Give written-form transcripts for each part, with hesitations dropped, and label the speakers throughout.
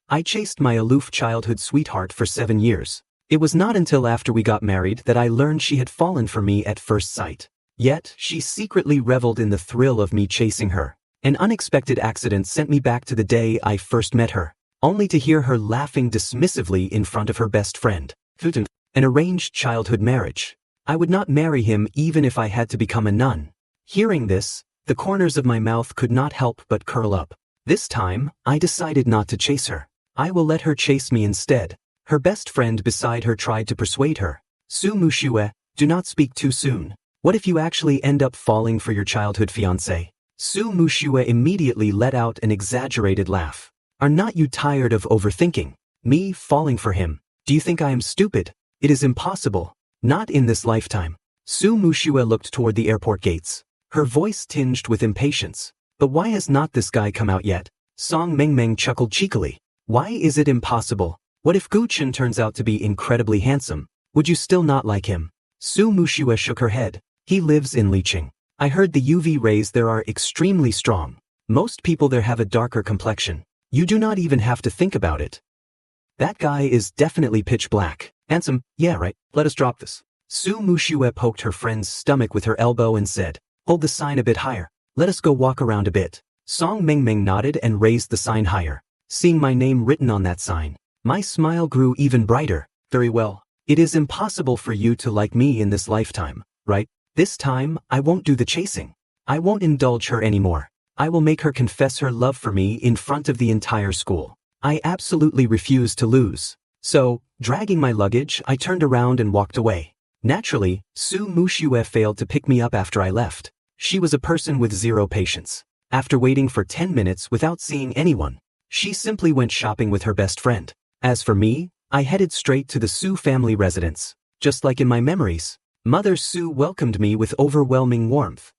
Speaker 1: I chased my aloof childhood sweetheart for 7 years. It was not until after we got married that I learned she had fallen for me at first sight. Yet, she secretly reveled in the thrill of me chasing her. An unexpected accident sent me back to the day I first met her, only to hear her laughing dismissively in front of her best friend. An arranged childhood marriage. I would not marry him even if I had to become a nun. Hearing this, the corners of my mouth could not help but curl up. This time, I decided not to chase her. I will let her chase me instead. Her best friend beside her tried to persuade her. Su Mushue, do not speak too soon. What if you actually end up falling for your childhood fiancé? Su Mushue immediately let out an exaggerated laugh. Are not you tired of overthinking? Me falling for him? Do you think I am stupid? It is impossible. Not in this lifetime. Su Mushue looked toward the airport gates. Her voice tinged with impatience. But why has not this guy come out yet? Song Mengmeng chuckled cheekily. Why is it impossible? What if Guchen turns out to be incredibly handsome? Would you still not like him? Su Mushue shook her head. He lives in Liqing. I heard the UV rays there are extremely strong. Most people there have a darker complexion. You do not even have to think about it. That guy is definitely pitch black. Handsome, yeah right, let us drop this. Su Mushue poked her friend's stomach with her elbow and said, hold the sign a bit higher. Let us go walk around a bit. Song Mengmeng nodded and raised the sign higher. Seeing my name written on that sign, my smile grew even brighter. Very well. It is impossible for you to like me in this lifetime, right? This time, I won't do the chasing. I won't indulge her anymore. I will make her confess her love for me in front of the entire school. I absolutely refuse to lose. So, dragging my luggage, I turned around and walked away. Naturally, Su Mushue failed to pick me up after I left. She was a person with zero patience. After waiting for 10 minutes without seeing anyone, she simply went shopping with her best friend. As for me, I headed straight to the Su family residence. Just like in my memories, Mother Su welcomed me with overwhelming warmth.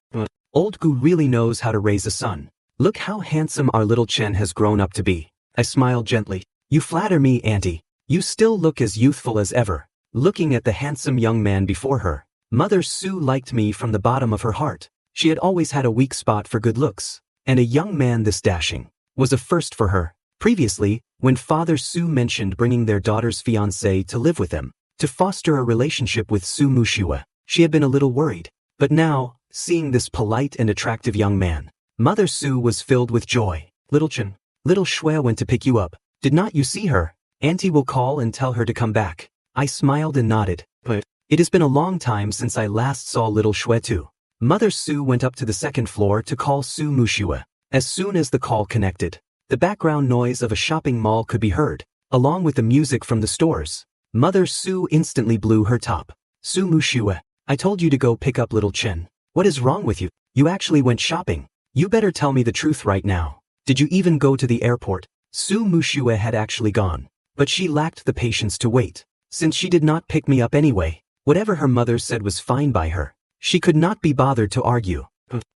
Speaker 1: Old Gu really knows how to raise a son. Look how handsome our little Chen has grown up to be. I smiled gently. You flatter me, auntie. You still look as youthful as ever. Looking at the handsome young man before her, Mother Su liked me from the bottom of her heart. She had always had a weak spot for good looks, and a young man this dashing was a first for her. Previously, when Father Su mentioned bringing their daughter's fiancé to live with them, to foster a relationship with Su Mushue, she had been a little worried. But now, seeing this polite and attractive young man, Mother Su was filled with joy. Little Chen, little Shui went to pick you up. Did not you see her? Auntie will call and tell her to come back. I smiled and nodded. But it has been a long time since I last saw little Shui too. Mother Su went up to the second floor to call Su Mushue. As soon as the call connected, the background noise of a shopping mall could be heard, along with the music from the stores. Mother Su instantly blew her top. Su Mushue, I told you to go pick up little Chen. What is wrong with you? You actually went shopping. You better tell me the truth right now. Did you even go to the airport? Su Mushue had actually gone, but she lacked the patience to wait. Since she did not pick me up anyway, whatever her mother said was fine by her. She could not be bothered to argue.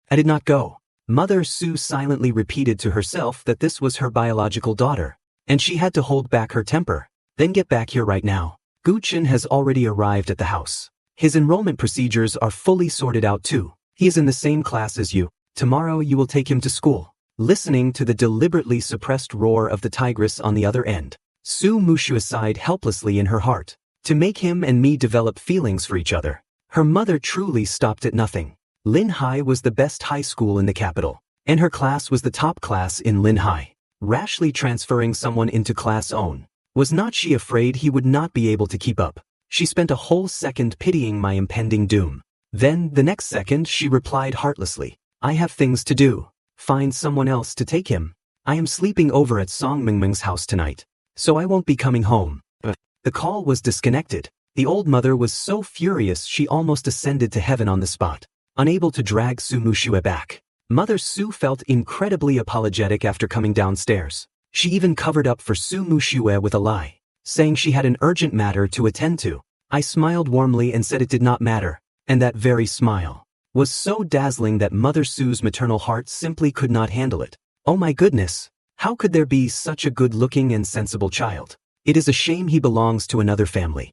Speaker 1: I did not go. Mother Su silently repeated to herself that this was her biological daughter, and she had to hold back her temper. Then get back here right now. Guchen has already arrived at the house. His enrollment procedures are fully sorted out too. He is in the same class as you. Tomorrow you will take him to school. Listening to the deliberately suppressed roar of the tigress on the other end, Su Mushue sighed helplessly in her heart. To make him and me develop feelings for each other, her mother truly stopped at nothing. Lin Hai was the best high school in the capital, and her class was the top class in Lin Hai. Rashly transferring someone into class own. Was not she afraid he would not be able to keep up? She spent a whole second pitying my impending doom. Then, the next second, she replied heartlessly, I have things to do. Find someone else to take him. I am sleeping over at Song Mingming's house tonight, so I won't be coming home. The call was disconnected. The old mother was so furious she almost ascended to heaven on the spot. Unable to drag Su Mushue back, Mother Su felt incredibly apologetic after coming downstairs. She even covered up for Su Mushue with a lie, saying she had an urgent matter to attend to. I smiled warmly and said it did not matter, and that very smile was so dazzling that Mother Su's maternal heart simply could not handle it. Oh my goodness, how could there be such a good-looking and sensible child? It is a shame he belongs to another family.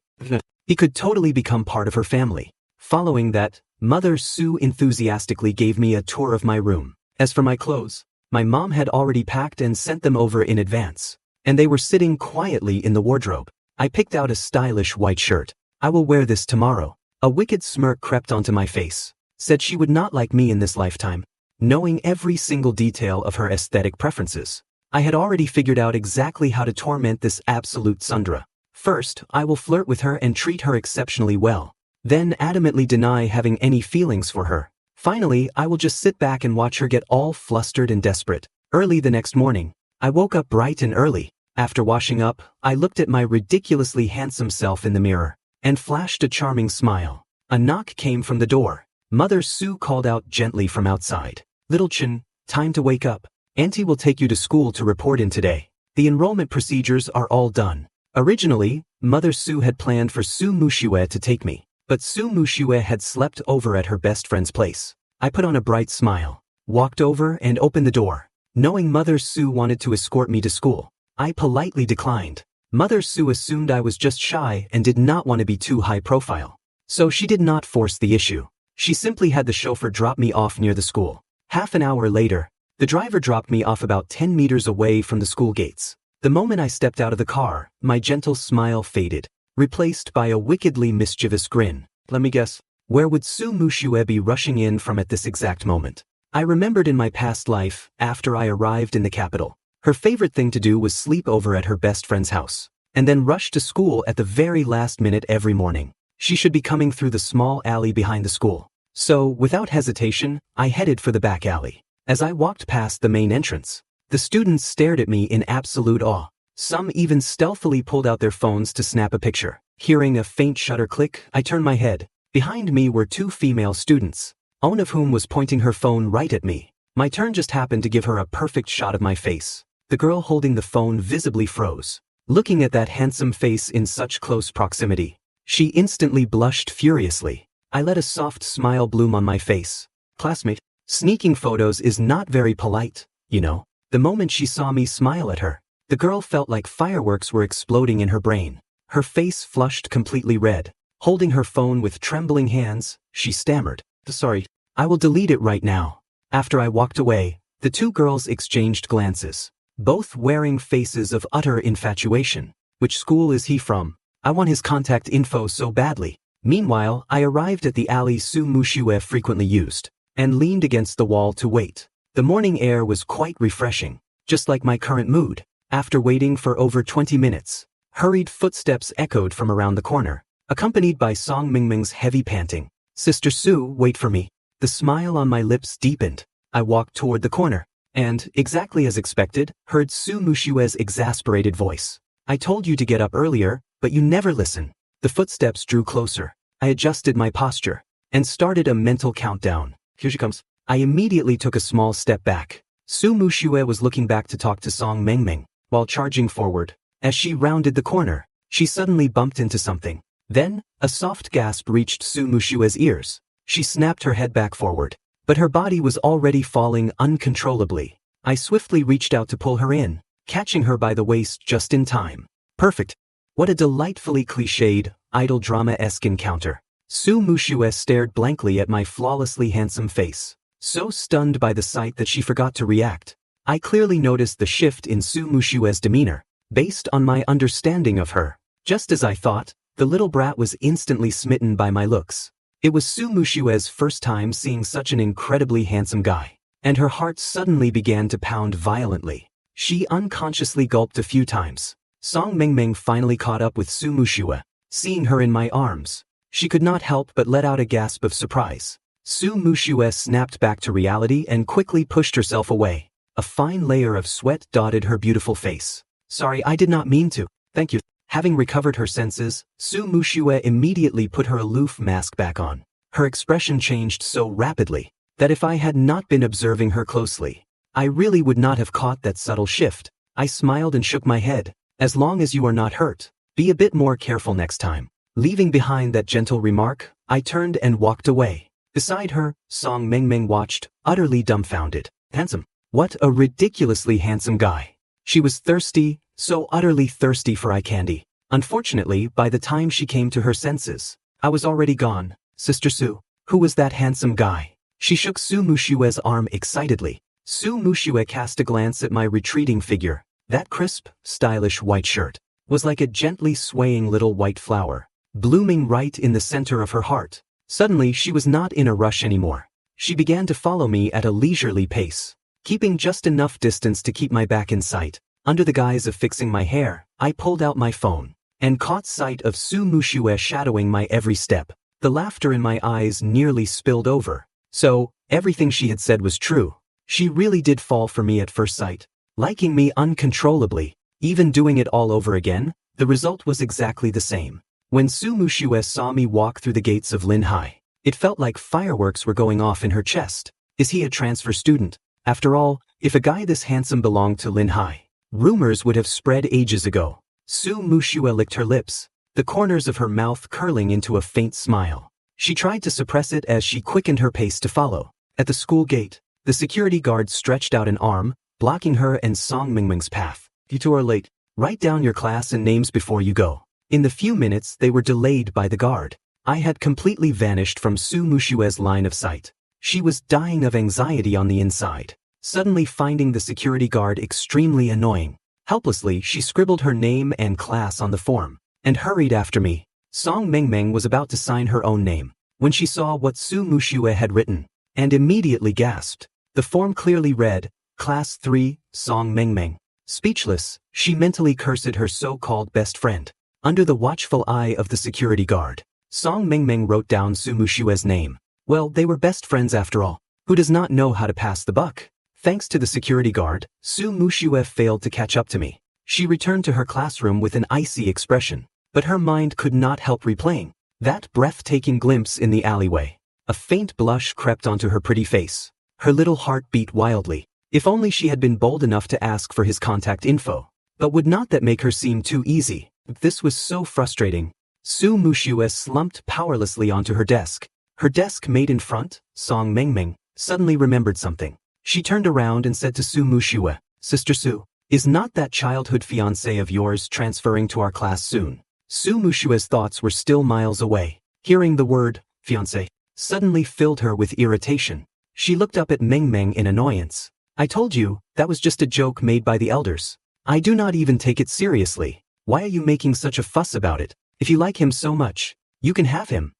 Speaker 1: He could totally become part of her family. Following that, Mother Su enthusiastically gave me a tour of my room. As for my clothes, my mom had already packed and sent them over in advance. and they were sitting quietly in the wardrobe. I picked out a stylish white shirt. I will wear this tomorrow. A wicked smirk crept onto my face. Said she would not like me in this lifetime. Knowing every single detail of her aesthetic preferences, I had already figured out exactly how to torment this absolute tsundere. First, I will flirt with her and treat her exceptionally well. Then adamantly deny having any feelings for her. Finally, I will just sit back and watch her get all flustered and desperate. Early the next morning, I woke up bright and early. After washing up, I looked at my ridiculously handsome self in the mirror and flashed a charming smile. A knock came from the door. Mother Sue called out gently from outside. Little Chin, time to wake up. Auntie will take you to school to report in today. The enrollment procedures are all done. Originally, Mother Sue had planned for Su Mushue to take me, but Su Mushue had slept over at her best friend's place. I put on a bright smile, walked over and opened the door. Knowing Mother Sue wanted to escort me to school, I politely declined. Mother Sue assumed I was just shy and did not want to be too high profile. So she did not force the issue. She simply had the chauffeur drop me off near the school. Half an hour later, the driver dropped me off about 10 meters away from the school gates. The moment I stepped out of the car, my gentle smile faded, replaced by a wickedly mischievous grin. Let me guess, where would Su Mushue be rushing in from at this exact moment? I remembered in my past life, after I arrived in the capital, her favorite thing to do was sleep over at her best friend's house, and then rush to school at the very last minute every morning. She should be coming through the small alley behind the school. So, without hesitation, I headed for the back alley. As I walked past the main entrance, the students stared at me in absolute awe. Some even stealthily pulled out their phones to snap a picture. Hearing a faint shutter click, I turned my head. Behind me were two female students, one of whom was pointing her phone right at me. My turn just happened to give her a perfect shot of my face. The girl holding the phone visibly froze. Looking at that handsome face in such close proximity, she instantly blushed furiously. I let a soft smile bloom on my face. Classmate, sneaking photos is not very polite, you know. The moment she saw me smile at her, the girl felt like fireworks were exploding in her brain. Her face flushed completely red. Holding her phone with trembling hands, she stammered, "Sorry, I will delete it right now." After I walked away, the two girls exchanged glances, both wearing faces of utter infatuation. Which school is he from? I want his contact info so badly. Meanwhile, I arrived at the alley Su Mushue frequently used, and leaned against the wall to wait. The morning air was quite refreshing, just like my current mood. After waiting for over 20 minutes, hurried footsteps echoed from around the corner, accompanied by Song Mingming's heavy panting. "Sister Su, wait for me." The smile on my lips deepened. I walked toward the corner, and, exactly as expected, heard Su Mushue's exasperated voice. "I told you to get up earlier, but you never listen." The footsteps drew closer. I adjusted my posture, and started a mental countdown. Here she comes. I immediately took a small step back. Su Mushue was looking back to talk to Song Mingming, while charging forward. As she rounded the corner, she suddenly bumped into something. Then, a soft gasp reached Su Mushue's ears. She snapped her head back forward, but her body was already falling uncontrollably. I swiftly reached out to pull her in, catching her by the waist just in time. Perfect. What a delightfully cliched, idol drama-esque encounter. Su Mushue stared blankly at my flawlessly handsome face, so stunned by the sight that she forgot to react. I clearly noticed the shift in Su Mushue's demeanor, based on my understanding of her. Just as I thought, the little brat was instantly smitten by my looks. It was Su Mushue's first time seeing such an incredibly handsome guy, and her heart suddenly began to pound violently. She unconsciously gulped a few times. Song Mingming finally caught up with Su Mushue. Seeing her in my arms, she could not help but let out a gasp of surprise. Su Mushue snapped back to reality and quickly pushed herself away. A fine layer of sweat dotted her beautiful face. "Sorry, I did not mean to. Thank you." Having recovered her senses, Su Mushue immediately put her aloof mask back on. Her expression changed so rapidly that if I had not been observing her closely, I really would not have caught that subtle shift. I smiled and shook my head. "As long as you are not hurt, be a bit more careful next time." Leaving behind that gentle remark, I turned and walked away. Beside her, Song Mingming watched, utterly dumbfounded. Handsome. What a ridiculously handsome guy. She was thirsty, so utterly thirsty for eye candy. Unfortunately, by the time she came to her senses, I was already gone. "Sister Su, who was that handsome guy?" She shook Su Mushue's arm excitedly. Su Mushue cast a glance at my retreating figure, That crisp, stylish white shirt was like a gently swaying little white flower, blooming right in the center of her heart. Suddenly she was not in a rush anymore. She began to follow me at a leisurely pace, keeping just enough distance to keep my back in sight. Under the guise of fixing my hair, I pulled out my phone and caught sight of Su Mushue shadowing my every step. The laughter in my eyes nearly spilled over. So, everything she had said was true. She really did fall for me at first sight, liking me uncontrollably. Even doing it all over again, the result was exactly the same. When Su Mushue saw me walk through the gates of Linhai, it felt like fireworks were going off in her chest. Is he a transfer student? After all, if a guy this handsome belonged to Linhai, rumors would have spread ages ago. Su Mushue licked her lips, the corners of her mouth curling into a faint smile. She tried to suppress it as she quickened her pace to follow. At the school gate, the security guard stretched out an arm, blocking her and Song Mingming's path. You two are late. Write down your class and names before you go. In the few minutes they were delayed by the guard, I had completely vanished from Su Mushue's line of sight. She was dying of anxiety on the inside, suddenly finding the security guard extremely annoying. Helplessly, she scribbled her name and class on the form, and hurried after me. Song Mingming was about to sign her own name, when she saw what Su Mushue had written, and immediately gasped. The form clearly read, Class 3, Song Mingming. Speechless, she mentally cursed her so-called best friend. Under the watchful eye of the security guard, Song Mingming wrote down Su Mushue's name. Well, they were best friends after all. Who does not know how to pass the buck? Thanks to the security guard, Su Mushue failed to catch up to me. She returned to her classroom with an icy expression, but her mind could not help replaying that breathtaking glimpse in the alleyway. A faint blush crept onto her pretty face. Her little heart beat wildly. If only she had been bold enough to ask for his contact info. But would not that make her seem too easy? This was so frustrating. Su Mushue slumped powerlessly onto her desk. Her desk mate in front, Song Mingming, suddenly remembered something. She turned around and said to Su Mushue, Sister Su, is not that childhood fiancé of yours transferring to our class soon? Su Mushue's thoughts were still miles away. Hearing the word, fiancé, suddenly filled her with irritation. She looked up at Mingming in annoyance. I told you, that was just a joke made by the elders. I do not even take it seriously. Why are you making such a fuss about it? If you like him so much, you can have him.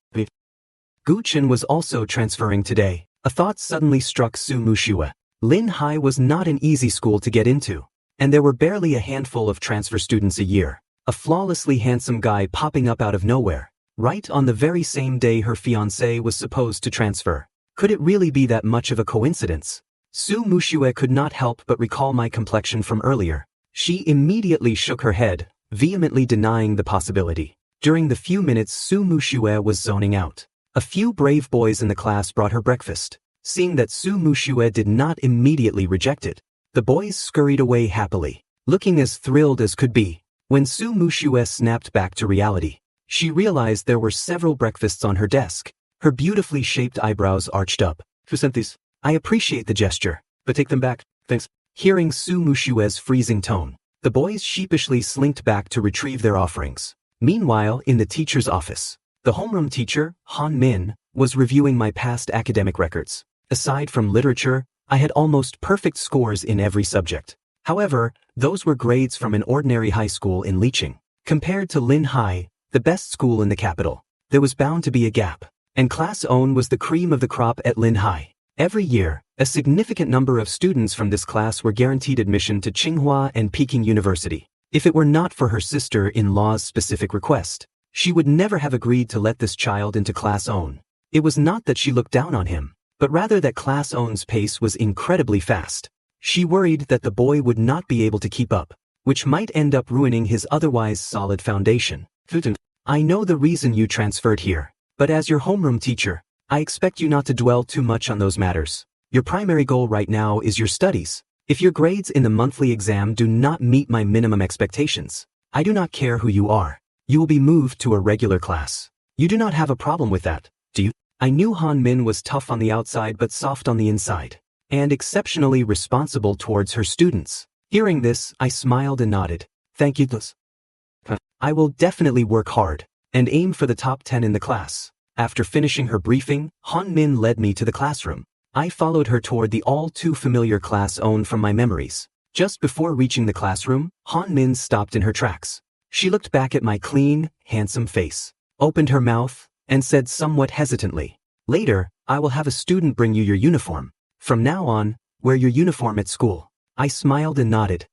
Speaker 1: Guchen was also transferring today. A thought suddenly struck Su Mushue. Linhai was not an easy school to get into, and there were barely a handful of transfer students a year. A flawlessly handsome guy popping up out of nowhere, right on the very same day her fiancé was supposed to transfer. Could it really be that much of a coincidence? Su Mushue could not help but recall my complexion from earlier. She immediately shook her head, vehemently denying the possibility. During the few minutes Su Mushue was zoning out, a few brave boys in the class brought her breakfast. Seeing that Su Mushue did not immediately reject it, the boys scurried away happily, looking as thrilled as could be. When Su Mushue snapped back to reality, she realized there were several breakfasts on her desk. Her beautifully shaped eyebrows arched up. Who sent these? I appreciate the gesture, but take them back, thanks. Hearing Su Mushue's freezing tone, the boys sheepishly slinked back to retrieve their offerings. Meanwhile, in the teacher's office, the homeroom teacher, Han Min, was reviewing my past academic records. Aside from literature, I had almost perfect scores in every subject. However, those were grades from an ordinary high school in Licheng. Compared to Linhai, the best school in the capital, there was bound to be a gap, and Class Own was the cream of the crop at Linhai. Every year, a significant number of students from this class were guaranteed admission to Tsinghua and Peking University. If it were not for her sister-in-law's specific request, she would never have agreed to let this child into Class Own. It was not that she looked down on him, but rather that Class Own's pace was incredibly fast. She worried that the boy would not be able to keep up, which might end up ruining his otherwise solid foundation. I know the reason you transferred here, but as your homeroom teacher, I expect you not to dwell too much on those matters. Your primary goal right now is your studies. If your grades in the monthly exam do not meet my minimum expectations, I do not care who you are. You will be moved to a regular class. You do not have a problem with that, do you? I knew Han Min was tough on the outside but soft on the inside, and exceptionally responsible towards her students. Hearing this, I smiled and nodded. Thank you, Liz. I will definitely work hard and aim for the top 10 in the class. After finishing her briefing, Han Min led me to the classroom. I followed her toward the all-too-familiar Class Own from my memories. Just before reaching the classroom, Han Min stopped in her tracks. She looked back at my clean, handsome face, opened her mouth, and said somewhat hesitantly, "Later, I will have a student bring you your uniform. From now on, wear your uniform at school." I smiled and nodded.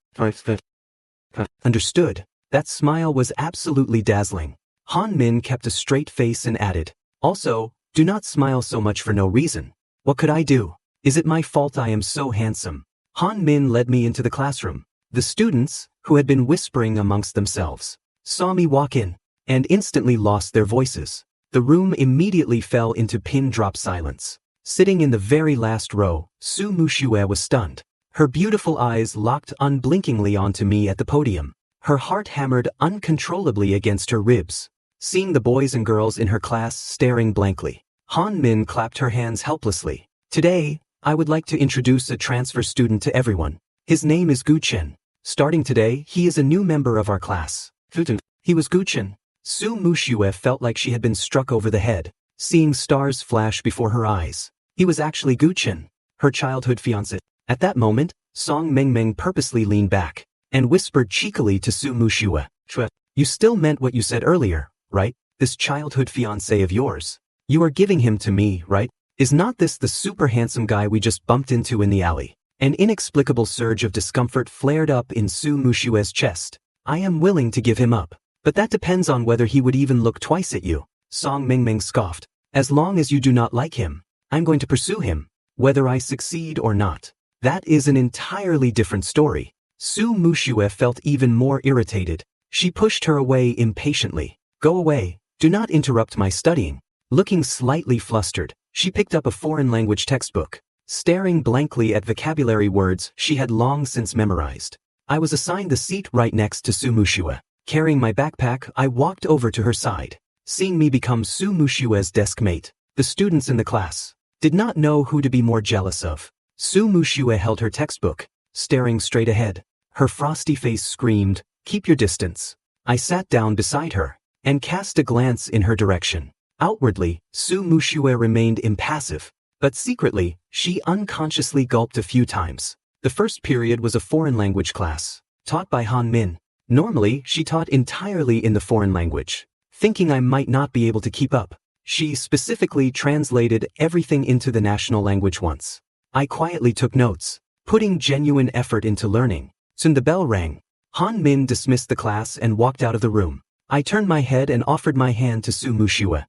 Speaker 1: Understood. That smile was absolutely dazzling. Han Min kept a straight face and added, "Also, do not smile so much for no reason. What could I do? Is it my fault I am so handsome?" Han Min led me into the classroom. The students, who had been whispering amongst themselves, saw me walk in, and instantly lost their voices. The room immediately fell into pin-drop silence. Sitting in the very last row, Su Muxue was stunned. Her beautiful eyes locked unblinkingly onto me at the podium. Her heart hammered uncontrollably against her ribs. Seeing the boys and girls in her class staring blankly, Han Min clapped her hands helplessly. "Today, I would like to introduce a transfer student to everyone. His name is Gu Chen. Starting today, he is a new member of our class." He was Gu Chen. Su Muxue felt like she had been struck over the head, seeing stars flash before her eyes. He was actually Gu Chen, her childhood fiancé. At that moment, Song Mengmeng purposely leaned back and whispered cheekily to Su Muxue, "You still meant what you said earlier, right? This childhood fiancé of yours. You are giving him to me, right? Is not this the super handsome guy we just bumped into in the alley?" An inexplicable surge of discomfort flared up in Su Muxue's chest. "I am willing to give him up. But that depends on whether he would even look twice at you," Song Mengmeng scoffed. "As long as you do not like him, I'm going to pursue him, whether I succeed or not. That is an entirely different story." Su Muxue felt even more irritated. She pushed her away impatiently. "Go away, do not interrupt my studying." Looking slightly flustered, she picked up a foreign language textbook, staring blankly at vocabulary words she had long since memorized. I was assigned the seat right next to Su Muxue. Carrying my backpack, I walked over to her side. Seeing me become Su Muxue's desk mate, the students in the class did not know who to be more jealous of. Su Muxue held her textbook, staring straight ahead. Her frosty face screamed, "Keep your distance." I sat down beside her and cast a glance in her direction. Outwardly, Su Muxue remained impassive, but secretly, she unconsciously gulped a few times. The first period was a foreign language class, taught by Han Min. Normally, she taught entirely in the foreign language. Thinking I might not be able to keep up, she specifically translated everything into the national language once. I quietly took notes, putting genuine effort into learning. Soon the bell rang. Han Min dismissed the class and walked out of the room. I turned my head and offered my hand to Su Muxue.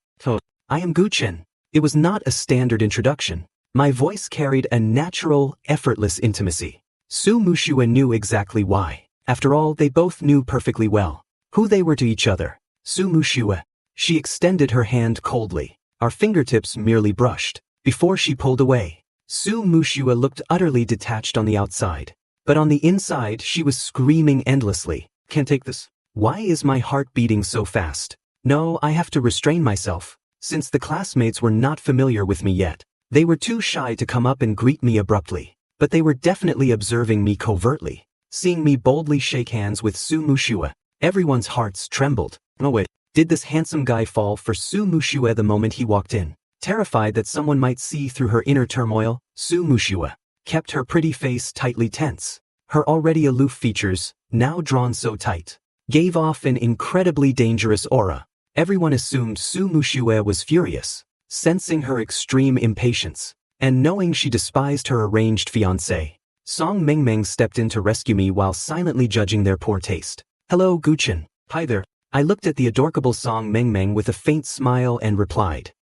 Speaker 1: "I am Gu Chen." It was not a standard introduction. My voice carried a natural, effortless intimacy. Su Muxue knew exactly why. After all, they both knew perfectly well who they were to each other. "Su Muxue." She extended her hand coldly. Our fingertips merely brushed before she pulled away. Su Muxue looked utterly detached on the outside, but on the inside she was screaming endlessly. "Can't take this. Why is my heart beating so fast? No, I have to restrain myself." Since the classmates were not familiar with me yet, they were too shy to come up and greet me abruptly, but they were definitely observing me covertly. Seeing me boldly shake hands with Su Muxue, everyone's hearts trembled. Oh wait, did this handsome guy fall for Su Muxue the moment he walked in? Terrified that someone might see through her inner turmoil, Su Muxue kept her pretty face tightly tense. Her already aloof features, now drawn so tight, gave off an incredibly dangerous aura. Everyone assumed Su Muxue was furious, sensing her extreme impatience, and knowing she despised her arranged fiancé. Song Mengmeng stepped in to rescue me while silently judging their poor taste. "Hello, Gu Chen." "Hi there." I looked at the adorable Song Mengmeng with a faint smile and replied.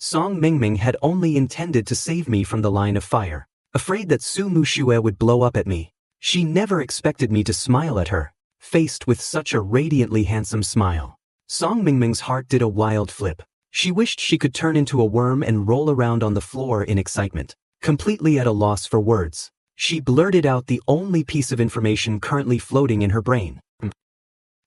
Speaker 1: Song Mengmeng had only intended to save me from the line of fire. Afraid that Su Muxue would blow up at me, she never expected me to smile at her, faced with such a radiantly handsome smile. Song Mengmeng's heart did a wild flip. She wished she could turn into a worm and roll around on the floor in excitement. Completely at a loss for words, she blurted out the only piece of information currently floating in her brain.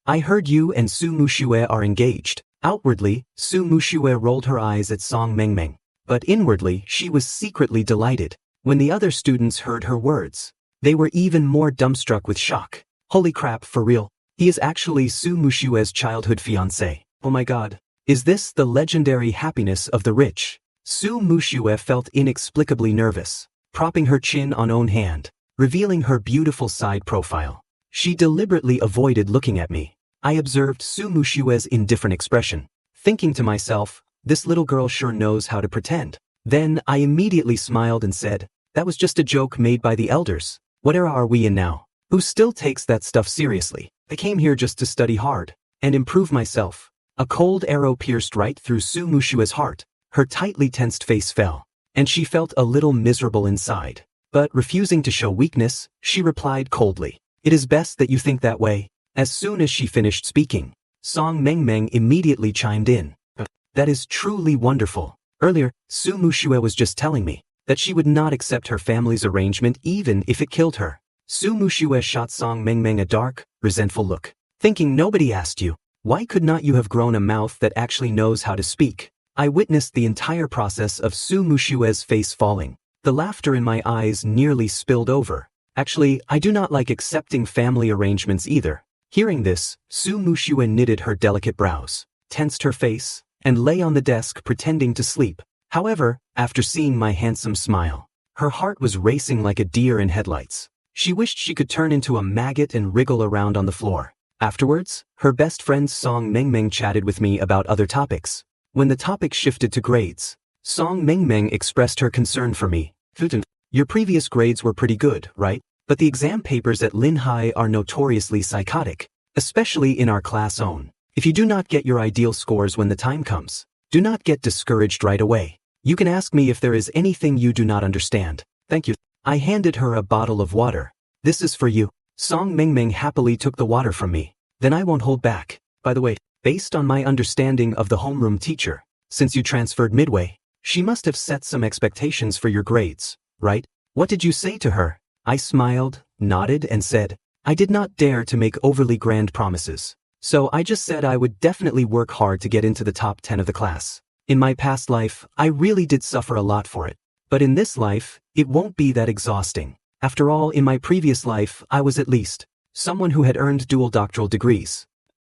Speaker 1: "I heard you and Su Muxue are engaged." Outwardly, Su Muxue rolled her eyes at Song Mengmeng, but inwardly she was secretly delighted. When the other students heard her words, they were even more dumbstruck with shock. "Holy crap, for real? He is actually Su Muxue's childhood fiancé. Oh my god. Is this the legendary happiness of the rich?" Su Muxue felt inexplicably nervous, propping her chin on own hand. revealing her beautiful side profile. She deliberately avoided looking at me. I observed Su Mushue's indifferent expression, thinking to myself, this little girl sure knows how to pretend. Then I immediately smiled and said, that was just a joke made by the elders. What era are we in now? Who still takes that stuff seriously? I came here just to study hard and improve myself. A cold arrow pierced right through Su Mushue's heart. Her tightly tensed face fell, and she felt a little miserable inside. But refusing to show weakness, she replied coldly, it is best that you think that way. As soon as she finished speaking, Song Mengmeng immediately chimed in. That is truly wonderful. Earlier, Su Mushue was just telling me that she would not accept her family's arrangement even if it killed her. Su Mushue shot Song Mengmeng a dark, resentful look, thinking nobody asked you. Why could not you have grown a mouth that actually knows how to speak? I witnessed the entire process of Su Mushue's face falling. The laughter in my eyes nearly spilled over. Actually, I do not like accepting family arrangements either. Hearing this, Su Mushue knitted her delicate brows, tensed her face, and lay on the desk pretending to sleep. However, after seeing my handsome smile, her heart was racing like a deer in headlights. She wished she could turn into a maggot and wriggle around on the floor. Afterwards, her best friend Song Mengmeng chatted with me about other topics. When the topic shifted to grades, Song Mengmeng expressed her concern for me. Your previous grades were pretty good, right? But the exam papers at Lin Hai are notoriously psychotic, especially in our class own. If you do not get your ideal scores when the time comes, do not get discouraged right away. You can ask me if there is anything you do not understand. Thank you. I handed her a bottle of water. This is for you. Song Mengmeng happily took the water from me. Then I won't hold back. By the way, based on my understanding of the homeroom teacher, since you transferred midway, she must have set some expectations for your grades, right? What did you say to her? I smiled, nodded, and said, I did not dare to make overly grand promises. So I just said I would definitely work hard to get into the top 10 of the class. In my past life, I really did suffer a lot for it. But in this life, it won't be that exhausting. After all, in my previous life, I was at least someone who had earned dual doctoral degrees.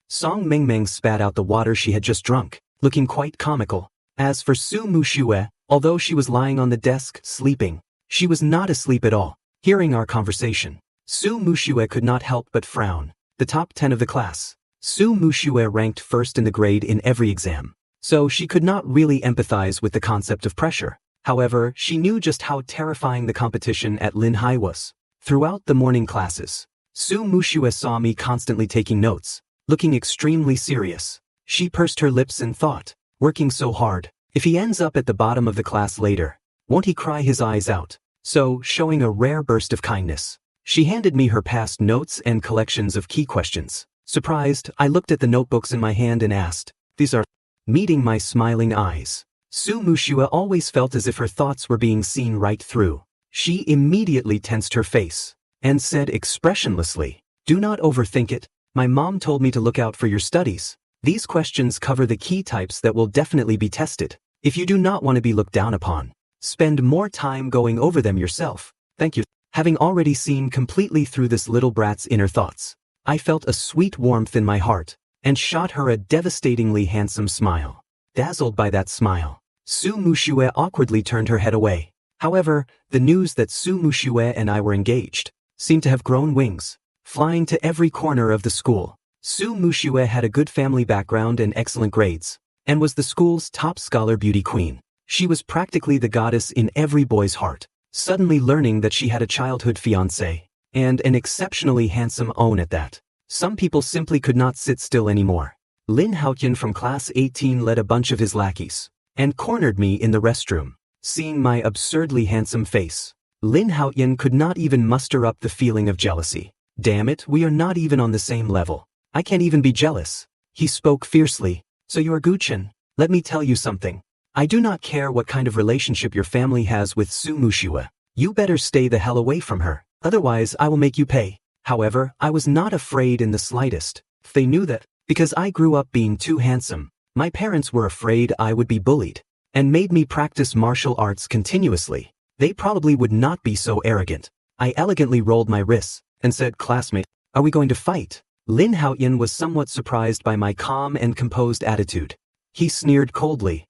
Speaker 1: Song Mengmeng spat out the water she had just drunk, looking quite comical. As for Su Mushue, although she was lying on the desk, sleeping, she was not asleep at all. Hearing our conversation, Su Mushue could not help but frown. The top 10 of the class. Su Mushue ranked first in the grade in every exam, so she could not really empathize with the concept of pressure. However, she knew just how terrifying the competition at Lin Hai was. Throughout the morning classes, Su Mushue saw me constantly taking notes, looking extremely serious. She pursed her lips and thought, working so hard, if he ends up at the bottom of the class later, won't he cry his eyes out? So, showing a rare burst of kindness, she handed me her past notes and collections of key questions. Surprised, I looked at the notebooks in my hand and asked, these are... Meeting my smiling eyes, Su Mushue always felt as if her thoughts were being seen right through. She immediately tensed her face and said expressionlessly, do not overthink it. My mom told me to look out for your studies. These questions cover the key types that will definitely be tested. If you do not want to be looked down upon, spend more time going over them yourself. Thank you. Having already seen completely through this little brat's inner thoughts, I felt a sweet warmth in my heart and shot her a devastatingly handsome smile. Dazzled by that smile, Su Mushue awkwardly turned her head away. However, the news that Su Mushue and I were engaged seemed to have grown wings, flying to every corner of the school. Su Mushue had a good family background and excellent grades, and was the school's top scholar beauty queen. She was practically the goddess in every boy's heart. Suddenly learning that she had a childhood fiancé, and an exceptionally handsome own at that, some people simply could not sit still anymore. Lin Haotian from class 18 led a bunch of his lackeys, and cornered me in the restroom. Seeing my absurdly handsome face, Lin Haotian could not even muster up the feeling of jealousy. Damn it, we are not even on the same level. I can't even be jealous. He spoke fiercely. So you are Guchen. Let me tell you something. I do not care what kind of relationship your family has with Su Mushue. You better stay the hell away from her. Otherwise I will make you pay. However, I was not afraid in the slightest. They knew that, because I grew up being too handsome, my parents were afraid I would be bullied, and made me practice martial arts continuously. They probably would not be so arrogant. I elegantly rolled my wrists, and said, classmate, are we going to fight? Lin Haotian was somewhat surprised by my calm and composed attitude. He sneered coldly.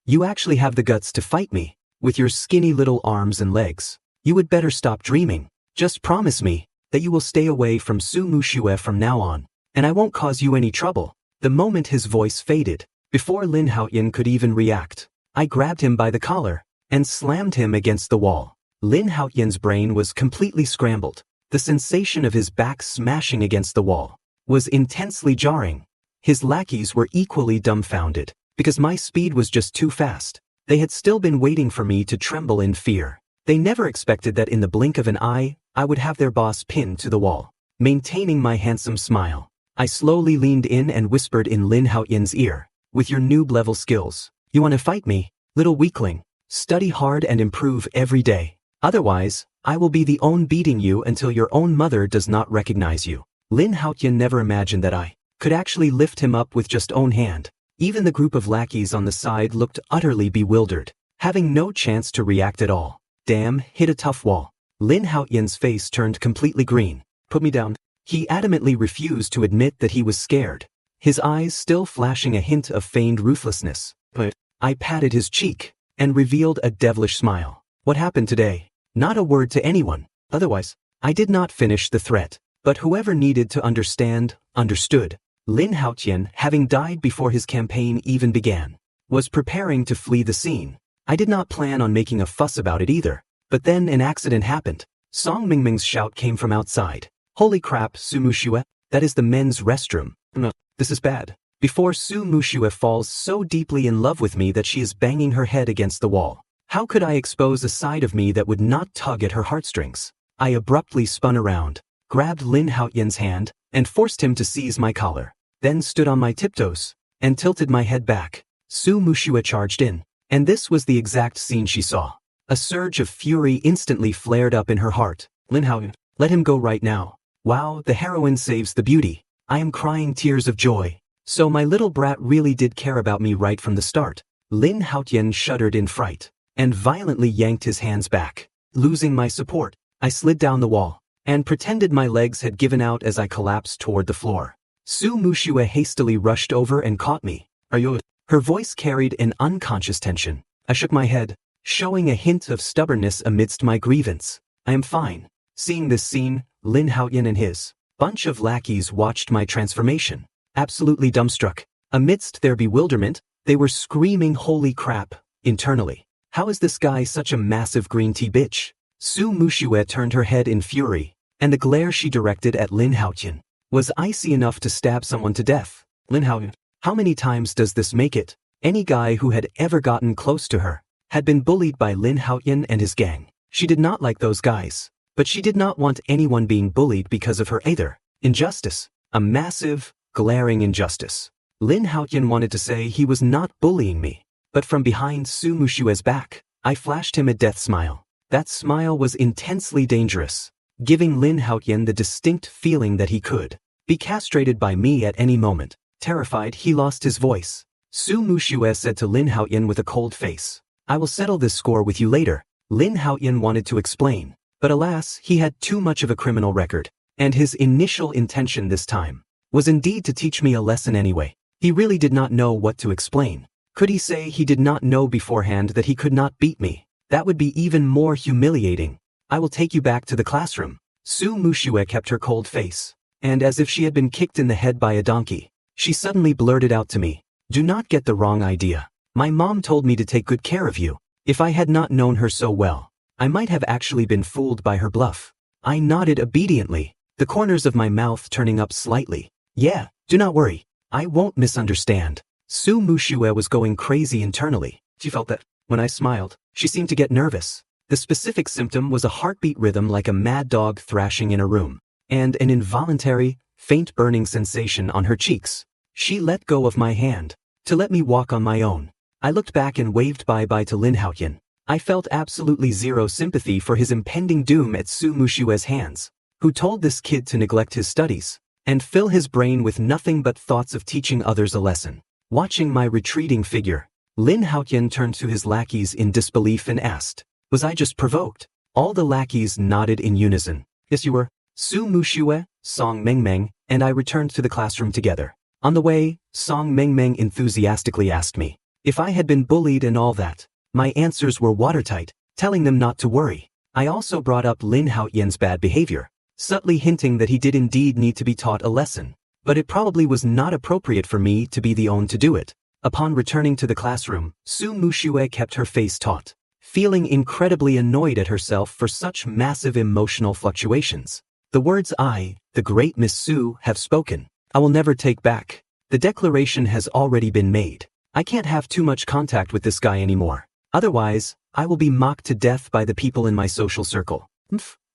Speaker 1: You actually have the guts to fight me, with your skinny little arms and legs. You would better stop dreaming. Just promise me that you will stay away from Su Mushue from now on, and I won't cause you any trouble." The moment his voice faded, before Lin Haoyan could even react, I grabbed him by the collar and slammed him against the wall. Lin Haoyan's brain was completely scrambled. The sensation of his back smashing against the wall was intensely jarring. His lackeys were equally dumbfounded, because my speed was just too fast. They had still been waiting for me to tremble in fear. They never expected that in the blink of an eye, I would have their boss pinned to the wall. Maintaining my handsome smile, I slowly leaned in and whispered in Lin Haoyan's ear, "With your noob level skills, you want to fight me, little weakling? Study hard and improve every day. Otherwise, I will be the one beating you until your own mother does not recognize you." Lin Haoyan never imagined that I could actually lift him up with just own hand. Even the group of lackeys on the side looked utterly bewildered, having no chance to react at all. "Damn, hit a tough wall." Lin Haoyan's face turned completely green. "Put me down." He adamantly refused to admit that he was scared, his eyes still flashing a hint of feigned ruthlessness. But I patted his cheek and revealed a devilish smile. "What happened today? Not a word to anyone, otherwise." I did not finish the threat, but whoever needed to understand, understood. Lin Haoyan, having died before his campaign even began, was preparing to flee the scene. I did not plan on making a fuss about it either, but then an accident happened. Song Mingming's shout came from outside. "Holy crap, Su Mushue, that is the men's restroom. No, this is bad." Before Su Mushue falls so deeply in love with me that she is banging her head against the wall, how could I expose a side of me that would not tug at her heartstrings? I abruptly spun around, grabbed Lin Haoyan's hand, and forced him to seize my collar, then stood on my tiptoes and tilted my head back. Su Mushue charged in, and this was the exact scene she saw. A surge of fury instantly flared up in her heart. "Lin Haoyan, let him go right now. Wow, the heroine saves the beauty." I am crying tears of joy. So my little brat really did care about me right from the start. Lin Haoyan shuddered in fright and violently yanked his hands back. Losing my support, I slid down the wall and pretended my legs had given out as I collapsed toward the floor. Su Mushue hastily rushed over and caught me. "Are you?" Her voice carried an unconscious tension. I shook my head, showing a hint of stubbornness amidst my grievance. "I am fine." Seeing this scene, Lin Haoyan and his bunch of lackeys watched my transformation, absolutely dumbstruck. Amidst their bewilderment, they were screaming "holy crap" internally. "How is this guy such a massive green tea bitch?" Su Mushue turned her head in fury, and the glare she directed at Lin Haoyan was icy enough to stab someone to death. "Lin Haoyan, how many times does this make it?" Any guy who had ever gotten close to her had been bullied by Lin Haoyan and his gang. She did not like those guys, but she did not want anyone being bullied because of her either. Injustice. A massive, glaring injustice. Lin Haoyan wanted to say he was not bullying me, but from behind Su Mushue's back, I flashed him a death smile. That smile was intensely dangerous, giving Lin Haoyan the distinct feeling that he could be castrated by me at any moment. Terrified, he lost his voice. Su Mushue said to Lin Haoyan with a cold face, "I will settle this score with you later." Lin Haoyan wanted to explain, but alas, he had too much of a criminal record, and his initial intention this time was indeed to teach me a lesson anyway. He really did not know what to explain. Could he say he did not know beforehand that he could not beat me? That would be even more humiliating. "I will take you back to the classroom." Su Mushue kept her cold face, and as if she had been kicked in the head by a donkey, she suddenly blurted out to me, "Do not get the wrong idea. My mom told me to take good care of you." If I had not known her so well, I might have actually been fooled by her bluff. I nodded obediently, the corners of my mouth turning up slightly. "Yeah, do not worry. I won't misunderstand." Su Mushue was going crazy internally. She felt that when I smiled, she seemed to get nervous. The specific symptom was a heartbeat rhythm like a mad dog thrashing in a room, and an involuntary, faint burning sensation on her cheeks. She let go of my hand to let me walk on my own. I looked back and waved bye-bye to Lin Haoyan. I felt absolutely zero sympathy for his impending doom at Su Mushue's hands, who told this kid to neglect his studies and fill his brain with nothing but thoughts of teaching others a lesson. Watching my retreating figure, Lin Haoyan turned to his lackeys in disbelief and asked, "Was I just provoked?" All the lackeys nodded in unison. "Yes, you were." Su Mushue, Song Mengmeng, and I returned to the classroom together. On the way, Song Mengmeng enthusiastically asked me if I had been bullied and all that. My answers were watertight, telling them not to worry. I also brought up Lin Haoyan's bad behavior, subtly hinting that he did indeed need to be taught a lesson, but it probably was not appropriate for me to be the one to do it. Upon returning to the classroom, Su Muxue kept her face taut, feeling incredibly annoyed at herself for such massive emotional fluctuations. The words I, the great Miss Su, have spoken, I will never take back. The declaration has already been made. I can't have too much contact with this guy anymore. Otherwise, I will be mocked to death by the people in my social circle.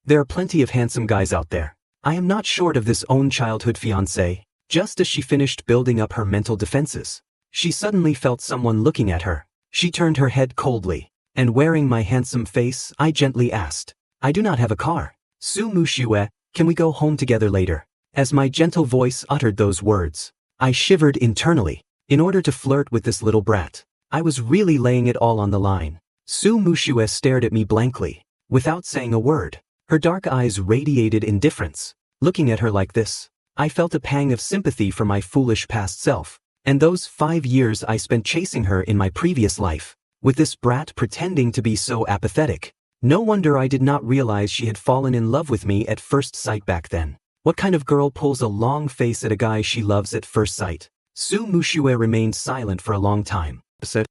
Speaker 1: There are plenty of handsome guys out there. I am not short of this own childhood fiancé. Just as she finished building up her mental defenses, she suddenly felt someone looking at her. She turned her head coldly, and wearing my handsome face, I gently asked, I do not have a car. Su Muxue, can we go home together later? As my gentle voice uttered those words, I shivered internally. In order to flirt with this little brat, I was really laying it all on the line. Su Muxue stared at me blankly, without saying a word. Her dark eyes radiated indifference. Looking at her like this, I felt a pang of sympathy for my foolish past self, and those 5 years I spent chasing her in my previous life, with this brat pretending to be so apathetic. No wonder I did not realize she had fallen in love with me at first sight back then. What kind of girl pulls a long face at a guy she loves at first sight? Su Muxue remained silent for a long time. Said,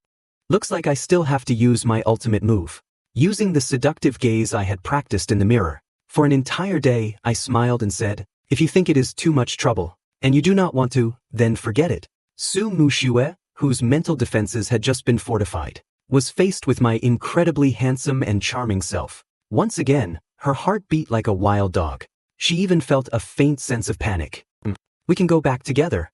Speaker 1: looks like I still have to use my ultimate move. Using the seductive gaze I had practiced in the mirror. For an entire day, I smiled and said, if you think it is too much trouble, and you do not want to, then forget it. Su Muxue, whose mental defenses had just been fortified, was faced with my incredibly handsome and charming self. Once again, her heart beat like a wild dog. She even felt a faint sense of panic. We can go back together.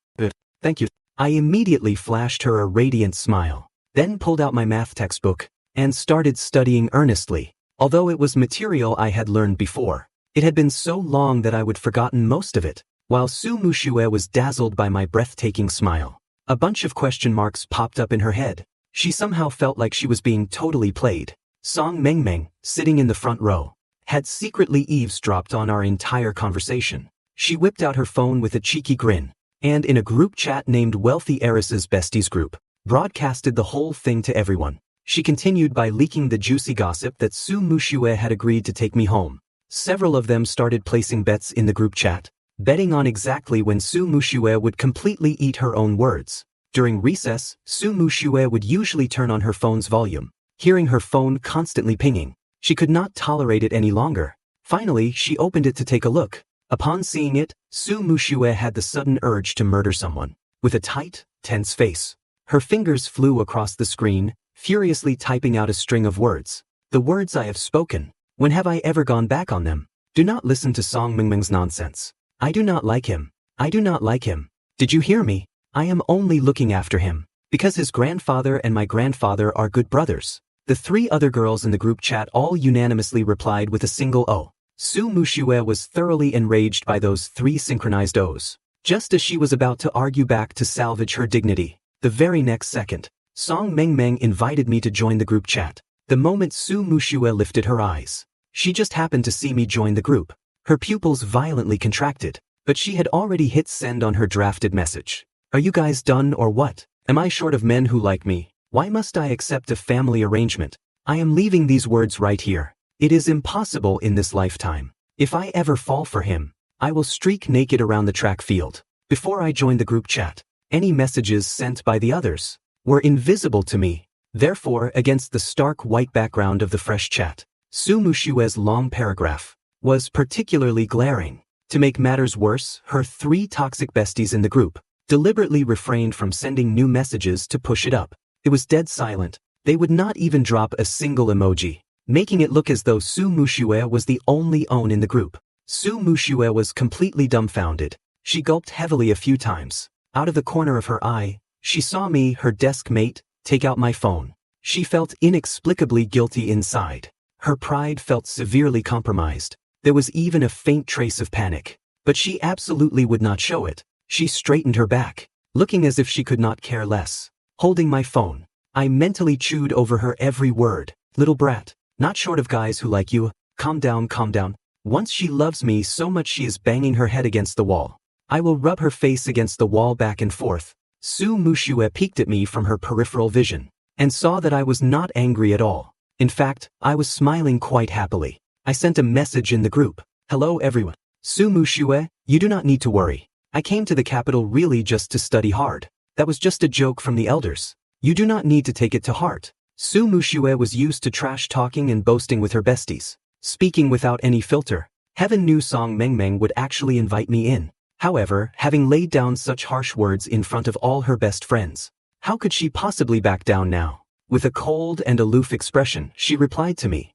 Speaker 1: Thank you. I immediately flashed her a radiant smile, then pulled out my math textbook, and started studying earnestly. Although it was material I had learned before, it had been so long that I would forgotten most of it. While Su Muxue was dazzled by my breathtaking smile, a bunch of question marks popped up in her head. She somehow felt like she was being totally played. Song Mengmeng, sitting in the front row, had secretly eavesdropped on our entire conversation. She whipped out her phone with a cheeky grin, and in a group chat named Wealthy Heiress's Besties Group, broadcasted the whole thing to everyone. She continued by leaking the juicy gossip that Su Muxue had agreed to take me home. Several of them started placing bets in the group chat, betting on exactly when Su Muxue would completely eat her own words. During recess, Su Muxue would usually turn on her phone's volume. Hearing her phone constantly pinging, she could not tolerate it any longer. Finally, she opened it to take a look. Upon seeing it, Su Muxue had the sudden urge to murder someone. With a tight, tense face, her fingers flew across the screen, furiously typing out a string of words. The words I have spoken. When have I ever gone back on them? Do not listen to Song Mingming's nonsense. I do not like him. I do not like him. Did you hear me? I am only looking after him, because his grandfather and my grandfather are good brothers. The 3 other girls in the group chat all unanimously replied with a single O. Su Muxue was thoroughly enraged by those 3 synchronized O's. Just as she was about to argue back to salvage her dignity, the very next second, Song Mengmeng invited me to join the group chat. The moment Su Muxue lifted her eyes, she just happened to see me join the group. Her pupils violently contracted, but she had already hit send on her drafted message. Are you guys done or what? Am I short of men who like me? Why must I accept a family arrangement? I am leaving these words right here. It is impossible in this lifetime. If I ever fall for him, I will streak naked around the track field. Before I joined the group chat, any messages sent by the others were invisible to me. Therefore, against the stark white background of the fresh chat, Su Muxue's long paragraph was particularly glaring. To make matters worse, her 3 toxic besties in the group deliberately refrained from sending new messages to push it up. It was dead silent. They would not even drop a single emoji, making it look as though Su Muxue was the only own in the group. Su Muxue was completely dumbfounded. She gulped heavily a few times. Out of the corner of her eye, she saw me, her desk mate, take out my phone. She felt inexplicably guilty inside. Her pride felt severely compromised. There was even a faint trace of panic, but she absolutely would not show it. She straightened her back, looking as if she could not care less. Holding my phone, I mentally chewed over her every word. Little brat, not short of guys who like you. Calm down, calm down. Once she loves me so much she is banging her head against the wall. I will rub her face against the wall back and forth. Su Muxue peeked at me from her peripheral vision, and saw that I was not angry at all. In fact, I was smiling quite happily. I sent a message in the group. Hello everyone. Su Mushue, you do not need to worry. I came to the capital really just to study hard. That was just a joke from the elders. You do not need to take it to heart. Su Mushue was used to trash talking and boasting with her besties. Speaking without any filter. Heaven knew Song Mengmeng would actually invite me in. However, having laid down such harsh words in front of all her best friends, how could she possibly back down now? With a cold and aloof expression, she replied to me.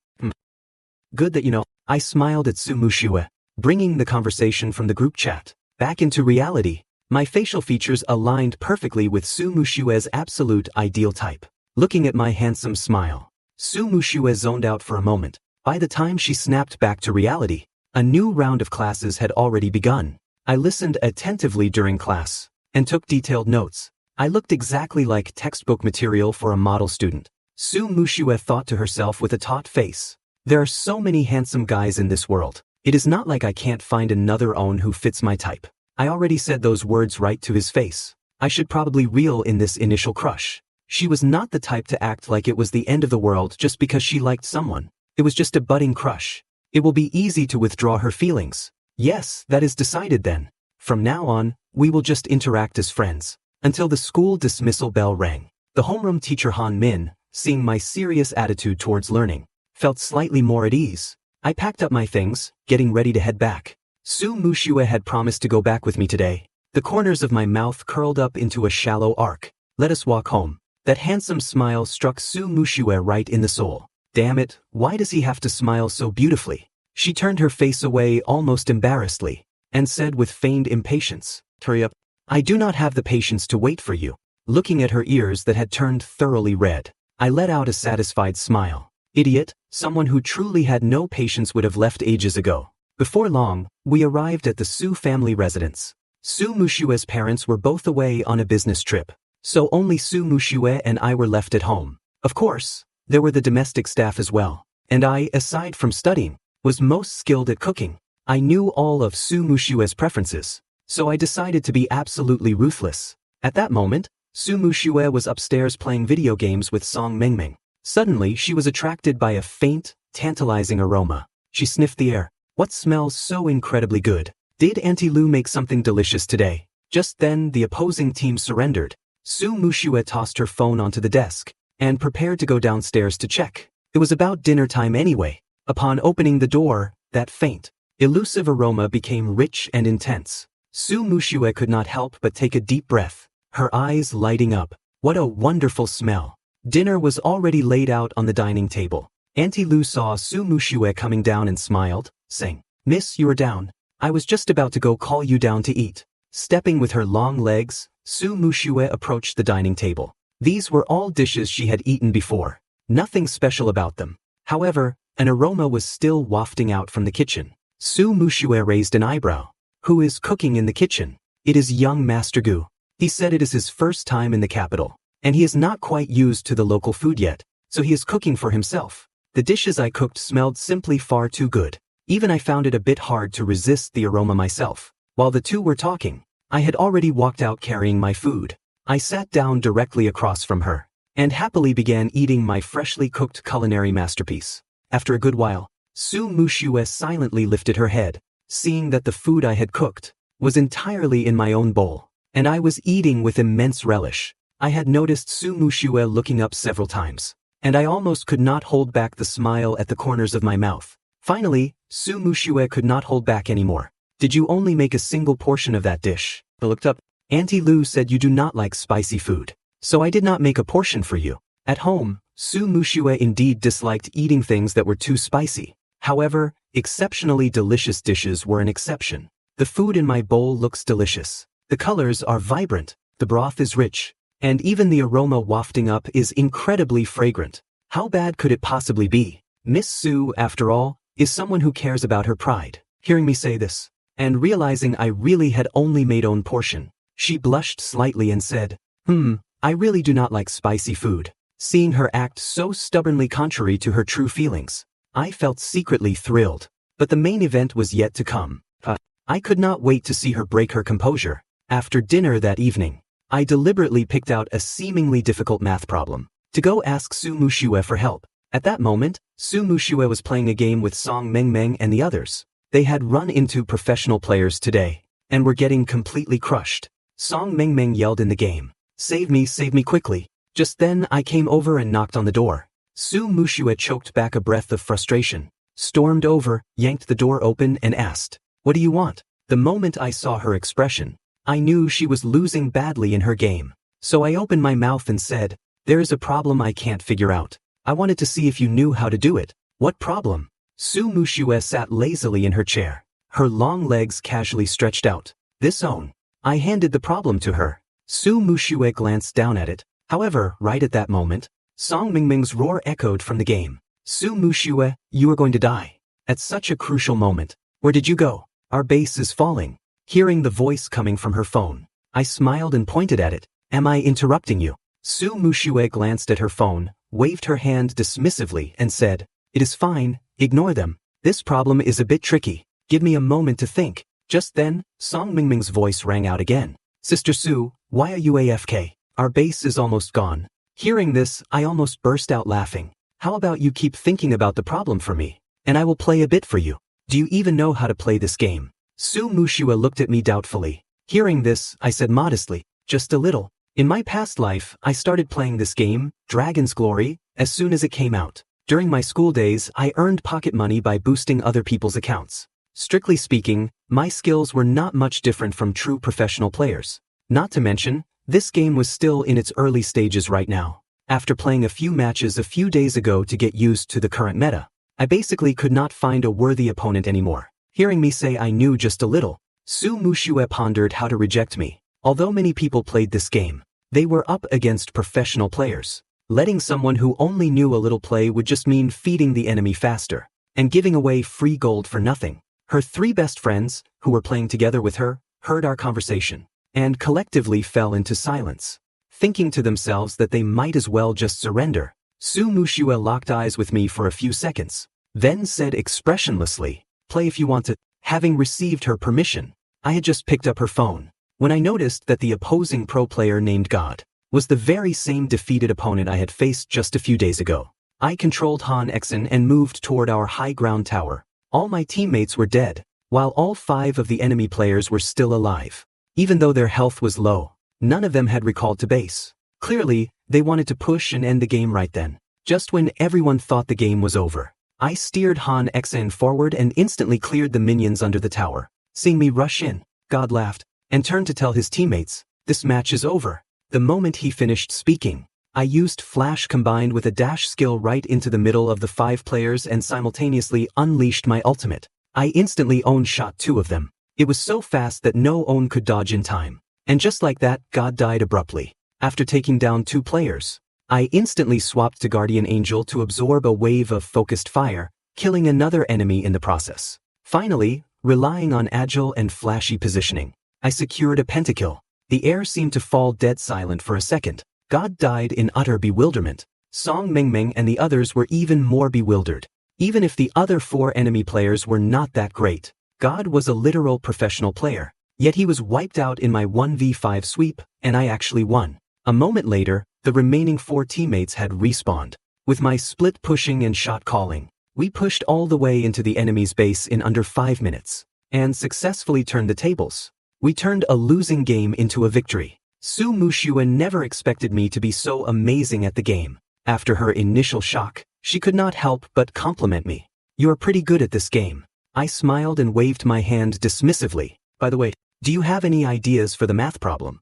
Speaker 1: Good that you know. I smiled at Su Mushue, bringing the conversation from the group chat back into reality. My facial features aligned perfectly with Su Mushue's absolute ideal type. Looking at my handsome smile, Su Mushue zoned out for a moment. By the time she snapped back to reality, a new round of classes had already begun. I listened attentively during class and took detailed notes. I looked exactly like textbook material for a model student. Su Mushue thought to herself with a taut face. There are so many handsome guys in this world. It is not like I can't find another own who fits my type. I already said those words right to his face. I should probably reel in this initial crush. She was not the type to act like it was the end of the world just because she liked someone. It was just a budding crush. It will be easy to withdraw her feelings. Yes, that is decided then. From now on, we will just interact as friends. Until the school dismissal bell rang. The homeroom teacher Han Min, seeing my serious attitude towards learning, felt slightly more at ease. I packed up my things, getting ready to head back. Su Mushue had promised to go back with me today. The corners of my mouth curled up into a shallow arc. Let us walk home. That handsome smile struck Su Mushue right in the soul. Damn it, why does he have to smile so beautifully? She turned her face away almost embarrassedly, and said with feigned impatience, hurry up. I do not have the patience to wait for you. Looking at her ears that had turned thoroughly red, I let out a satisfied smile. Idiot, someone who truly had no patience would have left ages ago. Before long, we arrived at the Su family residence. Su Mushue's parents were both away on a business trip, so only Su Mushue and I were left at home. Of course, there were the domestic staff as well, and I, aside from studying, was most skilled at cooking. I knew all of Su Mushue's preferences, so I decided to be absolutely ruthless. At that moment, Su Mushue was upstairs playing video games with Song Mengmeng. Suddenly, she was attracted by a faint, tantalizing aroma. She sniffed the air. What smells so incredibly good? Did Auntie Lu make something delicious today? Just then, the opposing team surrendered. Su Mushue tossed her phone onto the desk and prepared to go downstairs to check. It was about dinner time anyway. Upon opening the door, that faint, elusive aroma became rich and intense. Su Mushue could not help but take a deep breath, her eyes lighting up. What a wonderful smell. Dinner was already laid out on the dining table. Auntie Lu saw Su Mushue coming down and smiled, saying, Miss, you are down. I was just about to go call you down to eat. Stepping with her long legs, Su Mushue approached the dining table. These were all dishes she had eaten before. Nothing special about them. However, an aroma was still wafting out from the kitchen. Su Mushue raised an eyebrow. Who is cooking in the kitchen? It is young Master Gu. He said it is his first time in the capital, and he is not quite used to the local food yet, so he is cooking for himself. The dishes I cooked smelled simply far too good. Even I found it a bit hard to resist the aroma myself. While the two were talking, I had already walked out carrying my food. I sat down directly across from her, and happily began eating my freshly cooked culinary masterpiece. After a good while, Su Mushue silently lifted her head, seeing that the food I had cooked was entirely in my own bowl, and I was eating with immense relish. I had noticed Su Mushue looking up several times, and I almost could not hold back the smile at the corners of my mouth. Finally, Su Mushue could not hold back anymore. Did you only make a single portion of that dish? I looked up. Auntie Lu said you do not like spicy food, so I did not make a portion for you. At home, Su Mushue indeed disliked eating things that were too spicy. However, exceptionally delicious dishes were an exception. The food in my bowl looks delicious. The colors are vibrant, the broth is rich, and even the aroma wafting up is incredibly fragrant. How bad could it possibly be? Miss Su, after all, is someone who cares about her pride. Hearing me say this, and realizing I really had only made own portion, she blushed slightly and said, I really do not like spicy food. Seeing her act so stubbornly contrary to her true feelings, I felt secretly thrilled. But the main event was yet to come. I could not wait to see her break her composure. After dinner that evening, I deliberately picked out a seemingly difficult math problem to go ask Su Mushue for help. At that moment, Su Mushue was playing a game with Song Mengmeng and the others. They had run into professional players today, and were getting completely crushed. Song Mengmeng yelled in the game, save me quickly. Just then I came over and knocked on the door. Su Mushue choked back a breath of frustration, stormed over, yanked the door open and asked, what do you want? The moment I saw her expression, I knew she was losing badly in her game. So I opened my mouth and said, there is a problem I can't figure out. I wanted to see if you knew how to do it. What problem? Su Mushue sat lazily in her chair, her long legs casually stretched out. This own. I handed the problem to her. Su Mushue glanced down at it. However, right at that moment, Song Mingming's roar echoed from the game. Su Mushue, you are going to die. At such a crucial moment. Where did you go? Our base is falling. Hearing the voice coming from her phone, I smiled and pointed at it. Am I interrupting you? Su Mushue glanced at her phone, waved her hand dismissively and said, it is fine, ignore them. This problem is a bit tricky. Give me a moment to think. Just then, Song Mingming's voice rang out again. Sister Su, why are you AFK? Our base is almost gone. Hearing this, I almost burst out laughing. How about you keep thinking about the problem for me, and I will play a bit for you. Do you even know how to play this game? Su Mushue looked at me doubtfully. Hearing this, I said modestly, just a little. In my past life, I started playing this game, Dragon's Glory, as soon as it came out. During my school days, I earned pocket money by boosting other people's accounts. Strictly speaking, my skills were not much different from true professional players. Not to mention, this game was still in its early stages right now. After playing a few matches a few days ago to get used to the current meta, I basically could not find a worthy opponent anymore. Hearing me say I knew just a little, Su Mushue pondered how to reject me. Although many people played this game, they were up against professional players. Letting someone who only knew a little play would just mean feeding the enemy faster, and giving away free gold for nothing. Her three best friends, who were playing together with her, heard our conversation, and collectively fell into silence. Thinking to themselves that they might as well just surrender, Su Mushue locked eyes with me for a few seconds, then said expressionlessly, play if you want to. Having received her permission, I had just picked up her phone, when I noticed that the opposing pro player named God was the very same defeated opponent I had faced just a few days ago. I controlled Han Exen and moved toward our high ground tower. All my teammates were dead, while all 5 of the enemy players were still alive. Even though their health was low, none of them had recalled to base. Clearly, they wanted to push and end the game right then. Just when everyone thought the game was over, I steered Han Exen forward and instantly cleared the minions under the tower. Seeing me rush in, God laughed, and turned to tell his teammates, this match is over. The moment he finished speaking, I used flash combined with a dash skill right into the middle of the 5 players and simultaneously unleashed my ultimate. I instantly shot 2 of them. It was so fast that no one could dodge in time. And just like that, God died abruptly. After taking down 2 players, I instantly swapped to Guardian Angel to absorb a wave of focused fire, killing another enemy in the process. Finally, relying on agile and flashy positioning, I secured a pentakill. The air seemed to fall dead silent for a second. God died in utter bewilderment. Song Mingming and the others were even more bewildered. Even if the other 4 enemy players were not that great, God was a literal professional player. Yet he was wiped out in my 1v5 sweep, and I actually won. A moment later, the remaining 4 teammates had respawned. With my split pushing and shot calling, we pushed all the way into the enemy's base in under 5 minutes, and successfully turned the tables. We turned a losing game into a victory. Su Mushue never expected me to be so amazing at the game. After her initial shock, she could not help but compliment me. You're pretty good at this game. I smiled and waved my hand dismissively. By the way, do you have any ideas for the math problem?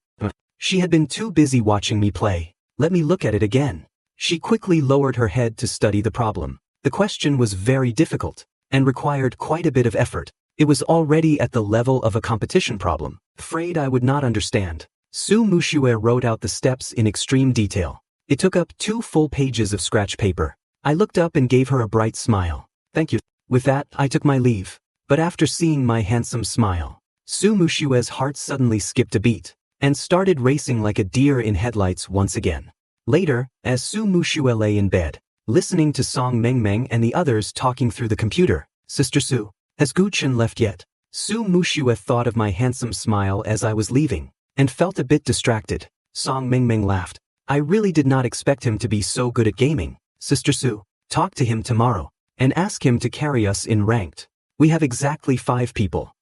Speaker 1: She had been too busy watching me play. Let me look at it again. She quickly lowered her head to study the problem. The question was very difficult, and required quite a bit of effort. It was already at the level of a competition problem. Afraid I would not understand. Su Mushue wrote out the steps in extreme detail. It took up 2 full pages of scratch paper. I looked up and gave her a bright smile. Thank you. With that, I took my leave. But after seeing my handsome smile, Su Mushue's heart suddenly skipped a beat, and started racing like a deer in headlights once again. Later, as Su Mushue lay in bed, listening to Song Mengmeng and the others talking through the computer, Sister Su, has Guchen left yet? Su Mushue thought of my handsome smile as I was leaving, and felt a bit distracted. Song Mengmeng laughed. I really did not expect him to be so good at gaming. Sister Su, Talk to him tomorrow, and ask him to carry us in ranked. We have exactly 5 people.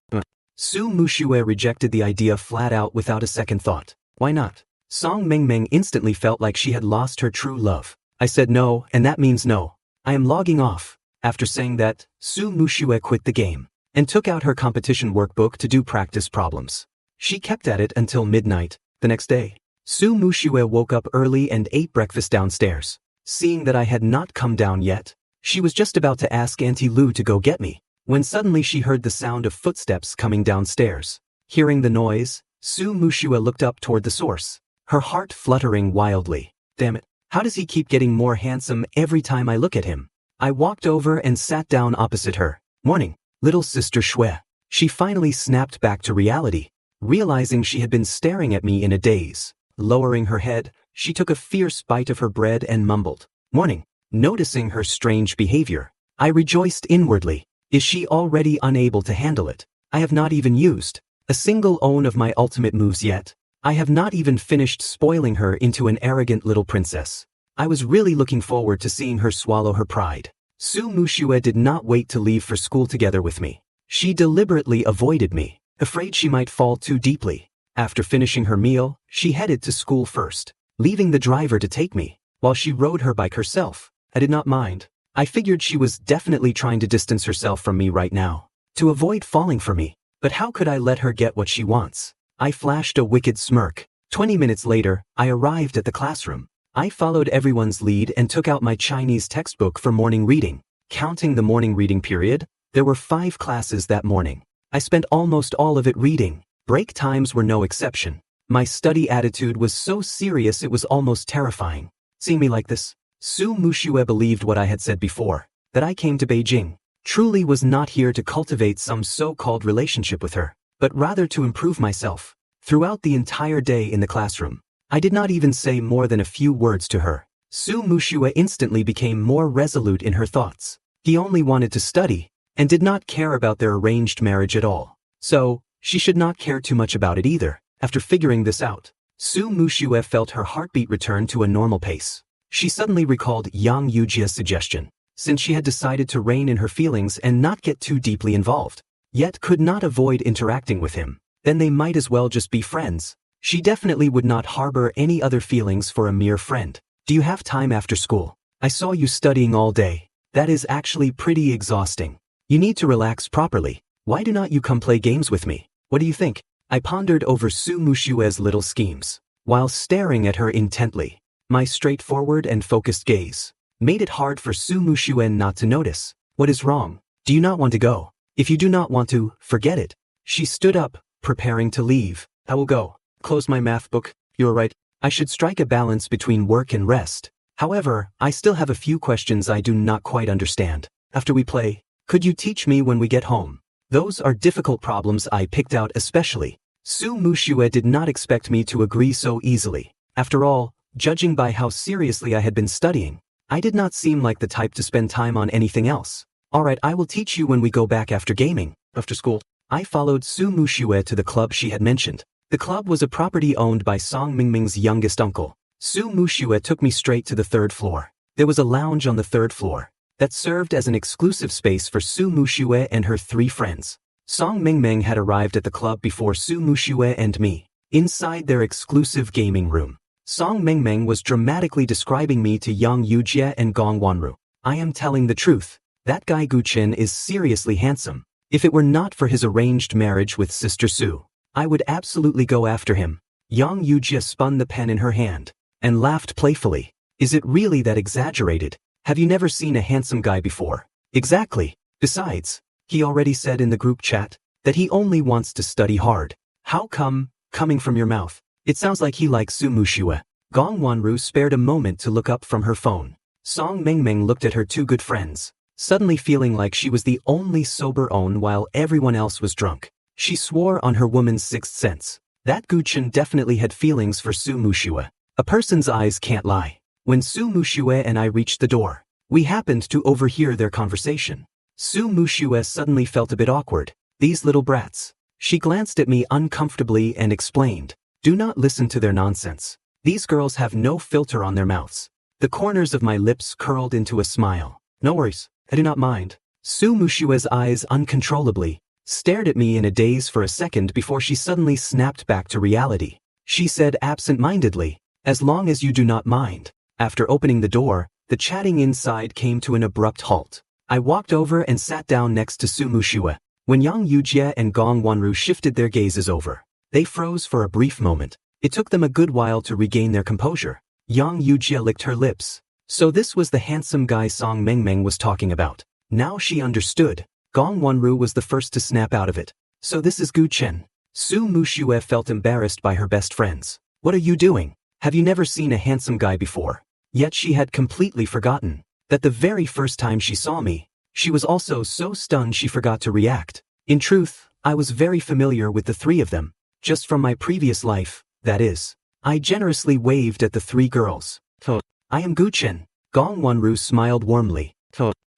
Speaker 1: Su Mushue rejected the idea flat out without a second thought. Why not? Song Mengmeng instantly felt like she had lost her true love. I said no, and that means no. I am logging off. After saying that, Su Mushue quit the game and took out her competition workbook to do practice problems. She kept at it until midnight. The next day, Su Mushue woke up early and ate breakfast downstairs. Seeing that I had not come down yet, she was just about to ask Auntie Lu to go get me, when suddenly she heard the sound of footsteps coming downstairs. Hearing the noise, Su Mushue looked up toward the source, her heart fluttering wildly. Damn it, how does he keep getting more handsome every time I look at him? I walked over and sat down opposite her. Morning, little sister Shui. She finally snapped back to reality, realizing she had been staring at me in a daze. Lowering her head, she took a fierce bite of her bread and mumbled, "Morning." Noticing her strange behavior, I rejoiced inwardly. Is she already unable to handle it? I have not even used a single one of my ultimate moves yet. I have not even finished spoiling her into an arrogant little princess. I was really looking forward to seeing her swallow her pride. Su Mushue did not wait to leave for school together with me. She deliberately avoided me, afraid she might fall too deeply. After finishing her meal, she headed to school first, leaving the driver to take me, while she rode her bike herself. I did not mind. I figured she was definitely trying to distance herself from me right now, to avoid falling for me. But how could I let her get what she wants? I flashed a wicked smirk. 20 minutes later, I arrived at the classroom. I followed everyone's lead and took out my Chinese textbook for morning reading. Counting the morning reading period, there were 5 classes that morning. I spent almost all of it reading. Break times were no exception. My study attitude was so serious it was almost terrifying. Seeing me like this, Su Mushue believed what I had said before, that I came to Beijing, truly was not here to cultivate some so-called relationship with her, but rather to improve myself. Throughout the entire day in the classroom, I did not even say more than a few words to her. Su Mushue instantly became more resolute in her thoughts. He only wanted to study, and did not care about their arranged marriage at all. So, she should not care too much about it either. After figuring this out, Su Mushue felt her heartbeat return to a normal pace. She suddenly recalled Yang Yujia's suggestion, since she had decided to rein in her feelings and not get too deeply involved, yet could not avoid interacting with him. Then they might as well just be friends. She definitely would not harbor any other feelings for a mere friend. Do you have time after school? I saw you studying all day. That is actually pretty exhausting. You need to relax properly. Why do not you come play games with me? What do you think? I pondered over Su Mushue's little schemes, while staring at her intently. My straightforward and focused gaze made it hard for Su Mushue not to notice. What is wrong? Do you not want to go? If you do not want to, forget it. She stood up, preparing to leave. I will go. Close my math book. You're right. I should strike a balance between work and rest. However, I still have a few questions I do not quite understand. After we play, could you teach me when we get home? Those are difficult problems I picked out especially. Su Mushue did not expect me to agree so easily. After all, judging by how seriously I had been studying, I did not seem like the type to spend time on anything else. Alright, I will teach you when we go back after gaming. After school, I followed Su Mushue to the club she had mentioned. The club was a property owned by Song Mingming's youngest uncle. Su Mushue took me straight to the 3rd floor. There was a lounge on the 3rd floor that served as an exclusive space for Su Mushue and her 3 friends. Song Mingming had arrived at the club before Su Mushue and me. Inside their exclusive gaming room, Song Mingming was dramatically describing me to Yang Yujie and Gong Wanru. I am telling the truth. That guy Guqin is seriously handsome. If it were not for his arranged marriage with Sister Su, I would absolutely go after him. Yang Yujie spun the pen in her hand and laughed playfully. Is it really that exaggerated? Have you never seen a handsome guy before? Exactly. Besides, he already said in the group chat that he only wants to study hard. How come, coming from your mouth, it sounds like he likes Su Mushue? Gong Wanru spared a moment to look up from her phone. Song Mingming looked at her 2 good friends, suddenly feeling like she was the only sober one while everyone else was drunk. She swore on her woman's 6th sense that Guqin definitely had feelings for Su Mushue. A person's eyes can't lie. When Su Mushue and I reached the door, we happened to overhear their conversation. Su Mushue suddenly felt a bit awkward. These little brats. She glanced at me uncomfortably and explained, do not listen to their nonsense. These girls have no filter on their mouths. The corners of my lips curled into a smile. No worries, I do not mind. Su Mushue's eyes uncontrollably stared at me in a daze for a second before she suddenly snapped back to reality. She said absent-mindedly, "As long as you do not mind." After opening the door, the chatting inside came to an abrupt halt. I walked over and sat down next to Su Mushue. When Yang Yujie and Gong Wanru shifted their gazes over, they froze for a brief moment. It took them a good while to regain their composure. Yang Yujie licked her lips. So this was the handsome guy Song Mengmeng was talking about. Now she understood. Gong Wanru was the first to snap out of it. So this is Gu Chen. Su Mushue felt embarrassed by her best friends. What are you doing? Have you never seen a handsome guy before? Yet she had completely forgotten that the very first time she saw me, she was also so stunned she forgot to react. In truth, I was very familiar with the three of them, just from my previous life, that is. I generously waved at the three girls. I am Gu Chen. Gong Wanru smiled warmly.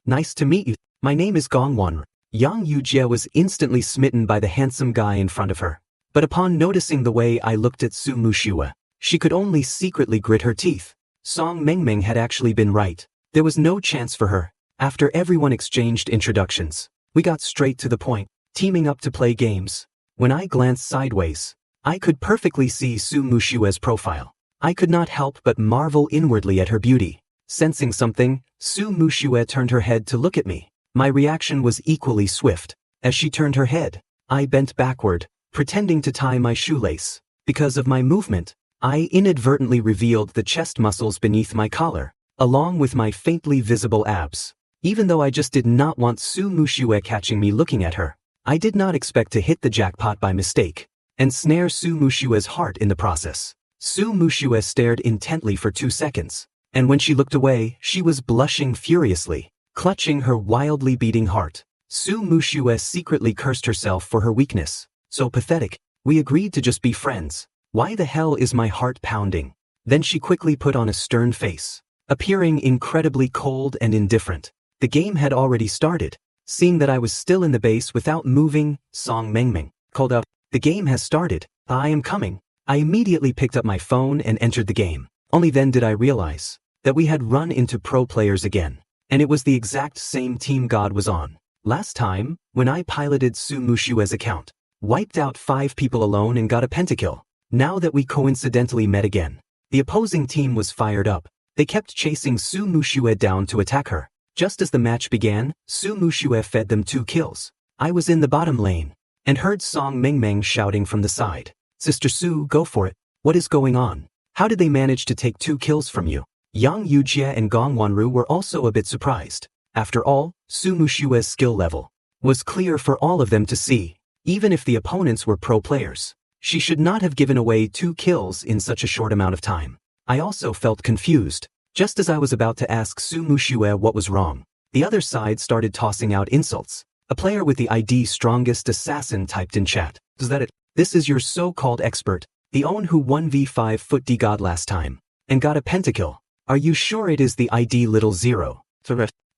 Speaker 1: Nice to meet you. My name is Gong Wanru. Yang Yujie was instantly smitten by the handsome guy in front of her. But upon noticing the way I looked at Su Mushue, she could only secretly grit her teeth. Song Mengmeng had actually been right. There was no chance for her. After everyone exchanged introductions, we got straight to the point, teaming up to play games. When I glanced sideways, I could perfectly see Su Mushue's profile. I could not help but marvel inwardly at her beauty. Sensing something, Su Mushue turned her head to look at me. My reaction was equally swift. As she turned her head, I bent backward, pretending to tie my shoelace. Because of my movement, I inadvertently revealed the chest muscles beneath my collar, along with my faintly visible abs. Even though I just did not want Su Mushue catching me looking at her, I did not expect to hit the jackpot by mistake and snare Su Mushue's heart in the process. Su Mushue stared intently for 2 seconds, and when she looked away, she was blushing furiously, clutching her wildly beating heart. Su Mushue secretly cursed herself for her weakness. So pathetic. We agreed to just be friends. Why the hell is my heart pounding? Then she quickly put on a stern face, appearing incredibly cold and indifferent. The game had already started. Seeing that I was still in the base without moving, Song Mengmeng called out, "The game has started. I am coming." I immediately picked up my phone and entered the game. Only then did I realize that we had run into pro players again, and it was the exact same team God was on. Last time, when I piloted Su Mushue's account, wiped out 5 people alone and got a pentakill. Now that we coincidentally met again, the opposing team was fired up. They kept chasing Su Mushue down to attack her. Just as the match began, Su Mushue fed them 2 kills. I was in the bottom lane, and heard Song Mengmeng shouting from the side, "Sister Su, go for it. What is going on? How did they manage to take 2 kills from you?" Yang Yujie and Gong Wanru were also a bit surprised. After all, Su Mushue's skill level was clear for all of them to see. Even if the opponents were pro players, she should not have given away 2 kills in such a short amount of time. I also felt confused. Just as I was about to ask Su Mushue what was wrong, the other side started tossing out insults. A player with the ID Strongest Assassin typed in chat, "Is that it? This is your so-called expert, the one who 1v5 foot D-God last time, and got a pentakill. Are you sure it is the ID Little Zero?"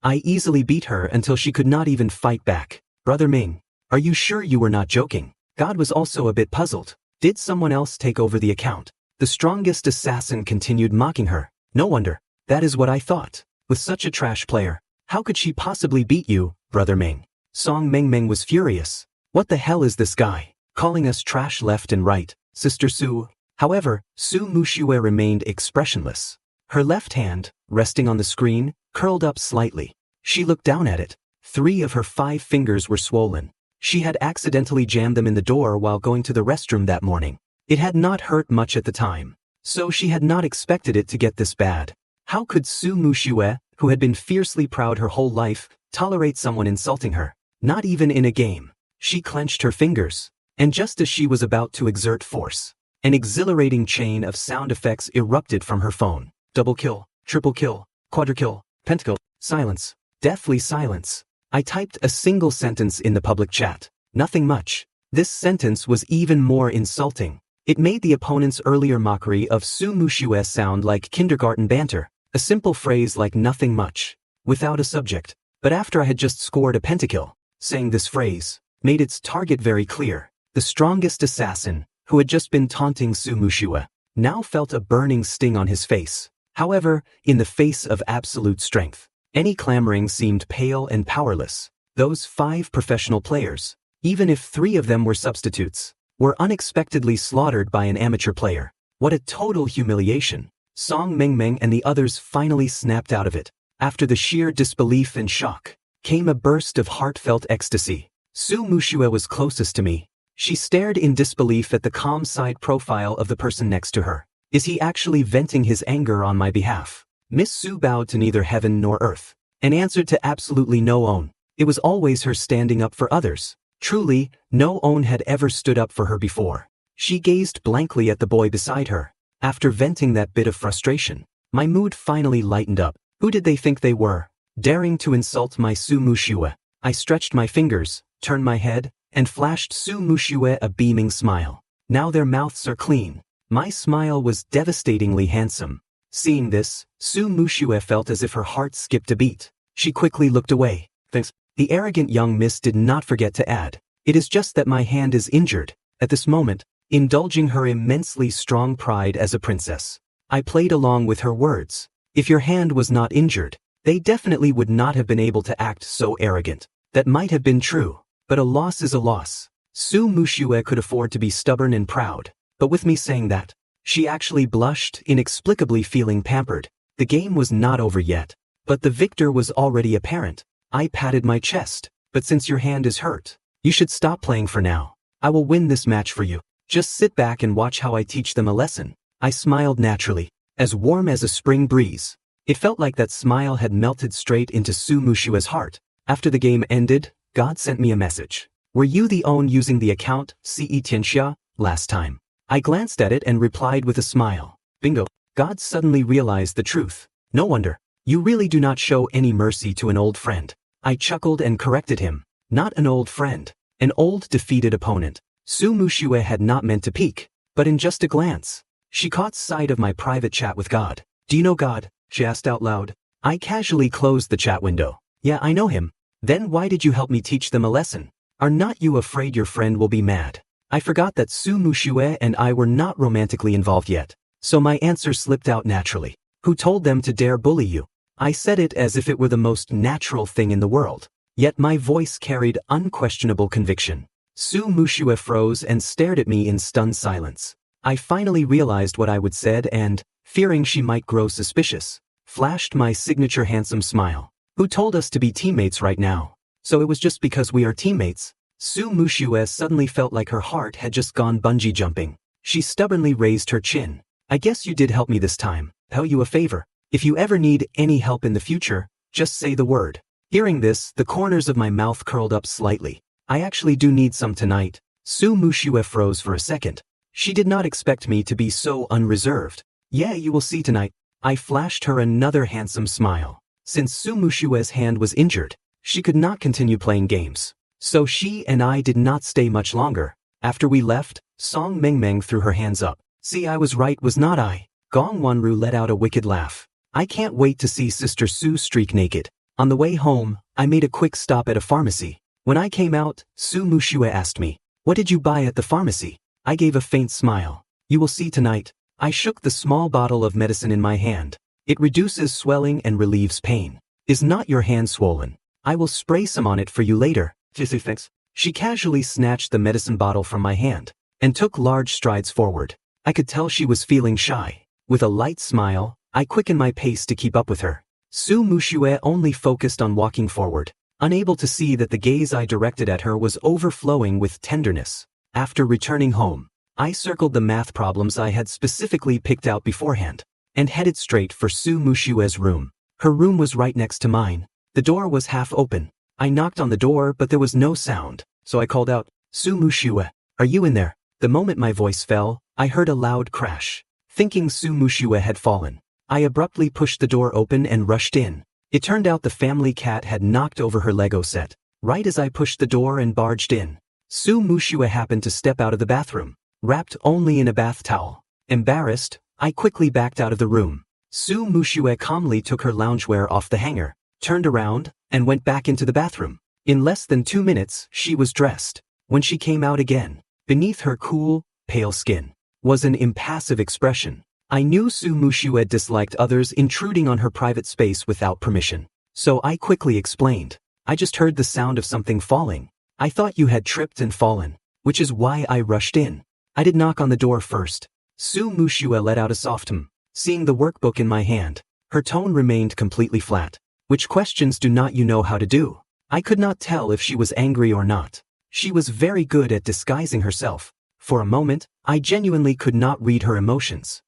Speaker 1: I easily beat her until she could not even fight back. "Brother Ming, are you sure you were not joking?" God was also a bit puzzled. Did someone else take over the account? The Strongest Assassin continued mocking her. "No wonder. That is what I thought. With such a trash player, how could she possibly beat you, Brother Ming?" Song Mengmeng was furious. "What the hell is this guy? Calling us trash left and right, Sister Su." However, Su Mushue remained expressionless. Her left hand, resting on the screen, curled up slightly. She looked down at it. 3 of her 5 fingers were swollen. She had accidentally jammed them in the door while going to the restroom that morning. It had not hurt much at the time, so she had not expected it to get this bad. How could Su Mushue, who had been fiercely proud her whole life, tolerate someone insulting her? Not even in a game. She clenched her fingers, and just as she was about to exert force, an exhilarating chain of sound effects erupted from her phone. Double kill, triple kill, quadrukill, pentakill, silence, deathly silence. I typed a single sentence in the public chat. Nothing much. This sentence was even more insulting. It made the opponent's earlier mockery of Su Mushue sound like kindergarten banter, a simple phrase like nothing much, without a subject. But after I had just scored a pentakill, saying this phrase made its target very clear. The Strongest Assassin, who had just been taunting Su Mushue, now felt a burning sting on his face. However, in the face of absolute strength, any clamoring seemed pale and powerless. Those 5 professional players, even if 3 of them were substitutes, were unexpectedly slaughtered by an amateur player. What a total humiliation. Song Mengmeng and the others finally snapped out of it. After the sheer disbelief and shock, came a burst of heartfelt ecstasy. Su Mushue was closest to me. She stared in disbelief at the calm side profile of the person next to her. Is he actually venting his anger on my behalf? Miss Su bowed to neither heaven nor earth, and answered to absolutely no one. It was always her standing up for others. Truly, no one had ever stood up for her before. She gazed blankly at the boy beside her. After venting that bit of frustration, my mood finally lightened up. Who did they think they were, daring to insult my Su Mushue? I stretched my fingers, turned my head, and flashed Su Mushue a beaming smile. Now their mouths are clean. My smile was devastatingly handsome. Seeing this, Su Mushue felt as if her heart skipped a beat. She quickly looked away. Thanks. The arrogant young miss did not forget to add, "It is just that my hand is injured." At this moment, indulging her immensely strong pride as a princess, I played along with her words. If your hand was not injured, they definitely would not have been able to act so arrogant. That might have been true, but a loss is a loss. Su Mushue could afford to be stubborn and proud, but with me saying that, she actually blushed, inexplicably feeling pampered. The game was not over yet, but the victor was already apparent. I patted my chest. But since your hand is hurt, you should stop playing for now. I will win this match for you. Just sit back and watch how I teach them a lesson. I smiled naturally, as warm as a spring breeze. It felt like that smile had melted straight into Su Mushue's heart. After the game ended, God sent me a message. Were you the one using the account Ce Tianxia last time? I glanced at it and replied with a smile. Bingo. God suddenly realized the truth. No wonder. You really do not show any mercy to an old friend. I chuckled and corrected him. Not an old friend. An old defeated opponent. Su Mushue had not meant to peek, but in just a glance, she caught sight of my private chat with God. Do you know God? She asked out loud. I casually closed the chat window. Yeah, I know him. Then why did you help me teach them a lesson? Are not you afraid your friend will be mad? I forgot that Su Mushue and I were not romantically involved yet, so my answer slipped out naturally. Who told them to dare bully you? I said it as if it were the most natural thing in the world, yet my voice carried unquestionable conviction. Su Mushue froze and stared at me in stunned silence. I finally realized what I would said and, fearing she might grow suspicious, flashed my signature handsome smile. Who told us to be teammates right now? So it was just because we are teammates? Su Mushue suddenly felt like her heart had just gone bungee jumping. She stubbornly raised her chin. I guess you did help me this time. Tell you a favor. If you ever need any help in the future, just say the word. Hearing this, the corners of my mouth curled up slightly. I actually do need some tonight. Su Mushue froze for a second. She did not expect me to be so unreserved. Yeah, you will see tonight. I flashed her another handsome smile. Since Su Mushue's hand was injured, she could not continue playing games. So she and I did not stay much longer. After we left, Song Mengmeng threw her hands up. See, I was right, was not I? Gong Wanru let out a wicked laugh. I can't wait to see Sister Su streak naked. On the way home, I made a quick stop at a pharmacy. When I came out, Su Mushue asked me, "What did you buy at the pharmacy?" I gave a faint smile. You will see tonight. I shook the small bottle of medicine in my hand. It reduces swelling and relieves pain. Is not your hand swollen? I will spray some on it for you later. Thanks. She casually snatched the medicine bottle from my hand and took large strides forward. I could tell she was feeling shy. With a light smile, I quickened my pace to keep up with her. Su Mushue only focused on walking forward, unable to see that the gaze I directed at her was overflowing with tenderness. After returning home, I circled the math problems I had specifically picked out beforehand, and headed straight for Su Mushue's room. Her room was right next to mine. The door was half open. I knocked on the door but there was no sound, so I called out, "Su Mushue, are you in there?" The moment my voice fell, I heard a loud crash. Thinking Su Mushue had fallen, I abruptly pushed the door open and rushed in. It turned out the family cat had knocked over her Lego set. Right as I pushed the door and barged in, Su Mushue happened to step out of the bathroom, wrapped only in a bath towel. Embarrassed, I quickly backed out of the room. Su Mushue calmly took her loungewear off the hanger, turned around, and went back into the bathroom. In less than 2 minutes, she was dressed. When she came out again, beneath her cool, pale skin, was an impassive expression. I knew Su Mushue disliked others intruding on her private space without permission. So I quickly explained. I just heard the sound of something falling. I thought you had tripped and fallen, which is why I rushed in. I did knock on the door first. Su Mushue let out a soft hum. Seeing the workbook in my hand, her tone remained completely flat. Which questions do not you know how to do? I could not tell if she was angry or not. She was very good at disguising herself. For a moment, I genuinely could not read her emotions.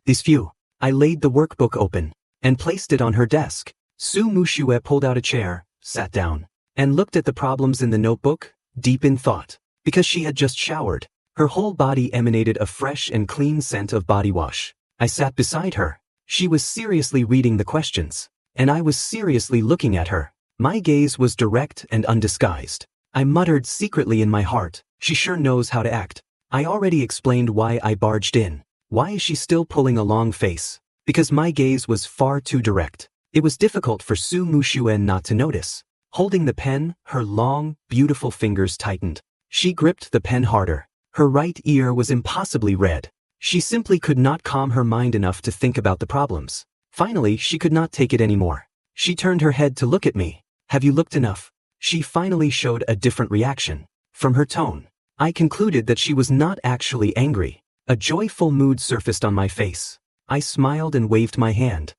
Speaker 1: These few. I laid the workbook open and placed it on her desk. Su Mushue pulled out a chair, sat down, and looked at the problems in the notebook, deep in thought. Because she had just showered, her whole body emanated a fresh and clean scent of body wash. I sat beside her. She was seriously reading the questions, and I was seriously looking at her. My gaze was direct and undisguised. I muttered secretly in my heart, she sure knows how to act. I already explained why I barged in. Why is she still pulling a long face? Because my gaze was far too direct. It was difficult for Su Mushue not to notice. Holding the pen, her long, beautiful fingers tightened. She gripped the pen harder. Her right ear was impossibly red. She simply could not calm her mind enough to think about the problems. Finally, she could not take it anymore. She turned her head to look at me. Have you looked enough? She finally showed a different reaction. From her tone, I concluded that she was not actually angry. A joyful mood surfaced on my face. I smiled and waved my hand.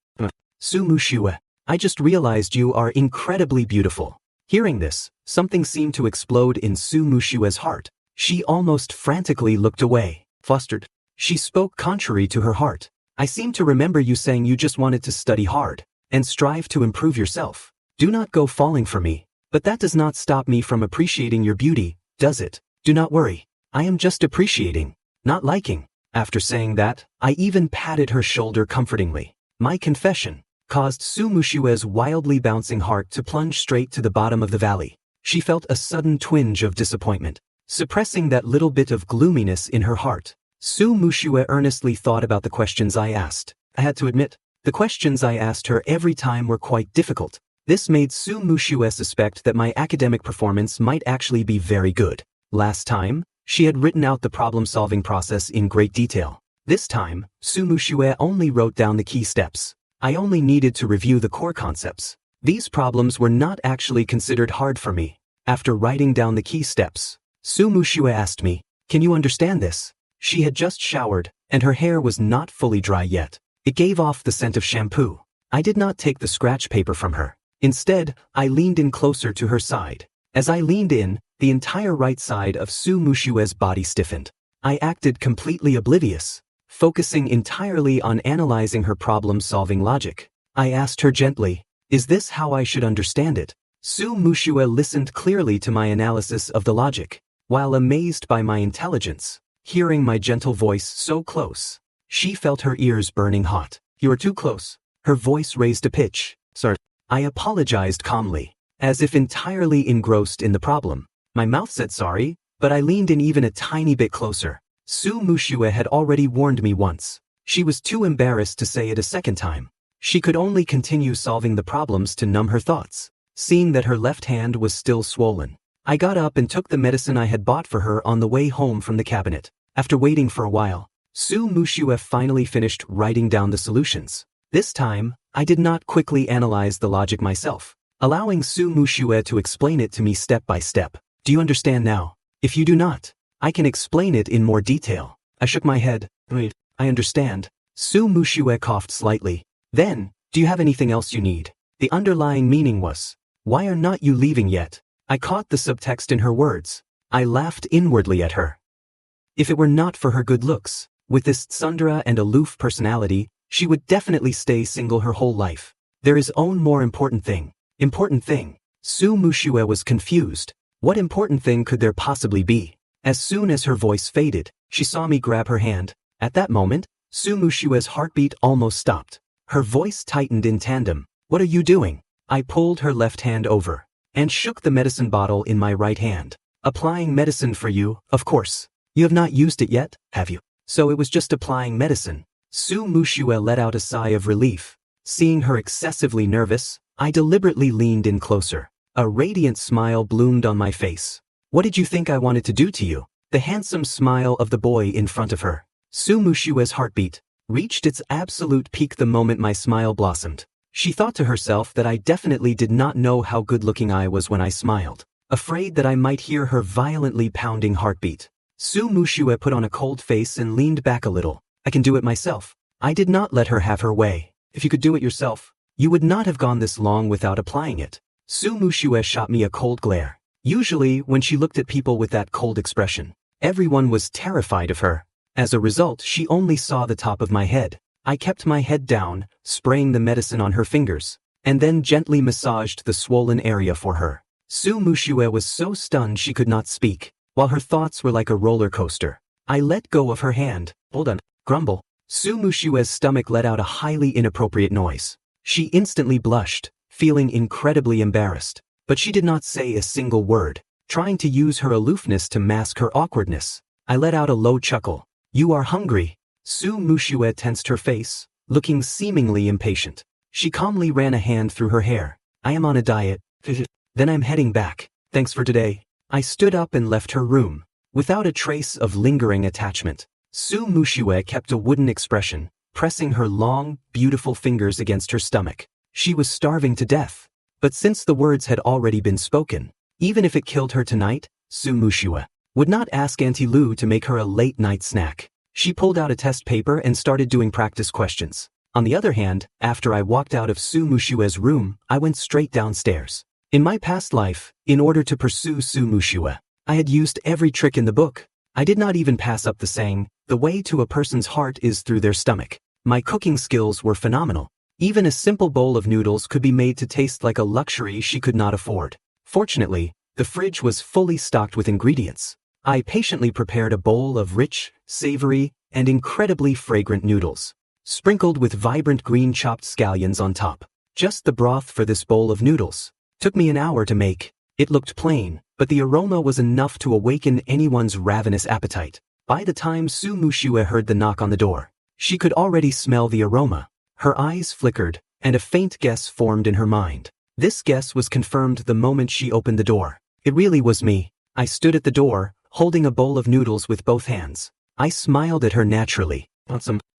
Speaker 1: Su Mushue, I just realized you are incredibly beautiful. Hearing this, something seemed to explode in Su Mushue's heart. She almost frantically looked away. Flustered. She spoke contrary to her heart. I seem to remember you saying you just wanted to study hard and strive to improve yourself. Do not go falling for me. But that does not stop me from appreciating your beauty, does it? Do not worry. I am just appreciating, not liking. After saying that, I even patted her shoulder comfortingly. My confession caused Su Mushue's wildly bouncing heart to plunge straight to the bottom of the valley. She felt a sudden twinge of disappointment, suppressing that little bit of gloominess in her heart. Su Mushue earnestly thought about the questions I asked. I had to admit, the questions I asked her every time were quite difficult. This made Su Mushue suspect that my academic performance might actually be very good. Last time, she had written out the problem-solving process in great detail. This time, Su Mushue only wrote down the key steps. I only needed to review the core concepts. These problems were not actually considered hard for me. After writing down the key steps, Su Mushue asked me, "Can you understand this?" She had just showered, and her hair was not fully dry yet. It gave off the scent of shampoo. I did not take the scratch paper from her. Instead, I leaned in closer to her side. As I leaned in, the entire right side of Su Mushue's body stiffened. I acted completely oblivious, focusing entirely on analyzing her problem-solving logic. I asked her gently, "Is this how I should understand it?" Su Mushue listened clearly to my analysis of the logic, while amazed by my intelligence. Hearing my gentle voice so close, she felt her ears burning hot. "You are too close." Her voice raised a pitch. "Sorry." I apologized calmly, as if entirely engrossed in the problem. My mouth said sorry, but I leaned in even a tiny bit closer. Su Mushue had already warned me once. She was too embarrassed to say it a second time. She could only continue solving the problems to numb her thoughts. Seeing that her left hand was still swollen, I got up and took the medicine I had bought for her on the way home from the cabinet. After waiting for a while, Su Mushue finally finished writing down the solutions. This time, I did not quickly analyze the logic myself, allowing Su Mushue to explain it to me step by step. "Do you understand now? If you do not, I can explain it in more detail." I shook my head. "Wait, I understand." Su Mushue coughed slightly. "Then, do you have anything else you need?" The underlying meaning was, "Why are not you leaving yet?" I caught the subtext in her words. I laughed inwardly at her. If it were not for her good looks, with this tsundere and aloof personality, she would definitely stay single her whole life. There is one more important thing. Important thing? Su Mushue was confused. What important thing could there possibly be? As soon as her voice faded, she saw me grab her hand. At that moment, Su Mushue's heartbeat almost stopped. Her voice tightened in tandem. "What are you doing?" I pulled her left hand over and shook the medicine bottle in my right hand. "Applying medicine for you, of course. You have not used it yet, have you?" So it was just applying medicine. Su Mushue let out a sigh of relief. Seeing her excessively nervous, I deliberately leaned in closer. A radiant smile bloomed on my face. "What did you think I wanted to do to you?" The handsome smile of the boy in front of her. Su Mushue's heartbeat reached its absolute peak the moment my smile blossomed. She thought to herself that I definitely did not know how good-looking I was when I smiled, afraid that I might hear her violently pounding heartbeat. Su Mushue put on a cold face and leaned back a little. I can do it myself. I did not let her have her way. If you could do it yourself, you would not have gone this long without applying it. Su Mushue shot me a cold glare. Usually, when she looked at people with that cold expression, everyone was terrified of her. As a result, she only saw the top of my head. I kept my head down, spraying the medicine on her fingers, and then gently massaged the swollen area for her. Su Mushue was so stunned she could not speak, while her thoughts were like a roller coaster. I let go of her hand. Hold on. Grumble. Su Mushue's stomach let out a highly inappropriate noise. She instantly blushed, feeling incredibly embarrassed, but she did not say a single word, trying to use her aloofness to mask her awkwardness. I let out a low chuckle. You are hungry. Su Mushue tensed her face, looking seemingly impatient. She calmly ran a hand through her hair. I am on a diet. Then I'm heading back. Thanks for today. I stood up and left her room, without a trace of lingering attachment. Su Mushue kept a wooden expression, pressing her long, beautiful fingers against her stomach. She was starving to death. But since the words had already been spoken, even if it killed her tonight, Su Mushue would not ask Auntie Lu to make her a late-night snack. She pulled out a test paper and started doing practice questions. On the other hand, after I walked out of Su Mushue's room, I went straight downstairs. In my past life, in order to pursue Su Mushue, I had used every trick in the book. I did not even pass up the saying, the way to a person's heart is through their stomach. My cooking skills were phenomenal. Even a simple bowl of noodles could be made to taste like a luxury she could not afford. Fortunately, the fridge was fully stocked with ingredients. I patiently prepared a bowl of rich, savory, and incredibly fragrant noodles, sprinkled with vibrant green chopped scallions on top. Just the broth for this bowl of noodles took me an hour to make. It looked plain, but the aroma was enough to awaken anyone's ravenous appetite. By the time Su Mushue heard the knock on the door, she could already smell the aroma. Her eyes flickered, and a faint guess formed in her mind. This guess was confirmed the moment she opened the door. It really was me. I stood at the door, holding a bowl of noodles with both hands. I smiled at her naturally.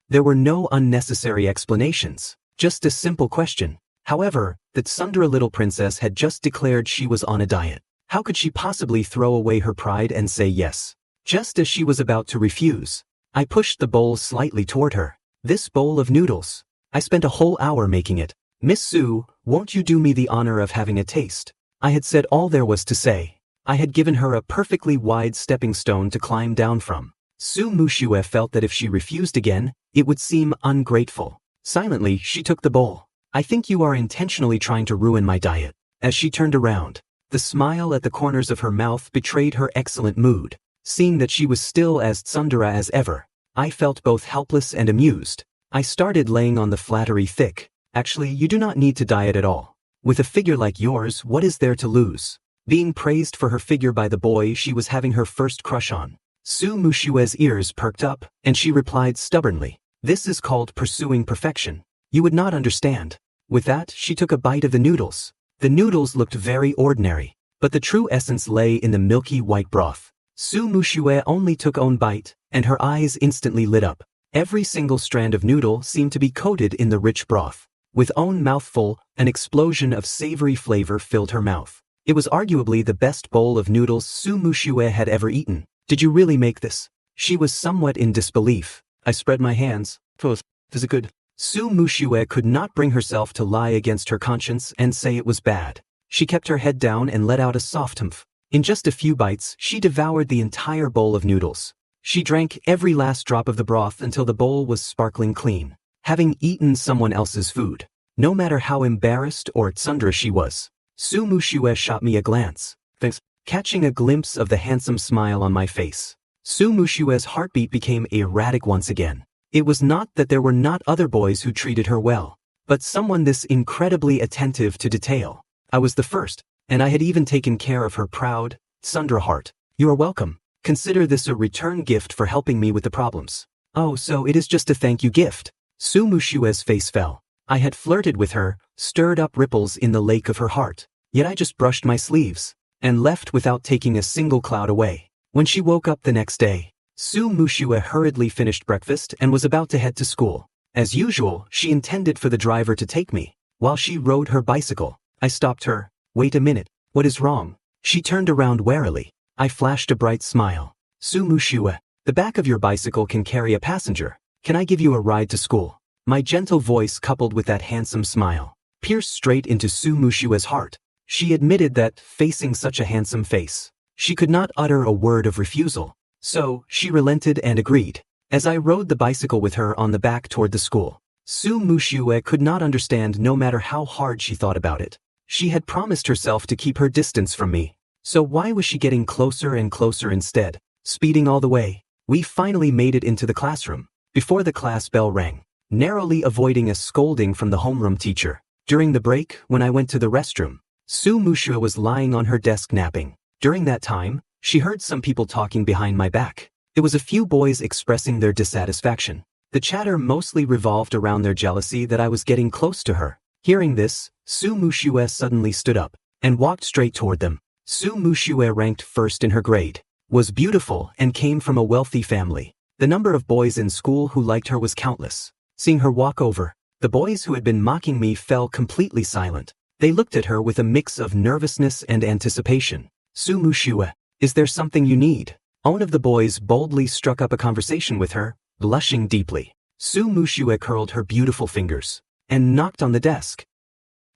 Speaker 1: There were no unnecessary explanations, just a simple question. However, the Tsundere little princess had just declared she was on a diet. How could she possibly throw away her pride and say yes? Just as she was about to refuse, I pushed the bowl slightly toward her. This bowl of noodles. I spent a whole hour making it. Miss Su, won't you do me the honor of having a taste? I had said all there was to say. I had given her a perfectly wide stepping stone to climb down from. Su Mushue felt that if she refused again, it would seem ungrateful. Silently, she took the bowl. I think you are intentionally trying to ruin my diet. As she turned around, the smile at the corners of her mouth betrayed her excellent mood. Seeing that she was still as tsundere as ever, I felt both helpless and amused. I started laying on the flattery thick. Actually, you do not need to diet at all. With a figure like yours, what is there to lose? Being praised for her figure by the boy she was having her first crush on. Su Mushue's ears perked up, and she replied stubbornly, "This is called pursuing perfection. You would not understand." With that, she took a bite of the noodles. The noodles looked very ordinary, but the true essence lay in the milky white broth. Su Mushue only took one bite, and her eyes instantly lit up. Every single strand of noodle seemed to be coated in the rich broth. With one mouthful, an explosion of savory flavor filled her mouth. It was arguably the best bowl of noodles Su Mushue had ever eaten. Did you really make this? She was somewhat in disbelief. I spread my hands. Is it good? Su Mushue could not bring herself to lie against her conscience and say it was bad. She kept her head down and let out a soft humph. In just a few bites, she devoured the entire bowl of noodles. She drank every last drop of the broth until the bowl was sparkling clean, having eaten someone else's food. No matter how embarrassed or tsundere she was, Su Mushue shot me a glance. Thanks. Catching a glimpse of the handsome smile on my face, Su Mushue's heartbeat became erratic once again. It was not that there were not other boys who treated her well, but someone this incredibly attentive to detail. I was the first, and I had even taken care of her proud, tsundere heart. You are welcome. Consider this a return gift for helping me with the problems. Oh, so it is just a thank you gift. Su Mushue's face fell. I had flirted with her, stirred up ripples in the lake of her heart, yet I just brushed my sleeves and left without taking a single cloud away. When she woke up the next day, Su Mushue hurriedly finished breakfast and was about to head to school. As usual, she intended for the driver to take me. While she rode her bicycle, I stopped her. Wait a minute, what is wrong? She turned around warily. I flashed a bright smile. Su Mushue, the back of your bicycle can carry a passenger. Can I give you a ride to school? My gentle voice coupled with that handsome smile pierced straight into Su Mushue's heart. She admitted that, facing such a handsome face, she could not utter a word of refusal. So, she relented and agreed. As I rode the bicycle with her on the back toward the school, Su Mushue could not understand no matter how hard she thought about it. She had promised herself to keep her distance from me. So why was she getting closer and closer instead, speeding all the way? We finally made it into the classroom, before the class bell rang, narrowly avoiding a scolding from the homeroom teacher. During the break, when I went to the restroom, Su Mushue was lying on her desk napping. During that time, she heard some people talking behind my back. It was a few boys expressing their dissatisfaction. The chatter mostly revolved around their jealousy that I was getting close to her. Hearing this, Su Mushue suddenly stood up and walked straight toward them. Su Mushue ranked first in her grade, was beautiful and came from a wealthy family. The number of boys in school who liked her was countless. Seeing her walk over, the boys who had been mocking me fell completely silent. They looked at her with a mix of nervousness and anticipation. Su Mushue, is there something you need? One of the boys boldly struck up a conversation with her, blushing deeply. Su Mushue curled her beautiful fingers and knocked on the desk.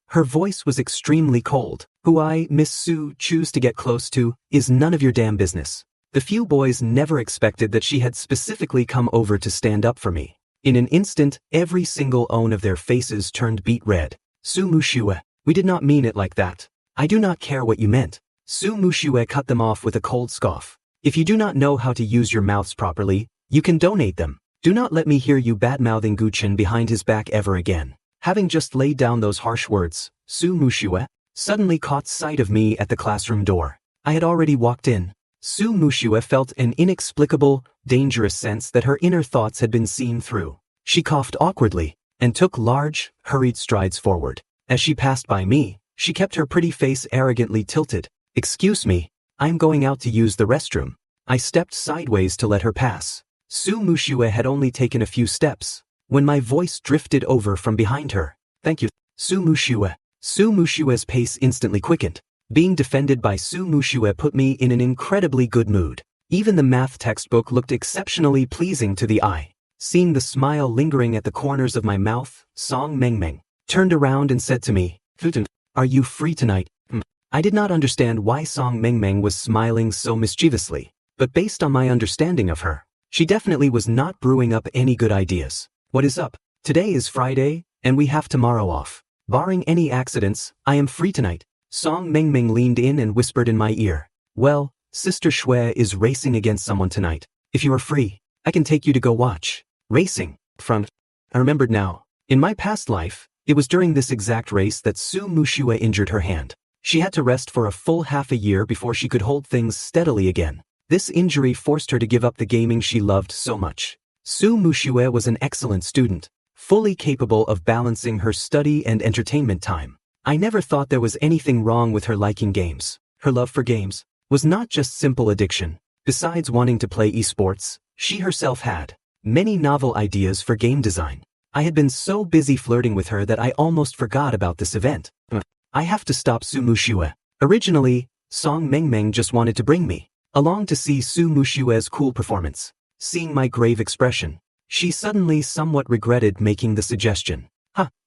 Speaker 1: Her voice was extremely cold. Who I, Miss Su, choose to get close to is none of your damn business. The few boys never expected that she had specifically come over to stand up for me. In an instant, every single one of their faces turned beet red. Su Mushue, we did not mean it like that. I do not care what you meant. Su Mushue cut them off with a cold scoff. If you do not know how to use your mouths properly, you can donate them. Do not let me hear you bad-mouthing Guchen behind his back ever again. Having just laid down those harsh words, Su Mushue suddenly caught sight of me at the classroom door. I had already walked in. Su Mushue felt an inexplicable, dangerous sense that her inner thoughts had been seen through. She coughed awkwardly and took large, hurried strides forward. As she passed by me, she kept her pretty face arrogantly tilted. Excuse me, I'm going out to use the restroom. I stepped sideways to let her pass. Su Mushue had only taken a few steps when my voice drifted over from behind her. Thank you, Su Mushue. Su Mushue's pace instantly quickened. Being defended by Su Mushue put me in an incredibly good mood. Even the math textbook looked exceptionally pleasing to the eye. Seeing the smile lingering at the corners of my mouth, Song Mengmeng turned around and said to me, "Futun, are you free tonight?" I did not understand why Song Mengmeng was smiling so mischievously, but based on my understanding of her, she definitely was not brewing up any good ideas. What is up? Today is Friday, and we have tomorrow off. Barring any accidents, I am free tonight. Song Mengmeng leaned in and whispered in my ear. Well, Sister Shui is racing against someone tonight. If you are free, I can take you to go watch. Racing. Front. I remembered now. In my past life, it was during this exact race that Su Mushue injured her hand. She had to rest for a full half a year before she could hold things steadily again. This injury forced her to give up the gaming she loved so much. Su Mushue was an excellent student, fully capable of balancing her study and entertainment time. I never thought there was anything wrong with her liking games. Her love for games was not just simple addiction. Besides wanting to play esports, she herself had many novel ideas for game design. I had been so busy flirting with her that I almost forgot about this event. I have to stop Su Mushue. Originally, Song Mengmeng just wanted to bring me along to see Su Mushue's cool performance. Seeing my grave expression, she suddenly somewhat regretted making the suggestion.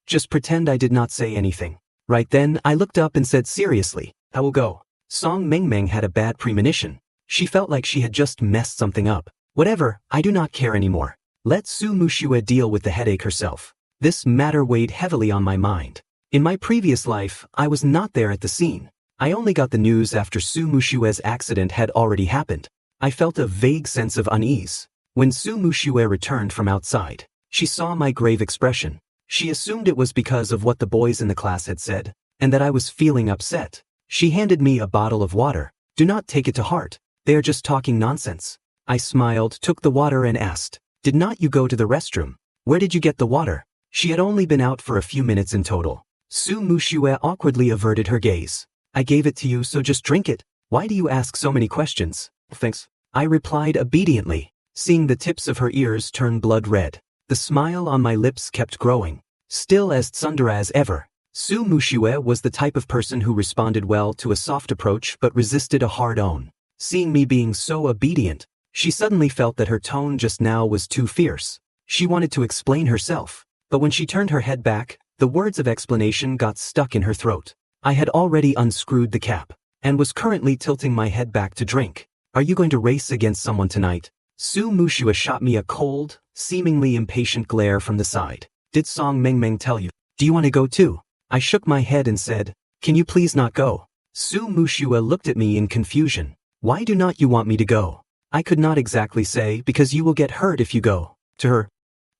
Speaker 1: Just pretend I did not say anything. Right then, I looked up and said seriously, I will go. Song Mengmeng had a bad premonition. She felt like she had just messed something up. Whatever, I do not care anymore. Let Su Mushue deal with the headache herself. This matter weighed heavily on my mind. In my previous life, I was not there at the scene. I only got the news after Su Mushue's accident had already happened. I felt a vague sense of unease. When Su Mushue returned from outside, she saw my grave expression. She assumed it was because of what the boys in the class had said, and that I was feeling upset. She handed me a bottle of water. Do not take it to heart. They are just talking nonsense. I smiled, took the water and asked, did not you go to the restroom? Where did you get the water? She had only been out for a few minutes in total. Su Mushue awkwardly averted her gaze. I gave it to you, so just drink it. Why do you ask so many questions? Thanks. I replied obediently. seeing the tips of her ears turn blood red. The smile on my lips kept growing. Still as tsundere as ever, Su Mushue was the type of person who responded well to a soft approach but resisted a hard on. Seeing me being so obedient, she suddenly felt that her tone just now was too fierce. She wanted to explain herself, but when she turned her head back, the words of explanation got stuck in her throat. I had already unscrewed the cap, and was currently tilting my head back to drink. Are you going to race against someone tonight? Su Mushue shot me a cold, seemingly impatient glare from the side. Did Song Mengmeng tell you? Do you want to go too? I shook my head and said, can you please not go? Su Mushue looked at me in confusion. Why do not you want me to go? I could not exactly say because you will get hurt if you go. To her.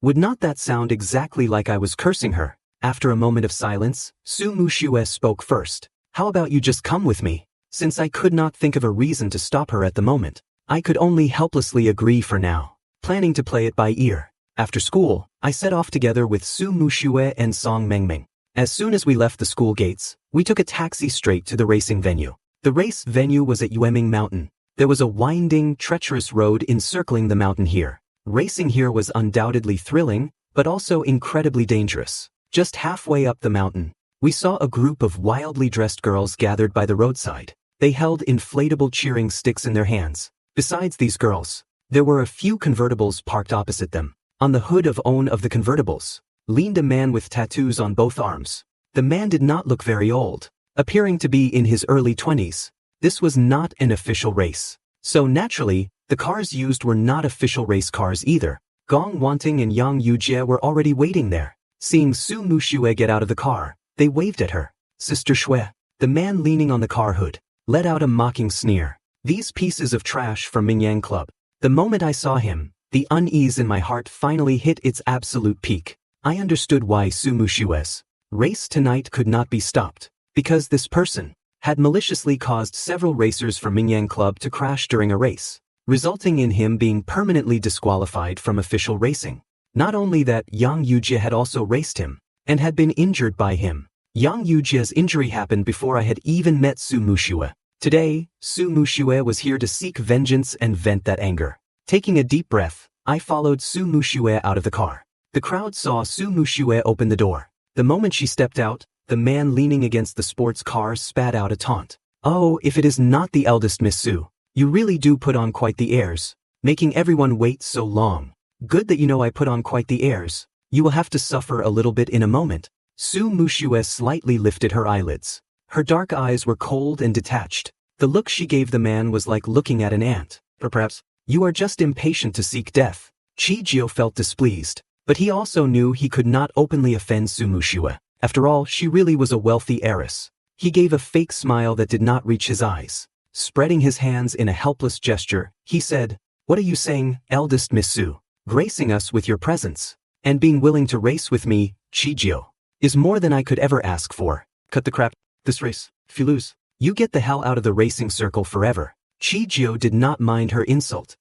Speaker 1: Would not that sound exactly like I was cursing her? After a moment of silence, Su Mushue spoke first. How about you just come with me? Since I could not think of a reason to stop her at the moment, I could only helplessly agree for now, planning to play it by ear. After school, I set off together with Su Mushue and Song Mengmeng. As soon as we left the school gates, we took a taxi straight to the racing venue. The race venue was at Yueming Mountain. There was a winding, treacherous road encircling the mountain here. Racing here was undoubtedly thrilling, but also incredibly dangerous. Just halfway up the mountain, we saw a group of wildly dressed girls gathered by the roadside. They held inflatable cheering sticks in their hands. Besides these girls, there were a few convertibles parked opposite them. On the hood of one of the convertibles leaned a man with tattoos on both arms. The man did not look very old, appearing to be in his early 20s. This was not an official race. So naturally, the cars used were not official race cars either. Gong Wanting and Yang Yujie were already waiting there. Seeing Su Mushue get out of the car, they waved at her. Sister Shui, the man leaning on the car hood, let out a mocking sneer. These pieces of trash from Mingyang Club. The moment I saw him, the unease in my heart finally hit its absolute peak. I understood why Su Mushue's race tonight could not be stopped, because this person had maliciously caused several racers from Mingyang Club to crash during a race, resulting in him being permanently disqualified from official racing. Not only that, Yang Yujie had also raced him, and had been injured by him. Yang Yujie's injury happened before I had even met Su Mushue. Today, Su Mushue was here to seek vengeance and vent that anger. Taking a deep breath, I followed Su Mushue out of the car. The crowd saw Su Mushue open the door. The moment she stepped out, the man leaning against the sports car spat out a taunt. Oh, if it is not the eldest Miss Su, you really do put on quite the airs, making everyone wait so long. Good that you know I put on quite the airs. You will have to suffer a little bit in a moment. Su Mushue slightly lifted her eyelids. Her dark eyes were cold and detached. The look she gave the man was like looking at an ant. Or perhaps, you are just impatient to seek death. Chijio felt displeased, but he also knew he could not openly offend Su Mushue. After all, she really was a wealthy heiress. He gave a fake smile that did not reach his eyes. Spreading his hands in a helpless gesture, he said, "What are you saying, eldest Miss Su? Gracing us with your presence, and being willing to race with me, Chijio, is more than I could ever ask for. Cut the crap. This race, if you lose, you get the hell out of the racing circle forever." Chijio did not mind her insult.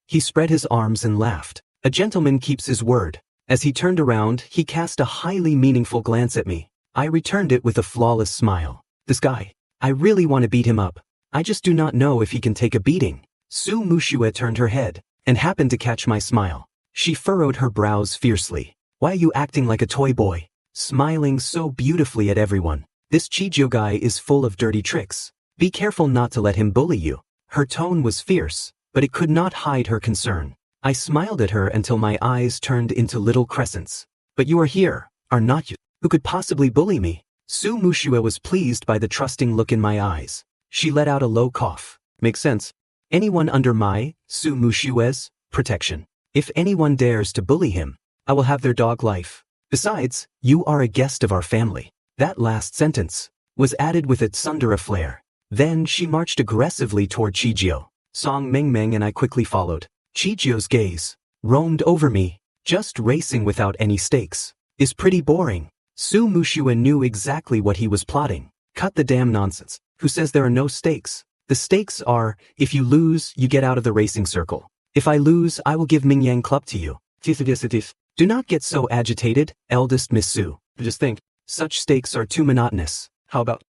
Speaker 1: He spread his arms and laughed. A gentleman keeps his word. As he turned around, he cast a highly meaningful glance at me. I returned it with a flawless smile. This guy, I really want to beat him up. I just do not know if he can take a beating. Su Mushue turned her head, and happened to catch my smile. She furrowed her brows fiercely. Why are you acting like a toy boy? Smiling so beautifully at everyone. This Chijio guy is full of dirty tricks. Be careful not to let him bully you. Her tone was fierce, but it could not hide her concern. I smiled at her until my eyes turned into little crescents. But you are here, are not you? Who could possibly bully me? Su Mushue was pleased by the trusting look in my eyes. She let out a low cough. Makes sense. Anyone under my, Su Mushue's, protection. If anyone dares to bully him, I will have their dog life. Besides, you are a guest of our family. That last sentence was added with a tsundere flair. Then she marched aggressively toward Chijio. Song Mengmeng and I quickly followed. Chijio's gaze roamed over me. Just racing without any stakes is pretty boring. Su Mushue knew exactly what he was plotting. Cut the damn nonsense. Who says there are no stakes? The stakes are, if you lose, you get out of the racing circle. If I lose, I will give Mingyang Club to you. Do not get so agitated, eldest Miss Su. Just think, such stakes are too monotonous. How about?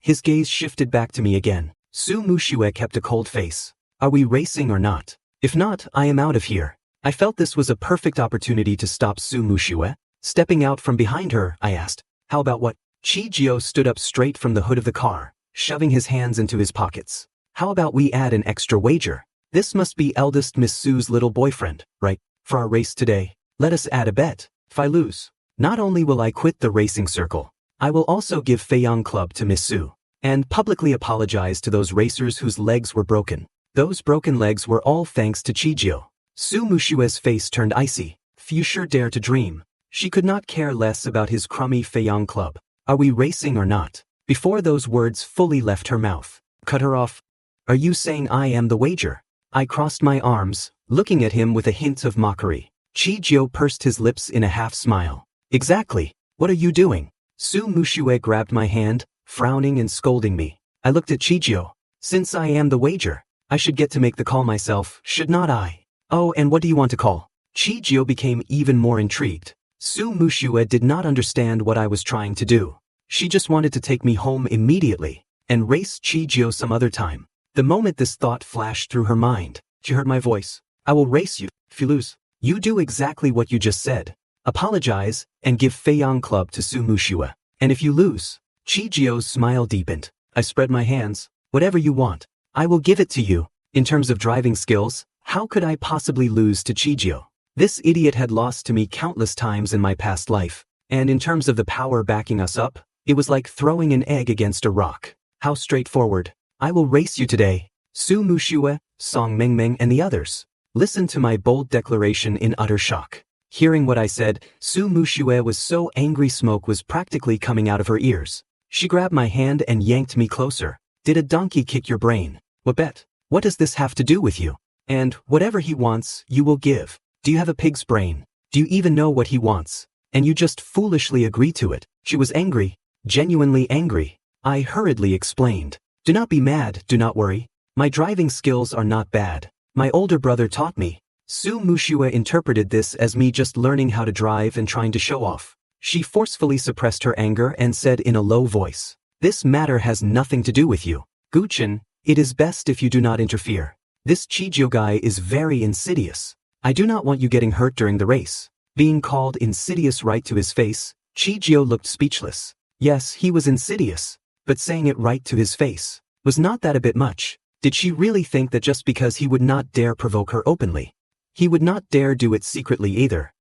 Speaker 1: His gaze shifted back to me again. Su Mushue kept a cold face. Are we racing or not? If not, I am out of here. I felt this was a perfect opportunity to stop Su Mushue. Stepping out from behind her, I asked, how about what? Chijio stood up straight from the hood of the car, shoving his hands into his pockets. How about we add an extra wager? This must be eldest Miss Su's little boyfriend, right? For our race today, let us add a bet. If I lose, not only will I quit the racing circle, I will also give Feiyang Club to Miss Su, and publicly apologize to those racers whose legs were broken. Those broken legs were all thanks to Chijio. Su Mushue's face turned icy. Few sure dare to dream. She could not care less about his crummy Feiyang Club. Are we racing or not? Before those words fully left her mouth, cut her off. Are you saying I am the wager? I crossed my arms, looking at him with a hint of mockery. Chijio pursed his lips in a half-smile. Exactly. What are you doing? Su Mushue grabbed my hand, frowning and scolding me. I looked at Chijio. Since I am the wager, I should get to make the call myself, should not I? Oh, and what do you want to call? Chijio became even more intrigued. Su Mushue did not understand what I was trying to do. She just wanted to take me home immediately and race Chijio some other time. The moment this thought flashed through her mind, she heard my voice. I will race you. If you lose, you do exactly what you just said. Apologize and give Feiyang Club to Su Mushue. And if you lose, Chijio's smile deepened. I spread my hands. Whatever you want, I will give it to you. In terms of driving skills, how could I possibly lose to Chijio? This idiot had lost to me countless times in my past life, and in terms of the power backing us up, it was like throwing an egg against a rock. How straightforward. I will race you today. Su Mushue, Song Mengmeng and the others listened to my bold declaration in utter shock. Hearing what I said, Su Mushue was so angry smoke was practically coming out of her ears. She grabbed my hand and yanked me closer. Did a donkey kick your brain? What bet? What does this have to do with you? And whatever he wants, you will give. Do you have a pig's brain? Do you even know what he wants? And you just foolishly agree to it. She was angry, genuinely angry. I hurriedly explained. Do not be mad, do not worry. My driving skills are not bad. My older brother taught me. Su Mushue interpreted this as me just learning how to drive and trying to show off. She forcefully suppressed her anger and said in a low voice, this matter has nothing to do with you. Guchen, it is best if you do not interfere. This Chijio guy is very insidious. I do not want you getting hurt during the race. Being called insidious right to his face, Chijio looked speechless. Yes, he was insidious, but saying it right to his face, was not that a bit much? Did she really think that just because he would not dare provoke her openly, he would not dare do it secretly either?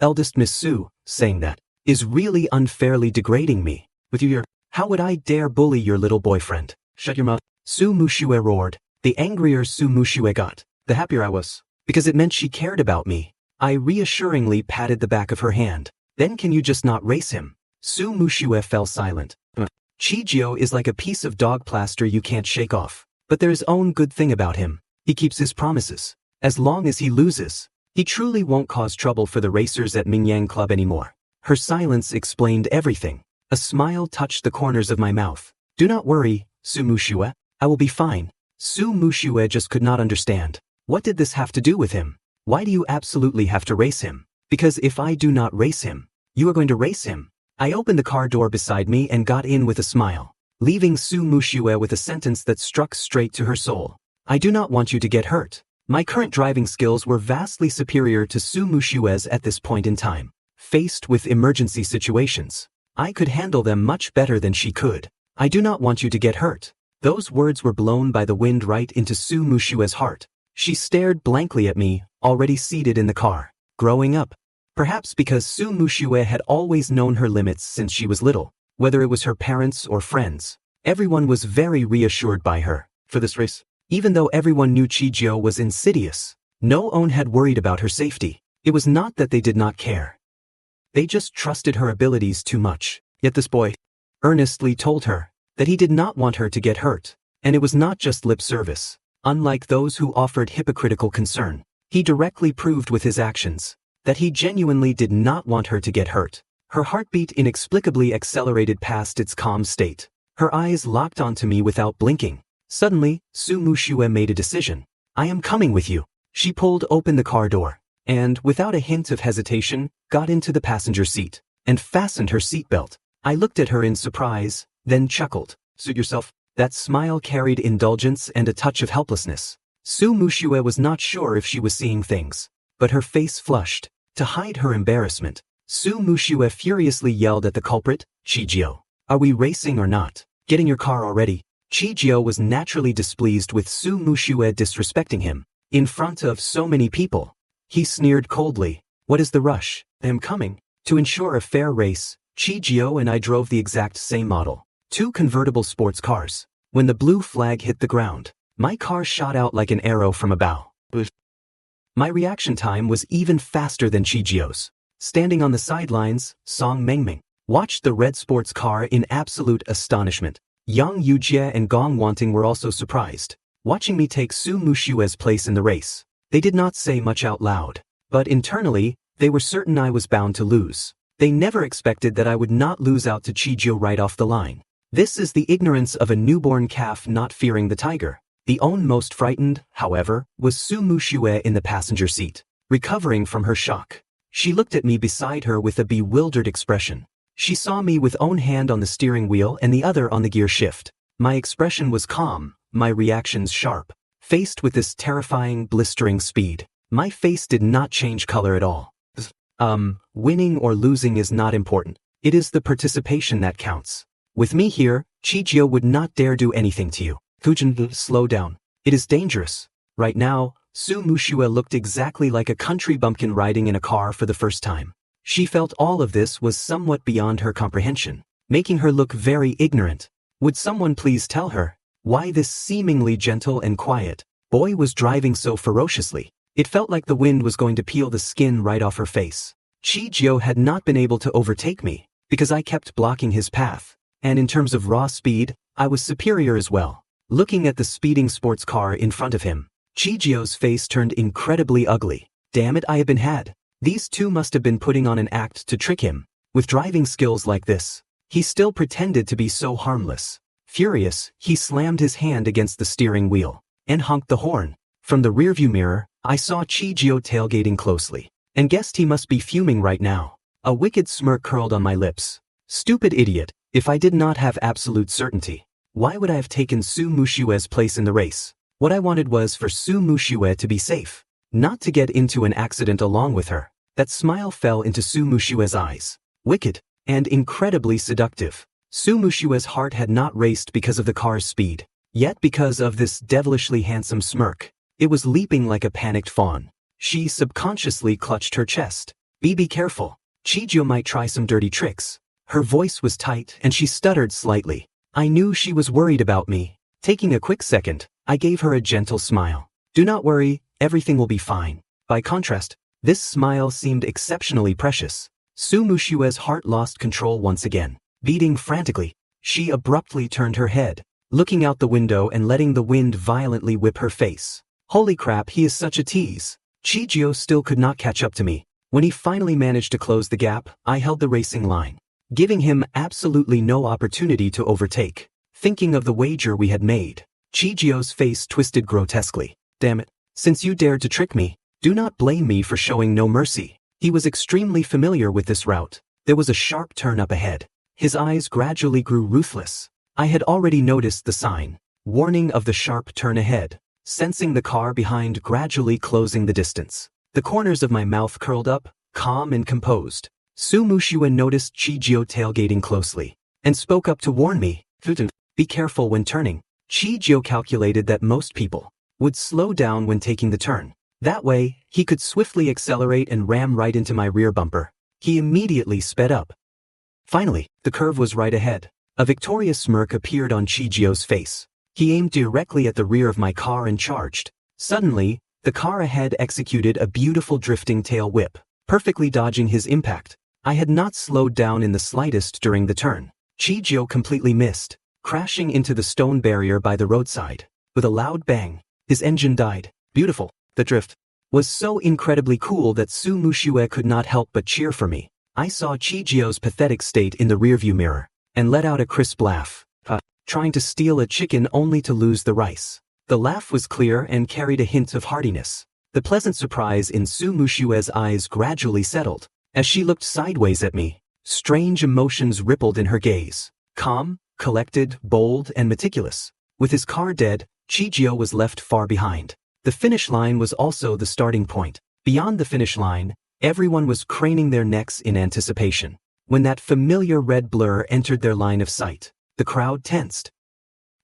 Speaker 1: Eldest Miss Su, saying that, is really unfairly degrading me. With your, how would I dare bully your little boyfriend? Shut your mouth. Su Mushue roared. The angrier Su Mushue got, the happier I was, because it meant she cared about me. I reassuringly patted the back of her hand. Then can you just not race him? Su Mushue fell silent. Chijio is like a piece of dog plaster you can't shake off. But there is one good thing about him. He keeps his promises. As long as he loses, he truly won't cause trouble for the racers at Mingyang Club anymore. Her silence explained everything. A smile touched the corners of my mouth. Do not worry, Su Mushue. I will be fine. Su Mushue just could not understand. What did this have to do with him? Why do you absolutely have to race him? Because if I do not race him, you are going to race him. I opened the car door beside me and got in with a smile, leaving Su Mushue with a sentence that struck straight to her soul. I do not want you to get hurt. My current driving skills were vastly superior to Su Mushue's at this point in time. Faced with emergency situations, I could handle them much better than she could. I do not want you to get hurt. Those words were blown by the wind right into Su Mushue's heart. She stared blankly at me, already seated in the car. Growing up, perhaps because Su Mushue had always known her limits since she was little, whether it was her parents or friends, everyone was very reassured by her. For this race, even though everyone knew Chijio was insidious, no one had worried about her safety. It was not that they did not care. They just trusted her abilities too much. Yet this boy earnestly told her that he did not want her to get hurt, and it was not just lip service. Unlike those who offered hypocritical concern, he directly proved with his actions that he genuinely did not want her to get hurt. Her heartbeat inexplicably accelerated past its calm state. Her eyes locked onto me without blinking. Suddenly, Su Mushue made a decision. I am coming with you. She pulled open the car door, and, without a hint of hesitation, got into the passenger seat, and fastened her seatbelt. I looked at her in surprise, then chuckled. Suit yourself? That smile carried indulgence and a touch of helplessness. Su Mushue was not sure if she was seeing things, but her face flushed. To hide her embarrassment, Su Mushue furiously yelled at the culprit, Chijio. Are we racing or not? Get in your car already. Chijio was naturally displeased with Su Mushue disrespecting him. In front of so many people. He sneered coldly. What is the rush? I am coming. To ensure a fair race, Chijio and I drove the exact same model. 2 convertible sports cars. When the blue flag hit the ground, my car shot out like an arrow from a bow. My reaction time was even faster than Chijio's. Standing on the sidelines, Song Mengming watched the red sports car in absolute astonishment. Yang Yujie and Gong Wanting were also surprised, watching me take Su Mushue's place in the race. They did not say much out loud, but internally, they were certain I was bound to lose. They never expected that I would not lose out to Chijio right off the line. This is the ignorance of a newborn calf not fearing the tiger. The most frightened, however, was Su Mushue in the passenger seat. Recovering from her shock, she looked at me beside her with a bewildered expression. She saw me with one hand on the steering wheel and the other on the gear shift. My expression was calm, my reactions sharp. Faced with this terrifying, blistering speed, my face did not change color at all. Winning or losing is not important. It is the participation that counts. With me here, Chijio would not dare do anything to you. Fujin, slow down. It is dangerous. Right now, Su Mushue looked exactly like a country bumpkin riding in a car for the first time. She felt all of this was somewhat beyond her comprehension, making her look very ignorant. Would someone please tell her why this seemingly gentle and quiet boy was driving so ferociously? It felt like the wind was going to peel the skin right off her face. Chijio had not been able to overtake me because I kept blocking his path, and in terms of raw speed, I was superior as well. Looking at the speeding sports car in front of him, Chijio's face turned incredibly ugly. Damn it, I have been had. These two must have been putting on an act to trick him. With driving skills like this, he still pretended to be so harmless. Furious, he slammed his hand against the steering wheel and honked the horn. From the rearview mirror, I saw Chijio tailgating closely and guessed he must be fuming right now. A wicked smirk curled on my lips. Stupid idiot, if I did not have absolute certainty, why would I have taken Su Mushue's place in the race? What I wanted was for Su Mushue to be safe, not to get into an accident along with her. That smile fell into Su Mushue's eyes. Wicked and incredibly seductive. Su Mushue's heart had not raced because of the car's speed, yet because of this devilishly handsome smirk, it was leaping like a panicked fawn. She subconsciously clutched her chest. Be careful. Chijio might try some dirty tricks. Her voice was tight and she stuttered slightly. I knew she was worried about me. Taking a quick second, I gave her a gentle smile. Do not worry, everything will be fine. By contrast, this smile seemed exceptionally precious. Su Mushue's heart lost control once again. Beating frantically, she abruptly turned her head, looking out the window and letting the wind violently whip her face. Holy crap, he is such a tease. Chijio still could not catch up to me. When he finally managed to close the gap, I held the racing line, giving him absolutely no opportunity to overtake. Thinking of the wager we had made, Chijio's face twisted grotesquely. Damn it, since you dared to trick me, do not blame me for showing no mercy. He was extremely familiar with this route. There was a sharp turn up ahead. His eyes gradually grew ruthless. I had already noticed the sign, warning of the sharp turn ahead, sensing the car behind gradually closing the distance. The corners of my mouth curled up, calm and composed. Su Mushue noticed Chijio tailgating closely, and spoke up to warn me. Be careful when turning. Chijio calculated that most people would slow down when taking the turn. That way, he could swiftly accelerate and ram right into my rear bumper. He immediately sped up. Finally, the curve was right ahead. A victorious smirk appeared on Chijio's face. He aimed directly at the rear of my car and charged. Suddenly, the car ahead executed a beautiful drifting tail whip, perfectly dodging his impact. I had not slowed down in the slightest during the turn. Chijio completely missed, crashing into the stone barrier by the roadside. With a loud bang, his engine died. Beautiful. The drift was so incredibly cool that Su Mushue could not help but cheer for me. I saw Chijio's pathetic state in the rearview mirror, and let out a crisp laugh. Trying to steal a chicken only to lose the rice. The laugh was clear and carried a hint of heartiness. The pleasant surprise in Su Mushue's eyes gradually settled. As she looked sideways at me, strange emotions rippled in her gaze. Calm, collected, bold, and meticulous. With his car dead, Chijio was left far behind. The finish line was also the starting point. Beyond the finish line, everyone was craning their necks in anticipation. When that familiar red blur entered their line of sight, the crowd tensed.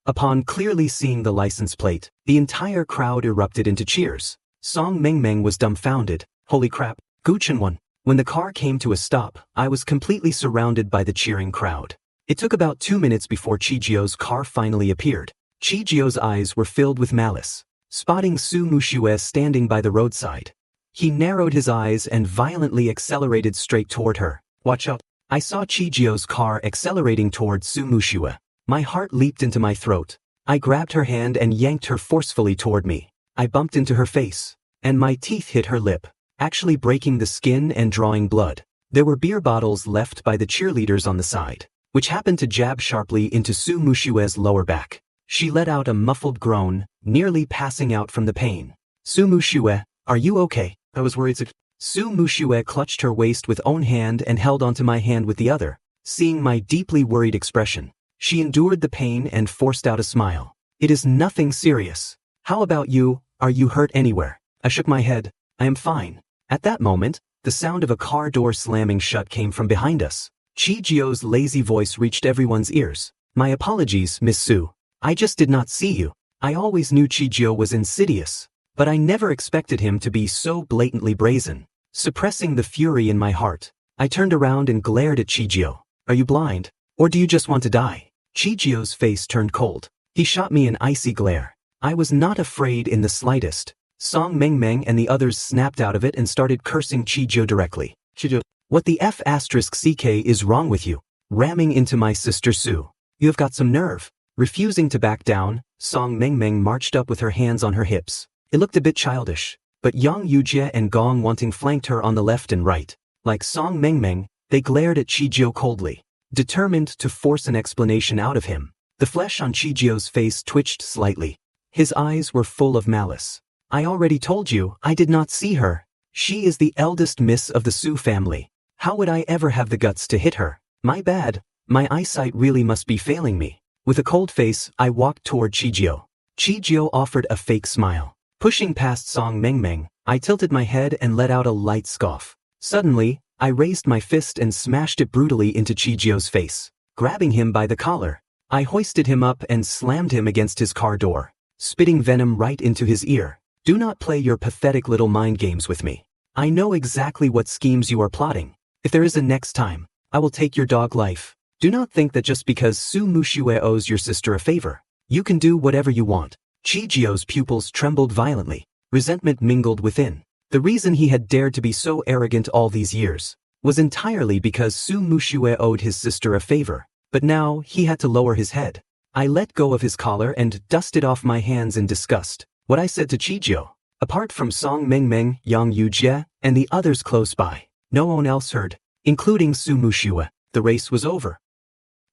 Speaker 1: Upon clearly seeing the license plate, the entire crowd erupted into cheers. Song Mengmeng was dumbfounded. Holy crap, Guchen won. When the car came to a stop, I was completely surrounded by the cheering crowd. It took about 2 minutes before Chijio's car finally appeared. Chijio's eyes were filled with malice. Spotting Su Mushue standing by the roadside, he narrowed his eyes and violently accelerated straight toward her. Watch out. I saw Chijio's car accelerating toward Su Mushue. My heart leaped into my throat. I grabbed her hand and yanked her forcefully toward me. I bumped into her face, and my teeth hit her lip, actually breaking the skin and drawing blood. There were beer bottles left by the cheerleaders on the side, which happened to jab sharply into Su Mushue's lower back. She let out a muffled groan, nearly passing out from the pain. Su Mushue, are you okay? I was worried. Su Mushue clutched her waist with one hand and held onto my hand with the other. Seeing my deeply worried expression, she endured the pain and forced out a smile. It is nothing serious. How about you? Are you hurt anywhere? I shook my head. I am fine. At that moment, the sound of a car door slamming shut came from behind us. Chijio's lazy voice reached everyone's ears. My apologies, Miss Su. I just did not see you. I always knew Chijio was insidious, but I never expected him to be so blatantly brazen. Suppressing the fury in my heart, I turned around and glared at Chijio. Are you blind? Or do you just want to die? Chijio's face turned cold. He shot me an icy glare. I was not afraid in the slightest. Song Mengmeng and the others snapped out of it and started cursing Chijio directly. Chijio, what the F***ck is wrong with you? Ramming into my sister Su. You have got some nerve. Refusing to back down, Song Mengmeng marched up with her hands on her hips. It looked a bit childish, but Yang Yujie and Gong Wanting flanked her on the left and right. Like Song Mengmeng, they glared at Chijio coldly, determined to force an explanation out of him. The flesh on Chijio's face twitched slightly. His eyes were full of malice. I already told you, I did not see her. She is the eldest miss of the Su family. How would I ever have the guts to hit her? My bad. My eyesight really must be failing me. With a cold face, I walked toward Chijio. Chijio offered a fake smile. Pushing past Song Mengmeng, I tilted my head and let out a light scoff. Suddenly, I raised my fist and smashed it brutally into Chijio's face. Grabbing him by the collar, I hoisted him up and slammed him against his car door, spitting venom right into his ear. Do not play your pathetic little mind games with me. I know exactly what schemes you are plotting. If there is a next time, I will take your dog life. Do not think that just because Su Mushue owes your sister a favor, you can do whatever you want. Chijio's pupils trembled violently. Resentment mingled within. The reason he had dared to be so arrogant all these years was entirely because Su Mushue owed his sister a favor, but now he had to lower his head. I let go of his collar and dusted off my hands in disgust. What I said to Chijio, apart from Song Mengmeng, Yang Yujie, and the others close by, no one else heard, including Su Mushue. The race was over.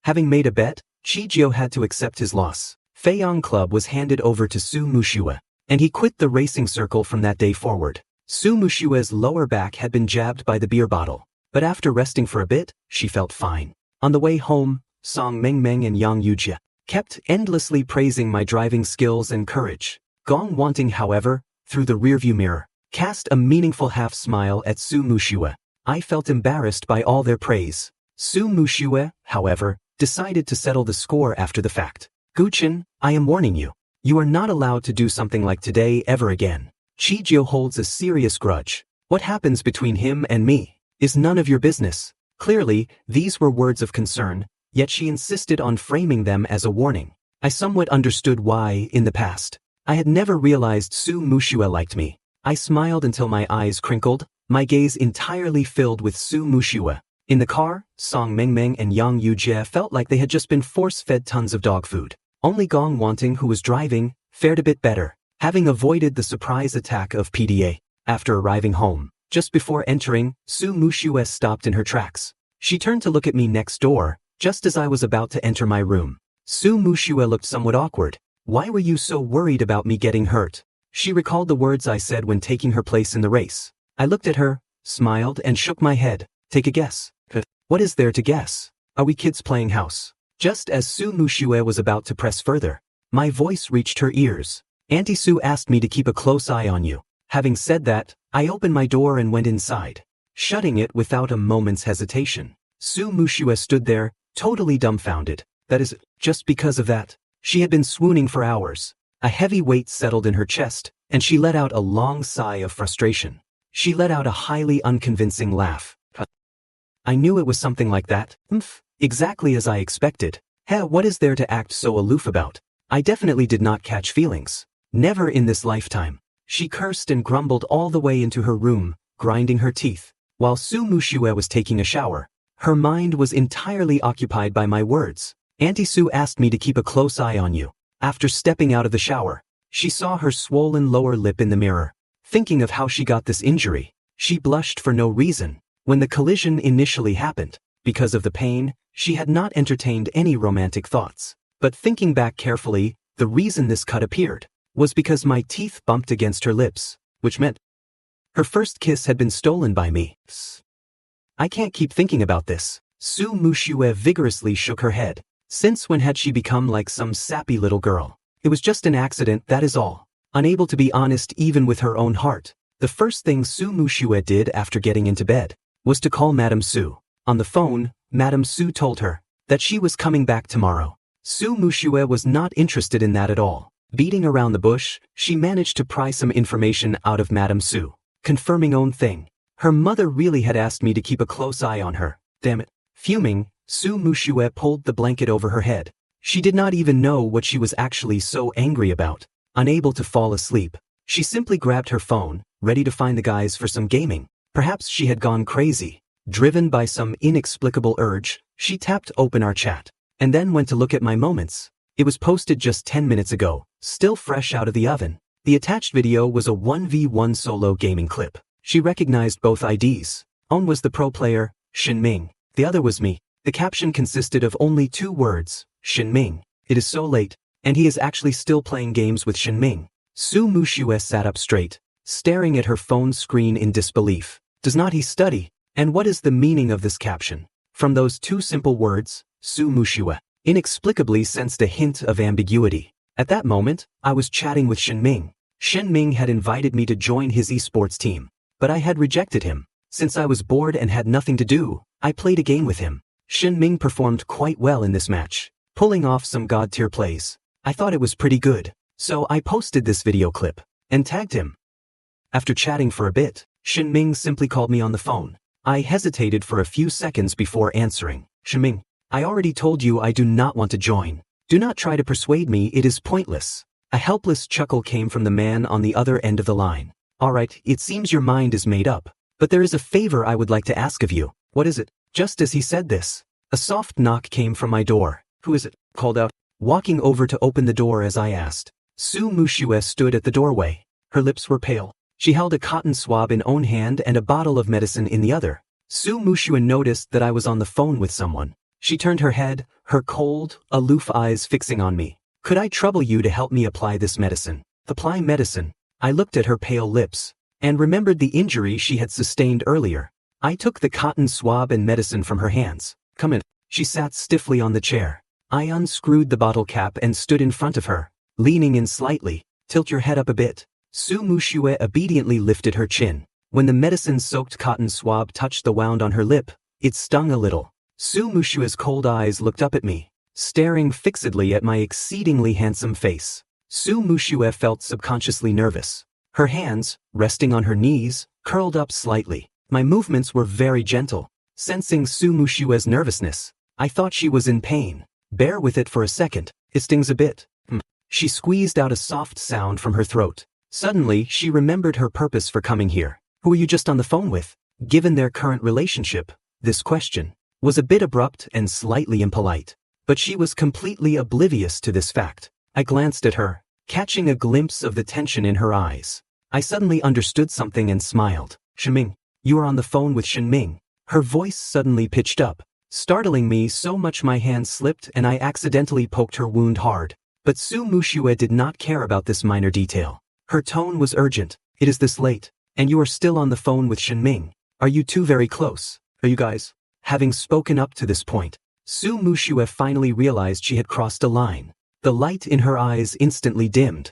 Speaker 1: Having made a bet, Chijio had to accept his loss. Feiyang Club was handed over to Su Mushue, and he quit the racing circle from that day forward. Su Mushue's lower back had been jabbed by the beer bottle, but after resting for a bit, she felt fine. On the way home, Song Mengmeng and Yang Yujie kept endlessly praising my driving skills and courage. Gong Wanting, however, through the rearview mirror, cast a meaningful half-smile at Su Mushue. I felt embarrassed by all their praise. Su Mushue, however, decided to settle the score after the fact. Guchen, I am warning you. You are not allowed to do something like today ever again. Chijio holds a serious grudge. What happens between him and me is none of your business. Clearly, these were words of concern, yet she insisted on framing them as a warning. I somewhat understood why, in the past, I had never realized Su Mushue liked me. I smiled until my eyes crinkled, my gaze entirely filled with Su Mushue. In the car, Song Mengmeng and Yang Yujie felt like they had just been force-fed tons of dog food. Only Gong Wanting, who was driving, fared a bit better, having avoided the surprise attack of PDA. After arriving home, just before entering, Su Mushue stopped in her tracks. She turned to look at me next door, just as I was about to enter my room. Su Mushue looked somewhat awkward. Why were you so worried about me getting hurt? She recalled the words I said when taking her place in the race. I looked at her, smiled, and shook my head. Take a guess. What is there to guess? Are we kids playing house? Just as Su Mushue was about to press further, my voice reached her ears. Auntie Sue asked me to keep a close eye on you. Having said that, I opened my door and went inside, shutting it without a moment's hesitation. Sue Mushue stood there, totally dumbfounded. That is, just because of that. She had been swooning for hours. A heavy weight settled in her chest, and she let out a long sigh of frustration. She let out a highly unconvincing laugh. I knew it was something like that. Exactly as I expected. What is there to act so aloof about? I definitely did not catch feelings. Never in this lifetime. She cursed and grumbled all the way into her room, grinding her teeth. While Sue Mushue was taking a shower, her mind was entirely occupied by my words. Auntie Sue asked me to keep a close eye on you. After stepping out of the shower, she saw her swollen lower lip in the mirror. Thinking of how she got this injury, she blushed for no reason. When the collision initially happened, because of the pain, she had not entertained any romantic thoughts. But thinking back carefully, the reason this cut appeared was because my teeth bumped against her lips, which meant her first kiss had been stolen by me. I can't keep thinking about this. Sue Mushue vigorously shook her head. Since when had she become like some sappy little girl? It was just an accident, that is all. Unable to be honest even with her own heart, the first thing Sue Mushue did after getting into bed was to call Madame Sue. On the phone, Madame Sue told her that she was coming back tomorrow. Sue Mushue was not interested in that at all. Beating around the bush, she managed to pry some information out of Madame Sue, confirming own thing. Her mother really had asked me to keep a close eye on her. Damn it. Fuming, Sue Mushue pulled the blanket over her head. She did not even know what she was actually so angry about. Unable to fall asleep, she simply grabbed her phone, ready to find the guys for some gaming. Perhaps she had gone crazy. Driven by some inexplicable urge, she tapped open our chat, and then went to look at my moments. It was posted just 10 minutes ago, still fresh out of the oven. The attached video was a 1v1 solo gaming clip. She recognized both IDs. One was the pro player, Shin Ming. The other was me. The caption consisted of only 2 words, Shin Ming. It is so late, and he is actually still playing games with Shin Ming. Sue Mushue sat up straight, staring at her phone screen in disbelief. Does not he study? And what is the meaning of this caption? From those 2 simple words, Sue Mushue inexplicably sensed a hint of ambiguity. At that moment, I was chatting with Shin Ming. Shin Ming had invited me to join his esports team, but I had rejected him. Since I was bored and had nothing to do, I played a game with him. Shin Ming performed quite well in this match, pulling off some god-tier plays. I thought it was pretty good, so I posted this video clip and tagged him. After chatting for a bit, Shin Ming simply called me on the phone. I hesitated for a few seconds before answering. Shin Ming, I already told you I do not want to join. Do not try to persuade me, it is pointless. A helpless chuckle came from the man on the other end of the line. Alright, it seems your mind is made up, but there is a favor I would like to ask of you. What is it? Just as he said this, a soft knock came from my door. Who is it? Called out, walking over to open the door as I asked. Sue Mushue stood at the doorway. Her lips were pale. She held a cotton swab in one hand and a bottle of medicine in the other. Sue Mushue noticed that I was on the phone with someone. She turned her head, her cold, aloof eyes fixing on me. Could I trouble you to help me apply this medicine? Apply medicine? I looked at her pale lips and remembered the injury she had sustained earlier. I took the cotton swab and medicine from her hands. Come in. She sat stiffly on the chair. I unscrewed the bottle cap and stood in front of her, leaning in slightly. Tilt your head up a bit. Sue Mushue obediently lifted her chin. When the medicine-soaked cotton swab touched the wound on her lip, it stung a little. Sue Mushue's cold eyes looked up at me, staring fixedly at my exceedingly handsome face. Sue Mushue felt subconsciously nervous. Her hands, resting on her knees, curled up slightly. My movements were very gentle. Sensing Sue Mushue's nervousness, I thought she was in pain. Bear with it for a second. It stings a bit. She squeezed out a soft sound from her throat. Suddenly, she remembered her purpose for coming here. Who were you just on the phone with? Given their current relationship, this question was a bit abrupt and slightly impolite. But she was completely oblivious to this fact. I glanced at her, catching a glimpse of the tension in her eyes. I suddenly understood something and smiled. Shin Ming, you are on the phone with Shin Ming. Her voice suddenly pitched up, startling me so much my hand slipped and I accidentally poked her wound hard. But Sue Mushue did not care about this minor detail. Her tone was urgent. It is this late, and you are still on the phone with Shin Ming. Are you two very close? Are you guys? Having spoken up to this point, Sue Mushue finally realized she had crossed a line. The light in her eyes instantly dimmed.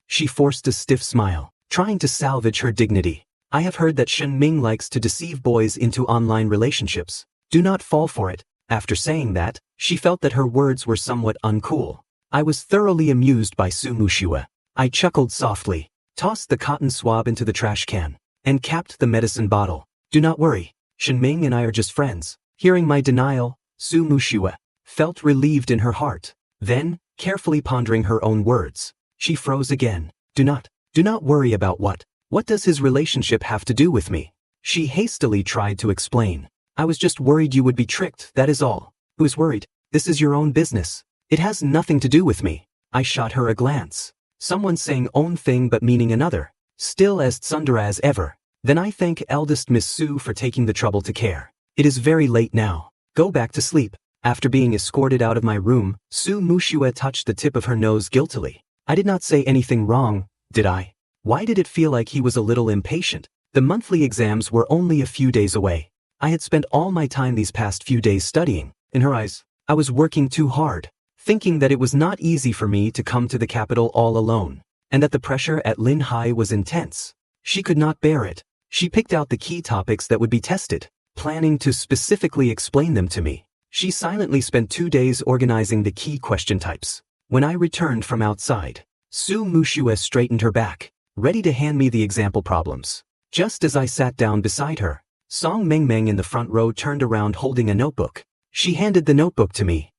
Speaker 1: She forced a stiff smile, trying to salvage her dignity. I have heard that Shen Ming likes to deceive boys into online relationships. Do not fall for it. After saying that, she felt that her words were somewhat uncool. I was thoroughly amused by Su Mushue. I chuckled softly, tossed the cotton swab into the trash can, and capped the medicine bottle. Do not worry, Shen Ming and I are just friends. Hearing my denial, Su Mushue felt relieved in her heart. Then, carefully pondering her own words, she froze again. Do not worry about what? What does his relationship have to do with me? She hastily tried to explain. I was just worried you would be tricked, that is all. Who's worried? This is your own business. It has nothing to do with me. I shot her a glance. Someone saying own thing but meaning another. Still as tsundere as ever. Then I thank eldest Miss Su for taking the trouble to care. It is very late now. Go back to sleep. After being escorted out of my room, Su Mushue touched the tip of her nose guiltily. I did not say anything wrong, did I? Why did it feel like he was a little impatient? The monthly exams were only a few days away. I had spent all my time these past few days studying. In her eyes, I was working too hard, thinking that it was not easy for me to come to the capital all alone, and that the pressure at Lin Hai was intense. She could not bear it. She picked out the key topics that would be tested, planning to specifically explain them to me. She silently spent 2 days organizing the key question types. When I returned from outside, Su Mushue straightened her back, ready to hand me the example problems. Just as I sat down beside her, Song Mengmeng in the front row turned around holding a notebook. She handed the notebook to me.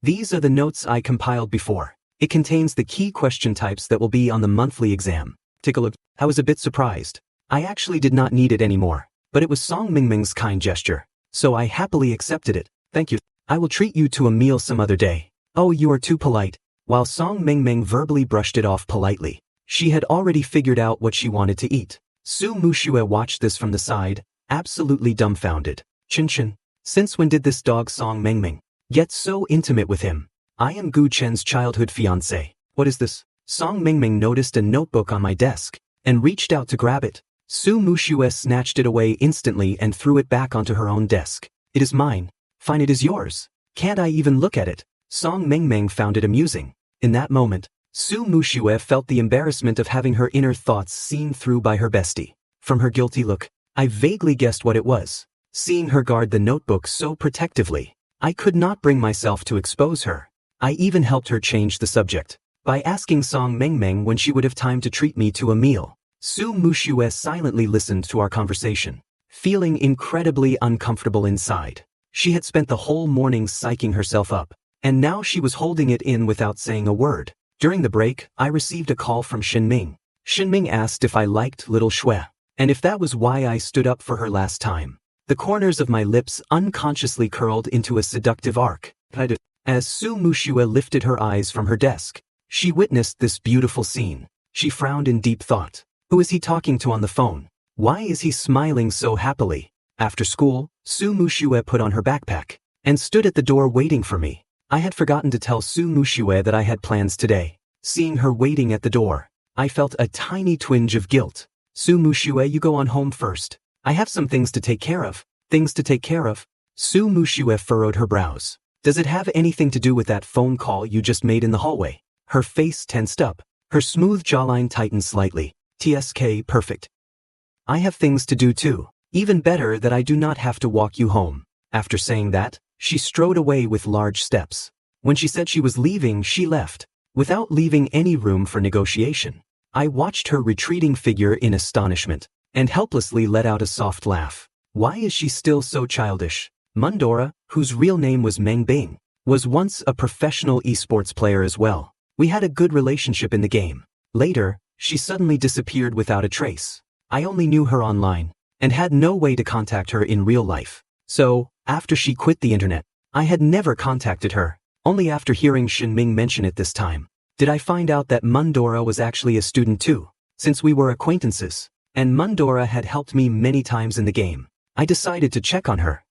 Speaker 1: These are the notes I compiled before. It contains the key question types that will be on the monthly exam. Take a look. I was a bit surprised. I actually did not need it anymore, but it was Song Mengmeng's kind gesture, so I happily accepted it. Thank you. I will treat you to a meal some other day. Oh, you are too polite. While Song Mengmeng verbally brushed it off politely, she had already figured out what she wanted to eat. Su Mushue watched this from the side, absolutely dumbfounded. Chin, since when did this dog Song Mengmeng get so intimate with him? I am Gu Chen's childhood fiancé. What is this? Song Mengmeng noticed a notebook on my desk and reached out to grab it. Su Mushue snatched it away instantly and threw it back onto her own desk. It is mine. Fine, it is yours. Can't I even look at it? Song Mengmeng found it amusing. In that moment, Su Mushue felt the embarrassment of having her inner thoughts seen through by her bestie. From her guilty look, I vaguely guessed what it was. Seeing her guard the notebook so protectively, I could not bring myself to expose her. I even helped her change the subject by asking Song Mengmeng when she would have time to treat me to a meal. Su Mushue silently listened to our conversation, feeling incredibly uncomfortable inside. She had spent the whole morning psyching herself up, and now she was holding it in without saying a word. During the break, I received a call from Shen Ming. Shen Ming asked if I liked Little Shui, and if that was why I stood up for her last time. The corners of my lips unconsciously curled into a seductive arc. As Su Mushue lifted her eyes from her desk, she witnessed this beautiful scene. She frowned in deep thought. Who is he talking to on the phone? Why is he smiling so happily? After school, Su Mushue put on her backpack and stood at the door waiting for me. I had forgotten to tell Su Mushue that I had plans today. Seeing her waiting at the door, I felt a tiny twinge of guilt. Su Mushue, you go on home first. I have some things to take care of. Things to take care of? Su Mushue furrowed her brows. Does it have anything to do with that phone call you just made in the hallway? Her face tensed up. Her smooth jawline tightened slightly. TSK, perfect. I have things to do too. Even better that I do not have to walk you home. After saying that, she strode away with large steps. When she said she was leaving, she left, without leaving any room for negotiation. I watched her retreating figure in astonishment, and helplessly let out a soft laugh. Why is she still so childish? Mundora, whose real name was Meng Bing, was once a professional esports player as well. We had a good relationship in the game. Later, she suddenly disappeared without a trace. I only knew her online, and had no way to contact her in real life. So, after she quit the internet, I had never contacted her, only after hearing Shen Ming mention it this time. Did I find out that Mundora was actually a student too, since we were acquaintances, and Mundora had helped me many times in the game. I decided to check on her.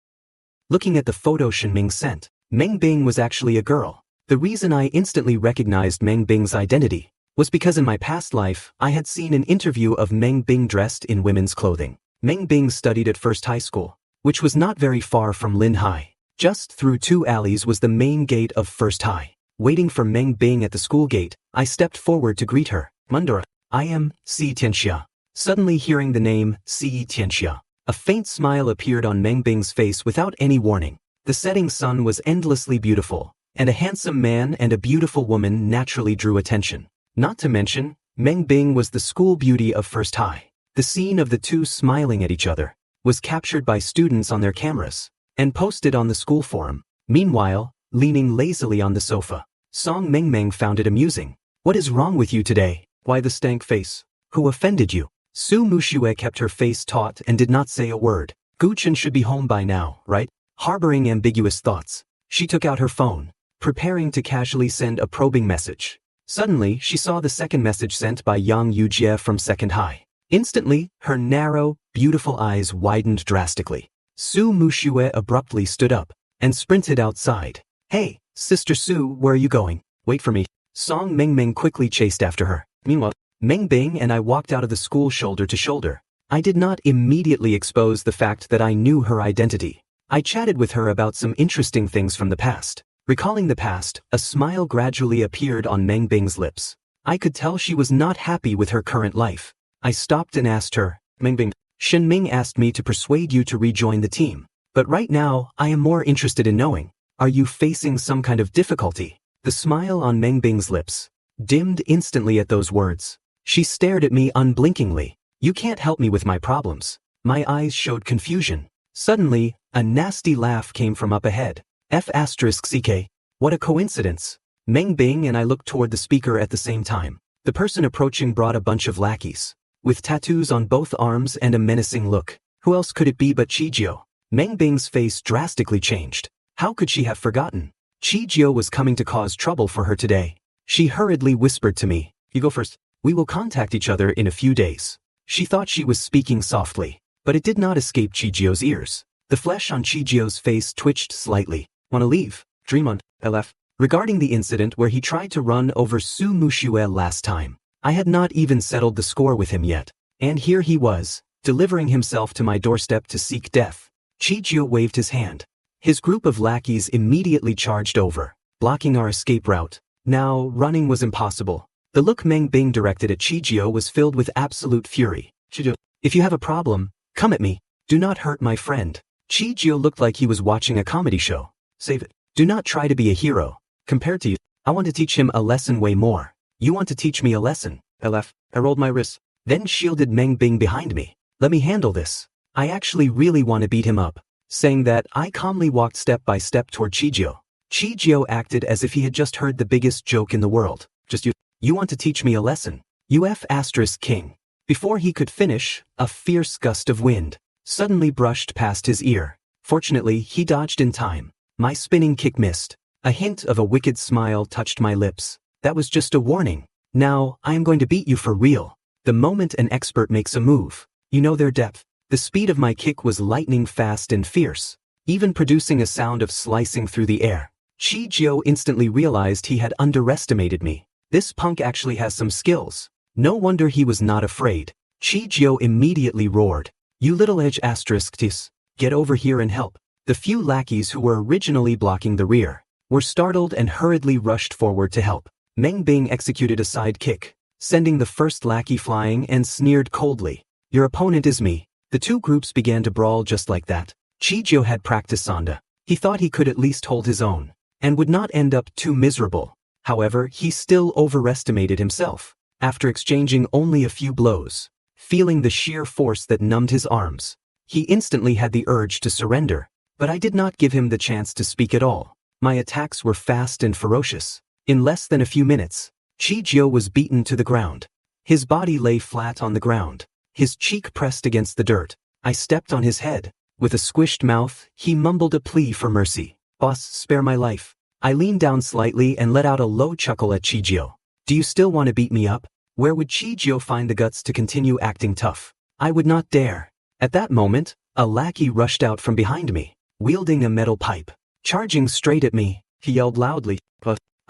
Speaker 1: Looking at the photo Shen Ming sent, Meng Bing was actually a girl. The reason I instantly recognized Meng Bing's identity was because in my past life, I had seen an interview of Meng Bing dressed in women's clothing. Meng Bing studied at First High School, which was not very far from Lin Hai. Just through 2 alleys was the main gate of First High. Waiting for Meng Bing at the school gate, I stepped forward to greet her. Mundura. I am Si Tianxia. Suddenly hearing the name Si Tianxia, a faint smile appeared on Meng Bing's face without any warning. The setting sun was endlessly beautiful, and a handsome man and a beautiful woman naturally drew attention. Not to mention, Meng Bing was the school beauty of First High. The scene of the two smiling at each other was captured by students on their cameras and posted on the school forum. Meanwhile, leaning lazily on the sofa, Song Mengmeng found it amusing. What is wrong with you today? Why the stank face? Who offended you? Su Muxue kept her face taut and did not say a word. Guchen should be home by now, right? Harboring ambiguous thoughts, she took out her phone, preparing to casually send a probing message. Suddenly, she saw the second message sent by Yang Yujie from Second High. Instantly, her narrow, beautiful eyes widened drastically. Su Muxue abruptly stood up and sprinted outside. Hey, Sister Su, where are you going? Wait for me. Song Mengmeng quickly chased after her. Meanwhile, Meng Bing and I walked out of the school shoulder to shoulder. I did not immediately expose the fact that I knew her identity. I chatted with her about some interesting things from the past. Recalling the past, a smile gradually appeared on Meng Bing's lips. I could tell she was not happy with her current life. I stopped and asked her, Meng Bing, Shen Ming asked me to persuade you to rejoin the team. But right now, I am more interested in knowing, are you facing some kind of difficulty? The smile on Meng Bing's lips dimmed instantly at those words. She stared at me unblinkingly. You can't help me with my problems. My eyes showed confusion. Suddenly, a nasty laugh came from up ahead. F*CK. What a coincidence. Meng Bing and I looked toward the speaker at the same time. The person approaching brought a bunch of lackeys, with tattoos on both arms and a menacing look. Who else could it be but Chijio? Meng Bing's face drastically changed. How could she have forgotten? Chijio was coming to cause trouble for her today. She hurriedly whispered to me, You go first. We will contact each other in a few days. She thought she was speaking softly, but it did not escape Chijio's ears. The flesh on Chijio's face twitched slightly. Wanna leave? Dream on, LF. Regarding the incident where he tried to run over Su Muxue last time, I had not even settled the score with him yet. And here he was, delivering himself to my doorstep to seek death. Chijio waved his hand. His group of lackeys immediately charged over, blocking our escape route. Now, running was impossible. The look Meng Bing directed at Chijio was filled with absolute fury. Chijio, if you have a problem, come at me. Do not hurt my friend. Chijio looked like he was watching a comedy show. Save it. Do not try to be a hero. Compared to you, I want to teach him a lesson way more. You want to teach me a lesson? LF. I rolled my wrists, then shielded Meng Bing behind me. Let me handle this. I actually really want to beat him up. Saying that, I calmly walked step by step toward Chijio. Chijio acted as if he had just heard the biggest joke in the world. Just you. You want to teach me a lesson? King. Before he could finish, a fierce gust of wind suddenly brushed past his ear. Fortunately, he dodged in time. My spinning kick missed. A hint of a wicked smile touched my lips. That was just a warning. Now, I am going to beat you for real. The moment an expert makes a move, you know their depth. The speed of my kick was lightning fast and fierce, even producing a sound of slicing through the air. Chijio instantly realized he had underestimated me. This punk actually has some skills. No wonder he was not afraid. Chijio immediately roared, You little edge *tis, get over here and help. The few lackeys who were originally blocking the rear were startled and hurriedly rushed forward to help. Meng Bing executed a side kick, sending the first lackey flying and sneered coldly, Your opponent is me. The two groups began to brawl just like that. Chijio had practiced Sanda. He thought he could at least hold his own, and would not end up too miserable. However, he still overestimated himself. After exchanging only a few blows, feeling the sheer force that numbed his arms, he instantly had the urge to surrender. But I did not give him the chance to speak at all. My attacks were fast and ferocious. In less than a few minutes, Chijio was beaten to the ground. His body lay flat on the ground, his cheek pressed against the dirt. I stepped on his head. With a squished mouth, he mumbled a plea for mercy. Boss, spare my life. I leaned down slightly and let out a low chuckle at Chijio. Do you still want to beat me up? Where would Chijio find the guts to continue acting tough? I would not dare. At that moment, a lackey rushed out from behind me, wielding a metal pipe. Charging straight at me, he yelled loudly,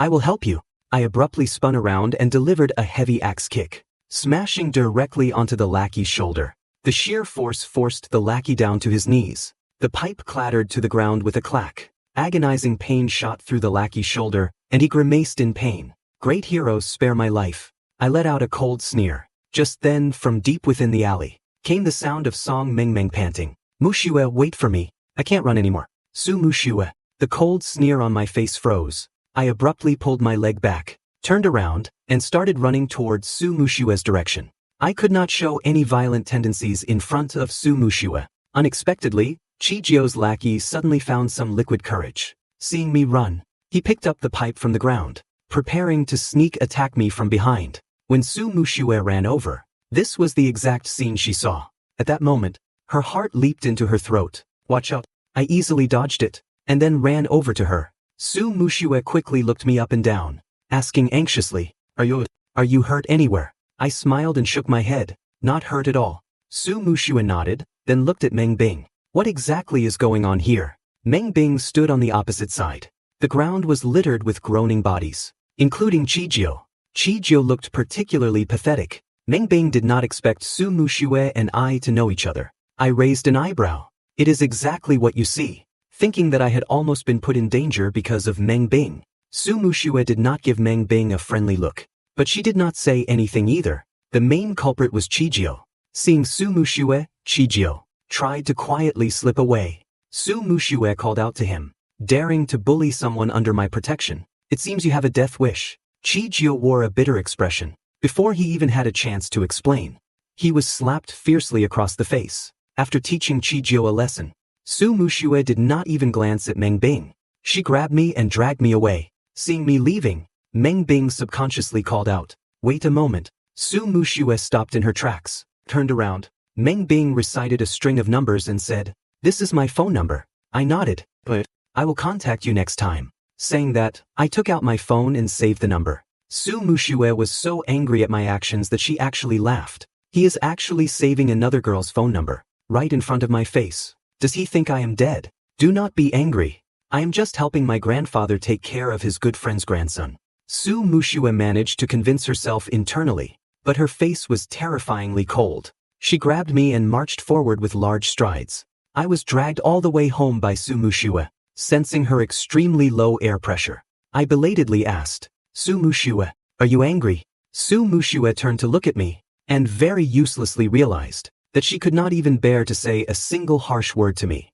Speaker 1: I will help you. I abruptly spun around and delivered a heavy axe kick, smashing directly onto the lackey's shoulder. The sheer force forced the lackey down to his knees. The pipe clattered to the ground with a clack. Agonizing pain shot through the lackey's shoulder, and he grimaced in pain. Great heroes spare my life. I let out a cold sneer. Just then, from deep within the alley, came the sound of Song Mengmeng panting. Mushue, wait for me. I can't run anymore. Su Mushue. The cold sneer on my face froze. I abruptly pulled my leg back, turned around, and started running towards Su Mushue's direction. I could not show any violent tendencies in front of Su Mushue. Unexpectedly, Chijio's lackey suddenly found some liquid courage. Seeing me run, he picked up the pipe from the ground, preparing to sneak attack me from behind. When Su Mushue ran over, this was the exact scene she saw. At that moment, her heart leaped into her throat. Watch out. I easily dodged it, and then ran over to her. Su Mushue quickly looked me up and down, asking anxiously, Are you hurt anywhere? I smiled and shook my head. Not hurt at all. Su Mushue nodded, then looked at Meng Bing. What exactly is going on here? Meng Bing stood on the opposite side. The ground was littered with groaning bodies, including Chijio. Chijio looked particularly pathetic. Meng Bing did not expect Su Mushue and I to know each other. I raised an eyebrow. It is exactly what you see. Thinking that I had almost been put in danger because of Meng Bing, Su Mushue did not give Meng Bing a friendly look. But she did not say anything either. The main culprit was Chijio. Seeing Su Mushue, Chijio tried to quietly slip away. Su Mushue called out to him, daring to bully someone under my protection. It seems you have a death wish. Chijio wore a bitter expression. Before he even had a chance to explain, he was slapped fiercely across the face. After teaching Chijio a lesson, Su Mushue did not even glance at Meng Bing. She grabbed me and dragged me away. Seeing me leaving, Meng Bing subconsciously called out, Wait a moment. Su Mushue stopped in her tracks, turned around. Meng Bing recited a string of numbers and said, This is my phone number. I nodded. But I will contact you next time. Saying that, I took out my phone and saved the number. Su Mushue was so angry at my actions that she actually laughed. He is actually saving another girl's phone number, right in front of my face. Does he think I am dead? Do not be angry. I am just helping my grandfather take care of his good friend's grandson. Su Mushue managed to convince herself internally, but her face was terrifyingly cold. She grabbed me and marched forward with large strides. I was dragged all the way home by Su Mushue, sensing her extremely low air pressure. I belatedly asked, Su Mushue, are you angry? Su Mushue turned to look at me, and very uselessly realized that she could not even bear to say a single harsh word to me.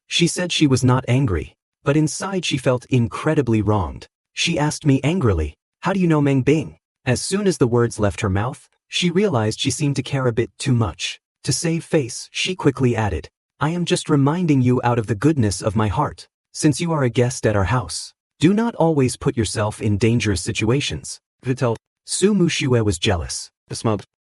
Speaker 1: She said she was not angry, but inside she felt incredibly wronged. She asked me angrily, How do you know Meng Bing? As soon as the words left her mouth, she realized she seemed to care a bit too much. To save face, she quickly added, I am just reminding you out of the goodness of my heart. Since you are a guest at our house, do not always put yourself in dangerous situations. Vitel. Su Mushue was jealous.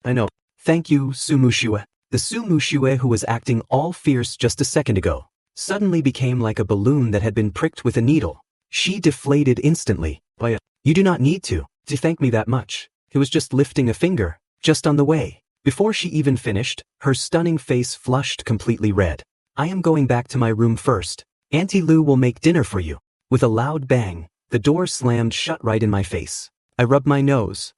Speaker 1: I know. Thank you, Su Mushue. The Su Mushue who was acting all fierce just a second ago suddenly became like a balloon that had been pricked with a needle. She deflated instantly. You do not need to thank me that much. It was just lifting a finger, just on the way. Before she even finished, her stunning face flushed completely red. I am going back to my room first. Auntie Lu will make dinner for you. With a loud bang, the door slammed shut right in my face. I rubbed my nose.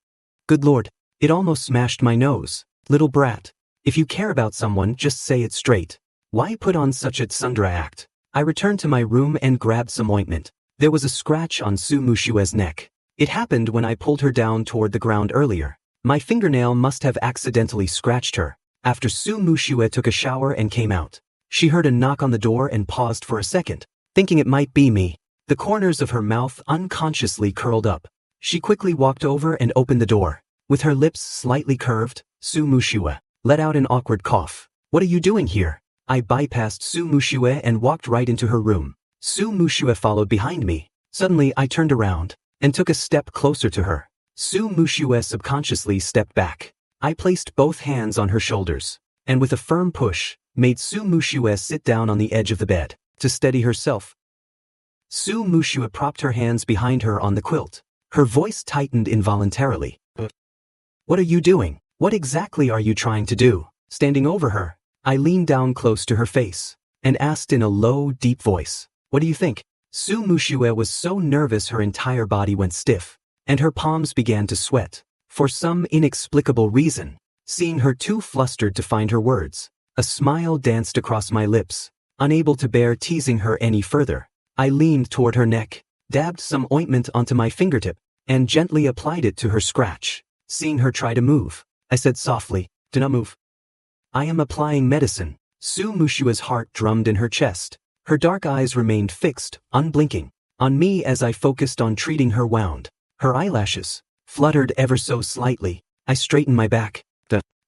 Speaker 1: Good Lord, it almost smashed my nose. Little brat. If you care about someone, just say it straight. Why put on such a tsundere act? I returned to my room and grabbed some ointment. There was a scratch on Su Mushue's neck. It happened when I pulled her down toward the ground earlier. My fingernail must have accidentally scratched her. After Su Mushue took a shower and came out, she heard a knock on the door and paused for a second, thinking it might be me. The corners of her mouth unconsciously curled up. She quickly walked over and opened the door. With her lips slightly curved, Su Mushue let out an awkward cough. What are you doing here? I bypassed Su Mushue and walked right into her room. Su Mushue followed behind me. Suddenly I turned around and took a step closer to her. Su Mushue subconsciously stepped back. I placed both hands on her shoulders, and with a firm push, made Su Mushue sit down on the edge of the bed. To steady herself, Su Mushue propped her hands behind her on the quilt. Her voice tightened involuntarily. What are you doing? What exactly are you trying to do? Standing over her, I leaned down close to her face and asked in a low, deep voice, What do you think? Su Mushue was so nervous her entire body went stiff, and her palms began to sweat. For some inexplicable reason, seeing her too flustered to find her words, a smile danced across my lips. Unable to bear teasing her any further, I leaned toward her neck, dabbed some ointment onto my fingertip, and gently applied it to her scratch. seeing her try to move. I said softly, "Do not move. I am applying medicine." Su Mushua's heart drummed in her chest. Her dark eyes remained fixed, unblinking, on me as I focused on treating her wound. Her eyelashes fluttered ever so slightly. I straightened my back.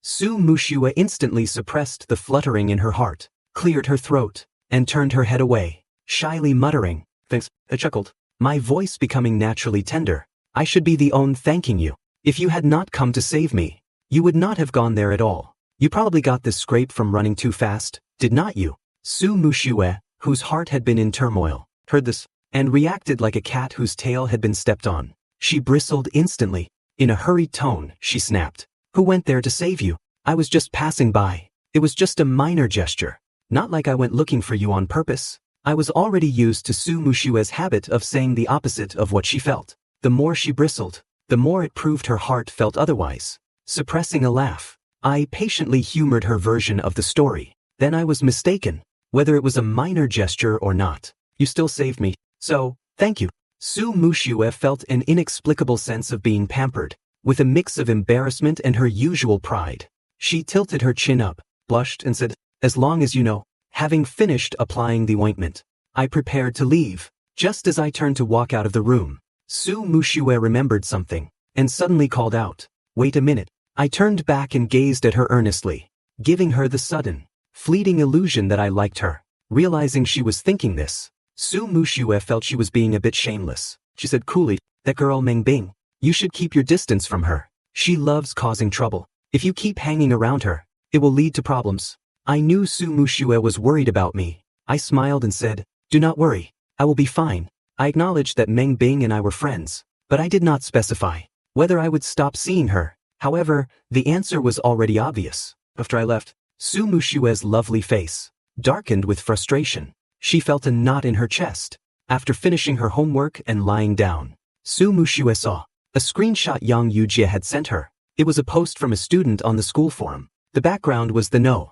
Speaker 1: Su Mushua instantly suppressed the fluttering in her heart, cleared her throat, and turned her head away, shyly muttering, "Thanks." I chuckled, my voice becoming naturally tender. "I should be the one thanking you. If you had not come to save me, you would not have gone there at all. You probably got this scrape from running too fast, did not you?" Su Mushua, whose heart had been in turmoil, heard this, and reacted like a cat whose tail had been stepped on. She bristled instantly. In a hurried tone, she snapped, "Who went there to save you? I was just passing by. It was just a minor gesture. Not like I went looking for you on purpose." I was already used to Su Mushua's habit of saying the opposite of what she felt. The more she bristled, the more it proved her heart felt otherwise. Suppressing a laugh, I patiently humored her version of the story. Then I was mistaken. Whether it was a minor gesture or not, you still saved me, so, thank you. Su Mushua felt an inexplicable sense of being pampered, with a mix of embarrassment and her usual pride. She tilted her chin up, blushed and said, "As long as you know." Having finished applying the ointment, I prepared to leave. Just as I turned to walk out of the room, Su Mushua remembered something, and suddenly called out, "Wait a minute." I turned back and gazed at her earnestly, giving her the sudden, fleeting illusion that I liked her. Realizing she was thinking this, Su Mushua felt she was being a bit shameless. She said coolly, "That girl Meng Bing, you should keep your distance from her. She loves causing trouble. If you keep hanging around her, it will lead to problems." I knew Su Mushua was worried about me. I smiled and said, "Do not worry, I will be fine." I acknowledged that Meng Bing and I were friends, but I did not specify whether I would stop seeing her. However, the answer was already obvious. After I left, Su Mushua's lovely face darkened with frustration. She felt a knot in her chest. After finishing her homework and lying down, Su Mushua saw a screenshot Yang Yujie had sent her. It was a post from a student on the school forum. The background was the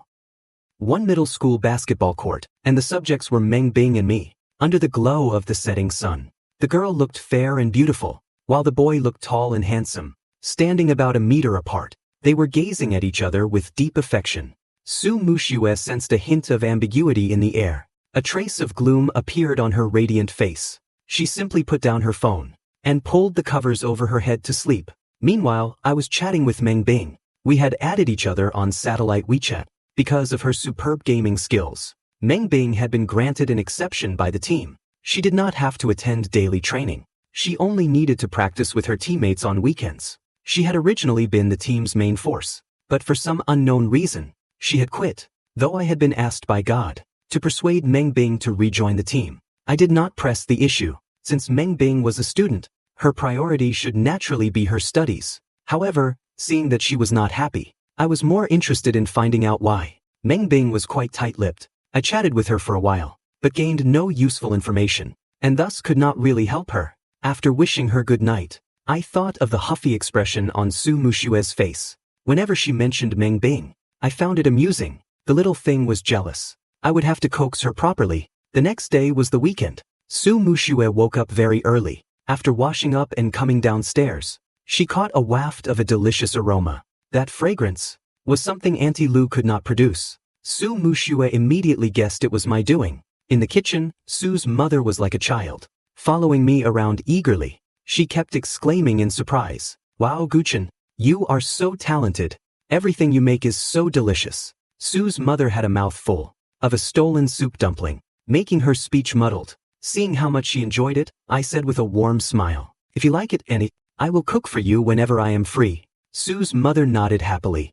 Speaker 1: one middle school basketball court, and the subjects were Meng Bing and me, under the glow of the setting sun. The girl looked fair and beautiful, while the boy looked tall and handsome. Standing about a meter apart, they were gazing at each other with deep affection. Su Mushua sensed a hint of ambiguity in the air. A trace of gloom appeared on her radiant face. She simply put down her phone and pulled the covers over her head to sleep. Meanwhile, I was chatting with Meng Bing. We had added each other on satellite WeChat. Because of her superb gaming skills, Meng Bing had been granted an exception by the team. She did not have to attend daily training. She only needed to practice with her teammates on weekends. She had originally been the team's main force, but for some unknown reason, she had quit. Though I had been asked by God to persuade Meng Bing to rejoin the team, I did not press the issue. Since Meng Bing was a student, her priority should naturally be her studies. However, seeing that she was not happy, I was more interested in finding out why. Meng Bing was quite tight-lipped. I chatted with her for a while, but gained no useful information, and thus could not really help her. After wishing her good night, I thought of the huffy expression on Su Mushua's face. Whenever she mentioned Meng Bing, I found it amusing. The little thing was jealous. I would have to coax her properly. The next day was the weekend. Su Mushua woke up very early. After washing up and coming downstairs, she caught a waft of a delicious aroma. That fragrance was something Auntie Lu could not produce. Su Mushua immediately guessed it was my doing. In the kitchen, Su's mother was like a child, following me around eagerly. She kept exclaiming in surprise, "Wow, Guchen, you are so talented. Everything you make is so delicious." Su's mother had a mouthful of a stolen soup dumpling, making her speech muddled. Seeing how much she enjoyed it, I said with a warm smile, "If you like it, Annie, I will cook for you whenever I am free." Su's mother nodded happily.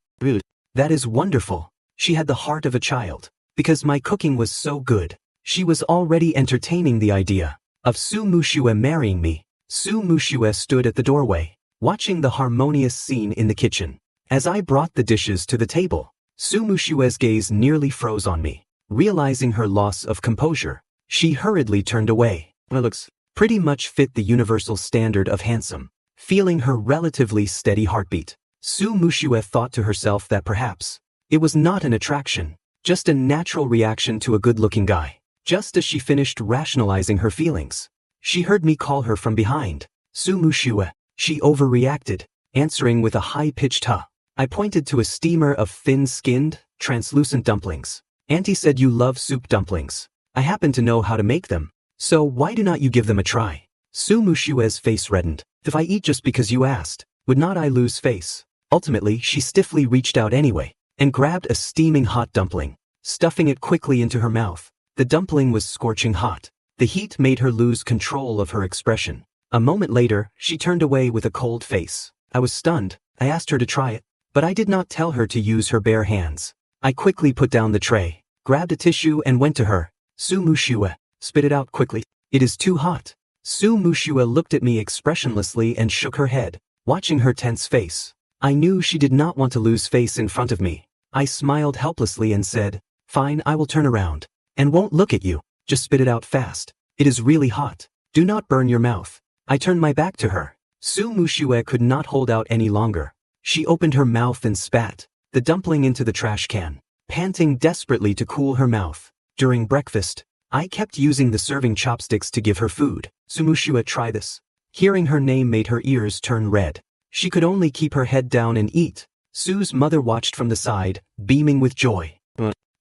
Speaker 1: "That is wonderful." She had the heart of a child. Because my cooking was so good, she was already entertaining the idea of Su Mushua marrying me. Su Mushua stood at the doorway, watching the harmonious scene in the kitchen. As I brought the dishes to the table, Su Mushua's gaze nearly froze on me. Realizing her loss of composure, she hurriedly turned away. "Well, looks pretty much fit the universal standard of handsome." Feeling her relatively steady heartbeat, Su Mushua thought to herself that perhaps it was not an attraction, just a natural reaction to a good-looking guy. Just as she finished rationalizing her feelings, she heard me call her from behind. "Su Mushua." She overreacted. answering with a high-pitched huh. I pointed to a steamer of thin-skinned, translucent dumplings. Auntie said you love soup dumplings. I happen to know how to make them. So why do not you give them a try? Su Mushue's face reddened. If I eat just because you asked, would not I lose face? Ultimately, she stiffly reached out anyway, and grabbed a steaming hot dumpling, stuffing it quickly into her mouth. The dumpling was scorching hot. The heat made her lose control of her expression. A moment later, she turned away with a cold face. I was stunned. I asked her to try it, but I did not tell her to use her bare hands. I quickly put down the tray, grabbed a tissue and went to her. Su Mushue, spit it out quickly. It is too hot. Su Mushue looked at me expressionlessly and shook her head, watching her tense face. I knew she did not want to lose face in front of me. I smiled helplessly and said, fine, I will turn around, and won't look at you. Just spit it out fast. It is really hot. Do not burn your mouth. I turned my back to her. Su Mushue could not hold out any longer. She opened her mouth and spat the dumpling into the trash can, panting desperately to cool her mouth. During breakfast, I kept using the serving chopsticks to give her food. Su Mushue, try this. Hearing her name made her ears turn red. She could only keep her head down and eat. Su's mother watched from the side, beaming with joy.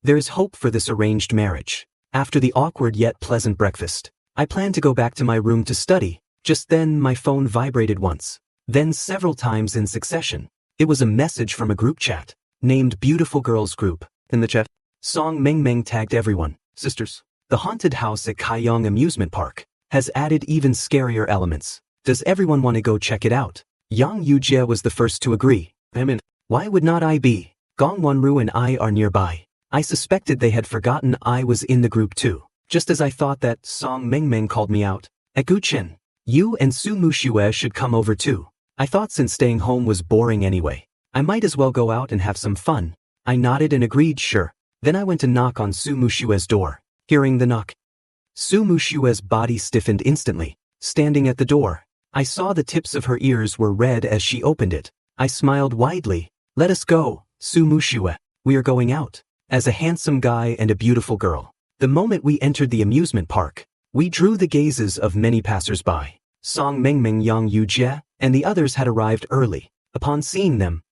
Speaker 1: There is hope for this arranged marriage. After the awkward yet pleasant breakfast, I planned to go back to my room to study. Just then my phone vibrated once, then several times in succession. It was a message from a group chat, named Beautiful Girls Group. In the chat, Song Mengmeng tagged everyone. Sisters, the haunted house at Kaiyong Amusement Park has added even scarier elements. Does everyone want to go check it out? Yang Yujie was the first to agree. I'm in. Why would not I be? Gong Wanru and I are nearby. I suspected they had forgotten I was in the group too, just as I thought that Song Mengmeng called me out. At Guchen, you and Su Mushue should come over too. I thought since staying home was boring anyway, I might as well go out and have some fun. I nodded and agreed sure. Then I went to knock on Su Mushue's door. Hearing the knock, Su Mushue's body stiffened instantly, standing at the door. I saw the tips of her ears were red as she opened it. I smiled widely. Let us go, Su Mushue. We are going out. As a handsome guy and a beautiful girl. The moment we entered the amusement park, we drew the gazes of many passers-by. Song Mengmeng, Yang Yujie, and the others had arrived early. Upon seeing them,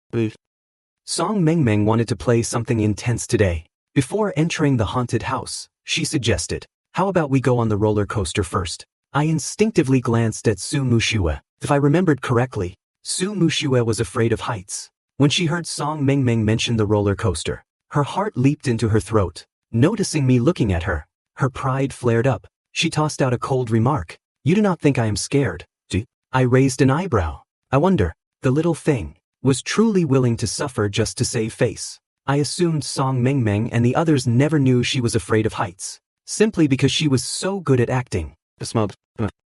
Speaker 1: Song Mengmeng wanted to play something intense today. Before entering the haunted house, she suggested, how about we go on the roller coaster first? I instinctively glanced at Su Mushue. If I remembered correctly, Su Mushue was afraid of heights. When she heard Song Mengmeng mention the roller coaster, her heart leaped into her throat. Noticing me looking at her, her pride flared up. She tossed out a cold remark. You do not think I am scared, do you? I raised an eyebrow. I wonder, the little thing was truly willing to suffer just to save face. I assumed Song Mengmeng and the others never knew she was afraid of heights, simply because she was so good at acting. I smiled.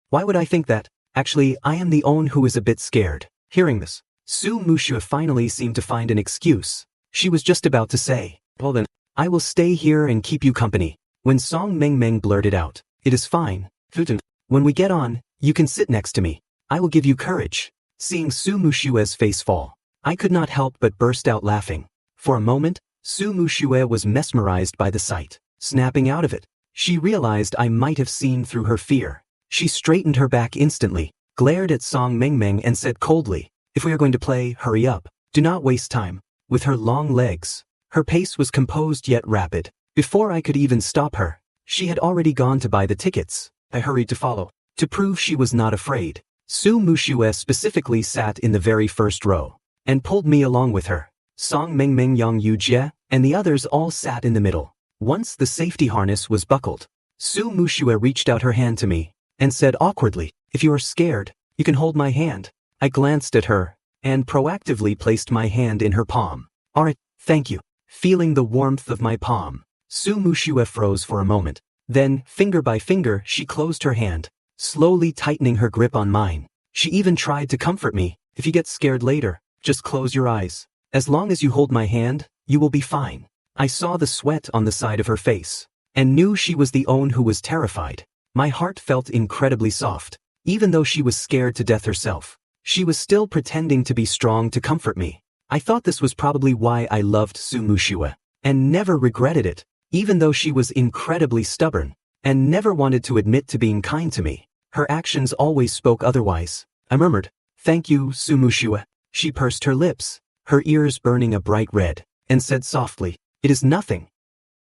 Speaker 1: Why would I think that? Actually, I am the one who is a bit scared. Hearing this, Su Mushue finally seemed to find an excuse. She was just about to say, well then, I will stay here and keep you company, when Song Mengmeng blurted out, it is fine, Futon. When we get on, you can sit next to me. I will give you courage. Seeing Su Mushue's face fall, I could not help but burst out laughing. For a moment, Su Mushue was mesmerized by the sight. Snapping out of it, she realized I might have seen through her fear. She straightened her back instantly, glared at Song Mengmeng and said coldly, if we are going to play, hurry up. Do not waste time. With her long legs, her pace was composed yet rapid. Before I could even stop her, she had already gone to buy the tickets. I hurried to follow. To prove she was not afraid, Su Mushue specifically sat in the very first row, and pulled me along with her. Song Mengmeng, Yang Yujie, and the others all sat in the middle. Once the safety harness was buckled, Su Mushue reached out her hand to me, and said awkwardly, if you are scared, you can hold my hand. I glanced at her, and proactively placed my hand in her palm. Alright, thank you. Feeling the warmth of my palm, Su Mushue froze for a moment. Then, finger by finger, she closed her hand, slowly tightening her grip on mine. She even tried to comfort me. If you get scared later, just close your eyes. As long as you hold my hand, you will be fine. I saw the sweat on the side of her face, and knew she was the one who was terrified. My heart felt incredibly soft. Even though she was scared to death herself, she was still pretending to be strong to comfort me. I thought this was probably why I loved Su Mushue, and never regretted it, even though she was incredibly stubborn, and never wanted to admit to being kind to me. Her actions always spoke otherwise. I murmured, thank you, Su Mushue. She pursed her lips, her ears burning a bright red, and said softly, "It is nothing.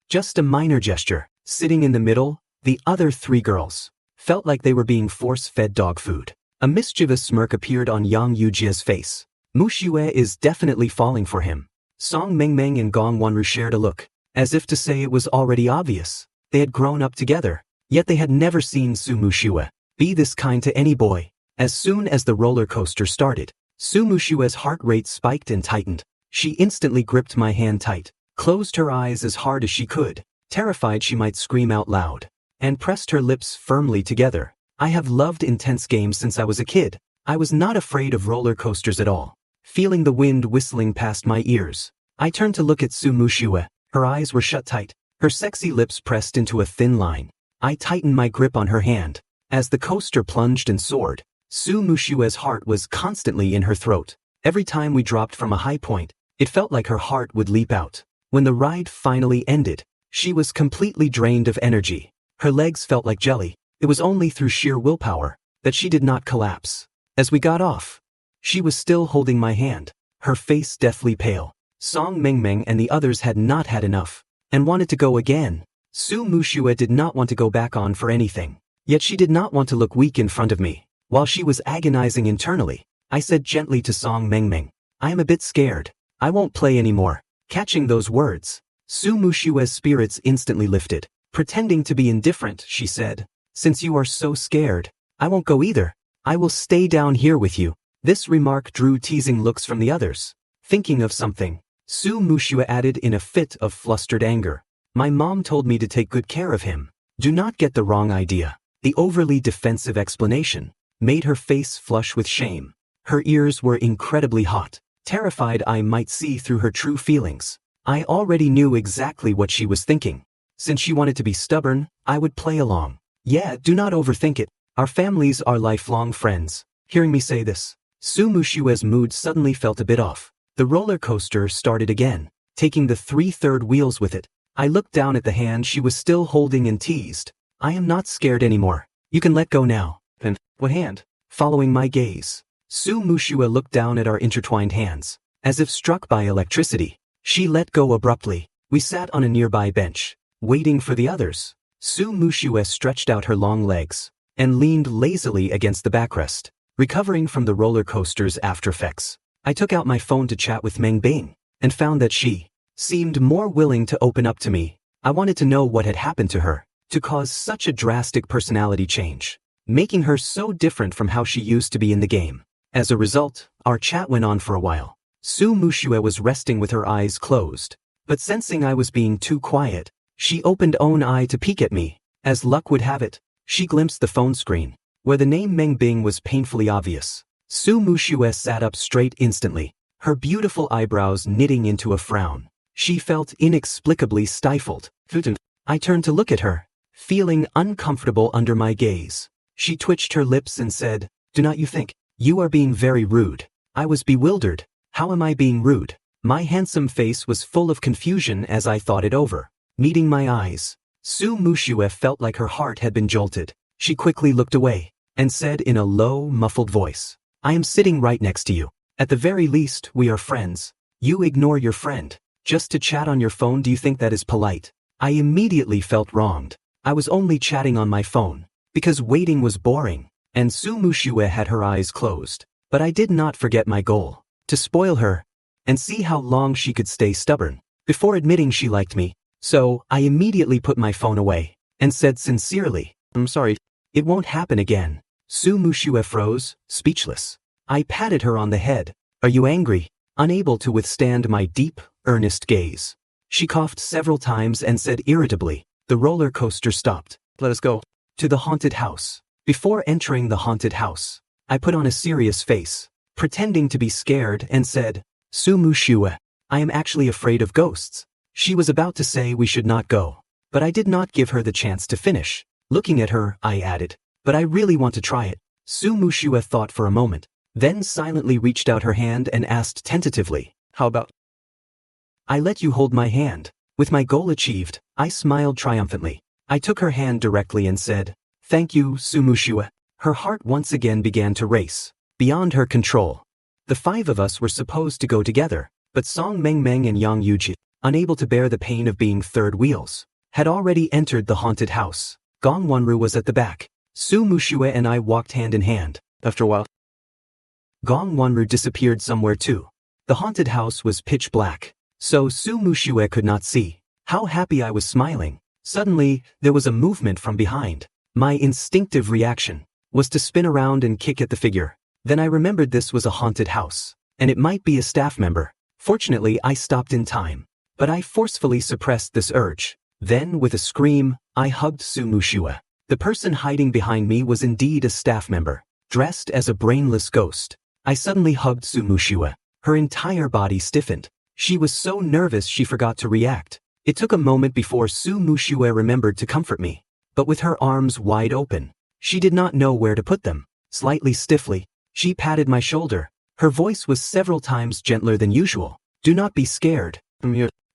Speaker 1: Just a minor gesture." Sitting in the middle, the other three girls felt like they were being force-fed dog food. A mischievous smirk appeared on Yang Yujia's face. Mushue is definitely falling for him. Song Mengmeng and Gong Wanru shared a look, as if to say it was already obvious. They had grown up together, yet they had never seen Su Mushue be this kind to any boy. As soon as the roller coaster started, Su Mushue's heart rate spiked and tightened. She instantly gripped my hand tight, closed her eyes as hard as she could, terrified she might scream out loud, and pressed her lips firmly together. I have loved intense games since I was a kid. I was not afraid of roller coasters at all. Feeling the wind whistling past my ears, I turned to look at Su Mushue. Her eyes were shut tight, her sexy lips pressed into a thin line. I tightened my grip on her hand. As the coaster plunged and soared, Su Mushue's heart was constantly in her throat. Every time we dropped from a high point, it felt like her heart would leap out. When the ride finally ended, she was completely drained of energy. Her legs felt like jelly. It was only through sheer willpower that she did not collapse. As we got off, she was still holding my hand, her face deathly pale. Song Mengmeng and the others had not had enough, and wanted to go again. Su Mushue did not want to go back on for anything, yet she did not want to look weak in front of me. While she was agonizing internally, I said gently to Song Mengmeng, "I am a bit scared. I won't play anymore." Catching those words, Su Mushue's spirits instantly lifted. Pretending to be indifferent, she said, "Since you are so scared, I won't go either. I will stay down here with you." This remark drew teasing looks from the others. Thinking of something, Su Mushue added in a fit of flustered anger, "My mom told me to take good care of him." Do not get the wrong idea. The overly defensive explanation made her face flush with shame. Her ears were incredibly hot, terrified I might see through her true feelings. I already knew exactly what she was thinking. Since she wanted to be stubborn, I would play along. "Yeah, do not overthink it. Our families are lifelong friends." Hearing me say this, Su Mushue's mood suddenly felt a bit off. The roller coaster started again, taking the 3/3 wheels with it. I looked down at the hand she was still holding and teased, "I am not scared anymore. You can let go now." "And what hand?" Following my gaze, Su Mushue looked down at our intertwined hands. As if struck by electricity, she let go abruptly. We sat on a nearby bench, waiting for the others. Su Mushue stretched out her long legs and leaned lazily against the backrest, recovering from the roller coaster's aftereffects. I took out my phone to chat with Meng Bing, and found that she seemed more willing to open up to me. I wanted to know what had happened to her to cause such a drastic personality change, making her so different from how she used to be in the game. As a result, our chat went on for a while. Su Mushue was resting with her eyes closed, but sensing I was being too quiet, she opened one eye to peek at me. As luck would have it, she glimpsed the phone screen, where the name Meng Bing was painfully obvious. Su Mushue sat up straight instantly, her beautiful eyebrows knitting into a frown. She felt inexplicably stifled. I turned to look at her, feeling uncomfortable under my gaze. She twitched her lips and said, "Do not you think? You are being very rude." I was bewildered. How am I being rude? My handsome face was full of confusion as I thought it over. Meeting my eyes, Su Mushue felt like her heart had been jolted. She quickly looked away and said in a low, muffled voice, "I am sitting right next to you. At the very least, we are friends. You ignore your friend just to chat on your phone. Do you think that is polite?" I immediately felt wronged. I was only chatting on my phone because waiting was boring, and Su Mushue had her eyes closed. But I did not forget my goal: to spoil her and see how long she could stay stubborn before admitting she liked me. So I immediately put my phone away and said sincerely, "I'm sorry. It won't happen again." Su Mushue froze, speechless. I patted her on the head. "Are you angry?" Unable to withstand my deep, earnest gaze, she coughed several times and said irritably, "The roller coaster stopped. Let us go to the haunted house." Before entering the haunted house, I put on a serious face, pretending to be scared, and said, "Su Mushue, I am actually afraid of ghosts." She was about to say we should not go, but I did not give her the chance to finish. Looking at her, I added, "But I really want to try it." Su Mushue thought for a moment, then silently reached out her hand and asked tentatively, "How about I let you hold my hand?" With my goal achieved, I smiled triumphantly. I took her hand directly and said, "Thank you, Su Mushue." Her heart once again began to race, beyond her control. The 5 of us were supposed to go together, but Song Mengmeng and Yang Yuji, unable to bear the pain of being third wheels, had already entered the haunted house. Gong Wonru was at the back. Su Mushue and I walked hand in hand. After a while, Gong Wonru disappeared somewhere too. The haunted house was pitch black, so Su Mushue could not see. How happy I was smiling. Suddenly, there was a movement from behind. My instinctive reaction was to spin around and kick at the figure. Then I remembered this was a haunted house, and it might be a staff member. Fortunately, I stopped in time, but I forcefully suppressed this urge. Then, with a scream, I hugged Su Mushue. The person hiding behind me was indeed a staff member, dressed as a brainless ghost. I suddenly hugged Su Mushue. Her entire body stiffened. She was so nervous she forgot to react. It took a moment before Su Mushue remembered to comfort me, but with her arms wide open, she did not know where to put them. Slightly stiffly, she patted my shoulder. Her voice was several times gentler than usual. "Do not be scared."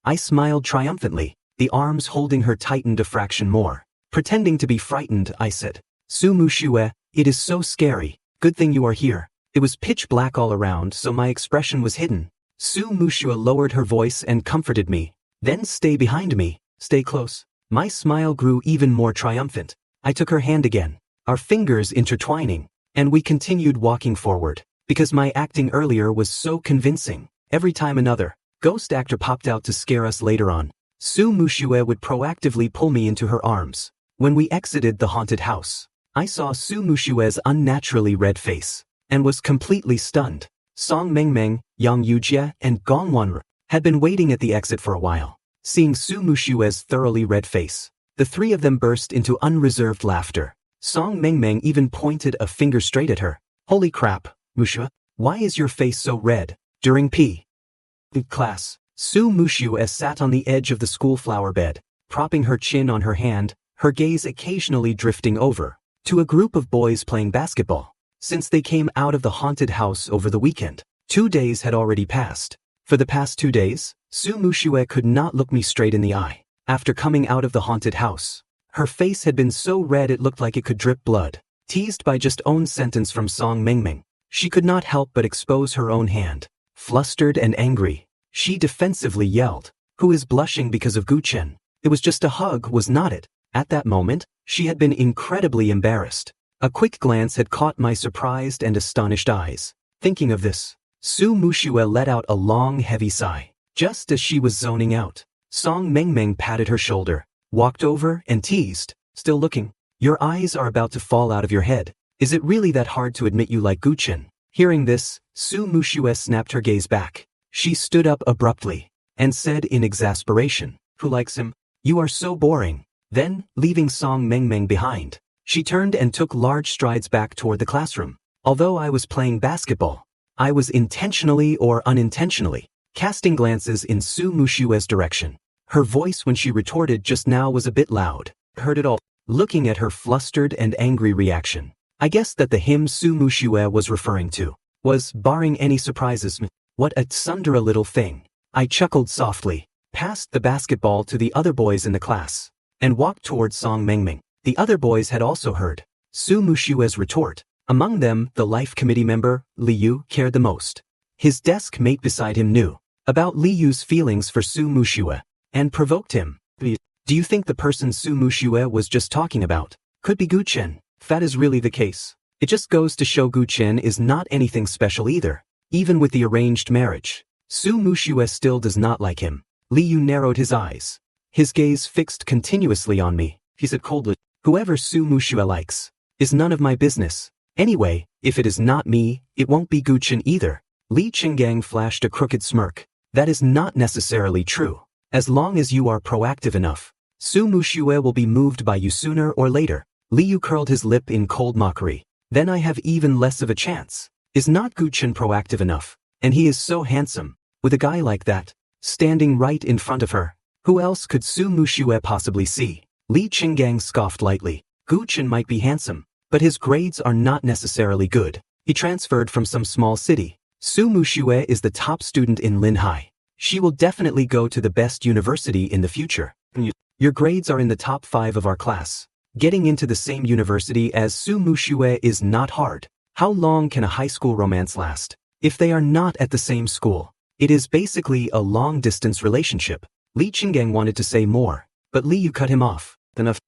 Speaker 1: I smiled triumphantly. The arms holding her tightened a fraction more. Pretending to be frightened, I said, "Su Mushue, it is so scary. Good thing you are here." It was pitch black all around, so my expression was hidden. Su Mushue lowered her voice and comforted me. "Then stay behind me. Stay close." My smile grew even more triumphant. I took her hand again, our fingers intertwining, and we continued walking forward. Because my acting earlier was so convincing, every time another ghost actor popped out to scare us later on, Su Mushue would proactively pull me into her arms. When we exited the haunted house, I saw Su Mushue's unnaturally red face, and was completely stunned. Song Mengmeng, Yang Yujie, and Gong Wonru had been waiting at the exit for a while. Seeing Su Mushue's thoroughly red face, the 3 of them burst into unreserved laughter. Song Mengmeng even pointed a finger straight at her. "Holy crap, Mushue, why is your face so red?" During P.E. class, Su Mushue sat on the edge of the school flower bed, propping her chin on her hand, her gaze occasionally drifting over to a group of boys playing basketball. Since they came out of the haunted house over the weekend, 2 days had already passed. For the past 2 days, Su Mushue could not look me straight in the eye. After coming out of the haunted house, her face had been so red it looked like it could drip blood. Teased by just own sentence from Song Mengmeng, she could not help but expose her own hand. Flustered and angry, she defensively yelled, "Who is blushing because of Guchen? It was just a hug, was not it?" At that moment, she had been incredibly embarrassed. A quick glance had caught my surprised and astonished eyes. Thinking of this, Su Mushue let out a long, heavy sigh. Just as she was zoning out, Song Mengmeng patted her shoulder, walked over, and teased, "Still looking? Your eyes are about to fall out of your head. Is it really that hard to admit you like Guchen?" Hearing this, Su Mushue snapped her gaze back. She stood up abruptly and said in exasperation, "Who likes him? You are so boring." Then, leaving Song Mengmeng behind, she turned and took large strides back toward the classroom. Although I was playing basketball, I was intentionally or unintentionally casting glances in Su Mushue's direction. Her voice when she retorted just now was a bit loud. Heard it all. Looking at her flustered and angry reaction, I guessed that the him Su Mushue was referring to was, barring any surprises, "What a tsundere little thing." I chuckled softly, passed the basketball to the other boys in the class, and walked towards Song Mengmeng. The other boys had also heard Su Mushue's retort. Among them, the life committee member, Li Yu, cared the most. His desk mate beside him knew about Li Yu's feelings for Su Mushue, and provoked him. "Do you think the person Su Mushue was just talking about could be Guchen? If that is really the case, it just goes to show Guchen is not anything special either. Even with the arranged marriage, Su Mushue still does not like him." Li Yu narrowed his eyes, his gaze fixed continuously on me. He said coldly, "Whoever Su Mushue likes is none of my business. Anyway, if it is not me, it won't be Guchen either." Li Qinggang flashed a crooked smirk. "That is not necessarily true. As long as you are proactive enough, Su Mushue will be moved by you sooner or later." Li Yu curled his lip in cold mockery. "Then I have even less of a chance. Is not Guchen proactive enough? And he is so handsome. With a guy like that standing right in front of her, who else could Su Mushue possibly see?" Li Qinggang scoffed lightly. "Guchen might be handsome, but his grades are not necessarily good. He transferred from some small city. Su Mushue is the top student in Linhai. She will definitely go to the best university in the future. Your grades are in the top 5 of our class. Getting into the same university as Su Mushue is not hard. How long can a high school romance last? If they are not at the same school, it is basically a long-distance relationship. Li Qinggang wanted to say more, but Li Yu cut him off. Enough.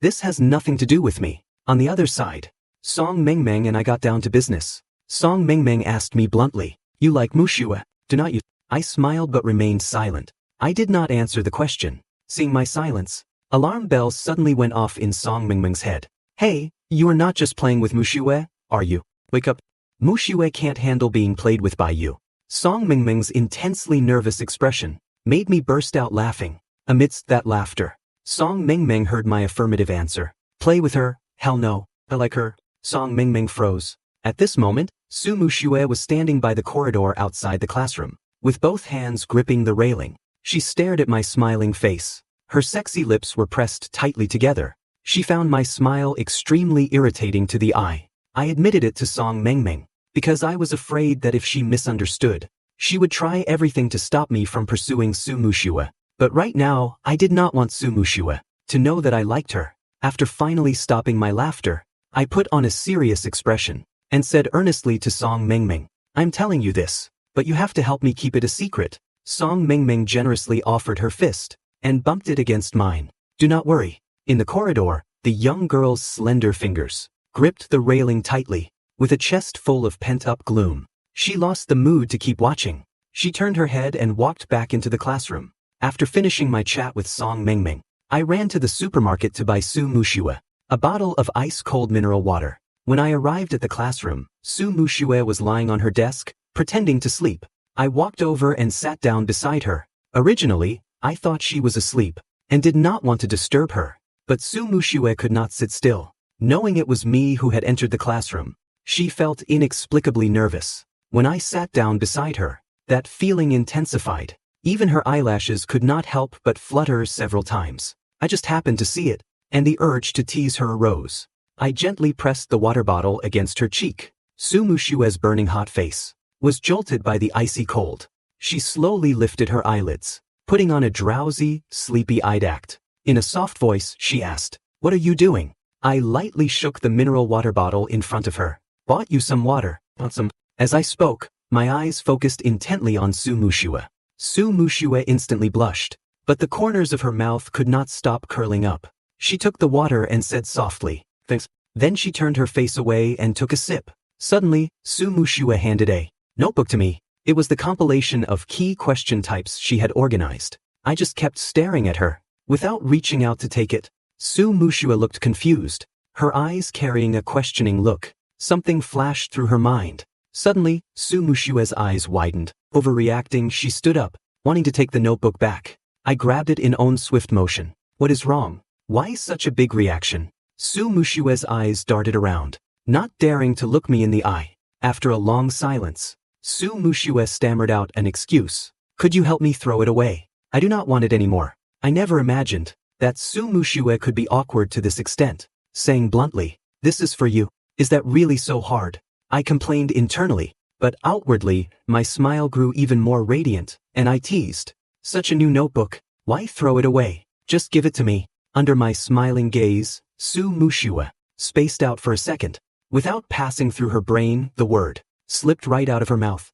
Speaker 1: This has nothing to do with me. On the other side, Song Mengmeng and I got down to business. Song Mengmeng asked me bluntly, "You like Mushua, do not you?" I smiled but remained silent. I did not answer the question. Seeing my silence, alarm bells suddenly went off in Song Mengmeng's head. "Hey, you are not just playing with Mushua, are you? Wake up. Mushua can't handle being played with by you." Song Mengmeng's intensely nervous expression made me burst out laughing. Amidst that laughter, Song Mengmeng heard my affirmative answer. "Play with her? Hell no. I like her." Song Mengmeng froze. At this moment, Su Mushua was standing by the corridor outside the classroom, with both hands gripping the railing. She stared at my smiling face. Her sexy lips were pressed tightly together. She found my smile extremely irritating to the eye. I admitted it to Song Mengmeng, because I was afraid that if she misunderstood, she would try everything to stop me from pursuing Su Mushua. But right now, I did not want Su Mushua to know that I liked her. After finally stopping my laughter, I put on a serious expression and said earnestly to Song Mengmeng, "I'm telling you this, but you have to help me keep it a secret." Song Mengmeng generously offered her fist and bumped it against mine. "Do not worry." In the corridor, the young girl's slender fingers gripped the railing tightly. With a chest full of pent-up gloom, she lost the mood to keep watching. She turned her head and walked back into the classroom. After finishing my chat with Song Mengmeng, I ran to the supermarket to buy Su Mushua a bottle of ice-cold mineral water. When I arrived at the classroom, Su Mushua was lying on her desk, pretending to sleep. I walked over and sat down beside her. Originally, I thought she was asleep and did not want to disturb her. But Su Mushua could not sit still. Knowing it was me who had entered the classroom, she felt inexplicably nervous. When I sat down beside her, that feeling intensified. Even her eyelashes could not help but flutter several times. I just happened to see it, and the urge to tease her arose. I gently pressed the water bottle against her cheek. Su Mushua's burning hot face was jolted by the icy cold. She slowly lifted her eyelids, putting on a drowsy, sleepy-eyed act. In a soft voice, she asked, "What are you doing?" I lightly shook the mineral water bottle in front of her. "Bought you some water. Want some?" As I spoke, my eyes focused intently on Su Mushua. Su Mushua instantly blushed, but the corners of her mouth could not stop curling up. She took the water and said softly, "Thanks." Then she turned her face away and took a sip. Suddenly, Su Mushua handed a notebook to me. It was the compilation of key question types she had organized. I just kept staring at her, without reaching out to take it. Su Mushua looked confused, her eyes carrying a questioning look. Something flashed through her mind. Suddenly, Su Mushua's eyes widened. Overreacting, she stood up, wanting to take the notebook back. I grabbed it in own swift motion. "What is wrong? Why such a big reaction?" Su Mushua's eyes darted around, not daring to look me in the eye. After a long silence, Su Mushua stammered out an excuse. "Could you help me throw it away? I do not want it anymore." I never imagined that Su Mushua could be awkward to this extent. Saying bluntly, "This is for you." "Is that really so hard?" I complained internally, but outwardly, my smile grew even more radiant, and I teased, "Such a new notebook, why throw it away? Just give it to me." Under my smiling gaze, Su Mushua spaced out for a second. Without passing through her brain, the word slipped right out of her mouth.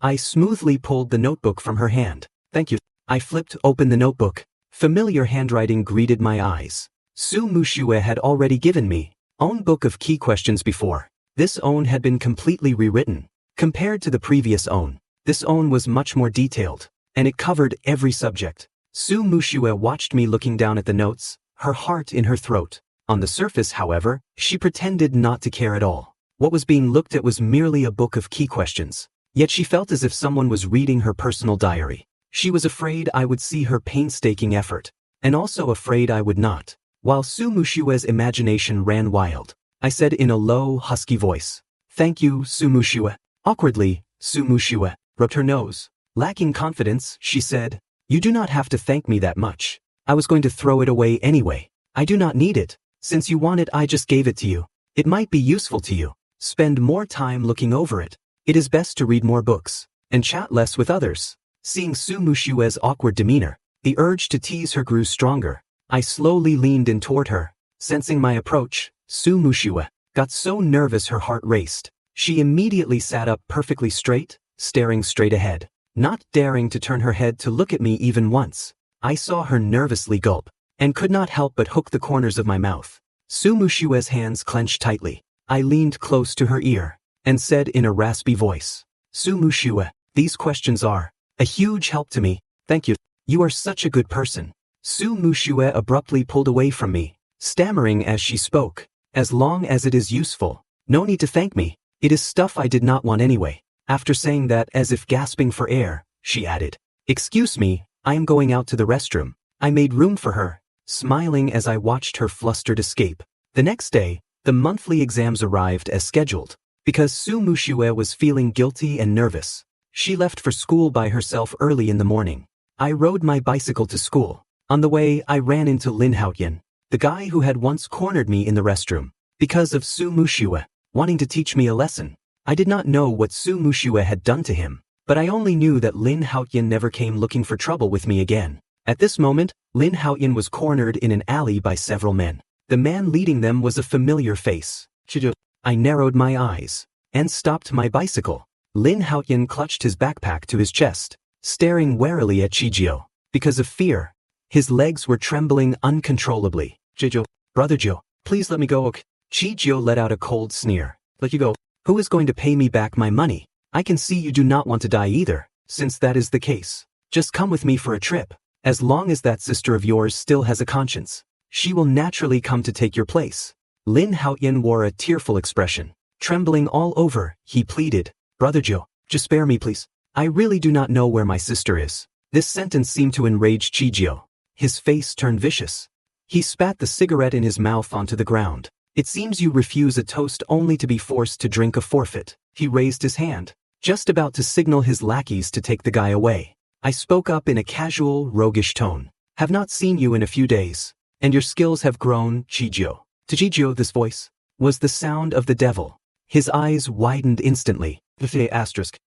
Speaker 1: I smoothly pulled the notebook from her hand. "Thank you." I flipped open the notebook. Familiar handwriting greeted my eyes. Su Mushua had already given me own book of key questions before. This own had been completely rewritten. Compared to the previous own, this own was much more detailed, and it covered every subject. Su Mushua watched me looking down at the notes, her heart in her throat. On the surface, however, she pretended not to care at all. What was being looked at was merely a book of key questions. Yet she felt as if someone was reading her personal diary. She was afraid I would see her painstaking effort, and also afraid I would not. While Su Mushua's imagination ran wild, I said in a low, husky voice, "Thank you, Su Mushua." Awkwardly, Su Mushua rubbed her nose. Lacking confidence, she said, "You do not have to thank me that much. I was going to throw it away anyway. I do not need it. Since you want it, I just gave it to you. It might be useful to you. Spend more time looking over it. It is best to read more books and chat less with others." Seeing Su Mushua's awkward demeanor, the urge to tease her grew stronger. I slowly leaned in toward her. Sensing my approach, Su Mushua got so nervous her heart raced. She immediately sat up perfectly straight, staring straight ahead, not daring to turn her head to look at me even once. I saw her nervously gulp, and could not help but hook the corners of my mouth. Su Mushue's hands clenched tightly. I leaned close to her ear, and said in a raspy voice, Su Mushue, these questions are a huge help to me, thank you. You are such a good person. Su Mushue abruptly pulled away from me, stammering as she spoke, as long as it is useful, no need to thank me, it is stuff I did not want anyway. After saying that as if gasping for air, she added, excuse me, I am going out to the restroom. I made room for her, smiling as I watched her flustered escape. The next day, the monthly exams arrived as scheduled. Because Su Mushue was feeling guilty and nervous, she left for school by herself early in the morning. I rode my bicycle to school. On the way, I ran into Lin Haoyan, the guy who had once cornered me in the restroom. Because of Su Mushue wanting to teach me a lesson. I did not know what Su Mushue had done to him, but I only knew that Lin Haoyan never came looking for trouble with me again. At this moment, Lin Haoyan was cornered in an alley by several men. The man leading them was a familiar face. Chijo. I narrowed my eyes and stopped my bicycle. Lin Haoyan clutched his backpack to his chest, staring warily at Chijio. Because of fear, his legs were trembling uncontrollably. Chijo, brother Joe, please let me go. Okay. Chijio let out a cold sneer. Let you go. Who is going to pay me back my money? I can see you do not want to die either. Since that is the case, just come with me for a trip. As long as that sister of yours still has a conscience, she will naturally come to take your place. Lin Haoyan wore a tearful expression. Trembling all over, he pleaded, Brother Joe, just spare me please. I really do not know where my sister is. This sentence seemed to enrage Chijio. His face turned vicious. He spat the cigarette in his mouth onto the ground. It seems you refuse a toast only to be forced to drink a forfeit. He raised his hand, just about to signal his lackeys to take the guy away. I spoke up in a casual, roguish tone. Have not seen you in a few days, and your skills have grown, Chijio. To Chijio, this voice was the sound of the devil. His eyes widened instantly.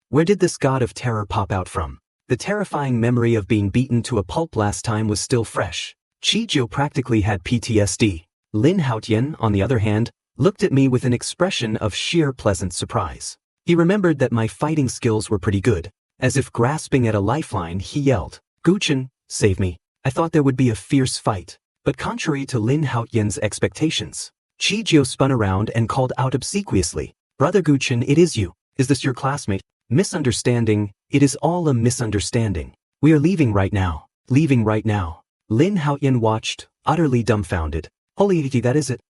Speaker 1: Where did this god of terror pop out from? The terrifying memory of being beaten to a pulp last time was still fresh. Chijio practically had PTSD. Lin Haoyan, on the other hand, looked at me with an expression of sheer pleasant surprise. He remembered that my fighting skills were pretty good. As if grasping at a lifeline, he yelled, Guchen, save me. I thought there would be a fierce fight. But contrary to Lin Haoyan's expectations, Chijio spun around and called out obsequiously, Brother Guchen, it is you. Is this your classmate? Misunderstanding, it is all a misunderstanding. We are leaving right now. Leaving right now. Lin Haoyan watched, utterly dumbfounded. Holy that is it.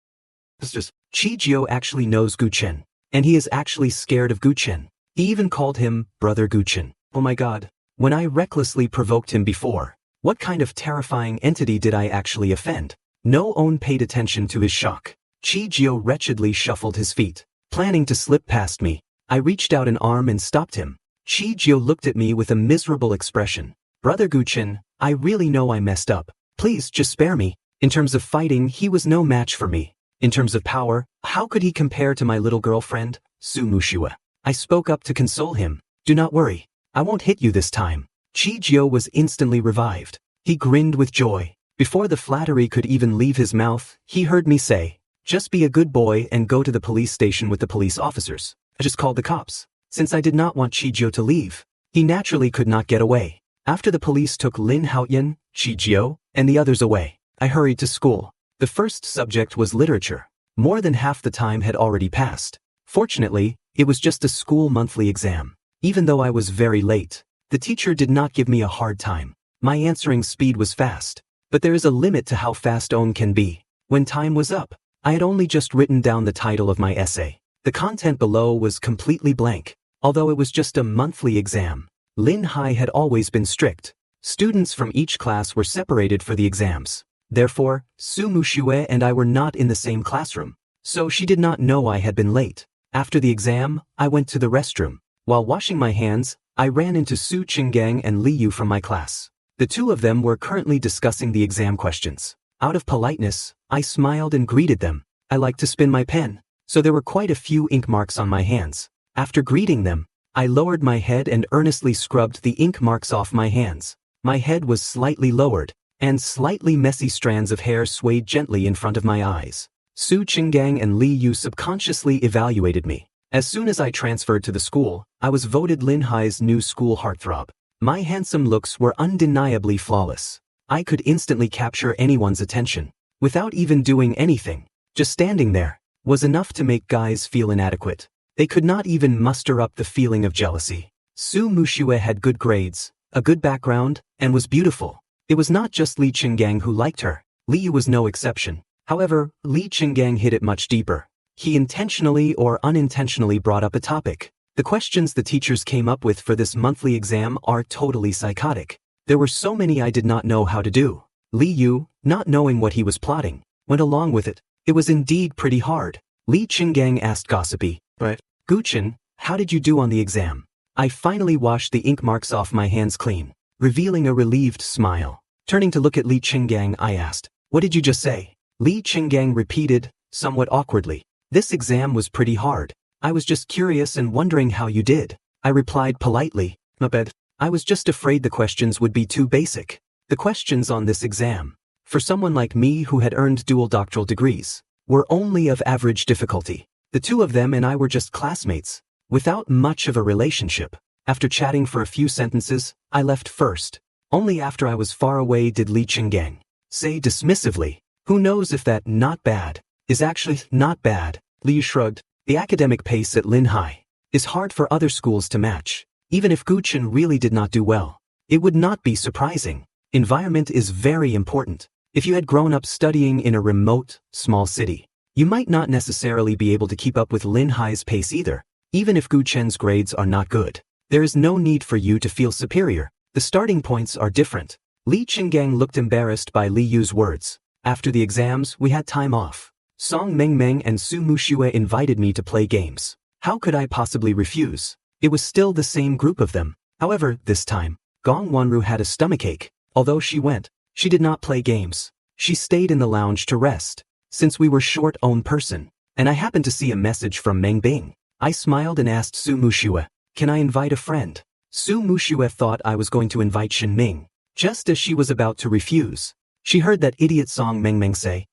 Speaker 1: Chijio actually knows Guchen, and he is actually scared of Guchen. He even called him Brother Guchen. Oh my god. When I recklessly provoked him before, what kind of terrifying entity did I actually offend? No one paid attention to his shock. Chijio wretchedly shuffled his feet, planning to slip past me. I reached out an arm and stopped him. Chijio looked at me with a miserable expression. Brother Guchen, I really know I messed up. Please just spare me. In terms of fighting, he was no match for me. In terms of power, how could he compare to my little girlfriend, Su Mushue? I spoke up to console him. Do not worry. I won't hit you this time. Chijio was instantly revived. He grinned with joy. Before the flattery could even leave his mouth, he heard me say, just be a good boy and go to the police station with the police officers. I just called the cops. Since I did not want Chijio to leave, he naturally could not get away. After the police took Lin Haoyan, Chijio, and the others away, I hurried to school. The first subject was literature. More than half the time had already passed. Fortunately, it was just a school monthly exam. Even though I was very late, the teacher did not give me a hard time. My answering speed was fast. But there is a limit to how fast one can be. When time was up, I had only just written down the title of my essay. The content below was completely blank. Although it was just a monthly exam, Lin Hai had always been strict. Students from each class were separated for the exams. Therefore, Su Mushue and I were not in the same classroom, so she did not know I had been late. After the exam, I went to the restroom. While washing my hands, I ran into Su Qinggang and Li Yu from my class. The two of them were currently discussing the exam questions. Out of politeness, I smiled and greeted them. I like to spin my pen, so there were quite a few ink marks on my hands. After greeting them, I lowered my head and earnestly scrubbed the ink marks off my hands. My head was slightly lowered, and slightly messy strands of hair swayed gently in front of my eyes. Su Qinggang and Li Yu subconsciously evaluated me. As soon as I transferred to the school, I was voted Lin Hai's new school heartthrob. My handsome looks were undeniably flawless. I could instantly capture anyone's attention. Without even doing anything, just standing there, was enough to make guys feel inadequate. They could not even muster up the feeling of jealousy. Su Mushue had good grades, a good background, and was beautiful. It was not just Li Qinggang who liked her. Li Yu was no exception. However, Li Qinggang hit it much deeper. He intentionally or unintentionally brought up a topic. The questions the teachers came up with for this monthly exam are totally psychotic. There were so many I did not know how to do. Li Yu, not knowing what he was plotting, went along with it. It was indeed pretty hard. Li Qinggang asked gossipy, "But, Guchen, how did you do on the exam?" I finally washed the ink marks off my hands clean, revealing a relieved smile. Turning to look at Li Qinggang, I asked, "What did you just say?" Li Qinggang repeated, somewhat awkwardly, "This exam was pretty hard. I was just curious and wondering how you did." I replied politely, "My bad. I was just afraid the questions would be too basic." The questions on this exam, for someone like me who had earned dual doctoral degrees, were only of average difficulty. The two of them and I were just classmates, without much of a relationship. After chatting for a few sentences, I left first. Only after I was far away did Li Qinggang say dismissively, "Who knows if that 'not bad' is actually not bad." Li Yu shrugged. The academic pace at Lin Hai is hard for other schools to match. Even if Guchen really did not do well, it would not be surprising. Environment is very important. If you had grown up studying in a remote, small city, you might not necessarily be able to keep up with Lin Hai's pace either. Even if Guchen's grades are not good, there is no need for you to feel superior. The starting points are different. Li Qinggang looked embarrassed by Li Yu's words. After the exams, we had time off. Song Mengmeng and Su Mushue invited me to play games. How could I possibly refuse? It was still the same group of them. However, this time, Gong Wanru had a stomachache. Although she went, she did not play games. She stayed in the lounge to rest. Since we were short on person, and I happened to see a message from Meng Bing, I smiled and asked Su Mushue, "Can I invite a friend?" Su Mushue thought I was going to invite Shin Ming. Just as she was about to refuse, she heard that idiot Song Mengmeng say,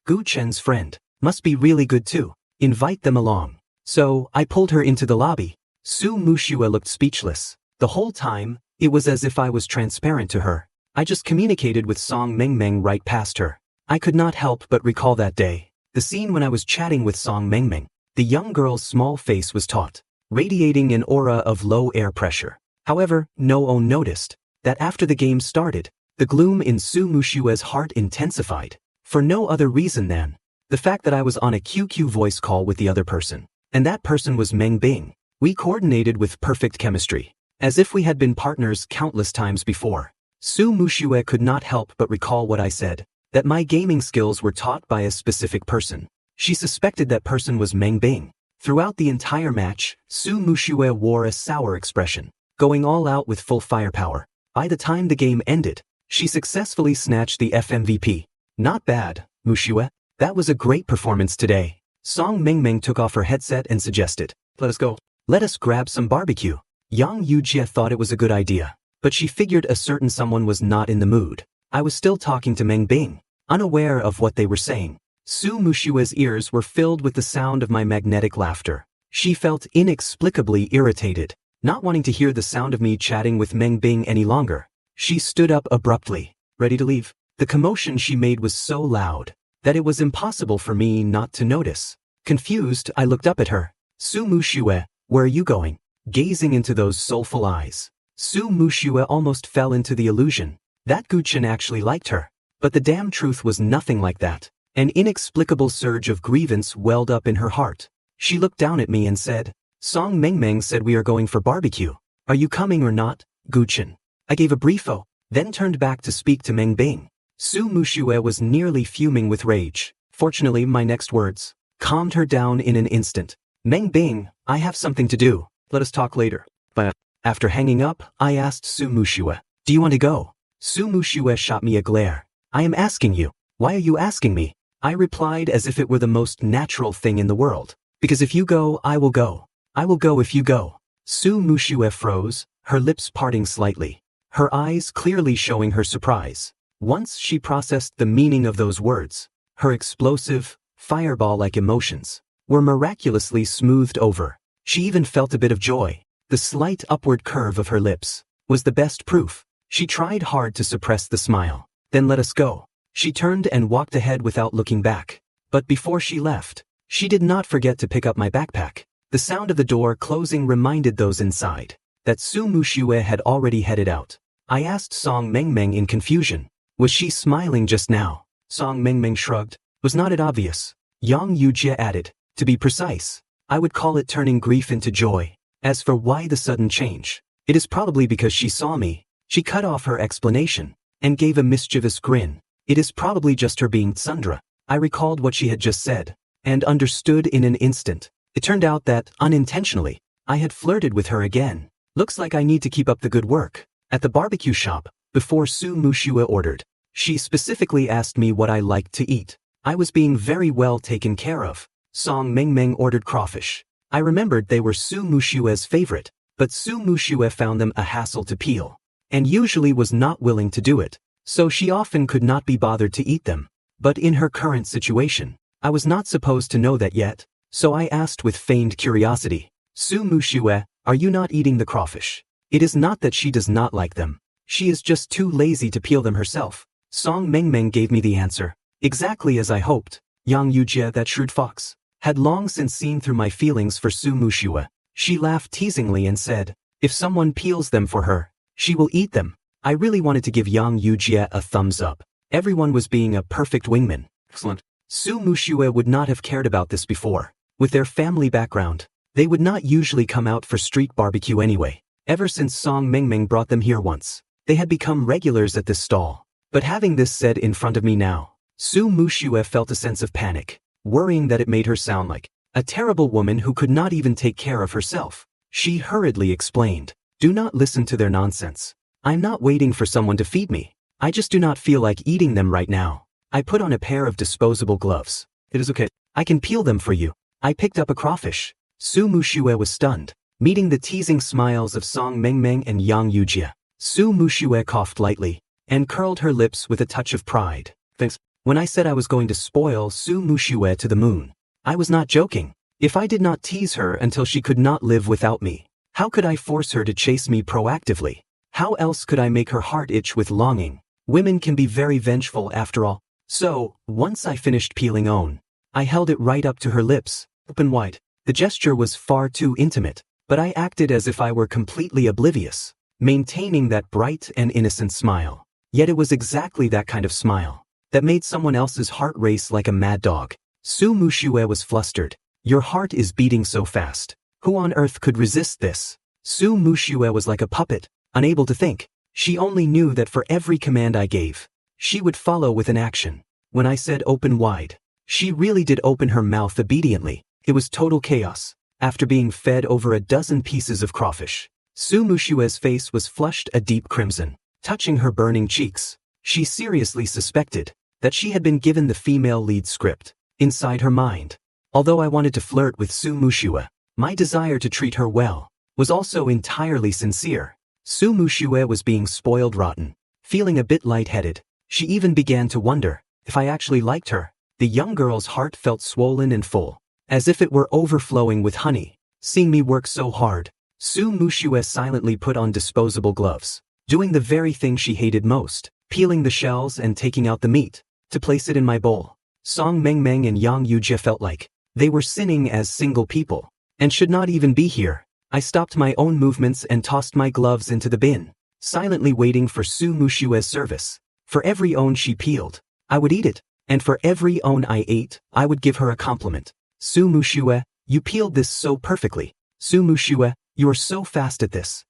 Speaker 1: "Gu Chen's friend must be really good too. Invite them along." So, I pulled her into the lobby. Su Mushue looked speechless. The whole time, it was as if I was transparent to her. I just communicated with Song Mengmeng right past her. I could not help but recall that day. The scene when I was chatting with Song Mengmeng. The young girl's small face was taut, radiating an aura of low air pressure. However, no one noticed that after the game started, the gloom in Su Mushue's heart intensified. For no other reason than the fact that I was on a QQ voice call with the other person. And that person was Meng Bing. We coordinated with perfect chemistry, as if we had been partners countless times before. Su Mushue could not help but recall what I said, that my gaming skills were taught by a specific person. She suspected that person was Meng Bing. Throughout the entire match, Su Mushue wore a sour expression, going all out with full firepower. By the time the game ended, she successfully snatched the FMVP. "Not bad, Mushue. That was a great performance today." Song Mengmeng took off her headset and suggested, "Let us go. Let us grab some barbecue." Yang Yujie thought it was a good idea, but she figured a certain someone was not in the mood. I was still talking to Meng Bing, unaware of what they were saying. Su Mushue's ears were filled with the sound of my magnetic laughter. She felt inexplicably irritated, not wanting to hear the sound of me chatting with Meng Bing any longer. She stood up abruptly, ready to leave. The commotion she made was so loud that it was impossible for me not to notice. Confused, I looked up at her. "Su Mushue, where are you going?" Gazing into those soulful eyes, Su Mushue almost fell into the illusion that Guchen actually liked her. But the damn truth was nothing like that. An inexplicable surge of grievance welled up in her heart. She looked down at me and said, "Song Mengmeng said we are going for barbecue. Are you coming or not, Guchen?" I gave a brief "oh," then turned back to speak to Meng Bing. Su Mushue was nearly fuming with rage. Fortunately, my next words calmed her down in an instant. "Meng Bing, I have something to do. Let us talk later." But after hanging up, I asked Su Mushue, "Do you want to go?" Su Mushue shot me a glare. "I am asking you. Why are you asking me?" I replied as if it were the most natural thing in the world. "Because if you go, I will go. I will go if you go." Su Mushue froze, her lips parting slightly, her eyes clearly showing her surprise. Once she processed the meaning of those words, her explosive, fireball-like emotions were miraculously smoothed over. She even felt a bit of joy. The slight upward curve of her lips was the best proof. She tried hard to suppress the smile. Then let us go. She turned and walked ahead without looking back. But before she left, she did not forget to pick up my backpack. The sound of the door closing reminded those inside that Su Muxue had already headed out. I asked Song Mengmeng in confusion. Was she smiling just now? Song Mengmeng shrugged. Was not it obvious? Yang Yujie added. To be precise, I would call it turning grief into joy. As for why the sudden change, it is probably because she saw me. She cut off her explanation and gave a mischievous grin. It is probably just her being tsundere. I recalled what she had just said and understood in an instant. It turned out that, unintentionally, I had flirted with her again. Looks like I need to keep up the good work. At the barbecue shop, before Su Muxue ordered, she specifically asked me what I liked to eat. I was being very well taken care of. Song Mengmeng ordered crawfish. I remembered they were Su Muxue's favorite, but Su Muxue found them a hassle to peel, and usually was not willing to do it, so she often could not be bothered to eat them. But in her current situation, I was not supposed to know that yet, so I asked with feigned curiosity, Su Muxue, are you not eating the crawfish? It is not that she does not like them. She is just too lazy to peel them herself. Song Mengmeng gave me the answer, exactly as I hoped. Yang Yujie, that shrewd fox, had long since seen through my feelings for Su Muxue. She laughed teasingly and said, if someone peels them for her, she will eat them. I really wanted to give Yang Yujie a thumbs up. Everyone was being a perfect wingman. Excellent. Su Muxue would not have cared about this before. With their family background, they would not usually come out for street barbecue anyway. Ever since Song Mengmeng brought them here once, they had become regulars at this stall. But having this said in front of me now, Su Muxue felt a sense of panic, worrying that it made her sound like a terrible woman who could not even take care of herself. She hurriedly explained, do not listen to their nonsense. I'm not waiting for someone to feed me. I just do not feel like eating them right now. I put on a pair of disposable gloves. It is okay. I can peel them for you. I picked up a crawfish. Su Muxue was stunned, meeting the teasing smiles of Song Mengmeng and Yang Yujie. Su Muxue coughed lightly and curled her lips with a touch of pride. Thanks. When I said I was going to spoil Su Muxue to the moon, I was not joking. If I did not tease her until she could not live without me, how could I force her to chase me proactively? How else could I make her heart itch with longing? Women can be very vengeful after all. So, once I finished peeling I held it right up to her lips, open wide. The gesture was far too intimate, but I acted as if I were completely oblivious, maintaining that bright and innocent smile. Yet it was exactly that kind of smile that made someone else's heart race like a mad dog. Su Muxue was flustered. Your heart is beating so fast. Who on earth could resist this? Su Muxue was like a puppet, unable to think. She only knew that for every command I gave, she would follow with an action. When I said open wide, she really did open her mouth obediently. It was total chaos. After being fed over a dozen pieces of crawfish, Su Muxue's face was flushed a deep crimson, touching her burning cheeks. She seriously suspected that she had been given the female lead script. Inside her mind, although I wanted to flirt with Su Muxue, my desire to treat her well was also entirely sincere. Su Muxue was being spoiled rotten, feeling a bit lightheaded. She even began to wonder if I actually liked her. The young girl's heart felt swollen and full, as if it were overflowing with honey. Seeing me work so hard, Su Muxue silently put on disposable gloves, doing the very thing she hated most, peeling the shells and taking out the meat, to place it in my bowl. Song Mengmeng and Yang Yujie felt like they were sinning as single people, and should not even be here. I stopped my own movements and tossed my gloves into the bin, silently waiting for Su Muxue's service. For every one she peeled, I would eat it, and for every one I ate, I would give her a compliment. Su Muxue, you peeled this so perfectly. Su Muxue, you are so fast at this.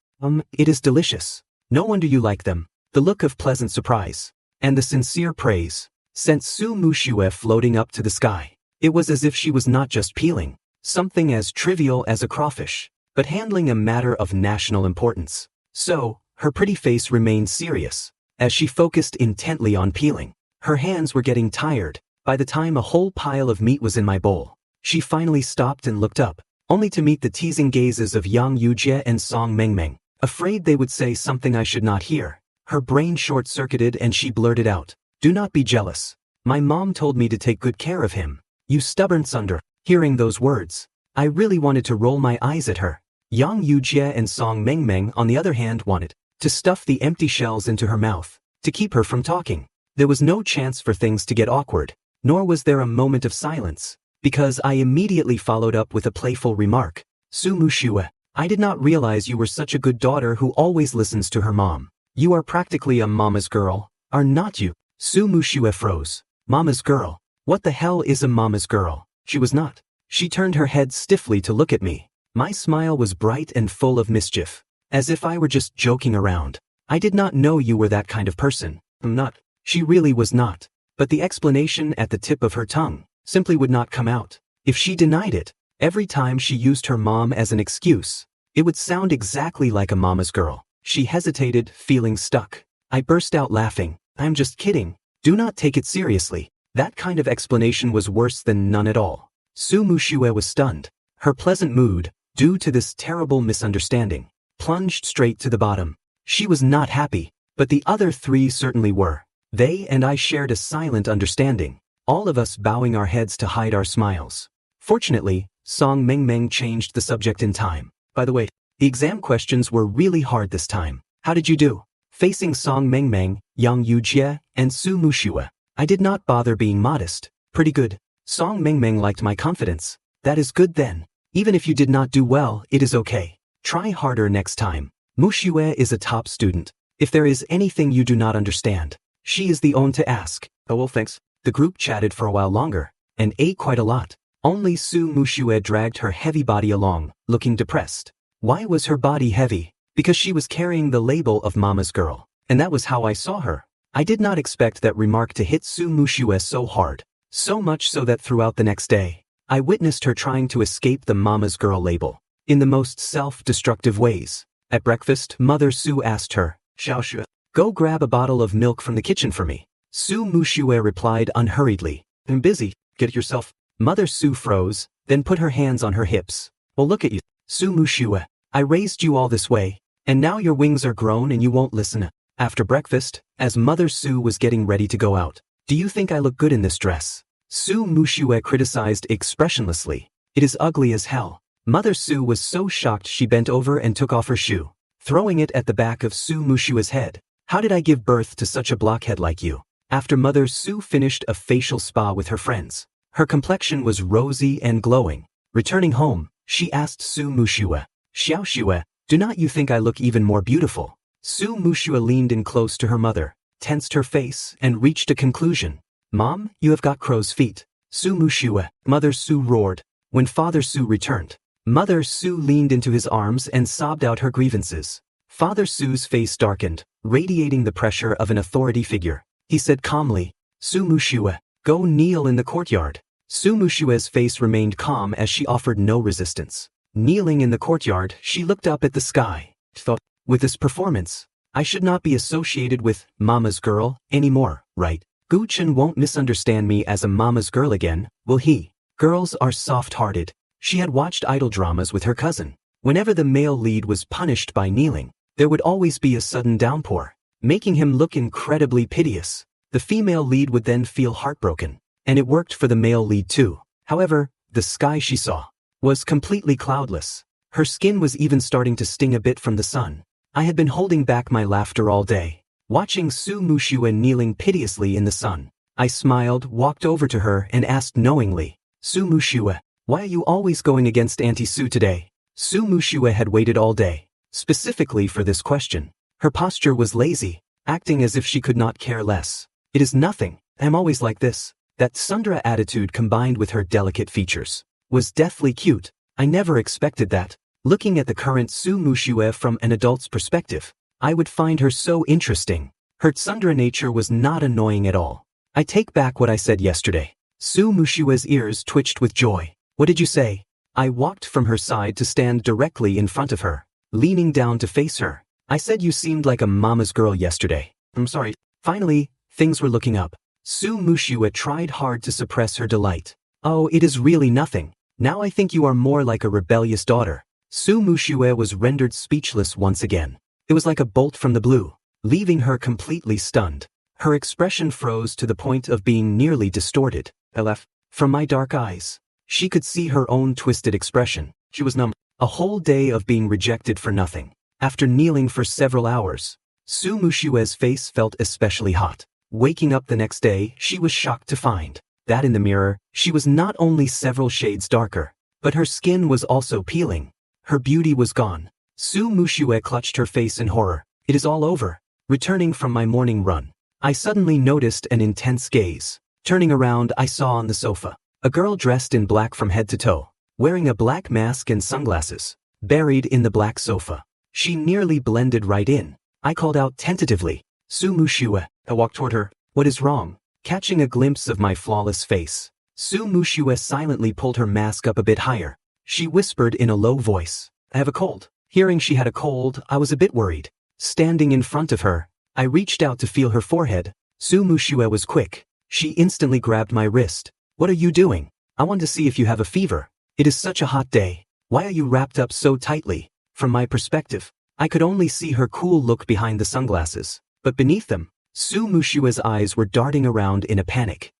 Speaker 1: It is delicious. No wonder you like them. The look of pleasant surprise and the sincere praise sent Su Muxue floating up to the sky. It was as if she was not just peeling something as trivial as a crawfish, but handling a matter of national importance. So, her pretty face remained serious as she focused intently on peeling. Her hands were getting tired. By the time a whole pile of meat was in my bowl, she finally stopped and looked up, only to meet the teasing gazes of Yang Yujie and Song Mengmeng. Afraid they would say something I should not hear, her brain short-circuited and she blurted out, do not be jealous. My mom told me to take good care of him. You stubborn tsundere. Hearing those words, I really wanted to roll my eyes at her. Yang Yujie and Song Mengmeng, on the other hand, wanted to stuff the empty shells into her mouth, to keep her from talking. There was no chance for things to get awkward, nor was there a moment of silence, because I immediately followed up with a playful remark. Su Mushue, I did not realize you were such a good daughter who always listens to her mom. You are practically a mama's girl, are not you? Su Mushue froze. Mama's girl? What the hell is a mama's girl? She was not. She turned her head stiffly to look at me. My smile was bright and full of mischief, as if I were just joking around. I did not know you were that kind of person. I'm not. She really was not. But the explanation at the tip of her tongue simply would not come out. If she denied it, every time she used her mom as an excuse, it would sound exactly like a mama's girl. She hesitated, feeling stuck. I burst out laughing. I'm just kidding. Do not take it seriously. That kind of explanation was worse than none at all. Su Mushue was stunned. Her pleasant mood, due to this terrible misunderstanding, plunged straight to the bottom. She was not happy, but the other three certainly were. They and I shared a silent understanding, all of us bowing our heads to hide our smiles. Fortunately, Song Mengmeng changed the subject in time. By the way, the exam questions were really hard this time. How did you do? Facing Song Mengmeng, Yang Yujie, and Su Mushue, I did not bother being modest. Pretty good. Song Mengmeng liked my confidence. That is good then. Even if you did not do well, it is okay. Try harder next time. Mushue is a top student. If there is anything you do not understand, she is the one to ask. Oh well, thanks. The group chatted for a while longer, and ate quite a lot. Only Su Mushue dragged her heavy body along, looking depressed. Why was her body heavy? Because she was carrying the label of mama's girl. And that was how I saw her. I did not expect that remark to hit Su Mushue so hard. So much so that throughout the next day, I witnessed her trying to escape the mama's girl label, in the most self-destructive ways. At breakfast, Mother Su asked her, Xiaoxue, go grab a bottle of milk from the kitchen for me. Su Mushue replied unhurriedly, I'm busy, get it yourself. Mother Su froze, then put her hands on her hips. Well, look at you, Su Mushue, I raised you all this way, and now your wings are grown and you won't listen. After breakfast, as Mother Su was getting ready to go out, do you think I look good in this dress? Su Mushue criticized expressionlessly. It is ugly as hell. Mother Su was so shocked she bent over and took off her shoe, throwing it at the back of Su Mushue's head. How did I give birth to such a blockhead like you? After Mother Su finished a facial spa with her friends, her complexion was rosy and glowing. Returning home, she asked Su Mushue, Xiaoxue, do not you think I look even more beautiful? Su Mushue leaned in close to her mother, tensed her face, and reached a conclusion. Mom, you have got crow's feet. Su Mushue, Mother Su roared. When Father Su returned, Mother Su leaned into his arms and sobbed out her grievances. Father Su's face darkened, radiating the pressure of an authority figure. He said calmly, Su Mushue, go kneel in the courtyard. Su Mushue's face remained calm as she offered no resistance. Kneeling in the courtyard, she looked up at the sky. Thought, with this performance, I should not be associated with mama's girl anymore, right? Gu Chen won't misunderstand me as a mama's girl again, will he? Girls are soft-hearted. She had watched idol dramas with her cousin. Whenever the male lead was punished by kneeling, there would always be a sudden downpour, making him look incredibly piteous. The female lead would then feel heartbroken, and it worked for the male lead too. However, the sky she saw was completely cloudless. Her skin was even starting to sting a bit from the sun. I had been holding back my laughter all day, watching Su Mushue kneeling piteously in the sun. I smiled, walked over to her, and asked knowingly, Su Mushue, why are you always going against Auntie Su today? Su Mushue had waited all day, specifically for this question. Her posture was lazy, acting as if she could not care less. It is nothing, I'm always like this. That Sundra attitude combined with her delicate features was deathly cute. I never expected that. Looking at the current Su Mushue from an adult's perspective, I would find her so interesting. Her tsundere nature was not annoying at all. I take back what I said yesterday. Su Mushue's ears twitched with joy. What did you say? I walked from her side to stand directly in front of her, leaning down to face her. I said you seemed like a mama's girl yesterday. I'm sorry. Finally, things were looking up. Su Mushue tried hard to suppress her delight. Oh, it is really nothing. Now I think you are more like a rebellious daughter. Su Mushue was rendered speechless once again. It was like a bolt from the blue, leaving her completely stunned. Her expression froze to the point of being nearly distorted. I laughed. From my dark eyes, She could see her own twisted expression. She was numb. A whole day of being rejected for nothing. After kneeling for several hours, Su Mushue's face felt especially hot. Waking up the next day, she was shocked to find that in the mirror, she was not only several shades darker, but her skin was also peeling. Her beauty was gone. Su Mushue clutched her face in horror. It is all over. Returning from my morning run, I suddenly noticed an intense gaze. Turning around, I saw on the sofa a girl dressed in black from head to toe, wearing a black mask and sunglasses, buried in the black sofa. She nearly blended right in. I called out tentatively, Su Mushue. I walked toward her. What is wrong? Catching a glimpse of my flawless face, Su Mushue silently pulled her mask up a bit higher. She whispered in a low voice, I have a cold. Hearing she had a cold, I was a bit worried. Standing in front of her, I reached out to feel her forehead. Su Mushue was quick. She instantly grabbed my wrist. What are you doing? I want to see if you have a fever. It is such a hot day. Why are you wrapped up so tightly? From my perspective, I could only see her cool look behind the sunglasses, but beneath them, Su Mushue's eyes were darting around in a panic.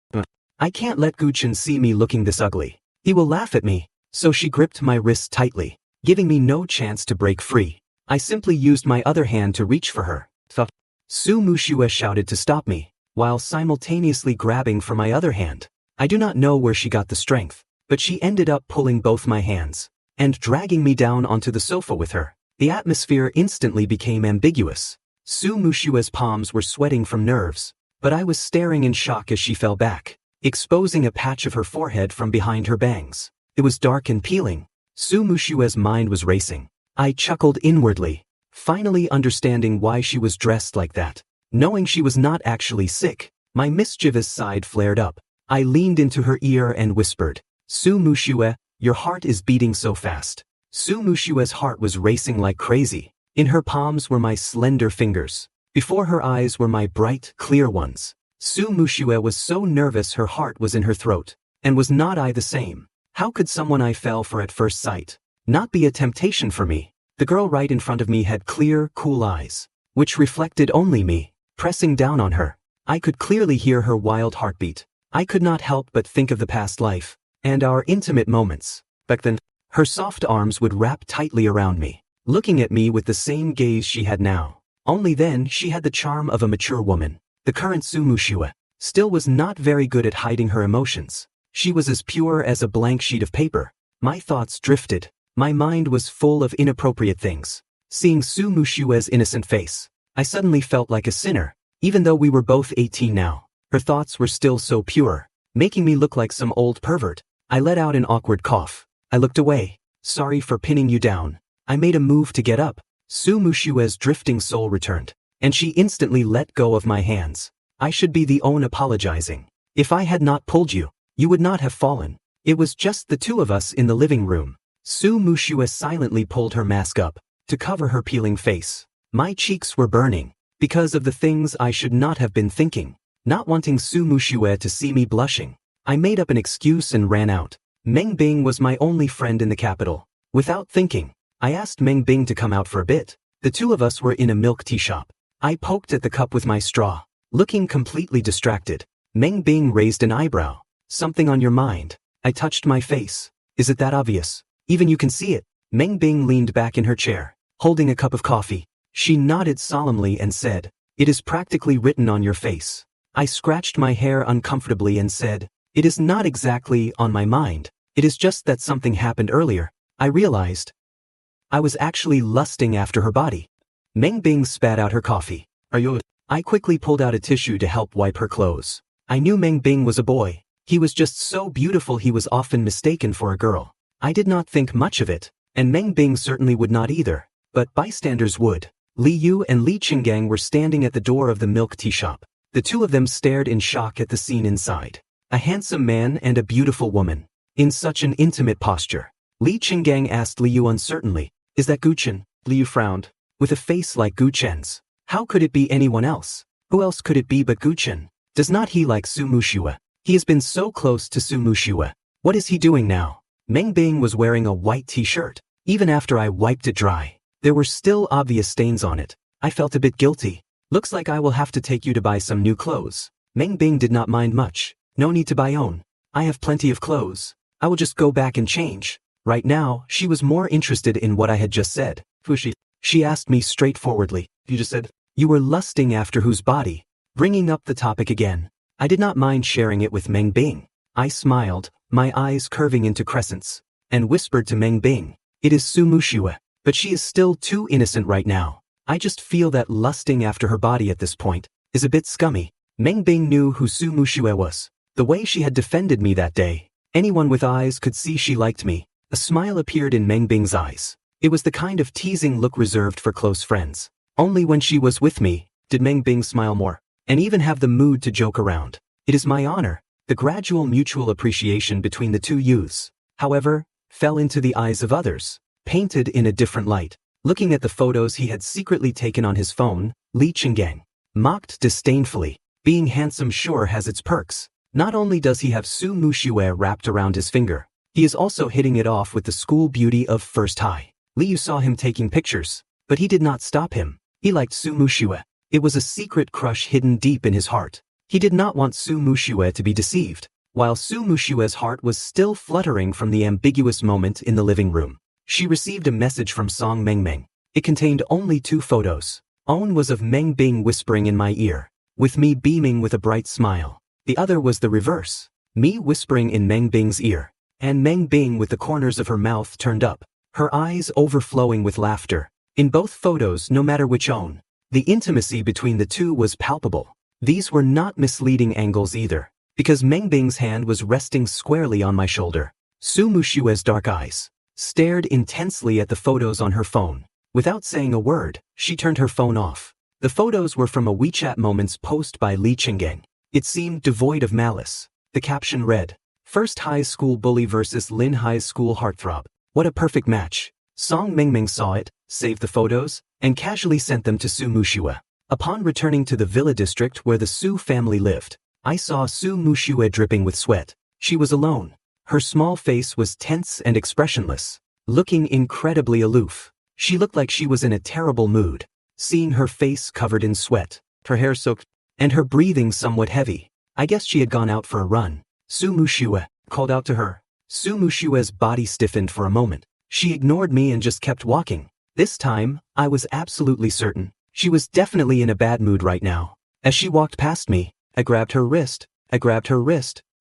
Speaker 1: I can't let Guchen see me looking this ugly. He will laugh at me. So she gripped my wrist tightly, giving me no chance to break free. I simply used my other hand to reach for her. Su Mushue shouted to stop me, while simultaneously grabbing for my other hand. I do not know where she got the strength, but she ended up pulling both my hands and dragging me down onto the sofa with her. The atmosphere instantly became ambiguous. Su Mushue's palms were sweating from nerves, but I was staring in shock as she fell back, exposing a patch of her forehead from behind her bangs. It was dark and peeling. Su Mushue's mind was racing. I chuckled inwardly, finally understanding why she was dressed like that. Knowing she was not actually sick, my mischievous side flared up. I leaned into her ear and whispered, Su Mushue, your heart is beating so fast. Su Mushue's heart was racing like crazy. In her palms were my slender fingers. Before her eyes were my bright, clear ones. Su Mushue was so nervous her heart was in her throat. And was not I the same? How could someone I fell for at first sight not be a temptation for me? The girl right in front of me had clear, cool eyes, which reflected only me. Pressing down on her, I could clearly hear her wild heartbeat. I could not help but think of the past life, and our intimate moments. Back then, her soft arms would wrap tightly around me, looking at me with the same gaze she had now. Only then she had the charm of a mature woman. The current Su Mushue still was not very good at hiding her emotions. She was as pure as a blank sheet of paper. My thoughts drifted. My mind was full of inappropriate things. Seeing Su Mushue's innocent face, I suddenly felt like a sinner, even though we were both 18 now. Her thoughts were still so pure, making me look like some old pervert. I let out an awkward cough. I looked away. Sorry for pinning you down. I made a move to get up. Su Mushue's drifting soul returned, and she instantly let go of my hands. I should be the one apologizing. If I had not pulled you, you would not have fallen. It was just the two of us in the living room. Su Mushue silently pulled her mask up to cover her peeling face. My cheeks were burning because of the things I should not have been thinking. Not wanting Su Mushue to see me blushing, I made up an excuse and ran out. Meng Bing was my only friend in the capital. Without thinking, I asked Meng Bing to come out for a bit. The two of us were in a milk tea shop. I poked at the cup with my straw, looking completely distracted. Meng Bing raised an eyebrow. Something on your mind? I touched my face. Is it that obvious? Even you can see it. Meng Bing leaned back in her chair, holding a cup of coffee. She nodded solemnly and said, it is practically written on your face. I scratched my hair uncomfortably and said, it is not exactly on my mind. It is just that something happened earlier. I realized I was actually lusting after her body. Meng Bing spat out her coffee. Are you? I quickly pulled out a tissue to help wipe her clothes. I knew Meng Bing was a boy. He was just so beautiful he was often mistaken for a girl. I did not think much of it, and Meng Bing certainly would not either, but bystanders would. Li Yu and Li Qinggang were standing at the door of the milk tea shop. The two of them stared in shock at the scene inside. A handsome man and a beautiful woman, in such an intimate posture. Li Qinggang asked Li Yu uncertainly, is that Guchen? Li Yu frowned. With a face like Guchen's, how could it be anyone else? Who else could it be but Guchen? Does not he like Su Mushue? He has been so close to Su Mushue. What is he doing now? Meng Bing was wearing a white t-shirt. Even after I wiped it dry, there were still obvious stains on it. I felt a bit guilty. Looks like I will have to take you to buy some new clothes. Meng Bing did not mind much. No need to buy own. I have plenty of clothes. I will just go back and change. Right now, she was more interested in what I had just said. She asked me straightforwardly. You just said, you were lusting after whose body? Bringing up the topic again. I did not mind sharing it with Meng Bing. I smiled, my eyes curving into crescents, and whispered to Meng Bing, it is Su Mushue, but she is still too innocent right now. I just feel that lusting after her body at this point is a bit scummy. Meng Bing knew who Su Mushue was. The way she had defended me that day. Anyone with eyes could see she liked me. A smile appeared in Meng Bing's eyes. It was the kind of teasing look reserved for close friends. Only when she was with me did Meng Bing smile more, and even have the mood to joke around. It is my honor. The gradual mutual appreciation between the two youths, however, fell into the eyes of others, painted in a different light. Looking at the photos he had secretly taken on his phone, Li Chenggang mocked disdainfully. Being handsome sure has its perks. Not only does he have Su Mushue wrapped around his finger, he is also hitting it off with the school beauty of First High. Liu saw him taking pictures, but he did not stop him. He liked Su Mushue. It was a secret crush hidden deep in his heart. He did not want Su Mushue to be deceived, while Su Mushue's heart was still fluttering from the ambiguous moment in the living room. She received a message from Song Mengmeng. It contained only 2 photos. One was of Meng Bing whispering in my ear, with me beaming with a bright smile. The other was the reverse, me whispering in Meng Bing's ear, and Meng Bing with the corners of her mouth turned up, her eyes overflowing with laughter. In both photos, no matter which one, the intimacy between the two was palpable. These were not misleading angles either, because Meng Bing's hand was resting squarely on my shoulder. Su Mushue's dark eyes stared intensely at the photos on her phone. Without saying a word, she turned her phone off. The photos were from a WeChat Moments post by Li Chenggang. It seemed devoid of malice. The caption read, First High School Bully versus Lin High School Heartthrob. What a perfect match. Song Mengmeng saw it, saved the photos, and casually sent them to Su Mushue. Upon returning to the villa district where the Su family lived, I saw Su Mushue dripping with sweat. She was alone. Her small face was tense and expressionless, looking incredibly aloof. She looked like she was in a terrible mood. Seeing her face covered in sweat, her hair soaked, and her breathing somewhat heavy, I guessed she had gone out for a run. Su Mushue called out to her. Su Mushue's body stiffened for a moment. She ignored me and just kept walking. This time, I was absolutely certain. She was definitely in a bad mood right now. As she walked past me, I grabbed her wrist.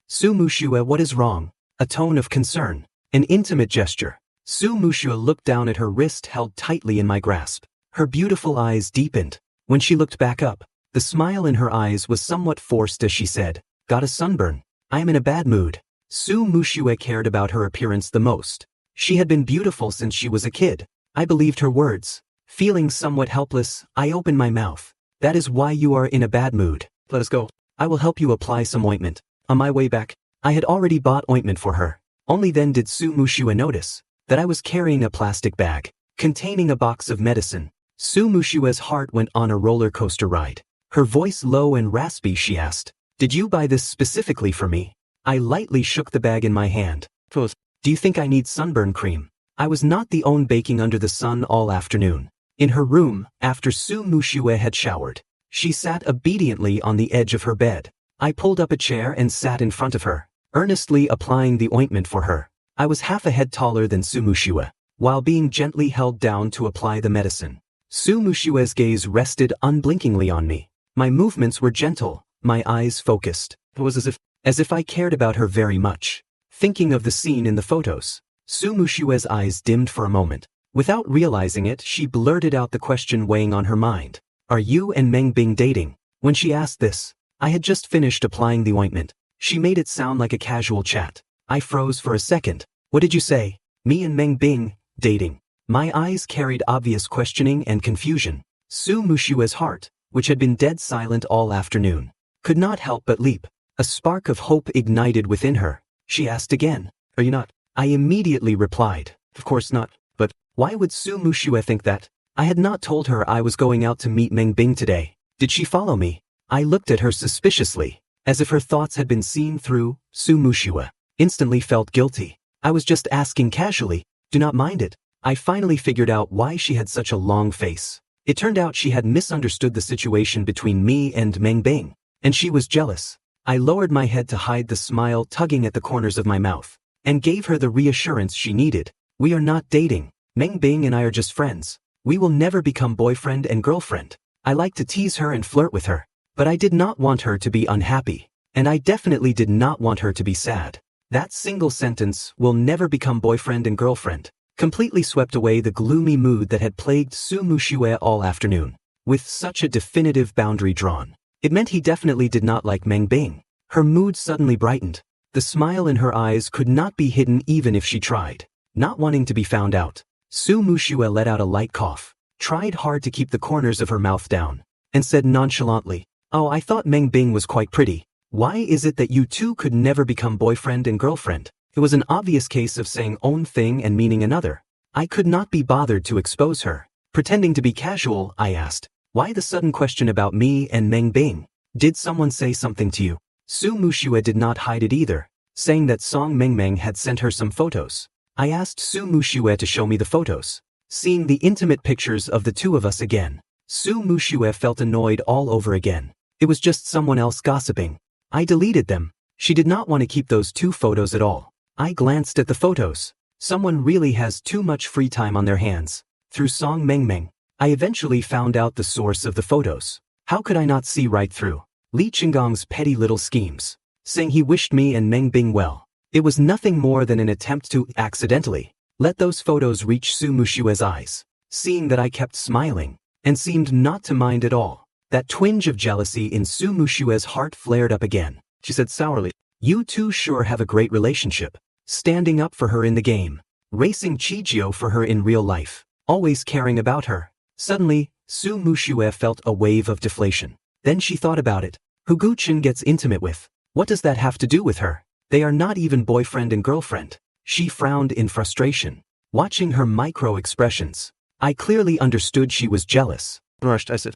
Speaker 1: Su Mushue, what is wrong? A tone of concern. An intimate gesture. Su Mushue looked down at her wrist held tightly in my grasp. Her beautiful eyes deepened. When she looked back up, the smile in her eyes was somewhat forced as she said, got a sunburn. I am in a bad mood. Su Mushue cared about her appearance the most. She had been beautiful since she was a kid. I believed her words. Feeling somewhat helpless, I opened my mouth. That is why you are in a bad mood. Let us go. I will help you apply some ointment. On my way back, I had already bought ointment for her. Only then did Su Mushue notice that I was carrying a plastic bag containing a box of medicine. Su Mushue's heart went on a roller coaster ride. Her voice low and raspy, she asked, did you buy this specifically for me? I lightly shook the bag in my hand. Do you think I need sunburn cream? I was not the one baking under the sun all afternoon. In her room, after Su Mushue had showered, she sat obediently on the edge of her bed. I pulled up a chair and sat in front of her, earnestly applying the ointment for her. I was half a head taller than Su Mushue, while being gently held down to apply the medicine. Su Mushue's gaze rested unblinkingly on me. My movements were gentle, my eyes focused. It was as if I cared about her very much. Thinking of the scene in the photos, Su Mushue's eyes dimmed for a moment. Without realizing it, she blurted out the question weighing on her mind. Are you and Meng Bing dating? When she asked this, I had just finished applying the ointment. She made it sound like a casual chat. I froze for a second. What did you say? Me and Meng Bing, dating. My eyes carried obvious questioning and confusion. Su Mushue's heart, which had been dead silent all afternoon, could not help but leap. A spark of hope ignited within her. She asked again, are you not? I immediately replied, of course not, but why would Su Mushue think that? I had not told her I was going out to meet Meng Bing today. Did she follow me? I looked at her suspiciously, as if her thoughts had been seen through. Su Mushue instantly felt guilty. I was just asking casually, do not mind it. I finally figured out why she had such a long face. It turned out she had misunderstood the situation between me and Meng Bing, and she was jealous. I lowered my head to hide the smile tugging at the corners of my mouth. and gave her the reassurance she needed. We are not dating. Meng Bing and I are just friends. We will never become boyfriend and girlfriend. I like to tease her and flirt with her, but I did not want her to be unhappy, and I definitely did not want her to be sad. That single sentence, "will never become boyfriend and girlfriend," completely swept away the gloomy mood that had plagued Su Muxue all afternoon. With such a definitive boundary drawn, it meant he definitely did not like Meng Bing. Her mood suddenly brightened. The smile in her eyes could not be hidden even if she tried. Not wanting to be found out, Su Muxue let out a light cough, tried hard to keep the corners of her mouth down, and said nonchalantly, "Oh, I thought Meng Bing was quite pretty. Why is it that you two could never become boyfriend and girlfriend?" It was an obvious case of saying one thing and meaning another. I could not be bothered to expose her. Pretending to be casual, I asked, "Why the sudden question about me and Meng Bing? Did someone say something to you?" Su Muxue did not hide it either, saying that Song Mengmeng had sent her some photos. I asked Su Muxue to show me the photos. Seeing the intimate pictures of the two of us again, Su Muxue felt annoyed all over again. It was just someone else gossiping. I deleted them. She did not want to keep those two photos at all. I glanced at the photos. Someone really has too much free time on their hands. Through Song Mengmeng, I eventually found out the source of the photos. How could I not see right through Li Qinggong's petty little schemes, saying he wished me and Meng Bing well? It was nothing more than an attempt to accidentally let those photos reach Su Muxue's eyes. Seeing that I kept smiling and seemed not to mind at all, that twinge of jealousy in Su Muxue's heart flared up again. She said sourly, "You two sure have a great relationship. Standing up for her in the game, racing Chijio for her in real life, always caring about her." Suddenly, Su Muxue felt a wave of deflation. Then she thought about it. Who Guchen gets intimate with? What does that have to do with her? They are not even boyfriend and girlfriend. She frowned in frustration, watching her micro-expressions. I clearly understood she was jealous. Rushed, I said,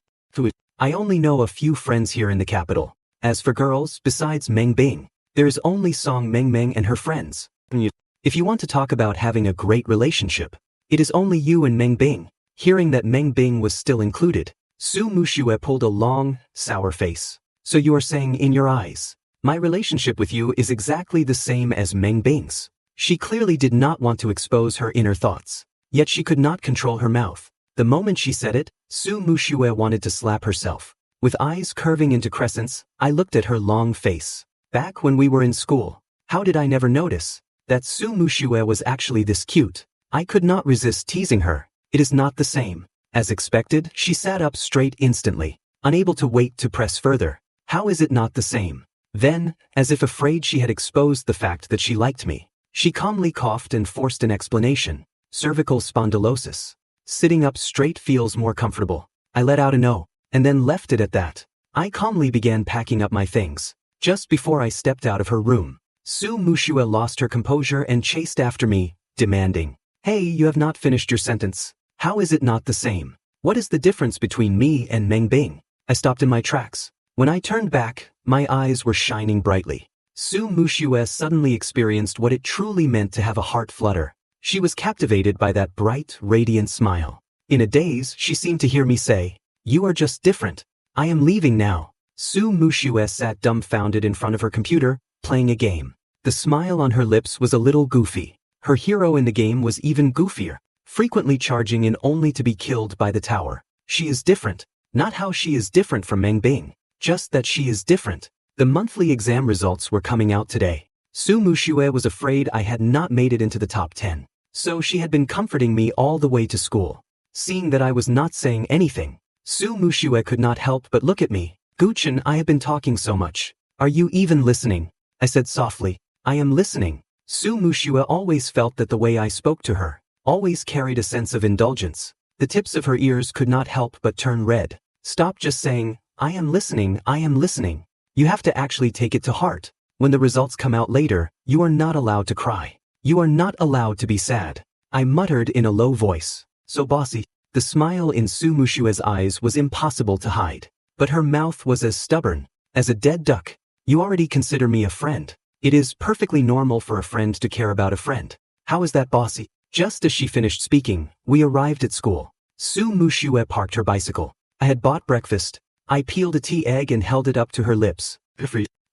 Speaker 1: "I only know a few friends here in the capital. As for girls, besides Meng Bing, there is only Song Mengmeng and her friends. If you want to talk about having a great relationship, it is only you and Meng Bing." Hearing that Meng Bing was still included, Su Muxue pulled a long, sour face. "So you are saying in your eyes, my relationship with you is exactly the same as Meng Bing's?" She clearly did not want to expose her inner thoughts, yet she could not control her mouth. The moment she said it, Su Muxue wanted to slap herself. With eyes curving into crescents, I looked at her long face. Back when we were in school, how did I never notice that Su Muxue was actually this cute? I could not resist teasing her. "It is not the same." As expected, she sat up straight instantly, unable to wait to press further. "How is it not the same?" Then, as if afraid she had exposed the fact that she liked me, she calmly coughed and forced an explanation. "Cervical spondylosis. Sitting up straight feels more comfortable." I let out a no, and then left it at that. I calmly began packing up my things. Just before I stepped out of her room, Su Muxue lost her composure and chased after me, demanding, "Hey, you have not finished your sentence. How is it not the same? What is the difference between me and Meng Bing?" I stopped in my tracks. When I turned back, my eyes were shining brightly. Su Muxue suddenly experienced what it truly meant to have a heart flutter. She was captivated by that bright, radiant smile. In a daze, she seemed to hear me say, "You are just different. I am leaving now." Su Muxue sat dumbfounded in front of her computer, playing a game. The smile on her lips was a little goofy. Her hero in the game was even goofier, frequently charging in only to be killed by the tower. She is different. Not how she is different from Meng Bing, just that she is different. The monthly exam results were coming out today. Su Muxue was afraid I had not made it into the top 10, so she had been comforting me all the way to school. Seeing that I was not saying anything, Su Muxue could not help but look at me. "Guchen, I have been talking so much. Are you even listening?" I said softly, "I am listening." Su Muxue always felt that the way I spoke to her always carried a sense of indulgence. The tips of her ears could not help but turn red. "Stop just saying, 'I am listening, I am listening.' You have to actually take it to heart. When the results come out later, you are not allowed to cry. You are not allowed to be sad." I muttered in a low voice, "So bossy." The smile in Su Muxue's eyes was impossible to hide, but her mouth was as stubborn as a dead duck. "You already consider me a friend. It is perfectly normal for a friend to care about a friend. How is that bossy?" Just as she finished speaking, we arrived at school. Su Muxue parked her bicycle. I had bought breakfast. I peeled a tea egg and held it up to her lips.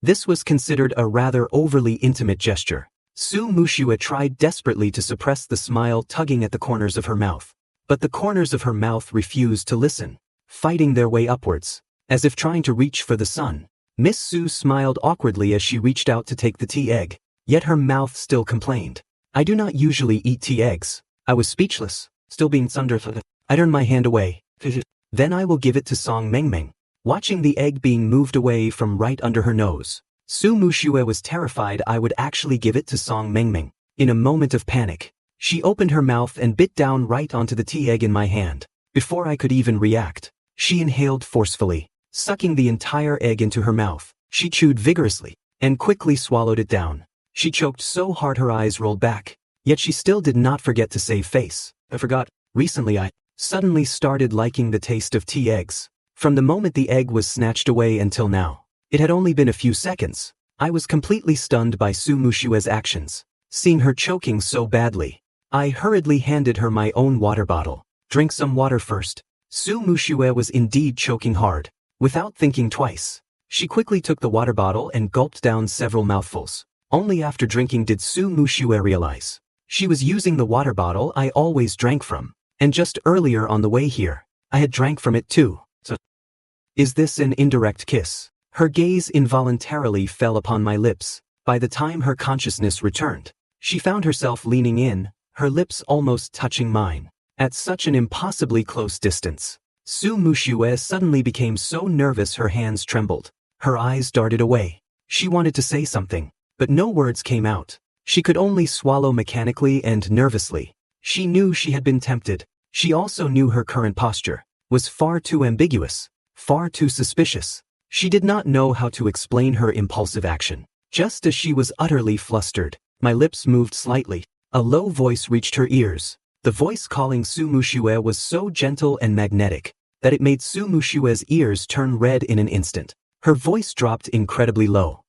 Speaker 1: This was considered a rather overly intimate gesture. Su Mushue tried desperately to suppress the smile tugging at the corners of her mouth. But the corners of her mouth refused to listen, fighting their way upwards, as if trying to reach for the sun. Miss Su smiled awkwardly as she reached out to take the tea egg, yet her mouth still complained. I do not usually eat tea eggs. I was speechless, still being thundered. I turned my hand away. Then I will give it to Song Mengmeng. Watching the egg being moved away from right under her nose, Su Mushue was terrified I would actually give it to Song Mengmeng. In a moment of panic, she opened her mouth and bit down right onto the tea egg in my hand. Before I could even react, she inhaled forcefully, sucking the entire egg into her mouth. She chewed vigorously and quickly swallowed it down. She choked so hard her eyes rolled back, yet she still did not forget to save face. I forgot. Recently I suddenly started liking the taste of tea eggs. From the moment the egg was snatched away until now, it had only been a few seconds. I was completely stunned by Su Mushue's actions. Seeing her choking so badly, I hurriedly handed her my own water bottle. Drink some water first. Su Mushue was indeed choking hard. Without thinking twice, she quickly took the water bottle and gulped down several mouthfuls. Only after drinking did Su Mushue realize she was using the water bottle I always drank from, and just earlier on the way here, I had drank from it too. So, is this an indirect kiss? Her gaze involuntarily fell upon my lips. By the time her consciousness returned, she found herself leaning in, her lips almost touching mine. At such an impossibly close distance, Su Mushue suddenly became so nervous her hands trembled. Her eyes darted away. She wanted to say something, but no words came out. She could only swallow mechanically and nervously. She knew she had been tempted. She also knew her current posture was far too ambiguous, far too suspicious. She did not know how to explain her impulsive action. Just as she was utterly flustered, my lips moved slightly. A low voice reached her ears. The voice calling Su Mushue was so gentle and magnetic that it made Su Mushue's ears turn red in an instant. Her voice dropped incredibly low.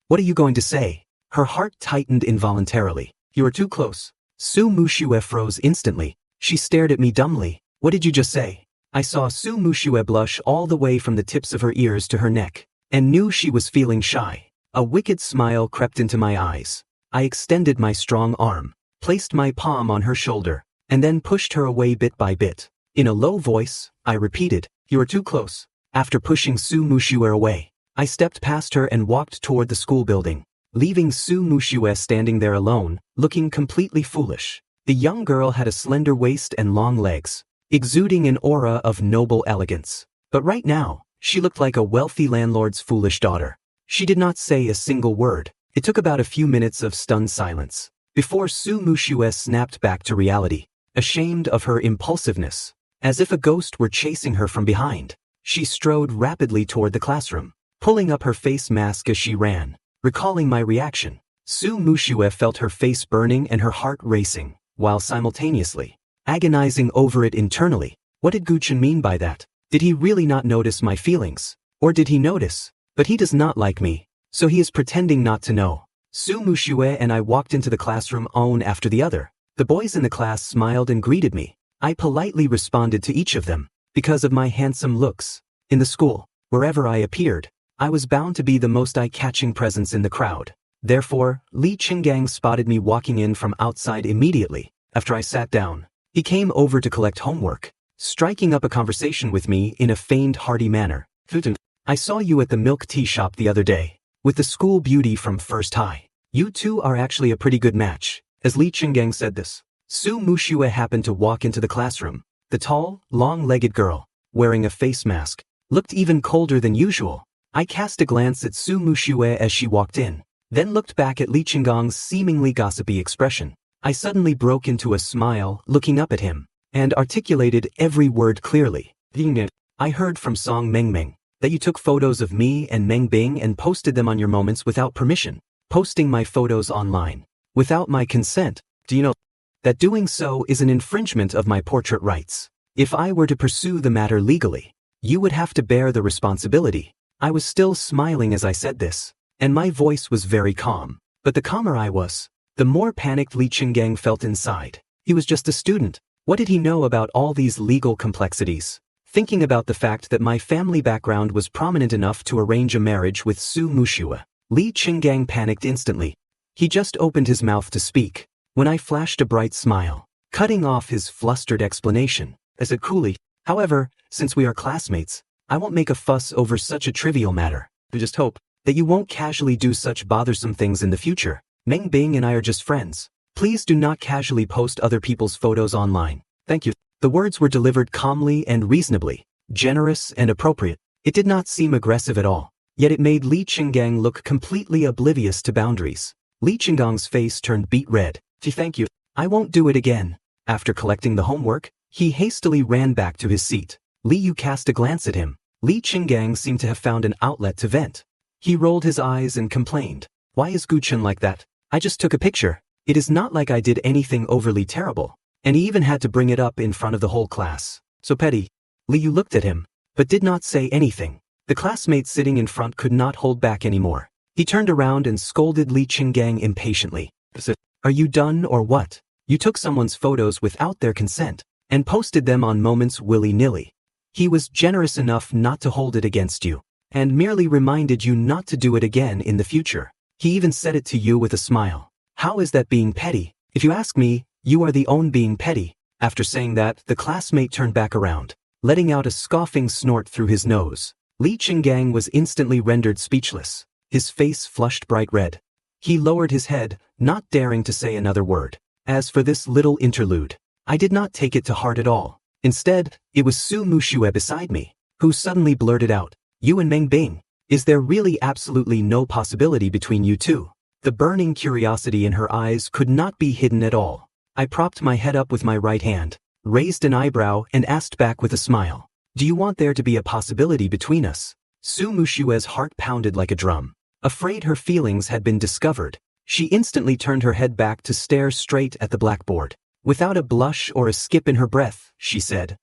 Speaker 1: What are you going to say? Her heart tightened involuntarily. You are too close. Su Mushue froze instantly. She stared at me dumbly. What did you just say? I saw Su Mushue blush all the way from the tips of her ears to her neck, and knew she was feeling shy. A wicked smile crept into my eyes. I extended my strong arm, placed my palm on her shoulder, and then pushed her away bit by bit. In a low voice, I repeated, you are too close. After pushing Su Mushue away, I stepped past her and walked toward the school building, leaving Su Mushue standing there alone, looking completely foolish. The young girl had a slender waist and long legs, exuding an aura of noble elegance. But right now, she looked like a wealthy landlord's foolish daughter. She did not say a single word. It took about a few minutes of stunned silence before Su Mushue snapped back to reality, ashamed of her impulsiveness. As if a ghost were chasing her from behind, she strode rapidly toward the classroom, pulling up her face mask as she ran. Recalling my reaction, Su Mushue felt her face burning and her heart racing, while simultaneously agonizing over it internally. What did Guchen mean by that? Did he really not notice my feelings? Or did he notice, but he does not like me, so he is pretending not to know? Su Mushue and I walked into the classroom one after the other. The boys in the class smiled and greeted me. I politely responded to each of them, because of my handsome looks. In the school, wherever I appeared, I was bound to be the most eye-catching presence in the crowd. Therefore, Li Qinggang spotted me walking in from outside immediately. After I sat down, he came over to collect homework, striking up a conversation with me in a feigned hearty manner. I saw you at the milk tea shop the other day, with the school beauty from First High. You two are actually a pretty good match. As Li Qinggang said this, Su Mushue happened to walk into the classroom. The tall, long-legged girl, wearing a face mask, looked even colder than usual. I cast a glance at Su Mushue as she walked in, then looked back at Li Qinggang's seemingly gossipy expression. I suddenly broke into a smile, looking up at him, and articulated every word clearly. I heard from Song Mengmeng that you took photos of me and Meng Bing and posted them on your moments without permission. Posting my photos online, without my consent. Do you know that doing so is an infringement of my portrait rights? If I were to pursue the matter legally, you would have to bear the responsibility. I was still smiling as I said this, and my voice was very calm. But the calmer I was, the more panicked Li Qinggang felt inside. He was just a student. What did he know about all these legal complexities? Thinking about the fact that my family background was prominent enough to arrange a marriage with Su Mushue, Li Qinggang panicked instantly. He just opened his mouth to speak, when I flashed a bright smile, cutting off his flustered explanation. I said coolly, however, since we are classmates, I won't make a fuss over such a trivial matter. I just hope that you won't casually do such bothersome things in the future. Meng Bing and I are just friends. Please do not casually post other people's photos online. Thank you. The words were delivered calmly and reasonably, generous and appropriate. It did not seem aggressive at all, yet it made Li Qinggang look completely oblivious to boundaries. Li Qinggang's face turned beet red. Thank you. I won't do it again. After collecting the homework, he hastily ran back to his seat. Li Yu cast a glance at him. Li Qinggang seemed to have found an outlet to vent. He rolled his eyes and complained. Why is Guchen like that? I just took a picture. It is not like I did anything overly terrible. And he even had to bring it up in front of the whole class. So petty. Li Yu looked at him, but did not say anything. The classmate sitting in front could not hold back anymore. He turned around and scolded Li Qinggang impatiently. Are you done or what? You took someone's photos without their consent, and posted them on Moments willy-nilly. He was generous enough not to hold it against you, and merely reminded you not to do it again in the future. He even said it to you with a smile. How is that being petty? If you ask me, you are the own being petty. After saying that, the classmate turned back around, letting out a scoffing snort through his nose. Li Qinggang was instantly rendered speechless. His face flushed bright red. He lowered his head, not daring to say another word. As for this little interlude, I did not take it to heart at all. Instead, it was Su Muxue beside me, who suddenly blurted out, "You and Meng Bing, is there really absolutely no possibility between you two?" The burning curiosity in her eyes could not be hidden at all. I propped my head up with my right hand, raised an eyebrow and asked back with a smile, "Do you want there to be a possibility between us?" Su Muxue's heart pounded like a drum. Afraid her feelings had been discovered, she instantly turned her head back to stare straight at the blackboard. Without a blush or a skip in her breath, she said,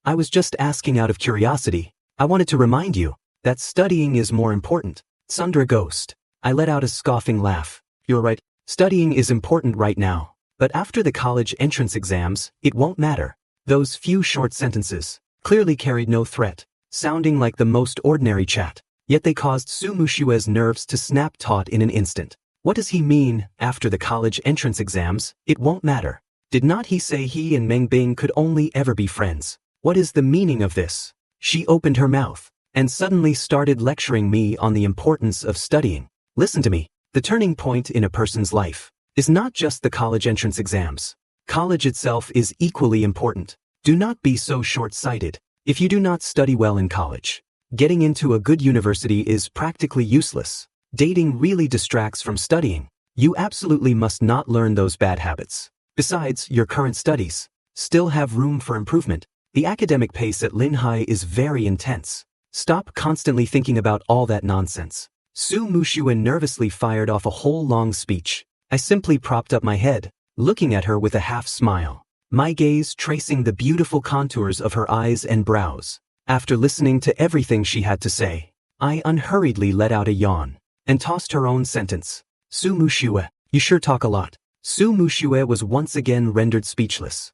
Speaker 1: "I was just asking out of curiosity. I wanted to remind you that studying is more important." Sundra Ghost. I let out a scoffing laugh. "You're right. Studying is important right now. But after the college entrance exams, it won't matter." Those few short sentences clearly carried no threat, sounding like the most ordinary chat. Yet they caused Su Muxue's nerves to snap taut in an instant. What does he mean, after the college entrance exams, it won't matter? Did not he say he and Meng Bing could only ever be friends? What is the meaning of this? She opened her mouth, and suddenly started lecturing me on the importance of studying. Listen to me. The turning point in a person's life is not just the college entrance exams. College itself is equally important. Do not be so short-sighted. If you do not study well in college, getting into a good university is practically useless. Dating really distracts from studying. You absolutely must not learn those bad habits. Besides, your current studies still have room for improvement. The academic pace at Linhai is very intense. Stop constantly thinking about all that nonsense. Su Muxue nervously fired off a whole long speech. I simply propped up my head, looking at her with a half smile, my gaze tracing the beautiful contours of her eyes and brows. After listening to everything she had to say, I unhurriedly let out a yawn and tossed her own sentence. Su Muxue, you sure talk a lot. Su Muxue was once again rendered speechless.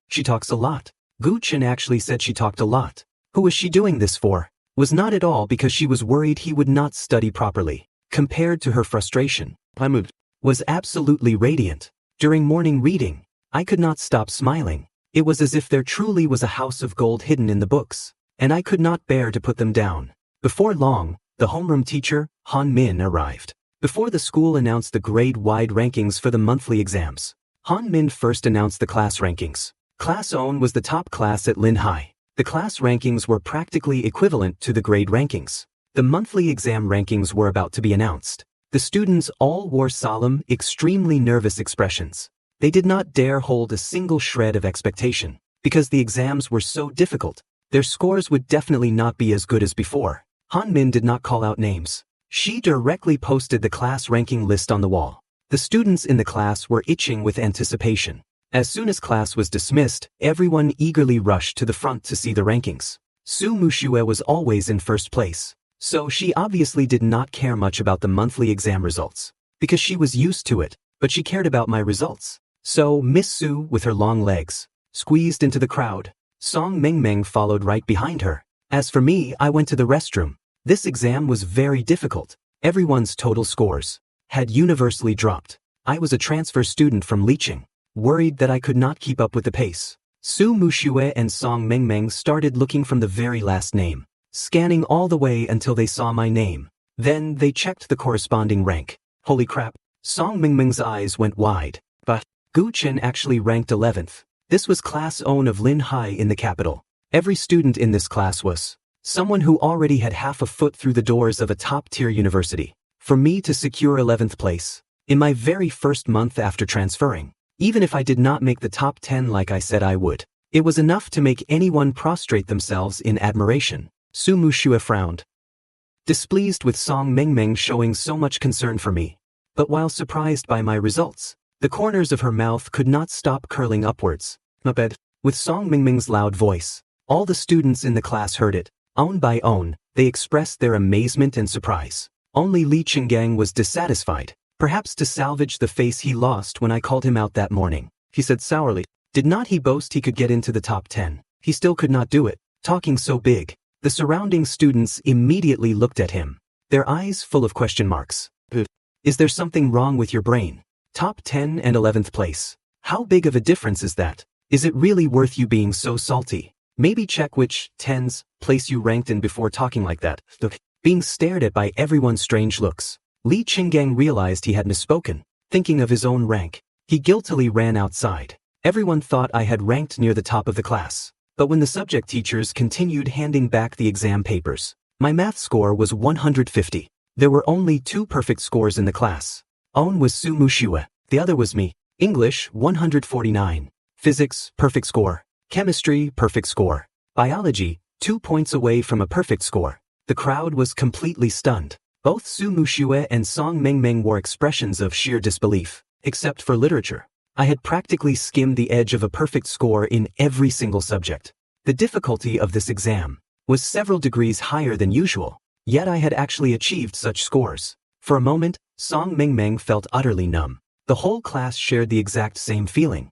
Speaker 1: She talks a lot. Gu Chen actually said she talked a lot. Who was she doing this for? Was not at all because she was worried he would not study properly. Compared to her frustration, was absolutely radiant. During morning reading, I could not stop smiling. It was as if there truly was a house of gold hidden in the books, and I could not bear to put them down. Before long, the homeroom teacher, Han Min, arrived. Before the school announced the grade-wide rankings for the monthly exams, Han Min first announced the class rankings. Class Own was the top class at Linhai. The class rankings were practically equivalent to the grade rankings. The monthly exam rankings were about to be announced. The students all wore solemn, extremely nervous expressions. They did not dare hold a single shred of expectation, because the exams were so difficult. Their scores would definitely not be as good as before. Han Min did not call out names. She directly posted the class ranking list on the wall. The students in the class were itching with anticipation. As soon as class was dismissed, everyone eagerly rushed to the front to see the rankings. Su Muxue was always in first place, so she obviously did not care much about the monthly exam results, because she was used to it, but she cared about my results. So Miss Su, with her long legs, squeezed into the crowd. Song Mengmeng followed right behind her. As for me, I went to the restroom. This exam was very difficult. Everyone's total scores had universally dropped. I was a transfer student from Liqing, worried that I could not keep up with the pace. Su Muxue and Song Mengmeng started looking from the very last name, scanning all the way until they saw my name. Then they checked the corresponding rank. Holy crap, Song Mengmeng's eyes went wide. But Gu Chen actually ranked 11th. This was class own of Lin Hai in the capital. Every student in this class was someone who already had half a foot through the doors of a top-tier university. For me to secure 11th place, in my very first month after transferring, even if I did not make the top 10 like I said I would, it was enough to make anyone prostrate themselves in admiration. Su Muxue frowned, displeased with Song Mengmeng showing so much concern for me. But while surprised by my results, the corners of her mouth could not stop curling upwards. Mabed, with Song Mengmeng's loud voice, all the students in the class heard it. Own by own, they expressed their amazement and surprise. Only Li Qinggang was dissatisfied, perhaps to salvage the face he lost when I called him out that morning. He said sourly, did not he boast he could get into the top 10? He still could not do it, talking so big. The surrounding students immediately looked at him, their eyes full of question marks. Is there something wrong with your brain? Top 10 and 11th place. How big of a difference is that? Is it really worth you being so salty? Maybe check which 10's place you ranked in before talking like that. Look, being stared at by everyone's strange looks. Li Qinggang realized he had misspoken, thinking of his own rank. He guiltily ran outside. Everyone thought I had ranked near the top of the class. But when the subject teachers continued handing back the exam papers, my math score was 150. There were only 2 perfect scores in the class. One was Su Muxue, the other was me. English, 149. Physics, perfect score. Chemistry, perfect score. Biology, 2 points away from a perfect score. The crowd was completely stunned. Both Su Muxue and Song Mengmeng wore expressions of sheer disbelief. Except for literature, I had practically skimmed the edge of a perfect score in every single subject. The difficulty of this exam was several degrees higher than usual, yet I had actually achieved such scores. For a moment, Song Mengmeng felt utterly numb. The whole class shared the exact same feeling.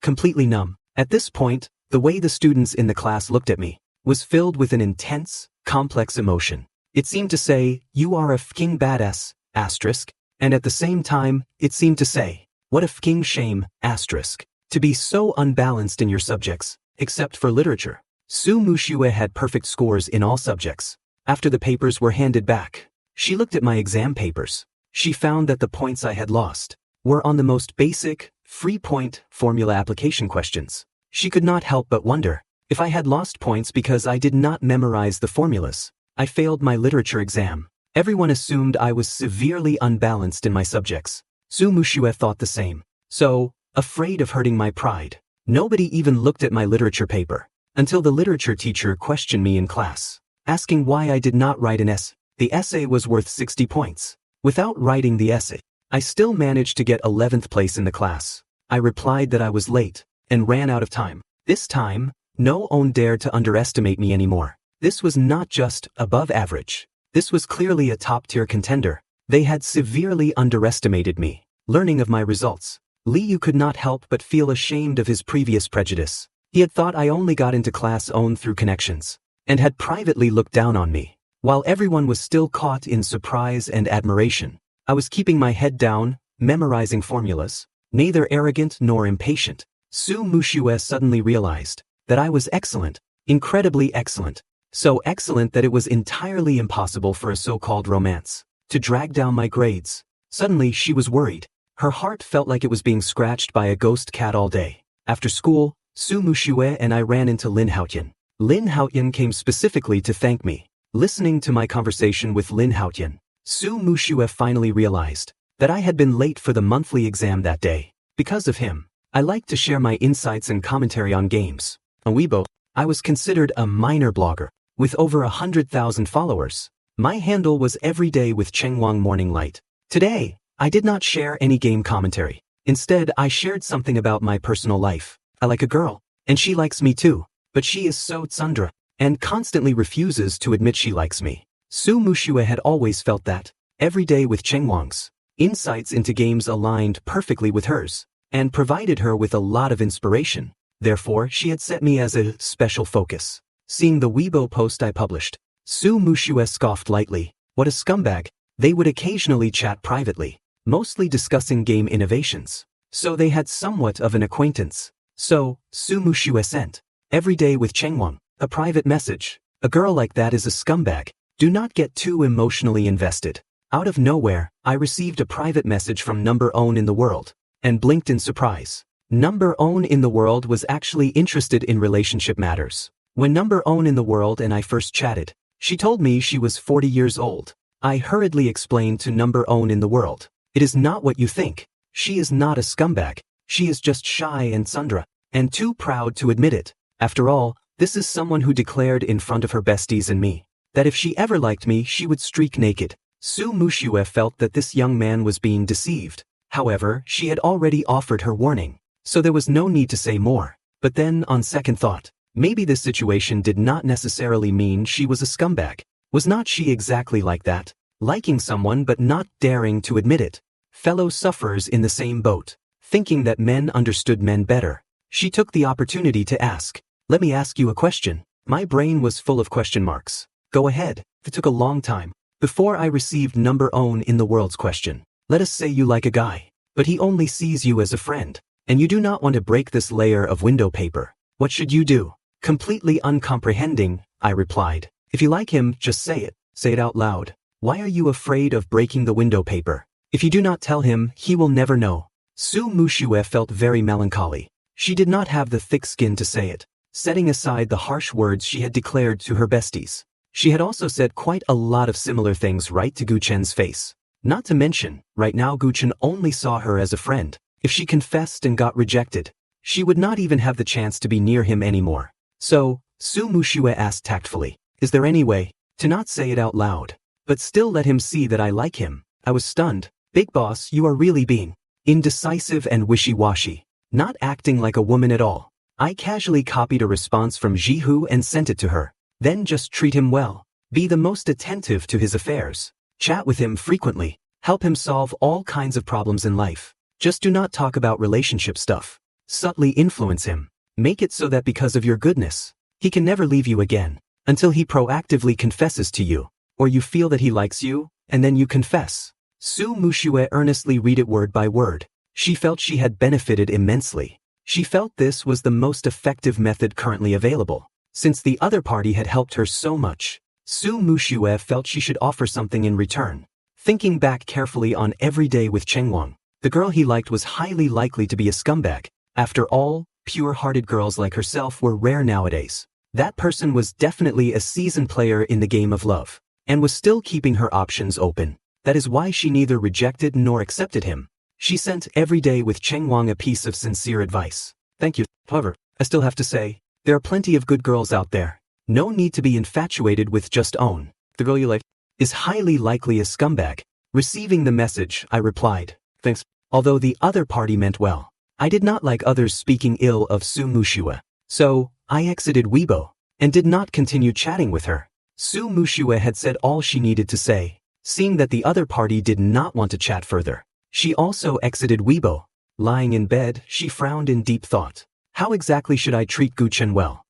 Speaker 1: Completely numb. At this point, the way the students in the class looked at me was filled with an intense, complex emotion. It seemed to say, you are a fking badass, asterisk, and at the same time, it seemed to say, what a fking shame, asterisk, to be so unbalanced in your subjects, except for literature. Su Muxue had perfect scores in all subjects. After the papers were handed back, she looked at my exam papers. She found that the points I had lost were on the most basic, free-point formula application questions. She could not help but wonder if I had lost points because I did not memorize the formulas. I failed my literature exam. Everyone assumed I was severely unbalanced in my subjects. Su Muxue thought the same. So, afraid of hurting my pride, nobody even looked at my literature paper, until the literature teacher questioned me in class, asking why I did not write an essay. The essay was worth 60 points. Without writing the essay, I still managed to get 11th place in the class. I replied that I was late, and ran out of time. This time, no one dared to underestimate me anymore. This was not just above average. This was clearly a top-tier contender. They had severely underestimated me. Learning of my results, Li Yu could not help but feel ashamed of his previous prejudice. He had thought I only got into class owned through connections, and had privately looked down on me. While everyone was still caught in surprise and admiration, I was keeping my head down, memorizing formulas, neither arrogant nor impatient. Su Muxue suddenly realized that I was excellent, incredibly excellent, so excellent that it was entirely impossible for a so-called romance to drag down my grades. Suddenly she was worried. Her heart felt like it was being scratched by a ghost cat all day. After school, Su Muxue and I ran into Lin Haotian. Lin Haotian came specifically to thank me. Listening to my conversation with Lin Haotian, Su Muxue finally realized that I had been late for the monthly exam that day. Because of him, I liked to share my insights and commentary on games. On Weibo, I was considered a minor blogger, with over 100,000 followers. My handle was Everyday with Chengwang Morning Light. Today, I did not share any game commentary. Instead, I shared something about my personal life. I like a girl, and she likes me too, but she is so tsundra, and constantly refuses to admit she likes me. Su Muxue had always felt that. Everyday with Chengwang's insights into games aligned perfectly with hers, and provided her with a lot of inspiration. Therefore, she had set me as a special focus. Seeing the Weibo post I published, Su Muxue scoffed lightly. What a scumbag. They would occasionally chat privately, mostly discussing game innovations. So they had somewhat of an acquaintance. So, Su Mushue sent, every day with Chengwang, a private message. A girl like that is a scumbag. Do not get too emotionally invested. Out of nowhere, I received a private message from number one in the world, and blinked in surprise. Number one in the world was actually interested in relationship matters. When number one in the world and I first chatted, she told me she was 40 years old. I hurriedly explained to number one in the world, it is not what you think. She is not a scumbag. She is just shy and tsundere, and too proud to admit it. After all, this is someone who declared in front of her besties and me, that if she ever liked me she would streak naked. Su Mushue felt that this young man was being deceived. However, she had already offered her warning, so there was no need to say more. But then, on second thought, maybe this situation did not necessarily mean she was a scumbag. Was not she exactly like that? Liking someone but not daring to admit it. Fellow sufferers in the same boat. Thinking that men understood men better, she took the opportunity to ask, let me ask you a question. My brain was full of question marks. Go ahead. It took a long time before I received number one in the world's question. Let us say you like a guy, but he only sees you as a friend, and you do not want to break this layer of window paper. What should you do? Completely uncomprehending, I replied. If you like him, just say it. Say it out loud. Why are you afraid of breaking the window paper? If you do not tell him, he will never know. Su Mushue felt very melancholy. She did not have the thick skin to say it, setting aside the harsh words she had declared to her besties. She had also said quite a lot of similar things right to Gu Chen's face. Not to mention, right now Gu Chen only saw her as a friend. If she confessed and got rejected, she would not even have the chance to be near him anymore. So, Su Mushue asked tactfully, is there any way to not say it out loud, but still let him see that I like him? I was stunned. Big boss, you are really being indecisive and wishy-washy, not acting like a woman at all. I casually copied a response from Jihu and sent it to her. Then just treat him well. Be the most attentive to his affairs. Chat with him frequently. Help him solve all kinds of problems in life. Just do not talk about relationship stuff. Subtly influence him. Make it so that because of your goodness, he can never leave you again, until he proactively confesses to you, or you feel that he likes you, and then you confess. Su Mushue earnestly read it word by word. She felt she had benefited immensely. She felt this was the most effective method currently available. Since the other party had helped her so much, Su Mushue felt she should offer something in return. Thinking back carefully on every day with Chengwang, the girl he liked was highly likely to be a scumbag. After all, pure-hearted girls like herself were rare nowadays. That person was definitely a seasoned player in the game of love, and was still keeping her options open. That is why she neither rejected nor accepted him. She sent every day with Chengwang a piece of sincere advice. Thank you. However, I still have to say, there are plenty of good girls out there. No need to be infatuated with just own. The girl you like is highly likely a scumbag. Receiving the message, I replied, thanks. Although the other party meant well, I did not like others speaking ill of Su Mushue. So, I exited Weibo, and did not continue chatting with her. Su Mushue had said all she needed to say. Seeing that the other party did not want to chat further, she also exited Weibo. Lying in bed, she frowned in deep thought. How exactly should I treat Gu Chen well?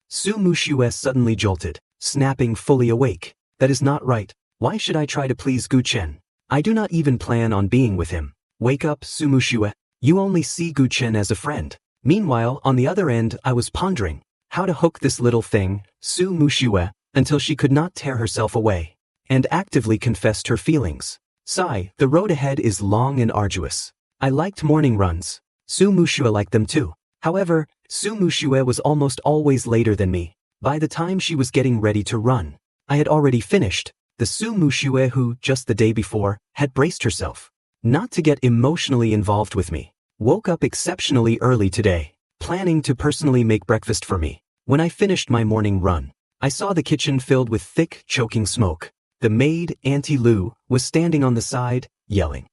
Speaker 1: Su Mushue suddenly jolted, snapping fully awake. That is not right. Why should I try to please Gu Chen? I do not even plan on being with him. Wake up, Su Mushue. You only see Gu Chen as a friend. Meanwhile, on the other end, I was pondering how to hook this little thing, Su Mushue, until she could not tear herself away, and actively confessed her feelings. Sigh, the road ahead is long and arduous. I liked morning runs. Su Mushue liked them too. However, Su Mushue was almost always later than me. By the time she was getting ready to run, I had already finished. The Su Mushue who, just the day before, had braced herself not to get emotionally involved with me, woke up exceptionally early today, planning to personally make breakfast for me. When I finished my morning run, I saw the kitchen filled with thick, choking smoke. The maid, Auntie Lu, was standing on the side, yelling,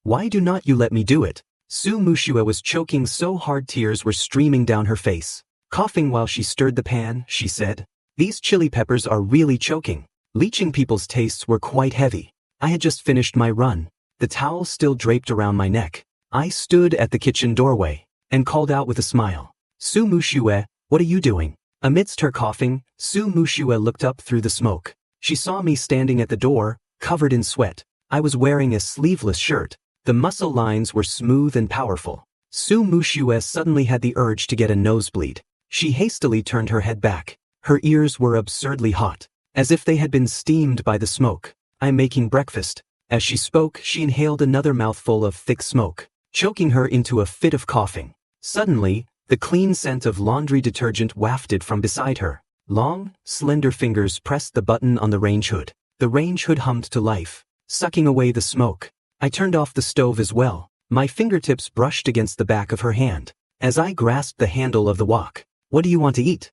Speaker 1: "Why do not you let me do it?" Su Mushue was choking so hard tears were streaming down her face. Coughing while she stirred the pan, she said, "These chili peppers are really choking." Leaching people's tastes were quite heavy. I had just finished my run, the towel still draped around my neck. I stood at the kitchen doorway, and called out with a smile, "Su Mushue, what are you doing?" Amidst her coughing, Su Mushue looked up through the smoke. She saw me standing at the door, covered in sweat. I was wearing a sleeveless shirt. The muscle lines were smooth and powerful. Su Mushue suddenly had the urge to get a nosebleed. She hastily turned her head back. Her ears were absurdly hot, as if they had been steamed by the smoke. "I'm making breakfast." As she spoke, she inhaled another mouthful of thick smoke, choking her into a fit of coughing. Suddenly, the clean scent of laundry detergent wafted from beside her. Long, slender fingers pressed the button on the range hood. The range hood hummed to life, sucking away the smoke. I turned off the stove as well. My fingertips brushed against the back of her hand, as I grasped the handle of the wok. "What do you want to eat?"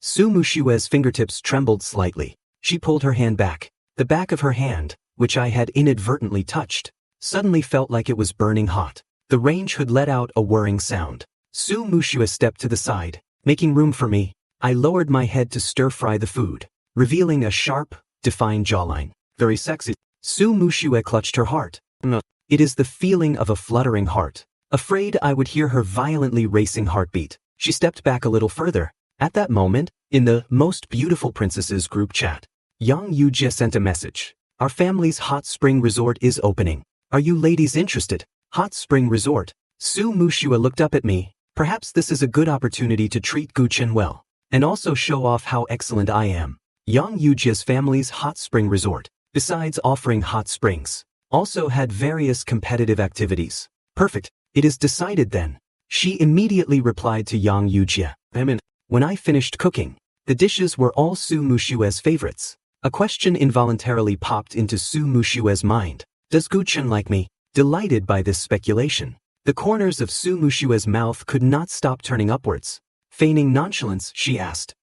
Speaker 1: Su Mushue's fingertips trembled slightly. She pulled her hand back. The back of her hand, which I had inadvertently touched, suddenly felt like it was burning hot. The range hood let out a whirring sound. Su Mushue stepped to the side, making room for me. I lowered my head to stir-fry the food, revealing a sharp, defined jawline. "Very sexy." Su Mushue clutched her heart. "No. It is the feeling of a fluttering heart." Afraid I would hear her violently racing heartbeat, she stepped back a little further. At that moment, in the Most Beautiful Princesses group chat, Yang Yujie sent a message. "Our family's hot spring resort is opening. Are you ladies interested?" Hot spring resort. Su Mushue looked up at me. Perhaps this is a good opportunity to treat Guchen well, and also show off how excellent I am. Yang Yujie's family's hot spring resort, besides offering hot springs, also had various competitive activities. "Perfect. It is decided then." She immediately replied to Yang Yujie. "I'm in." When I finished cooking, the dishes were all Su Mushue's favorites. A question involuntarily popped into Su Mushue's mind. Does Guchen like me? Delighted by this speculation, the corners of Su Mushue's mouth could not stop turning upwards. Feigning nonchalance, she asked,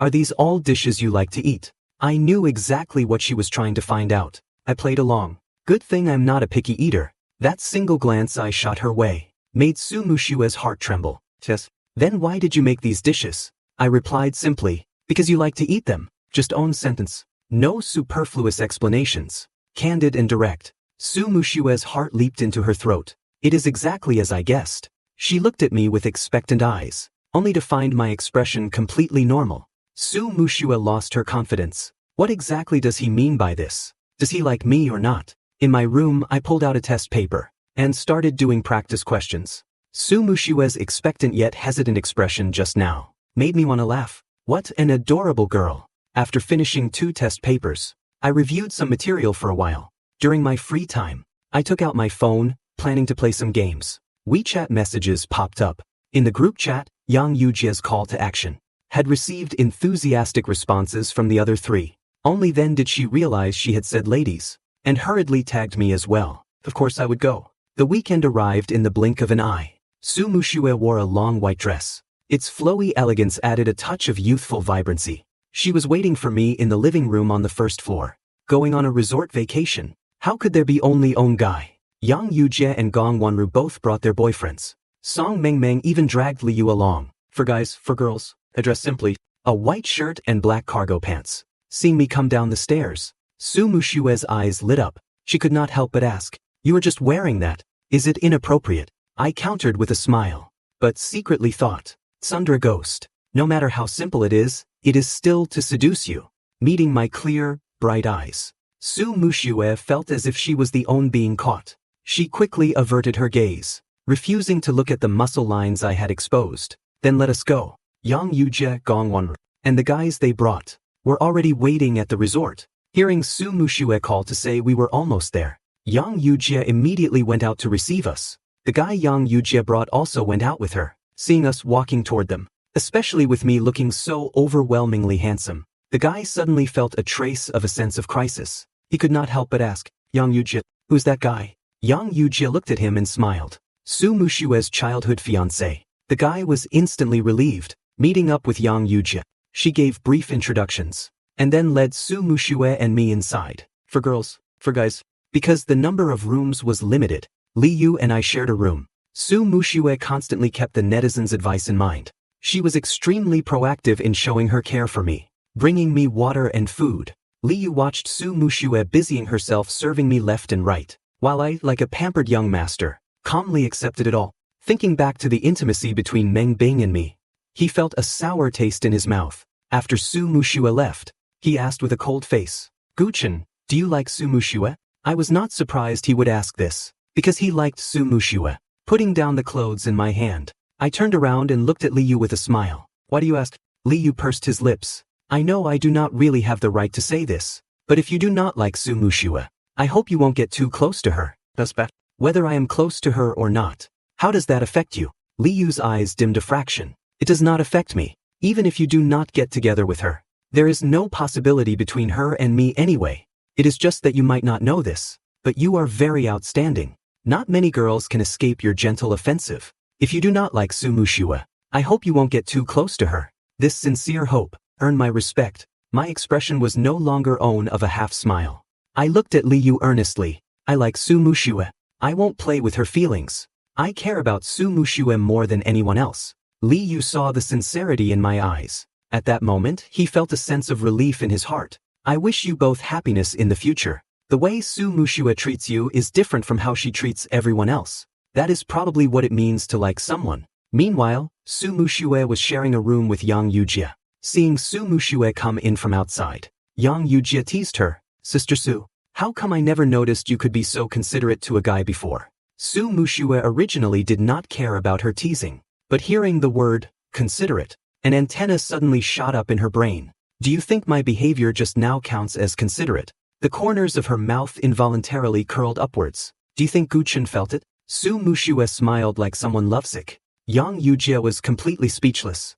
Speaker 1: "Are these all dishes you like to eat?" I knew exactly what she was trying to find out. I played along. Good thing I'm not a picky eater. That single glance I shot her way made Su Mushue's heart tremble. "Yes. Then why did you make these dishes?" I replied simply, "Because you like to eat them." Just own sentence. No superfluous explanations. Candid and direct. Su Mushue's heart leaped into her throat. It is exactly as I guessed. She looked at me with expectant eyes, only to find my expression completely normal. Su Mushue lost her confidence. What exactly does he mean by this? Does he like me or not? In my room, I pulled out a test paper and started doing practice questions. Su Mushue's expectant yet hesitant expression just now made me want to laugh. What an adorable girl. After finishing 2 test papers, I reviewed some material for a while. During my free time, I took out my phone, planning to play some games. WeChat messages popped up. In the group chat, Yang Yujie's call to action had received enthusiastic responses from the other 3. Only then did she realize she had said ladies, and hurriedly tagged me as well. Of course I would go. The weekend arrived in the blink of an eye. Su Mushue wore a long white dress. Its flowy elegance added a touch of youthful vibrancy. She was waiting for me in the living room on the first floor. Going on a resort vacation? How could there be only one guy? Yang Yujie and Gong Wanru both brought their boyfriends. Song Mengmeng even dragged Liu along. For guys, for girls, addressed simply, a white shirt and black cargo pants. Seeing me come down the stairs, Su Mushue's eyes lit up. She could not help but ask, "You are just wearing that. Is it inappropriate?" I countered with a smile, but secretly thought, "Tsundra ghost. No matter how simple it is still to seduce you." Meeting my clear, bright eyes, Su Mushue felt as if she was the only being caught. She quickly averted her gaze, refusing to look at the muscle lines I had exposed. "Then let us go." Yang Yujie, Gong Wanru, and the guys they brought were already waiting at the resort. Hearing Su Mushue call to say we were almost there, Yang Yujie immediately went out to receive us. The guy Yang Yujie brought also went out with her. Seeing us walking toward them, especially with me looking so overwhelmingly handsome, the guy suddenly felt a trace of a sense of crisis. He could not help but ask, "Yang Yujie, who's that guy?" Yang Yujie looked at him and smiled. Su Mushue's childhood fiancé. The guy was instantly relieved. Meeting up with Yang Yujie, she gave brief introductions, and then led Su Mushue and me inside. For girls, for guys, because the number of rooms was limited, Liu and I shared a room. Su Mushue constantly kept the netizens' advice in mind. She was extremely proactive in showing her care for me, bringing me water and food. Liu watched Su Mushue busying herself serving me left and right, while I, like a pampered young master, calmly accepted it all. Thinking back to the intimacy between Meng Bing and me, he felt a sour taste in his mouth. After Su Mushue left, he asked with a cold face, "Guchen, Do you like Sumushua? I was not surprised he would ask this, because he liked Sumushua. Putting down the clothes in my hand, I turned around and looked at Liu with a smile. Why do you ask? Liu pursed his lips. I know I do not really have the right to say this, but if you do not like Sumushua, I hope you won't get too close to her. That's bad. Whether I am close to her or not, how does that affect you? Liu's eyes dimmed a fraction. It does not affect me, even if you do not get together with her. There is no possibility between her and me anyway. It is just that you might not know this, but you are very outstanding. Not many girls can escape your gentle offensive. If you do not like Sumushua, I hope you won't get too close to her. This sincere hope earned my respect. My expression was no longer own of a half smile. I looked at Liu earnestly. I like Sumushua. I won't play with her feelings. I care about Sumushua more than anyone else. Liu saw the sincerity in my eyes. At that moment, he felt a sense of relief in his heart. I wish you both happiness in the future. The way Sumushua treats you is different from how she treats everyone else. That is probably what it means to like someone. Meanwhile, Sumushua was sharing a room with Yang Yujia. Seeing Sumushua come in from outside, Yang Yujia teased her. Sister Su, how come I never noticed you could be so considerate to a guy before? Sumushua originally did not care about her teasing, but hearing the word, considerate, an antenna suddenly shot up in her brain. Do you think my behavior just now counts as considerate? The corners of her mouth involuntarily curled upwards. Do you think Guchen felt it? Sumushua smiled like someone lovesick. Yang Yujia was completely speechless.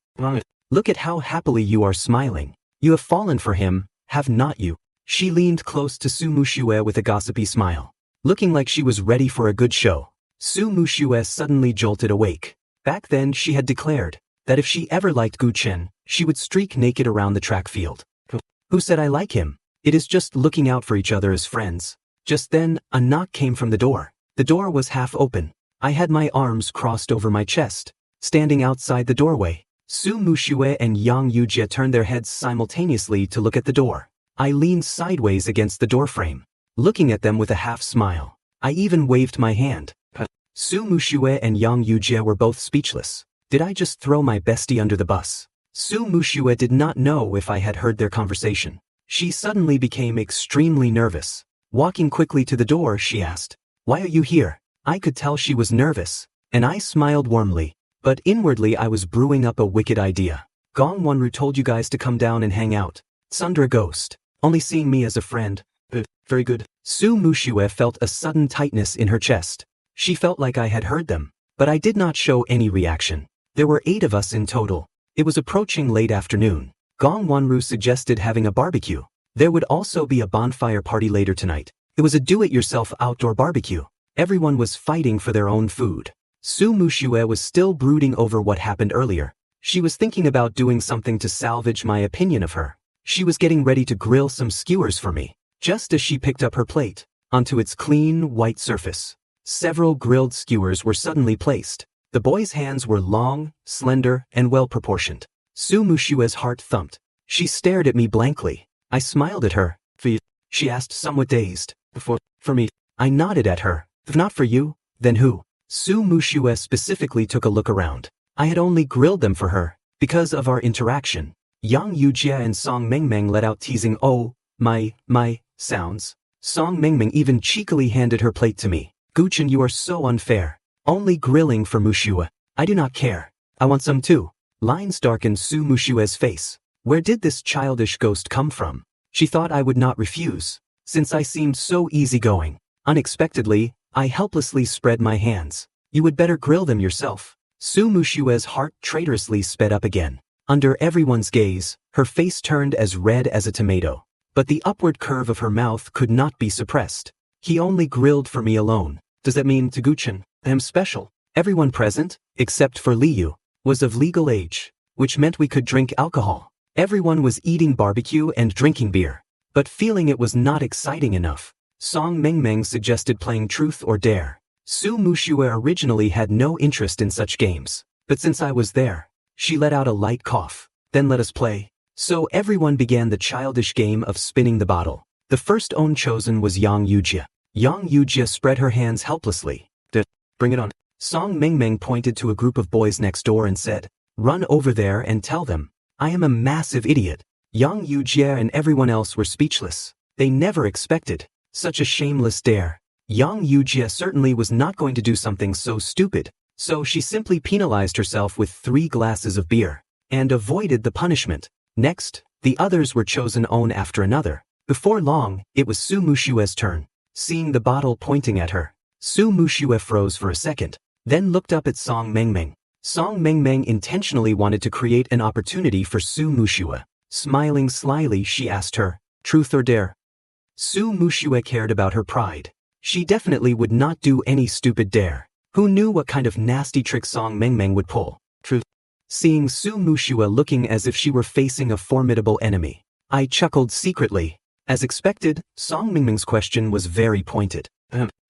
Speaker 1: Look at how happily you are smiling. You have fallen for him, have not you? She leaned close to Sumushua with a gossipy smile, looking like she was ready for a good show. Sumushua suddenly jolted awake. Back then she had declared that if she ever liked Guchen, she would streak naked around the track field. Who said I like him? It is just looking out for each other as friends. Just then, a knock came from the door. The door was half open. I had my arms crossed over my chest, standing outside the doorway. Sumushua and Yang Yujia turned their heads simultaneously to look at the door. I leaned sideways against the doorframe, looking at them with a half smile. I even waved my hand. Sumushua and Yang Yujia were both speechless. Did I just throw my bestie under the bus? Sumushua did not know if I had heard their conversation. She suddenly became extremely nervous. Walking quickly to the door, she asked, "Why are you here?" I could tell she was nervous, and I smiled warmly, but inwardly I was brewing up a wicked idea. Gong Wanru told you guys to come down and hang out. Sundra ghost, only seeing me as a friend. Very good. Sumushua felt a sudden tightness in her chest. She felt like I had heard them, but I did not show any reaction. There were 8 of us in total. It was approaching late afternoon. Gong Wanru suggested having a barbecue. There would also be a bonfire party later tonight. It was a do-it-yourself outdoor barbecue. Everyone was fighting for their own food. Sumushua was still brooding over what happened earlier. She was thinking about doing something to salvage my opinion of her. She was getting ready to grill some skewers for me, just as she picked up her plate. Onto its clean, white surface, several grilled skewers were suddenly placed. The boy's hands were long, slender, and well-proportioned. Sumushua's heart thumped. She stared at me blankly. I smiled at her. "For you?" she asked, somewhat dazed. For me." I nodded at her. "If not for you, then who?" Sumushua specifically took a look around. I had only grilled them for her, because of our interaction. Yang Yujia and Song Mengmeng let out teasing "oh, my, sounds. Song Mengmeng even cheekily handed her plate to me. "Guchen, you are so unfair. Only grilling for Mushua. I do not care. I want some too." Lines darkened Sumushua's face. Where did this childish ghost come from? She thought I would not refuse, since I seemed so easygoing. Unexpectedly, I helplessly spread my hands. "You would better grill them yourself." Sumushua's heart traitorously sped up again. Under everyone's gaze, her face turned as red as a tomato. But the upward curve of her mouth could not be suppressed. "He only grilled for me alone. Does that mean to Guchen, I am special?" Everyone present, except for Liu, was of legal age, which meant we could drink alcohol. Everyone was eating barbecue and drinking beer, but feeling it was not exciting enough. Song Mengmeng suggested playing Truth or Dare. Sumushua originally had no interest in such games, but since I was there, she let out a light cough. "Then let us play." So everyone began the childish game of spinning the bottle. The first own chosen was Yang Yujia. Yang Yujia spread her hands helplessly. "Bring it on." Song Mengmeng pointed to a group of boys next door and said, "Run over there and tell them I am a massive idiot." Yang Yujia and everyone else were speechless. They never expected such a shameless dare. Yang Yujia certainly was not going to do something so stupid, so she simply penalized herself with 3 glasses of beer and avoided the punishment. Next, the others were chosen one after another. Before long, it was Su Mushue's turn. Seeing the bottle pointing at her, Su Mushue froze for a second, then looked up at Song Mengmeng. Song Mengmeng intentionally wanted to create an opportunity for Su Mushue. Smiling slyly, she asked her, "Truth or dare?" Su Mushue cared about her pride. She definitely would not do any stupid dare. Who knew what kind of nasty trick Song Mengmeng would pull? Truth. Seeing Su Mushue looking as if she were facing a formidable enemy, I chuckled secretly. As expected, Song Mengmeng's question was very pointed.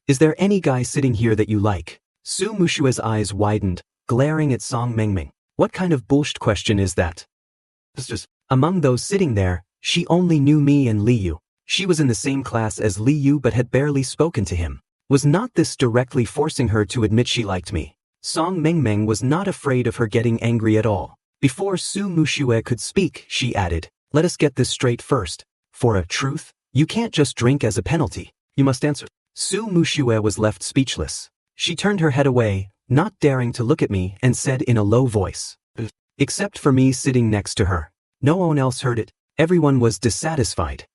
Speaker 1: Is there any guy sitting here that you like? Su Mushue's eyes widened, glaring at Song Mengmeng. What kind of bullshit question is that? Among those sitting there, she only knew me and Li Yu. She was in the same class as Li Yu but had barely spoken to him. Was not this directly forcing her to admit she liked me? Song Mengmeng was not afraid of her getting angry at all. Before Su Mushue could speak, she added, "Let us get this straight first. For a truth, you can't just drink as a penalty. You must answer." Su Mushue was left speechless. She turned her head away, not daring to look at me, and said in a low voice, except for me sitting next to her. No one else heard it. Everyone was dissatisfied.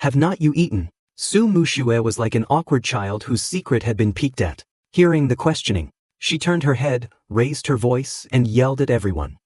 Speaker 1: Have not you eaten? Su Mushue was like an awkward child whose secret had been peeked at. Hearing the questioning, she turned her head, raised her voice, and yelled at everyone.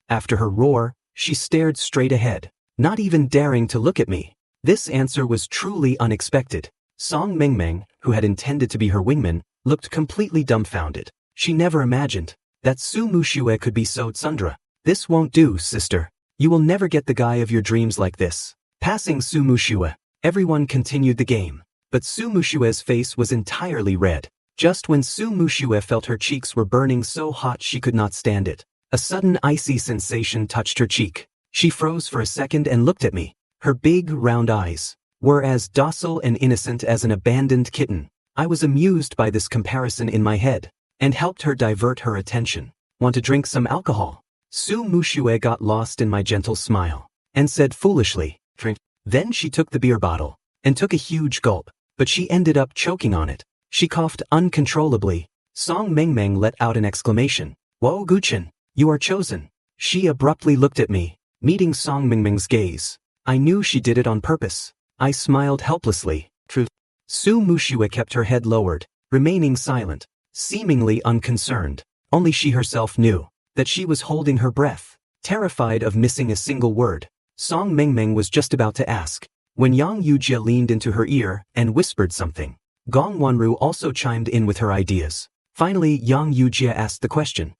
Speaker 1: After her roar, she stared straight ahead, not even daring to look at me. This answer was truly unexpected. Song Mengmeng, who had intended to be her wingman, looked completely dumbfounded. She never imagined that Su Mushue could be so tsundere. "This won't do, sister. You will never get the guy of your dreams like this." Passing Su Mushue, everyone continued the game. But Su Mushue's face was entirely red. Just when Su Mushue felt her cheeks were burning so hot she could not stand it, a sudden icy sensation touched her cheek. She froze for a second and looked at me. Her big, round eyes were as docile and innocent as an abandoned kitten. I was amused by this comparison in my head, and helped her divert her attention. "Want to drink some alcohol?" Su Mushue got lost in my gentle smile, and said foolishly, "Drink." Then she took the beer bottle, and took a huge gulp, but she ended up choking on it. She coughed uncontrollably. Song Mengmeng let out an exclamation. "Whoa, Guchen, you are chosen." She abruptly looked at me, meeting Song Mengmeng's gaze. I knew she did it on purpose. I smiled helplessly. Truth. Su Mushue kept her head lowered, remaining silent, seemingly unconcerned. Only she herself knew that she was holding her breath, terrified of missing a single word. Song Mengmeng was just about to ask, when Yang Yujia leaned into her ear and whispered something. Gong Wanru also chimed in with her ideas. Finally, Yang Yujia asked the question,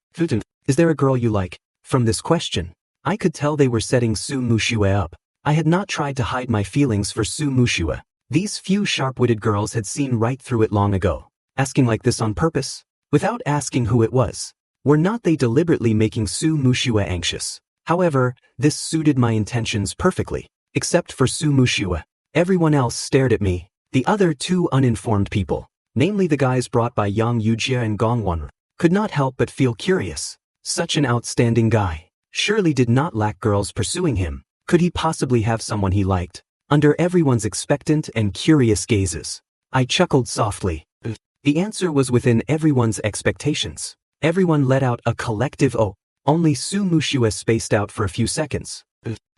Speaker 1: "Is there a girl you like?" From this question, I could tell they were setting Su Mushue up. I had not tried to hide my feelings for Su Mushue. These few sharp-witted girls had seen right through it long ago. Asking like this on purpose, without asking who it was. Were not they deliberately making Su Mushue anxious? However, this suited my intentions perfectly. Except for Su Mushue. Everyone else stared at me. The other 2 uninformed people, namely the guys brought by Yang Yujia and Gong Wanru, could not help but feel curious. Such an outstanding guy surely did not lack girls pursuing him. Could he possibly have someone he liked? Under everyone's expectant and curious gazes, I chuckled softly. The answer was within everyone's expectations. Everyone let out a collective "oh." Only Su Mushue spaced out for a few seconds.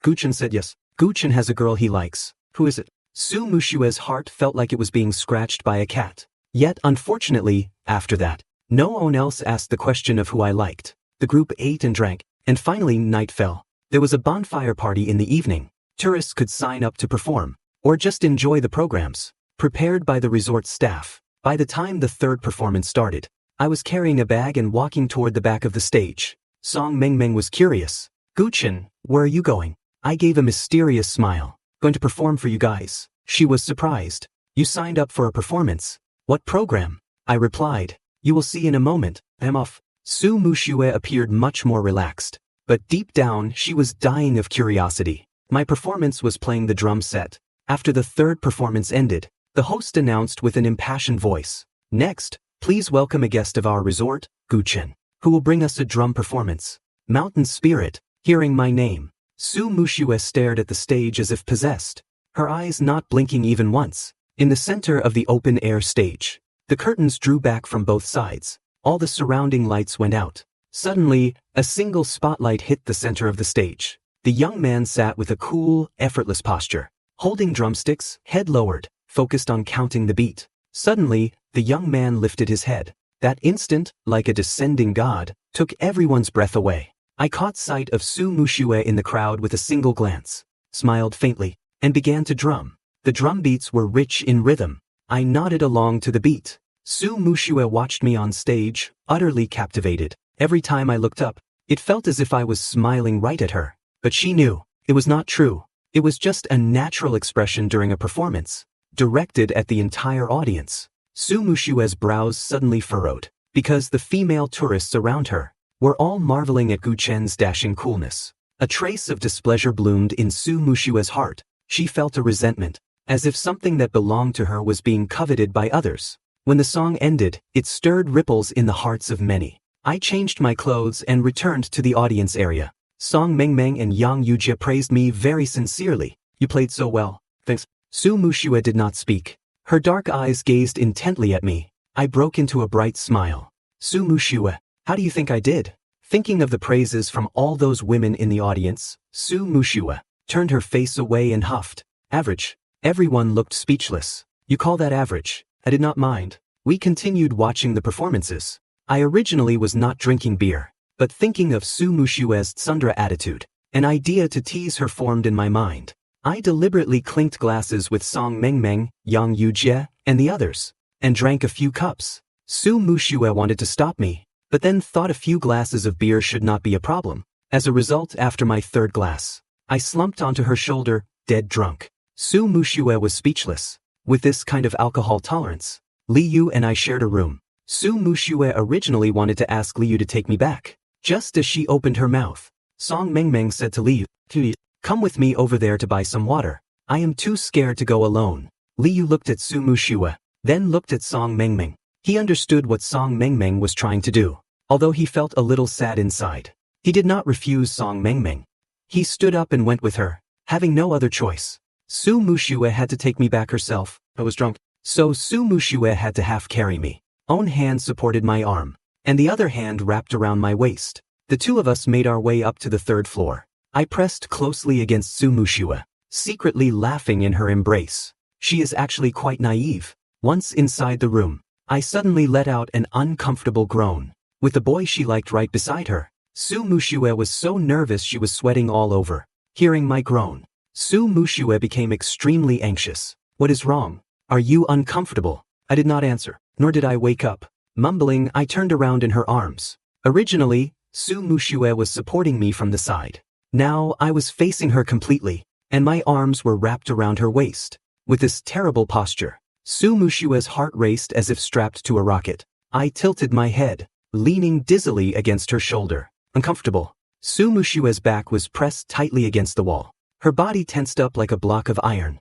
Speaker 1: Guchen said yes. Guchen has a girl he likes. Who is it? Su Mushue's heart felt like it was being scratched by a cat. Yet, unfortunately, after that, no one else asked the question of who I liked. The group ate and drank, and finally night fell. There was a bonfire party in the evening. Tourists could sign up to perform, or just enjoy the programs prepared by the resort staff. By the time the 3rd performance started, I was carrying a bag and walking toward the back of the stage. Song Mengmeng was curious. "Guchen, where are you going?" I gave a mysterious smile. "Going to perform for you guys." She was surprised. "You signed up for a performance? What program?" I replied. "You will see in a moment. I'm off." Su Mushue appeared much more relaxed, but deep down she was dying of curiosity. My performance was playing the drum set. After the 3rd performance ended, the host announced with an impassioned voice, "Next, please welcome a guest of our resort, Guchen, who will bring us a drum performance." Mountain Spirit. Hearing my name, Su Mushue stared at the stage as if possessed. her eyes not blinking even once. In the center of the open-air stage, the curtains drew back from both sides. All the surrounding lights went out. Suddenly, a single spotlight hit the center of the stage. The young man sat with a cool, effortless posture, holding drumsticks, head lowered, focused on counting the beat. Suddenly, the young man lifted his head. That instant, like a descending god, took everyone's breath away. I caught sight of Su Mushue in the crowd with a single glance, smiled faintly, and began to drum. The drum beats were rich in rhythm. I nodded along to the beat. Su Mushue watched me on stage, utterly captivated. Every time I looked up, it felt as if I was smiling right at her. But she knew, it was not true. It was just a natural expression during a performance, directed at the entire audience. Su Mushue's brows suddenly furrowed, because the female tourists around her were all marveling at Gu Chen's dashing coolness. A trace of displeasure bloomed in Su Mushue's heart. She felt a resentment, as if something that belonged to her was being coveted by others. When the song ended, it stirred ripples in the hearts of many. I changed my clothes and returned to the audience area. Song Mengmeng and Yang Yujie praised me very sincerely. You played so well. Thanks. Su Mushue did not speak. Her dark eyes gazed intently at me. I broke into a bright smile. Su Mushue, how do you think I did? Thinking of the praises from all those women in the audience, Su Mushue turned her face away and huffed. Average. Everyone looked speechless. You call that average? I did not mind. We continued watching the performances. I originally was not drinking beer, but thinking of Su Mushue's tsundere attitude, an idea to tease her formed in my mind. I deliberately clinked glasses with Song Mengmeng, Yang Yujie, and the others, and drank a few cups. Su Mushue wanted to stop me, but then thought a few glasses of beer should not be a problem. As a result, after my third glass, I slumped onto her shoulder, dead drunk. Su Mushue was speechless. With this kind of alcohol tolerance, Li Yu and I shared a room. Su Mushue originally wanted to ask Li Yu to take me back. Just as she opened her mouth, Song Mengmeng said to Li Yu, "Come with me over there to buy some water. I am too scared to go alone." Li Yu looked at Su Mushue, then looked at Song Mengmeng. He understood what Song Mengmeng was trying to do, although he felt a little sad inside. He did not refuse Song Mengmeng. He stood up and went with her, having no other choice. Su Mushue had to take me back herself. I was drunk, so Su Mushue had to half carry me. Own hand supported my arm, and the other hand wrapped around my waist. The two of us made our way up to the third floor. I pressed closely against Su Mushue, secretly laughing in her embrace. She is actually quite naive. Once inside the room, I suddenly let out an uncomfortable groan, with the boy she liked right beside her. Su Mushue was so nervous she was sweating all over. Hearing my groan, Su Mushue became extremely anxious. What is wrong? Are you uncomfortable? I did not answer, nor did I wake up. Mumbling, I turned around in her arms. Originally, Su Mushue was supporting me from the side. Now I was facing her completely, and my arms were wrapped around her waist. With this terrible posture, Su Mushue's heart raced as if strapped to a rocket. I tilted my head, leaning dizzily against her shoulder. Uncomfortable. Su Mushue's back was pressed tightly against the wall. Her body tensed up like a block of iron.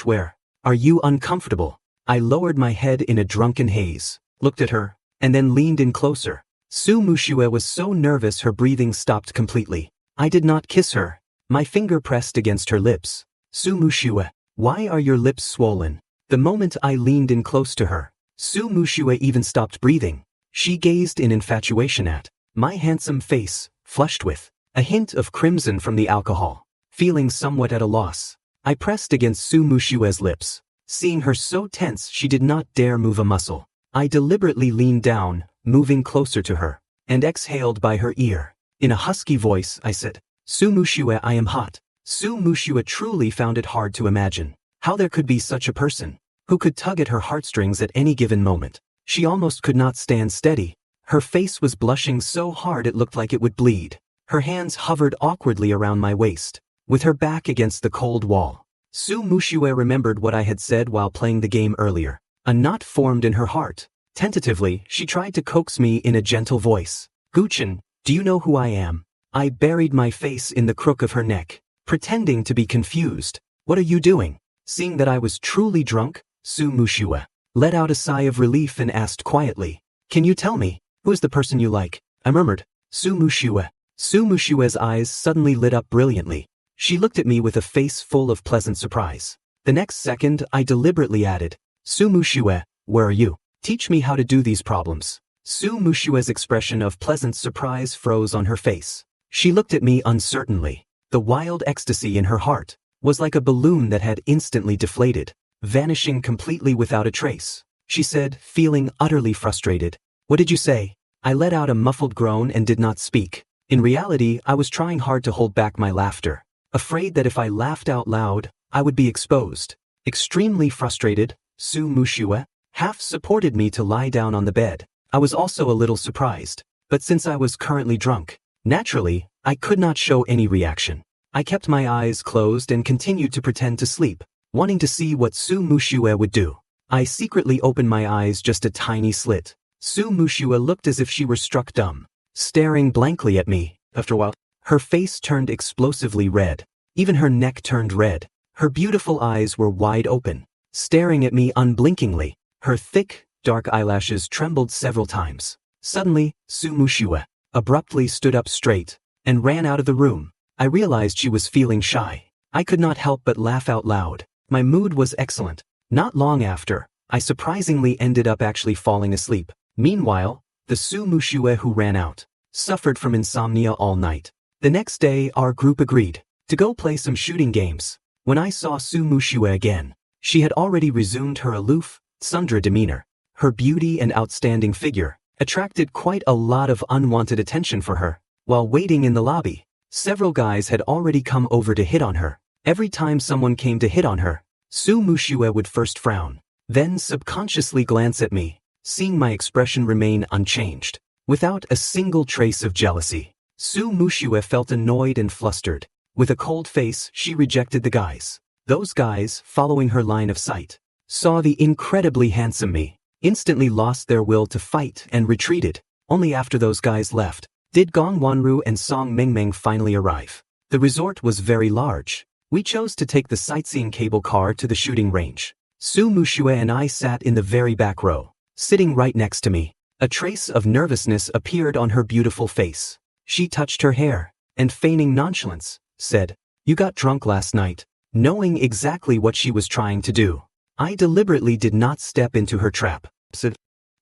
Speaker 1: Where? Are you uncomfortable? I lowered my head in a drunken haze, looked at her, and then leaned in closer. Su Mushue was so nervous her breathing stopped completely. I did not kiss her. My finger pressed against her lips. Su Mushue, why are your lips swollen? The moment I leaned in close to her, Su Mushue even stopped breathing. She gazed in infatuation at my handsome face, flushed with a hint of crimson from the alcohol. Feeling somewhat at a loss, I pressed against Su Mushue's lips. Seeing her so tense she did not dare move a muscle, I deliberately leaned down, moving closer to her, and exhaled by her ear. In a husky voice, I said, "Su Mushue, I am hot." Su Mushue truly found it hard to imagine how there could be such a person who could tug at her heartstrings at any given moment. She almost could not stand steady. Her face was blushing so hard it looked like it would bleed. Her hands hovered awkwardly around my waist, with her back against the cold wall. Su Mushue remembered what I had said while playing the game earlier. A knot formed in her heart. Tentatively, she tried to coax me in a gentle voice. "Guchen, do you know who I am?" I buried my face in the crook of her neck, pretending to be confused. "What are you doing?" Seeing that I was truly drunk, Su Mushue let out a sigh of relief and asked quietly, "Can you tell me, who is the person you like?" I murmured, "Su Mushue." Su Mushue's eyes suddenly lit up brilliantly. She looked at me with a face full of pleasant surprise. The next second, I deliberately added, Su Mushue, where are you? Teach me how to do these problems. Su Mushue's expression of pleasant surprise froze on her face. She looked at me uncertainly. The wild ecstasy in her heart was like a balloon that had instantly deflated, vanishing completely without a trace. She said, feeling utterly frustrated, "What did you say?" I let out a muffled groan and did not speak. In reality, I was trying hard to hold back my laughter, afraid that if I laughed out loud, I would be exposed. Extremely frustrated, Su Mushue half supported me to lie down on the bed. I was also a little surprised, but since I was currently drunk, naturally, I could not show any reaction. I kept my eyes closed and continued to pretend to sleep, wanting to see what Su Mushue would do. I secretly opened my eyes just a tiny slit. Su Mushue looked as if she were struck dumb, staring blankly at me. After a while, her face turned explosively red. Even her neck turned red. Her beautiful eyes were wide open, staring at me unblinkingly. Her thick, dark eyelashes trembled several times. Suddenly, Su Mushue abruptly stood up straight and ran out of the room. I realized she was feeling shy. I could not help but laugh out loud. My mood was excellent. Not long after, I surprisingly ended up actually falling asleep. Meanwhile, the Su Mushue who ran out suffered from insomnia all night. The next day, our group agreed to go play some shooting games. When I saw Su Mushue again, she had already resumed her aloof, tsundere demeanor. Her beauty and outstanding figure attracted quite a lot of unwanted attention for her. While waiting in the lobby, several guys had already come over to hit on her. Every time someone came to hit on her, Su Mushue would first frown, then subconsciously glance at me, seeing my expression remain unchanged. Without a single trace of jealousy, Su Mushue felt annoyed and flustered. With a cold face, she rejected the guys. Those guys, following her line of sight, saw the incredibly handsome me, instantly lost their will to fight and retreated. Only after those guys left did Gong Wanru and Song Mingming finally arrive. The resort was very large. We chose to take the sightseeing cable car to the shooting range. Su Mushue and I sat in the very back row, sitting right next to me. A trace of nervousness appeared on her beautiful face. She touched her hair, and feigning nonchalance, said, "You got drunk last night." Knowing exactly what she was trying to do, I deliberately did not step into her trap. Said,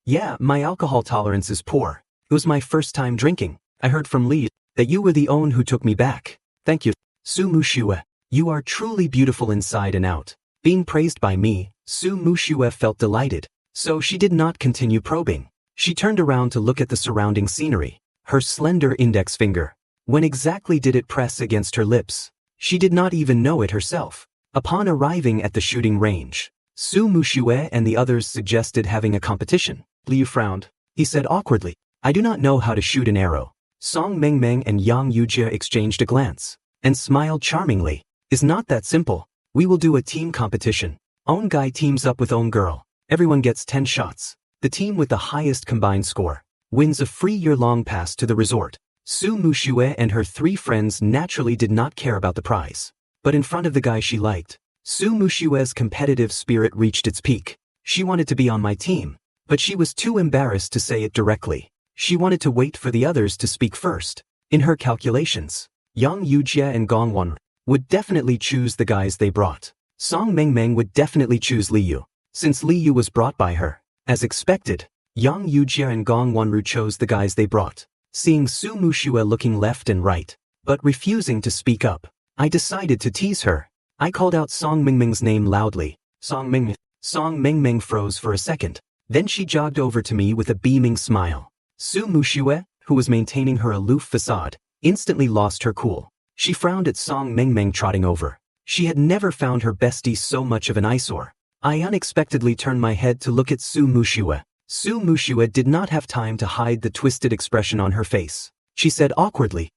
Speaker 1: "Yeah, my alcohol tolerance is poor. It was my first time drinking. I heard from Lee that you were the one who took me back. Thank you, Su Mushue. You are truly beautiful inside and out." Being praised by me, Su Mushue felt delighted, so she did not continue probing. She turned around to look at the surrounding scenery. Her slender index finger. When exactly did it press against her lips? She did not even know it herself. Upon arriving at the shooting range, Su Mushue and the others suggested having a competition. Liu frowned. He said awkwardly, "I do not know how to shoot an arrow." Song Mengmeng and Yang Yujie exchanged a glance and smiled charmingly. "Is not that simple. We will do a team competition. Own guy teams up with own girl. Everyone gets 10 shots. The team with the highest combined score wins a free year-long pass to the resort." Su Mushue and her 3 friends naturally did not care about the prize. But in front of the guy she liked, Su Mushue's competitive spirit reached its peak. She wanted to be on my team, but she was too embarrassed to say it directly. She wanted to wait for the others to speak first. In her calculations, Yang Yujie and Gong Wan would definitely choose the guys they brought. Song Mengmeng would definitely choose Liu, since Liu was brought by her. As expected, Yang Yujie and Gong Wanru chose the guys they brought. Seeing Su Mushue looking left and right, but refusing to speak up, I decided to tease her. I called out Song Mingming's name loudly. Song Mingming. Song Mingming froze for a second. Then she jogged over to me with a beaming smile. Su Mushue, who was maintaining her aloof facade, instantly lost her cool. She frowned at Song Mingming trotting over. She had never found her bestie so much of an eyesore. I unexpectedly turned my head to look at Su Mushue. Su Mushue did not have time to hide the twisted expression on her face. She said awkwardly,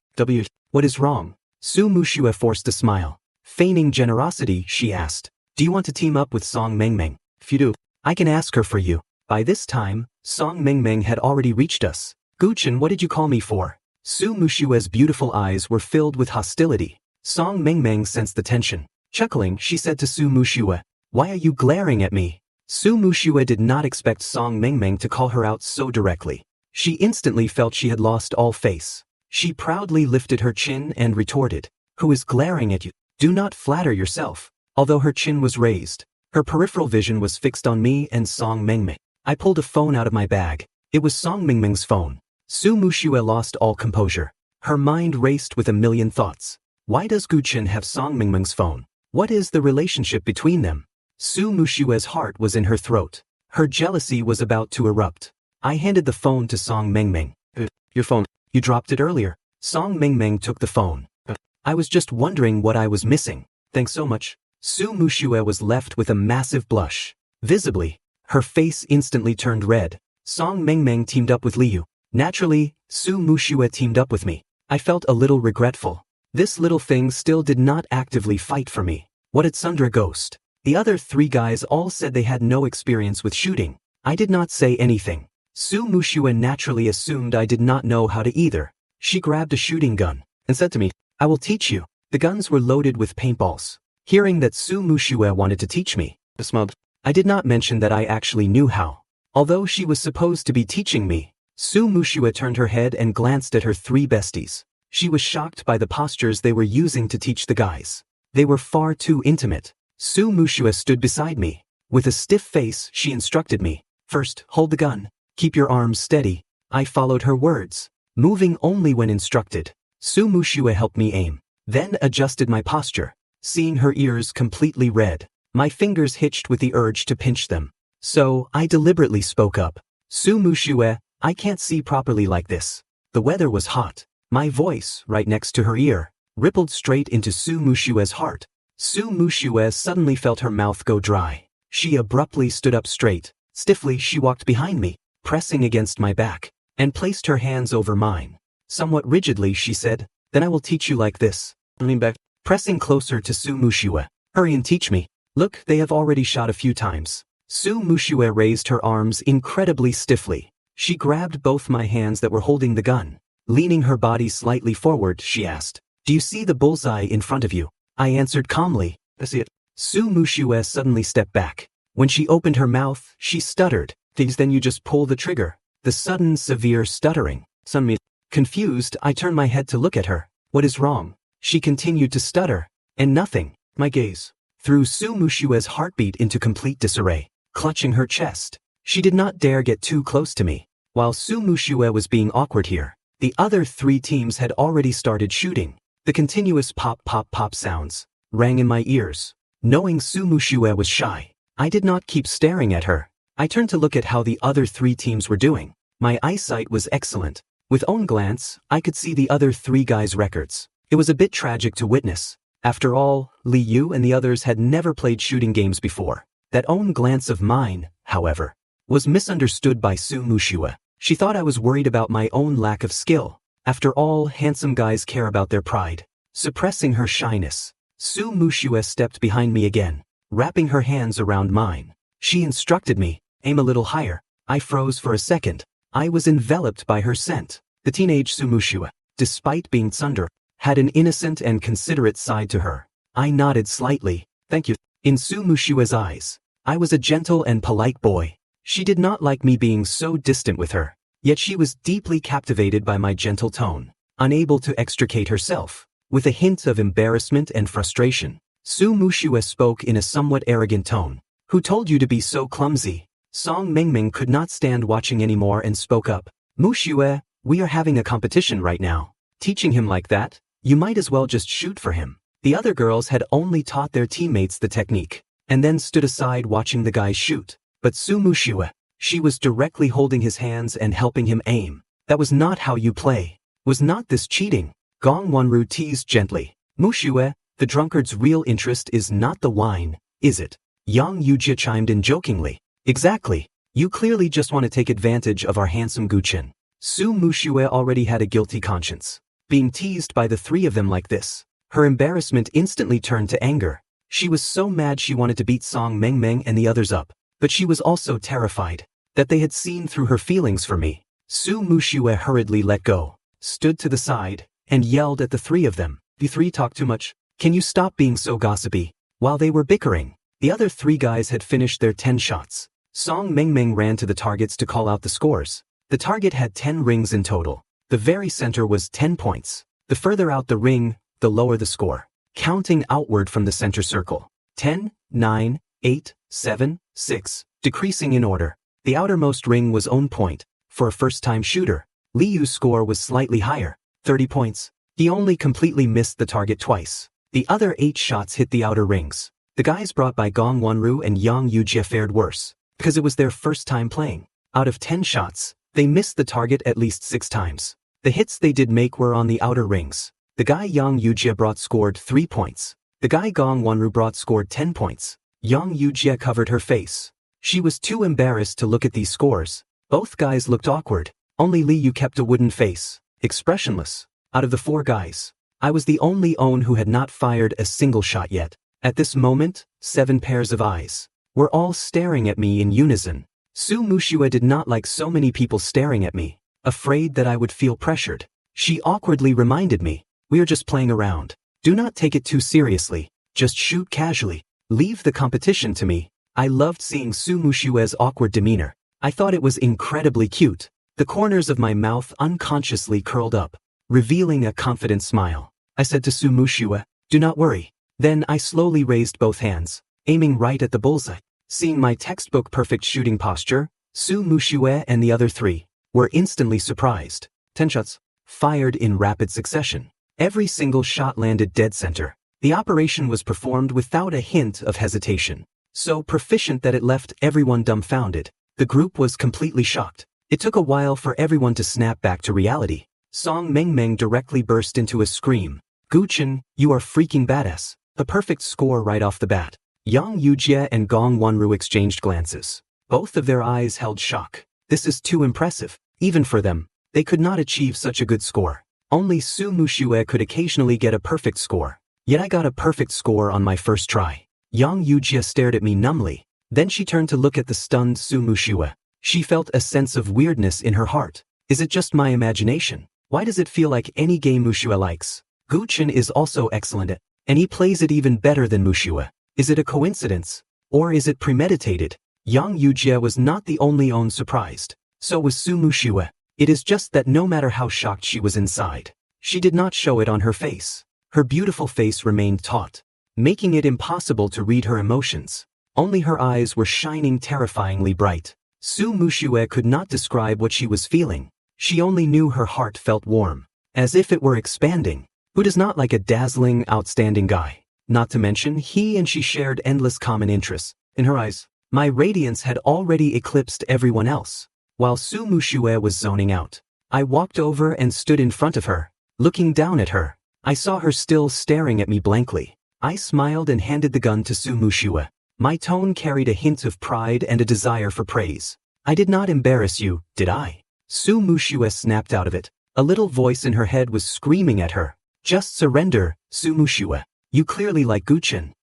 Speaker 1: "What is wrong?" Su Mushue forced a smile. Feigning generosity, she asked, "Do you want to team up with Song Mengmeng? If you do, I can ask her for you." By this time, Song Mengmeng had already reached us. "Guchen, what did you call me for?" Su Mushue's beautiful eyes were filled with hostility. Song Mengmeng sensed the tension. Chuckling, she said to Su Mushue, "Why are you glaring at me?" Su Mushue did not expect Song Mengmeng to call her out so directly. She instantly felt she had lost all face. She proudly lifted her chin and retorted, "Who is glaring at you? Do not flatter yourself. Although her chin was raised, her peripheral vision was fixed on me and Song Mengming. I pulled a phone out of my bag. It was Song Mengming's phone. Su Muxue lost all composure. Her mind raced with a million thoughts. Why does Guchen have Song Mengming's phone? What is the relationship between them? Su Muxue's heart was in her throat. Her jealousy was about to erupt. I handed the phone to Song Mengming. Your phone. You dropped it earlier. Song Mengming took the phone. I was just wondering what I was missing. Thanks so much. Su Muxue was left with a massive blush. Visibly, her face instantly turned red. Song Mengming teamed up with Liu. Naturally, Su Muxue teamed up with me. I felt a little regretful. This little thing still did not actively fight for me. What did Sundra ghost? The other 3 guys all said they had no experience with shooting. I did not say anything. Su Muxue naturally assumed I did not know how to either. She grabbed a shooting gun and said to me, I will teach you. The guns were loaded with paintballs. Hearing that Su Muxue wanted to teach me, I smiled. I did not mention that I actually knew how. Although she was supposed to be teaching me, Su Muxue turned her head and glanced at her 3 besties. She was shocked by the postures they were using to teach the guys. They were far too intimate. Su Muxue stood beside me. With a stiff face, she instructed me. First, hold the gun. Keep your arms steady. I followed her words, moving only when instructed. Su Muxue helped me aim, then adjusted my posture. Seeing her ears completely red, my fingers hitched with the urge to pinch them. So, I deliberately spoke up. Su Muxue, I can't see properly like this. The weather was hot. My voice, right next to her ear, rippled straight into Su Muxue's heart. Su Muxue suddenly felt her mouth go dry. She abruptly stood up straight. Stiffly, she walked behind me, pressing against my back, and placed her hands over mine. Somewhat rigidly, she said, then I will teach you like this. Lean back, pressing closer to Su Muxue. Hurry and teach me. Look, they have already shot a few times. Su Muxue raised her arms incredibly stiffly. She grabbed both my hands that were holding the gun. Leaning her body slightly forward, she asked, do you see the bullseye in front of you? I answered calmly, I see it. Su Muxue suddenly stepped back. When she opened her mouth, she stuttered. Then you just pull the trigger. The sudden severe stuttering. Confused, I turned my head to look at her. What is wrong? She continued to stutter. And nothing. My gaze threw Su Muxue's heartbeat into complete disarray. Clutching her chest, she did not dare get too close to me. While Su Muxue was being awkward here, the other 3 teams had already started shooting. The continuous pop pop pop sounds rang in my ears. Knowing Su Muxue was shy, I did not keep staring at her. I turned to look at how the other 3 teams were doing. My eyesight was excellent. With one glance, I could see the other 3 guys' records. It was a bit tragic to witness. After all, Li Yu and the others had never played shooting games before. That own glance of mine, however, was misunderstood by Su Muxue. She thought I was worried about my own lack of skill. After all, handsome guys care about their pride. Suppressing her shyness, Su Muxue stepped behind me again, wrapping her hands around mine. She instructed me, aim a little higher. I froze for a second. I was enveloped by her scent. The teenage Su Muxue, despite being tsundere, had an innocent and considerate side to her. I nodded slightly. Thank you. In Su Muxue's eyes, I was a gentle and polite boy. She did not like me being so distant with her, yet she was deeply captivated by my gentle tone. Unable to extricate herself, with a hint of embarrassment and frustration, Su Muxue spoke in a somewhat arrogant tone. Who told you to be so clumsy? Song Mengming could not stand watching anymore and spoke up. Muxue, we are having a competition right now. Teaching him like that? You might as well just shoot for him. The other girls had only taught their teammates the technique, and then stood aside watching the guys shoot. But Su Muxue, she was directly holding his hands and helping him aim. That was not how you play. Was not this cheating? Gong Wanru teased gently. Muxue, the drunkard's real interest is not the wine, is it? Yang Yujia chimed in jokingly. Exactly. You clearly just want to take advantage of our handsome Guchen. Su Muxue already had a guilty conscience. Being teased by the 3 of them like this, her embarrassment instantly turned to anger. She was so mad she wanted to beat Song Mengming and the others up, but she was also terrified that they had seen through her feelings for me. Su Muxue hurriedly let go, stood to the side, and yelled at the 3 of them. You 3 talk too much. Can you stop being so gossipy? While they were bickering, the other 3 guys had finished their 10 shots. Song Mengming ran to the targets to call out the scores. The target had 10 rings in total. The very center was 10 points. The further out the ring, the lower the score. Counting outward from the center circle, 10, 9, 8, 7, 6, decreasing in order. The outermost ring was on point. For a first-time shooter, Liu's score was slightly higher, 30 points. He only completely missed the target twice. The other 8 shots hit the outer rings. The guys brought by Gong Wonru and Yang Yujie fared worse, because it was their first time playing. Out of 10 shots, they missed the target at least 6 times. The hits they did make were on the outer rings. The guy Yang Yujie brought scored 3 points. The guy Gong Wonru brought scored 10 points. Yang Yujie covered her face. She was too embarrassed to look at these scores. Both guys looked awkward. Only Liu kept a wooden face, expressionless. Out of the 4 guys, I was the only one who had not fired a single shot yet. At this moment, 7 pairs of eyes were all staring at me in unison. Su Mushua did not like so many people staring at me, afraid that I would feel pressured. She awkwardly reminded me, "We are just playing around. Do not take it too seriously. Just shoot casually. Leave the competition to me." I loved seeing Su Mushua's awkward demeanor. I thought it was incredibly cute. The corners of my mouth unconsciously curled up, revealing a confident smile. I said to Su Mushua, "Do not worry." Then I slowly raised both hands, aiming right at the bullseye. Seeing my textbook perfect shooting posture, Su Mushua and the other 3 were instantly surprised. 10 shots, fired in rapid succession. Every single shot landed dead center. The operation was performed without a hint of hesitation, so proficient that it left everyone dumbfounded. The group was completely shocked. It took a while for everyone to snap back to reality. Song Mengmeng directly burst into a scream. "Guchen, you are freaking badass. A perfect score right off the bat." Yang Yujie and Gong Wonru exchanged glances. Both of their eyes held shock. This is too impressive. Even for them, they could not achieve such a good score. Only Su Mushua could occasionally get a perfect score. Yet I got a perfect score on my first try. Yang Yujie stared at me numbly. Then she turned to look at the stunned Su Mushua. She felt a sense of weirdness in her heart. Is it just my imagination? Why does it feel like any game Mushua likes? Guchen is also excellent at, and he plays it even better than Mushua. Is it a coincidence? Or is it premeditated? Yang Yujie was not the only one surprised. So was Su Mushua. It is just that no matter how shocked she was inside, she did not show it on her face. Her beautiful face remained taut, making it impossible to read her emotions. Only her eyes were shining terrifyingly bright. Su Mushua could not describe what she was feeling. She only knew her heart felt warm, as if it were expanding. Who does not like a dazzling, outstanding guy? Not to mention, he and she shared endless common interests. In her eyes, my radiance had already eclipsed everyone else. While Su Mushua was zoning out, I walked over and stood in front of her, looking down at her. I saw her still staring at me blankly. I smiled and handed the gun to Su Mushua. My tone carried a hint of pride and a desire for praise. "I did not embarrass you, did I?" Su Mushua snapped out of it. A little voice in her head was screaming at her. "Just surrender, Su Mushua. You clearly like Guchen.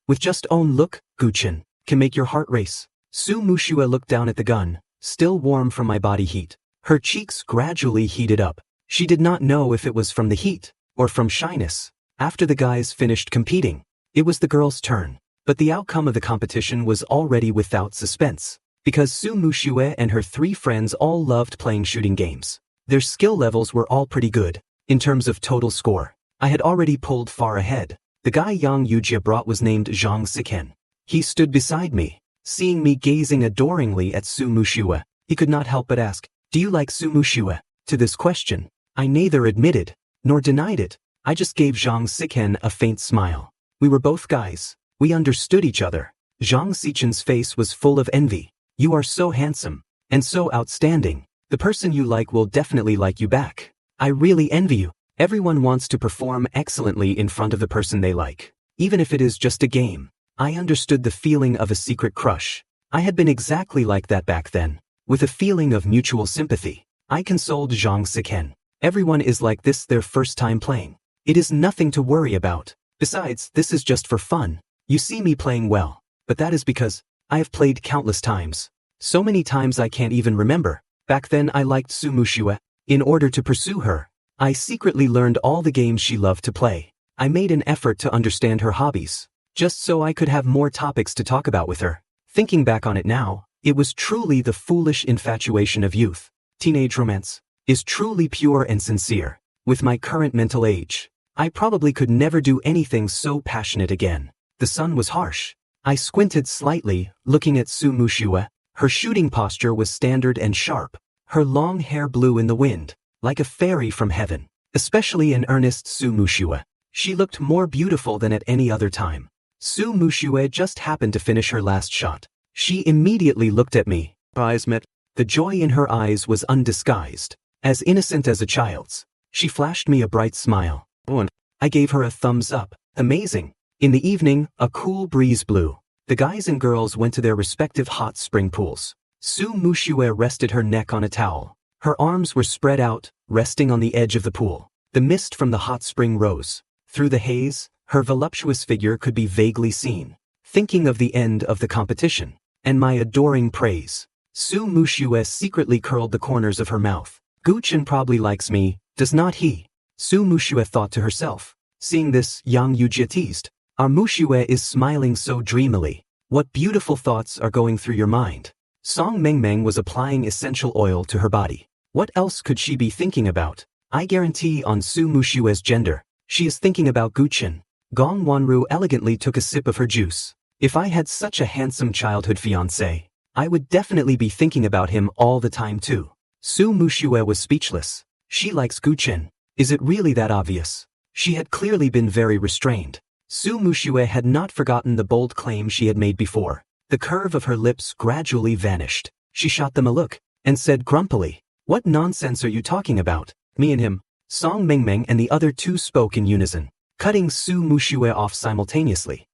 Speaker 1: With just one look, Guchen can make your heart race." Su Mushua looked down at the gun, still warm from my body heat. Her cheeks gradually heated up. She did not know if it was from the heat or from shyness. After the guys finished competing, it was the girls' turn. But the outcome of the competition was already without suspense, because Su Mushua and her 3 friends all loved playing shooting games. Their skill levels were all pretty good. In terms of total score, I had already pulled far ahead. The guy Yang Yujie brought was named Zhang Siken. He stood beside me. Seeing me gazing adoringly at Su Mushua, he could not help but ask, "Do you like Su Mushua?" To this question, I neither admitted nor denied it. I just gave Zhang Siken a faint smile. We were both guys. We understood each other. Zhang Sichen's face was full of envy. "You are so handsome and so outstanding. The person you like will definitely like you back. I really envy you." Everyone wants to perform excellently in front of the person they like, even if it is just a game. I understood the feeling of a secret crush. I had been exactly like that back then, with a feeling of mutual sympathy. I consoled Zhang Siken. Everyone is like this their first time playing. It is nothing to worry about. Besides, this is just for fun. You see me playing well, but that is because I have played countless times. So many times I can't even remember. Back then I liked Su Mushua. In order to pursue her, I secretly learned all the games she loved to play. I made an effort to understand her hobbies, just so I could have more topics to talk about with her. Thinking back on it now, it was truly the foolish infatuation of youth. Teenage romance is truly pure and sincere. With my current mental age, I probably could never do anything so passionate again. The sun was harsh. I squinted slightly, looking at Su Mushue. Her shooting posture was standard and sharp. Her long hair blew in the wind, like a fairy from heaven. Especially in earnest Su Mushue. She looked more beautiful than at any other time. Su Mushue just happened to finish her last shot. She immediately looked at me. Eyes met. The joy in her eyes was undisguised, as innocent as a child's. She flashed me a bright smile. And I gave her a thumbs up. Amazing. In the evening, a cool breeze blew. The guys and girls went to their respective hot spring pools. Su Mushue rested her neck on a towel. Her arms were spread out, resting on the edge of the pool. The mist from the hot spring rose. Through the haze, her voluptuous figure could be vaguely seen. Thinking of the end of the competition, and my adoring praise, Su Mushue secretly curled the corners of her mouth. Guchen probably likes me, does not he? Su Mushue thought to herself. Seeing this, Yang Yujia teased. Our Mushue is smiling so dreamily. What beautiful thoughts are going through your mind? Song Mengmeng was applying essential oil to her body. What else could she be thinking about? I guarantee on Su Mushue's gender, she is thinking about Guchen. Gong Wanru elegantly took a sip of her juice. If I had such a handsome childhood fiancé, I would definitely be thinking about him all the time too. Su Mushue was speechless. She likes Guchen. Is it really that obvious? She had clearly been very restrained. Su Mushue had not forgotten the bold claim she had made before. The curve of her lips gradually vanished. She shot them a look, and said grumpily, "What nonsense are you talking about?" Me and him. Song Mengmeng and the other two spoke in unison, cutting Su Mushue off simultaneously.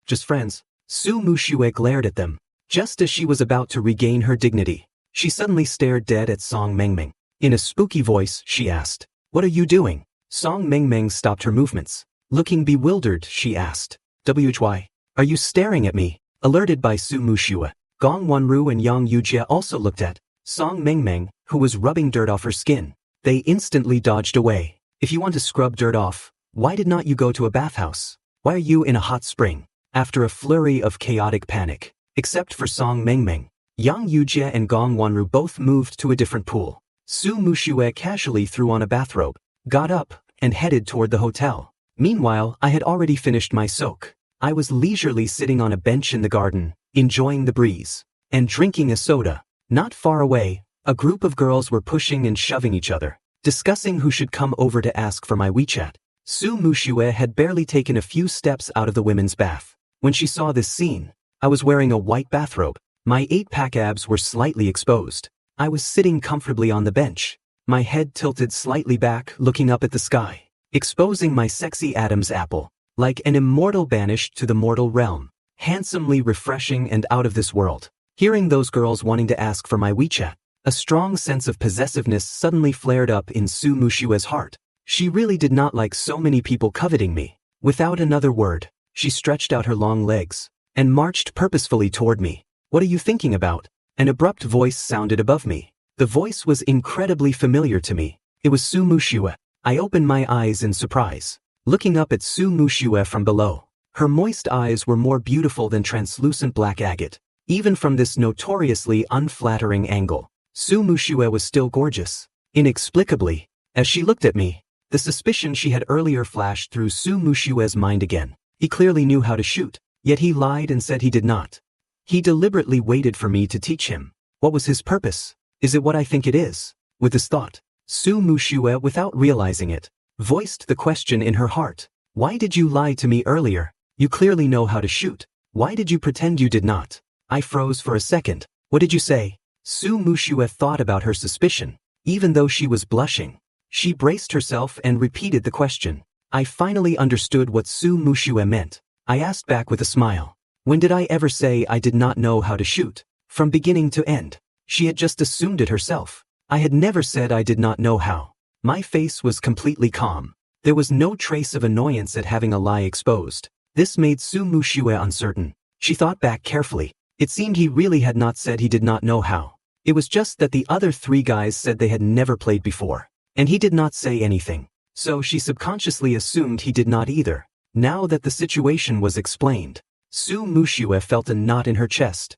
Speaker 1: Just friends. Su Mushue glared at them. Just as she was about to regain her dignity, she suddenly stared dead at Song Mengmeng. In a spooky voice, she asked, "What are you doing?" Song Mengmeng stopped her movements. Looking bewildered, she asked, "Why? Are you staring at me?" Alerted by Su Mushue, Gong Wanru and Yang Yujia also looked at Song Mengmeng, who was rubbing dirt off her skin. They instantly dodged away. If you want to scrub dirt off, why did not you go to a bathhouse? Why are you in a hot spring? After a flurry of chaotic panic, except for Song Mengmeng, Yang Yujia and Gong Wanru both moved to a different pool. Su Mushue casually threw on a bathrobe, got up, and headed toward the hotel. Meanwhile, I had already finished my soak. I was leisurely sitting on a bench in the garden, enjoying the breeze, and drinking a soda. Not far away, a group of girls were pushing and shoving each other, discussing who should come over to ask for my WeChat. Su Mushue had barely taken a few steps out of the women's bath. When she saw this scene, I was wearing a white bathrobe. My 8-pack abs were slightly exposed. I was sitting comfortably on the bench, my head tilted slightly back, looking up at the sky, exposing my sexy Adam's apple, like an immortal banished to the mortal realm, handsomely refreshing and out of this world. Hearing those girls wanting to ask for my WeChat, a strong sense of possessiveness suddenly flared up in Su Mushue's heart. She really did not like so many people coveting me. Without another word, she stretched out her long legs and marched purposefully toward me. "What are you thinking about?" An abrupt voice sounded above me. The voice was incredibly familiar to me. It was Su Mushue. I opened my eyes in surprise, looking up at Su Mushue from below. Her moist eyes were more beautiful than translucent black agate. Even from this notoriously unflattering angle, Su Mushue was still gorgeous. Inexplicably, as she looked at me, the suspicion she had earlier flashed through Su Mushue's mind again. He clearly knew how to shoot, yet he lied and said he did not. He deliberately waited for me to teach him. What was his purpose? Is it what I think it is? With this thought, Su Mushue, without realizing it, voiced the question in her heart. "Why did you lie to me earlier? You clearly know how to shoot. Why did you pretend you did not?" I froze for a second. "What did you say?" Su Mushue thought about her suspicion, even though she was blushing. She braced herself and repeated the question. I finally understood what Su Mushue meant. I asked back with a smile. When did I ever say I did not know how to shoot? From beginning to end. She had just assumed it herself. I had never said I did not know how. My face was completely calm. There was no trace of annoyance at having a lie exposed. This made Su Mushue uncertain. She thought back carefully. It seemed he really had not said he did not know how. It was just that the other 3 guys said they had never played before. And he did not say anything. So she subconsciously assumed he did not either. Now that the situation was explained, Su Mushue felt a knot in her chest.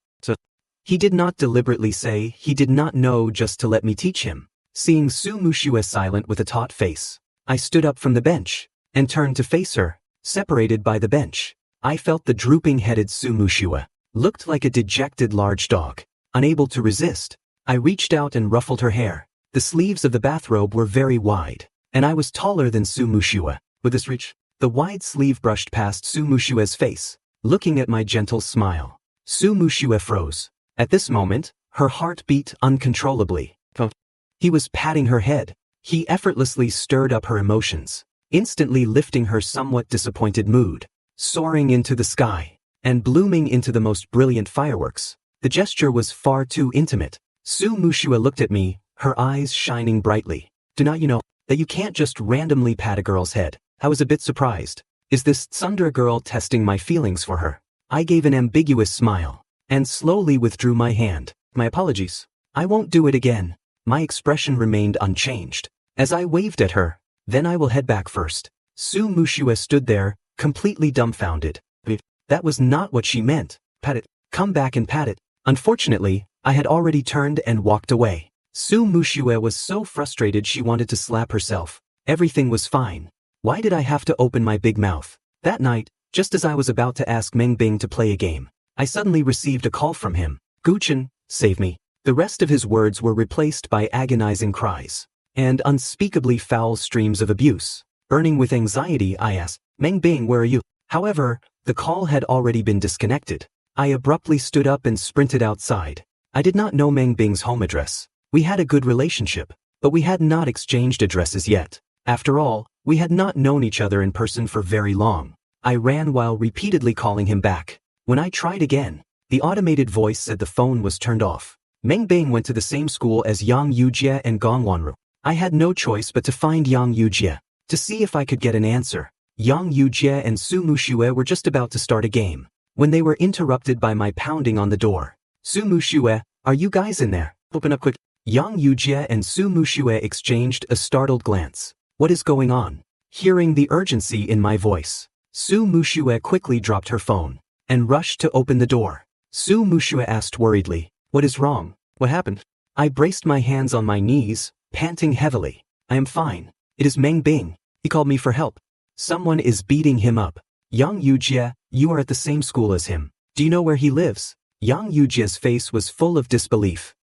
Speaker 1: He did not deliberately say he did not know just to let me teach him. Seeing Su Mushue silent with a taut face, I stood up from the bench and turned to face her, separated by the bench. I felt the drooping-headed Sumushiwa. Looked like a dejected large dog. Unable to resist, I reached out and ruffled her hair. The sleeves of the bathrobe were very wide, and I was taller than Sumushiwa. With this reach, the wide sleeve brushed past Sumushiwa's face, looking at my gentle smile. Sumushiwa froze. At this moment, her heart beat uncontrollably. He was patting her head. He effortlessly stirred up her emotions, instantly lifting her somewhat disappointed mood, soaring into the sky, and blooming into the most brilliant fireworks. The gesture was far too intimate. Sumushiwa looked at me, her eyes shining brightly. Do not you know that you can't just randomly pat a girl's head? I was a bit surprised. Is this tsundere girl testing my feelings for her? I gave an ambiguous smile, and slowly withdrew my hand. My apologies. I won't do it again. My expression remained unchanged. As I waved at her, then I will head back first. Sumushiwa stood there, completely dumbfounded. That was not what she meant. Pat it. Come back and pat it. Unfortunately, I had already turned and walked away. Sumushiwa was so frustrated she wanted to slap herself. Everything was fine. Why did I have to open my big mouth? That night, just as I was about to ask Mengbing to play a game, I suddenly received a call from him. Guchen, save me. The rest of his words were replaced by agonizing cries and unspeakably foul streams of abuse. Burning with anxiety, I asked, Mengbing, where are you? However, the call had already been disconnected. I abruptly stood up and sprinted outside. I did not know Mengbing's home address. We had a good relationship, but we had not exchanged addresses yet. After all, we had not known each other in person for very long. I ran while repeatedly calling him back. When I tried again, the automated voice said the phone was turned off. Mengbing went to the same school as Yang Yujie and Gong Wanru. I had no choice but to find Yang Yujie, to see if I could get an answer. Yang Yujie and Sumushiwa were just about to start a game, when they were interrupted by my pounding on the door. Sumushiwa, are you guys in there? Open up quick. Yang Yujie and Sumushiwa exchanged a startled glance. What is going on? Hearing the urgency in my voice, Sumushiwa quickly dropped her phone and rushed to open the door. Sumushiwa asked worriedly, what is wrong? What happened? I braced my hands on my knees, panting heavily. I am fine. It is Mengbing. He called me for help. Someone is beating him up. Yang Yujie, you are at the same school as him. Do you know where he lives? Yang Yujie's face was full of disbelief.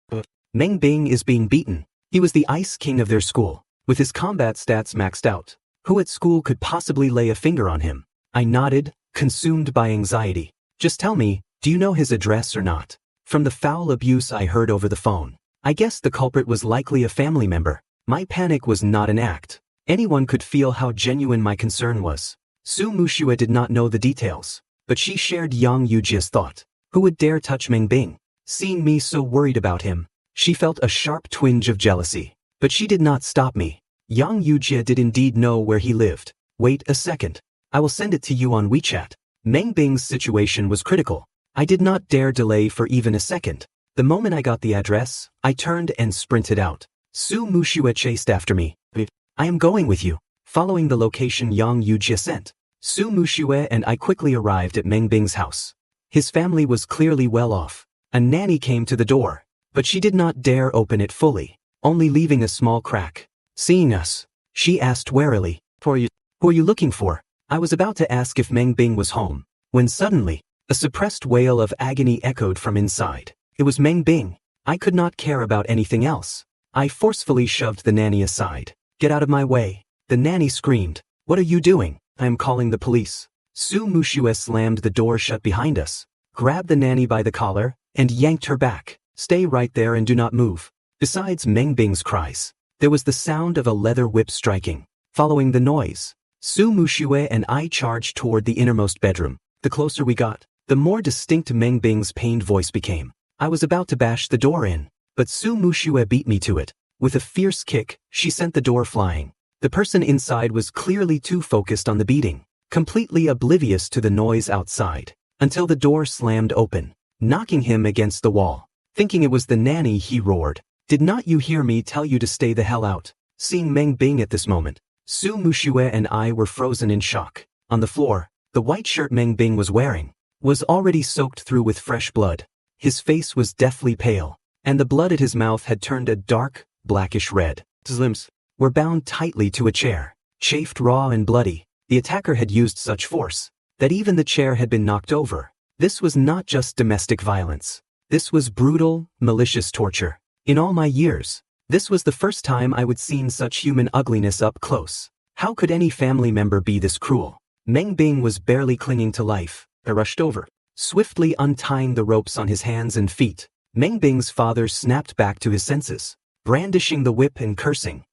Speaker 1: Mengbing is being beaten. He was the ice king of their school, with his combat stats maxed out. Who at school could possibly lay a finger on him? I nodded, consumed by anxiety. Just tell me, do you know his address or not? From the foul abuse I heard over the phone, I guessed the culprit was likely a family member. My panic was not an act. Anyone could feel how genuine my concern was. Sumushiwa did not know the details, but she shared Yang Yujie's thought. Who would dare touch Mengbing? Seeing me so worried about him, she felt a sharp twinge of jealousy. But she did not stop me. Yang Yujie did indeed know where he lived. Wait a second. I will send it to you on WeChat. Mengbing's situation was critical. I did not dare delay for even a second. The moment I got the address, I turned and sprinted out. Sumushiwa chased after me. I am going with you. Following the location Yang Yujie sent, Sumushiwa and I quickly arrived at Mengbing's house. His family was clearly well off. A nanny came to the door, but she did not dare open it fully, only leaving a small crack. Seeing us, she asked warily, Who are you looking for? I was about to ask if Mengbing was home, when suddenly, a suppressed wail of agony echoed from inside. It was Mengbing. I could not care about anything else. I forcefully shoved the nanny aside. Get out of my way. The nanny screamed. What are you doing? I am calling the police. Sumushiwa slammed the door shut behind us, grabbed the nanny by the collar, and yanked her back. Stay right there and do not move. Besides Mengbing's cries, there was the sound of a leather whip striking. Following the noise, Sumushiwa and I charged toward the innermost bedroom. The closer we got, the more distinct Mengbing's pained voice became. I was about to bash the door in, but Sumushiwa beat me to it. With a fierce kick, she sent the door flying. The person inside was clearly too focused on the beating, completely oblivious to the noise outside, until the door slammed open, knocking him against the wall. Thinking it was the nanny, he roared. Did not you hear me tell you to stay the hell out? Seeing Mengbing at this moment, Sumushiwa and I were frozen in shock. On the floor, the white shirt Mengbing was wearing was already soaked through with fresh blood. His face was deathly pale, and the blood at his mouth had turned a dark, blackish red. His limbs were bound tightly to a chair, chafed raw and bloody. The attacker had used such force that even the chair had been knocked over. This was not just domestic violence. This was brutal, malicious torture. In all my years, this was the first time I would seen such human ugliness up close. How could any family member be this cruel? Meng Bing was barely clinging to life. I rushed over, swiftly untying the ropes on his hands and feet. Meng Bing's father snapped back to his senses, brandishing the whip and cursing.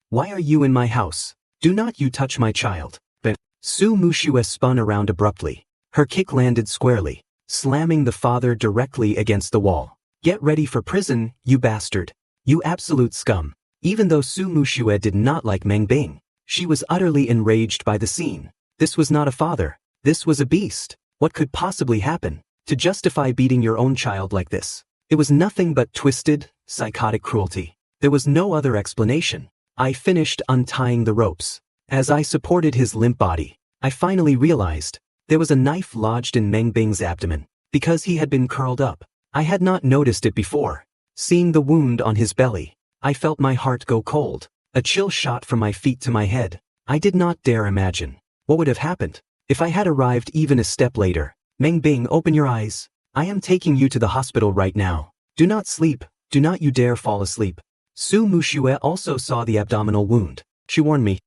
Speaker 1: Why are you in my house? Do not you touch my child. But Su Mushue spun around abruptly. Her kick landed squarely, slamming the father directly against the wall. Get ready for prison, you bastard. You absolute scum. Even though Su Mushue did not like Meng Bing, she was utterly enraged by the scene. This was not a father. This was a beast. What could possibly happen to justify beating your own child like this? It was nothing but twisted, psychotic cruelty. There was no other explanation. I finished untying the ropes. As I supported his limp body, I finally realized there was a knife lodged in Meng Bing's abdomen. Because he had been curled up, I had not noticed it before. Seeing the wound on his belly, I felt my heart go cold. A chill shot from my feet to my head. I did not dare imagine what would have happened if I had arrived even a step later. Meng Bing, open your eyes. I am taking you to the hospital right now. Do not sleep. Do not you dare fall asleep. Su Mushue also saw the abdominal wound. She warned me.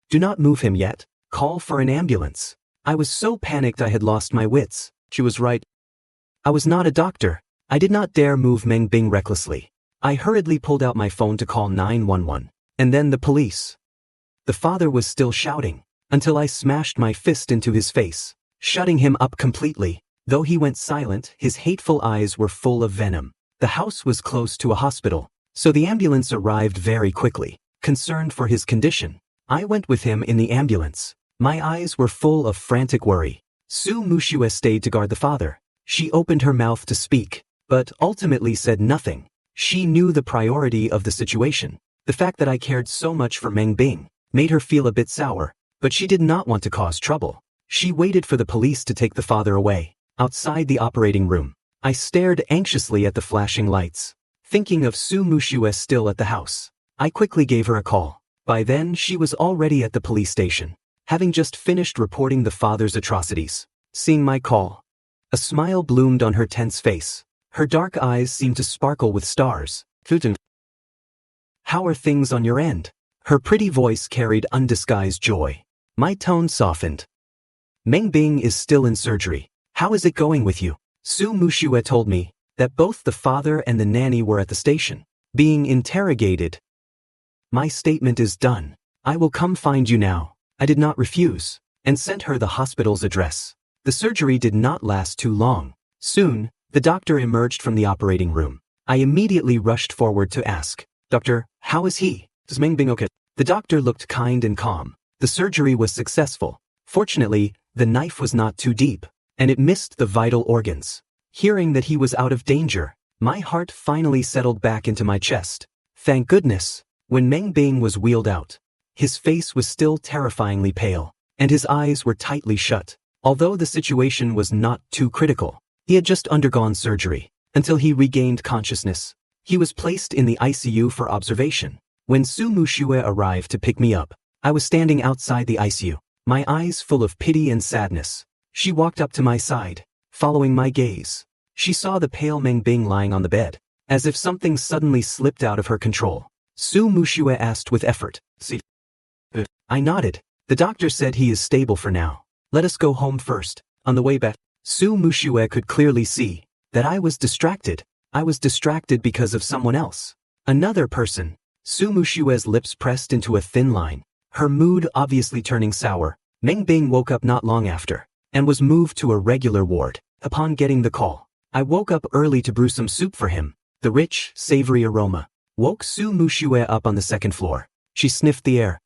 Speaker 1: Do not move him yet. Call for an ambulance. I was so panicked I had lost my wits. She was right. I was not a doctor. I did not dare move Meng Bing recklessly. I hurriedly pulled out my phone to call 911, and then the police. The father was still shouting, until I smashed my fist into his face, shutting him up completely. Though he went silent, his hateful eyes were full of venom. The house was close to a hospital, so the ambulance arrived very quickly. Concerned for his condition, I went with him in the ambulance. My eyes were full of frantic worry. Su Mushue stayed to guard the father. She opened her mouth to speak, but ultimately said nothing. She knew the priority of the situation. The fact that I cared so much for Meng Bing made her feel a bit sour, but she did not want to cause trouble. She waited for the police to take the father away. Outside the operating room, I stared anxiously at the flashing lights, thinking of Su Mushue still at the house. I quickly gave her a call. By then, she was already at the police station, having just finished reporting the father's atrocities. Seeing my call, a smile bloomed on her tense face. Her dark eyes seemed to sparkle with stars. How are things on your end? Her pretty voice carried undisguised joy. My tone softened. Meng Bing is still in surgery. How is it going with you? Su Mushue told me that both the father and the nanny were at the station, being interrogated. My statement is done. I will come find you now. I did not refuse, and sent her the hospital's address. The surgery did not last too long. Soon, the doctor emerged from the operating room. I immediately rushed forward to ask, Doctor, how is he? Is Meng Bing okay? The doctor looked kind and calm. The surgery was successful. Fortunately, the knife was not too deep, and it missed the vital organs. Hearing that he was out of danger, my heart finally settled back into my chest. Thank goodness. When Meng Bing was wheeled out, his face was still terrifyingly pale, and his eyes were tightly shut. Although the situation was not too critical, he had just undergone surgery. Until he regained consciousness, he was placed in the ICU for observation. When Su Mushue arrived to pick me up, I was standing outside the ICU, my eyes full of pity and sadness. She walked up to my side, following my gaze. She saw the pale Meng Bing lying on the bed, as if something suddenly slipped out of her control. Su Mushue asked with effort, See? I nodded. The doctor said he is stable for now. Let us go home first. On the way back, Su Mushue could clearly see that I was distracted. I was distracted because of someone else. Another person. Su Mushue's lips pressed into a thin line, her mood obviously turning sour. Meng Bing woke up not long after, and was moved to a regular ward. Upon getting the call, I woke up early to brew some soup for him. The rich, savory aroma woke Su Mushue up on the second floor. She sniffed the air.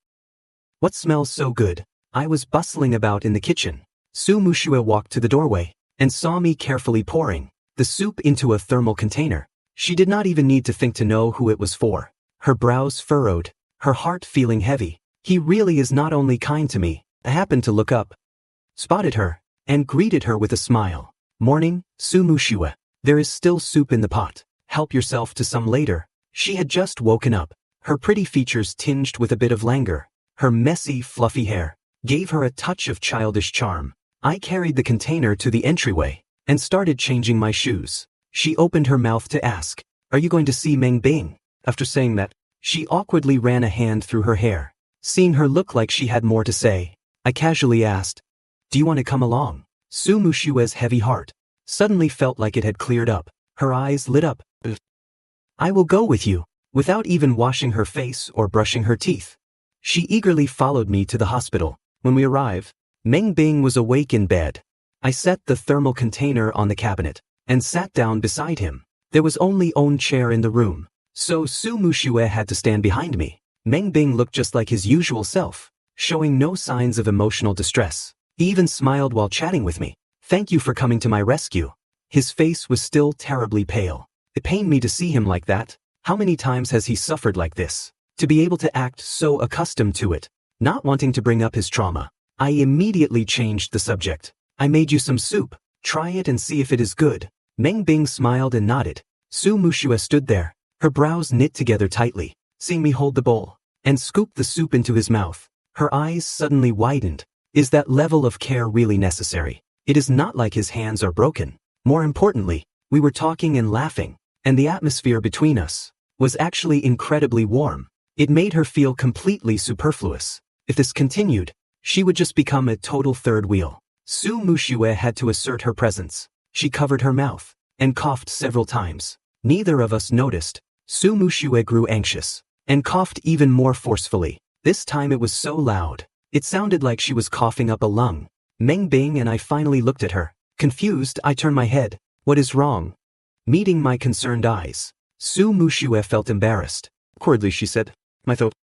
Speaker 1: What smells so good? I was bustling about in the kitchen. Su Mushue walked to the doorway, and saw me carefully pouring the soup into a thermal container. She did not even need to think to know who it was for. Her brows furrowed, her heart feeling heavy. He really is not only kind to me. I happened to look up, spotted her, and greeted her with a smile. Morning, Su Mushue. There is still soup in the pot. Help yourself to some later. She had just woken up, her pretty features tinged with a bit of languor, her messy, fluffy hair gave her a touch of childish charm. I carried the container to the entryway and started changing my shoes. She opened her mouth to ask, "Are you going to see Meng Bing?" After saying that, she awkwardly ran a hand through her hair. Seeing her look like she had more to say, I casually asked, "Do you want to come along?" Su Mushue's heavy heart suddenly felt like it had cleared up. Her eyes lit up. "I will go with you," without even washing her face or brushing her teeth. She eagerly followed me to the hospital. When we arrived, Meng Bing was awake in bed. I set the thermal container on the cabinet and sat down beside him. There was only one chair in the room, so Su Mushue had to stand behind me. Meng Bing looked just like his usual self, showing no signs of emotional distress. He even smiled while chatting with me. "Thank you for coming to my rescue." His face was still terribly pale. It pained me to see him like that. How many times has he suffered like this? To be able to act so accustomed to it, not wanting to bring up his trauma. I immediately changed the subject. "I made you some soup. Try it and see if it is good." Meng Bing smiled and nodded. Su Mushue stood there, her brows knit together tightly, seeing me hold the bowl and scoop the soup into his mouth. Her eyes suddenly widened. Is that level of care really necessary? It is not like his hands are broken. More importantly, we were talking and laughing, and the atmosphere between us was actually incredibly warm. It made her feel completely superfluous. If this continued, she would just become a total third wheel. Su Mushue had to assert her presence. She covered her mouth and coughed several times. Neither of us noticed. Su Mushue grew anxious and coughed even more forcefully. This time it was so loud, it sounded like she was coughing up a lung. Meng Bing and I finally looked at her. Confused, I turned my head. "What is wrong?" Meeting my concerned eyes, Su Mushue felt embarrassed. Awkwardly she said, "My throat.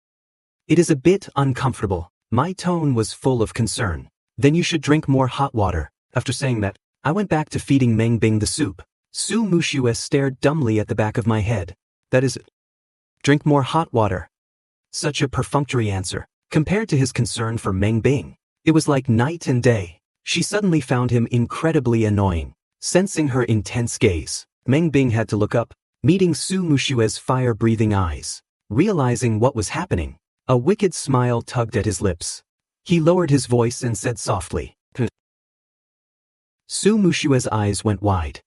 Speaker 1: It is a bit uncomfortable." My tone was full of concern. "Then you should drink more hot water." After saying that, I went back to feeding Meng Bing the soup. Su Mushue stared dumbly at the back of my head. "That is it. Drink more hot water." Such a perfunctory answer. Compared to his concern for Meng Bing, it was like night and day. She suddenly found him incredibly annoying. Sensing her intense gaze, Meng Bing had to look up, meeting Su Mushue's fire-breathing eyes. Realizing what was happening, a wicked smile tugged at his lips. He lowered his voice and said softly, Su Mushue's eyes went wide.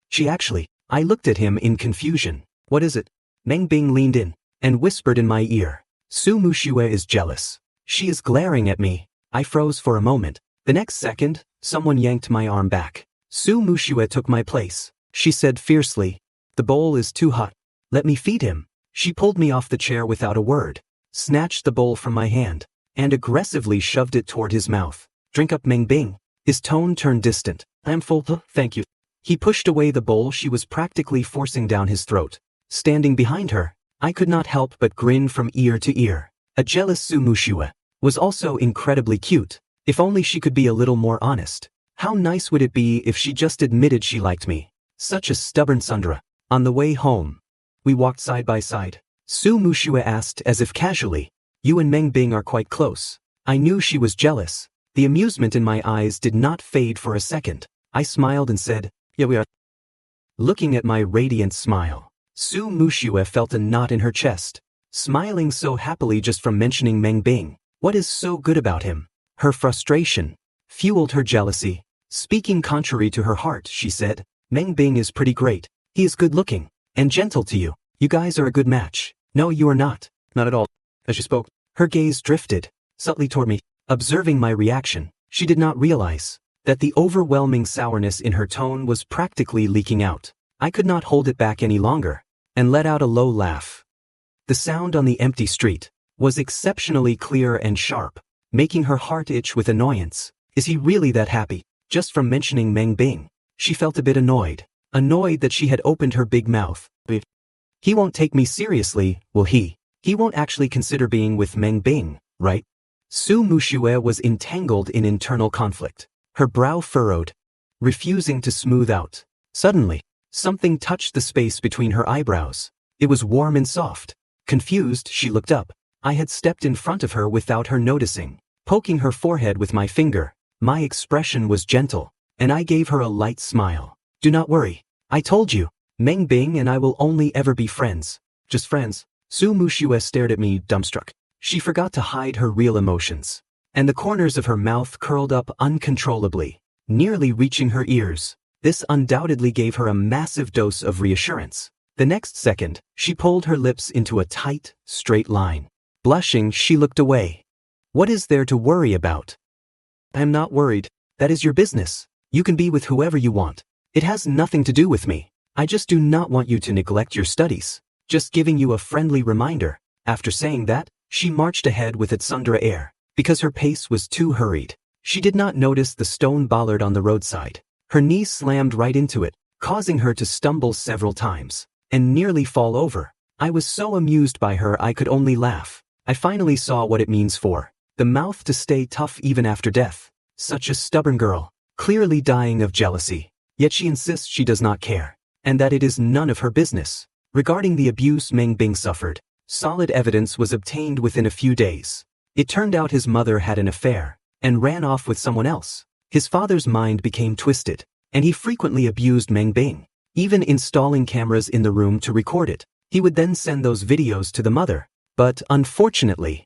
Speaker 1: She actually. I looked at him in confusion. "What is it?" Meng Bing leaned in and whispered in my ear. "Su Mushue is jealous. She is glaring at me." I froze for a moment. The next second, someone yanked my arm back. Su Mushue took my place. She said fiercely, "The bowl is too hot. Let me feed him." She pulled me off the chair without a word, snatched the bowl from my hand, and aggressively shoved it toward his mouth. "Drink up, Meng Bing." His tone turned distant. "I am full, thank you." He pushed away the bowl she was practically forcing down his throat. Standing behind her, I could not help but grin from ear to ear. A jealous Su Mushue was also incredibly cute. If only she could be a little more honest. How nice would it be if she just admitted she liked me? Such a stubborn Sundra. On the way home, we walked side by side. Su Mushue asked as if casually, "You and Meng Bing are quite close." I knew she was jealous. The amusement in my eyes did not fade for a second. I smiled and said, "Yeah, we are." Looking at my radiant smile, Su Mushue felt a knot in her chest. Smiling so happily just from mentioning Meng Bing. What is so good about him? Her frustration fueled her jealousy. Speaking contrary to her heart, she said, "Meng Bing is pretty great. He is good looking and gentle to you. You guys are a good match." "No, you are not." "Not at all." As she spoke, her gaze drifted subtly toward me. Observing my reaction, she did not realize that the overwhelming sourness in her tone was practically leaking out. I could not hold it back any longer, and let out a low laugh. The sound on the empty street was exceptionally clear and sharp, making her heart itch with annoyance. Is he really that happy? Just from mentioning Meng Bing, she felt a bit annoyed. Annoyed that she had opened her big mouth. He won't take me seriously, will he? He won't actually consider being with Meng Bing, right? Su Mushue was entangled in internal conflict. Her brow furrowed, refusing to smooth out. Suddenly, something touched the space between her eyebrows. It was warm and soft. Confused, she looked up. I had stepped in front of her without her noticing, poking her forehead with my finger. My expression was gentle, and I gave her a light smile. "Do not worry. I told you, Meng Bing and I will only ever be friends." "Just friends?" Su Mushue stared at me dumbstruck. She forgot to hide her real emotions. and the corners of her mouth curled up uncontrollably, nearly reaching her ears. This undoubtedly gave her a massive dose of reassurance. The next second, she pulled her lips into a tight, straight line. Blushing, she looked away. What is there to worry about? I am not worried. That is your business. You can be with whoever you want. It has nothing to do with me. I just do not want you to neglect your studies. Just giving you a friendly reminder. After saying that, she marched ahead with a tsundere air. Because her pace was too hurried, she did not notice the stone bollard on the roadside. Her knee slammed right into it, causing her to stumble several times, and nearly fall over. I was so amused by her I could only laugh. I finally saw what it means for the mouth to stay tough even after death. Such a stubborn girl, clearly dying of jealousy. Yet she insists she does not care, and that it is none of her business. Regarding the abuse Meng Bing suffered, solid evidence was obtained within a few days. It turned out his mother had an affair, and ran off with someone else. His father's mind became twisted, and he frequently abused Meng Bing, even installing cameras in the room to record it. He would then send those videos to the mother. But, unfortunately,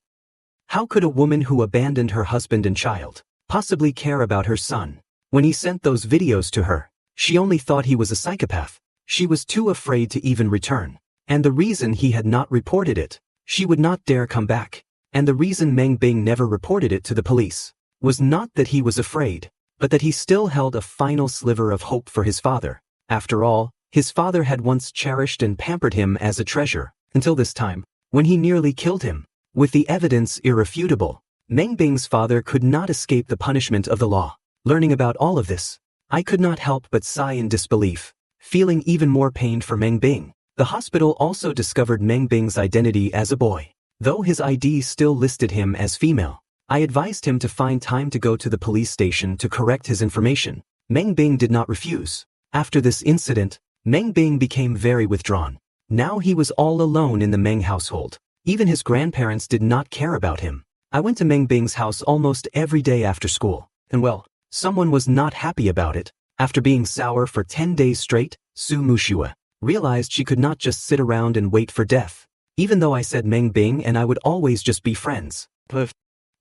Speaker 1: how could a woman who abandoned her husband and child possibly care about her son? When he sent those videos to her, she only thought he was a psychopath. She was too afraid to even return. And the reason he had not reported it, she would not dare come back. And the reason Meng Bing never reported it to the police was not that he was afraid, but that he still held a final sliver of hope for his father. After all, his father had once cherished and pampered him as a treasure, until this time, when he nearly killed him. With the evidence irrefutable, Meng Bing's father could not escape the punishment of the law. Learning about all of this, I could not help but sigh in disbelief, feeling even more pained for Meng Bing. The hospital also discovered Meng Bing's identity as a boy. Though his ID still listed him as female, I advised him to find time to go to the police station to correct his information. Meng Bing did not refuse. After this incident, Meng Bing became very withdrawn. Now he was all alone in the Meng household. Even his grandparents did not care about him. I went to Meng Bing's house almost every day after school, and well, someone was not happy about it. After being sour for 10 days straight, Su Mushua realized she could not just sit around and wait for death. Even though I said Meng Bing and I would always just be friends.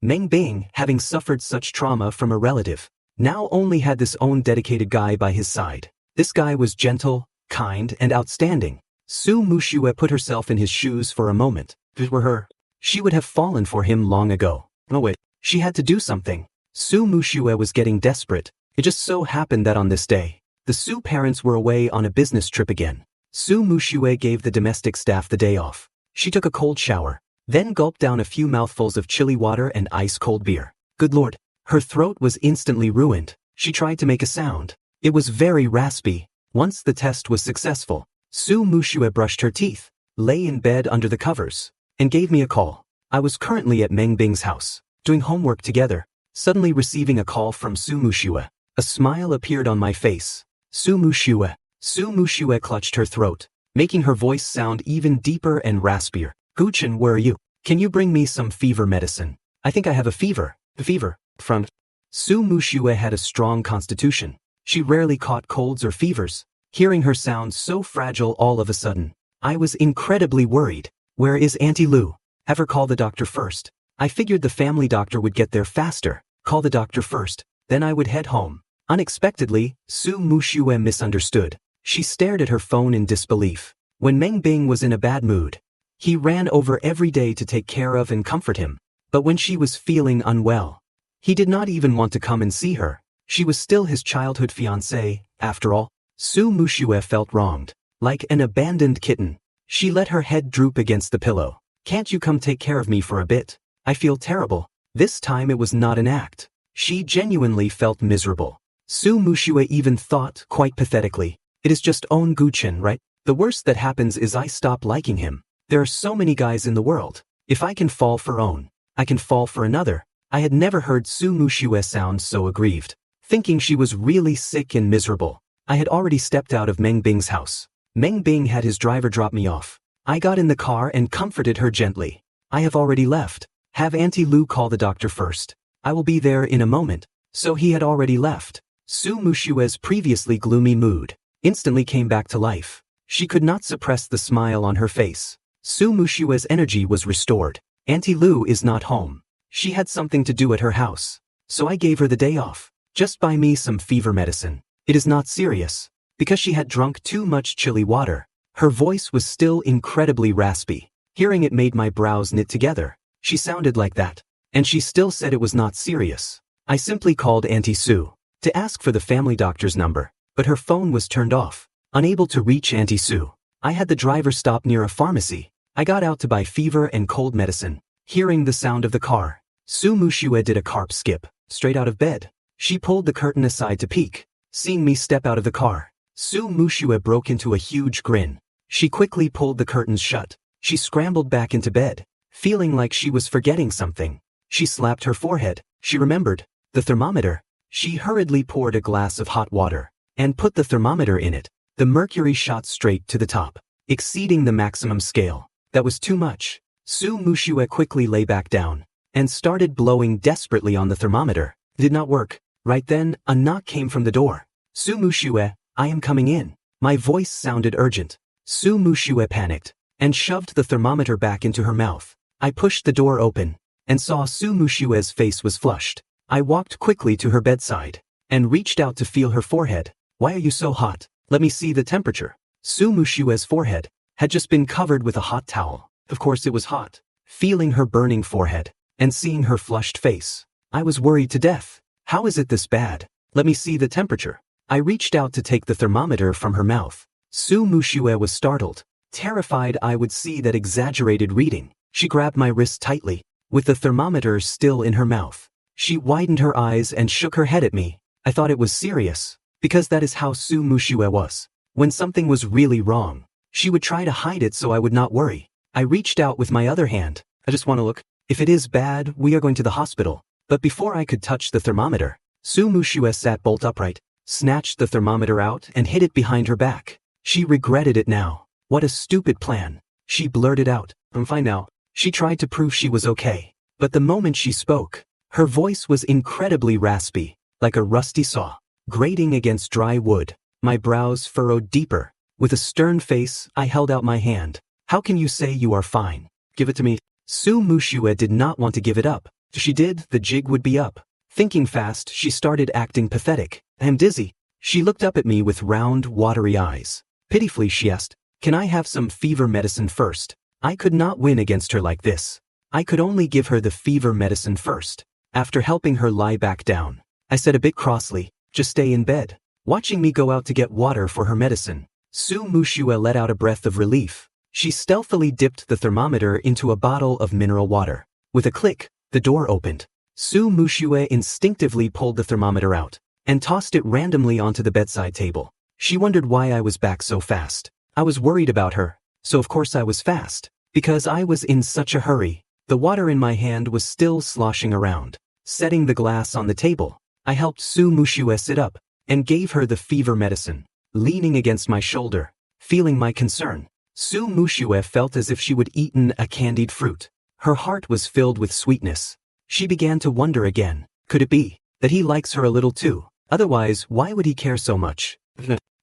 Speaker 1: Meng Bing, having suffered such trauma from a relative, now only had this own dedicated guy by his side. This guy was gentle, kind, and outstanding. Su Mushua put herself in his shoes for a moment. If it were her, she would have fallen for him long ago. Oh wait, she had to do something. Su Mushua was getting desperate. It just so happened that on this day, the Su parents were away on a business trip again. Su Mushua gave the domestic staff the day off. She took a cold shower, then gulped down a few mouthfuls of chilly water and ice-cold beer. Good lord, her throat was instantly ruined. She tried to make a sound. It was very raspy. Once the test was successful, Su Mushua brushed her teeth, lay in bed under the covers, and gave me a call. I was currently at Meng Bing's house, doing homework together, suddenly receiving a call from Su Mushua. A smile appeared on my face. Su Mushua. Su Mushua clutched her throat, making her voice sound even deeper and raspier. Guchen, where are you? Can you bring me some fever medicine? I think I have a fever. Fever. From Su Mushua had a strong constitution. She rarely caught colds or fevers. Hearing her sound so fragile all of a sudden, I was incredibly worried. Where is Auntie Lu? Have her call the doctor first. I figured the family doctor would get there faster. Call the doctor first, then I would head home. Unexpectedly, Su Mushua misunderstood. She stared at her phone in disbelief. When Meng Bing was in a bad mood, he ran over every day to take care of and comfort him. But when she was feeling unwell, he did not even want to come and see her. She was still his childhood fiancée, after all. Su Mushua felt wronged. Like an abandoned kitten, she let her head droop against the pillow. Can't you come take care of me for a bit? I feel terrible. This time it was not an act. She genuinely felt miserable. Su Mushua even thought, quite pathetically, it is just own Guchen, right? The worst that happens is I stop liking him. There are so many guys in the world. If I can fall for own, I can fall for another. I had never heard Su Mushua sound so aggrieved. Thinking she was really sick and miserable, I had already stepped out of Meng Bing's house. Meng Bing had his driver drop me off. I got in the car and comforted her gently. I have already left. Have Auntie Lu call the doctor first. I will be there in a moment. So he had already left. Su Mushua's previously gloomy mood instantly came back to life. She could not suppress the smile on her face. Su Mushua's energy was restored. Auntie Lu is not home. She had something to do at her house. So I gave her the day off. Just buy me some fever medicine. It is not serious. Because she had drunk too much chilly water. Her voice was still incredibly raspy. Hearing it made my brows knit together. She sounded like that. And she still said it was not serious. I simply called Auntie Sue to ask for the family doctor's number, but her phone was turned off. Unable to reach Auntie Sue, I had the driver stop near a pharmacy. I got out to buy fever and cold medicine. Hearing the sound of the car, Sue Mushue did a carp skip, straight out of bed. She pulled the curtain aside to peek. Seeing me step out of the car, Sue Mushue broke into a huge grin. She quickly pulled the curtains shut. She scrambled back into bed, feeling like she was forgetting something. She slapped her forehead. She remembered. The thermometer. She hurriedly poured a glass of hot water and put the thermometer in it. The mercury shot straight to the top, exceeding the maximum scale. That was too much. Sue Mushue quickly lay back down and started blowing desperately on the thermometer. It did not work. Right then, a knock came from the door. Sue Mushue, I am coming in. My voice sounded urgent. Sue Mushue panicked and shoved the thermometer back into her mouth. I pushed the door open and saw Sue Mushue's face was flushed. I walked quickly to her bedside and reached out to feel her forehead. Why are you so hot? Let me see the temperature. Sue Mushue's forehead had just been covered with a hot towel. Of course it was hot. Feeling her burning forehead and seeing her flushed face, I was worried to death. How is it this bad? Let me see the temperature. I reached out to take the thermometer from her mouth. Sue Mushue was startled, terrified I would see that exaggerated reading. She grabbed my wrist tightly, with the thermometer still in her mouth. She widened her eyes and shook her head at me. I thought it was serious, because that is how Sue Mushue was. When something was really wrong, she would try to hide it so I would not worry. I reached out with my other hand. I just want to look. If it is bad, we are going to the hospital. But before I could touch the thermometer, Sue Mushue sat bolt upright, snatched the thermometer out and hid it behind her back. She regretted it now. What a stupid plan. She blurted out, I'm fine now. She tried to prove she was okay. But the moment she spoke, her voice was incredibly raspy, like a rusty saw, grating against dry wood. My brows furrowed deeper. With a stern face, I held out my hand. How can you say you are fine? Give it to me. Sue Mushue did not want to give it up. If she did, the jig would be up. Thinking fast, she started acting pathetic. I'm dizzy. She looked up at me with round, watery eyes. Pitifully, she asked, can I have some fever medicine first? I could not win against her like this. I could only give her the fever medicine first. After helping her lie back down, I said a bit crossly, just stay in bed. Watching me go out to get water for her medicine, Sue Mushue let out a breath of relief. She stealthily dipped the thermometer into a bottle of mineral water. With a click, the door opened. Sue Mushue instinctively pulled the thermometer out and tossed it randomly onto the bedside table. She wondered why I was back so fast. I was worried about her, so of course I was fast, because I was in such a hurry. The water in my hand was still sloshing around. Setting the glass on the table, I helped Sue Mushue sit up and gave her the fever medicine. Leaning against my shoulder, feeling my concern, Sue Mushue felt as if she would eaten a candied fruit. Her heart was filled with sweetness. She began to wonder again, could it be that he likes her a little too? Otherwise, why would he care so much?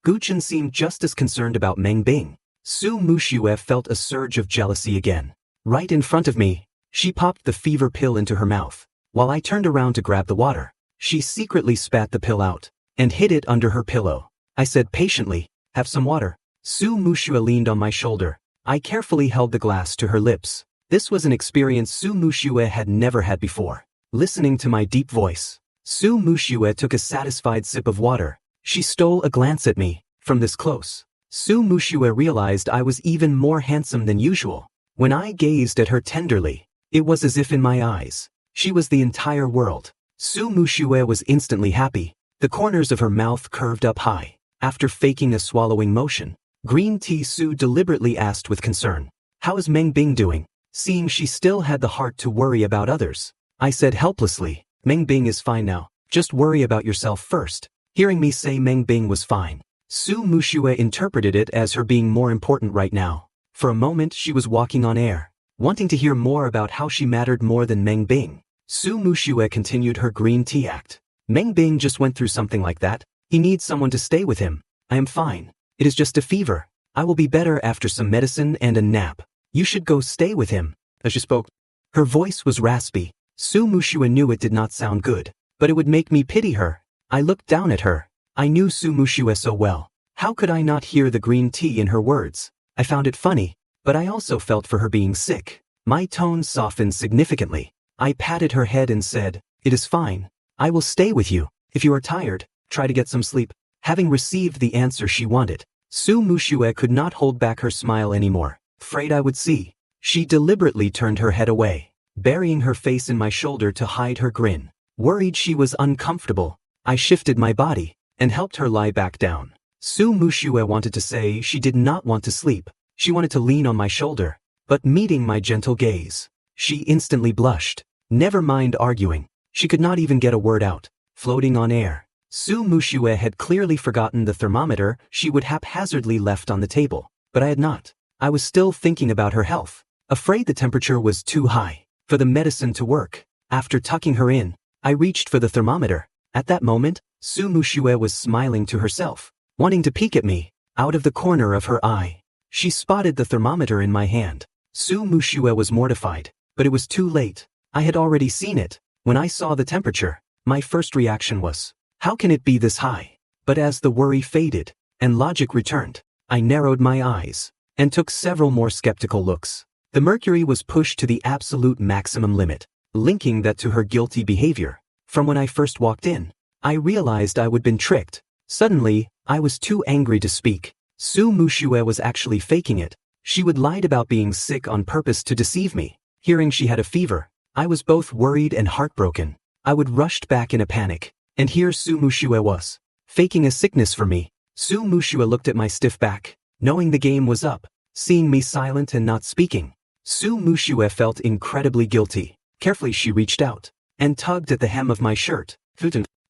Speaker 1: Guchen seemed just as concerned about Meng Bing. Sue Mushue felt a surge of jealousy again. Right in front of me, she popped the fever pill into her mouth. While I turned around to grab the water, she secretly spat the pill out and hid it under her pillow. I said patiently, have some water. Sue Mushue leaned on my shoulder. I carefully held the glass to her lips. This was an experience Sue Mushue had never had before. Listening to my deep voice, Sue Mushue took a satisfied sip of water. She stole a glance at me. From this close, Sue Mushue realized I was even more handsome than usual. When I gazed at her tenderly, it was as if in my eyes, she was the entire world. Sue Mushue was instantly happy. The corners of her mouth curved up high. After faking a swallowing motion, green tea Sue deliberately asked with concern, how is Meng Bing doing? Seeing she still had the heart to worry about others, I said helplessly, Meng Bing is fine now. Just worry about yourself first. Hearing me say Meng Bing was fine, Sue Mushue interpreted it as her being more important right now. For a moment she was walking on air, wanting to hear more about how she mattered more than Meng Bing. Sue Mushue continued her green tea act. Meng Bing just went through something like that. He needs someone to stay with him. I am fine. It is just a fever. I will be better after some medicine and a nap. You should go stay with him. As she spoke, her voice was raspy, Su Mushue knew it did not sound good, but it would make me pity her. I looked down at her. I knew Su Mushue so well. How could I not hear the green tea in her words? I found it funny, but I also felt for her being sick. My tone softened significantly. I patted her head and said, "It is fine. I will stay with you. If you are tired, try to get some sleep." Having received the answer she wanted, Su Mushue could not hold back her smile anymore. Afraid I would see. She deliberately turned her head away, burying her face in my shoulder to hide her grin. Worried she was uncomfortable, I shifted my body and helped her lie back down. Su Mushue wanted to say she did not want to sleep. She wanted to lean on my shoulder, but meeting my gentle gaze, she instantly blushed. Never mind arguing. She could not even get a word out, floating on air. Su Mushue had clearly forgotten the thermometer she would haphazardly left on the table, but I had not. I was still thinking about her health, afraid the temperature was too high for the medicine to work. After tucking her in, I reached for the thermometer. At that moment, Su Mushue was smiling to herself, wanting to peek at me, out of the corner of her eye. She spotted the thermometer in my hand. Su Mushue was mortified, but it was too late. I had already seen it. When I saw the temperature, my first reaction was, how can it be this high? But as the worry faded, and logic returned, I narrowed my eyes, and took several more skeptical looks. The mercury was pushed to the absolute maximum limit, linking that to her guilty behavior. From when I first walked in, I realized I would been tricked. Suddenly, I was too angry to speak. Su Mushue was actually faking it. She would lied about being sick on purpose to deceive me. Hearing she had a fever, I was both worried and heartbroken. I would rushed back in a panic, and here Su Mushue was, faking a sickness for me. Su Mushue looked at my stiff back, knowing the game was up. Seeing me silent and not speaking, Su Mushue felt incredibly guilty. Carefully she reached out, and tugged at the hem of my shirt.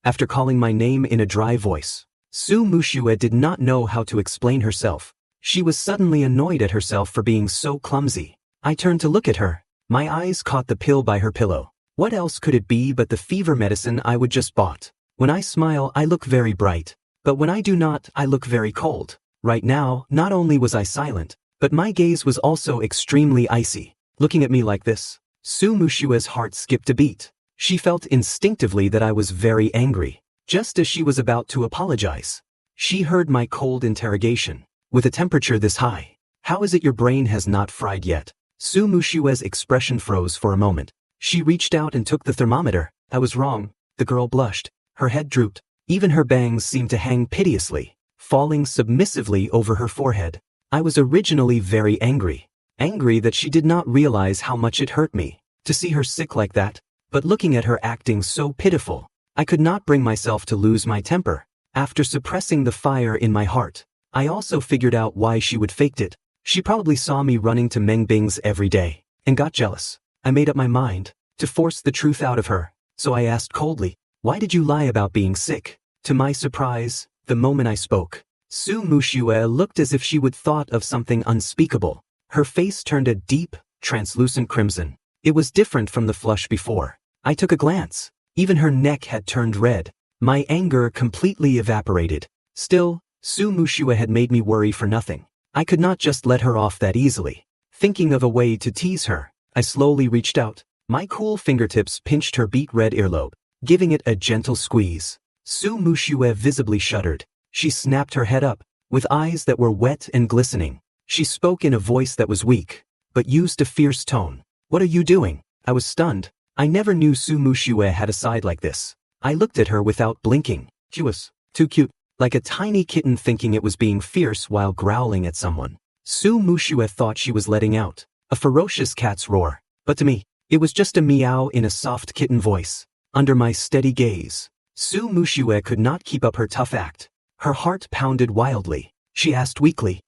Speaker 1: After calling my name in a dry voice, Su Mushue did not know how to explain herself. She was suddenly annoyed at herself for being so clumsy. I turned to look at her. My eyes caught the pill by her pillow. What else could it be but the fever medicine I would just bought? When I smile, I look very bright. But when I do not, I look very cold. Right now, not only was I silent, but my gaze was also extremely icy. Looking at me like this, Su Mushue's heart skipped a beat. She felt instinctively that I was very angry. Just as she was about to apologize, she heard my cold interrogation. With a temperature this high, how is it your brain has not fried yet? Su Mushue's expression froze for a moment. She reached out and took the thermometer. I was wrong. The girl blushed. Her head drooped. Even her bangs seemed to hang piteously, falling submissively over her forehead. I was originally very angry. Angry that she did not realize how much it hurt me to see her sick like that. But looking at her acting so pitiful, I could not bring myself to lose my temper. After suppressing the fire in my heart, I also figured out why she would faked it. She probably saw me running to Meng Bing's every day, and got jealous. I made up my mind to force the truth out of her, so I asked coldly, why did you lie about being sick? To my surprise, the moment I spoke, Su Mushue looked as if she would thought of something unspeakable. Her face turned a deep, translucent crimson. It was different from the flush before. I took a glance. Even her neck had turned red. My anger completely evaporated. Still, Su Mushue had made me worry for nothing. I could not just let her off that easily. Thinking of a way to tease her, I slowly reached out. My cool fingertips pinched her beet red earlobe, giving it a gentle squeeze. Su Mushue visibly shuddered. She snapped her head up, with eyes that were wet and glistening. She spoke in a voice that was weak, but used a fierce tone. What are you doing? I was stunned. I never knew Su Mushue had a side like this. I looked at her without blinking. She was too cute, like a tiny kitten thinking it was being fierce while growling at someone. Su Mushue thought she was letting out a ferocious cat's roar, but to me, it was just a meow in a soft kitten voice. Under my steady gaze, Su Mushue could not keep up her tough act. Her heart pounded wildly. She asked weakly,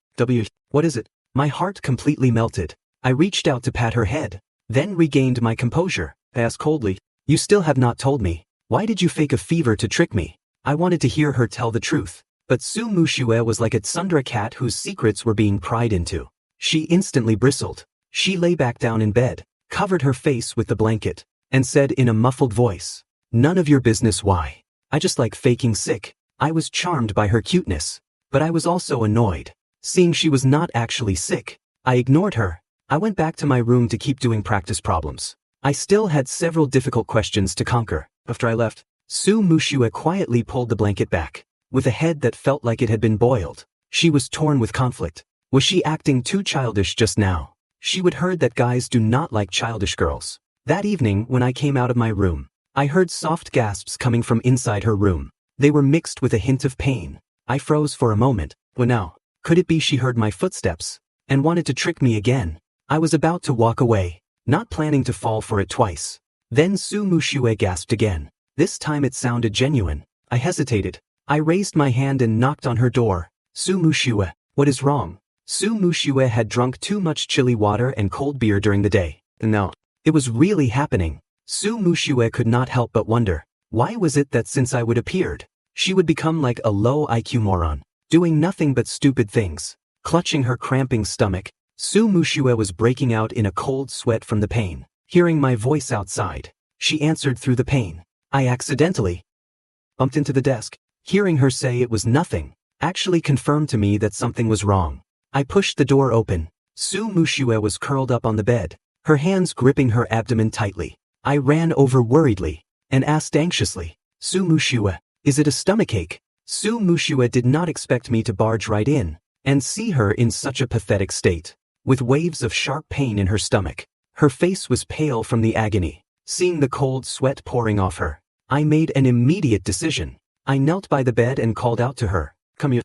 Speaker 1: what is it? My heart completely melted. I reached out to pat her head, then regained my composure. I asked coldly, you still have not told me. Why did you fake a fever to trick me? I wanted to hear her tell the truth, but Su Mushue was like a tsundere cat whose secrets were being pried into. She instantly bristled. She lay back down in bed, covered her face with the blanket, and said in a muffled voice, none of your business why. I just like faking sick. I was charmed by her cuteness, but I was also annoyed. Seeing she was not actually sick, I ignored her. I went back to my room to keep doing practice problems. I still had several difficult questions to conquer. After I left, Su Mushua quietly pulled the blanket back, with a head that felt like it had been boiled. She was torn with conflict. Was she acting too childish just now? She would heard that guys do not like childish girls. That evening, when I came out of my room, I heard soft gasps coming from inside her room. They were mixed with a hint of pain. I froze for a moment. Well now, could it be she heard my footsteps and wanted to trick me again? I was about to walk away, not planning to fall for it twice. Then Su Mushue gasped again. This time it sounded genuine. I hesitated. I raised my hand and knocked on her door. Su Mushue, what is wrong? Su Mushue had drunk too much chili water and cold beer during the day. No, it was really happening. Su Mushue could not help but wonder, why was it that since I would appeared, she would become like a low IQ moron, doing nothing but stupid things. Clutching her cramping stomach, Su Mushue was breaking out in a cold sweat from the pain. Hearing my voice outside, she answered through the pain. I accidentally bumped into the desk. Hearing her say it was nothing, actually confirmed to me that something was wrong. I pushed the door open. Su Mushue was curled up on the bed, her hands gripping her abdomen tightly. I ran over worriedly and asked anxiously, Su Mushue, is it a stomachache? Su Mushue did not expect me to barge right in and see her in such a pathetic state, with waves of sharp pain in her stomach. Her face was pale from the agony. Seeing the cold sweat pouring off her, I made an immediate decision. I knelt by the bed and called out to her, come here.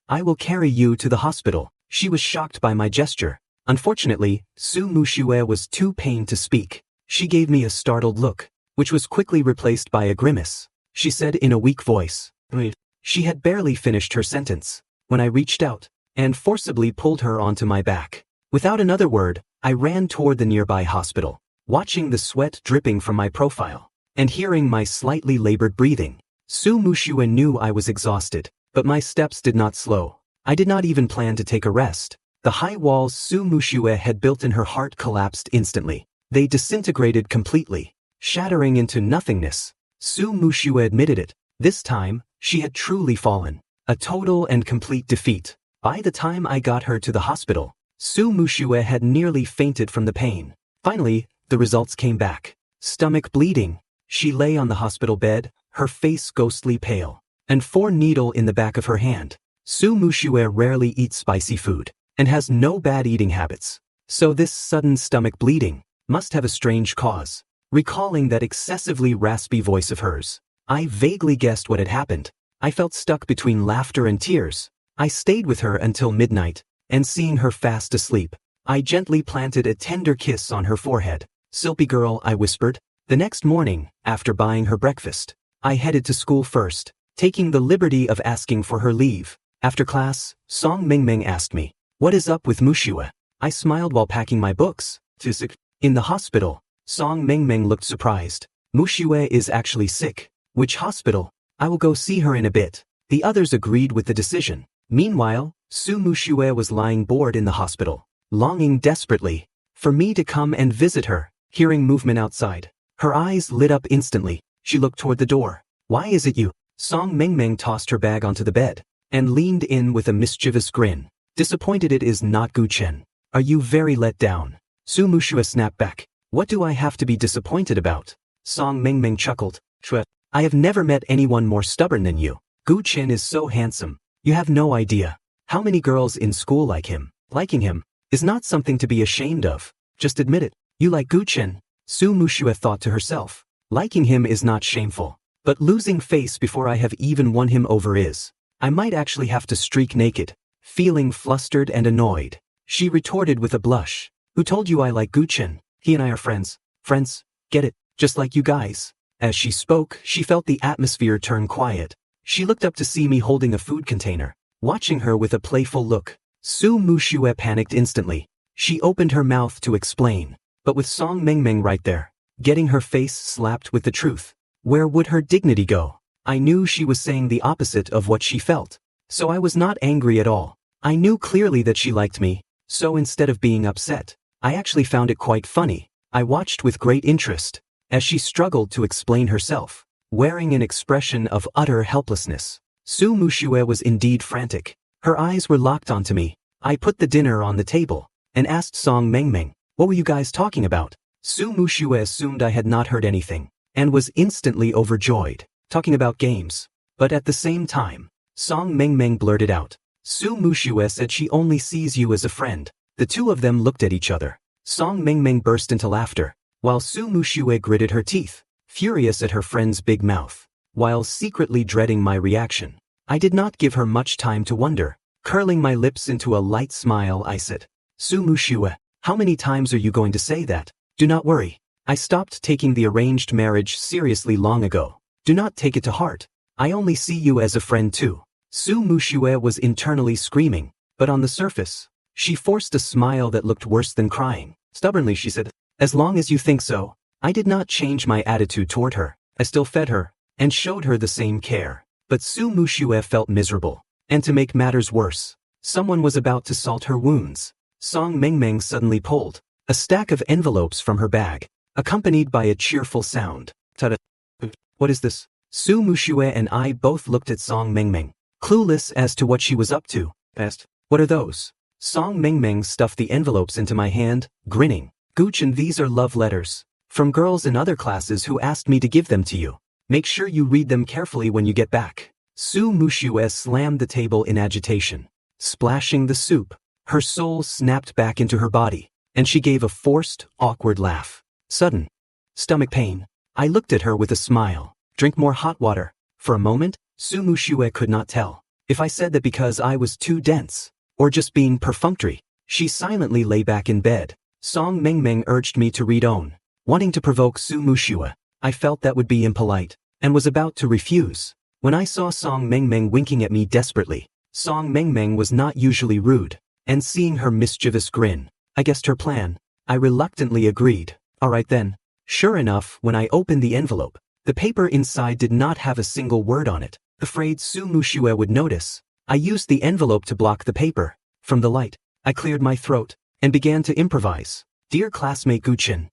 Speaker 1: I will carry you to the hospital. She was shocked by my gesture. Unfortunately, Su Mushue was too pained to speak. She gave me a startled look, which was quickly replaced by a grimace. She said in a weak voice, wait. She had barely finished her sentence when I reached out and forcibly pulled her onto my back. Without another word, I ran toward the nearby hospital, watching the sweat dripping from my profile and hearing my slightly labored breathing. Su Mushue knew I was exhausted, but my steps did not slow. I did not even plan to take a rest. The high walls Su Mushue had built in her heart collapsed instantly. They disintegrated completely, shattering into nothingness. Su Mushue admitted it. This time, she had truly fallen. A total and complete defeat. By the time I got her to the hospital, Su Mushue had nearly fainted from the pain. Finally, the results came back. Stomach bleeding. She lay on the hospital bed, her face ghostly pale, and 4 needle in the back of her hand. Su Mushue rarely eats spicy food and has no bad eating habits. So this sudden stomach bleeding must have a strange cause. Recalling that excessively raspy voice of hers, I vaguely guessed what had happened. I felt stuck between laughter and tears. I stayed with her until midnight, and seeing her fast asleep, I gently planted a tender kiss on her forehead. Silpy girl, I whispered. The next morning, after buying her breakfast, I headed to school first, taking the liberty of asking for her leave. After class, Song Mingming asked me, what is up with Mushue? I smiled while packing my books. In the hospital, Song Mingming looked surprised. Mushue is actually sick. Which hospital? I will go see her in a bit. The others agreed with the decision. Meanwhile, Su Mushue was lying bored in the hospital, longing desperately for me to come and visit her. Hearing movement outside, her eyes lit up instantly. She looked toward the door. Why is it you? Song Mingming tossed her bag onto the bed and leaned in with a mischievous grin. Disappointed it is not Guchen. Are you very let down? Su Mushue snapped back. What do I have to be disappointed about? Song Mingming chuckled. I have never met anyone more stubborn than you. Guchen is so handsome. You have no idea. How many girls in school like him? Liking him is not something to be ashamed of. Just admit it. You like Guchen? Su Mushue thought to herself. Liking him is not shameful. But losing face before I have even won him over is. I might actually have to streak naked. Feeling flustered and annoyed, she retorted with a blush. Who told you I like Guchen? He and I are friends. Friends? Get it? Just like you guys. As she spoke, she felt the atmosphere turn quiet. She looked up to see me holding a food container, watching her with a playful look. Su Mushue panicked instantly. She opened her mouth to explain, but with Song Mingming right there, getting her face slapped with the truth. Where would her dignity go? I knew she was saying the opposite of what she felt, so I was not angry at all. I knew clearly that she liked me, so instead of being upset, I actually found it quite funny. I watched with great interest as she struggled to explain herself, wearing an expression of utter helplessness. Su Mushue was indeed frantic. Her eyes were locked onto me. I put the dinner on the table and asked Song Mingming, what were you guys talking about? Su Mushue assumed I had not heard anything, and was instantly overjoyed, talking about games. But at the same time, Song Mengmeng blurted out. Su Mushue said she only sees you as a friend. The two of them looked at each other. Song Mengmeng burst into laughter, while Su Mushue gritted her teeth, furious at her friend's big mouth, while secretly dreading my reaction. I did not give her much time to wonder. Curling my lips into a light smile, I said, Su Mushue, how many times are you going to say that? Do not worry. I stopped taking the arranged marriage seriously long ago. Do not take it to heart. I only see you as a friend too. Su Mushue was internally screaming, but on the surface, she forced a smile that looked worse than crying. Stubbornly she said, as long as you think so. I did not change my attitude toward her. I still fed her, and showed her the same care. But Su Mushue felt miserable. And to make matters worse, someone was about to salt her wounds. Song Mengmeng suddenly pulled a stack of envelopes from her bag, accompanied by a cheerful sound. Ta-da! What is this? Su Mushue and I both looked at Song Mengmeng, clueless as to what she was up to. Asked, what are those? Song Mengmeng stuffed the envelopes into my hand, grinning. Guchen, these are love letters. From girls in other classes who asked me to give them to you. Make sure you read them carefully when you get back. Su Mushue slammed the table in agitation. Splashing the soup, her soul snapped back into her body, and she gave a forced, awkward laugh. Sudden stomach pain. I looked at her with a smile. Drink more hot water. For a moment, Su Mushue could not tell if I said that because I was too dense, or just being perfunctory. She silently lay back in bed. Song Mengmeng urged me to read on, wanting to provoke Su Mushue. I felt that would be impolite, and was about to refuse, when I saw Song Mengmeng winking at me desperately. Song Mengmeng was not usually rude, and seeing her mischievous grin, I guessed her plan. I reluctantly agreed. Alright then. Sure enough, when I opened the envelope, the paper inside did not have a single word on it. Afraid Su Mushue would notice, I used the envelope to block the paper from the light. I cleared my throat, and began to improvise. Dear classmate Guchen,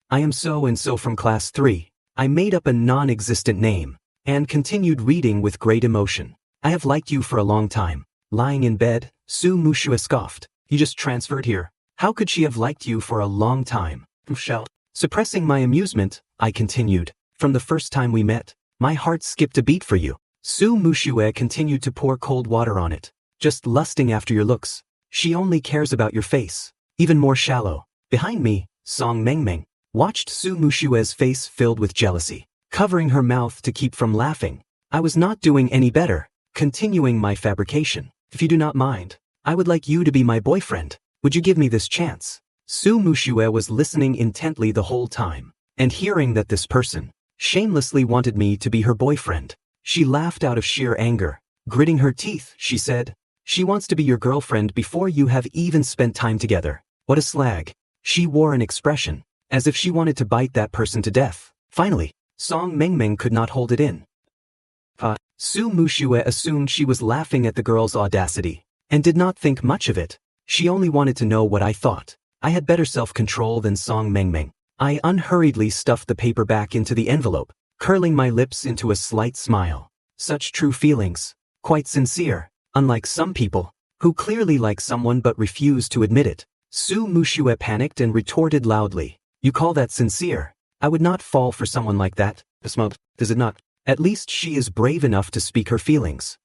Speaker 1: I am so-and-so from class 3. I made up a non-existent name, and continued reading with great emotion. I have liked you for a long time. Lying in bed, Su Mushue scoffed. You just transferred here. How could she have liked you for a long time? Suppressing my amusement, I continued. From the first time we met, my heart skipped a beat for you. Su Mushue continued to pour cold water on it. Just lusting after your looks. She only cares about your face. Even more shallow. Behind me, Song Mengmeng watched Su Mushue's face filled with jealousy, covering her mouth to keep from laughing. I was not doing any better, continuing my fabrication. If you do not mind, I would like you to be my boyfriend. Would you give me this chance? Su Mushue was listening intently the whole time, and hearing that this person shamelessly wanted me to be her boyfriend, she laughed out of sheer anger. Gritting her teeth, she said, she wants to be your girlfriend before you have even spent time together. What a slag. She wore an expression, as if she wanted to bite that person to death. Finally, Song Mengmeng could not hold it in. Su Mushue assumed she was laughing at the girl's audacity, and did not think much of it. She only wanted to know what I thought. I had better self-control than Song Mengmeng. I unhurriedly stuffed the paper back into the envelope, curling my lips into a slight smile. Such true feelings. Quite sincere, unlike some people, who clearly like someone but refuse to admit it. Su Mushue panicked and retorted loudly. You call that sincere? I would not fall for someone like that. Does it not? At least she is brave enough to speak her feelings.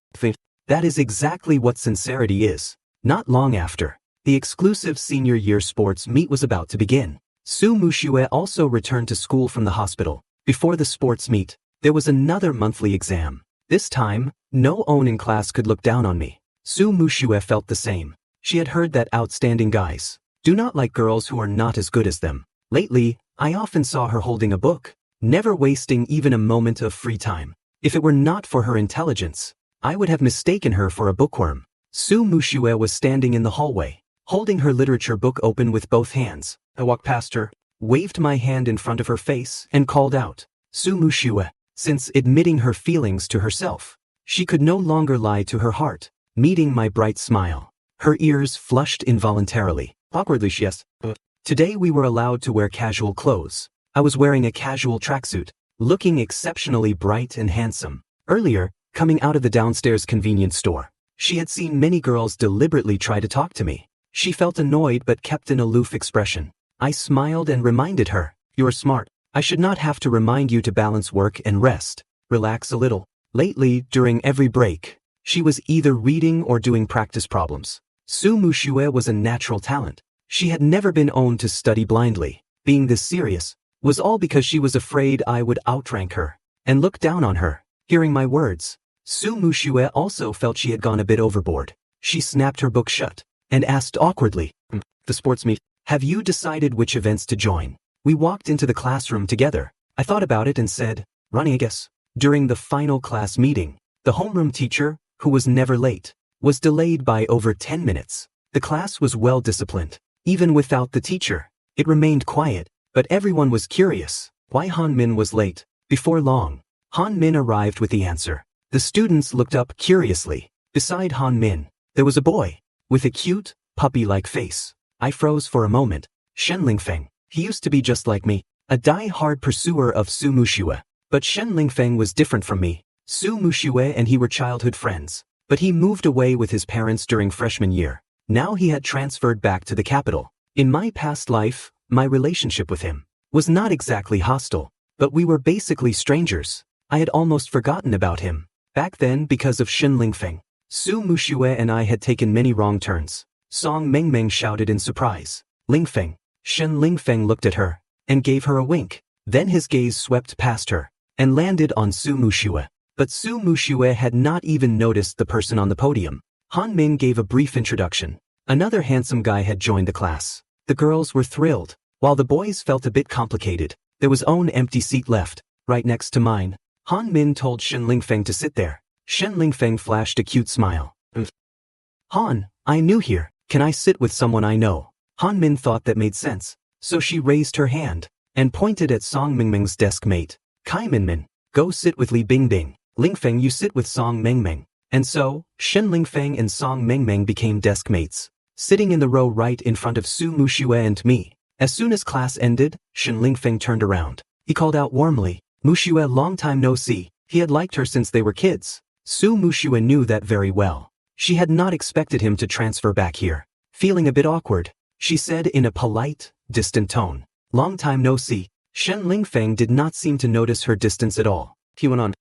Speaker 1: That is exactly what sincerity is. Not long after, the exclusive senior year sports meet was about to begin. Su Mushue also returned to school from the hospital. Before the sports meet, there was another monthly exam. This time, no one in class could look down on me. Su Mushue felt the same. She had heard that outstanding guys do not like girls who are not as good as them. Lately, I often saw her holding a book, never wasting even a moment of free time. If it were not for her intelligence, I would have mistaken her for a bookworm. Su Mushue was standing in the hallway, holding her literature book open with both hands. I walked past her, waved my hand in front of her face, and called out, Su Mushue. Since admitting her feelings to herself, she could no longer lie to her heart. Meeting my bright smile, her ears flushed involuntarily. Awkwardly she asked, Today we were allowed to wear casual clothes. I was wearing a casual tracksuit, looking exceptionally bright and handsome. Earlier, coming out of the downstairs convenience store, she had seen many girls deliberately try to talk to me. She felt annoyed but kept an aloof expression. I smiled and reminded her, "You're smart. I should not have to remind you to balance work and rest. Relax a little." Lately, during every break, she was either reading or doing practice problems. Su Mushue was a natural talent. She had never been owned to study blindly. Being this serious was all because she was afraid I would outrank her and look down on her. Hearing my words, Su Mushue also felt she had gone a bit overboard. She snapped her book shut and asked awkwardly, "The sports meet. Have you decided which events to join?" We walked into the classroom together. I thought about it and said, "Running, I guess." During the final class meeting, the homeroom teacher, who was never late, was delayed by over 10 minutes. The class was well disciplined. Even without the teacher, it remained quiet, but everyone was curious why Han Min was late. Before long, Han Min arrived with the answer. The students looked up curiously. Beside Han Min, there was a boy with a cute, puppy-like face. I froze for a moment. Shen Lingfeng. He used to be just like me, a die-hard pursuer of Su Mushue. But Shen Lingfeng was different from me. Su Mushue and he were childhood friends, but he moved away with his parents during freshman year. Now he had transferred back to the capital. In my past life, my relationship with him was not exactly hostile, but we were basically strangers. I had almost forgotten about him. Back then, because of Shen Lingfeng, Su Mushue and I had taken many wrong turns. Song Mengmeng shouted in surprise. "Lingfeng." Shen Lingfeng looked at her and gave her a wink. Then his gaze swept past her and landed on Su Mushue. But Su Mushue had not even noticed the person on the podium. Han Min gave a brief introduction. Another handsome guy had joined the class. The girls were thrilled, while the boys felt a bit complicated. There was one empty seat left, right next to mine. Han Min told Shen Lingfeng to sit there. Shen Lingfeng flashed a cute smile. "Han, I'm new here. Can I sit with someone I know?" Han Min thought that made sense, so she raised her hand and pointed at Song Mingmeng's desk mate. "Kai Minmin, go sit with Li Bingbing. Lingfeng, you sit with Song Mengmeng." And so, Shen Lingfeng and Song Mengmeng became desk mates, sitting in the row right in front of Su Mushue and me. As soon as class ended, Shen Lingfeng turned around. He called out warmly, "Mushue, long time no see." He had liked her since they were kids. Su Mushue knew that very well. She had not expected him to transfer back here. Feeling a bit awkward, she said in a polite, distant tone, "Long time no see." Shen Lingfeng did not seem to notice her distance at all. He went on,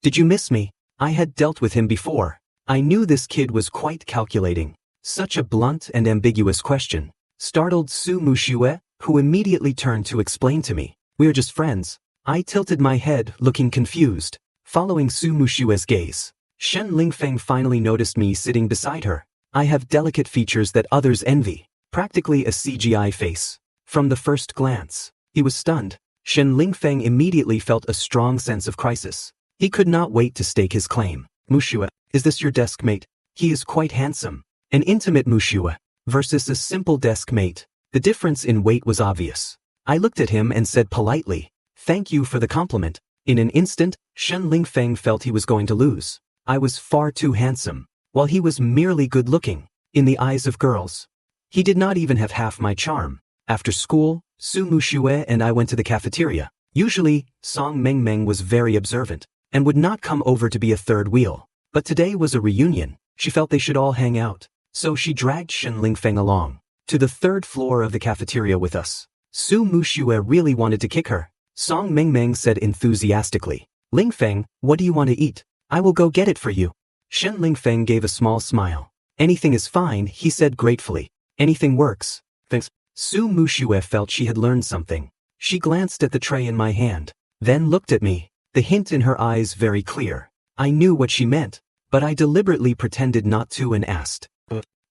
Speaker 1: "Did you miss me?" I had dealt with him before. I knew this kid was quite calculating. Such a blunt and ambiguous question startled Su Mushue, who immediately turned to explain to me, "We're just friends." I tilted my head, looking confused, following Su Mushue's gaze. Shen Lingfeng finally noticed me sitting beside her. I have delicate features that others envy, practically a CGI face. From the first glance, he was stunned. Shen Lingfeng immediately felt a strong sense of crisis. He could not wait to stake his claim. "Mushue, is this your desk mate? He is quite handsome." An intimate Mushue versus a simple desk mate. The difference in weight was obvious. I looked at him and said politely, "Thank you for the compliment." In an instant, Shen Lingfeng felt he was going to lose. I was far too handsome, while he was merely good-looking. In the eyes of girls, he did not even have half my charm. After school, Su Mushue and I went to the cafeteria. Usually, Song Mengmeng was very observant and would not come over to be a third wheel. But today was a reunion. She felt they should all hang out. So she dragged Shen Lingfeng along to the third floor of the cafeteria with us. Su Mushue really wanted to kick her. Song Mengmeng said enthusiastically, "Lingfeng, what do you want to eat? I will go get it for you." Shen Lingfeng gave a small smile. "Anything is fine," he said gratefully. "Anything works. Thanks." Su Mushue felt she had learned something. She glanced at the tray in my hand, then looked at me, the hint in her eyes very clear. I knew what she meant, but I deliberately pretended not to and asked.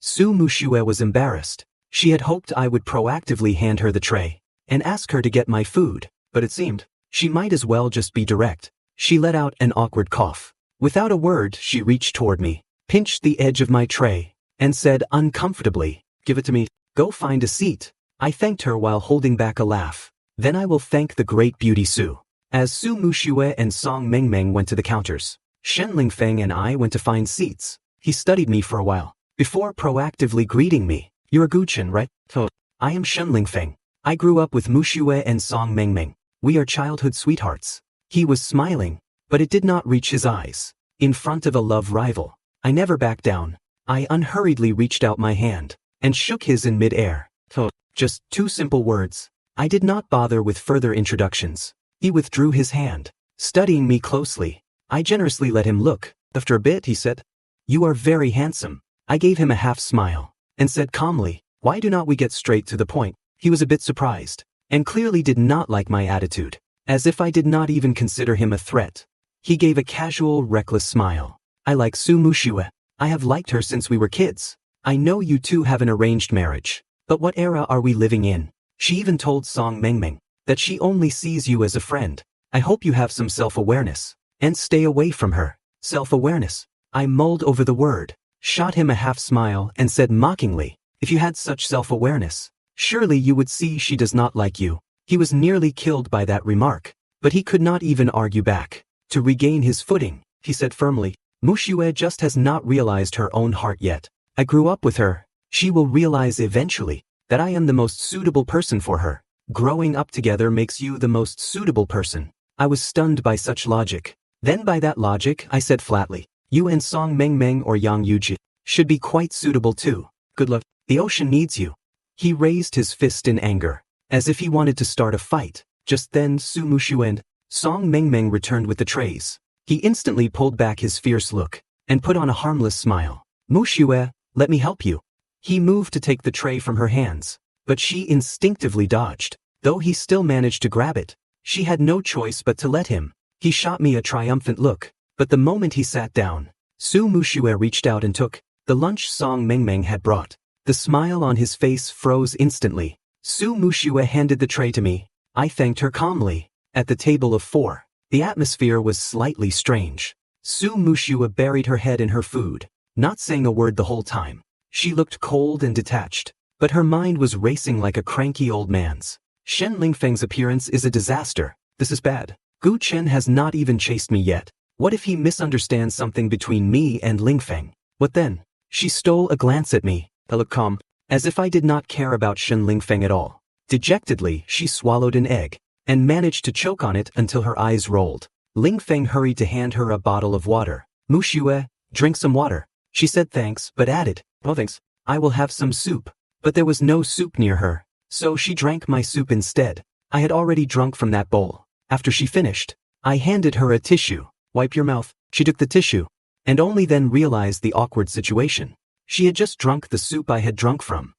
Speaker 1: Su Mushue was embarrassed. She had hoped I would proactively hand her the tray and ask her to get my food, but it seemed she might as well just be direct. She let out an awkward cough. Without a word, she reached toward me, pinched the edge of my tray, and said uncomfortably, "Give it to me. Go find a seat." I thanked her while holding back a laugh. "Then I will thank the great beauty Su." As Su Mushue and Song Mengmeng went to the counters, Shen Lingfeng and I went to find seats. He studied me for a while before proactively greeting me. "You're Guchen, right?" "Oh, I am Shen Lingfeng. I grew up with Mushue and Song Mengmeng. We are childhood sweethearts." He was smiling, but it did not reach his eyes. In front of a love rival, I never backed down. I unhurriedly reached out my hand and shook his in mid-air. "Oh, Just 2 simple words. I did not bother with further introductions. He withdrew his hand, studying me closely. I generously let him look. After a bit he said, "You are very handsome." I gave him a half smile, and said calmly, "Why do not we get straight to the point?" He was a bit surprised, and clearly did not like my attitude, as if I did not even consider him a threat. He gave a casual, reckless smile. "I like Su Mushue. I have liked her since we were kids. I know you two have an arranged marriage, but what era are we living in? She even told Song Mengmeng that she only sees you as a friend. I hope you have some self-awareness, and stay away from her." Self-awareness. I mulled over the word, shot him a half smile, and said mockingly, "If you had such self-awareness, surely you would see she does not like you." He was nearly killed by that remark, but he could not even argue back. To regain his footing, he said firmly, "Mushue just has not realized her own heart yet. I grew up with her. She will realize eventually that I am the most suitable person for her. Growing up together makes you the most suitable person." I was stunned by such logic. Then by that logic, I said flatly, "You and Song Mengmeng or Yang Yuji should be quite suitable too. Good luck. The ocean needs you." He raised his fist in anger, as if he wanted to start a fight. Just then Su Mushue and Song Mengmeng returned with the trays. He instantly pulled back his fierce look, and put on a harmless smile. "Mushue, let me help you." He moved to take the tray from her hands, but she instinctively dodged. Though he still managed to grab it, she had no choice but to let him. He shot me a triumphant look, but the moment he sat down, Su Mushue reached out and took the lunch Song Mengmeng had brought. The smile on his face froze instantly. Su Mushue handed the tray to me. I thanked her calmly. At the table of 4, the atmosphere was slightly strange. Su Mushue buried her head in her food, not saying a word the whole time. She looked cold and detached, but her mind was racing like a cranky old man's. Shen Lingfeng's appearance is a disaster. This is bad. Gu Chen has not even chased me yet. What if he misunderstands something between me and Lingfeng? What then? She stole a glance at me. I looked calm, as if I did not care about Shen Lingfeng at all. Dejectedly, she swallowed an egg, and managed to choke on it until her eyes rolled. Lingfeng hurried to hand her a bottle of water. "Mushue, drink some water." She said thanks, but added, "Oh thanks, I will have some soup." But there was no soup near her, so she drank my soup instead. I had already drunk from that bowl. After she finished, I handed her a tissue. "Wipe your mouth." She took the tissue, and only then realized the awkward situation. She had just drunk the soup I had drunk from.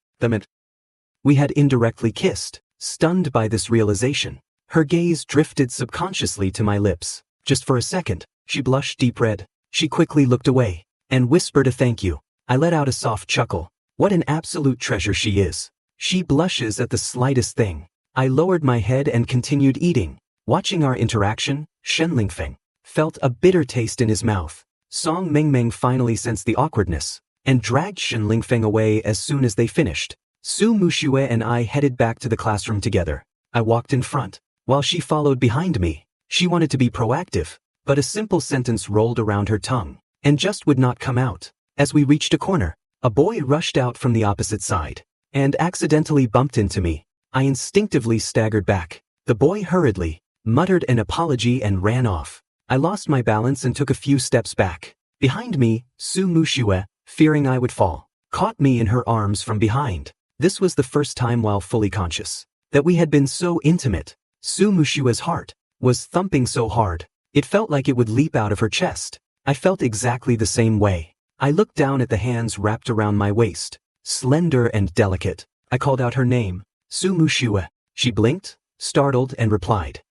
Speaker 1: We had indirectly kissed. Stunned by this realization, her gaze drifted subconsciously to my lips. Just for a second, she blushed deep red. She quickly looked away, and whispered a thank you. I let out a soft chuckle. What an absolute treasure she is. She blushes at the slightest thing. I lowered my head and continued eating. Watching our interaction, Shen Lingfeng felt a bitter taste in his mouth. Song Mengmeng finally sensed the awkwardness, and dragged Shen Lingfeng away as soon as they finished. Su Mushue and I headed back to the classroom together. I walked in front, while she followed behind me. She wanted to be proactive, but a simple sentence rolled around her tongue, and just would not come out. As we reached a corner, a boy rushed out from the opposite side, and accidentally bumped into me. I instinctively staggered back. The boy hurriedly muttered an apology and ran off. I lost my balance and took a few steps back. Behind me, Su Mushue, fearing I would fall, caught me in her arms from behind. This was the first time while fully conscious that we had been so intimate. Su Mushue's heart was thumping so hard, it felt like it would leap out of her chest. I felt exactly the same way. I looked down at the hands wrapped around my waist, slender and delicate. I called out her name, Su Mushue. She blinked, startled, and replied.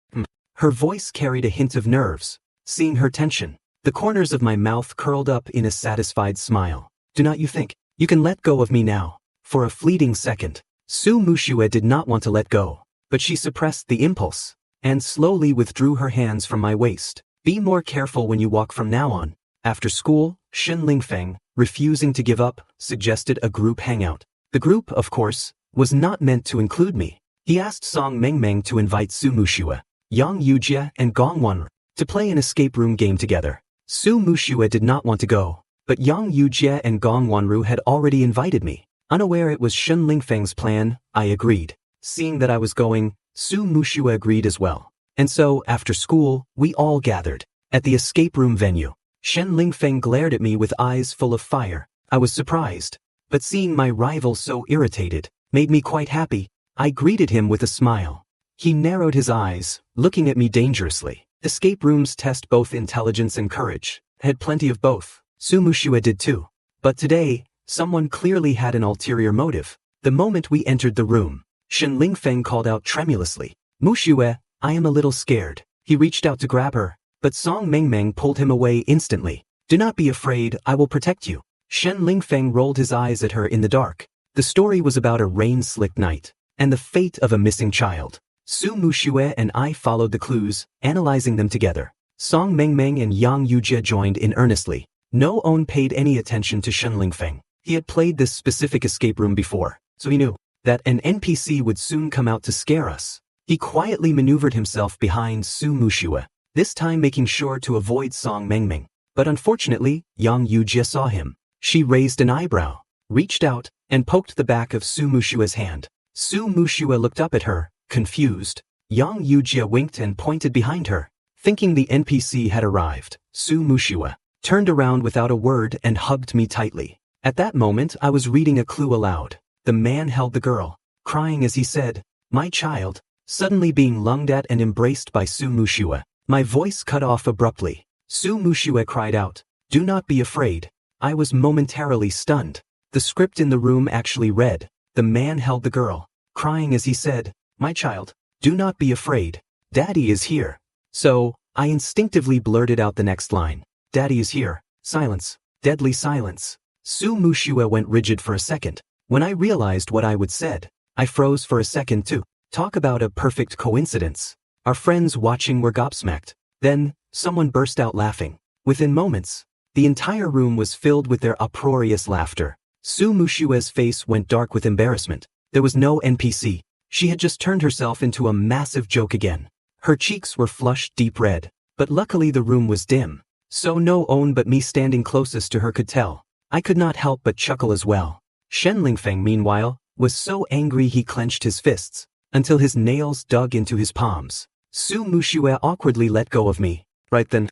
Speaker 1: Her voice carried a hint of nerves. Seeing her tension, the corners of my mouth curled up in a satisfied smile. "Do not you think you can let go of me now?" For a fleeting second, Su Mushue did not want to let go, but she suppressed the impulse, and slowly withdrew her hands from my waist. "Be more careful when you walk from now on." After school, Shen Lingfeng, refusing to give up, suggested a group hangout. The group, of course, was not meant to include me. He asked Song Mengmeng to invite Su Mushue, Yang Yujie, and Gong Wanru to play an escape room game together. Su Mushue did not want to go, but Yang Yujie and Gong Wanru had already invited me. Unaware it was Shen Lingfeng's plan, I agreed. Seeing that I was going, Su Mushue agreed as well. And so, after school, we all gathered at the escape room venue. Shen Lingfeng glared at me with eyes full of fire. I was surprised, but seeing my rival so irritated, made me quite happy. I greeted him with a smile. He narrowed his eyes, looking at me dangerously. Escape rooms test both intelligence and courage. I had plenty of both. Su Mushue did too. But today, someone clearly had an ulterior motive. The moment we entered the room, Shen Lingfeng called out tremulously, "Mushue, I am a little scared." He reached out to grab her, but Song Mengmeng pulled him away instantly. "Do not be afraid, I will protect you." Shen Lingfeng rolled his eyes at her in the dark. The story was about a rain-slicked night, and the fate of a missing child. Su Mushue and I followed the clues, analyzing them together. Song Mengmeng and Yang Yujie joined in earnestly. No one paid any attention to Shen Lingfeng. He had played this specific escape room before, so he knew that an NPC would soon come out to scare us. He quietly maneuvered himself behind Su Mushue, this time making sure to avoid Song Mengmeng. But unfortunately, Yang Yujie saw him. She raised an eyebrow, reached out, and poked the back of Su Mushue's hand. Su Mushue looked up at her, confused. Yang Yujie winked and pointed behind her. Thinking the NPC had arrived, Su Mushue turned around without a word and hugged me tightly. At that moment I was reading a clue aloud. The man held the girl, crying as he said, "My child," suddenly being lunged at and embraced by Su Mushue. My voice cut off abruptly. Su Mushue cried out, "Do not be afraid." I was momentarily stunned. The script in the room actually read, "The man held the girl, crying as he said, 'My child, do not be afraid. Daddy is here.'" So, I instinctively blurted out the next line. "Daddy is here." Silence. Deadly silence. Su Mushue went rigid for a second. When I realized what I would said, I froze for a second too. Talk about a perfect coincidence. Our friends watching were gobsmacked. Then, someone burst out laughing. Within moments, the entire room was filled with their uproarious laughter. Su Mushue's face went dark with embarrassment. There was no NPC. She had just turned herself into a massive joke again. Her cheeks were flushed deep red, but luckily the room was dim, so no one but me standing closest to her could tell. I could not help but chuckle as well. Shen Lingfeng, meanwhile, was so angry he clenched his fists, until his nails dug into his palms. Su Mushue awkwardly let go of me. Right then,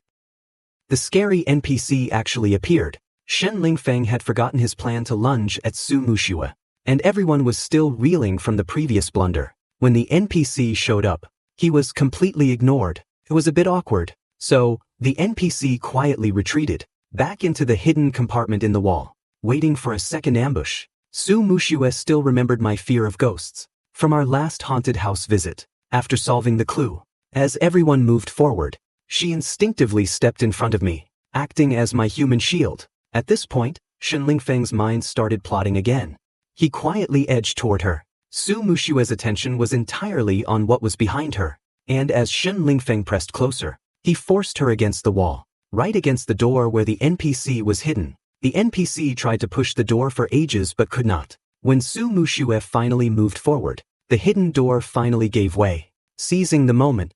Speaker 1: the scary NPC actually appeared. Shen Lingfeng had forgotten his plan to lunge at Su Mushue, and everyone was still reeling from the previous blunder. When the NPC showed up, he was completely ignored. It was a bit awkward, so the NPC quietly retreated, back into the hidden compartment in the wall, waiting for a second ambush. Su Mushue still remembered my fear of ghosts from our last haunted house visit. After solving the clue, as everyone moved forward, she instinctively stepped in front of me, acting as my human shield. At this point, Shen Lingfeng's mind started plotting again. He quietly edged toward her. Su Mushue's attention was entirely on what was behind her, and as Shen Lingfeng pressed closer, he forced her against the wall, right against the door where the NPC was hidden. The NPC tried to push the door for ages but could not. When Su Mushue finally moved forward, the hidden door finally gave way. Seizing the moment,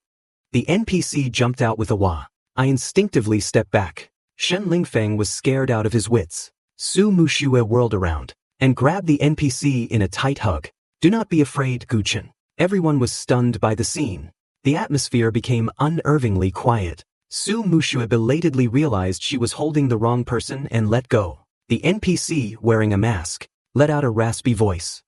Speaker 1: the NPC jumped out with a wah. I instinctively stepped back. Shen Lingfeng was scared out of his wits. Su Mushue whirled around and grabbed the NPC in a tight hug. "Do not be afraid, Guchen." Everyone was stunned by the scene. The atmosphere became unnervingly quiet. Su Mushue belatedly realized she was holding the wrong person and let go. The NPC, wearing a mask, let out a raspy voice.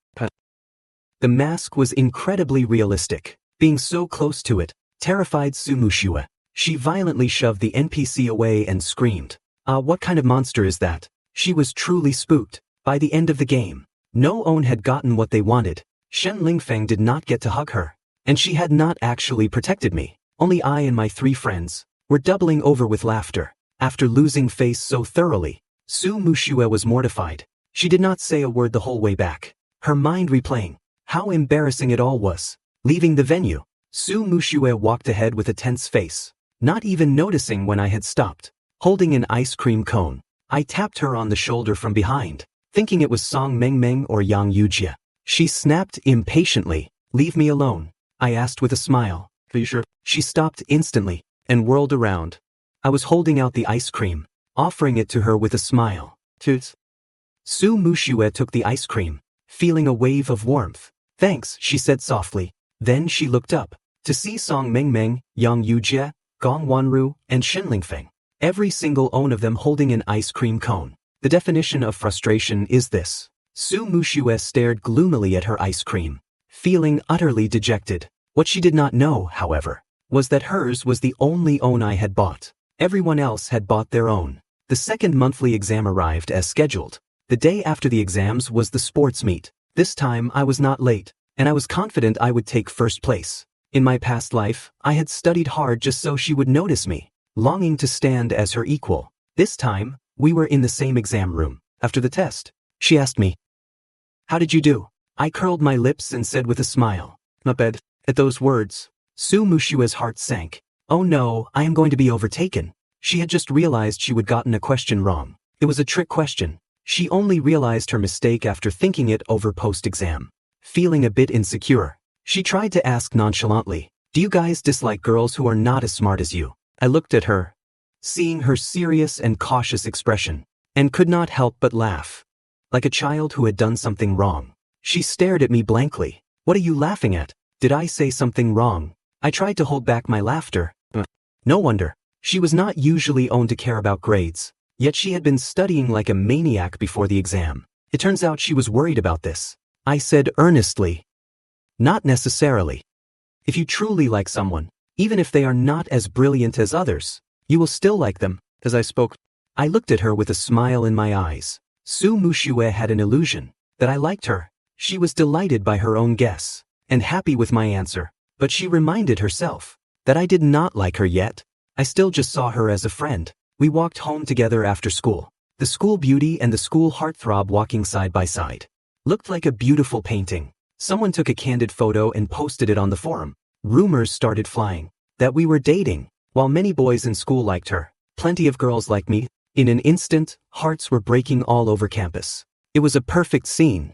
Speaker 1: The mask was incredibly realistic. Being so close to it terrified Su Mushue. She violently shoved the NPC away and screamed, "What kind of monster is that?" She was truly spooked. By the end of the game, no one had gotten what they wanted. Shen Lingfeng did not get to hug her, and she had not actually protected me. Only I and my 3 friends were doubling over with laughter. After losing face so thoroughly, Su Mushue was mortified. She did not say a word the whole way back, her mind replaying how embarrassing it all was. Leaving the venue, Su Mushue walked ahead with a tense face, not even noticing when I had stopped. Holding an ice cream cone, I tapped her on the shoulder from behind, thinking it was Song Mengmeng or Yang Yujie. She snapped impatiently. "Leave me alone," I asked with a smile. "Are you sure?" She stopped instantly and whirled around. I was holding out the ice cream, offering it to her with a smile. "Toots." Su Mushue took the ice cream, feeling a wave of warmth. "Thanks," she said softly. Then she looked up to see Song Mengmeng, Yang Yujie, Gong Wanru, and Shen Lingfeng, every single one of them holding an ice cream cone. The definition of frustration is this. Su Mushue stared gloomily at her ice cream, feeling utterly dejected. What she did not know, however, was that hers was the only own I had bought. Everyone else had bought their own. The second monthly exam arrived as scheduled. The day after the exams was the sports meet. This time I was not late, and I was confident I would take first place. In my past life, I had studied hard just so she would notice me, longing to stand as her equal. This time, we were in the same exam room. After the test, she asked me, "How did you do?" I curled my lips and said with a smile, "Not bad." At those words, Su Mushue's heart sank. Oh no, I am going to be overtaken. She had just realized she had gotten a question wrong. It was a trick question. She only realized her mistake after thinking it over post-exam. Feeling a bit insecure, she tried to ask nonchalantly, "Do you guys dislike girls who are not as smart as you?" I looked at her, seeing her serious and cautious expression, and could not help but laugh. Like a child who had done something wrong. She stared at me blankly. "What are you laughing at? Did I say something wrong?" I tried to hold back my laughter. No wonder. She was not usually owned to care about grades, yet she had been studying like a maniac before the exam. It turns out she was worried about this. I said earnestly, "Not necessarily. If you truly like someone, even if they are not as brilliant as others, you will still like them." As I spoke, I looked at her with a smile in my eyes. Su Mushue had an illusion that I liked her. She was delighted by her own guess, and happy with my answer, but she reminded herself that I did not like her yet. I still just saw her as a friend. We walked home together after school. The school beauty and the school heartthrob walking side by side. Looked like a beautiful painting. Someone took a candid photo and posted it on the forum. Rumors started flying that we were dating. While many boys in school liked her, plenty of girls liked me. In an instant, hearts were breaking all over campus. It was a perfect scene.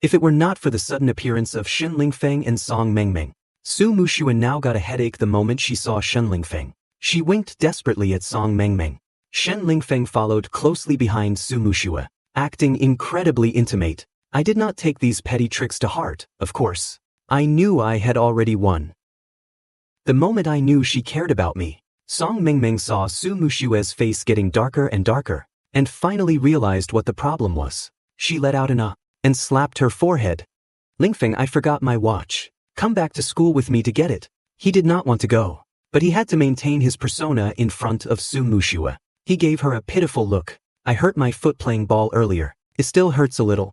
Speaker 1: If it were not for the sudden appearance of Shen Lingfeng and Song Mengmeng, Su Mushue now got a headache the moment she saw Shen Lingfeng. She winked desperately at Song Mengmeng. Shen Lingfeng followed closely behind Su Mushue, acting incredibly intimate. I did not take these petty tricks to heart, of course. I knew I had already won. The moment I knew she cared about me, Song Mengmeng saw Su Mushue's face getting darker and darker, and finally realized what the problem was. She let out an and slapped her forehead. "Lingfeng, I forgot my watch. Come back to school with me to get it." He did not want to go, but he had to maintain his persona in front of Su Mushue. He gave her a pitiful look. "I hurt my foot playing ball earlier. It still hurts a little.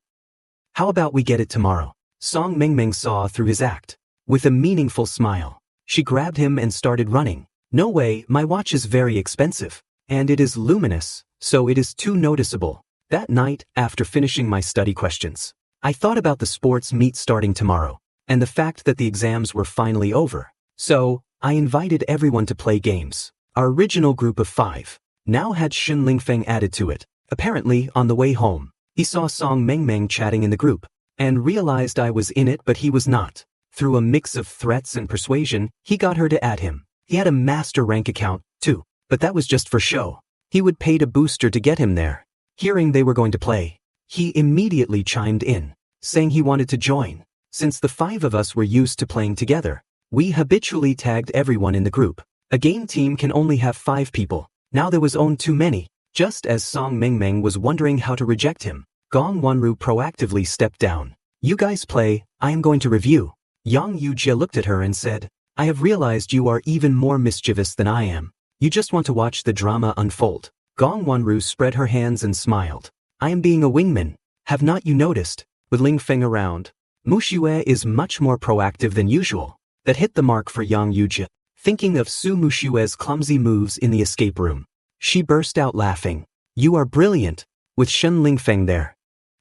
Speaker 1: How about we get it tomorrow?" Song Mengmeng saw through his act. With a meaningful smile, she grabbed him and started running. "No way, my watch is very expensive, and it is luminous, so it is too noticeable." That night, after finishing my study questions, I thought about the sports meet starting tomorrow, and the fact that the exams were finally over. So, I invited everyone to play games. Our original group of 5 now had Shen Lingfeng added to it. Apparently, on the way home, he saw Song Mengmeng chatting in the group, and realized I was in it but he was not. Through a mix of threats and persuasion, he got her to add him. He had a master rank account, too, but that was just for show. He would pay a booster to get him there. Hearing they were going to play, he immediately chimed in, saying he wanted to join. Since the 5 of us were used to playing together, we habitually tagged everyone in the group. A game team can only have 5 people. Now there was too many. Just as Song Mengmeng was wondering how to reject him, Gong Wanru proactively stepped down. "You guys play, I am going to review." Yang Yujie looked at her and said, "I have realized you are even more mischievous than I am. You just want to watch the drama unfold." Gong Wanru spread her hands and smiled. "I am being a wingman. Have not you noticed? With Lingfeng around, Mushue is much more proactive than usual." That hit the mark for Yang Yujie. Thinking of Su Mushue's clumsy moves in the escape room, she burst out laughing. "You are brilliant, with Shen Lingfeng there."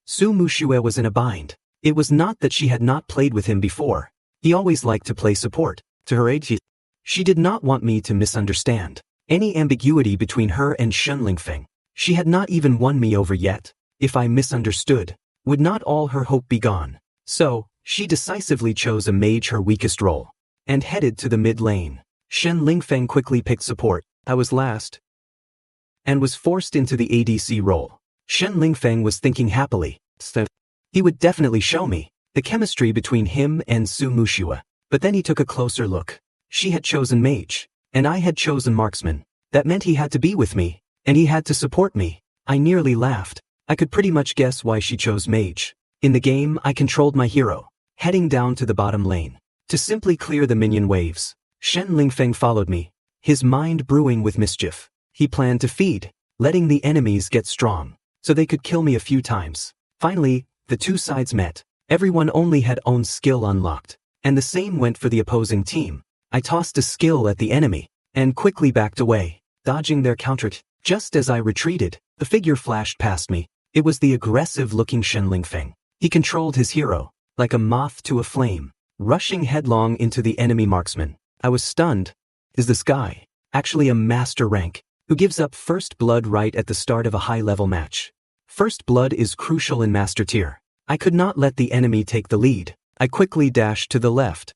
Speaker 1: Su Mushue was in a bind. It was not that she had not played with him before. He always liked to play support. To her age, she did not want me to misunderstand any ambiguity between her and Shen Lingfeng. She had not even won me over yet. If I misunderstood, would not all her hope be gone? So, she decisively chose a mage, her weakest role, and headed to the mid lane. Shen Lingfeng quickly picked support. I was last, and was forced into the ADC role. Shen Lingfeng was thinking happily. He would definitely show me the chemistry between him and Su Mushue. But then he took a closer look. She had chosen mage, and I had chosen marksman. That meant he had to be with me, and he had to support me. I nearly laughed. I could pretty much guess why she chose mage. In the game, I controlled my hero, heading down to the bottom lane to simply clear the minion waves. Shen Lingfeng followed me, his mind brewing with mischief. He planned to feed, letting the enemies get strong, so they could kill me a few times. Finally, the two sides met. Everyone only had own skill unlocked, and the same went for the opposing team. I tossed a skill at the enemy, and quickly backed away, dodging their counter. Just as I retreated, the figure flashed past me. It was the aggressive-looking Shen Lingfeng. He controlled his hero, like a moth to a flame, rushing headlong into the enemy marksman. I was stunned. Is this guy actually a master rank, who gives up first blood right at the start of a high-level match? First blood is crucial in master tier. I could not let the enemy take the lead. I quickly dashed to the left,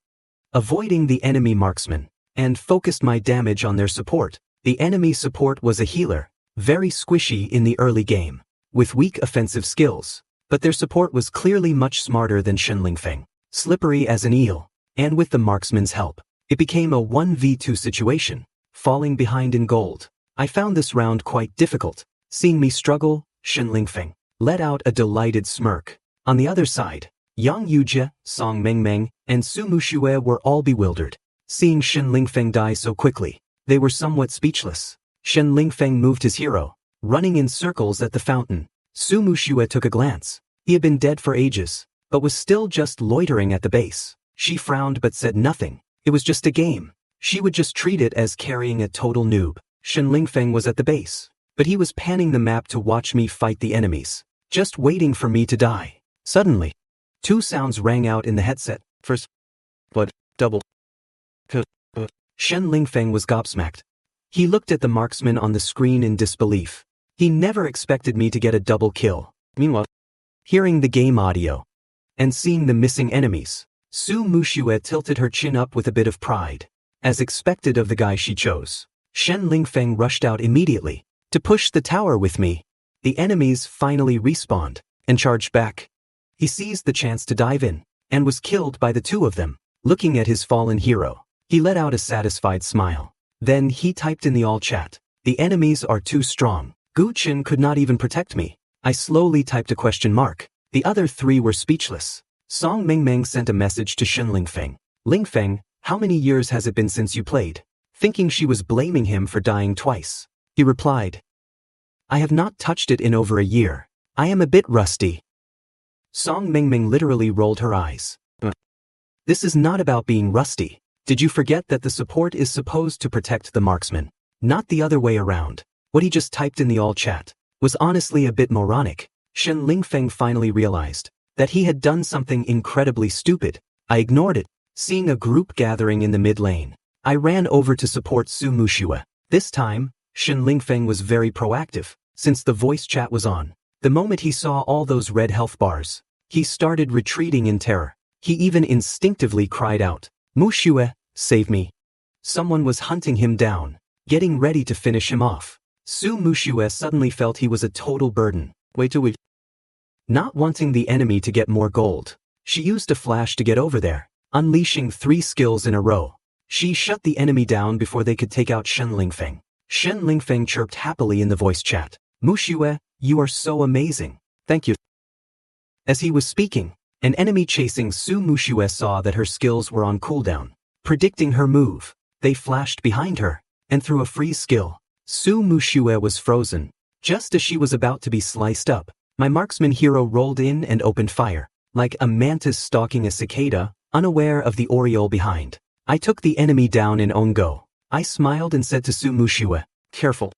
Speaker 1: avoiding the enemy marksman, and focused my damage on their support. The enemy support was a healer, very squishy in the early game, with weak offensive skills, but their support was clearly much smarter than Shen Lingfeng, slippery as an eel, and with the marksman's help, it became a 1v2 situation, falling behind in gold. I found this round quite difficult. Seeing me struggle, Shen Lingfeng let out a delighted smirk. On the other side, Yang Yujie, Song Mengmeng, and Su Muxue were all bewildered. Seeing Shen Lingfeng die so quickly, they were somewhat speechless. Shen Lingfeng moved his hero, running in circles at the fountain. Su Muxue took a glance. He had been dead for ages, but was still just loitering at the base. She frowned but said nothing. It was just a game. She would just treat it as carrying a total noob. Shen Lingfeng was at the base, but he was panning the map to watch me fight the enemies, just waiting for me to die. Suddenly, two sounds rang out in the headset. First, but double. Shen Lingfeng was gobsmacked. He looked at the marksman on the screen in disbelief. He never expected me to get a double kill. Meanwhile, hearing the game audio and seeing the missing enemies, Su Muxue tilted her chin up with a bit of pride. As expected of the guy she chose, Shen Lingfeng rushed out immediately to push the tower with me. The enemies finally respawned and charged back. He seized the chance to dive in and was killed by the two of them. Looking at his fallen hero, he let out a satisfied smile. Then he typed in the all chat, "The enemies are too strong. Gu Qin could not even protect me." I slowly typed a question mark. The other three were speechless. Song Mingmeng sent a message to Shen Lingfeng. "Lingfeng, how many years has it been since you played?" Thinking she was blaming him for dying twice. He replied, "I have not touched it in over a year. I am a bit rusty." Song Mingmeng literally rolled her eyes. This is not about being rusty. Did you forget that the support is supposed to protect the marksman, not the other way around? What he just typed in the all chat was honestly a bit moronic. Shen Lingfeng finally realized that he had done something incredibly stupid. I ignored it. Seeing a group gathering in the mid lane, I ran over to support Su Muxue. This time, Shen Lingfeng was very proactive, since the voice chat was on. The moment he saw all those red health bars, he started retreating in terror. He even instinctively cried out, "Muxue, save me." Someone was hunting him down, getting ready to finish him off. Su Muxue suddenly felt he was a total burden. Wait till we... Not wanting the enemy to get more gold, she used a flash to get over there, unleashing 3 skills in a row. She shut the enemy down before they could take out Shen Lingfeng. Shen Lingfeng chirped happily in the voice chat. "Muxue, you are so amazing. Thank you." As he was speaking, an enemy chasing Su Muxue saw that her skills were on cooldown. Predicting her move, they flashed behind her and threw a freeze skill. Su Muxue was frozen. Just as she was about to be sliced up, my marksman hero rolled in and opened fire, like a mantis stalking a cicada, unaware of the aureole behind. I took the enemy down in one go. I smiled and said to Su Muxue, "Careful."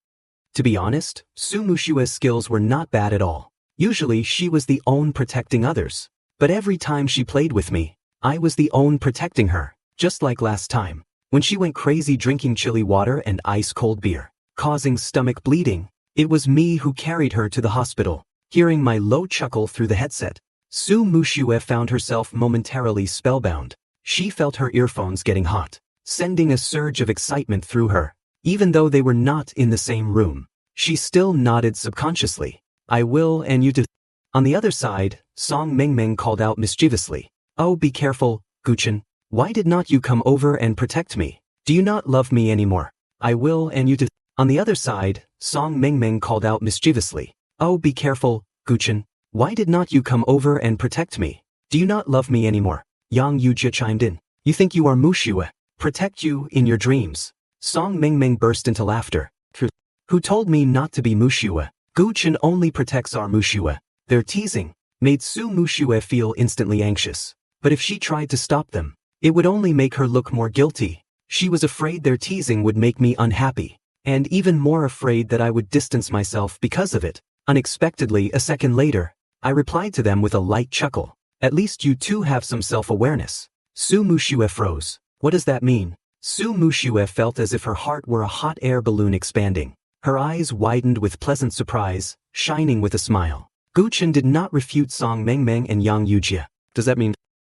Speaker 1: To be honest, Su Muxue's skills were not bad at all. Usually she was the one protecting others. But every time she played with me, I was the one protecting her, just like last time, when she went crazy drinking chilly water and ice-cold beer, causing stomach bleeding. It was me who carried her to the hospital. Hearing my low chuckle through the headset, Su Muxue found herself momentarily spellbound. She felt her earphones getting hot, sending a surge of excitement through her. Even though they were not in the same room, she still nodded subconsciously. "I will, and you do." On the other side, Song Mingmeng called out mischievously, "Oh, be careful, Guchen. Why did not you come over and protect me? Do you not love me anymore?" "I will, and you do." On the other side, Song Mingmeng called out mischievously, "Oh, be careful, Guchen, why did not you come over and protect me? Do you not love me anymore? Yang Yujia chimed in. You think you are Mushua? Protect you in your dreams. Song Mingming burst into laughter. Who told me not to be Mushua? Guchen only protects our Mushua. Their teasing made Su Mushua feel instantly anxious. But if she tried to stop them, it would only make her look more guilty. She was afraid their teasing would make me unhappy, and even more afraid that I would distance myself because of it. Unexpectedly, a second later, I replied to them with a light chuckle. At least you two have some self-awareness. Su Mushua froze. What does that mean? Su Mushua felt as if her heart were a hot air balloon expanding. Her eyes widened with pleasant surprise, shining with a smile. Guchen did not refute Song Mengmeng and Yang Yujia. Does that mean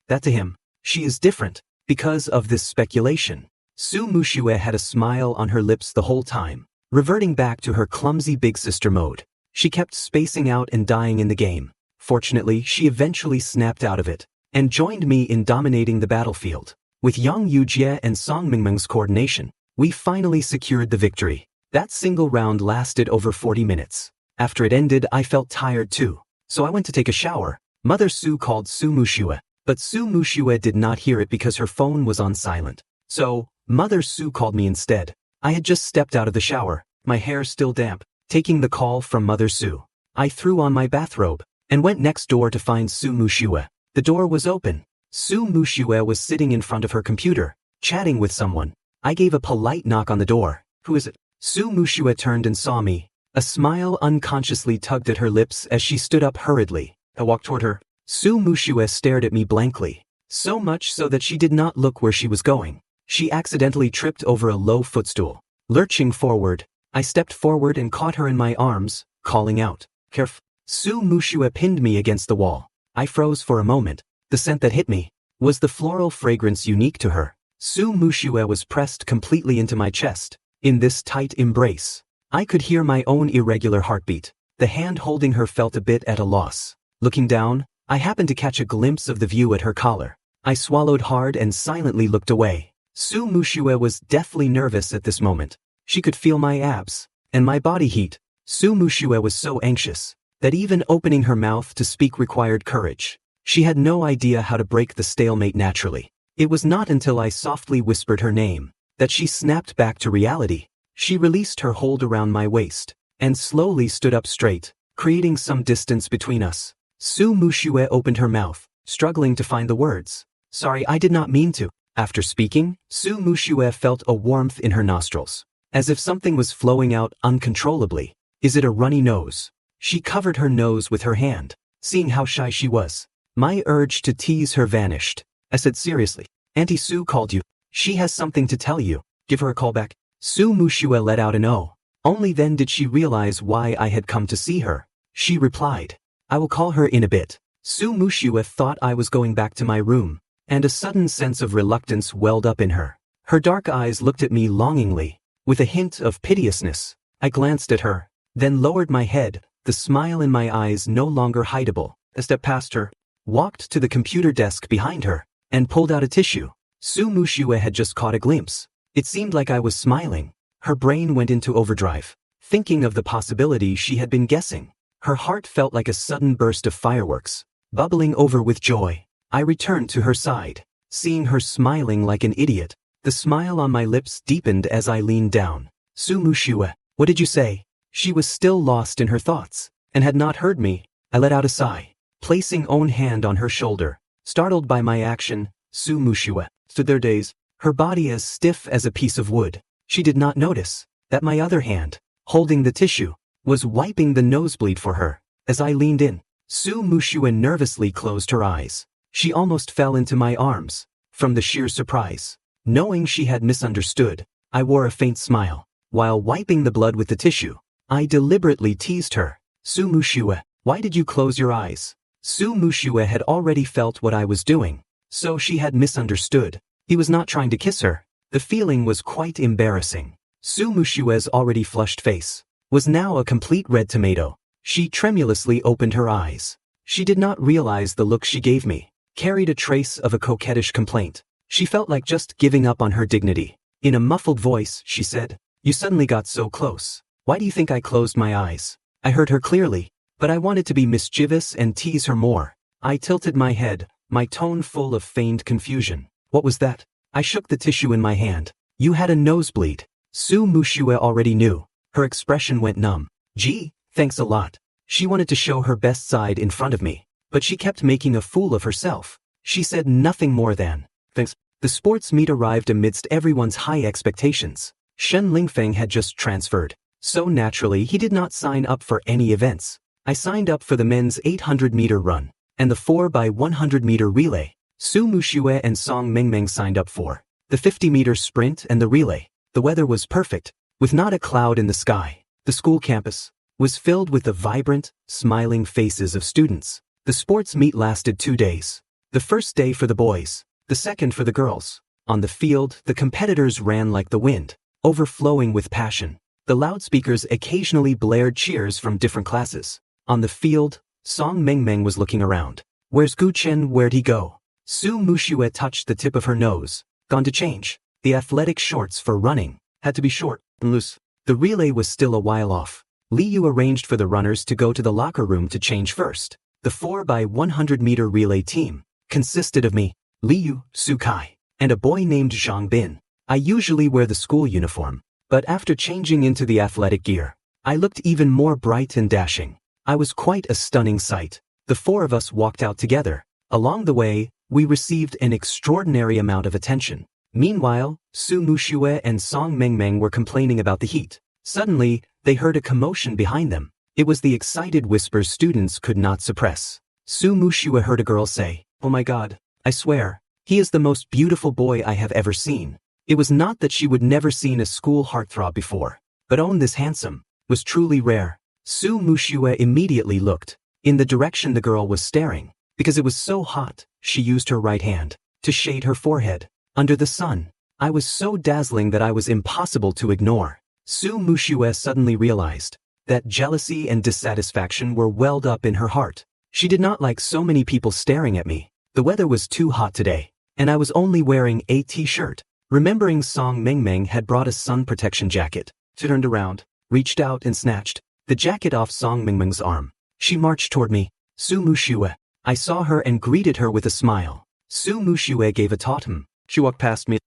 Speaker 1: that to him? She is different, because of this speculation. Su Mushua had a smile on her lips the whole time, reverting back to her clumsy big sister mode. She kept spacing out and dying in the game. Fortunately, she eventually snapped out of it, and joined me in dominating the battlefield. With Yang Yujie and Song Mingmeng's coordination, we finally secured the victory. That single round lasted over 40 minutes. After it ended, I felt tired too, so I went to take a shower. Mother Su called Su Mushua, but Su Mushua did not hear it because her phone was on silent. So, Mother Su called me instead. I had just stepped out of the shower, my hair still damp. Taking the call from Mother Su, I threw on my bathrobe, and went next door to find Su Mushua. The door was open. Su Mushua was sitting in front of her computer, chatting with someone. I gave a polite knock on the door. Who is it? Su Mushua turned and saw me. A smile unconsciously tugged at her lips as she stood up hurriedly. I walked toward her. Su Mushua stared at me blankly, so much so that she did not look where she was going. She accidentally tripped over a low footstool. Lurching forward, I stepped forward and caught her in my arms, calling out, "Caref." Su Mushua pinned me against the wall. I froze for a moment. The scent that hit me was the floral fragrance unique to her. Su Mushua was pressed completely into my chest. In this tight embrace, I could hear my own irregular heartbeat. The hand holding her felt a bit at a loss. Looking down, I happened to catch a glimpse of the view at her collar. I swallowed hard and silently looked away. Su Mushua was deathly nervous at this moment. She could feel my abs and my body heat. Su Mushua was so anxious that even opening her mouth to speak required courage. She had no idea how to break the stalemate naturally. It was not until I softly whispered her name that she snapped back to reality. She released her hold around my waist and slowly stood up straight, creating some distance between us. Su Mushua opened her mouth, struggling to find the words. "Sorry, I did not mean to." After speaking, Su Mushua felt a warmth in her nostrils, as if something was flowing out uncontrollably. Is it a runny nose? She covered her nose with her hand, seeing how shy she was. My urge to tease her vanished. I said seriously, "Auntie Su called you. She has something to tell you. Give her a call back." Su Mushua let out an "oh." Only then did she realize why I had come to see her. She replied, "I will call her in a bit." Su Mushua thought I was going back to my room, and a sudden sense of reluctance welled up in her. Her dark eyes looked at me longingly, with a hint of piteousness. I glanced at her, then lowered my head, the smile in my eyes no longer hideable. I stepped past her, walked to the computer desk behind her, and pulled out a tissue. Su Mushua had just caught a glimpse. It seemed like I was smiling. Her brain went into overdrive, thinking of the possibility she had been guessing. Her heart felt like a sudden burst of fireworks, bubbling over with joy. I returned to her side, seeing her smiling like an idiot. The smile on my lips deepened as I leaned down. "Su Mushua, what did you say?" She was still lost in her thoughts, and had not heard me. I let out a sigh, placing own hand on her shoulder. Startled by my action, Su Mushua stood there dazed, her body as stiff as a piece of wood. She did not notice that my other hand, holding the tissue, was wiping the nosebleed for her. As I leaned in, Su Mushua nervously closed her eyes. She almost fell into my arms, from the sheer surprise. Knowing she had misunderstood, I wore a faint smile. While wiping the blood with the tissue, I deliberately teased her. "Su Mushua, why did you close your eyes?" Su Mushua had already felt what I was doing, so she had misunderstood. He was not trying to kiss her. The feeling was quite embarrassing. Su Mushua's already flushed face was now a complete red tomato. She tremulously opened her eyes. She did not realize the look she gave me carried a trace of a coquettish complaint. She felt like just giving up on her dignity. In a muffled voice, she said, "You suddenly got so close. Why do you think I closed my eyes?" I heard her clearly. but I wanted to be mischievous and tease her more. I tilted my head, my tone full of feigned confusion. What was that? I shook the tissue in my hand. You had a nosebleed. Su Mushue already knew. Her expression went numb. Gee, thanks a lot. She wanted to show her best side in front of me, but she kept making a fool of herself. She said nothing more than, thanks. The sports meet arrived amidst everyone's high expectations. Shen Lingfeng had just transferred, so naturally he did not sign up for any events. I signed up for the men's 800-meter run, and the 4x100-meter relay. Su Mushue and Song Mengmeng signed up for the 50-meter sprint and the relay. The weather was perfect, with not a cloud in the sky. The school campus was filled with the vibrant, smiling faces of students. The sports meet lasted 2 days. The first day for the boys, the second for the girls. On the field, the competitors ran like the wind, overflowing with passion. The loudspeakers occasionally blared cheers from different classes. On the field, Song Mengmeng was looking around. Where's Gu Chen? Where'd he go? Su Mushue touched the tip of her nose. Gone to change. The athletic shorts for running had to be short and loose. The relay was still a while off. Li Yu arranged for the runners to go to the locker room to change first. The 4x100-meter relay team consisted of me, Li Yu, Su Kai, and a boy named Zhang Bin. I usually wear the school uniform, but after changing into the athletic gear, I looked even more bright and dashing. I was quite a stunning sight. The four of us walked out together. Along the way, we received an extraordinary amount of attention. Meanwhile, Su Mushue and Song Mengmeng were complaining about the heat. Suddenly, they heard a commotion behind them. It was the excited whispers students could not suppress. Su Mushue heard a girl say, "Oh my God, I swear, he is the most beautiful boy I have ever seen." It was not that she would never seen a school heartthrob before, but this handsome was truly rare. Su Mushue immediately looked in the direction the girl was staring. Because it was so hot, she used her right hand to shade her forehead. Under the sun, I was so dazzling that I was impossible to ignore. Su Mushue suddenly realized that jealousy and dissatisfaction were welled up in her heart. She did not like so many people staring at me. The weather was too hot today, and I was only wearing a t-shirt. Remembering Song Mengmeng had brought a sun protection jacket, she turned around, reached out and snatched the jacket off Song Mengmeng's arm. She marched toward me. Su Mushue. I saw her and greeted her with a smile. Su Mushue gave a taut "hm." She walked past me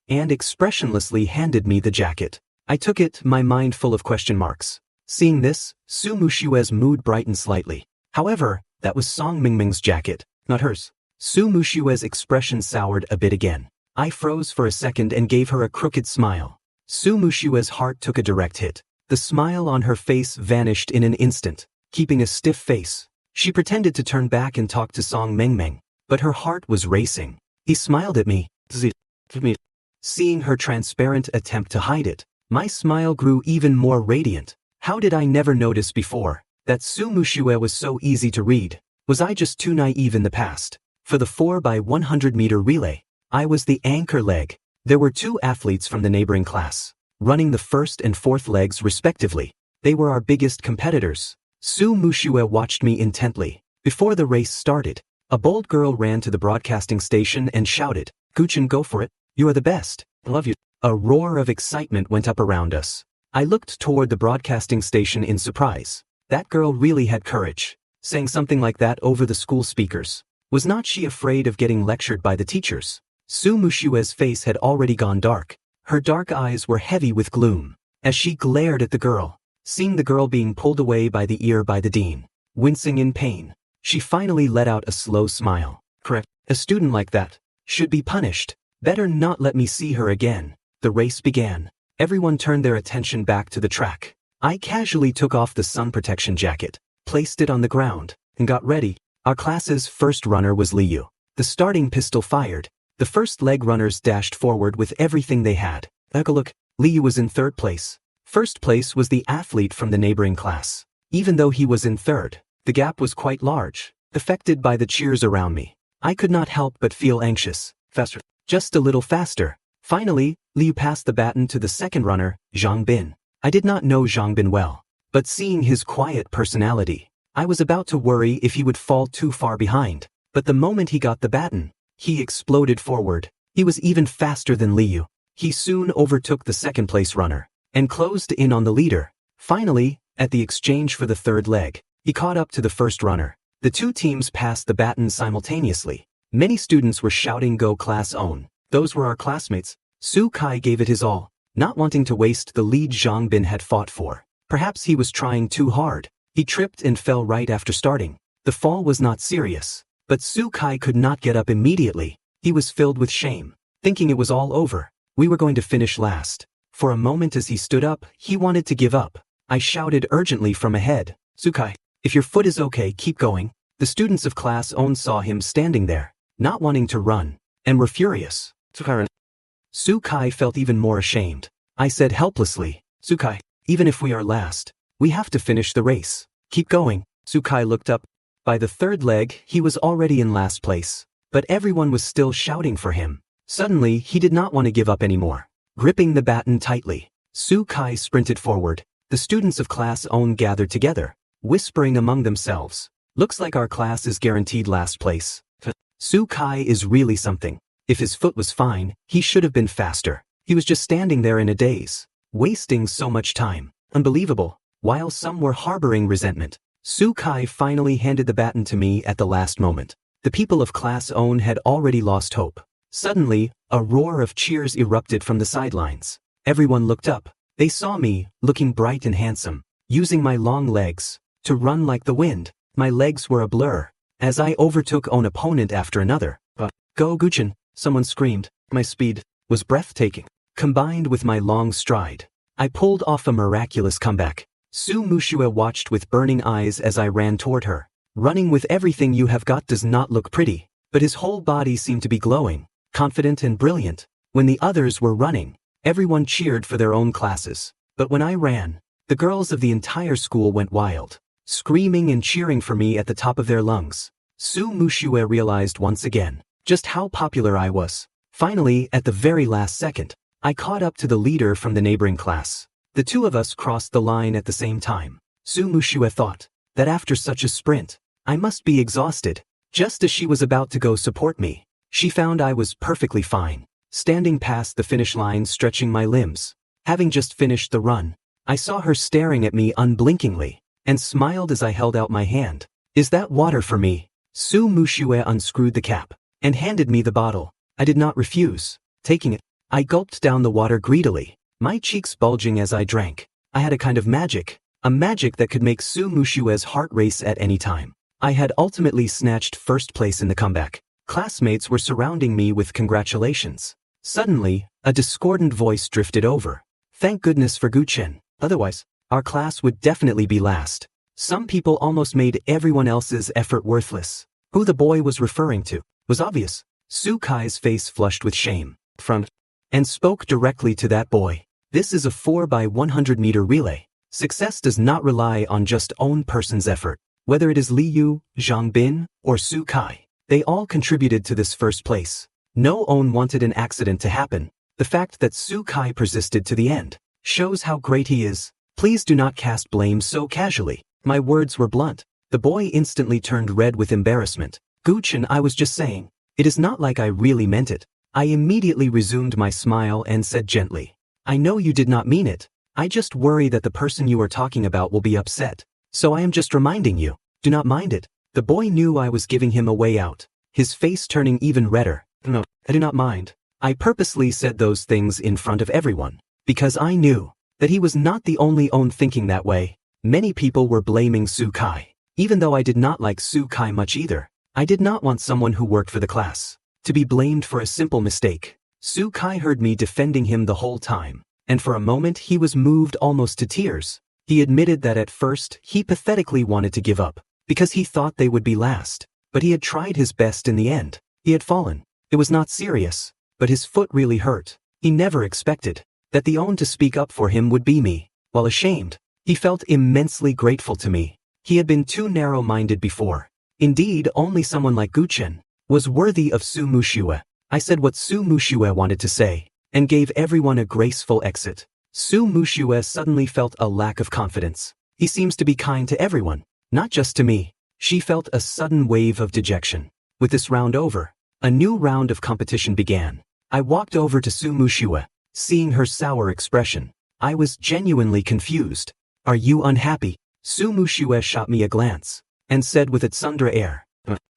Speaker 1: and expressionlessly handed me the jacket. I took it, my mind full of question marks. Seeing this, Su Mushue's mood brightened slightly. However, that was Song Mengmeng's jacket, not hers. Su Mushue's expression soured a bit again. I froze for a second and gave her a crooked smile. Su Mushue's heart took a direct hit. The smile on her face vanished in an instant. Keeping a stiff face, she pretended to turn back and talk to Song Mengmeng, but her heart was racing. He smiled at me. Seeing her transparent attempt to hide it, my smile grew even more radiant. How did I never notice before that Su Mushue was so easy to read? Was I just too naive in the past? For the 4x100-meter relay, I was the anchor leg. There were 2 athletes from the neighboring class, running the first and fourth legs respectively. They were our biggest competitors. Su Mushue watched me intently. Before the race started, a bold girl ran to the broadcasting station and shouted, "Guchen, go for it. You are the best. I love you." A roar of excitement went up around us. I looked toward the broadcasting station in surprise. That girl really had courage, saying something like that over the school speakers. Was not she afraid of getting lectured by the teachers? Su Mushue's face had already gone dark. Her dark eyes were heavy with gloom as she glared at the girl. Seeing the girl being pulled away by the ear by the dean, wincing in pain, she finally let out a slow smile. Correct. A student like that should be punished. Better not let me see her again. The race began. Everyone turned their attention back to the track. I casually took off the sun protection jacket, placed it on the ground, and got ready. Our class's first runner was Li Yu. The starting pistol fired. The first leg runners dashed forward with everything they had. Look, Li Yu was in third place. First place was the athlete from the neighboring class. Even though he was in third, the gap was quite large. Affected by the cheers around me, I could not help but feel anxious. Faster. Just a little faster. Finally, Li Yu passed the baton to the second runner, Zhang Bin. I did not know Zhang Bin well, but seeing his quiet personality, I was about to worry if he would fall too far behind. But the moment he got the baton, he exploded forward. He was even faster than Li Yu. He soon overtook the second-place runner and closed in on the leader. Finally, at the exchange for the third leg, He caught up to the first runner. The two teams passed the baton simultaneously. Many students were shouting "Go Class Own." Those were our classmates. Su Kai gave it his all, not wanting to waste the lead Zhang Bin had fought for. Perhaps he was trying too hard. He tripped and fell right after starting. The fall was not serious, but Su Kai could not get up immediately. He was filled with shame, thinking it was all over. We were going to finish last. For a moment as he stood up, he wanted to give up. I shouted urgently from ahead, "Su Kai, if your foot is okay, keep going." The students of Class Own saw him standing there, not wanting to run, and were furious. Su Kai felt even more ashamed. I said helplessly, "Su Kai, even if we are last, we have to finish the race. Keep going." Su Kai looked up. By the third leg, he was already in last place, but everyone was still shouting for him. Suddenly, he did not want to give up anymore. Gripping the baton tightly, Su Kai sprinted forward. The students of Class Own gathered together, whispering among themselves, "Looks like our class is guaranteed last place. Su Kai is really something. If his foot was fine, he should have been faster. He was just standing there in a daze, wasting so much time. Unbelievable." While some were harboring resentment, Su Kai finally handed the baton to me at the last moment. The people of Class Own had already lost hope. Suddenly, a roar of cheers erupted from the sidelines. Everyone looked up. They saw me, looking bright and handsome, using my long legs to run like the wind. My legs were a blur as I overtook an opponent after another. "Go Guchen," someone screamed. My speed was breathtaking. Combined with my long stride, I pulled off a miraculous comeback. Su Mushue watched with burning eyes as I ran toward her. Running with everything you have got does not look pretty, but his whole body seemed to be glowing, confident and brilliant. When the others were running, everyone cheered for their own classes. But when I ran, the girls of the entire school went wild, screaming and cheering for me at the top of their lungs. Su Mushue realized once again just how popular I was. Finally, at the very last second, I caught up to the leader from the neighboring class. The two of us crossed the line at the same time. Su Mushue thought that after such a sprint, I must be exhausted. Just as she was about to go support me, she found I was perfectly fine, standing past the finish line, stretching my limbs. Having just finished the run, I saw her staring at me unblinkingly, and smiled as I held out my hand. "Is that water for me?" Su Mushue unscrewed the cap and handed me the bottle. I did not refuse. Taking it, I gulped down the water greedily, my cheeks bulging as I drank. I had a kind of magic, a magic that could make Su Mushue's heart race at any time. I had ultimately snatched first place in the comeback. Classmates were surrounding me with congratulations. Suddenly, a discordant voice drifted over. "Thank goodness for Guchen, otherwise, our class would definitely be last." Some people almost made everyone else's effort worthless. Who the boy was referring to was obvious. Su Kai's face flushed with shame, and spoke directly to that boy. "This is a 4x100-meter relay. Success does not rely on just one person's effort. Whether it is Li Yu, Zhang Bin, or Su Kai, they all contributed to this first place. No one wanted an accident to happen. The fact that Su Kai persisted to the end shows how great he is. Please do not cast blame so casually." My words were blunt. The boy instantly turned red with embarrassment. "Guchen, I was just saying. It is not like I really meant it." I immediately resumed my smile and said gently, "I know you did not mean it. I just worry that the person you are talking about will be upset. So I am just reminding you. Do not mind it." The boy knew I was giving him a way out, his face turning even redder. "No, I do not mind." I purposely said those things in front of everyone, because I knew that he was not the only one thinking that way. Many people were blaming Su Kai. Even though I did not like Su Kai much either, I did not want someone who worked for the class to be blamed for a simple mistake. Su Kai heard me defending him the whole time, and for a moment he was moved almost to tears. He admitted that at first he pathetically wanted to give up, because he thought they would be last, but he had tried his best in the end. He had fallen. It was not serious, but his foot really hurt. He never expected that the one to speak up for him would be me. While ashamed, he felt immensely grateful to me. He had been too narrow-minded before. Indeed, only someone like Guchen was worthy of Su Mushue. I said what Su Mushue wanted to say, and gave everyone a graceful exit. Su Mushue suddenly felt a lack of confidence. He seems to be kind to everyone, not just to me. She felt a sudden wave of dejection. With this round over, a new round of competition began. I walked over to Su Mushue. Seeing her sour expression, I was genuinely confused. "Are you unhappy?" Su Mushue shot me a glance, and said with a tsundere air,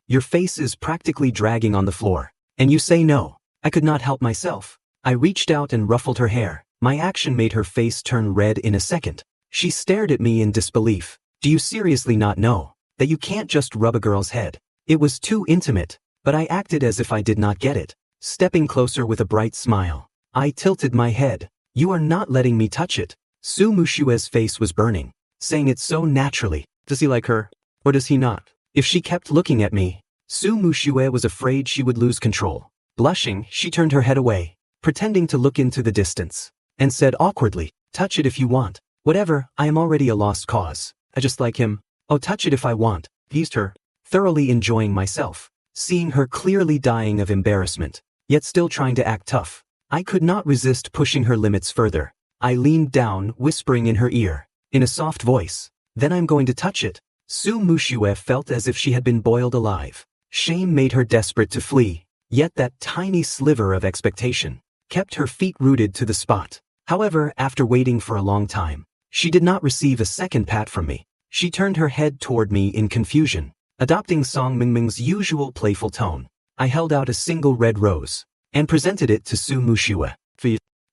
Speaker 1: "Your face is practically dragging on the floor. And you say no." I could not help myself. I reached out and ruffled her hair. My action made her face turn red in a second. She stared at me in disbelief. "Do you seriously not know that you can't just rub a girl's head?" It was too intimate, but I acted as if I did not get it. Stepping closer with a bright smile, I tilted my head. "You are not letting me touch it." Su Mushue's face was burning, saying it so naturally. Does he like her? Or does he not? If she kept looking at me, Su Mushue was afraid she would lose control. Blushing, she turned her head away, pretending to look into the distance, and said awkwardly, "Touch it if you want. Whatever, I am already a lost cause. I just like him. Oh, touch it if I want." Teased her, thoroughly enjoying myself, seeing her clearly dying of embarrassment, yet still trying to act tough. I could not resist pushing her limits further. I leaned down, whispering in her ear, in a soft voice, "Then I'm going to touch it." Su Mushue felt as if she had been boiled alive. Shame made her desperate to flee, yet that tiny sliver of expectation kept her feet rooted to the spot. However, after waiting for a long time, she did not receive a second pat from me. She turned her head toward me in confusion, adopting Song Mingming's usual playful tone. I held out a single red rose, and presented it to Su Mushue.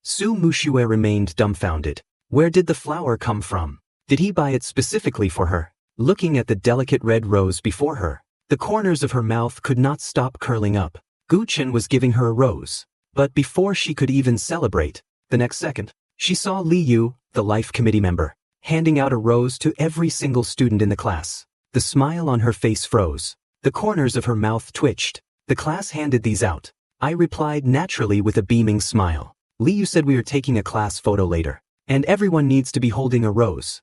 Speaker 1: Su Mushue remained dumbfounded. Where did the flower come from? Did he buy it specifically for her? Looking at the delicate red rose before her, the corners of her mouth could not stop curling up. Guchen was giving her a rose, but before she could even celebrate, the next second, she saw Li Yu, the life committee member, handing out a rose to every single student in the class. The smile on her face froze. The corners of her mouth twitched. The class handed these out. I replied naturally with a beaming smile. "Li Yu said we are taking a class photo later, and everyone needs to be holding a rose."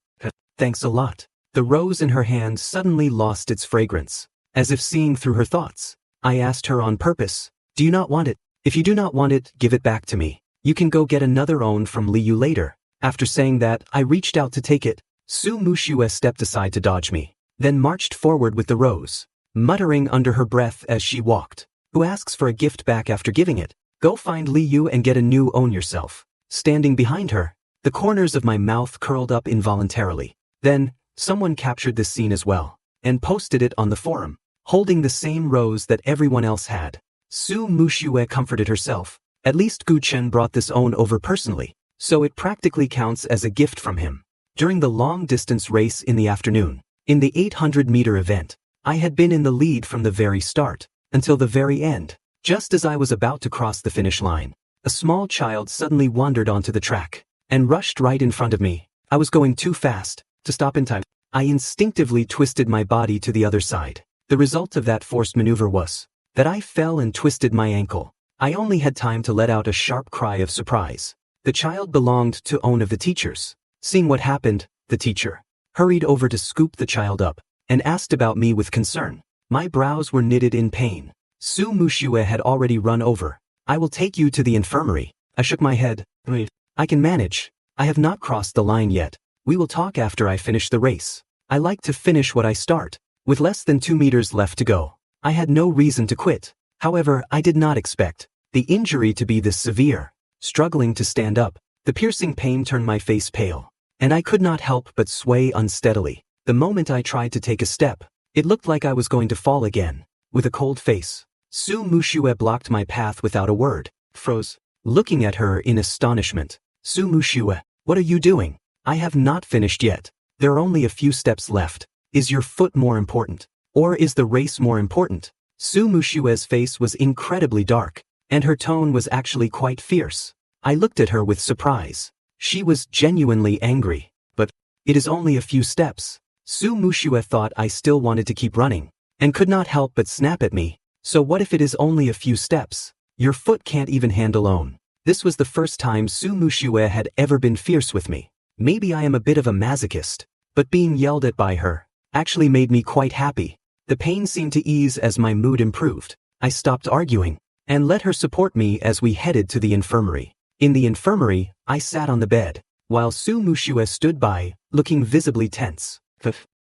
Speaker 1: "Thanks a lot." The rose in her hand suddenly lost its fragrance, as if seeing through her thoughts. I asked her on purpose, "Do you not want it? If you do not want it, give it back to me. You can go get another own from Li Yu later." After saying that, I reached out to take it. Su Mushue stepped aside to dodge me, then marched forward with the rose, muttering under her breath as she walked. "Who asks for a gift back after giving it? Go find Li Yu and get a new own yourself." Standing behind her, the corners of my mouth curled up involuntarily. Then, someone captured this scene as well, and posted it on the forum, holding the same rose that everyone else had. Su Mushue comforted herself. At least Guchen brought this own over personally, so it practically counts as a gift from him. During the long-distance race in the afternoon, in the 800-meter event, I had been in the lead from the very start, until the very end. Just as I was about to cross the finish line, a small child suddenly wandered onto the track, and rushed right in front of me. I was going too fast to stop in time. I instinctively twisted my body to the other side. The result of that forced maneuver was that I fell and twisted my ankle. I only had time to let out a sharp cry of surprise. The child belonged to one of the teachers. Seeing what happened, the teacher hurried over to scoop the child up, and asked about me with concern. My brows were knitted in pain. Su Mushue had already run over. "I will take you to the infirmary." I shook my head. "Wait, I can manage. I have not crossed the line yet. We will talk after I finish the race. I like to finish what I start." With less than 2 meters left to go, I had no reason to quit. However, I did not expect the injury to be this severe. Struggling to stand up, the piercing pain turned my face pale, and I could not help but sway unsteadily. The moment I tried to take a step, it looked like I was going to fall again. With a cold face, Su Mushue blocked my path without a word. Froze, looking at her in astonishment. "Su Mushue, what are you doing? I have not finished yet. There are only a few steps left. Is your foot more important? Or is the race more important?" Su Mushue's face was incredibly dark, and her tone was actually quite fierce. I looked at her with surprise. She was genuinely angry. "But it is only a few steps." Su Mushue thought I still wanted to keep running, and could not help but snap at me. "So what if it is only a few steps? Your foot can't even handle own." This was the first time Su Mushue had ever been fierce with me. Maybe I am a bit of a masochist, but being yelled at by her actually made me quite happy. The pain seemed to ease as my mood improved. I stopped arguing, and let her support me as we headed to the infirmary. In the infirmary, I sat on the bed, while Su Mushue stood by, looking visibly tense.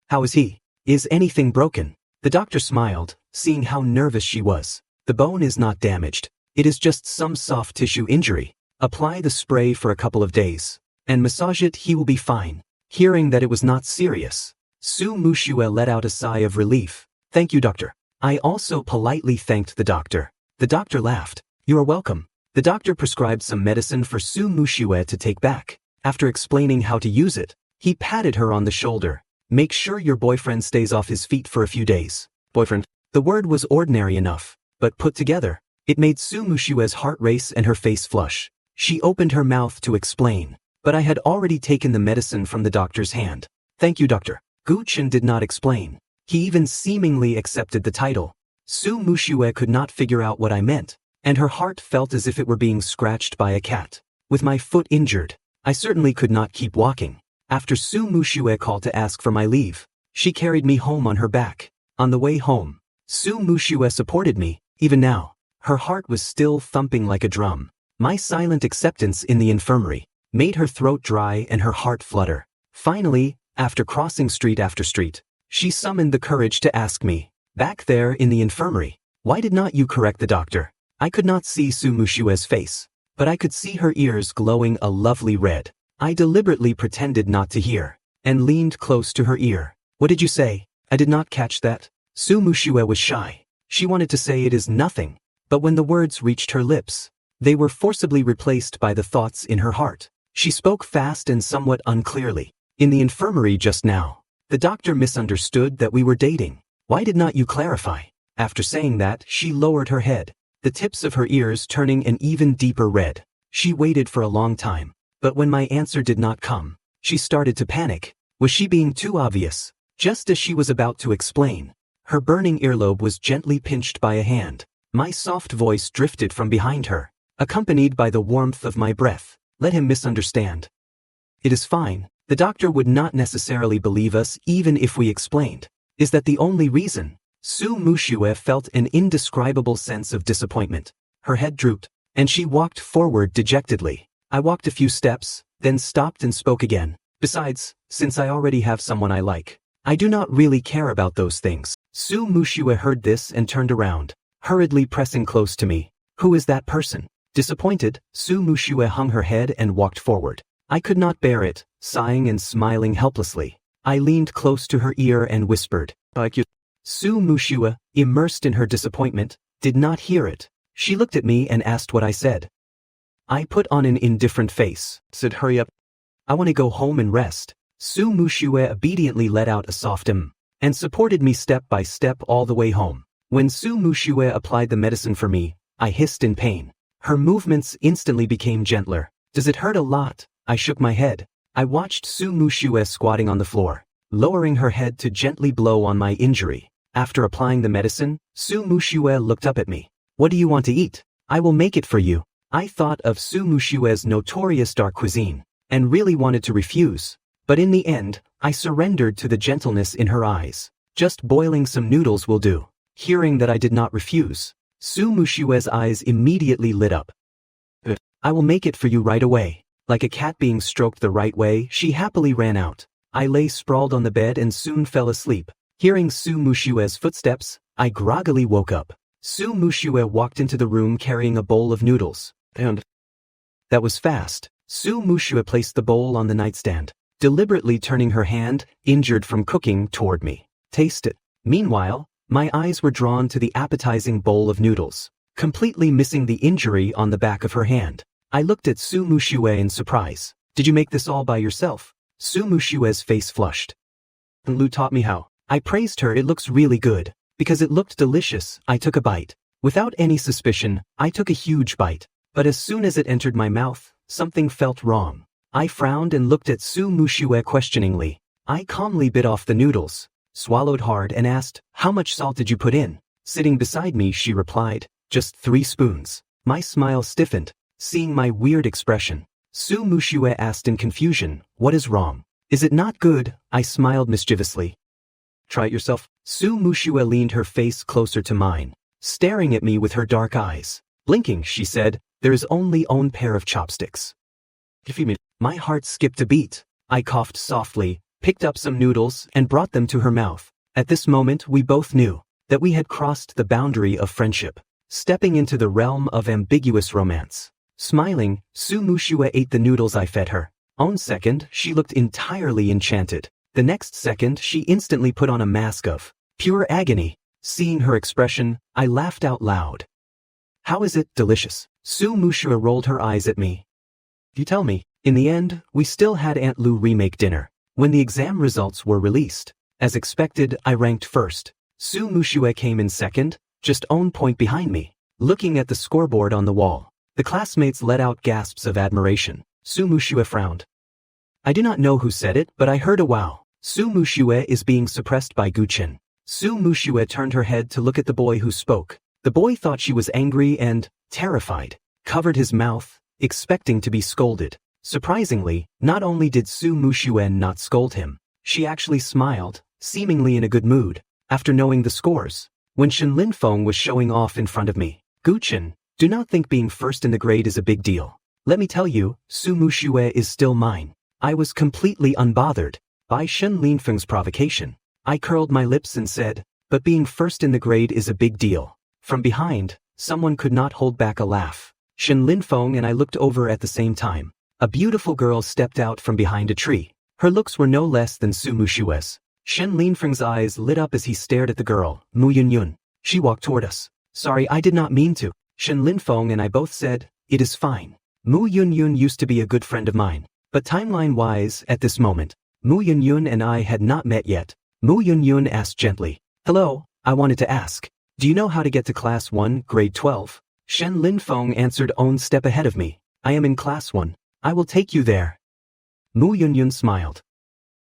Speaker 1: "How is he? Is anything broken?" The doctor smiled, seeing how nervous she was. "The bone is not damaged. It is just some soft tissue injury. Apply the spray for a couple of days, and massage it. He will be fine." Hearing that it was not serious, Su Mushue let out a sigh of relief. Thank you, doctor. I also politely thanked the doctor. The doctor laughed. You are welcome. The doctor prescribed some medicine for Su Mushue to take back. After explaining how to use it, he patted her on the shoulder. Make sure your boyfriend stays off his feet for a few days. Boyfriend. The word was ordinary enough, but put together, it made Su Mushue's heart race and her face flush. She opened her mouth to explain, but I had already taken the medicine from the doctor's hand. Thank you, doctor. Gu Chen did not explain. He even seemingly accepted the title. Su Mushue could not figure out what I meant, and her heart felt as if it were being scratched by a cat. With my foot injured, I certainly could not keep walking. After Su Mushue called to ask for my leave, she carried me home on her back. On the way home, Su Mushue supported me. Even now, her heart was still thumping like a drum. My silent acceptance in the infirmary made her throat dry and her heart flutter. Finally, after crossing street after street, she summoned the courage to ask me, back there in the infirmary, why did not you correct the doctor? I could not see Su Mushue's face, but I could see her ears glowing a lovely red. I deliberately pretended not to hear, and leaned close to her ear. What did you say? I did not catch that. Su Mushue was shy. She wanted to say it is nothing, but when the words reached her lips, they were forcibly replaced by the thoughts in her heart. She spoke fast and somewhat unclearly. In the infirmary just now, the doctor misunderstood that we were dating. Why did not you clarify? After saying that, she lowered her head, the tips of her ears turning an even deeper red. She waited for a long time, but when my answer did not come, she started to panic. Was she being too obvious? Just as she was about to explain, her burning earlobe was gently pinched by a hand. My soft voice drifted from behind her, accompanied by the warmth of my breath. Let him misunderstand. It is fine. The doctor would not necessarily believe us even if we explained. Is that the only reason? Su Mushue felt an indescribable sense of disappointment. Her head drooped, and she walked forward dejectedly. I walked a few steps, then stopped and spoke again. Besides, since I already have someone I like, I do not really care about those things. Su Mushue heard this and turned around, hurriedly pressing close to me. Who is that person? Disappointed, Su Mushue hung her head and walked forward. I could not bear it, sighing and smiling helplessly. I leaned close to her ear and whispered, like you. Su Mushue, immersed in her disappointment, did not hear it. She looked at me and asked what I said. I put on an indifferent face, said hurry up. I want to go home and rest. Su Mushue obediently let out a soft and supported me step by step all the way home. When Su Mushue applied the medicine for me, I hissed in pain. Her movements instantly became gentler. Does it hurt a lot? I shook my head. I watched Su Mushue squatting on the floor, lowering her head to gently blow on my injury. After applying the medicine, Su Mushue looked up at me. What do you want to eat? I will make it for you. I thought of Su Mushue's notorious dark cuisine, and really wanted to refuse. But in the end, I surrendered to the gentleness in her eyes. Just boiling some noodles will do. Hearing that I did not refuse, Su Mushue's eyes immediately lit up. I will make it for you right away. Like a cat being stroked the right way, she happily ran out. I lay sprawled on the bed and soon fell asleep. Hearing Su Mushue's footsteps, I groggily woke up. Su Mushue walked into the room carrying a bowl of noodles. And that was fast. Su Mushue placed the bowl on the nightstand, deliberately turning her hand, injured from cooking, toward me. Taste it. Meanwhile, my eyes were drawn to the appetizing bowl of noodles, completely missing the injury on the back of her hand. I looked at Su Mushue in surprise. Did you make this all by yourself? Su Mushue's face flushed. Lu taught me how. I praised her. It looks really good. Because it looked delicious, I took a bite. Without any suspicion, I took a huge bite. But as soon as it entered my mouth, something felt wrong. I frowned and looked at Su Mushue questioningly. I calmly bit off the noodles, swallowed hard and asked, how much salt did you put in? Sitting beside me, she replied, just 3 spoons. My smile stiffened. Seeing my weird expression, Su Mushue asked in confusion, what is wrong? Is it not good? I smiled mischievously. Try it yourself. Su Mushue leaned her face closer to mine, staring at me with her dark eyes. Blinking, she said, there is only one pair of chopsticks. My heart skipped a beat. I coughed softly, picked up some noodles, and brought them to her mouth. At this moment, we both knew that we had crossed the boundary of friendship, stepping into the realm of ambiguous romance. Smiling, Su Mushue ate the noodles I fed her. On second, she looked entirely enchanted. The next second she instantly put on a mask of pure agony. Seeing her expression, I laughed out loud. How is it delicious? Su Mushua rolled her eyes at me. You tell me. In the end, we still had Aunt Lu remake dinner. When the exam results were released, as expected, I ranked first. Su Mushua came in second, just one point behind me. Looking at the scoreboard on the wall, the classmates let out gasps of admiration. Su Mushua frowned. I do not know who said it, but I heard a wow. Su Mushua is being suppressed by Guqin. Su Mushua turned her head to look at the boy who spoke. The boy thought she was angry and terrified, covered his mouth, expecting to be scolded. Surprisingly, not only did Su Mushua not scold him, she actually smiled, seemingly in a good mood. After knowing the scores, when Shen Linfeng was showing off in front of me, Guqin, do not think being first in the grade is a big deal. Let me tell you, Su Mushua is still mine. I was completely unbothered by Shen Linfeng's provocation. I curled my lips and said, but being first in the grade is a big deal. From behind, someone could not hold back a laugh. Shen Linfeng and I looked over at the same time. A beautiful girl stepped out from behind a tree. Her looks were no less than Su Mushua's. Shen Linfeng's eyes lit up as he stared at the girl, Mu Yunyun. She walked toward us. Sorry, I did not mean to. Shen Linfeng and I both said, it is fine. Mu Yunyun used to be a good friend of mine. But timeline-wise, at this moment, Mu Yunyun and I had not met yet. Mu Yunyun asked gently, hello, I wanted to ask, do you know how to get to class 1, grade 12? Shen Linfeng answered one step ahead of me. I am in class 1. I will take you there. Mu Yunyun smiled.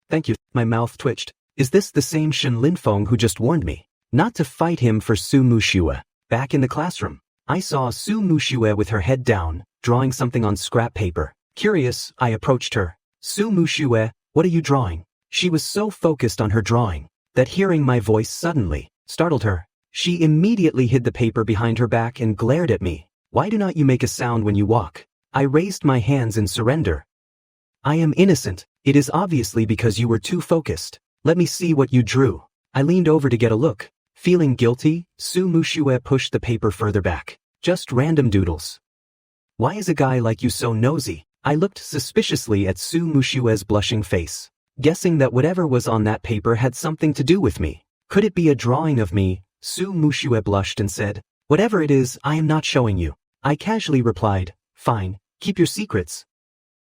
Speaker 1: Thank you. My mouth twitched. Is this the same Shen Linfeng who just warned me not to fight him for Su Mushua? Back in the classroom, I saw Su Mushua with her head down, drawing something on scrap paper. Curious, I approached her. Su Mushua, what are you drawing? She was so focused on her drawing that hearing my voice suddenly startled her. She immediately hid the paper behind her back and glared at me. Why do not you make a sound when you walk? I raised my hands in surrender. I am innocent. It is obviously because you were too focused. Let me see what you drew. I leaned over to get a look. Feeling guilty, Su Mushua pushed the paper further back. Just random doodles. Why is a guy like you so nosy? I looked suspiciously at Su Mushua's blushing face, guessing that whatever was on that paper had something to do with me. Could it be a drawing of me? Su Mushua blushed and said, whatever it is, I am not showing you. I casually replied, fine, keep your secrets.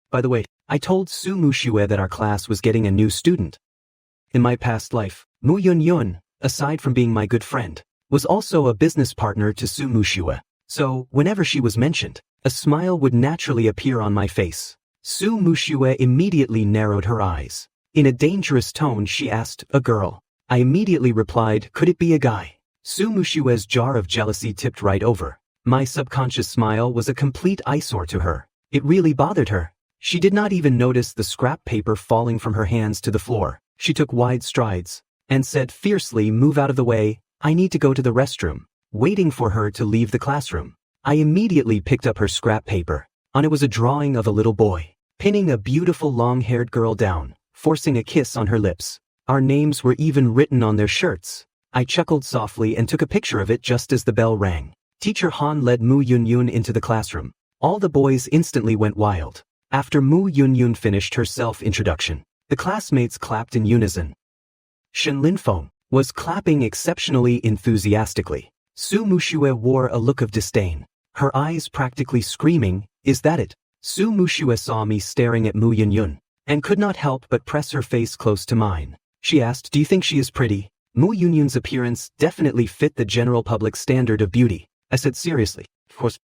Speaker 1: By the way, I told Su Mushua that our class was getting a new student. In my past life, Mu Yunyun, aside from being my good friend, was also a business partner to Su Mushua. So, whenever she was mentioned, a smile would naturally appear on my face. Su Mushua immediately narrowed her eyes. In a dangerous tone she asked, a girl. I immediately replied, could it be a guy? Su Mushua's jar of jealousy tipped right over. My subconscious smile was a complete eyesore to her. It really bothered her. She did not even notice the scrap paper falling from her hands to the floor. She took wide strides and said fiercely, move out of the way, I need to go to the restroom. Waiting for her to leave the classroom, I immediately picked up her scrap paper. On it was a drawing of a little boy, pinning a beautiful long-haired girl down, forcing a kiss on her lips. Our names were even written on their shirts. I chuckled softly and took a picture of it just as the bell rang. Teacher Han led Mu Yunyun into the classroom. All the boys instantly went wild. After Mu Yunyun finished her self-introduction, the classmates clapped in unison. Shen Linfeng was clapping exceptionally enthusiastically. Su Mushua wore a look of disdain, her eyes practically screaming, is that it? Su Mushua saw me staring at Mu Yunyun, and could not help but press her face close to mine. She asked, do you think she is pretty? Mu Yunyun's appearance definitely fit the general public standard of beauty. I said seriously, of course.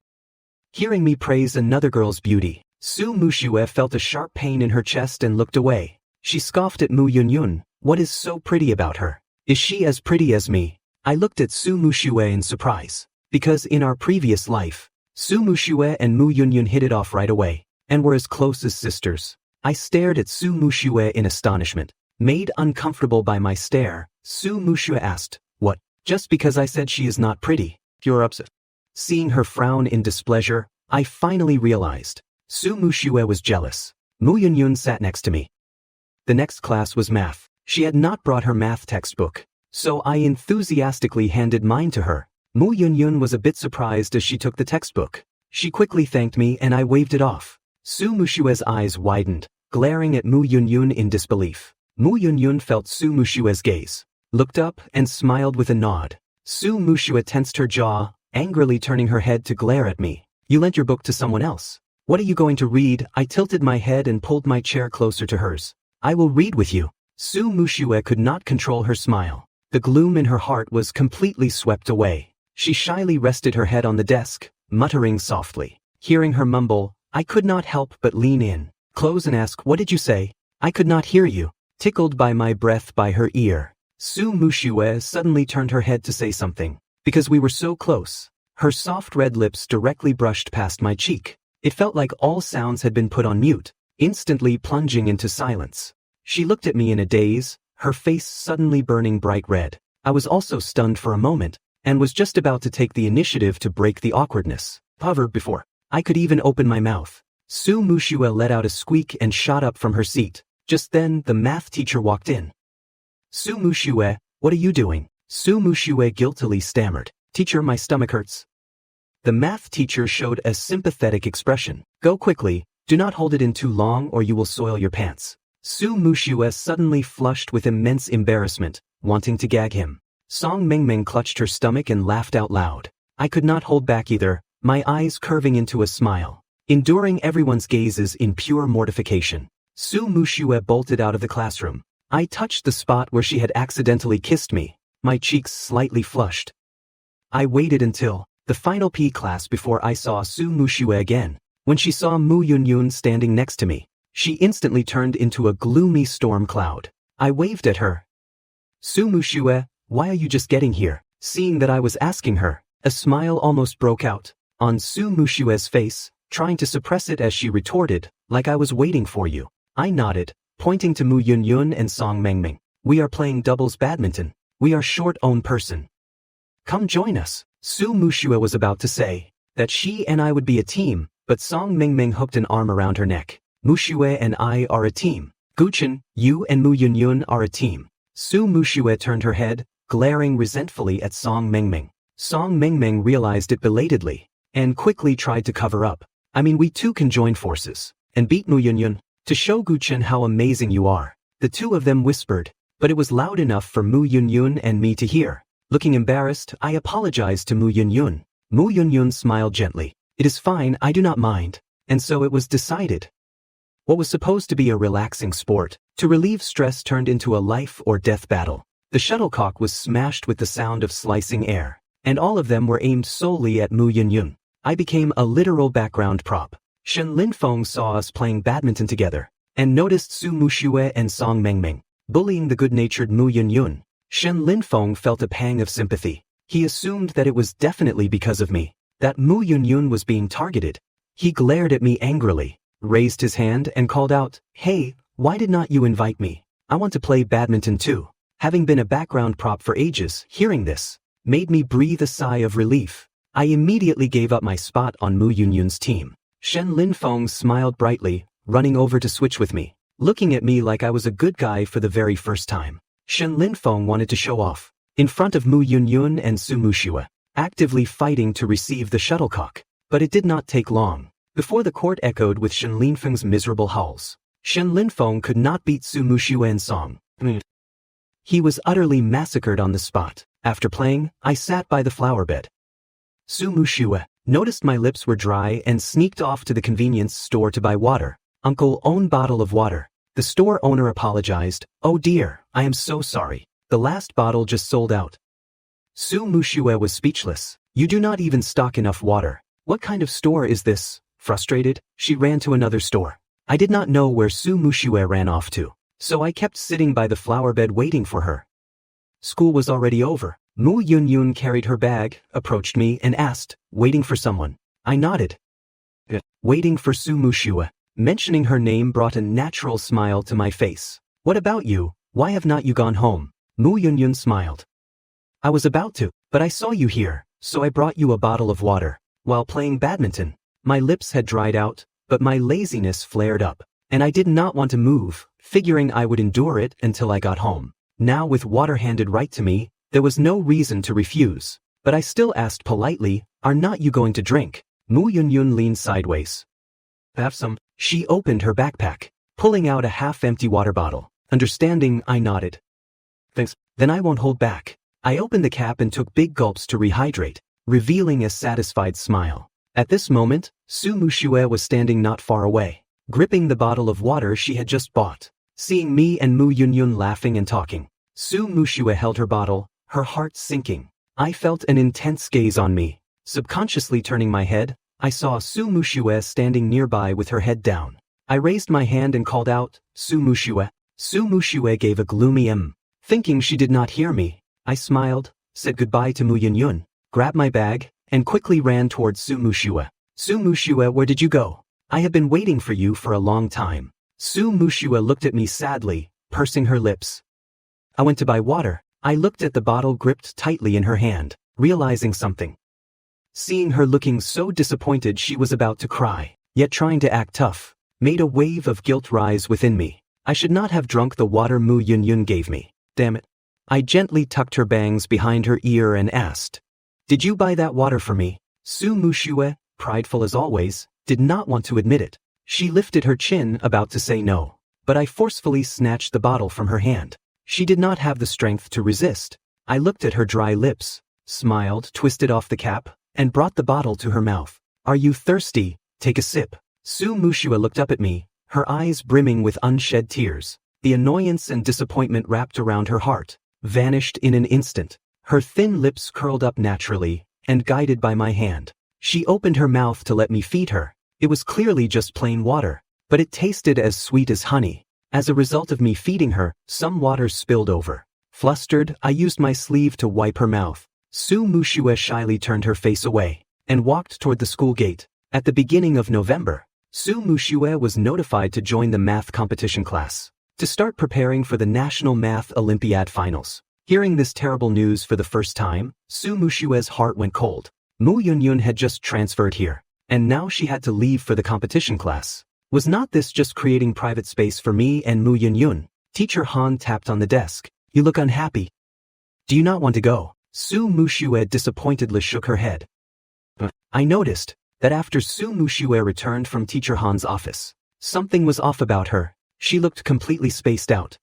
Speaker 1: Hearing me praise another girl's beauty, Su Mushua felt a sharp pain in her chest and looked away. She scoffed at Mu Yunyun, what is so pretty about her? Is she as pretty as me? I looked at Su Mushua in surprise, because in our previous life, Su Mushua and Mu Yunyun hit it off right away, and were as close as sisters. I stared at Su Mushua in astonishment. Made uncomfortable by my stare, Su Mushua asked, what? Just because I said she is not pretty, you're upset? Seeing her frown in displeasure, I finally realized. Su Mushua was jealous. Mu Yunyun sat next to me. The next class was math. She had not brought her math textbook, so I enthusiastically handed mine to her. Mu Yunyun was a bit surprised as she took the textbook. She quickly thanked me and I waved it off. Su Mushua's eyes widened, glaring at Mu Yunyun in disbelief. Mu Yunyun felt Su Mushue's gaze, looked up and smiled with a nod. Su Mushue tensed her jaw, angrily turning her head to glare at me. You lent your book to someone else. What are you going to read? I tilted my head and pulled my chair closer to hers. I will read with you. Su Mushue could not control her smile. The gloom in her heart was completely swept away. She shyly rested her head on the desk, muttering softly. Hearing her mumble, I could not help but lean in, close and ask, what did you say? I could not hear you. Tickled by my breath by her ear, Su Mushue suddenly turned her head to say something. Because we were so close, her soft red lips directly brushed past my cheek. It felt like all sounds had been put on mute, instantly plunging into silence. She looked at me in a daze, her face suddenly burning bright red. I was also stunned for a moment, and was just about to take the initiative to break the awkwardness. However, before I could even open my mouth, Su Mushue let out a squeak and shot up from her seat. Just then, the math teacher walked in. Su Mushue, what are you doing? Su Mushue guiltily stammered. Teacher, my stomach hurts. The math teacher showed a sympathetic expression. Go quickly, do not hold it in too long or you will soil your pants. Su Mushue suddenly flushed with immense embarrassment, wanting to gag him. Song Mengmeng clutched her stomach and laughed out loud. I could not hold back either, my eyes curving into a smile. Enduring everyone's gazes in pure mortification, Su Mushue bolted out of the classroom. I touched the spot where she had accidentally kissed me, my cheeks slightly flushed. I waited until the final P class before I saw Su Mushue again. When she saw Mu Yunyun standing next to me, she instantly turned into a gloomy storm cloud. I waved at her. Su Mushue, why are you just getting here? Seeing that I was asking her, a smile almost broke out on Su Mushue's face, trying to suppress it as she retorted, like I was waiting for you. I nodded, pointing to Mu Yunyun and Song Mengmeng. We are playing doubles badminton. We are short own person. Come join us. Su Mushue was about to say that she and I would be a team, but Song Mengmeng hooked an arm around her neck. Mushue and I are a team. Guchen, you and Mu Yunyun are a team. Su Mushue turned her head, glaring resentfully at Song Mengmeng. Song Mengmeng realized it belatedly, and quickly tried to cover up. I mean, we too can join forces and beat Mu Yunyun. To show Guchen how amazing you are. The two of them whispered, but it was loud enough for Mu Yunyun and me to hear. Looking embarrassed, I apologized to Mu Yunyun. Mu Yunyun smiled gently. It is fine, I do not mind. And so it was decided. What was supposed to be a relaxing sport, to relieve stress turned into a life or death battle. The shuttlecock was smashed with the sound of slicing air, and all of them were aimed solely at Mu Yunyun. I became a literal background prop. Shen Linfeng saw us playing badminton together, and noticed Su Mushue and Song Mengmeng bullying the good-natured Mu Yunyun. Shen Linfeng felt a pang of sympathy. He assumed that it was definitely because of me that Mu Yunyun was being targeted. He glared at me angrily, raised his hand and called out, Hey, why did not you invite me? I want to play badminton too. Having been a background prop for ages, hearing this made me breathe a sigh of relief. I immediately gave up my spot on Mu Yunyun's team. Shen Linfeng smiled brightly, running over to switch with me, looking at me like I was a good guy for the very first time. Shen Linfeng wanted to show off, in front of Mu Yunyun and Su Mushue, actively fighting to receive the shuttlecock. But it did not take long before the court echoed with Shen Linfeng's miserable howls. Shen Linfeng could not beat Su Mushue and Song. He was utterly massacred on the spot. After playing, I sat by the flower bed. Su Mushue noticed my lips were dry and sneaked off to the convenience store to buy water. Uncle, own bottle of water. The store owner apologized. Oh dear, I am so sorry. The last bottle just sold out. Su Mushue was speechless. You do not even stock enough water. What kind of store is this? Frustrated, she ran to another store. I did not know where Su Mushue ran off to, so I kept sitting by the flower bed waiting for her. School was already over. Mu Yunyun carried her bag, approached me and asked, waiting for someone. I nodded. Waiting for Su Mushue. Mentioning her name brought a natural smile to my face. What about you? Why have not you gone home? Mu Yunyun smiled. I was about to, but I saw you here, so I brought you a bottle of water. While playing badminton, my lips had dried out, but my laziness flared up, and I did not want to move, figuring I would endure it until I got home. Now with water handed right to me, there was no reason to refuse, but I still asked politely, are not you going to drink? Mu Yunyun leaned sideways. Have some. She opened her backpack, pulling out a half-empty water bottle. Understanding, I nodded. Thanks, then I won't hold back. I opened the cap and took big gulps to rehydrate, revealing a satisfied smile. At this moment, Su Muxue was standing not far away, gripping the bottle of water she had just bought. Seeing me and Mu Yunyun laughing and talking, Su Muxue held her bottle, her heart sinking. I felt an intense gaze on me. Subconsciously turning my head, I saw Su Muxue standing nearby with her head down. I raised my hand and called out, Su Muxue. Su Muxue gave a gloomy Thinking she did not hear me, I smiled, said goodbye to Mu Yunyun, grabbed my bag, and quickly ran towards Su Muxue. Su Muxue, where did you go? I have been waiting for you for a long time. Su Muxue looked at me sadly, pursing her lips. I went to buy water. I looked at the bottle gripped tightly in her hand, realizing something. Seeing her looking so disappointed she was about to cry, yet trying to act tough, made a wave of guilt rise within me. I should not have drunk the water Mu Yunyun gave me. Damn it. I gently tucked her bangs behind her ear and asked, did you buy that water for me? Su Muxue, prideful as always, did not want to admit it. She lifted her chin, about to say no, but I forcefully snatched the bottle from her hand. She did not have the strength to resist. I looked at her dry lips, smiled, twisted off the cap, and brought the bottle to her mouth. Are you thirsty? Take a sip. Su Muxue looked up at me, her eyes brimming with unshed tears. The annoyance and disappointment wrapped around her heart, vanished in an instant. Her thin lips curled up naturally, and guided by my hand, she opened her mouth to let me feed her. It was clearly just plain water, but it tasted as sweet as honey. As a result of me feeding her, some water spilled over. Flustered, I used my sleeve to wipe her mouth. Su Muxue shyly turned her face away, and walked toward the school gate. At the beginning of November, Su Muxue was notified to join the math competition class, to start preparing for the National Math Olympiad Finals. Hearing this terrible news for the first time, Su Muxue's heart went cold. Mu Yunyun had just transferred here, and now she had to leave for the competition class. Was not this just creating private space for me and Mu Yunyun? Teacher Han tapped on the desk. You look unhappy. Do you not want to go? Su Muxue disappointedly shook her head. I noticed that after Su Muxue returned from Teacher Han's office, something was off about her. She looked completely spaced out.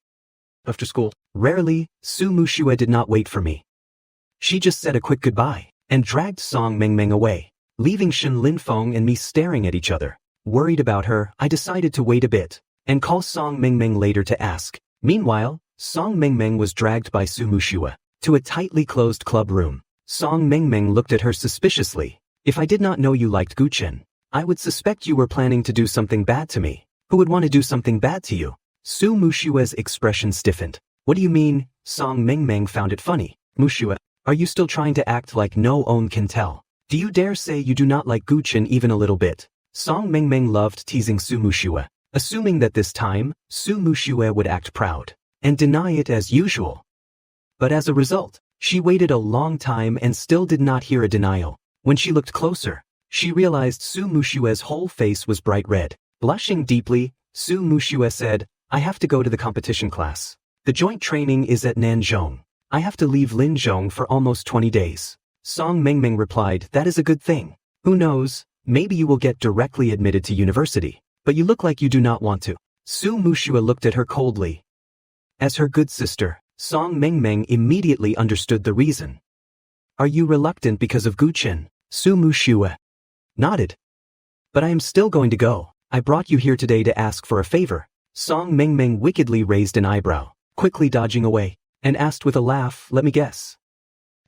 Speaker 1: After school, rarely, Su Muxue did not wait for me. She just said a quick goodbye, and dragged Song Mengmeng away, leaving Shen Linfeng and me staring at each other. Worried about her, I decided to wait a bit, and call Song Mengmeng later to ask. Meanwhile, Song Mengmeng was dragged by Su Muxue to a tightly closed club room. Song Mengmeng looked at her suspiciously. If I did not know you liked Guchen, I would suspect you were planning to do something bad to me. Who would want to do something bad to you? Su Muxue's expression stiffened. What do you mean? Song Mengmeng found it funny. Muxue, are you still trying to act like no one can tell? Do you dare say you do not like Guchen even a little bit? Song Mengmeng loved teasing Su Muxue, assuming that this time, Su Muxue would act proud and deny it as usual. But as a result, she waited a long time and still did not hear a denial. When she looked closer, she realized Su Muxue's whole face was bright red. Blushing deeply, Su Muxue said, I have to go to the competition class. The joint training is at Nanzhong. I have to leave Linzhong for almost 20 days. Song Mengmeng replied, that is a good thing. Who knows, maybe you will get directly admitted to university. But you look like you do not want to. Su Muxue looked at her coldly. As her good sister, Song Mengmeng immediately understood the reason. Are you reluctant because of Guchen? Su Muxue nodded. But I am still going to go. I brought you here today to ask for a favor. Song Mengmeng wickedly raised an eyebrow, quickly dodging away, and asked with a laugh, let me guess.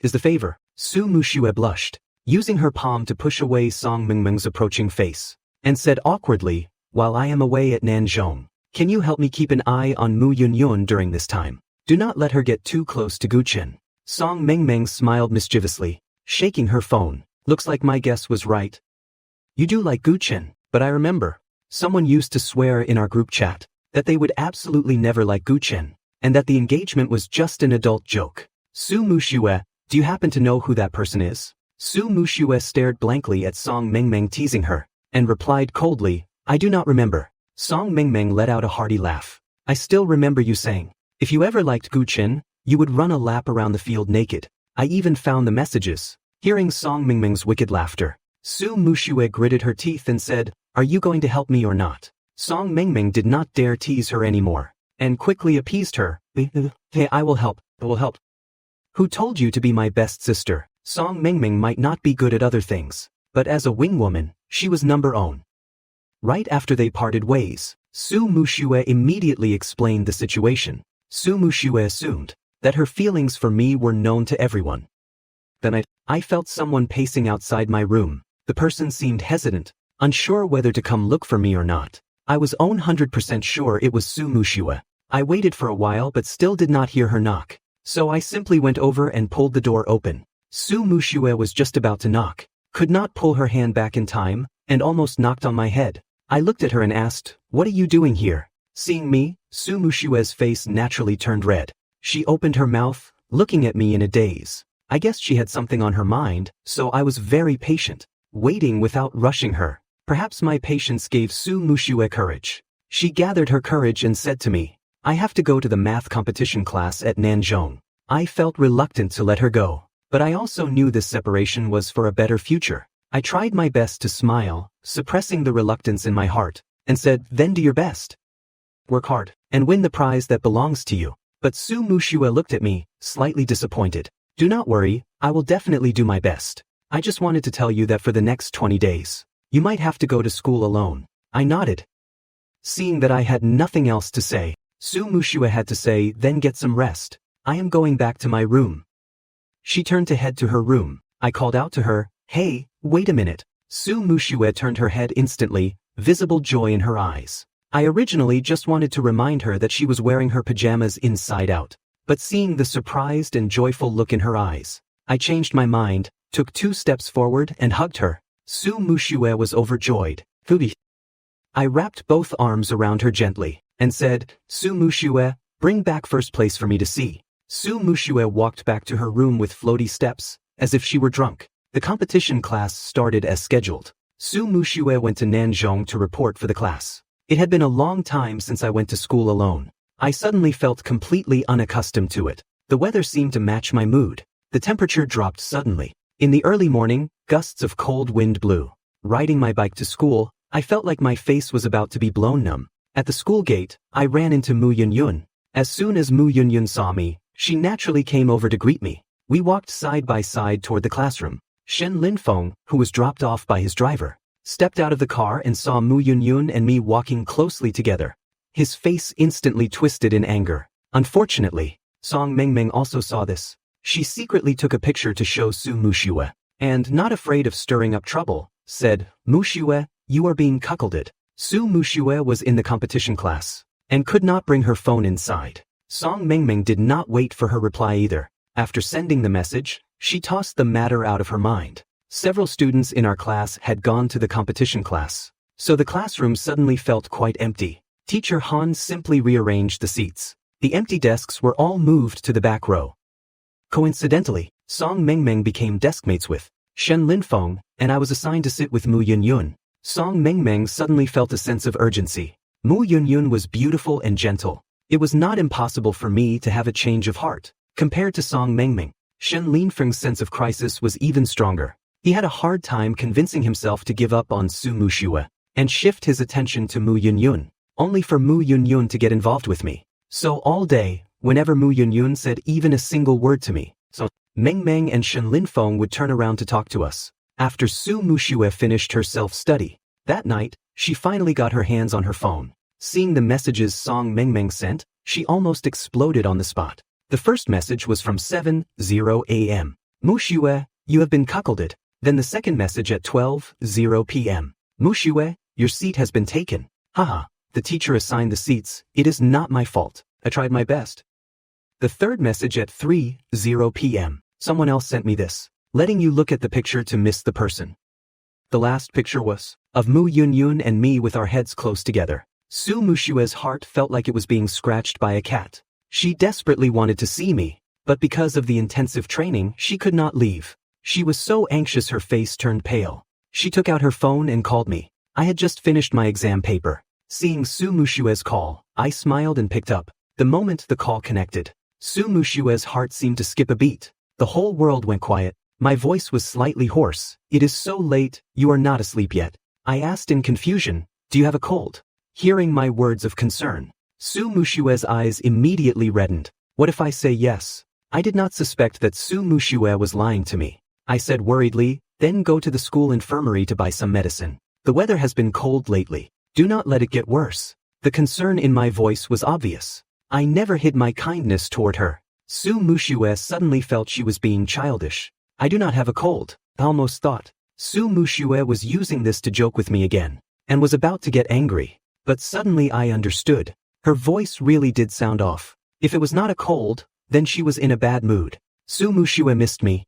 Speaker 1: Is the favor? Su Muxue blushed, using her palm to push away Song Mengmeng's approaching face, and said awkwardly, while I am away at Nanzhong, can you help me keep an eye on Mu Yunyun during this time? Do not let her get too close to Guchen. Song Mengmeng smiled mischievously, shaking her phone. Looks like my guess was right. You do like Guchen, but I remember, someone used to swear in our group chat that they would absolutely never like Guchen, and that the engagement was just an adult joke. Su Muxue, do you happen to know who that person is? Su Muxue stared blankly at Song Mengmeng teasing her, and replied coldly, I do not remember. Song Mengmeng let out a hearty laugh. I still remember you saying, if you ever liked Guchen, you would run a lap around the field naked. I even found the messages. Hearing Song Mengmeng's wicked laughter, Su Muxue gritted her teeth and said, are you going to help me or not? Song Mengmeng did not dare tease her anymore. and quickly appeased her. Hey, I will help. Who told you to be my best sister? Song Mingming might not be good at other things, but as a wing woman, she was number one. Right after they parted ways, Su Muxue immediately explained the situation. Su Muxue assumed that her feelings for me were known to everyone. Then I felt someone pacing outside my room. The person seemed hesitant, unsure whether to come look for me or not. I was 100% sure it was Su Muxue. I waited for a while but still did not hear her knock, so I simply went over and pulled the door open. Su Muxue was just about to knock, could not pull her hand back in time, and almost knocked on my head. I looked at her and asked, "What are you doing here?" Seeing me, Su Muxue's face naturally turned red. She opened her mouth, looking at me in a daze. I guessed she had something on her mind, so I was very patient, waiting without rushing her. Perhaps my patience gave Su Muxue courage. She gathered her courage and said to me, "I have to go to the math competition class at Nanzhong." I felt reluctant to let her go, but I also knew this separation was for a better future. I tried my best to smile, suppressing the reluctance in my heart, and said, "Then do your best. Work hard, and win the prize that belongs to you." But Su Muxue looked at me, slightly disappointed. "Do not worry, I will definitely do my best. I just wanted to tell you that for the next 20 days, you might have to go to school alone." I nodded. Seeing that I had nothing else to say, Su Muxue had to say, "Then get some rest. I am going back to my room." She turned to head to her room. I called out to her, "Hey, wait a minute." Su Muxue turned her head instantly, visible joy in her eyes. I originally just wanted to remind her that she was wearing her pajamas inside out, but seeing the surprised and joyful look in her eyes, I changed my mind, took 2 steps forward and hugged her. Su Muxue was overjoyed. I wrapped both arms around her gently, and said, "Su Muxue, bring back first place for me to see." Su Muxue walked back to her room with floaty steps, as if she were drunk. The competition class started as scheduled. Su Muxue went to Nanzhong to report for the class. It had been a long time since I went to school alone. I suddenly felt completely unaccustomed to it. The weather seemed to match my mood. The temperature dropped suddenly. In the early morning, gusts of cold wind blew. Riding my bike to school, I felt like my face was about to be blown numb. At the school gate, I ran into Mu Yunyun. As soon as Mu Yunyun saw me, she naturally came over to greet me. We walked side by side toward the classroom. Shen Linfeng, who was dropped off by his driver, stepped out of the car and saw Mu Yunyun and me walking closely together. His face instantly twisted in anger. Unfortunately, Song Mingming also saw this. She secretly took a picture to show Su Muxue, and not afraid of stirring up trouble, said, "Muxue, you are being cuckolded." Su Muxue was in the competition class, and could not bring her phone inside. Song Mingming did not wait for her reply either. After sending the message, she tossed the matter out of her mind. Several students in our class had gone to the competition class, so the classroom suddenly felt quite empty. Teacher Han simply rearranged the seats. The empty desks were all moved to the back row. Coincidentally, Song Mingming became deskmates with Shen Linfeng, and I was assigned to sit with Mu Yunyun. Song Mingming suddenly felt a sense of urgency. Mu Yunyun was beautiful and gentle. It was not impossible for me to have a change of heart. Compared to Song Mingming, Shen Linfeng's sense of crisis was even stronger. He had a hard time convincing himself to give up on Su Muxue and shift his attention to Mu Yunyun, only for Mu Yunyun to get involved with me. So all day, whenever Mu Yunyun said even a single word to me, Mingming and Shen Linfeng would turn around to talk to us. After Su Muxue finished her self-study, that night, she finally got her hands on her phone. Seeing the messages Song Mingming sent, she almost exploded on the spot. The first message was from 7:00 a.m. "Muxue, you have been cuckolded." Then the second message at 12:00 p.m. "Muxue, your seat has been taken. Haha, the teacher assigned the seats, it is not my fault. I tried my best." The third message at 3:00 p.m. "Someone else sent me this, letting you look at the picture to miss the person." The last picture was of Mu Yunyun and me with our heads close together. Su Muxue's heart felt like it was being scratched by a cat. She desperately wanted to see me, but because of the intensive training, she could not leave. She was so anxious her face turned pale. She took out her phone and called me. I had just finished my exam paper. Seeing Su Muxue's call, I smiled and picked up. The moment the call connected, Su Muxue's heart seemed to skip a beat. The whole world went quiet. My voice was slightly hoarse. "It is so late, you are not asleep yet?" I asked in confusion, "Do you have a cold?" Hearing my words of concern, Su Mushue's eyes immediately reddened. What if I say yes? I did not suspect that Su Mushue was lying to me. I said worriedly, then go to the school infirmary to buy some medicine. The weather has been cold lately. Do not let it get worse. The concern in my voice was obvious. I never hid my kindness toward her. Su Mushue suddenly felt she was being childish. I do not have a cold, I almost thought. Su Mushue was using this to joke with me again, and was about to get angry. But suddenly I understood. Her voice really did sound off. If it was not a cold, then she was in a bad mood. Su Mushue missed me.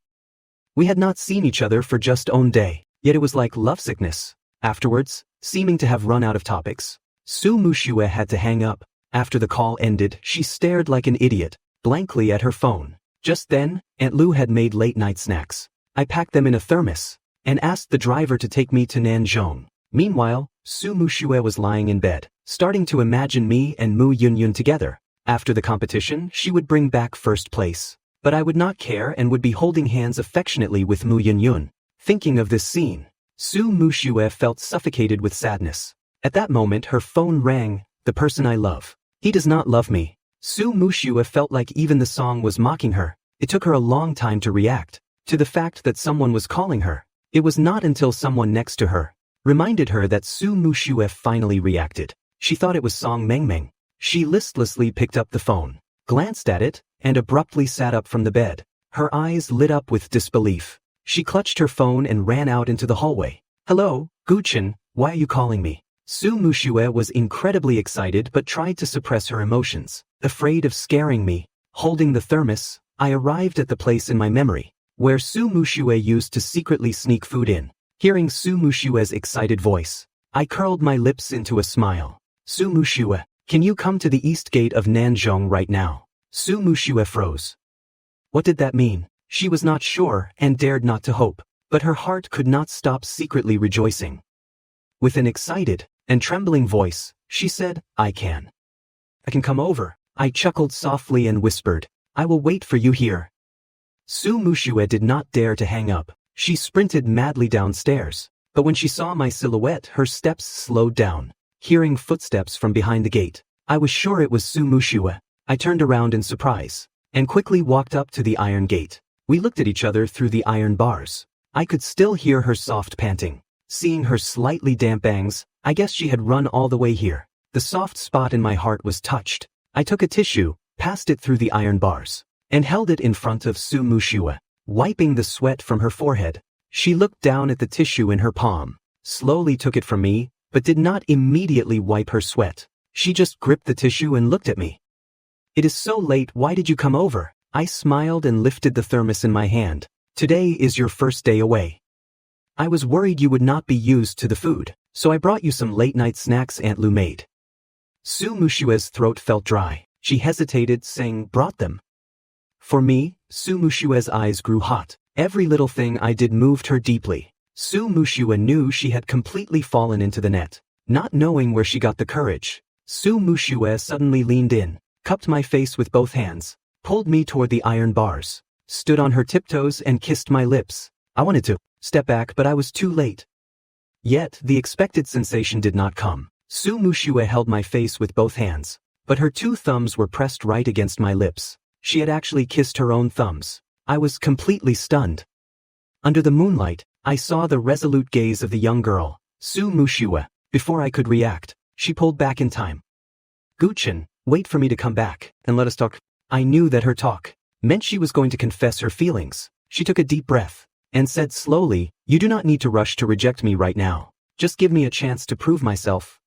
Speaker 1: We had not seen each other for just one day, yet it was like lovesickness. Afterwards, seeming to have run out of topics, Su Mushue had to hang up. After the call ended, she stared like an idiot, blankly at her phone. Just then, Aunt Lu had made late-night snacks. I packed them in a thermos, and asked the driver to take me to Nanzhong. Meanwhile, Su Mushue was lying in bed, starting to imagine me and Mu Yunyun together. After the competition, she would bring back first place. But I would not care and would be holding hands affectionately with Mu Yunyun. Thinking of this scene, Su Mushue felt suffocated with sadness. At that moment her phone rang, the person I love. He does not love me. Su Mushue felt like even the song was mocking her. It took her a long time to react to the fact that someone was calling her. It was not until someone next to her reminded her that Su Mushue finally reacted. She thought it was Song Mengmeng. She listlessly picked up the phone, glanced at it, and abruptly sat up from the bed. Her eyes lit up with disbelief. She clutched her phone and ran out into the hallway. Hello, Guchen, why are you calling me? Su Mushue was incredibly excited but tried to suppress her emotions. Afraid of scaring me, holding the thermos, I arrived at the place in my memory where Su Mushue used to secretly sneak food in. Hearing Su Mushue's excited voice, I curled my lips into a smile. Su Mushue, can you come to the east gate of Nanzhong right now? Su Mushue froze. What did that mean? She was not sure and dared not to hope, but her heart could not stop secretly rejoicing. With an excited and trembling voice, she said, I can come over. I chuckled softly and whispered, I will wait for you here. Su Mushue did not dare to hang up. She sprinted madly downstairs, but when she saw my silhouette her steps slowed down. Hearing footsteps from behind the gate, I was sure it was Su Mushue. I turned around in surprise, and quickly walked up to the iron gate. We looked at each other through the iron bars. I could still hear her soft panting. Seeing her slightly damp bangs, I guess she had run all the way here. The soft spot in my heart was touched. I took a tissue, passed it through the iron bars, and held it in front of Su Mushue, wiping the sweat from her forehead. She looked down at the tissue in her palm, slowly took it from me, but did not immediately wipe her sweat. She just gripped the tissue and looked at me. It is so late, why did you come over? I smiled and lifted the thermos in my hand. Today is your first day away. I was worried you would not be used to the food, so I brought you some late-night snacks Aunt Lu made. Su Mushue's throat felt dry. She hesitated, saying, brought them. For me, Su Mushue's eyes grew hot. Every little thing I did moved her deeply. Su Mushue knew she had completely fallen into the net. Not knowing where she got the courage, Su Mushue suddenly leaned in, cupped my face with both hands, pulled me toward the iron bars, stood on her tiptoes and kissed my lips. I wanted to step back, but I was too late. Yet, the expected sensation did not come. Su Mushue held my face with both hands, but her two thumbs were pressed right against my lips. She had actually kissed her own thumbs. I was completely stunned. Under the moonlight, I saw the resolute gaze of the young girl, Su Mushue. Before I could react, she pulled back in time. Guchen, wait for me to come back, and let us talk. I knew that her talk meant she was going to confess her feelings. She took a deep breath, and said slowly, you do not need to rush to reject me right now. Just give me a chance to prove myself.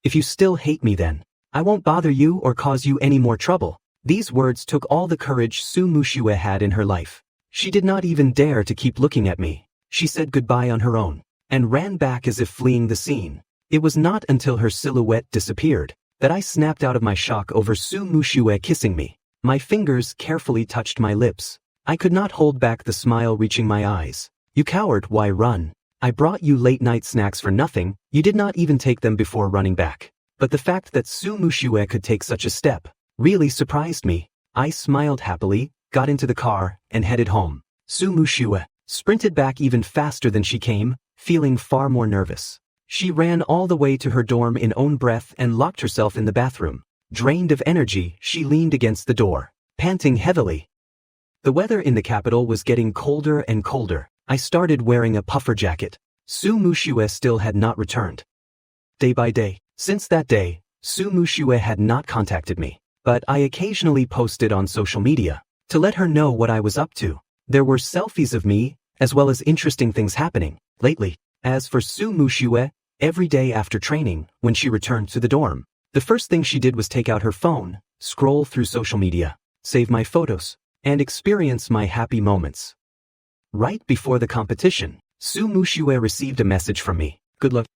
Speaker 1: If you still hate me then, I won't bother you or cause you any more trouble. These words took all the courage Su Mushue had in her life. She did not even dare to keep looking at me. She said goodbye on her own, and ran back as if fleeing the scene. It was not until her silhouette disappeared that I snapped out of my shock over Su Mushue kissing me. My fingers carefully touched my lips. I could not hold back the smile reaching my eyes. You coward, why run? I brought you late-night snacks for nothing. You did not even take them before running back. But the fact that Su Mushue could take such a step really surprised me. I smiled happily, got into the car, and headed home. Su Mushue sprinted back even faster than she came, feeling far more nervous. She ran all the way to her dorm in own breath and locked herself in the bathroom. Drained of energy, she leaned against the door, panting heavily. The weather in the capital was getting colder and colder. I started wearing a puffer jacket. Su Mushue still had not returned. Day by day. Since that day, Su Mushue had not contacted me, but I occasionally posted on social media to let her know what I was up to. There were selfies of me, as well as interesting things happening lately. As for Su Mushue, every day after training, when she returned to the dorm, the first thing she did was take out her phone, scroll through social media, save my photos, and experience my happy moments. Right before the competition, Su Mushue received a message from me. Good luck.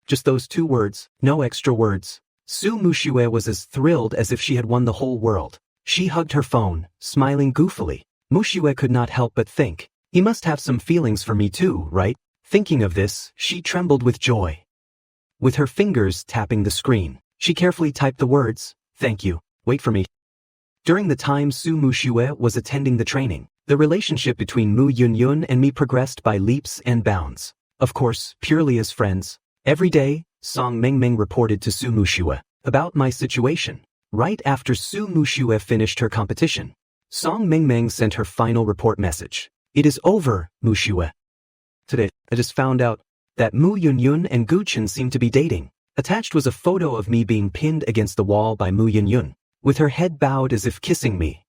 Speaker 1: Just those 2 words, no extra words. Su Mushue was as thrilled as if she had won the whole world. She hugged her phone, smiling goofily. Mushue could not help but think, he must have some feelings for me too, right? Thinking of this, she trembled with joy. With her fingers tapping the screen, she carefully typed the words, "Thank you, wait for me." During the time Su Mushue was attending the training, the relationship between Mu Yunyun and me progressed by leaps and bounds. Of course, purely as friends. Every day, Song Mengmeng reported to Su Mushue about my situation. Right after Su Mushue finished her competition, Song Mengmeng sent her final report message. "It is over, Mushue. Today, I just found out that Mu Yunyun and Gu Chen seem to be dating." Attached was a photo of me being pinned against the wall by Mu Yunyun, with her head bowed as if kissing me.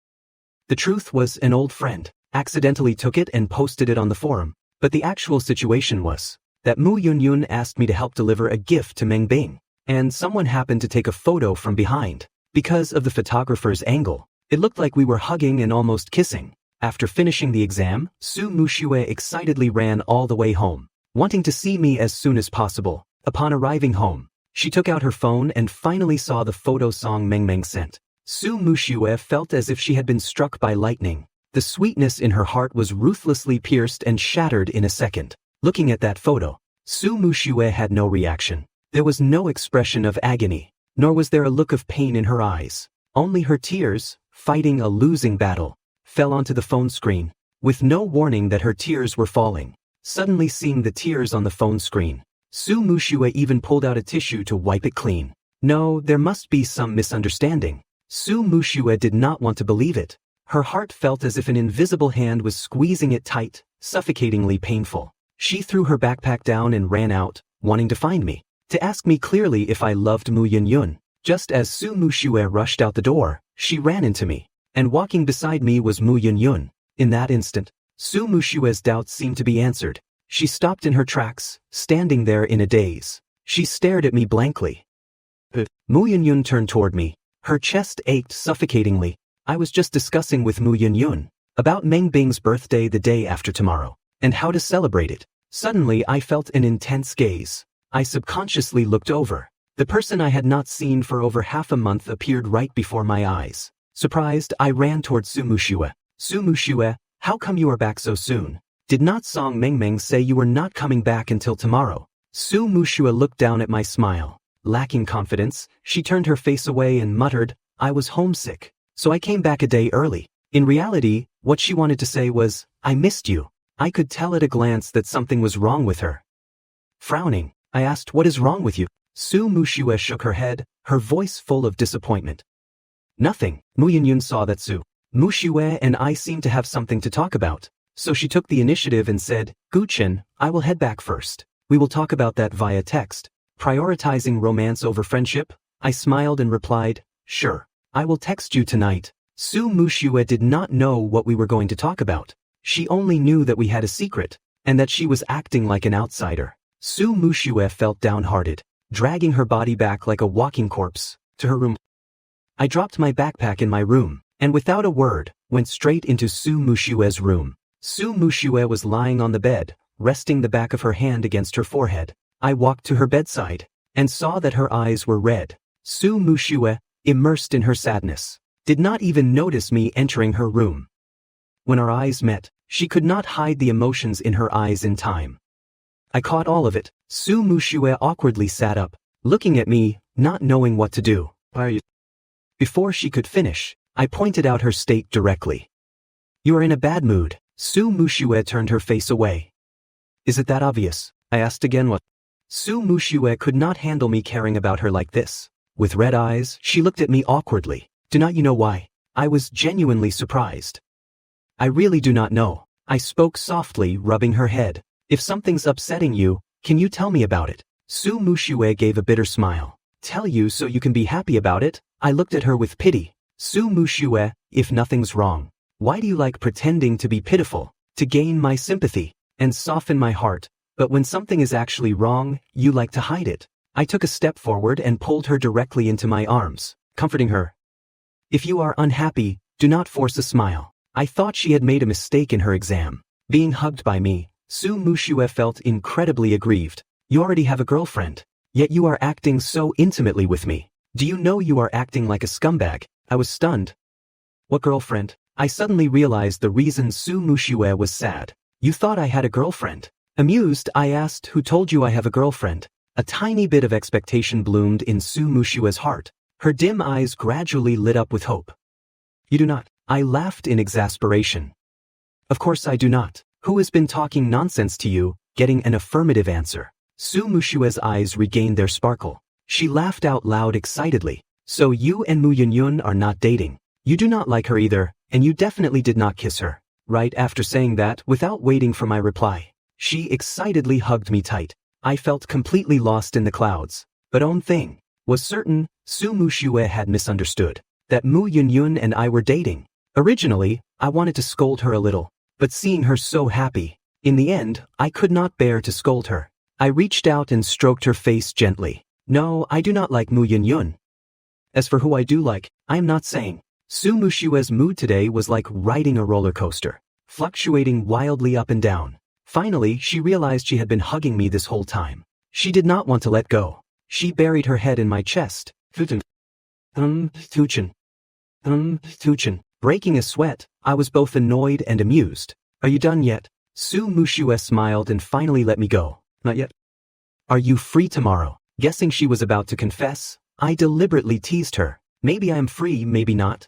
Speaker 1: The truth was an old friend accidentally took it and posted it on the forum, but the actual situation was that Mu Yunyun asked me to help deliver a gift to Meng Bing, and someone happened to take a photo from behind. Because of the photographer's angle, it looked like we were hugging and almost kissing. After finishing the exam, Su Mushue excitedly ran all the way home, wanting to see me as soon as possible. Upon arriving home, she took out her phone and finally saw the photo Song Mengmeng sent. Su Mushue felt as if she had been struck by lightning. The sweetness in her heart was ruthlessly pierced and shattered in a second. Looking at that photo, Su Mushue had no reaction. There was no expression of agony, nor was there a look of pain in her eyes. Only her tears, fighting a losing battle, fell onto the phone screen, with no warning that her tears were falling. Suddenly seeing the tears on the phone screen, Su Mushue even pulled out a tissue to wipe it clean. No, there must be some misunderstanding. Su Mushue did not want to believe it. Her heart felt as if an invisible hand was squeezing it tight, suffocatingly painful. She threw her backpack down and ran out, wanting to find me, to ask me clearly if I loved Mu Yunyun. Just as Su Mushue rushed out the door, she ran into me, and walking beside me was Mu Yunyun. In that instant, Su Mushue's doubts seemed to be answered. She stopped in her tracks, standing there in a daze. She stared at me blankly. Mu Yunyun turned toward me. Her chest ached suffocatingly. I was just discussing with Mu Yunyun about Meng Bing's birthday the day after tomorrow, and how to celebrate it. Suddenly I felt an intense gaze. I subconsciously looked over. The person I had not seen for over half a month appeared right before my eyes. Surprised, I ran toward Su Mushue. "Su Mushue, how come you are back so soon? Did not Song Mengmeng say you were not coming back until tomorrow?" Su Mushue looked down at my smile. Lacking confidence, she turned her face away and muttered, "I was homesick, so I came back a day early." In reality, what she wanted to say was, "I missed you." I could tell at a glance that something was wrong with her. Frowning, I asked, "What is wrong with you?" Su Mushue shook her head, her voice full of disappointment. "Nothing." Mu Yunyun saw that Su Mushue and I seemed to have something to talk about, so she took the initiative and said, "Gu Chen, I will head back first. We will talk about that via text." Prioritizing romance over friendship, I smiled and replied, "Sure, I will text you tonight." Su Mushue did not know what we were going to talk about. She only knew that we had a secret, and that she was acting like an outsider. Su Mushue felt downhearted, dragging her body back like a walking corpse, to her room. I dropped my backpack in my room, and without a word, went straight into Su Mushue's room. Su Mushue was lying on the bed, resting the back of her hand against her forehead. I walked to her bedside, and saw that her eyes were red. Su Mushue, immersed in her sadness, did not even notice me entering her room. When our eyes met, she could not hide the emotions in her eyes in time. I caught all of it. Su Mushue awkwardly sat up, looking at me, not knowing what to do. "Why are you?" Before she could finish, I pointed out her state directly. "You are in a bad mood." Su Mushue turned her face away. "Is it that obvious?" I asked again. "What?" Su Mushue could not handle me caring about her like this. With red eyes, she looked at me awkwardly. Do not you know why? I was genuinely surprised. I really do not know. I spoke softly, rubbing her head. If something's upsetting you, can you tell me about it? Su Mushue gave a bitter smile. Tell you so you can be happy about it? I looked at her with pity. Su Mushue, if nothing's wrong, why do you like pretending to be pitiful, to gain my sympathy, and soften my heart, but when something is actually wrong, you like to hide it? I took a step forward and pulled her directly into my arms, comforting her. If you are unhappy, do not force a smile. I thought she had made a mistake in her exam. Being hugged by me, Su Mushue felt incredibly aggrieved. You already have a girlfriend, yet you are acting so intimately with me. Do you know you are acting like a scumbag? I was stunned. What girlfriend? I suddenly realized the reason Su Mushue was sad. You thought I had a girlfriend. Amused, I asked, who told you I have a girlfriend? A tiny bit of expectation bloomed in Su Mushue's heart. Her dim eyes gradually lit up with hope. You do not. I laughed in exasperation. Of course I do not. Who has been talking nonsense to you? Getting an affirmative answer. Su Mushue's eyes regained their sparkle. She laughed out loud excitedly. So you and Mu Yunyun are not dating. You do not like her either, and you definitely did not kiss her. Right after saying that, without waiting for my reply, she excitedly hugged me tight. I felt completely lost in the clouds. But one thing was certain, Su Mushue had misunderstood. That Mu Yunyun and I were dating. Originally, I wanted to scold her a little, but seeing her so happy, in the end, I could not bear to scold her. I reached out and stroked her face gently. No, I do not like Mu Yunyun. As for who I do like, I am not saying. Su Mushue's mood today was like riding a roller coaster, fluctuating wildly up and down. Finally, she realized she had been hugging me this whole time. She did not want to let go. She buried her head in my chest. Tuchin. Breaking a sweat, I was both annoyed and amused. Are you done yet? Su Mushue smiled and finally let me go. Not yet. Are you free tomorrow? Guessing she was about to confess, I deliberately teased her. Maybe I am free, maybe not.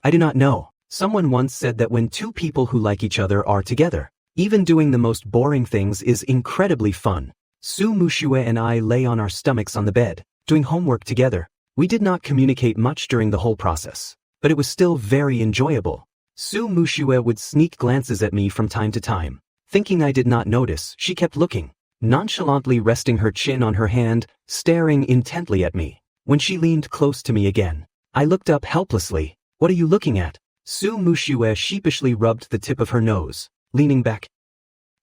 Speaker 1: I do not know. Someone once said that when two people who like each other are together, even doing the most boring things is incredibly fun. Su Mushue and I lay on our stomachs on the bed, doing homework together. We did not communicate much during the whole process, but it was still very enjoyable. Su Mushue would sneak glances at me from time to time. Thinking I did not notice, she kept looking, nonchalantly resting her chin on her hand, staring intently at me. When she leaned close to me again, I looked up helplessly. What are you looking at? Su Mushue sheepishly rubbed the tip of her nose, leaning back.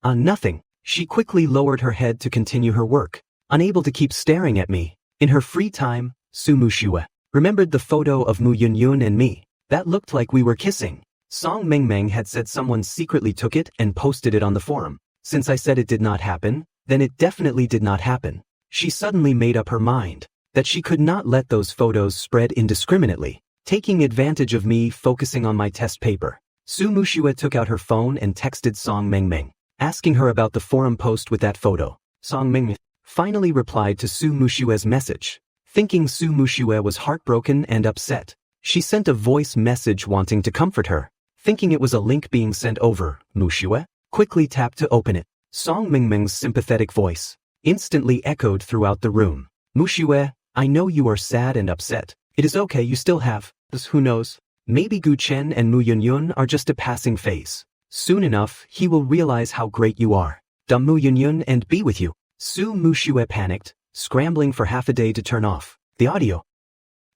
Speaker 1: Nothing. She quickly lowered her head to continue her work, unable to keep staring at me. In her free time, Su Mushue remembered the photo of Mu Yunyun and me. That looked like we were kissing. Song Mengmeng had said someone secretly took it and posted it on the forum. Since I said it did not happen, then it definitely did not happen. She suddenly made up her mind that she could not let those photos spread indiscriminately, taking advantage of me focusing on my test paper. Su Mushue took out her phone and texted Song Mengmeng, asking her about the forum post with that photo. Song Mengmeng finally replied to Su Mushue's message. Thinking Su Mushue was heartbroken and upset, she sent a voice message wanting to comfort her. Thinking it was a link being sent over, Mushue quickly tapped to open it. Song Mengmeng's sympathetic voice instantly echoed throughout the room. Mushue, I know you are sad and upset. It is okay, you still have this. Who knows? Maybe Gu Chen and Mu Yunyun are just a passing phase. Soon enough, he will realize how great you are. Dump Mu Yunyun and be with you. Su Mushue panicked, scrambling for half a day to turn off the audio.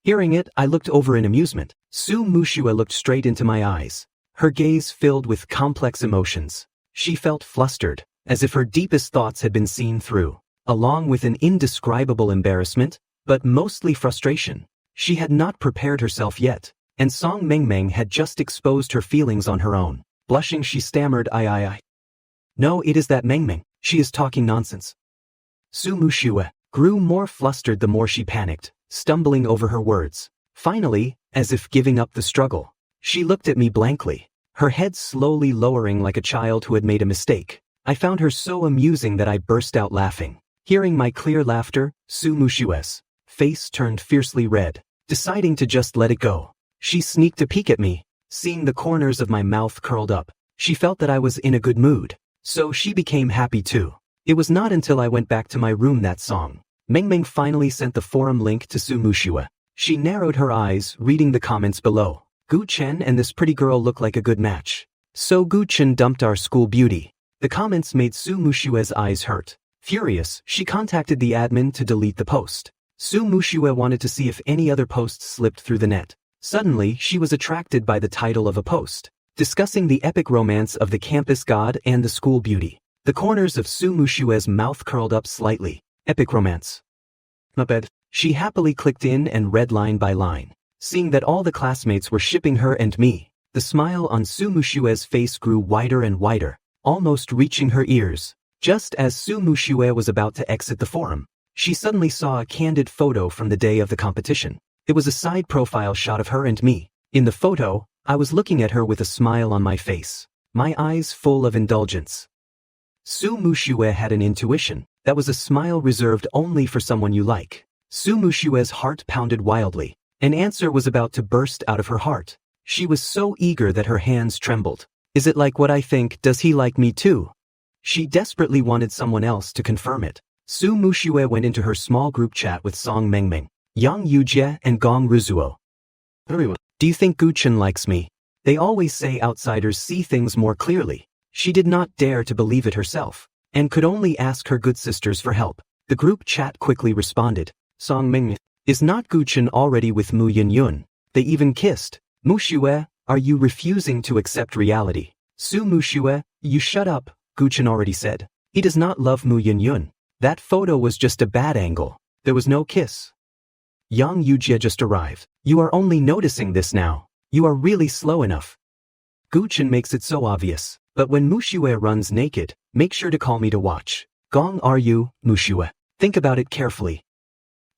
Speaker 1: Hearing it, I looked over in amusement. Su Mushue looked straight into my eyes, her gaze filled with complex emotions. She felt flustered, as if her deepest thoughts had been seen through, along with an indescribable embarrassment, but mostly frustration. She had not prepared herself yet, and Song Mengmeng had just exposed her feelings on her own. Blushing, she stammered, I. No, it is that Mengmeng. She is talking nonsense. Su Mushue grew more flustered the more she panicked, stumbling over her words. Finally, as if giving up the struggle, she looked at me blankly, her head slowly lowering like a child who had made a mistake. I found her so amusing that I burst out laughing. Hearing my clear laughter, Su Mushue's face turned fiercely red, deciding to just let it go. She sneaked a peek at me, seeing the corners of my mouth curled up. She felt that I was in a good mood, so she became happy too. It was not until I went back to my room that Song Mengmeng finally sent the forum link to Su Mushue. She narrowed her eyes, reading the comments below. Gu Chen and this pretty girl look like a good match. So Gu Chen dumped our school beauty. The comments made Su Mushue's eyes hurt. Furious, she contacted the admin to delete the post. Su Mushue wanted to see if any other posts slipped through the net. Suddenly, she was attracted by the title of a post, discussing the epic romance of the campus god and the school beauty. The corners of Su Mushue's mouth curled up slightly. Epic romance. Not bad. She happily clicked in and read line by line. Seeing that all the classmates were shipping her and me, the smile on Su Mushue's face grew wider and wider, almost reaching her ears. Just as Su Mushue was about to exit the forum, she suddenly saw a candid photo from the day of the competition. It was a side profile shot of her and me. In the photo, I was looking at her with a smile on my face, my eyes full of indulgence. Su Mushue had an intuition. That was a smile reserved only for someone you like. Su Mushue's heart pounded wildly. An answer was about to burst out of her heart. She was so eager that her hands trembled. Is it like what I think? Does he like me too? She desperately wanted someone else to confirm it. Su Mushue went into her small group chat with Song Mengmeng, Yang Yujie and Gong Ruzuo. Do you think Gu Chen likes me? They always say outsiders see things more clearly. She did not dare to believe it herself, and could only ask her good sisters for help. The group chat quickly responded. Song Mengmeng, is not Gu Chen already with Mu Yunyun? They even kissed. Mushue, are you refusing to accept reality? Su Mushue, you shut up, Gu Chen already said. He does not love Mu Yunyun. That photo was just a bad angle. There was no kiss. Yang Yujie just arrived. You are only noticing this now. You are really slow enough. Gu Chen makes it so obvious. But when Mushue runs naked, make sure to call me to watch. Gong are you, Mushue? Think about it carefully.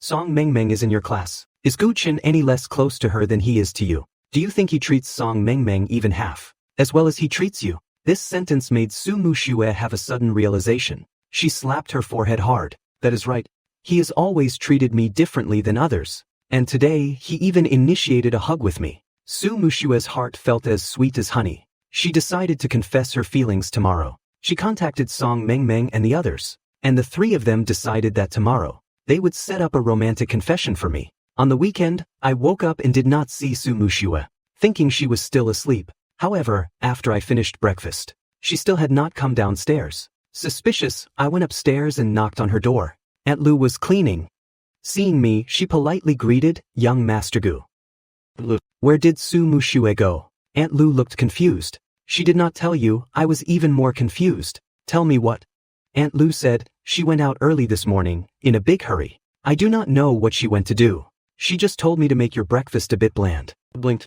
Speaker 1: Song Mengmeng is in your class. Is Gu Chen any less close to her than he is to you? Do you think he treats Song Mengmeng even half as well as he treats you? This sentence made Su Mushue have a sudden realization. She slapped her forehead hard. That is right. He has always treated me differently than others. And today, he even initiated a hug with me. Su Mushue's heart felt as sweet as honey. She decided to confess her feelings tomorrow. She contacted Song Mengmeng and the others, and the three of them decided that tomorrow, they would set up a romantic confession for me. On the weekend, I woke up and did not see Su Mushue, thinking she was still asleep. However, after I finished breakfast, she still had not come downstairs. Suspicious, I went upstairs and knocked on her door. Aunt Lu was cleaning. Seeing me, she politely greeted, young Master Gu. Where did Su Mushue go? Aunt Lu looked confused. She did not tell you. I was even more confused. Tell me what? Aunt Lu said, she went out early this morning, in a big hurry. I do not know what she went to do. She just told me to make your breakfast a bit bland. Blinked.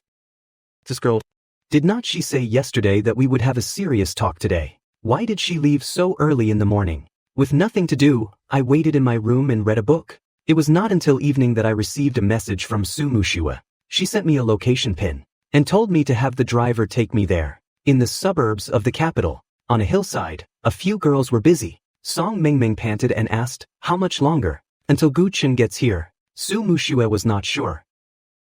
Speaker 1: This girl. Did not she say yesterday that we would have a serious talk today? Why did she leave so early in the morning? With nothing to do, I waited in my room and read a book. It was not until evening that I received a message from Su Mushue. She sent me a location pin, and told me to have the driver take me there. In the suburbs of the capital, on a hillside, a few girls were busy. Song Mengmeng panted and asked, how much longer? Until Gu Chen gets here. Su Mushue was not sure.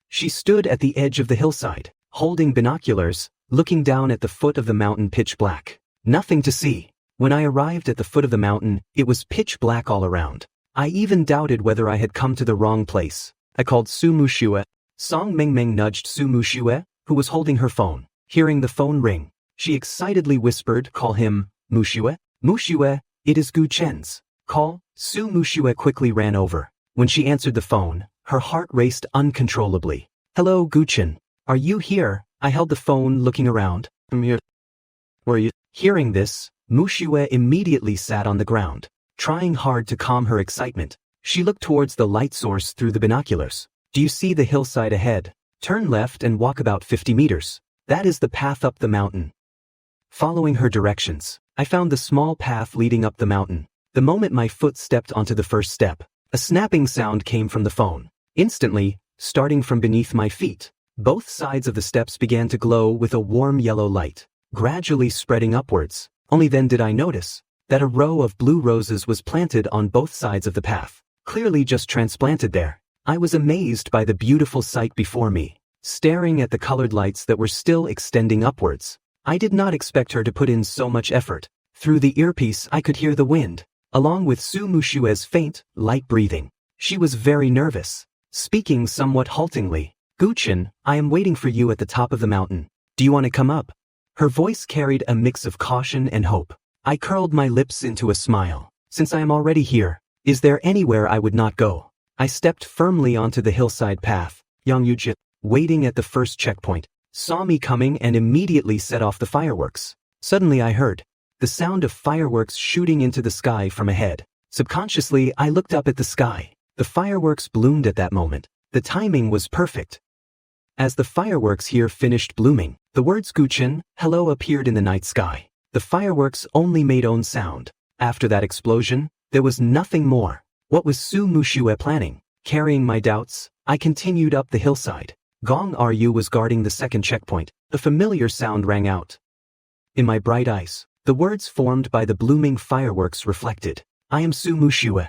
Speaker 1: She stood at the edge of the hillside, holding binoculars, looking down at the foot of the mountain pitch black. Nothing to see. When I arrived at the foot of the mountain, it was pitch black all around. I even doubted whether I had come to the wrong place. I called Su Mushue. Song Mengmeng nudged Su Mushue, who was holding her phone. Hearing the phone ring, she excitedly whispered, call him, Mushue? Mushue, it is Gu Chen's call. Su Mushue quickly ran over. When she answered the phone, her heart raced uncontrollably. Hello, Gu Chen. Are you here? I held the phone looking around. I'm here. Where are you? Hearing this, Mushue immediately sat on the ground, trying hard to calm her excitement. She looked towards the light source through the binoculars. Do you see the hillside ahead? Turn left and walk about 50 meters. That is the path up the mountain. Following her directions, I found the small path leading up the mountain. The moment my foot stepped onto the first step, a snapping sound came from the phone. Instantly, starting from beneath my feet, both sides of the steps began to glow with a warm yellow light, gradually spreading upwards. Only then did I notice that a row of blue roses was planted on both sides of the path, clearly just transplanted there. I was amazed by the beautiful sight before me, staring at the colored lights that were still extending upwards. I did not expect her to put in so much effort. Through the earpiece I could hear the wind. along with Su Mushue's faint, light breathing. She was very nervous, speaking somewhat haltingly. Guchen, I am waiting for you at the top of the mountain. Do you want to come up? Her voice carried a mix of caution and hope. I curled my lips into a smile. Since I am already here, is there anywhere I would not go? I stepped firmly onto the hillside path. Yang Yujit, waiting at the first checkpoint, saw me coming and immediately set off the fireworks. Suddenly I heard the sound of fireworks shooting into the sky from ahead. Subconsciously, I looked up at the sky. The fireworks bloomed at that moment. The timing was perfect. As the fireworks here finished blooming, the words Guchen, hello appeared in the night sky. The fireworks only made own sound. After that explosion, there was nothing more. What was Su Mushue planning? Carrying my doubts, I continued up the hillside. Gong Ryu was guarding the second checkpoint. A familiar sound rang out. In my bright eyes, the words formed by the blooming fireworks reflected, I am Su Mushue.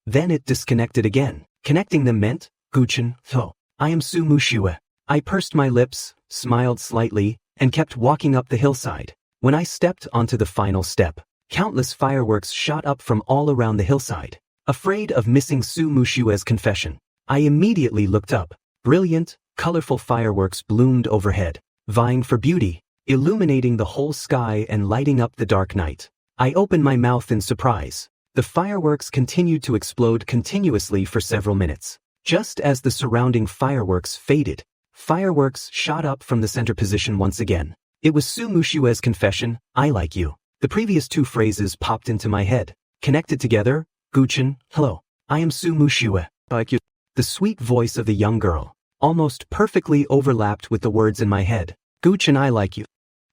Speaker 1: Then it disconnected again. Connecting them meant, Guchen, Tho, I am Su Mushue. I pursed my lips, smiled slightly, and kept walking up the hillside. When I stepped onto the final step, countless fireworks shot up from all around the hillside. Afraid of missing Su Mushue's confession, I immediately looked up. Brilliant, colorful fireworks bloomed overhead, vying for beauty, illuminating the whole sky and lighting up the dark night. I opened my mouth in surprise. The fireworks continued to explode continuously for several minutes. Just as the surrounding fireworks faded, fireworks shot up from the center position once again. It was Su Mushue's confession, I like you. The previous two phrases popped into my head. Connected together, Guchen, hello, I am Su Mushue. Like you. The sweet voice of the young girl almost perfectly overlapped with the words in my head. Guchen, I like you.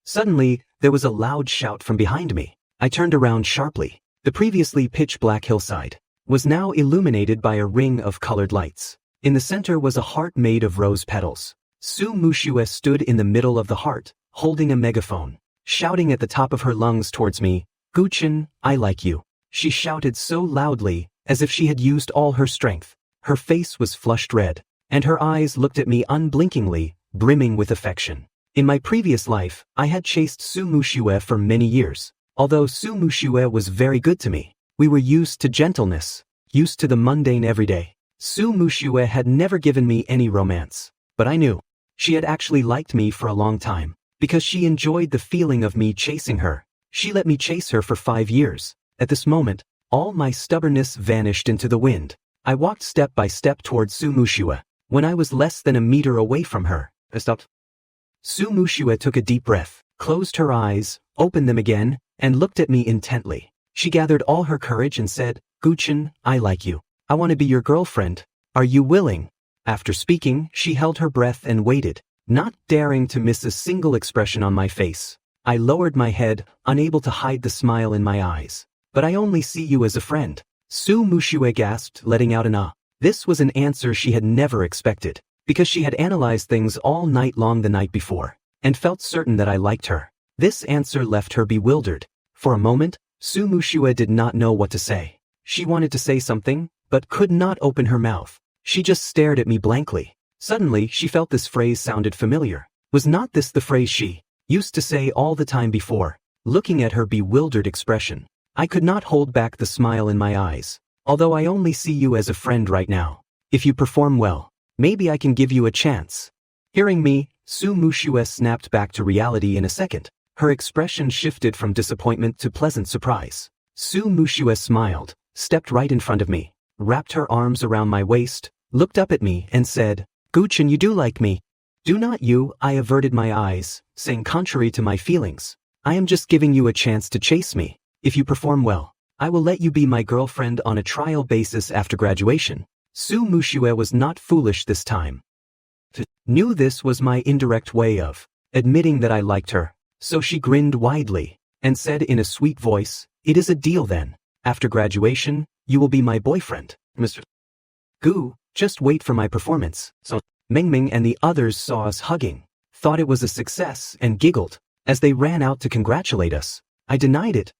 Speaker 1: Suddenly, there was a loud shout from behind me. I turned around sharply. The previously pitch-black hillside was now illuminated by a ring of colored lights. In the center was a heart made of rose petals. Su Mushue stood in the middle of the heart, holding a megaphone, shouting at the top of her lungs towards me, Guchen, I like you. She shouted so loudly, as if she had used all her strength. Her face was flushed red, and her eyes looked at me unblinkingly, brimming with affection. In my previous life, I had chased Su Mushue for many years. Although Su Mushue was very good to me, we were used to gentleness, used to the mundane everyday. Su Mushue had never given me any romance, but I knew she had actually liked me for a long time, because she enjoyed the feeling of me chasing her. She let me chase her for 5 years. At this moment, all my stubbornness vanished into the wind. I walked step by step towards Su Mushue. When I was less than a meter away from her, I stopped. Su Mushue took a deep breath, closed her eyes, opened them again, and looked at me intently. She gathered all her courage and said, Guchen, I like you. I want to be your girlfriend. Are you willing? After speaking, she held her breath and waited, not daring to miss a single expression on my face. I lowered my head, unable to hide the smile in my eyes. But I only see you as a friend. Su Mushue gasped, letting out an ah. This was an answer she had never expected, because she had analyzed things all night long the night before, and felt certain that I liked her. This answer left her bewildered. For a moment, Su Mushue did not know what to say. She wanted to say something, but could not open her mouth. She just stared at me blankly. Suddenly, she felt this phrase sounded familiar. Was not this the phrase she used to say all the time before? Looking at her bewildered expression, I could not hold back the smile in my eyes. Although I only see you as a friend right now. If you perform well, maybe I can give you a chance. Hearing me, Su Mushue snapped back to reality in a second. Her expression shifted from disappointment to pleasant surprise. Su Mushue smiled, stepped right in front of me, wrapped her arms around my waist, looked up at me and said, Guchen, you do like me. Do not you? I averted my eyes, saying contrary to my feelings. I am just giving you a chance to chase me. If you perform well, I will let you be my girlfriend on a trial basis after graduation. Su Mushue was not foolish this time. Knew this was my indirect way of admitting that I liked her. So she grinned widely, and said in a sweet voice, it is a deal then. After graduation, you will be my boyfriend, Mr. Gu, just wait for my performance. So, Mingming and the others saw us hugging, thought it was a success and giggled, as they ran out to congratulate us. I denied it.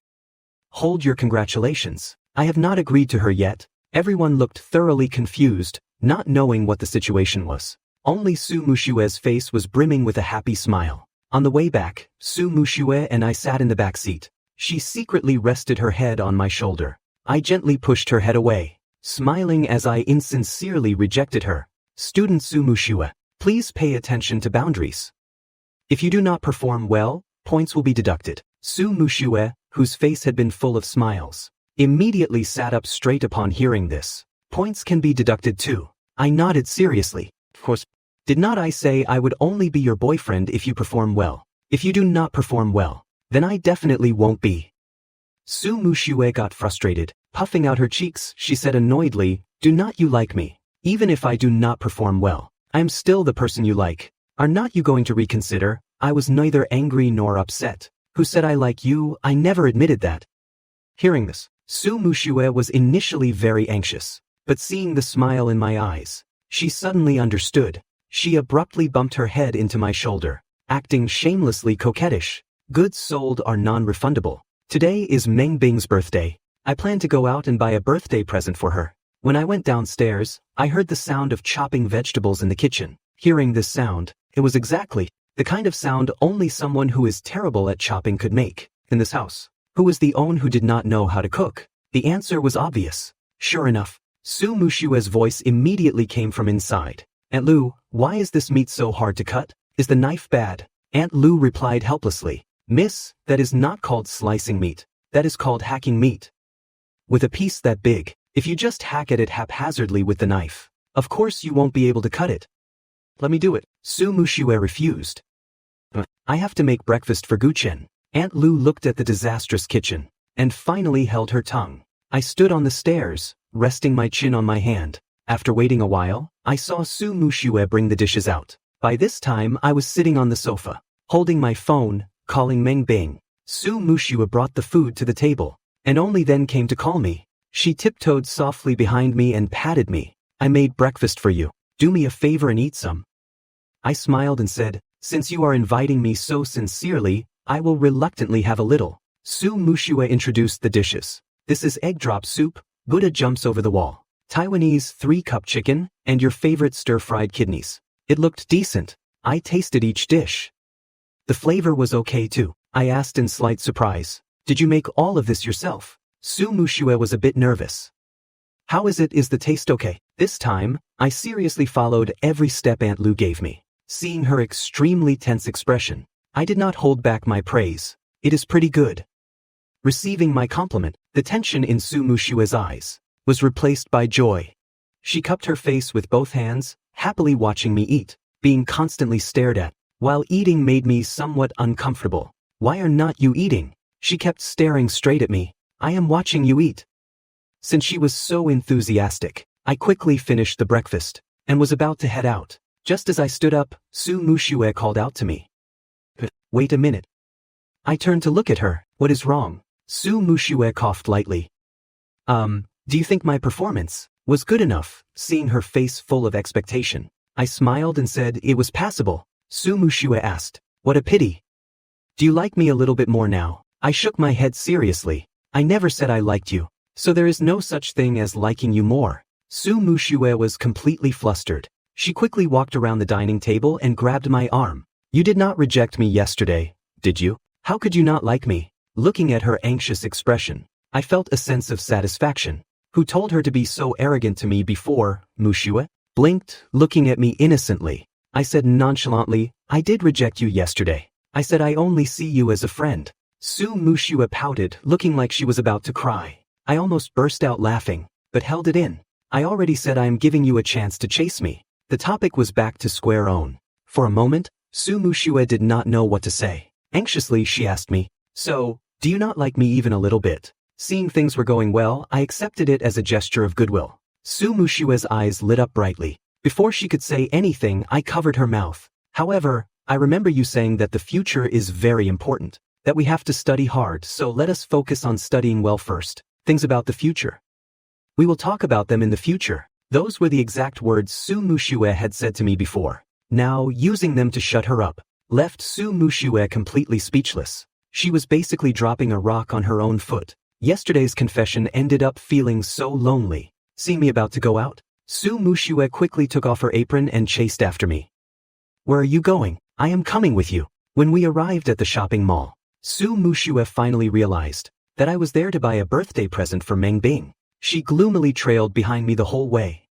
Speaker 1: Hold your congratulations. I have not agreed to her yet. Everyone looked thoroughly confused, not knowing what the situation was. Only Su Mushue's face was brimming with a happy smile. On the way back, Su Mushue and I sat in the back seat. She secretly rested her head on my shoulder. I gently pushed her head away, smiling as I insincerely rejected her. Student Su Mushue, please pay attention to boundaries. If you do not perform well, points will be deducted. Su Mushue, whose face had been full of smiles, immediately sat up straight upon hearing this. Points can be deducted too. I nodded seriously. Of course. Did not I say I would only be your boyfriend if you perform well? If you do not perform well, then I definitely won't be. Su Mushue got frustrated. Puffing out her cheeks, she said annoyedly, do not you like me? Even if I do not perform well, I am still the person you like. Are not you going to reconsider? I was neither angry nor upset. Who said I like you? I never admitted that. Hearing this, Su Mushue was initially very anxious, but seeing the smile in my eyes, she suddenly understood. She abruptly bumped her head into my shoulder, acting shamelessly coquettish. Goods sold are non-refundable. Today is Meng Bing's birthday. I plan to go out and buy a birthday present for her. When I went downstairs, I heard the sound of chopping vegetables in the kitchen. Hearing this sound, it was exactly the kind of sound only someone who is terrible at chopping could make. In this house, who was the one who did not know how to cook? The answer was obvious. Sure enough, Su Mushue's voice immediately came from inside. Aunt Lu, why is this meat so hard to cut? Is the knife bad? Aunt Lu replied helplessly. Miss, that is not called slicing meat. That is called hacking meat. With a piece that big, if you just hack at it haphazardly with the knife, of course you won't be able to cut it. Let me do it. Su Mushue refused. I have to make breakfast for Guchen. Aunt Lu looked at the disastrous kitchen, and finally held her tongue. I stood on the stairs, resting my chin on my hand. After waiting a while, I saw Su Mushue bring the dishes out. By this time I was sitting on the sofa, holding my phone, calling Meng Bing. Su Mushue brought the food to the table, and only then came to call me. She tiptoed softly behind me and patted me. I made breakfast for you. Do me a favor and eat some. I smiled and said, since you are inviting me so sincerely, I will reluctantly have a little. Su Mushue introduced the dishes. This is egg drop soup, Buddha jumps over the wall, Taiwanese 3-cup chicken, and your favorite stir-fried kidneys. It looked decent. I tasted each dish. The flavor was okay too. I asked in slight surprise. Did you make all of this yourself? Su Mushue was a bit nervous. How is it? Is the taste okay? This time, I seriously followed every step Aunt Lu gave me. Seeing her extremely tense expression, I did not hold back my praise. It is pretty good. Receiving my compliment, the tension in Su Mushue's eyes was replaced by joy. She cupped her face with both hands, happily watching me eat. Being constantly stared at while eating made me somewhat uncomfortable. Why are not you eating? She kept staring straight at me. I am watching you eat. Since she was so enthusiastic, I quickly finished the breakfast and was about to head out. Just as I stood up, Su Mushue called out to me. Wait a minute. I turned to look at her. What is wrong? Su Mushue coughed lightly. Do you think my performance was good enough? Seeing her face full of expectation, I smiled and said it was passable. Su Mushue asked, what a pity. Do you like me a little bit more now? I shook my head seriously. I never said I liked you, so there is no such thing as liking you more. Su Mushue was completely flustered. She quickly walked around the dining table and grabbed my arm. You did not reject me yesterday, did you? How could you not like me? Looking at her anxious expression, I felt a sense of satisfaction. Who told her to be so arrogant to me before? Mushue blinked, looking at me innocently. I said nonchalantly, I did reject you yesterday. I said I only see you as a friend. Su Mushue pouted, looking like she was about to cry. I almost burst out laughing, but held it in. I already said I am giving you a chance to chase me. The topic was back to square one. For a moment, Su Mushue did not know what to say. Anxiously she asked me, so, do you not like me even a little bit? Seeing things were going well, I accepted it as a gesture of goodwill. Su Mushue's eyes lit up brightly. Before she could say anything, I covered her mouth. However, I remember you saying that the future is very important, that we have to study hard, so let us focus on studying well first. Things about the future. We will talk about them in the future. Those were the exact words Su Mushue had said to me before. Now, using them to shut her up, left Su Mushue completely speechless. She was basically dropping a rock on her own foot. Yesterday's confession ended up feeling so lonely. Seeing me about to go out, Su Mushue quickly took off her apron and chased after me. Where are you going? I am coming with you. When we arrived at the shopping mall, Su Mushue finally realized that I was there to buy a birthday present for Meng Bing. She gloomily trailed behind me the whole way.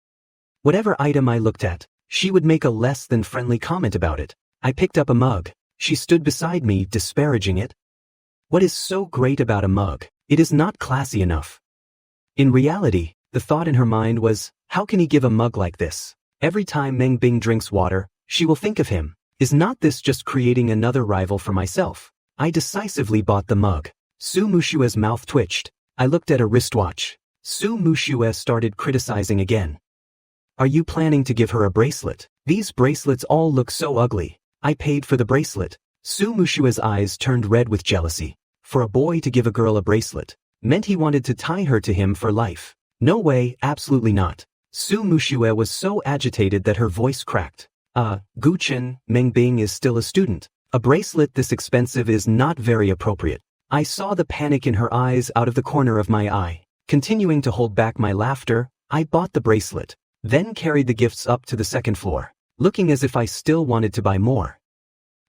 Speaker 1: Whatever item I looked at, she would make a less than friendly comment about it. I picked up a mug. She stood beside me, disparaging it. What is so great about a mug? It is not classy enough. In reality, the thought in her mind was, how can he give a mug like this? Every time Meng Bing drinks water, she will think of him. Is not this just creating another rival for myself? I decisively bought the mug. Su Mushue's mouth twitched. I looked at a wristwatch. Su Mushue started criticizing again. Are you planning to give her a bracelet? These bracelets all look so ugly. I paid for the bracelet. Su Mushue's eyes turned red with jealousy. For a boy to give a girl a bracelet meant he wanted to tie her to him for life. No way, absolutely not. Su Mushue was so agitated that her voice cracked. Guchen, Meng Bing is still a student. A bracelet this expensive is not very appropriate. I saw the panic in her eyes out of the corner of my eye. Continuing to hold back my laughter, I bought the bracelet, then carried the gifts up to the second floor, looking as if I still wanted to buy more.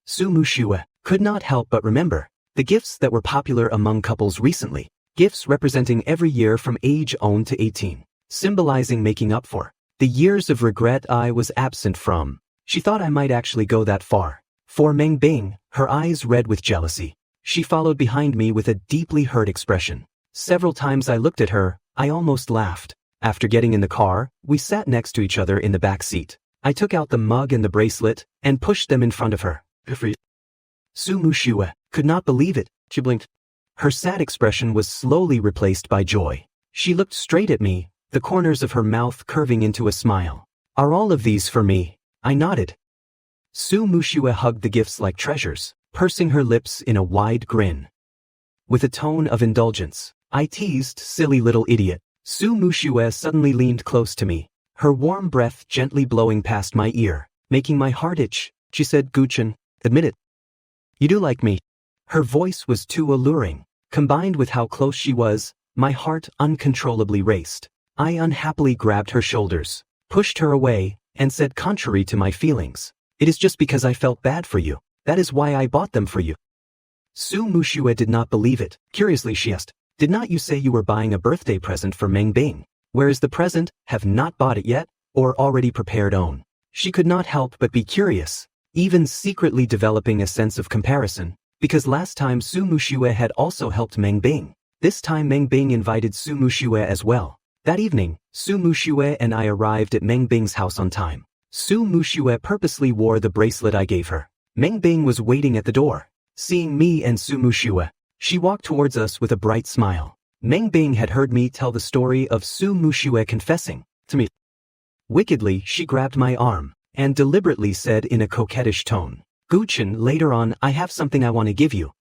Speaker 1: Su Mushue could not help but remember the gifts that were popular among couples recently, gifts representing every year from age 0 to 18, symbolizing making up for the years of regret I was absent from. She thought I might actually go that far. For Meng Bing, her eyes red with jealousy. She followed behind me with a deeply hurt expression. Several times I looked at her, I almost laughed. After getting in the car, we sat next to each other in the back seat. I took out the mug and the bracelet and pushed them in front of her. Su Mushue could not believe it. She blinked. Her sad expression was slowly replaced by joy. She looked straight at me, the corners of her mouth curving into a smile. Are all of these for me? I nodded. Su Mushue hugged the gifts like treasures, pursing her lips in a wide grin. With a tone of indulgence, I teased, silly little idiot. Su Mushue suddenly leaned close to me, her warm breath gently blowing past my ear, making my heart itch. She said, Guchen, admit it. You do like me. Her voice was too alluring. Combined with how close she was, my heart uncontrollably raced. I unhappily grabbed her shoulders, pushed her away, and said, contrary to my feelings, it is just because I felt bad for you. That is why I bought them for you. Su Mushue did not believe it. Curiously she asked, did not you say you were buying a birthday present for Meng Bing? Where is the present? Have not bought it yet? Or already prepared own? She could not help but be curious, even secretly developing a sense of comparison, because last time Su Mushue had also helped Meng Bing. This time Meng Bing invited Su Mushue as well. That evening, Su Mushue and I arrived at Meng Bing's house on time. Su Mushue purposely wore the bracelet I gave her. Meng Bing was waiting at the door. Seeing me and Su Mushue, she walked towards us with a bright smile. Meng Bing had heard me tell the story of Su Mushue confessing to me. Wickedly, she grabbed my arm and deliberately said in a coquettish tone, Guchen, later on I have something I want to give you.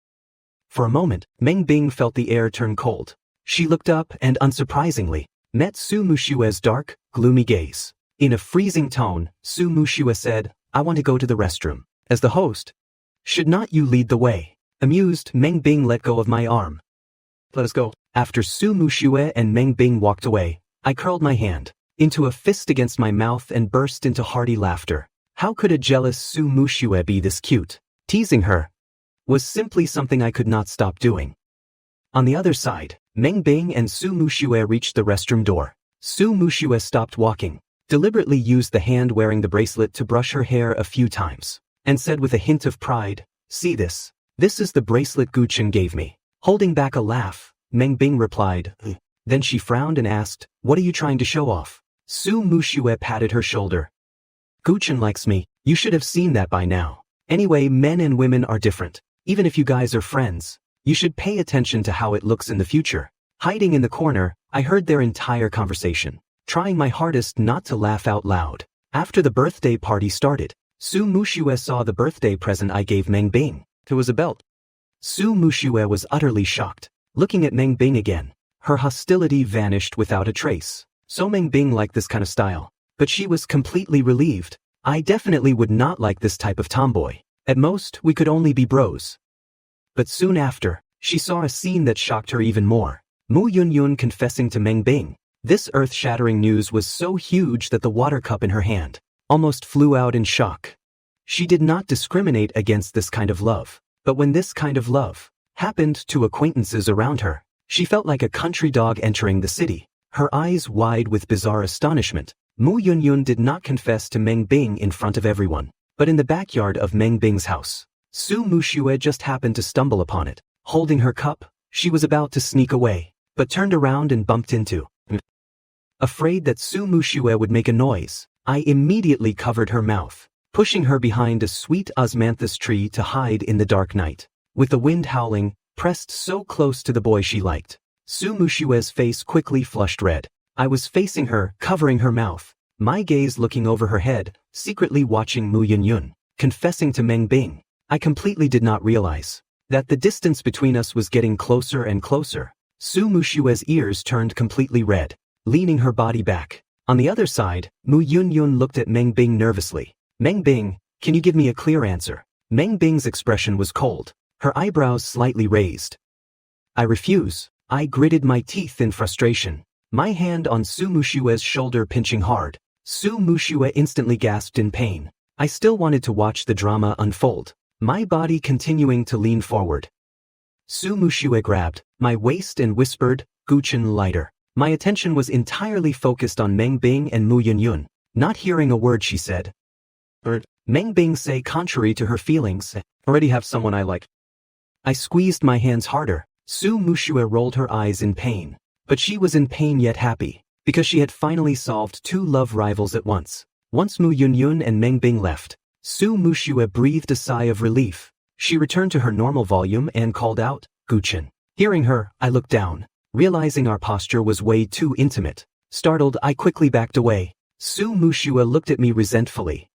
Speaker 1: For a moment, Meng Bing felt the air turn cold. She looked up and, unsurprisingly, met Su Mushue's dark, gloomy gaze. In a freezing tone, Su Mushue said, I want to go to the restroom. As the host, should not you lead the way? Amused, Meng Bing let go of my arm. Let us go. After Su Mushue and Meng Bing walked away, I curled my hand into a fist against my mouth and burst into hearty laughter. How could a jealous Su Mushue be this cute? Teasing her was simply something I could not stop doing. On the other side, Meng Bing and Su Mushue reached the restroom door. Su Mushue stopped walking, deliberately used the hand wearing the bracelet to brush her hair a few times, and said with a hint of pride, see this? This is the bracelet Guchen gave me. Holding back a laugh, Meng Bing replied, Ugh. Then she frowned and asked, what are you trying to show off? Su Mushue patted her shoulder. Guchen likes me, you should have seen that by now. Anyway, men and women are different. Even if you guys are friends, you should pay attention to how it looks in the future. Hiding in the corner, I heard their entire conversation, trying my hardest not to laugh out loud. After the birthday party started, Su Mushue saw the birthday present I gave Meng Bing. It was a belt. Su Mushue was utterly shocked. Looking at Meng Bing again, her hostility vanished without a trace. So Meng Bing liked this kind of style. But she was completely relieved. I definitely would not like this type of tomboy. At most, we could only be bros. But soon after, she saw a scene that shocked her even more. Mu Yunyun confessing to Meng Bing. This earth-shattering news was so huge that the water cup in her hand almost flew out in shock. She did not discriminate against this kind of love. But when this kind of love happened to acquaintances around her, She felt like a country dog entering the city, her eyes wide with bizarre astonishment. Mu Yunyun did not confess to Meng Bing in front of everyone, but in the backyard of Meng Bing's house. Su Muxue just happened to stumble upon it. Holding her cup, she was about to sneak away, but turned around and bumped into. Afraid that Su Muxue would make a noise, I immediately covered her mouth, pushing her behind a sweet osmanthus tree to hide in the dark night. With the wind howling, pressed so close to the boy she liked, Su Muxue's face quickly flushed red. I was facing her, covering her mouth, my gaze looking over her head, secretly watching Mu Yunyun, confessing to Meng Bing. I completely did not realize that the distance between us was getting closer and closer. Su Muxue's ears turned completely red, leaning her body back. On the other side, Mu Yunyun looked at Meng Bing nervously. Meng Bing, can you give me a clear answer? Meng Bing's expression was cold, her eyebrows slightly raised. I refuse. I gritted my teeth in frustration, my hand on Su Muxue's shoulder pinching hard. Su Muxue instantly gasped in pain. I still wanted to watch the drama unfold, my body continuing to lean forward. Su Muxue grabbed my waist and whispered, "Guchen lighter." My attention was entirely focused on Meng Bing and Mu Yunyun. Not hearing a word she said. Meng Bing say contrary to her feelings, already have someone I like. I squeezed my hands harder. Su Muxue rolled her eyes in pain, but she was in pain yet happy, because she had finally solved two love rivals at once. Once Mu Yunyun and Meng Bing left, Su Muxue breathed a sigh of relief. She returned to her normal volume and called out, "Guchen." Hearing her, I looked down, realizing our posture was way too intimate. Startled, I quickly backed away. Su Muxue looked at me resentfully.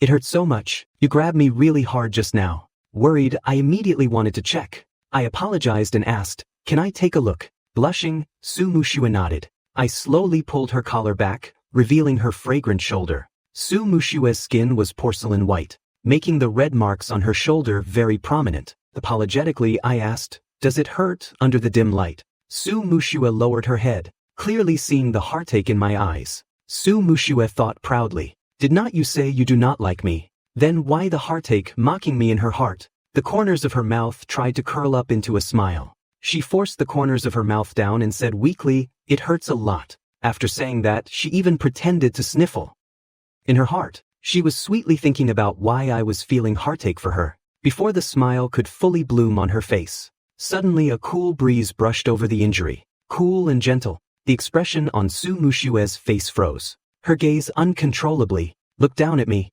Speaker 1: "It hurt so much, you grabbed me really hard just now." Worried, I immediately wanted to check. I apologized and asked, "Can I take a look?" Blushing, Su Muxue nodded. I slowly pulled her collar back, revealing her fragrant shoulder. Su Muxue's skin was porcelain white, making the red marks on her shoulder very prominent. Apologetically, I asked, "Does it hurt under the dim light?" Su Muxue lowered her head, clearly seeing the heartache in my eyes. Su Muxue thought proudly, "Did not you say you do not like me? Then why the heartache mocking me in her heart?" The corners of her mouth tried to curl up into a smile. She forced the corners of her mouth down and said weakly, "It hurts a lot." After saying that, she even pretended to sniffle. In her heart, she was sweetly thinking about why I was feeling heartache for her. Before the smile could fully bloom on her face, suddenly a cool breeze brushed over the injury. Cool and gentle, the expression on Su Muxue's face froze. Her gaze uncontrollably looked down at me.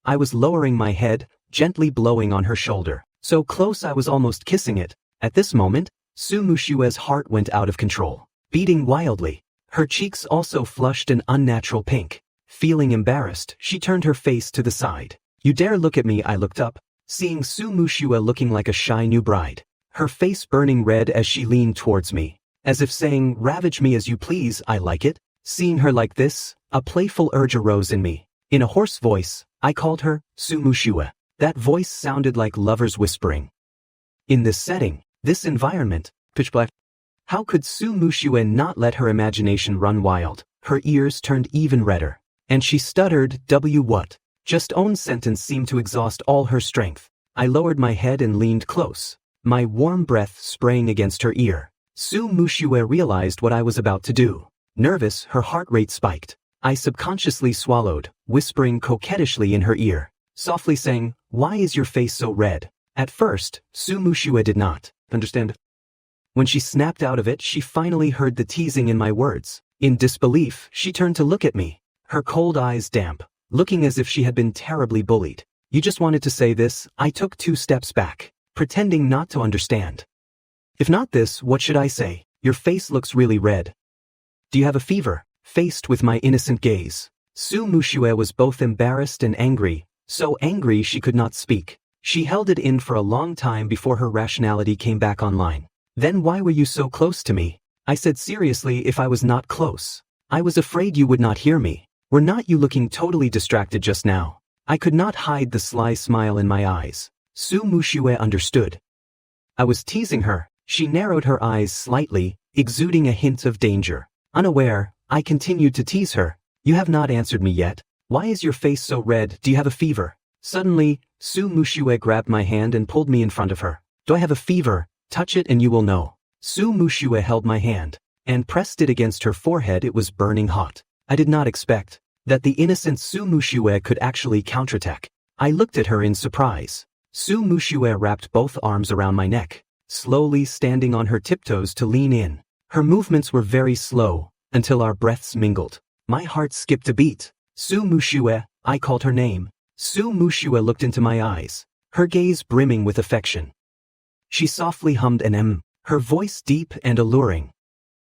Speaker 1: I was lowering my head, gently blowing on her shoulder, so close I was almost kissing it. At this moment, Su Muxue's heart went out of control, beating wildly. Her cheeks also flushed an unnatural pink. Feeling embarrassed, she turned her face to the side. "You dare look at me?" I looked up, seeing Su Muxue looking like a shy new bride, her face burning red as she leaned towards me, as if saying, "Ravage me as you please, I like it." Seeing her like this, a playful urge arose in me. In a hoarse voice, I called her, "Su Muxue." That voice sounded like lovers whispering. In this setting, this environment, pitch black, how could Su Muxue not let her imagination run wild? Her ears turned even redder, and she stuttered, what? Just own sentence seemed to exhaust all her strength. I lowered my head and leaned close, my warm breath spraying against her ear. Su Muxue realized what I was about to do. Nervous, her heart rate spiked. I subconsciously swallowed, whispering coquettishly in her ear, softly saying, "Why is your face so red?" At first, Su Muxue did not understand. When she snapped out of it, she finally heard the teasing in my words. In disbelief, she turned to look at me, her cold eyes damp, looking as if she had been terribly bullied. "You just wanted to say this?" I took 2 steps back, pretending not to understand. "If not this, what should I say? Your face looks really red. Do you have a fever?" Faced with my innocent gaze, Su Muxue was both embarrassed and angry, so angry she could not speak. She held it in for a long time before her rationality came back online. "Then why were you so close to me?" I said seriously. "If I was not close, I was afraid you would not hear me. Were not you looking totally distracted just now?" I could not hide the sly smile in my eyes. Su Muxue understood. I was teasing her. She narrowed her eyes slightly, exuding a hint of danger. Unaware, I continued to tease her. "You have not answered me yet. Why is your face so red? Do you have a fever?" Suddenly, Su Muxue grabbed my hand and pulled me in front of her. "Do I have a fever? Touch it and you will know." Su Mushue held my hand and pressed it against her forehead. It was burning hot. I did not expect that the innocent Su Mushue could actually counterattack. I looked at her in surprise. Su Mushue wrapped both arms around my neck, slowly standing on her tiptoes to lean in. Her movements were very slow until our breaths mingled. My heart skipped a beat. Su Mushue, I called her name. Su Mushue looked into my eyes, her gaze brimming with affection. She softly hummed an M, her voice deep and alluring.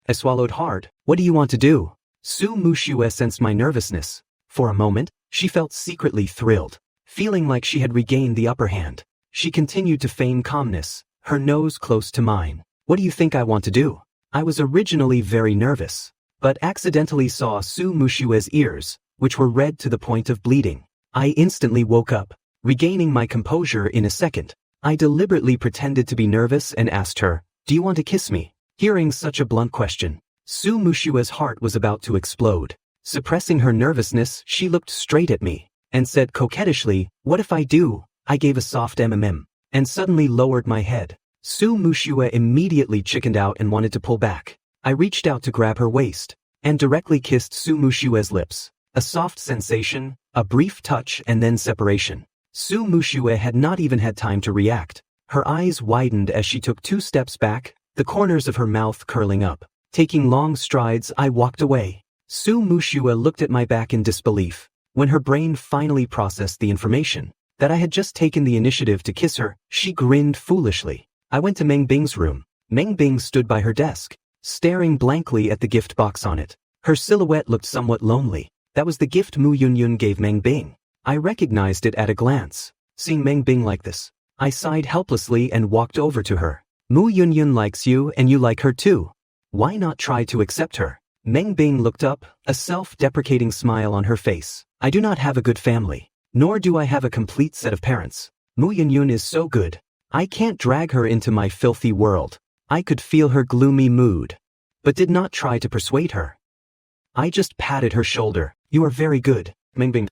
Speaker 1: I swallowed hard. What do you want to do? Su Mushue sensed my nervousness. For a moment, she felt secretly thrilled, feeling like she had regained the upper hand. She continued to feign calmness, her nose close to mine. What do you think I want to do? I was originally very nervous, but accidentally saw Su Mushue's ears, which were red to the point of bleeding. I instantly woke up, regaining my composure in a second. I deliberately pretended to be nervous and asked her, "Do you want to kiss me?" Hearing such a blunt question, Su Mushue's heart was about to explode. Suppressing her nervousness, she looked straight at me and said coquettishly, "What if I do?" I gave a soft mm and suddenly lowered my head. Su Mushue immediately chickened out and wanted to pull back. I reached out to grab her waist and directly kissed Su Mushue's lips. A soft sensation, a brief touch, and then separation. Su Mushue had not even had time to react. Her eyes widened as she took 2 steps back, the corners of her mouth curling up. Taking long strides, I walked away. Su Mushue looked at my back in disbelief. When her brain finally processed the information that I had just taken the initiative to kiss her, she grinned foolishly. I went to Meng Bing's room. Meng Bing stood by her desk, staring blankly at the gift box on it. Her silhouette looked somewhat lonely. That was the gift Mu Yunyun gave Meng Bing. I recognized it at a glance. Seeing Meng Bing like this, I sighed helplessly and walked over to her. Mu Yunyun likes you and you like her too. Why not try to accept her? Meng Bing looked up, a self-deprecating smile on her face. I do not have a good family, nor do I have a complete set of parents. Mu Yunyun is so good. I can't drag her into my filthy world. I could feel her gloomy mood, but did not try to persuade her. I just patted her shoulder. You are very good, Meng Bing.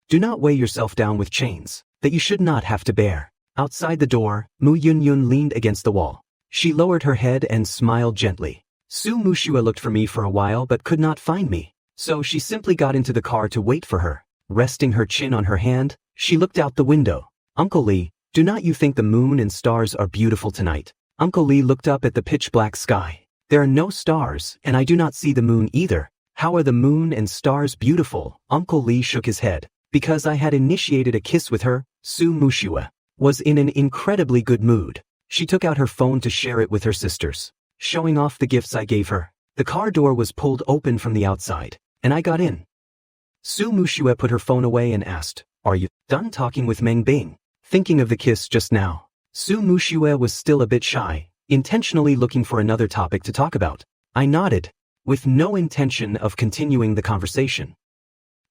Speaker 1: Do not weigh yourself down with chains that you should not have to bear. Outside the door, Mu Yunyun leaned against the wall. She lowered her head and smiled gently. Su Mushue looked for me for a while but could not find me, so she simply got into the car to wait for her. Resting her chin on her hand, she looked out the window. Uncle Lee, do not you think the moon and stars are beautiful tonight? Uncle Lee looked up at the pitch-black sky. There are no stars, and I do not see the moon either. How are the moon and stars beautiful? Uncle Lee shook his head. Because I had initiated a kiss with her, Su Mushue was in an incredibly good mood. She took out her phone to share it with her sisters, showing off the gifts I gave her. The car door was pulled open from the outside, and I got in. Su Mushue put her phone away and asked, "Are you done talking with Meng Bing?" Thinking of the kiss just now, Su Mushue was still a bit shy, intentionally looking for another topic to talk about. I nodded, with no intention of continuing the conversation.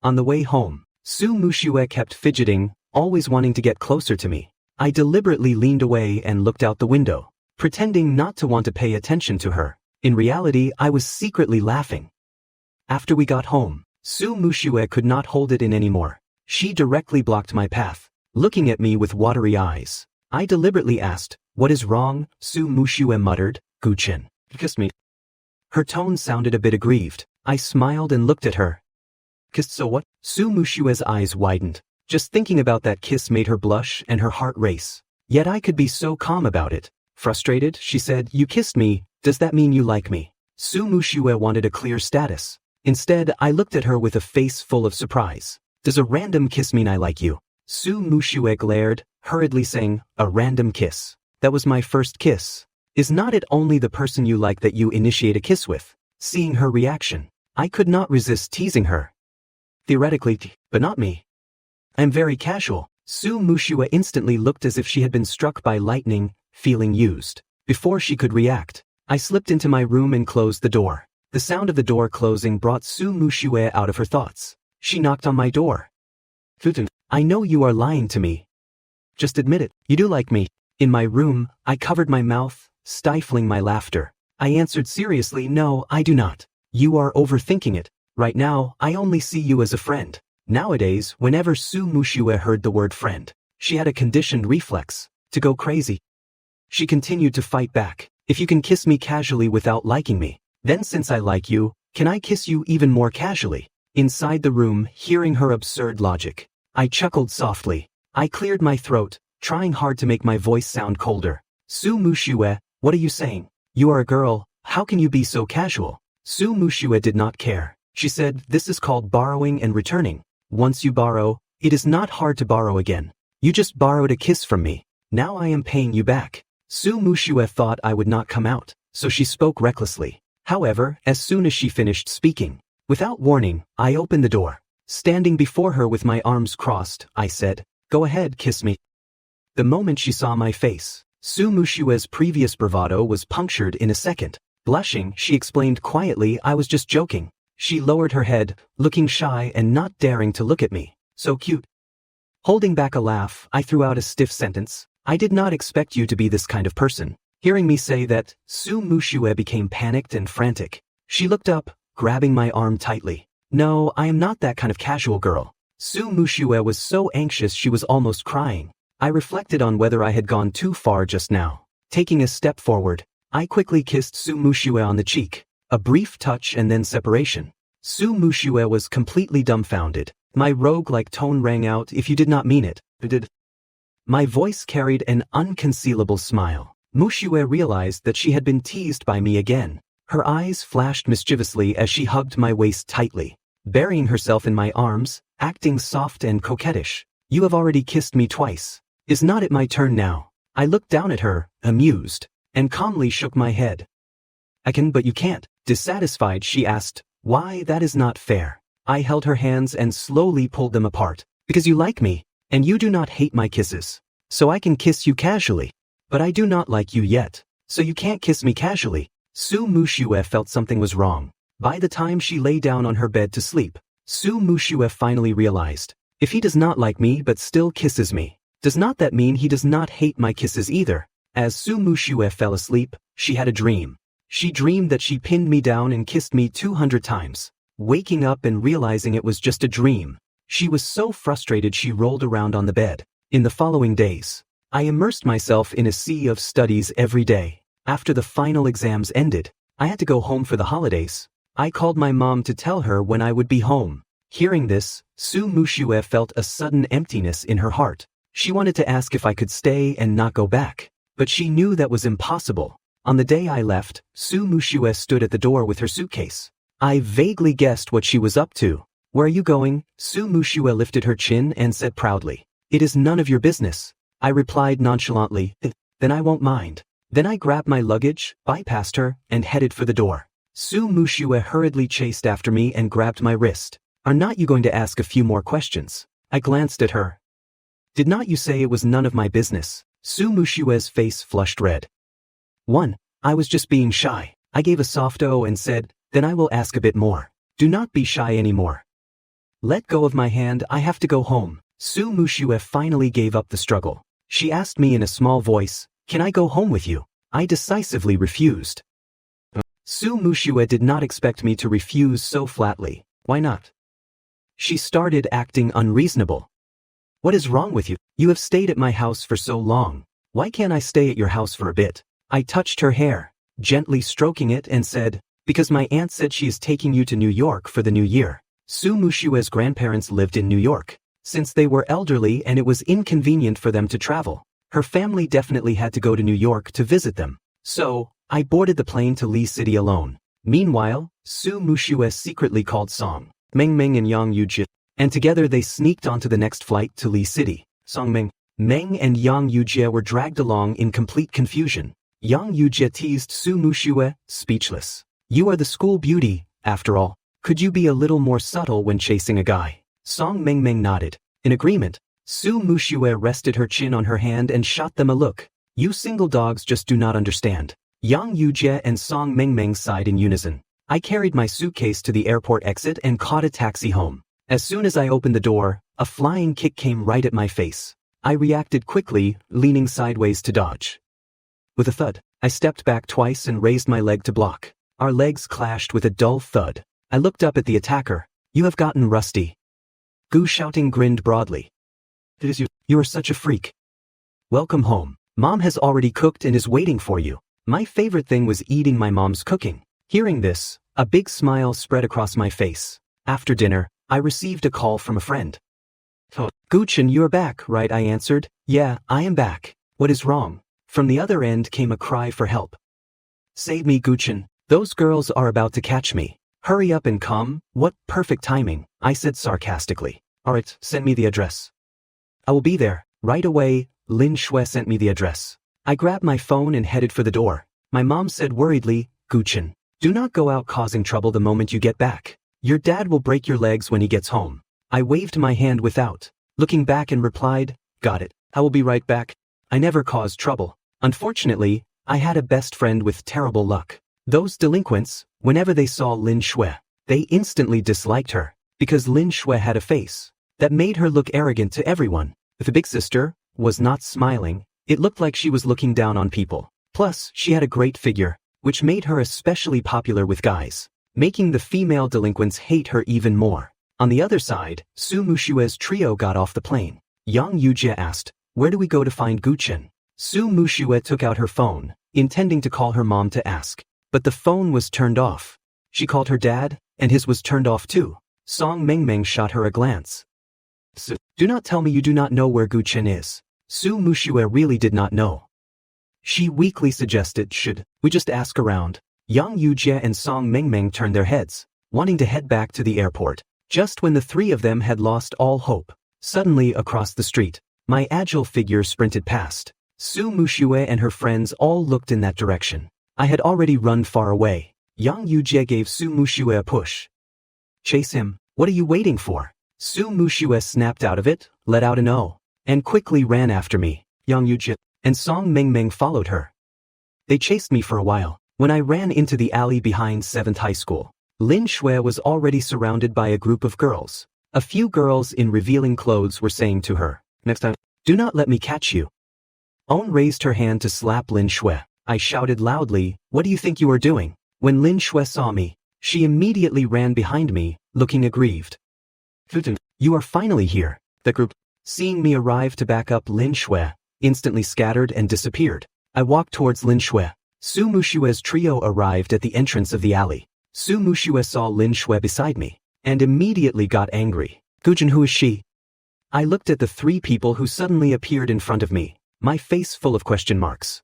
Speaker 1: On the way home, Su Mushue kept fidgeting, always wanting to get closer to me. I deliberately leaned away and looked out the window, pretending not to want to pay attention to her. In reality, I was secretly laughing. After we got home, Su Mushue could not hold it in anymore. She directly blocked my path, looking at me with watery eyes. I deliberately asked, "What is wrong?" Su Mushue muttered, "Guchen, kissed me." Her tone sounded a bit aggrieved. I smiled and looked at her. "Kissed so what?" Su Mushue's eyes widened. Just thinking about that kiss made her blush and her heart race. Yet I could be so calm about it. Frustrated, she said, "You kissed me, does that mean you like me?" Su Mushue wanted a clear status. Instead, I looked at her with a face full of surprise. "Does a random kiss mean I like you?" Su Mushue glared, hurriedly saying, "A random kiss? That was my first kiss. Is not it only the person you like that you initiate a kiss with?" Seeing her reaction, I could not resist teasing her. "Theoretically, but not me. I'm very casual." Su Mushue instantly looked as if she had been struck by lightning, feeling used. Before she could react, I slipped into my room and closed the door. The sound of the door closing brought Su Mushue out of her thoughts. She knocked on my door. "Futen, I know you are lying to me. Just admit it, you do like me." In my room, I covered my mouth, stifling my laughter. I answered seriously, "No, I do not. You are overthinking it. Right now, I only see you as a friend." Nowadays, whenever Su Mushue heard the word friend, she had a conditioned reflex to go crazy. She continued to fight back. If you can kiss me casually without liking me, then since I like you, can I kiss you even more casually? Inside the room, hearing her absurd logic, I chuckled softly. I cleared my throat, trying hard to make my voice sound colder. Su Mushue, what are you saying? You are a girl, how can you be so casual? Su Mushue did not care. She said, this is called borrowing and returning. Once you borrow, it is not hard to borrow again. You just borrowed a kiss from me. Now I am paying you back. Su Mushue thought I would not come out, so she spoke recklessly. However, as soon as she finished speaking, without warning, I opened the door. Standing before her with my arms crossed, I said, go ahead, kiss me. The moment she saw my face, Su Mushue's previous bravado was punctured in a second. Blushing, she explained quietly I was just joking. She lowered her head, looking shy and not daring to look at me. So cute. Holding back a laugh, I threw out a stiff sentence. I did not expect you to be this kind of person. Hearing me say that, Su Mushue became panicked and frantic. She looked up, grabbing my arm tightly. No, I am not that kind of casual girl. Su Mushue was so anxious she was almost crying. I reflected on whether I had gone too far just now. Taking a step forward, I quickly kissed Su Mushue on the cheek. A brief touch and then separation. Su Mushue was completely dumbfounded. My rogue-like tone rang out, if you did not mean it. My voice carried an unconcealable smile. Mushue realized that she had been teased by me again. Her eyes flashed mischievously as she hugged my waist tightly, burying herself in my arms, acting soft and coquettish. You have already kissed me twice. Is not it my turn now? I looked down at her, amused, and calmly shook my head. I can, but you can't. Dissatisfied, she asked, why, that is not fair. I held her hands and slowly pulled them apart. Because you like me, and you do not hate my kisses. So I can kiss you casually. But I do not like you yet, so you can't kiss me casually. Su Mushue felt something was wrong. By the time she lay down on her bed to sleep, Su Mushue finally realized, if he does not like me but still kisses me, does not that mean he does not hate my kisses either? As Su Mushue fell asleep, she had a dream. She dreamed that she pinned me down and kissed me 200 times. Waking up and realizing it was just a dream, she was so frustrated she rolled around on the bed. In the following days, I immersed myself in a sea of studies every day. After the final exams ended, I had to go home for the holidays. I called my mom to tell her when I would be home. Hearing this, Su Mushue felt a sudden emptiness in her heart. She wanted to ask if I could stay and not go back, but she knew that was impossible. On the day I left, Su Mushue stood at the door with her suitcase. I vaguely guessed what she was up to. Where are you going? Su Mushue lifted her chin and said proudly. It is none of your business. I replied nonchalantly, then I won't mind. Then I grabbed my luggage, bypassed her, and headed for the door. Su Mushue hurriedly chased after me and grabbed my wrist. Are not you going to ask a few more questions? I glanced at her. Did not you say it was none of my business? Su Mushue's face flushed red. 1. I was just being shy. I gave a soft "oh" and said, then I will ask a bit more. Do not be shy anymore. Let go of my hand, I have to go home. Su Mushue finally gave up the struggle. She asked me in a small voice, can I go home with you? I decisively refused. Su Mushue did not expect me to refuse so flatly. Why not? She started acting unreasonable. What is wrong with you? You have stayed at my house for so long. Why can't I stay at your house for a bit? I touched her hair, gently stroking it, and said, because my aunt said she is taking you to New York for the new year. Su Mushue's grandparents lived in New York. Since they were elderly and it was inconvenient for them to travel, her family definitely had to go to New York to visit them. So, I boarded the plane to Lee City alone. Meanwhile, Su Mushue secretly called Song, Meng and Yang Yujie, and together they sneaked onto the next flight to Lee City. Song Meng and Yang Yujie were dragged along in complete confusion. Yang Yujie teased Su Mushue, speechless. You are the school beauty, after all. Could you be a little more subtle when chasing a guy? Song Meng nodded. In agreement, Su Mushue rested her chin on her hand and shot them a look. You single dogs just do not understand. Yang Yujie and Song Meng sighed in unison. I carried my suitcase to the airport exit and caught a taxi home. As soon as I opened the door, a flying kick came right at my face. I reacted quickly, leaning sideways to dodge. With a thud, I stepped back twice and raised my leg to block. Our legs clashed with a dull thud. I looked up at the attacker. You have gotten rusty. Gu Shouting grinned broadly. It is you. You are such a freak. Welcome home. Mom has already cooked and is waiting for you. My favorite thing was eating my mom's cooking. Hearing this, a big smile spread across my face. After dinner, I received a call from a friend. "Oh, Guchin, you're back, right?" I answered. "Yeah, I am back. What is wrong?" From the other end came a cry for help. "Save me, Guchin. Those girls are about to catch me. Hurry up and come." "What perfect timing," I said sarcastically. "Alright, send me the address." "I will be there, right away." Lin Shui sent me the address. I grabbed my phone and headed for the door. My mom said worriedly, "Guchin, do not go out causing trouble the moment you get back. Your dad will break your legs when he gets home." I waved my hand without looking back and replied, "Got it. I will be right back." I never caused trouble. Unfortunately, I had a best friend with terrible luck. Those delinquents, whenever they saw Lin Shui, they instantly disliked her, because Lin Shui had a face that made her look arrogant to everyone. If a big sister was not smiling, it looked like she was looking down on people. Plus, she had a great figure, which made her especially popular with guys, making the female delinquents hate her even more. On the other side, Su Mushue's trio got off the plane. Yang Yujie asked, "Where do we go to find Guchin?" Su Mushue took out her phone, intending to call her mom to ask, but the phone was turned off. She called her dad, and his was turned off too. Song Mengmeng shot her a glance. "Do not tell me you do not know where Guchin is." Su Mushue really did not know. She weakly suggested, "Should we just ask around?" Yang Yujie and Song Mengmeng turned their heads, wanting to head back to the airport. Just when the three of them had lost all hope, suddenly across the street, my agile figure sprinted past. Su Mushue and her friends all looked in that direction. I had already run far away. Yang Yujie gave Su Mushue a push. "Chase him. What are you waiting for?" Su Mushue snapped out of it, let out an "oh," and quickly ran after me. Yang Yujie and Song Mengmeng followed her. They chased me for a while. When I ran into the alley behind 7th High School, Lin Shui was already surrounded by a group of girls. A few girls in revealing clothes were saying to her, "Next time, do not let me catch you." On raised her hand to slap Lin Shui. I shouted loudly, "What do you think you are doing?" When Lin Shui saw me, she immediately ran behind me, looking aggrieved. "You are finally here." The group, seeing me arrive to back up Lin Shui, instantly scattered and disappeared. I walked towards Lin Shui. Su Mushue's trio arrived at the entrance of the alley. Su Mushue saw Lin Shui beside me, and immediately got angry. "Gujin, who is she?" I looked at the three people who suddenly appeared in front of me, my face full of question marks.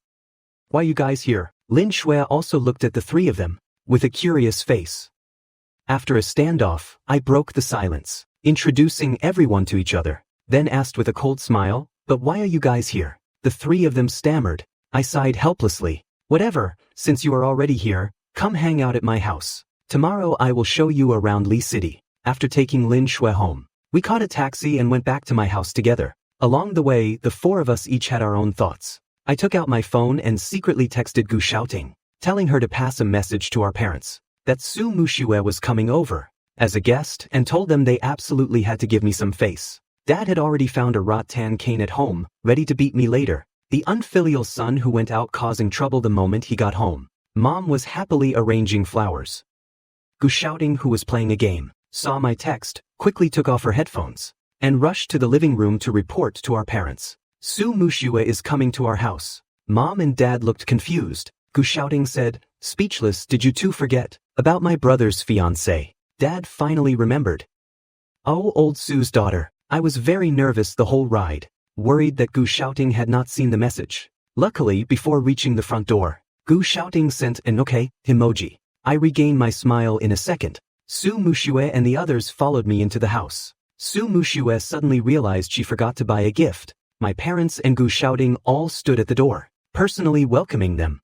Speaker 1: "Why are you guys here?" Lin Shui also looked at the three of them, with a curious face. After a standoff, I broke the silence, introducing everyone to each other, then asked with a cold smile, "But why are you guys here?" The three of them stammered. I sighed helplessly. "Whatever, since you are already here, come hang out at my house. Tomorrow I will show you around Li City." After taking Lin Shui home, we caught a taxi and went back to my house together. Along the way, the four of us each had our own thoughts. I took out my phone and secretly texted Gu Shouting, telling her to pass a message to our parents that Su Mushue was coming over as a guest, and told them they absolutely had to give me some face. Dad had already found a rattan cane at home, ready to beat me later. The unfilial son who went out causing trouble the moment he got home. Mom was happily arranging flowers. Gu Shouting, who was playing a game, saw my text, quickly took off her headphones, and rushed to the living room to report to our parents. "Su Mushue is coming to our house." Mom and Dad looked confused. Gu Shouting said, "Speechless, did you two forget about my brother's fiancée?" Dad finally remembered. "Oh, old Su's daughter." I was very nervous the whole ride, worried that Gu Shouting had not seen the message. Luckily, before reaching the front door, Gu Shouting sent an okay emoji. I regained my smile in a second. Su Mushue and the others followed me into the house. Su Mushue suddenly realized she forgot to buy a gift. My parents and Gu Shouting all stood at the door, personally welcoming them.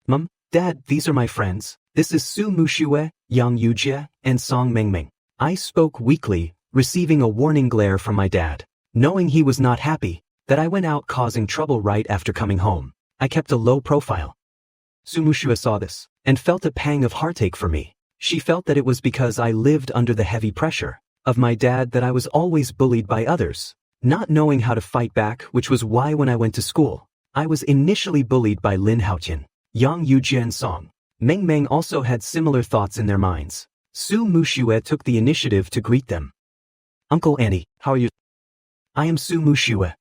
Speaker 1: "Mom, Dad, these are my friends. This is Su Mushue, Yang Yujie, and Song Mengmeng." I spoke weakly, receiving a warning glare from my dad, knowing he was not happy that I went out causing trouble right after coming home. I kept a low profile. Su Mushue saw this, and felt a pang of heartache for me. She felt that it was because I lived under the heavy pressure of my dad that I was always bullied by others, not knowing how to fight back, which was why when I went to school, I was initially bullied by Lin Haotian. Yang Yujie and Song Mengmeng also had similar thoughts in their minds. Su Mushue took the initiative to greet them. "Uncle Annie, how are you?" "I am Su Mushue."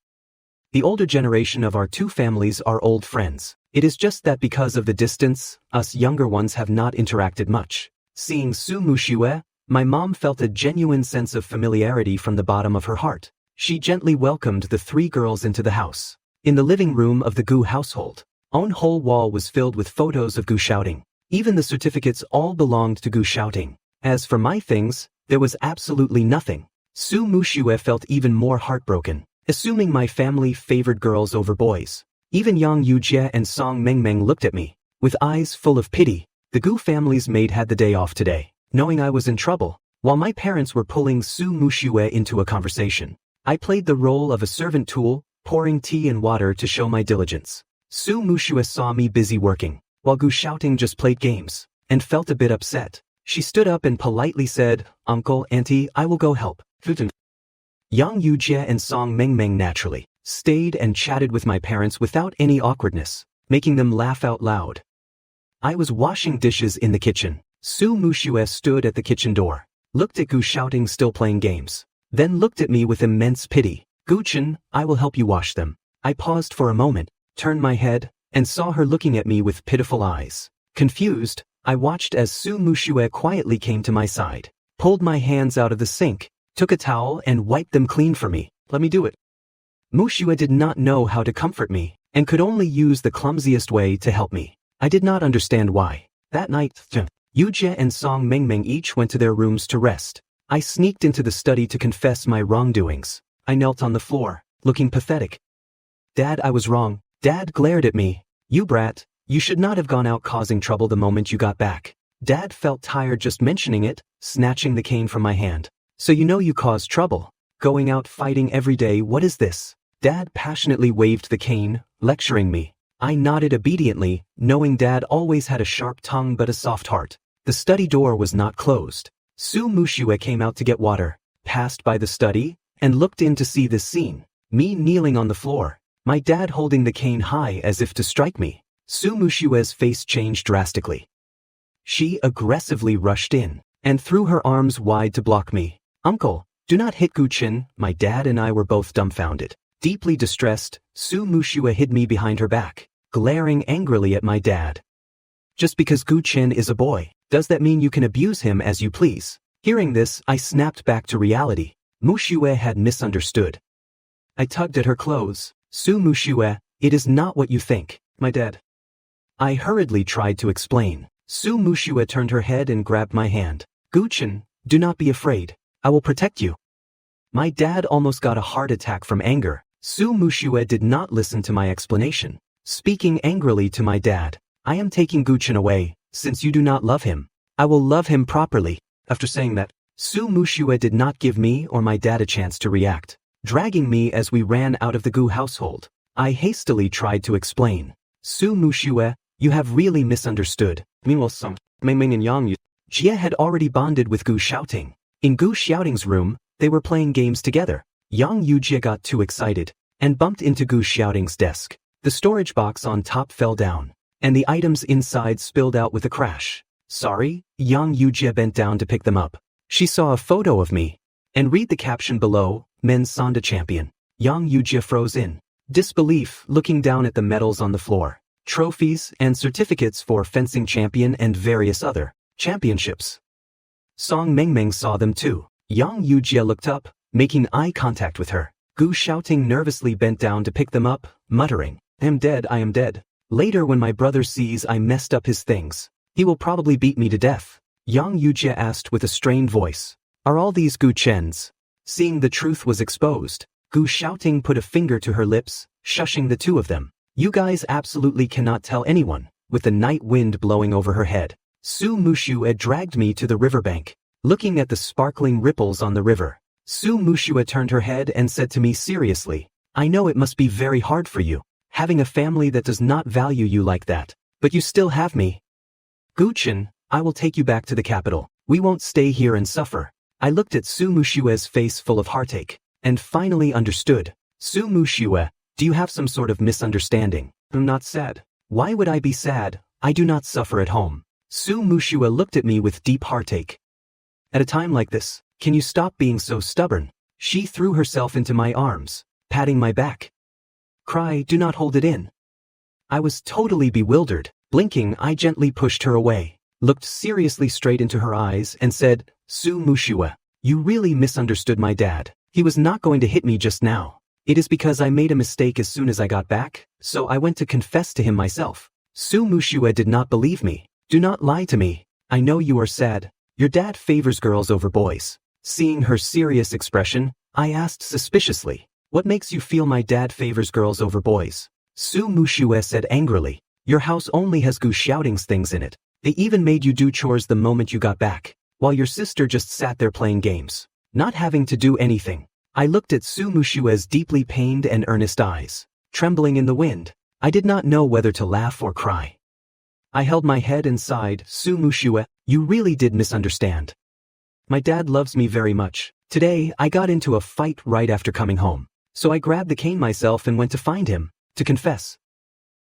Speaker 1: The older generation of our two families are old friends. It is just that because of the distance, us younger ones have not interacted much. Seeing Su Mushue, my mom felt a genuine sense of familiarity from the bottom of her heart. She gently welcomed the three girls into the house. In the living room of the Gu household, one whole wall was filled with photos of Gu shouting. Even the certificates all belonged to Gu shouting. As for my things, there was absolutely nothing. Su Mushue felt even more heartbroken, assuming my family favored girls over boys. Even Yang Yujie and Song Mengmeng looked at me, with eyes full of pity. The Gu family's maid had the day off today, knowing I was in trouble. While my parents were pulling Su Mushue into a conversation, I played the role of a servant tool, pouring tea and water to show my diligence. Su Mushue saw me busy working, while Gu shouting just played games, and felt a bit upset. She stood up and politely said, "Uncle, Auntie, I will go help." Yang Yujie and Song Mengmeng naturally stayed and chatted with my parents without any awkwardness, making them laugh out loud. I was washing dishes in the kitchen. Su Mushue stood at the kitchen door, looked at Gu shouting still playing games, then looked at me with immense pity. "Gu-chan, I will help you wash them." I paused for a moment, turned my head, and saw her looking at me with pitiful eyes. Confused, I watched as Su Mushue quietly came to my side, pulled my hands out of the sink, took a towel and wiped them clean for me. "Let me do it." Mushue did not know how to comfort me, and could only use the clumsiest way to help me. I did not understand why. That night, Yujie and Song Mengmeng each went to their rooms to rest. I sneaked into the study to confess my wrongdoings. I knelt on the floor, looking pathetic. "Dad, I was wrong." Dad glared at me. "You brat, you should not have gone out causing trouble the moment you got back." Dad felt tired just mentioning it, snatching the cane from my hand. "So you know you caused trouble. Going out fighting every day, what is this?" Dad passionately waved the cane, lecturing me. I nodded obediently, knowing Dad always had a sharp tongue but a soft heart. The study door was not closed. Su Mushue came out to get water, passed by the study, and looked in to see this scene. Me kneeling on the floor, my dad holding the cane high as if to strike me. Su Mushue's face changed drastically. She aggressively rushed in, and threw her arms wide to block me. "Uncle, do not hit Gu-chin." My dad and I were both dumbfounded. Deeply distressed, Su Mushue hid me behind her back, glaring angrily at my dad. "Just because Gu-chin is a boy, does that mean you can abuse him as you please?" Hearing this, I snapped back to reality. Mushue had misunderstood. I tugged at her clothes. "Su Mushue, it is not what you think." "My dad." I hurriedly tried to explain. Su Mushue turned her head and grabbed my hand. "Gu-chin, do not be afraid. I will protect you." My dad almost got a heart attack from anger. Su Mushue did not listen to my explanation. Speaking angrily to my dad, "I am taking Gu-chin away, since you do not love him. I will love him properly." After saying that, Su Mushue did not give me or my dad a chance to react, dragging me as we ran out of the Gu household. I hastily tried to explain. "Su Mushue, you have really misunderstood." Meanwhile, Song Mengmeng and Yang Yujie had already bonded with Gu shouting. In Gu shouting's room, they were playing games together. Yang Yujie got too excited, and bumped into Gu shouting's desk. The storage box on top fell down, and the items inside spilled out with a crash. "Sorry." Yang Yujie bent down to pick them up. She saw a photo of me, and read the caption below, "Men's Sanda Champion." Yang Yujie froze in disbelief, looking down at the medals on the floor, trophies and certificates for fencing champion and various other championships. Song Mengmeng saw them too. Yang Yujie looked up, making eye contact with her. Gu shouting nervously bent down to pick them up, muttering, "I am dead, I am dead. Later when my brother sees I messed up his things, he will probably beat me to death." Yang Yujie asked with a strained voice, "Are all these Gu-chens?" Seeing the truth was exposed, Gu shouting put a finger to her lips, shushing the two of them. "You guys absolutely cannot tell anyone." With the night wind blowing over her head, Su Mushue dragged me to the riverbank. Looking at the sparkling ripples on the river, Su Mushue turned her head and said to me seriously, "I know it must be very hard for you, having a family that does not value you like that, but you still have me. Gu-chin, I will take you back to the capital. We won't stay here and suffer." I looked at Su Mushue's face full of heartache, and finally understood. "Su Mushue, do you have some sort of misunderstanding?" "I'm not sad." "Why would I be sad? I do not suffer at home." Su Mushue looked at me with deep heartache. "At a time like this, can you stop being so stubborn?" She threw herself into my arms, patting my back. Cry, do not hold it in. I was totally bewildered. Blinking, I gently pushed her away, looked seriously straight into her eyes and said, Su Mushua, you really misunderstood my dad. He was not going to hit me just now. It is because I made a mistake as soon as I got back, so I went to confess to him myself. Su Mushua did not believe me. Do not lie to me. I know you are sad. Your dad favors girls over boys. Seeing her serious expression, I asked suspiciously, what makes you feel my dad favors girls over boys? Su Mushua said angrily, your house only has goose shoutings things in it. They even made you do chores the moment you got back, while your sister just sat there playing games, not having to do anything. I looked at Su Mushua's deeply pained and earnest eyes, trembling in the wind. I did not know whether to laugh or cry. I held my head and sighed, Su Mushua, you really did misunderstand. My dad loves me very much. Today, I got into a fight right after coming home, so I grabbed the cane myself and went to find him, to confess.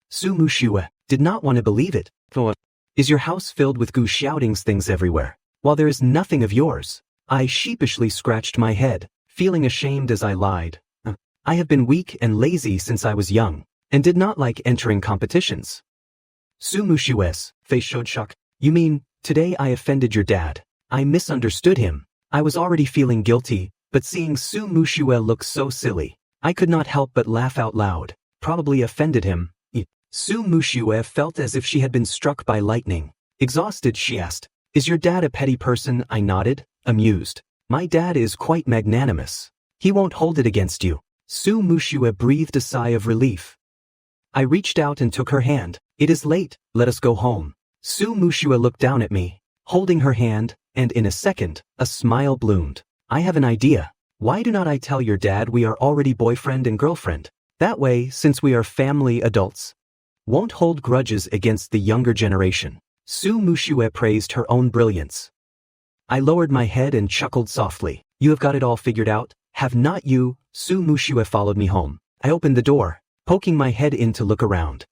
Speaker 1: Su Mushua did not want to believe it. Thought, is your house filled with goose shoutings things everywhere, while there is nothing of yours? I sheepishly scratched my head, feeling ashamed as I lied. I have been weak and lazy since I was young, and did not like entering competitions. Su Mushua's face showed shock. You mean, today I offended your dad? I misunderstood him. I was already feeling guilty, but seeing Su Mushua look so silly, I could not help but laugh out loud. Probably offended him. Su Mushua felt as if she had been struck by lightning. Exhausted, she asked, is your dad a petty person? I nodded, amused. My dad is quite magnanimous. He won't hold it against you. Su Mushua breathed a sigh of relief. I reached out and took her hand. It is late, let us go home. Su Mushua looked down at me, holding her hand, and in a second, a smile bloomed. I have an idea. Why do not I tell your dad we are already boyfriend and girlfriend? That way, since we are family adults, won't hold grudges against the younger generation. Su Mushua praised her own brilliance. I lowered my head and chuckled softly. You have got it all figured out, have not you? Su Mushua followed me home. I opened the door, poking my head in to look around.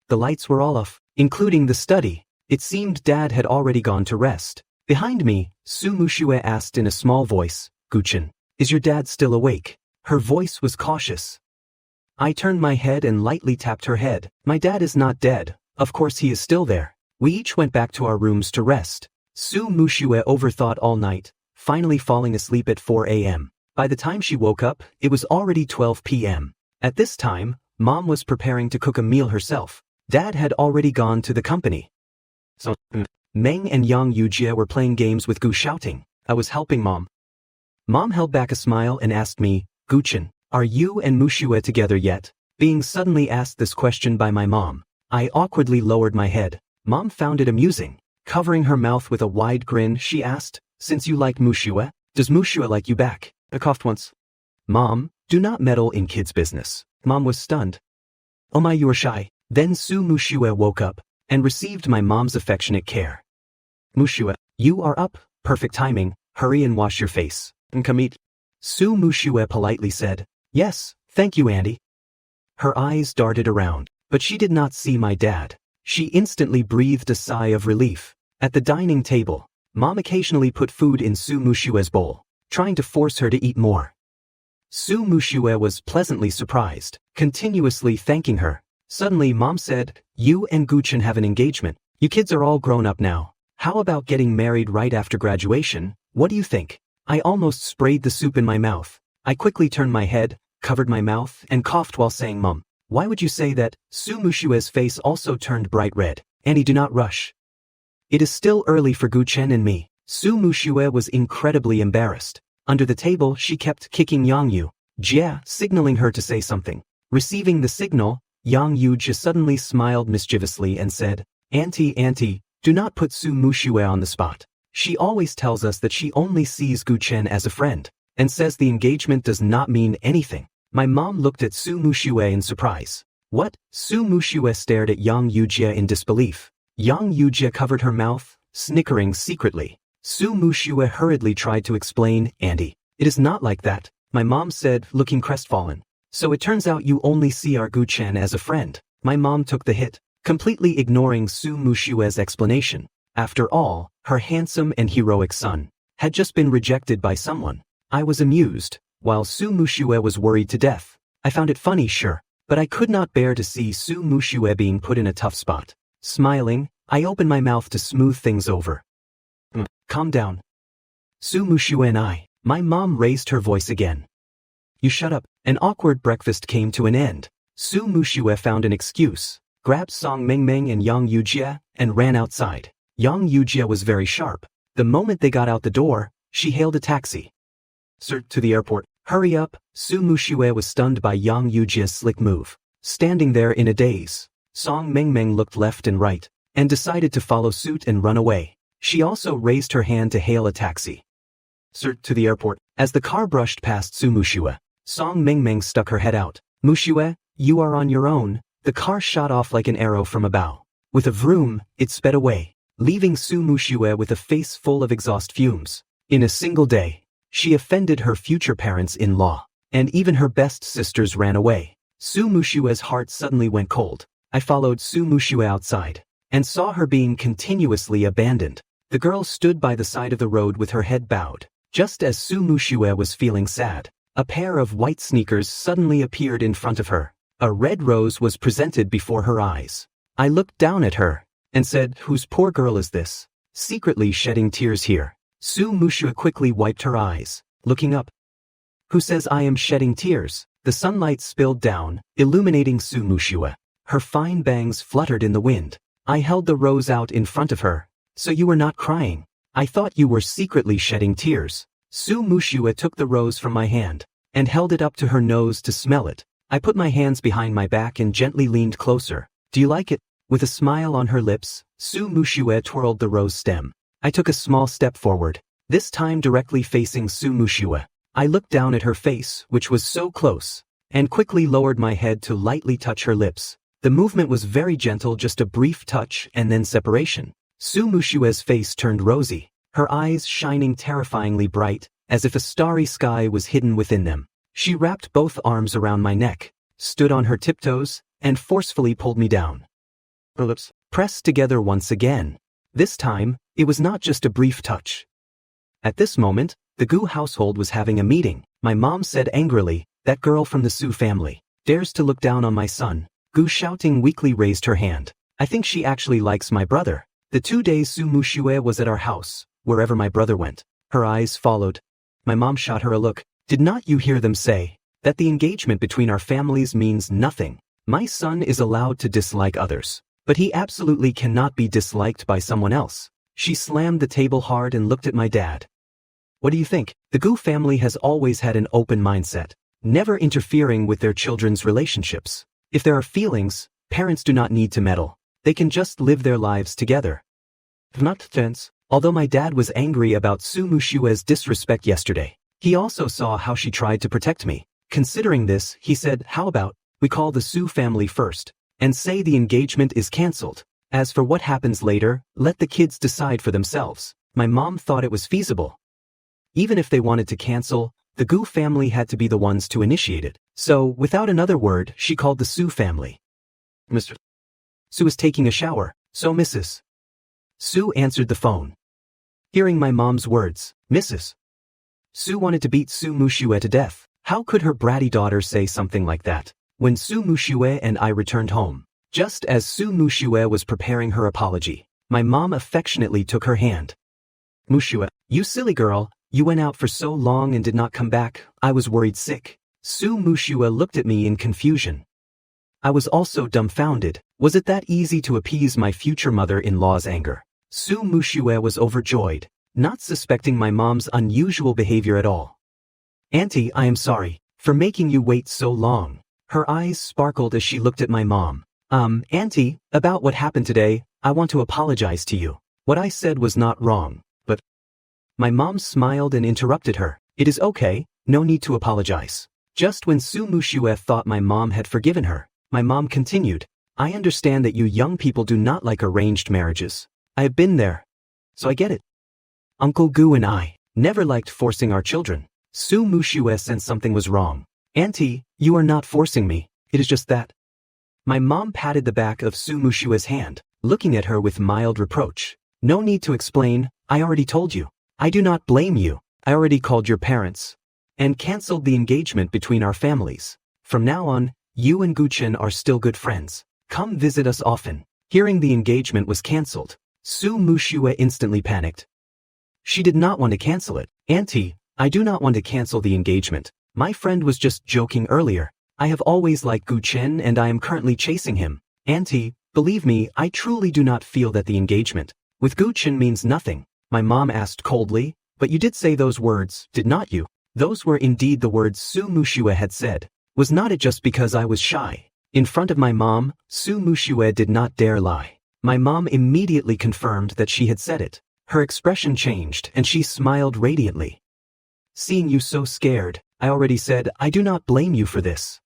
Speaker 1: The lights were all off, including the study. It seemed Dad had already gone to rest. Behind me, Su Mushua asked in a small voice, Guchin, is your dad still awake? Her voice was cautious. I turned my head and lightly tapped her head. My dad is not dead. Of course he is still there. We each went back to our rooms to rest. Su Mushua overthought all night, finally falling asleep at 4 a.m. By the time she woke up, it was already 12 p.m. At this time, Mom was preparing to cook a meal herself. Dad had already gone to the company. So, Meng and Yang Yujie were playing games with Gu shouting. I was helping Mom. Mom held back a smile and asked me, Guchin, are you and Mushua together yet? Being suddenly asked this question by my mom, I awkwardly lowered my head. Mom found it amusing. Covering her mouth with a wide grin, she asked, since you like Mushua, does Mushua like you back? I coughed once. Mom, do not meddle in kids' business. Mom was stunned. Oh my, you are shy. Then Su Mushua woke up and received my mom's affectionate care. Mushua, you are up, perfect timing, hurry and wash your face. And come eat. Su Mushua politely said, yes, thank you, Auntie. Her eyes darted around, but she did not see my dad. She instantly breathed a sigh of relief. At the dining table, Mom occasionally put food in Su Mushua's bowl, trying to force her to eat more. Su Mushua was pleasantly surprised, continuously thanking her. Suddenly Mom said, you and Guchin have an engagement. You kids are all grown up now. How about getting married right after graduation? What do you think? I almost sprayed the soup in my mouth. I quickly turned my head, covered my mouth, and coughed while saying, Mom, why would you say that? Su Mushua's face also turned bright red. Auntie, do not rush. It is still early for Guchen and me. Su Mushua was incredibly embarrassed. Under the table, she kept kicking Yang Yu Jia, signaling her to say something. Receiving the signal, Yang Yu Jia suddenly smiled mischievously and said, Auntie, do not put Su Mushua on the spot. She always tells us that she only sees Guchen as a friend, and says the engagement does not mean anything. My mom looked at Su Mushua in surprise. What? Su Mushua stared at Yang Yujia in disbelief. Yang Yujia covered her mouth, snickering secretly. Su Mushua hurriedly tried to explain, Auntie, it is not like that, my mom said, looking crestfallen. So it turns out you only see our Guchen as a friend. My mom took the hit, completely ignoring Su Mushua's explanation. After all, her handsome and heroic son had just been rejected by someone. I was amused, while Su Mushua was worried to death. I found it funny, sure, but I could not bear to see Su Mushue being put in a tough spot. Smiling, I opened my mouth to smooth things over. Calm down. Su Mushue and my mom raised her voice again. You shut up. An awkward breakfast came to an end. Su Mushue found an excuse, grabbed Song Mengmeng and Yang Yujie, and ran outside. Yang Yujie was very sharp. The moment they got out the door, she hailed a taxi. Sir, to the airport. Hurry up. Su Mushue was stunned by Yang Yujie's slick move. Standing there in a daze, Song Mengmeng looked left and right, and decided to follow suit and run away. She also raised her hand to hail a taxi. Sir, to the airport. As the car brushed past Su Mushue, Song Mengmeng stuck her head out. Mushue, you are on your own. The car shot off like an arrow from a bow. With a vroom, it sped away, leaving Su Mushue with a face full of exhaust fumes. In a single day, she offended her future parents-in-law, and even her best sisters ran away. Su Mushue's heart suddenly went cold. I followed Su Mushue outside, and saw her being continuously abandoned. The girl stood by the side of the road with her head bowed. Just as Su Mushue was feeling sad, a pair of white sneakers suddenly appeared in front of her. A red rose was presented before her eyes. I looked down at her, and said, whose poor girl is this? Secretly shedding tears here. Su Mushue quickly wiped her eyes, looking up. Who says I am shedding tears? The sunlight spilled down, illuminating Su Mushue. Her fine bangs fluttered in the wind. I held the rose out in front of her. So you were not crying. I thought you were secretly shedding tears. Su Mushue took the rose from my hand, and held it up to her nose to smell it. I put my hands behind my back and gently leaned closer. Do you like it? With a smile on her lips, Su Mushue twirled the rose stem. I took a small step forward, this time directly facing Su Mushue. I looked down at her face, which was so close, and quickly lowered my head to lightly touch her lips. The movement was very gentle, just a brief touch and then separation. Su Mushue's face turned rosy, her eyes shining terrifyingly bright, as if a starry sky was hidden within them. She wrapped both arms around my neck, stood on her tiptoes, and forcefully pulled me down. Her lips pressed together once again. This time, it was not just a brief touch. At this moment, the Gu household was having a meeting. My mom said angrily, that girl from the Su family dares to look down on my son. Gu shouting weakly raised her hand. I think she actually likes my brother. The 2 days Su Mushue was at our house, wherever my brother went, her eyes followed. My mom shot her a look. Did not you hear them say that the engagement between our families means nothing? My son is allowed to dislike others, but he absolutely cannot be disliked by someone else. She slammed the table hard and looked at my dad. What do you think? The Gu family has always had an open mindset, never interfering with their children's relationships. If there are feelings, parents do not need to meddle. They can just live their lives together. Not tense. Although my dad was angry about Su Mushue's disrespect yesterday, he also saw how she tried to protect me. Considering this, he said, how about we call the Su family first, and say the engagement is cancelled. As for what happens later, let the kids decide for themselves. My mom thought it was feasible. Even if they wanted to cancel, the Gu family had to be the ones to initiate it. So, without another word, she called the Su family. Mr. Su is taking a shower, so Mrs. Su answered the phone. Hearing my mom's words, Mrs. Su wanted to beat Su Mushue to death. How could her bratty daughter say something like that? When Su Mushue and I returned home, just as Su Mushue was preparing her apology, my mom affectionately took her hand. Mushue, you silly girl, you went out for so long and did not come back. I was worried sick. Su Mushue looked at me in confusion. I was also dumbfounded. Was it that easy to appease my future mother-in-law's anger? Su Mushue was overjoyed, not suspecting my mom's unusual behavior at all. Auntie, I am sorry for making you wait so long. Her eyes sparkled as she looked at my mom. Auntie, about what happened today, I want to apologize to you. What I said was not wrong, but... My mom smiled and interrupted her. It is okay, no need to apologize. Just when Su Mushue thought my mom had forgiven her, my mom continued, I understand that you young people do not like arranged marriages. I have been there, so I get it. Uncle Gu and I never liked forcing our children. Su Mushue sensed something was wrong. Auntie, you are not forcing me, it is just that. My mom patted the back of Su Mushue's hand, looking at her with mild reproach. No need to explain, I already told you. I do not blame you. I already called your parents and cancelled the engagement between our families. From now on, You and Guchen are still good friends. Come visit us often. Hearing the engagement was cancelled, Su Mushue instantly panicked. She did not want to cancel it. Auntie, I do not want to cancel the engagement. My friend was just joking earlier. I have always liked Guchen and I am currently chasing him. Auntie, believe me, I truly do not feel that the engagement with Guchen means nothing. My mom asked coldly, but you did say those words, did not you? Those were indeed the words Su Mushue had said. Was not it just because I was shy? In front of my mom, Su Mushue did not dare lie. My mom immediately confirmed that she had said it. Her expression changed and she smiled radiantly. Seeing you so scared, I already said I do not blame you for this.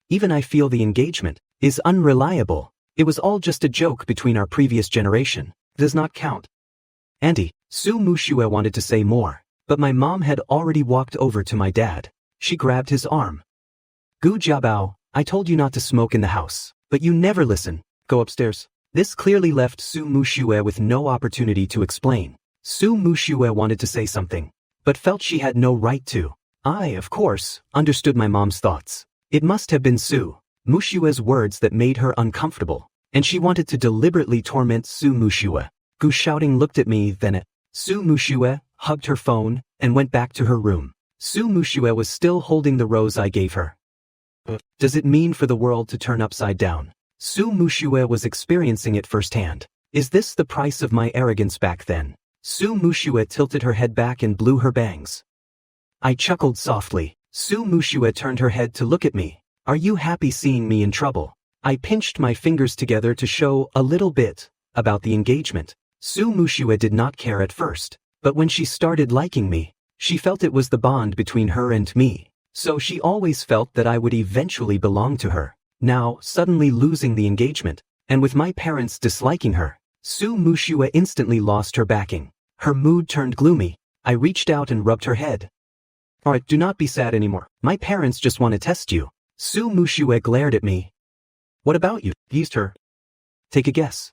Speaker 1: Even I feel the engagement is unreliable. It was all just a joke between our previous generation. Does not count. Auntie, Su Mushue wanted to say more, but my mom had already walked over to my dad. She grabbed his arm. Gu Jiabao, I told you not to smoke in the house, but you never listen. Go upstairs. This clearly left Su Mushue with no opportunity to explain. Su Mushue wanted to say something, but felt she had no right to. I, of course, understood my mom's thoughts. It must have been Su Mushue's words that made her uncomfortable, and she wanted to deliberately torment Su Mushue. Gu shouting looked at me, then at Su Mushue, hugged her phone, and went back to her room. Su Mushue was still holding the rose I gave her. Does it mean for the world to turn upside down? Su Mushue was experiencing it firsthand. Is this the price of my arrogance back then? Su Mushue tilted her head back and blew her bangs. I chuckled softly. Su Mushue turned her head to look at me. Are you happy seeing me in trouble? I pinched my fingers together to show a little bit about the engagement. Su Mushue did not care at first, but when she started liking me, she felt it was the bond between her and me. So she always felt that I would eventually belong to her. Now, suddenly losing the engagement, and with my parents disliking her, Su Mushue instantly lost her backing. Her mood turned gloomy. I reached out and rubbed her head. Alright, do not be sad anymore. My parents just want to test you. Su Mushue glared at me. What about you? Teased her. Take a guess.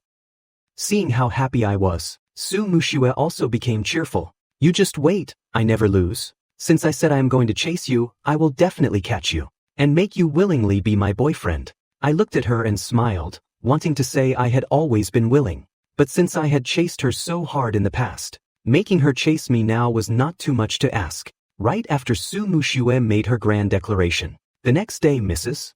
Speaker 1: Seeing how happy I was, Su Mushue also became cheerful. You just wait, I never lose. Since I said I am going to chase you, I will definitely catch you, and make you willingly be my boyfriend. I looked at her and smiled, wanting to say I had always been willing. But since I had chased her so hard in the past, making her chase me now was not too much to ask. Right after Su Mushue made her grand declaration. The next day, Mrs.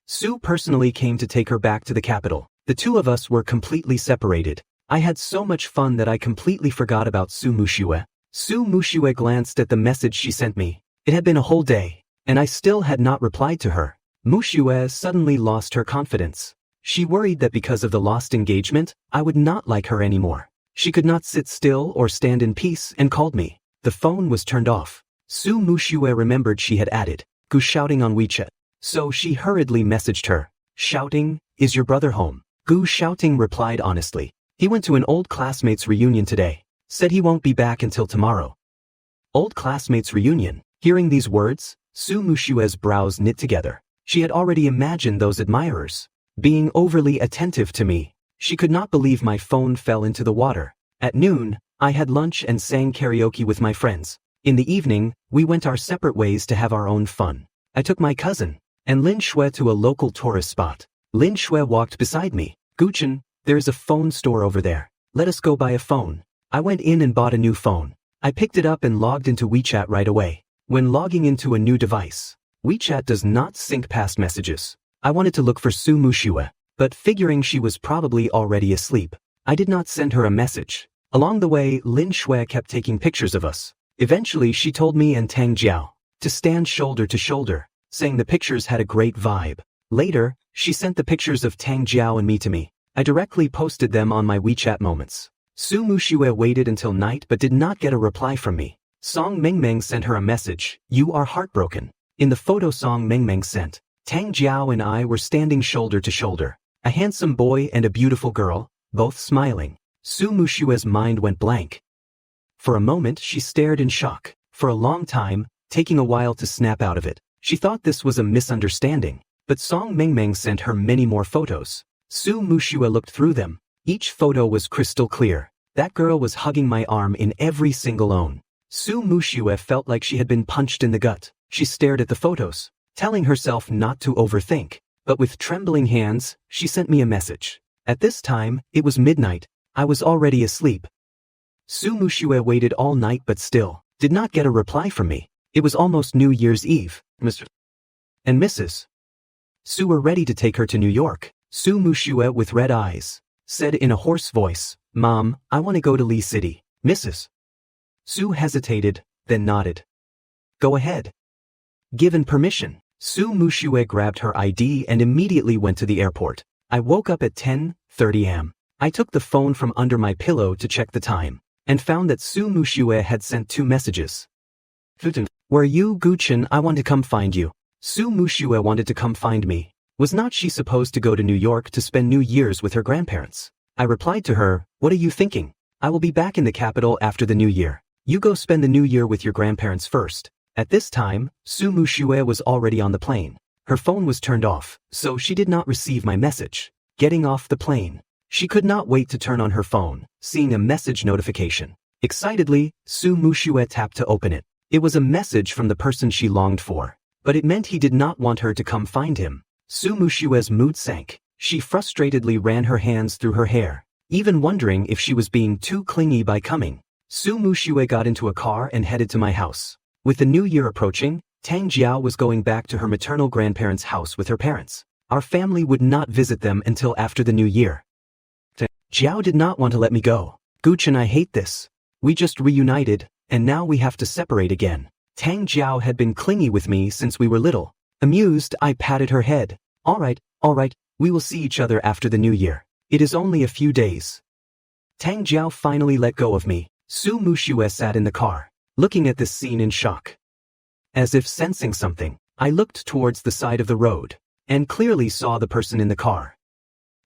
Speaker 1: Su personally came to take her back to the capital. The two of us were completely separated. I had so much fun that I completely forgot about Su Mushue. Su Mushue glanced at the message she sent me. It had been a whole day, and I still had not replied to her. Mushue suddenly lost her confidence. She worried that because of the lost engagement, I would not like her anymore. She could not sit still or stand in peace and called me. The phone was turned off. Su Mushue remembered she had added Gu shouting on WeChat. So she hurriedly messaged her, shouting, "Is your brother home?" Gu shouting replied honestly. He went to an old classmates reunion today. Said he won't be back until tomorrow. Old classmates reunion. Hearing these words, Su Mushue's brows knit together. She had already imagined those admirers being overly attentive to me. She could not believe my phone fell into the water. At noon, I had lunch and sang karaoke with my friends. In the evening, we went our separate ways to have our own fun. I took my cousin and Lin Shui to a local tourist spot. Lin Shui walked beside me. Guchen, there is a phone store over there. Let us go buy a phone. I went in and bought a new phone. I picked it up and logged into WeChat right away. When logging into a new device, WeChat does not sync past messages. I wanted to look for Su Mushue, but figuring she was probably already asleep, I did not send her a message. Along the way, Lin Shui kept taking pictures of us. Eventually, she told me and Tang Jiao to stand shoulder to shoulder, saying the pictures had a great vibe. Later, she sent the pictures of Tang Jiao and me to me. I directly posted them on my WeChat moments. Su Mushue waited until night but did not get a reply from me. Song Mengmeng sent her a message. You are heartbroken. In the photo Song Mengmeng sent, Tang Jiao and I were standing shoulder to shoulder. A handsome boy and a beautiful girl, both smiling. Su Mushue's mind went blank. For a moment she stared in shock. For a long time, taking a while to snap out of it. She thought this was a misunderstanding. But Song Mengmeng sent her many more photos. Su Mushue looked through them. Each photo was crystal clear. That girl was hugging my arm in every single one. Su Mushue felt like she had been punched in the gut. She stared at the photos. telling herself not to overthink. But with trembling hands, she sent me a message. At this time, it was midnight. I was already asleep. Su Mushue waited all night but still did not get a reply from me. It was almost New Year's Eve. Mr. and Mrs. Su were ready to take her to New York. Su Mushue, with red eyes, said in a hoarse voice, "Mom, I want to go to Lee City." Mrs. Su hesitated, then nodded. "Go ahead." Given permission, Su Mushue grabbed her ID and immediately went to the airport. I woke up at 10:30 am. I took the phone from under my pillow to check the time, and found that Su Mushue had sent 2 messages. "Where you, Guchin? I want to come find you." Su Mushue wanted to come find me. Was not she supposed to go to New York to spend New Year's with her grandparents? I replied to her, "What are you thinking? I will be back in the capital after the New Year. You go spend the New Year with your grandparents first." At this time, Su Mushue was already on the plane. Her phone was turned off, so she did not receive my message. Getting off the plane, she could not wait to turn on her phone, seeing a message notification. Excitedly, Su Mushue tapped to open it. It was a message from the person she longed for, but it meant he did not want her to come find him. Su Mushue's mood sank. She frustratedly ran her hands through her hair, even wondering if she was being too clingy by coming. Su Mushue got into a car and headed to my house. With the new year approaching, Tang Jiao was going back to her maternal grandparents' house with her parents. Our family would not visit them until after the new year. Jiao did not want to let me go. "Guchin, I hate this. We just reunited, and now we have to separate again." Tang Jiao had been clingy with me since we were little. Amused, I patted her head. All right, we will see each other after the new year. It is only a few days." Tang Jiao finally let go of me. Su Mushue sat in the car, looking at this scene in shock. As if sensing something, I looked towards the side of the road, and clearly saw the person in the car.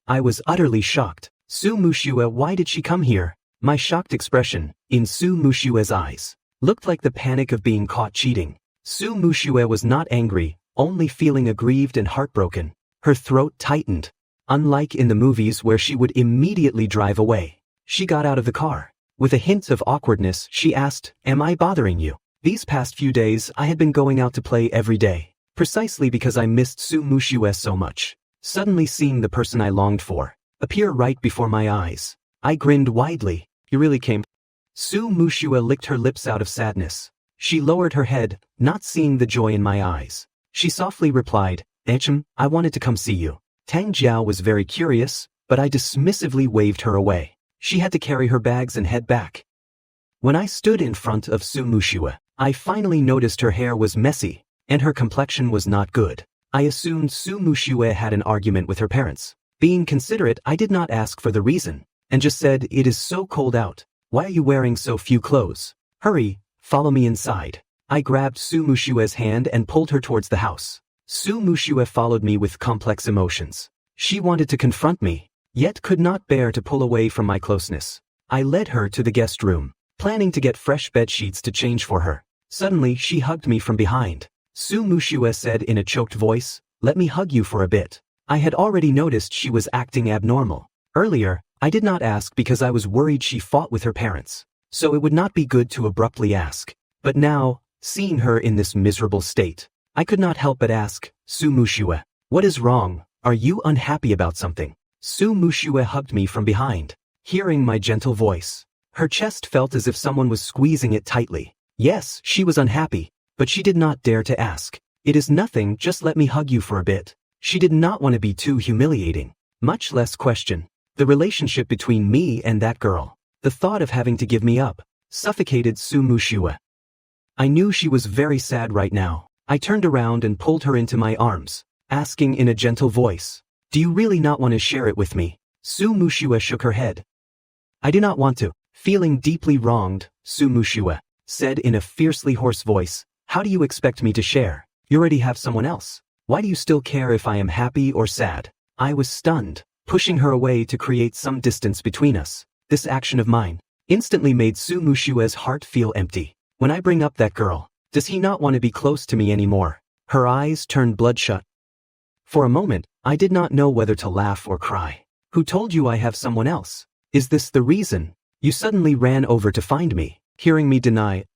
Speaker 1: I was utterly shocked. "Su Mushue, why did she come here?" My shocked expression, in Su Mushue's eyes, looked like the panic of being caught cheating. Su Mushue was not angry, only feeling aggrieved and heartbroken. Her throat tightened. Unlike in the movies where she would immediately drive away, she got out of the car. With a hint of awkwardness, she asked, "Am I bothering you?" These past few days I had been going out to play every day, precisely because I missed Su Mushue so much. Suddenly seeing the person I longed for appear right before my eyes, I grinned widely. "You really came?" Su Mushue licked her lips out of sadness. She lowered her head, not seeing the joy in my eyes. She softly replied, "Echem, I wanted to come see you." Tang Jiao was very curious, but I dismissively waved her away. She had to carry her bags and head back. When I stood in front of Su Mushue, I finally noticed her hair was messy, and her complexion was not good. I assumed Su Mushue had an argument with her parents. Being considerate, I did not ask for the reason, and just said, "It is so cold out. Why are you wearing so few clothes? Hurry, follow me inside." I grabbed Su Mushue's hand and pulled her towards the house. Su Mushue followed me with complex emotions. She wanted to confront me, yet could not bear to pull away from my closeness. I led her to the guest room, planning to get fresh bed sheets to change for her. Suddenly, she hugged me from behind. Su Mushue said in a choked voice, "Let me hug you for a bit." I had already noticed she was acting abnormal. Earlier, I did not ask because I was worried she fought with her parents, so it would not be good to abruptly ask. But now, seeing her in this miserable state, I could not help but ask, "Su Mushue, what is wrong? Are you unhappy about something?" Su Mushue hugged me from behind. Hearing my gentle voice, her chest felt as if someone was squeezing it tightly. Yes, she was unhappy, but she did not dare to ask. "It is nothing, just let me hug you for a bit." She did not want to be too humiliating, much less question the relationship between me and that girl. The thought of having to give me up suffocated Su Mushue. I knew she was very sad right now. I turned around and pulled her into my arms, asking in a gentle voice, "Do you really not want to share it with me?" Su Mushue shook her head. "I do not want to." Feeling deeply wronged, Su Mushue said in a fiercely hoarse voice, "How do you expect me to share? You already have someone else. Why do you still care if I am happy or sad?" I was stunned, pushing her away to create some distance between us. This action of mine instantly made Su Mushue's heart feel empty. When I bring up that girl, does he not want to be close to me anymore? Her eyes turned bloodshot. For a moment, I did not know whether to laugh or cry. "Who told you I have someone else? Is this the reason you suddenly ran over to find me?" Hearing me deny it,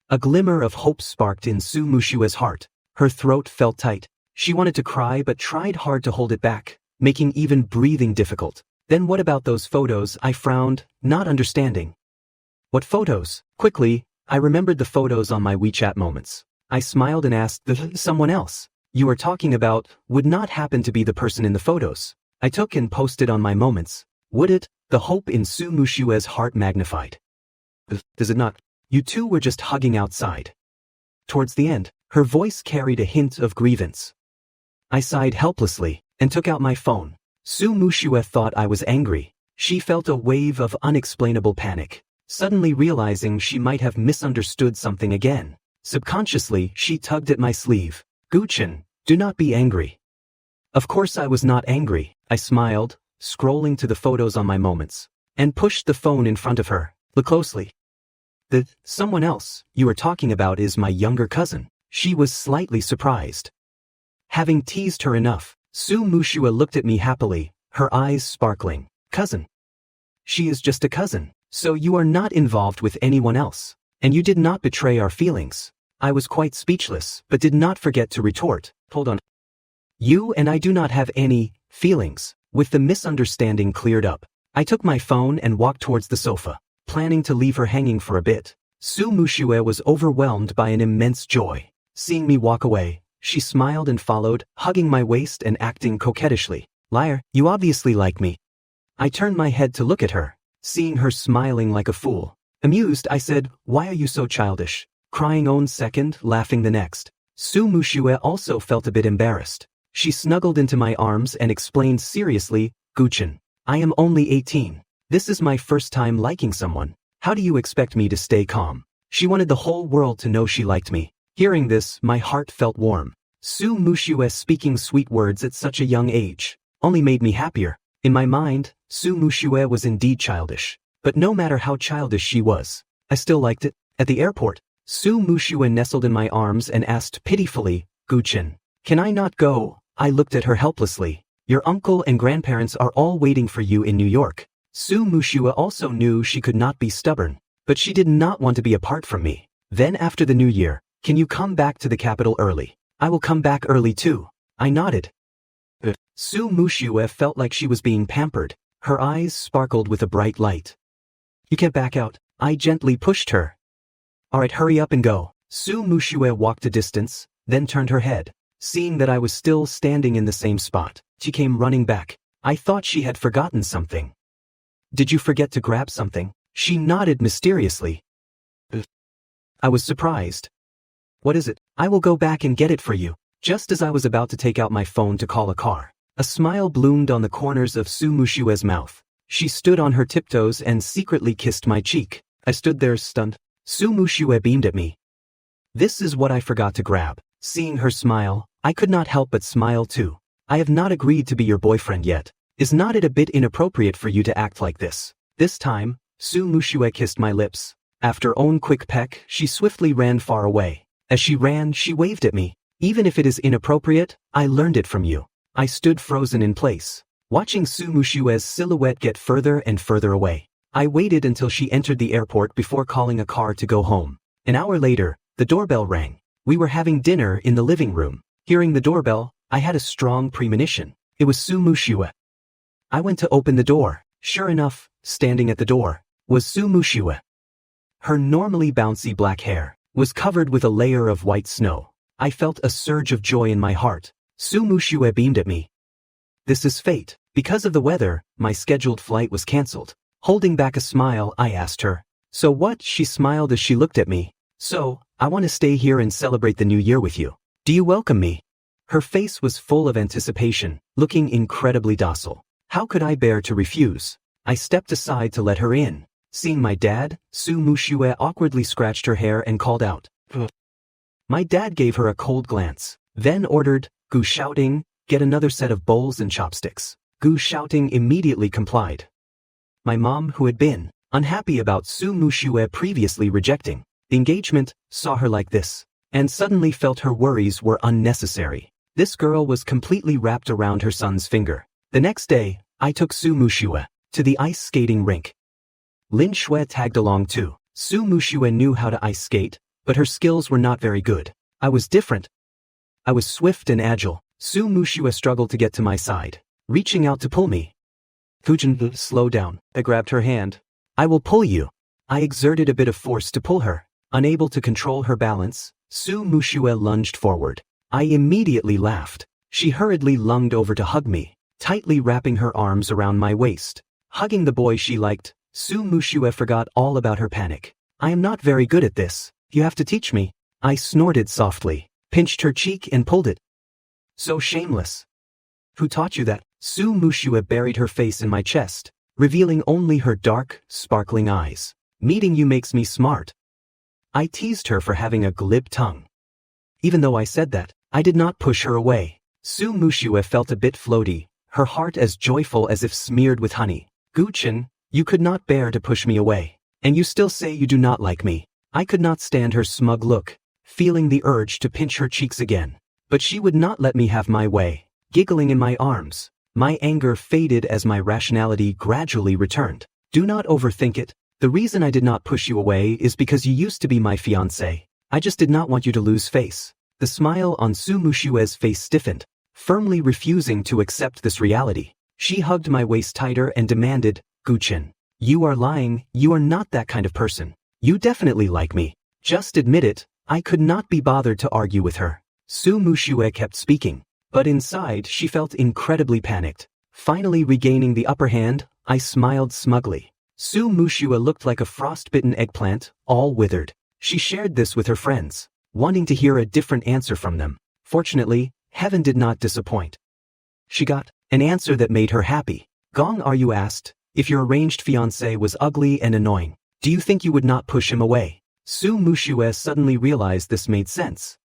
Speaker 1: a glimmer of hope sparked in Su Mushue's heart. Her throat felt tight. She wanted to cry but tried hard to hold it back, making even breathing difficult. Then what about those photos? I frowned, not understanding. What photos? Quickly, I remembered the photos on my WeChat moments. I smiled and asked, someone else you are talking about would not happen to be the person in the photos I took and posted on my moments, would it? The hope in Su Mushue's heart magnified. Does it not? You two were just hugging outside. Towards the end, her voice carried a hint of grievance. I sighed helplessly and took out my phone. Su Mushue thought I was angry. She felt a wave of unexplainable panic, suddenly realizing she might have misunderstood something again. Subconsciously, she tugged at my sleeve. Guchen, do not be angry. Of course I was not angry, I smiled, scrolling to the photos on my moments, and pushed the phone in front of her. Look closely. The someone else you are talking about is my younger cousin. She was slightly surprised. Having teased her enough, Su Mushua looked at me happily, her eyes sparkling. Cousin. She is just a cousin, so you are not involved with anyone else, and you did not betray our feelings. I was quite speechless, but did not forget to retort. Hold on. You and I do not have any feelings. With the misunderstanding cleared up, I took my phone and walked towards the sofa, planning to leave her hanging for a bit. Su Mushue was overwhelmed by an immense joy. Seeing me walk away, she smiled and followed, hugging my waist and acting coquettishly. Liar, you obviously like me. I turned my head to look at her, seeing her smiling like a fool. Amused, I said, why are you so childish? Crying one second, laughing the next. Su Mushue also felt a bit embarrassed. She snuggled into my arms and explained seriously, Guchen, I am only 18. This is my first time liking someone. How do you expect me to stay calm? She wanted the whole world to know she liked me. Hearing this, my heart felt warm. Su Mushue speaking sweet words at such a young age only made me happier. In my mind, Su Mushue was indeed childish. But no matter how childish she was, I still liked it. At the airport, Su Mushue nestled in my arms and asked pitifully, Guchen, can I not go? I looked at her helplessly. Your uncle and grandparents are all waiting for you in New York. Su Mushue also knew she could not be stubborn, but she did not want to be apart from me. Then after the new year, can you come back to the capital early? I will come back early too. I nodded. Su Mushue felt like she was being pampered. Her eyes sparkled with a bright light. You can't back out. I gently pushed her. Alright, hurry up and go. Su Mushue walked a distance, then turned her head. Seeing that I was still standing in the same spot, she came running back. I thought she had forgotten something. Did you forget to grab something? She nodded mysteriously. I was surprised. What is it? I will go back and get it for you. Just as I was about to take out my phone to call a car, a smile bloomed on the corners of Su Mushue's mouth. She stood on her tiptoes and secretly kissed my cheek. I stood there stunned. Su Mushue beamed at me. This is what I forgot to grab. Seeing her smile, I could not help but smile too. I have not agreed to be your boyfriend yet. Is not it a bit inappropriate for you to act like this? This time, Su Mushue kissed my lips. After one quick peck, she swiftly ran far away. As she ran, she waved at me. Even if it is inappropriate, I learned it from you. I stood frozen in place, watching Su Mushue's silhouette get further and further away. I waited until she entered the airport before calling a car to go home. An hour later, the doorbell rang. We were having dinner in the living room. Hearing the doorbell, I had a strong premonition. It was Su Mushue. I went to open the door. Sure enough, standing at the door was Su Mushue. Her normally bouncy black hair was covered with a layer of white snow. I felt a surge of joy in my heart. Su Mushue beamed at me. This is fate. Because of the weather, my scheduled flight was cancelled. Holding back a smile, I asked her. So what? She smiled as she looked at me. So, I want to stay here and celebrate the new year with you. Do you welcome me? Her face was full of anticipation, looking incredibly docile. How could I bear to refuse? I stepped aside to let her in. Seeing my dad, Su Mushue awkwardly scratched her hair and called out. My dad gave her a cold glance, then ordered, Gu shouting, get another set of bowls and chopsticks. Gu shouting immediately complied. My mom, who had been unhappy about Su Mushue previously rejecting the engagement, saw her like this, and suddenly felt her worries were unnecessary. This girl was completely wrapped around her son's finger. The next day, I took Su Mushue to the ice skating rink. Lin Shui tagged along too. Su Mushue knew how to ice skate, but her skills were not very good. I was different. I was swift and agile. Su Mushue struggled to get to my side, reaching out to pull me. Fujin, slow down. I grabbed her hand. I will pull you. I exerted a bit of force to pull her. Unable to control her balance, Su Mushue lunged forward. I immediately laughed. She hurriedly lunged over to hug me, tightly wrapping her arms around my waist. Hugging the boy she liked, Su Mushue forgot all about her panic. I am not very good at this. You have to teach me. I snorted softly, pinched her cheek and pulled it. So shameless. Who taught you that? Su Mushue buried her face in my chest, revealing only her dark, sparkling eyes. Meeting you makes me smart. I teased her for having a glib tongue. Even though I said that, I did not push her away. Su Mushue felt a bit floaty, her heart as joyful as if smeared with honey. Guchin, you could not bear to push me away. And you still say you do not like me. I could not stand her smug look, feeling the urge to pinch her cheeks again. But she would not let me have my way, giggling in my arms. My anger faded as my rationality gradually returned. Do not overthink it. The reason I did not push you away is because you used to be my fiancé. I just did not want you to lose face. The smile on Su Mushue's face stiffened, firmly refusing to accept this reality. She hugged my waist tighter and demanded, Guchin, you are lying, you are not that kind of person. You definitely like me. Just admit it. I could not be bothered to argue with her. Su Mushue kept speaking, but inside she felt incredibly panicked. Finally regaining the upper hand, I smiled smugly. Su Mushue looked like a frostbitten eggplant, all withered. She shared this with her friends, wanting to hear a different answer from them. Fortunately, heaven did not disappoint. She got an answer that made her happy. Gong Aryu asked, if your arranged fiancé was ugly and annoying, do you think you would not push him away? Su Mushue suddenly realized this made sense.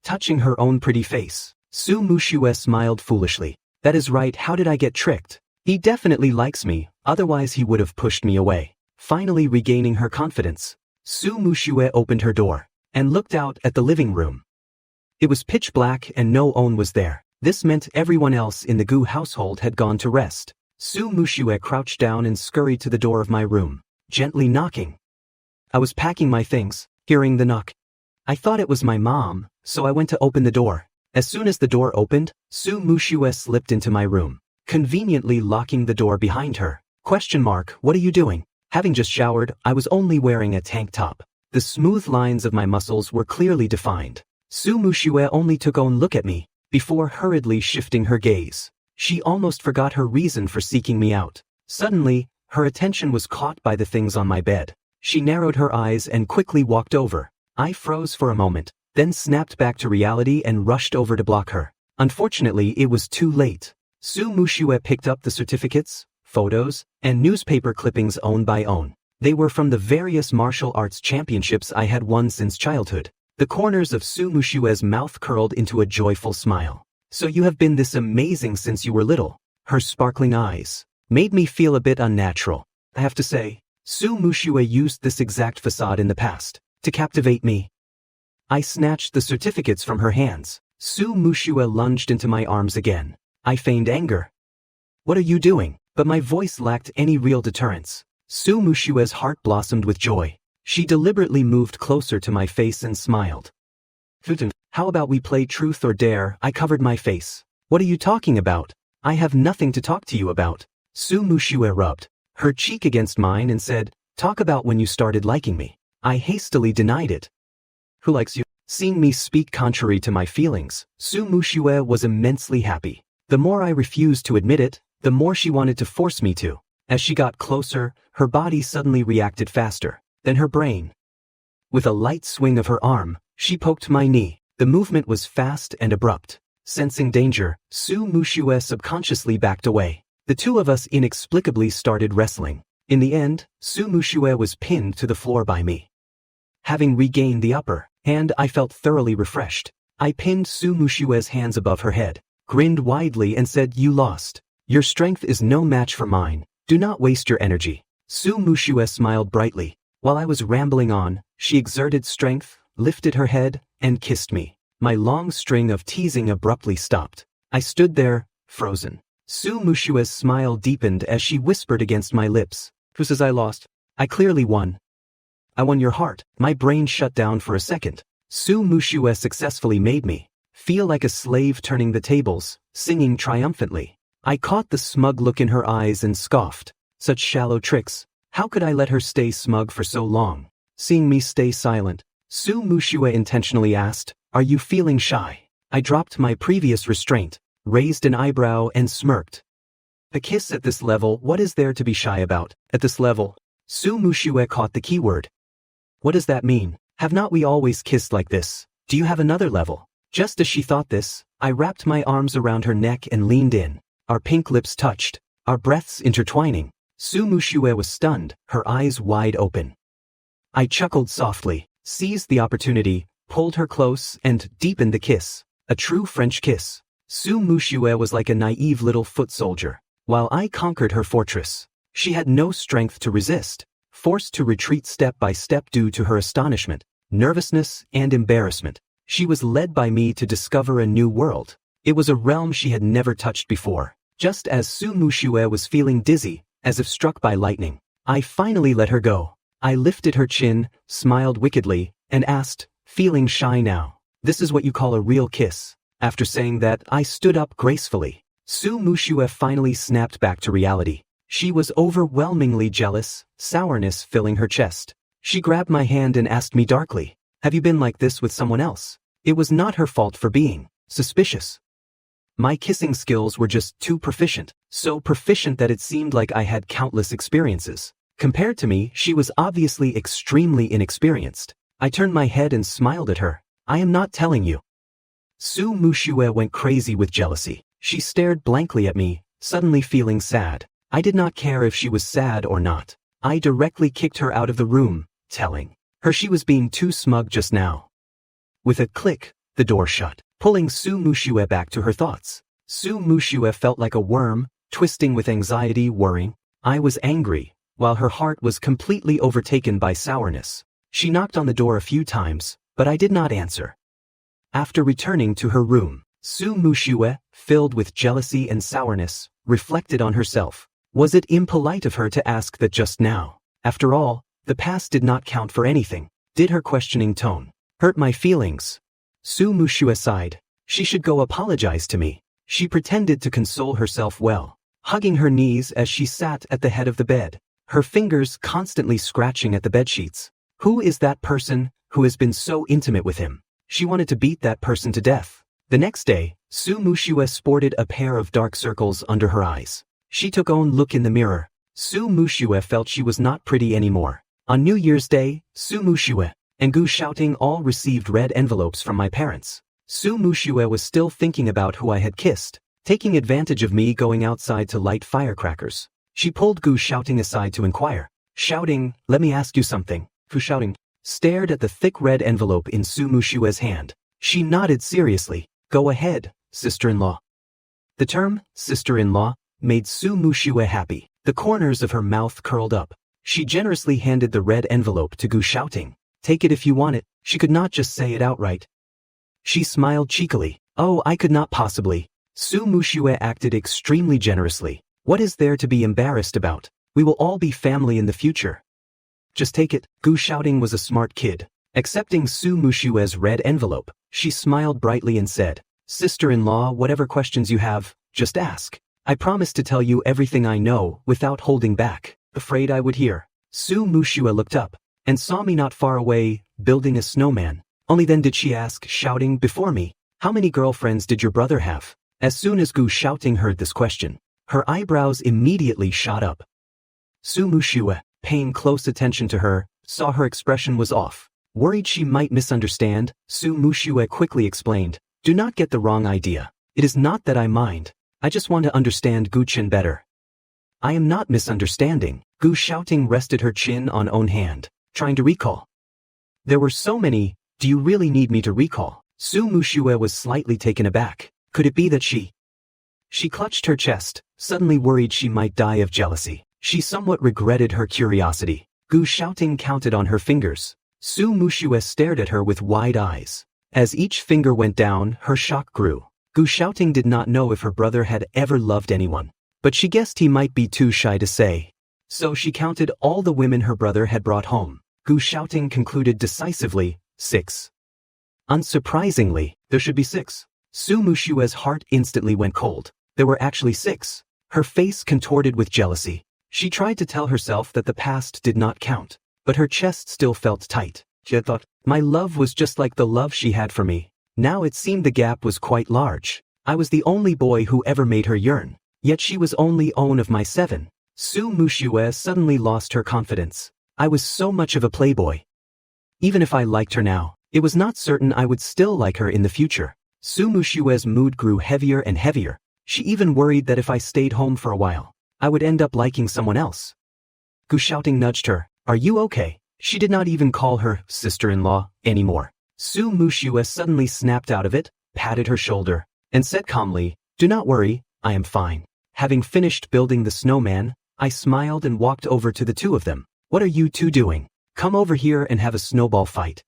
Speaker 1: Touching her own pretty face, Su Mushue smiled foolishly. That is right, how did I get tricked? He definitely likes me, otherwise he would have pushed me away. Finally regaining her confidence, Su Mushue opened her door and looked out at the living room. It was pitch black and no one was there. This meant everyone else in the Gu household had gone to rest. Su Mushue crouched down and scurried to the door of my room, gently knocking. I was packing my things, hearing the knock. I thought it was my mom, so I went to open the door. As soon as the door opened, Su Mushue slipped into my room, conveniently locking the door behind her. What are you doing? Having just showered, I was only wearing a tank top. The smooth lines of my muscles were clearly defined. Su Mushue only took one look at me, before hurriedly shifting her gaze. She almost forgot her reason for seeking me out. Suddenly, her attention was caught by the things on my bed. She narrowed her eyes and quickly walked over. I froze for a moment, then snapped back to reality and rushed over to block her. Unfortunately, it was too late. Su Mushue picked up the certificates, photos, and newspaper clippings owned by own. They were from the various martial arts championships I had won since childhood. The corners of Su Mushue's mouth curled into a joyful smile. So you have been this amazing since you were little. Her sparkling eyes made me feel a bit unnatural. I have to say, Su Mushue used this exact facade in the past to captivate me. I snatched the certificates from her hands. Su Mushue lunged into my arms again. I feigned anger. What are you doing? But my voice lacked any real deterrence. Su Mushue's heart blossomed with joy. She deliberately moved closer to my face and smiled. How about we play truth or dare? I covered my face. What are you talking about? I have nothing to talk to you about. Su Mushue rubbed her cheek against mine and said, talk about when you started liking me. I hastily denied it. Who likes you? Seeing me speak contrary to my feelings, Su Mushue was immensely happy. The more I refused to admit it, the more she wanted to force me to. As she got closer, her body suddenly reacted faster than her brain. With a light swing of her arm, she poked my knee. The movement was fast and abrupt. Sensing danger, Su Mushue subconsciously backed away. The two of us inexplicably started wrestling. In the end, Su Mushue was pinned to the floor by me. Having regained the upper hand, I felt thoroughly refreshed. I pinned Su Mushue's hands above her head, grinned widely and said, you lost. Your strength is no match for mine. Do not waste your energy. Su Mushue smiled brightly. While I was rambling on, she exerted strength, lifted her head, and kissed me. My long string of teasing abruptly stopped. I stood there, frozen. Su Mushue's smile deepened as she whispered against my lips. Who says I lost? I clearly won. I won your heart. My brain shut down for a second. Su Mushue successfully made me feel like a slave turning the tables, singing triumphantly. I caught the smug look in her eyes and scoffed. Such shallow tricks. How could I let her stay smug for so long? Seeing me stay silent, Su Mushue intentionally asked, "Are you feeling shy?" I dropped my previous restraint, raised an eyebrow and smirked. A kiss at this level, what is there to be shy about? At this level? Su Mushue caught the keyword. What does that mean? Have not we always kissed like this? Do you have another level? Just as she thought this, I wrapped my arms around her neck and leaned in. Our pink lips touched, our breaths intertwining. Su Mushue was stunned, her eyes wide open. I chuckled softly, seized the opportunity, pulled her close, and deepened the kiss. A true French kiss. Su Mushue was like a naive little foot soldier, while I conquered her fortress. She had no strength to resist, forced to retreat step by step due to her astonishment, nervousness, and embarrassment. She was led by me to discover a new world. It was a realm she had never touched before. Just as Su Mushue was feeling dizzy, as if struck by lightning, I finally let her go. I lifted her chin, smiled wickedly, and asked, "Feeling shy now? This is what you call a real kiss?" After saying that, I stood up gracefully. Su Mushue finally snapped back to reality. She was overwhelmingly jealous, sourness filling her chest. She grabbed my hand and asked me darkly, "Have you been like this with someone else?" It was not her fault for being suspicious. My kissing skills were just too proficient, so proficient that it seemed like I had countless experiences. Compared to me, she was obviously extremely inexperienced. I turned my head and smiled at her. "I am not telling you." Su Mushue went crazy with jealousy. She stared blankly at me, suddenly feeling sad. I did not care if she was sad or not. I directly kicked her out of the room, telling her she was being too smug just now. With a click, the door shut, pulling Su Mushue back to her thoughts. Su Mushue felt like a worm, twisting with anxiety, worrying. I was angry, while her heart was completely overtaken by sourness. She knocked on the door a few times, but I did not answer. After returning to her room, Su Mushue, filled with jealousy and sourness, reflected on herself. Was it impolite of her to ask that just now? After all, the past did not count for anything. Did her questioning tone hurt my feelings? Su Mushue sighed. She should go apologize to me. She pretended to console herself well, hugging her knees as she sat at the head of the bed, her fingers constantly scratching at the bedsheets. Who is that person who has been so intimate with him? She wanted to beat that person to death. The next day, Su Mushue sported a pair of dark circles under her eyes. She took one look in the mirror. Su Mushue felt she was not pretty anymore. On New Year's Day, Su Mushue and Gu Shouting all received red envelopes from my parents. Su Mushue was still thinking about who I had kissed, taking advantage of me going outside to light firecrackers. She pulled Gu Shouting aside to inquire. Shouting, "Let me ask you something." Gu Shouting stared at the thick red envelope in Su Mushue's hand. She nodded seriously. "Go ahead, sister-in-law." The term, sister-in-law, made Su Mushue happy. The corners of her mouth curled up. She generously handed the red envelope to Gu Shouting. "Take it if you want it." She could not just say it outright. She smiled cheekily. "Oh, I could not possibly." Su Mushue acted extremely generously. "What is there to be embarrassed about? We will all be family in the future. Just take it." Gu Shouting was a smart kid. Accepting Su Mushue's red envelope, she smiled brightly and said, "Sister-in-law, whatever questions you have, just ask. I promise to tell you everything I know without holding back." Afraid I would hear. Su Mushue looked up and saw me not far away, building a snowman. Only then did she ask, shouting before me, "How many girlfriends did your brother have?" As soon as Gu Shouting heard this question, her eyebrows immediately shot up. Su Mushue, paying close attention to her, saw her expression was off. Worried she might misunderstand, Su Mushue quickly explained, "Do not get the wrong idea. It is not that I mind. I just want to understand Gu-chin better." "I am not misunderstanding." Gu Shouting rested her chin on own hand, trying to recall. "There were so many. Do you really need me to recall?" Su Mushue was slightly taken aback. Could it be that she clutched her chest, suddenly worried she might die of jealousy. She somewhat regretted her curiosity. Gu Shouting counted on her fingers. Su Mushue stared at her with wide eyes. As each finger went down, her shock grew. Gu Shouting did not know if her brother had ever loved anyone, but she guessed he might be too shy to say. So she counted all the women her brother had brought home. Gu Shouting concluded decisively, 6. Unsurprisingly, there should be 6. Su Mushue's heart instantly went cold. There were actually 6. Her face contorted with jealousy. She tried to tell herself that the past did not count, but her chest still felt tight. She had thought, my love was just like the love she had for me. Now it seemed the gap was quite large. I was the only boy who ever made her yearn, yet she was only one of my 7. Su Mushue suddenly lost her confidence. I was so much of a playboy. Even if I liked her now, it was not certain I would still like her in the future. Su Mushue's mood grew heavier and heavier. She even worried that if I stayed home for a while, I would end up liking someone else. Gu Shouting nudged her. Are you okay? She did not even call her sister-in-law anymore. Su Mushue suddenly snapped out of it, patted her shoulder, and said calmly, do not worry, I am fine. Having finished building the snowman, I smiled and walked over to the 2 of them. What are you 2 doing? Come over here and have a snowball fight.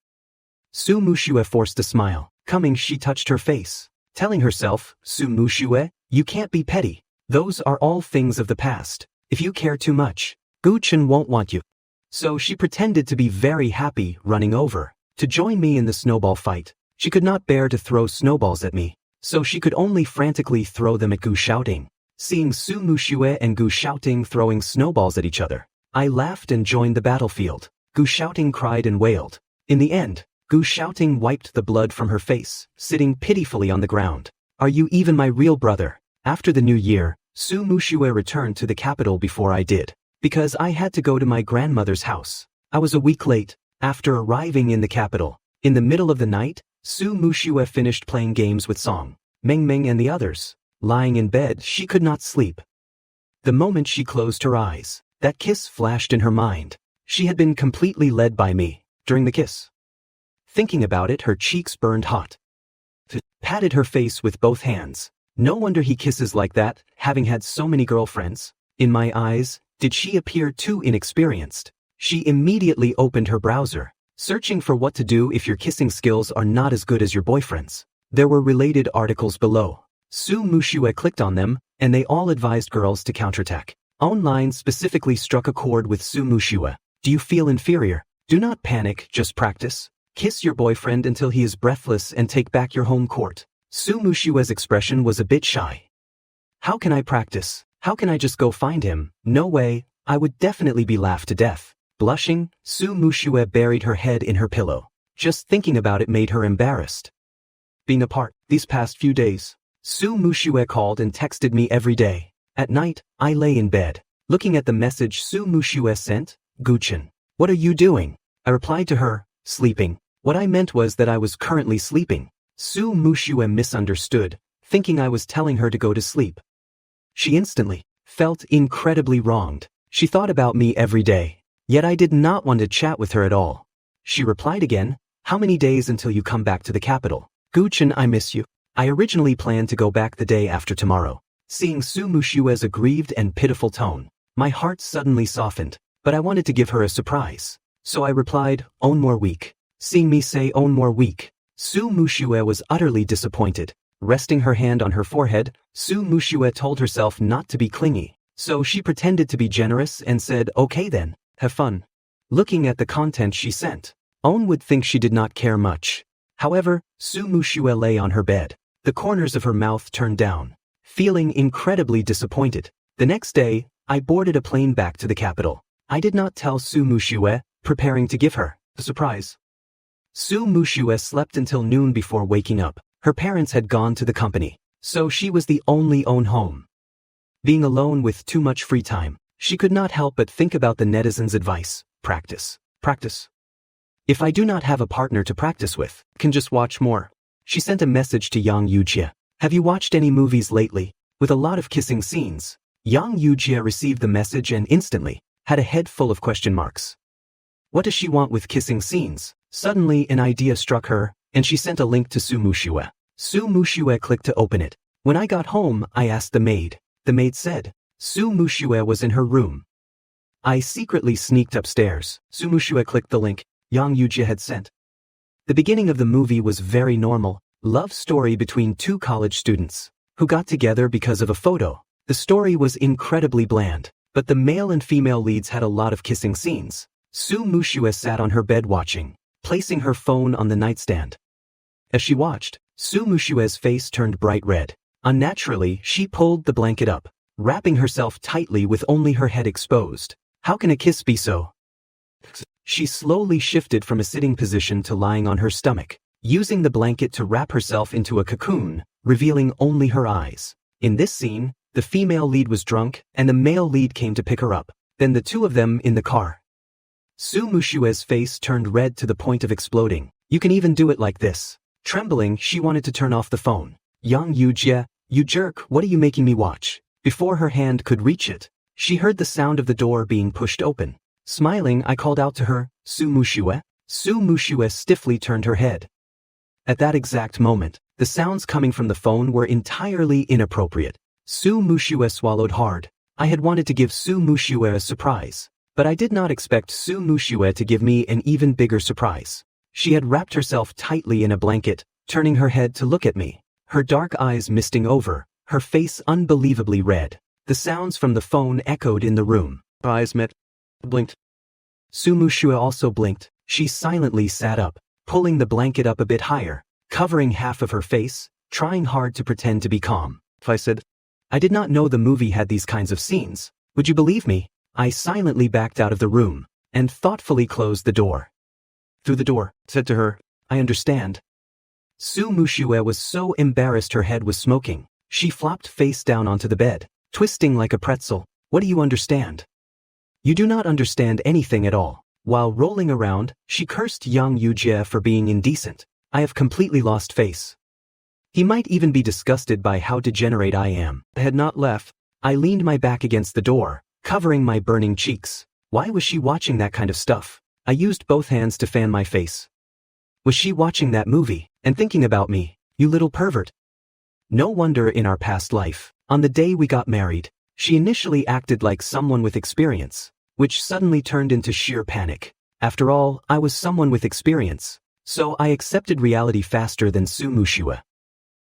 Speaker 1: Su Mushue forced a smile. Coming, she touched her face, telling herself, Su Mushue, you can't be petty. Those are all things of the past. If you care too much, Gu Chen won't want you. So she pretended to be very happy, running over to join me in the snowball fight. She could not bear to throw snowballs at me, so she could only frantically throw them at Gu Shouting. Seeing Su Mushue and Gu Shouting throwing snowballs at each other, I laughed and joined the battlefield. Gu Shouting cried and wailed. In the end, Gu Shouting wiped the blood from her face, sitting pitifully on the ground. Are you even my real brother? After the new year, Su Mushue returned to the capital before I did, because I had to go to my grandmother's house. I was a week late. After arriving in the capital, in the middle of the night, Su Mushue finished playing games with Song, Meng Meng and the others. Lying in bed, she could not sleep. The moment she closed her eyes, that kiss flashed in her mind. She had been completely led by me during the kiss. Thinking about it, her cheeks burned hot. Patted her face with both hands. No wonder he kisses like that, having had so many girlfriends. In my eyes, did she appear too inexperienced? She immediately opened her browser, searching for what to do if your kissing skills are not as good as your boyfriend's. There were related articles below. Su Mushue clicked on them, and they all advised girls to counterattack. Online specifically struck a chord with Su Mushue. Do you feel inferior? Do not panic, just practice. Kiss your boyfriend until he is breathless and take back your home court. Su Mushue's expression was a bit shy. How can I practice? How can I just go find him? No way, I would definitely be laughed to death. Blushing, Su Mushue buried her head in her pillow. Just thinking about it made her embarrassed. Being apart, these past few days, Su Mushue called and texted me every day. At night, I lay in bed, looking at the message Su Mushue sent. Guchen, what are you doing? I replied to her, sleeping. What I meant was that I was currently sleeping. Su Mushue misunderstood, thinking I was telling her to go to sleep. She instantly felt incredibly wronged. She thought about me every day, yet I did not want to chat with her at all. She replied again, how many days until you come back to the capital? Guchen, I miss you. I originally planned to go back the day after tomorrow. Seeing Su Mushue's aggrieved and pitiful tone, my heart suddenly softened, but I wanted to give her a surprise. So I replied, one more week. Seeing me say one more week, Su Mushue was utterly disappointed. Resting her hand on her forehead, Su Mushue told herself not to be clingy, so she pretended to be generous and said, okay then, have fun. Looking at the content she sent, Own would think she did not care much. However, Su Mushue lay on her bed, the corners of her mouth turned down, feeling incredibly disappointed. The next day, I boarded a plane back to the capital. I did not tell Su Mushue, preparing to give her a surprise. Su Mushue slept until noon before waking up. Her parents had gone to the company, so she was the only one home. Being alone with too much free time, she could not help but think about the netizens' advice. Practice. Practice. If I do not have a partner to practice with, I can just watch more. She sent a message to Yang Yujie. Have you watched any movies lately, with a lot of kissing scenes? Yang Yujie received the message and instantly had a head full of question marks. What does she want with kissing scenes? Suddenly an idea struck her, and she sent a link to Su Mushue. Su Mushue clicked to open it. When I got home, I asked the maid. The maid said, Su Mushue was in her room. I secretly sneaked upstairs. Su Mushue clicked the link Yang Yujie had sent. The beginning of the movie was very normal, love story between two college students, who got together because of a photo. The story was incredibly bland, but the male and female leads had a lot of kissing scenes. Su Mushue sat on her bed watching, placing her phone on the nightstand. As she watched, Su Mushue's face turned bright red. Unnaturally, she pulled the blanket up, wrapping herself tightly with only her head exposed. How can a kiss be so? She slowly shifted from a sitting position to lying on her stomach, using the blanket to wrap herself into a cocoon, revealing only her eyes. In this scene, the female lead was drunk, and the male lead came to pick her up, then the two of them in the car. Su Mushue's face turned red to the point of exploding. You can even do it like this. Trembling, she wanted to turn off the phone. Yang Yujie, you jerk, what are you making me watch? Before her hand could reach it, she heard the sound of the door being pushed open. Smiling, I called out to her, Su Mushue. Su Mushue stiffly turned her head. At that exact moment, the sounds coming from the phone were entirely inappropriate. Su Mushue swallowed hard. I had wanted to give Su Mushue a surprise, but I did not expect Su Mushue to give me an even bigger surprise. She had wrapped herself tightly in a blanket, turning her head to look at me, her dark eyes misting over, her face unbelievably red. The sounds from the phone echoed in the room. Eyes met. Blinked. Su Mushue also blinked. She silently sat up, pulling the blanket up a bit higher, covering half of her face, trying hard to pretend to be calm. I said, I did not know the movie had these kinds of scenes. Would you believe me? I silently backed out of the room, and thoughtfully closed the door. Through the door, said to her, I understand. Su Mushue was so embarrassed her head was smoking. She flopped face down onto the bed, twisting like a pretzel. What do you understand? You do not understand anything at all. While rolling around, she cursed Yang Yujie for being indecent. I have completely lost face. He might even be disgusted by how degenerate I am. I had not left. I leaned my back against the door, covering my burning cheeks. Why was she watching that kind of stuff? I used both hands to fan my face. Was she watching that movie, and thinking about me? You little pervert. No wonder in our past life, on the day we got married, she initially acted like someone with experience, which suddenly turned into sheer panic. After all, I was someone with experience, so I accepted reality faster than Su Mushue.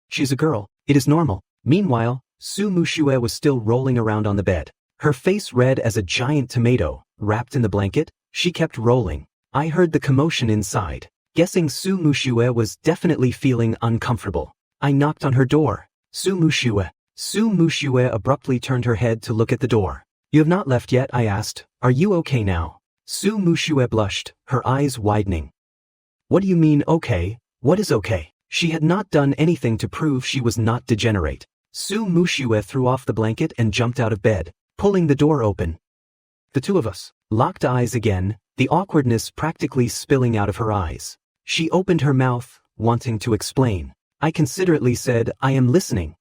Speaker 1: She's a girl, it is normal. Meanwhile, Su Mushue was still rolling around on the bed, her face red as a giant tomato. Wrapped in the blanket, she kept rolling. I heard the commotion inside, guessing Su Mushue was definitely feeling uncomfortable. I knocked on her door. Su Mushue. Su Mushue abruptly turned her head to look at the door. You have not left yet, I asked. Are you okay now? Su Mushue blushed, her eyes widening. What do you mean okay? What is okay? She had not done anything to prove she was not degenerate. Su Mushue threw off the blanket and jumped out of bed, pulling the door open. The two of us locked eyes again, the awkwardness practically spilling out of her eyes. She opened her mouth, wanting to explain. I considerately said, I am listening.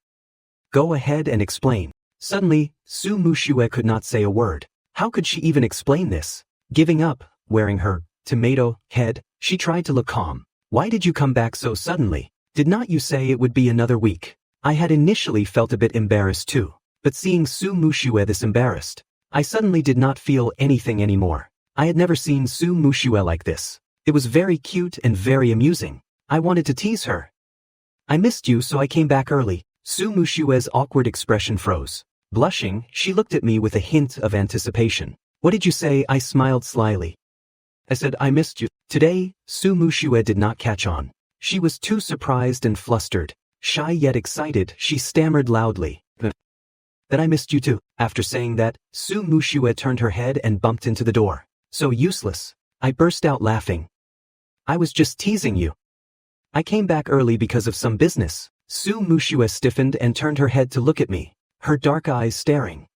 Speaker 1: Go ahead and explain. Suddenly, Su Mushue could not say a word. How could she even explain this? Giving up, wearing her tomato head, she tried to look calm. Why did you come back so suddenly? Did not you say it would be another week? I had initially felt a bit embarrassed too, but seeing Su Mushue this embarrassed, I suddenly did not feel anything anymore. I had never seen Su Mushue like this. It was very cute and very amusing. I wanted to tease her. I missed you, so I came back early. Su Mushue's awkward expression froze. Blushing, she looked at me with a hint of anticipation. What did you say? I smiled slyly. I said I missed you. Today, Su Mushue did not catch on. She was too surprised and flustered. Shy yet excited, she stammered loudly. That I missed you too. After saying that, Su Mushue turned her head and bumped into the door. So useless. I burst out laughing. I was just teasing you. I came back early because of some business. Su Mushue stiffened and turned her head to look at me, her dark eyes staring.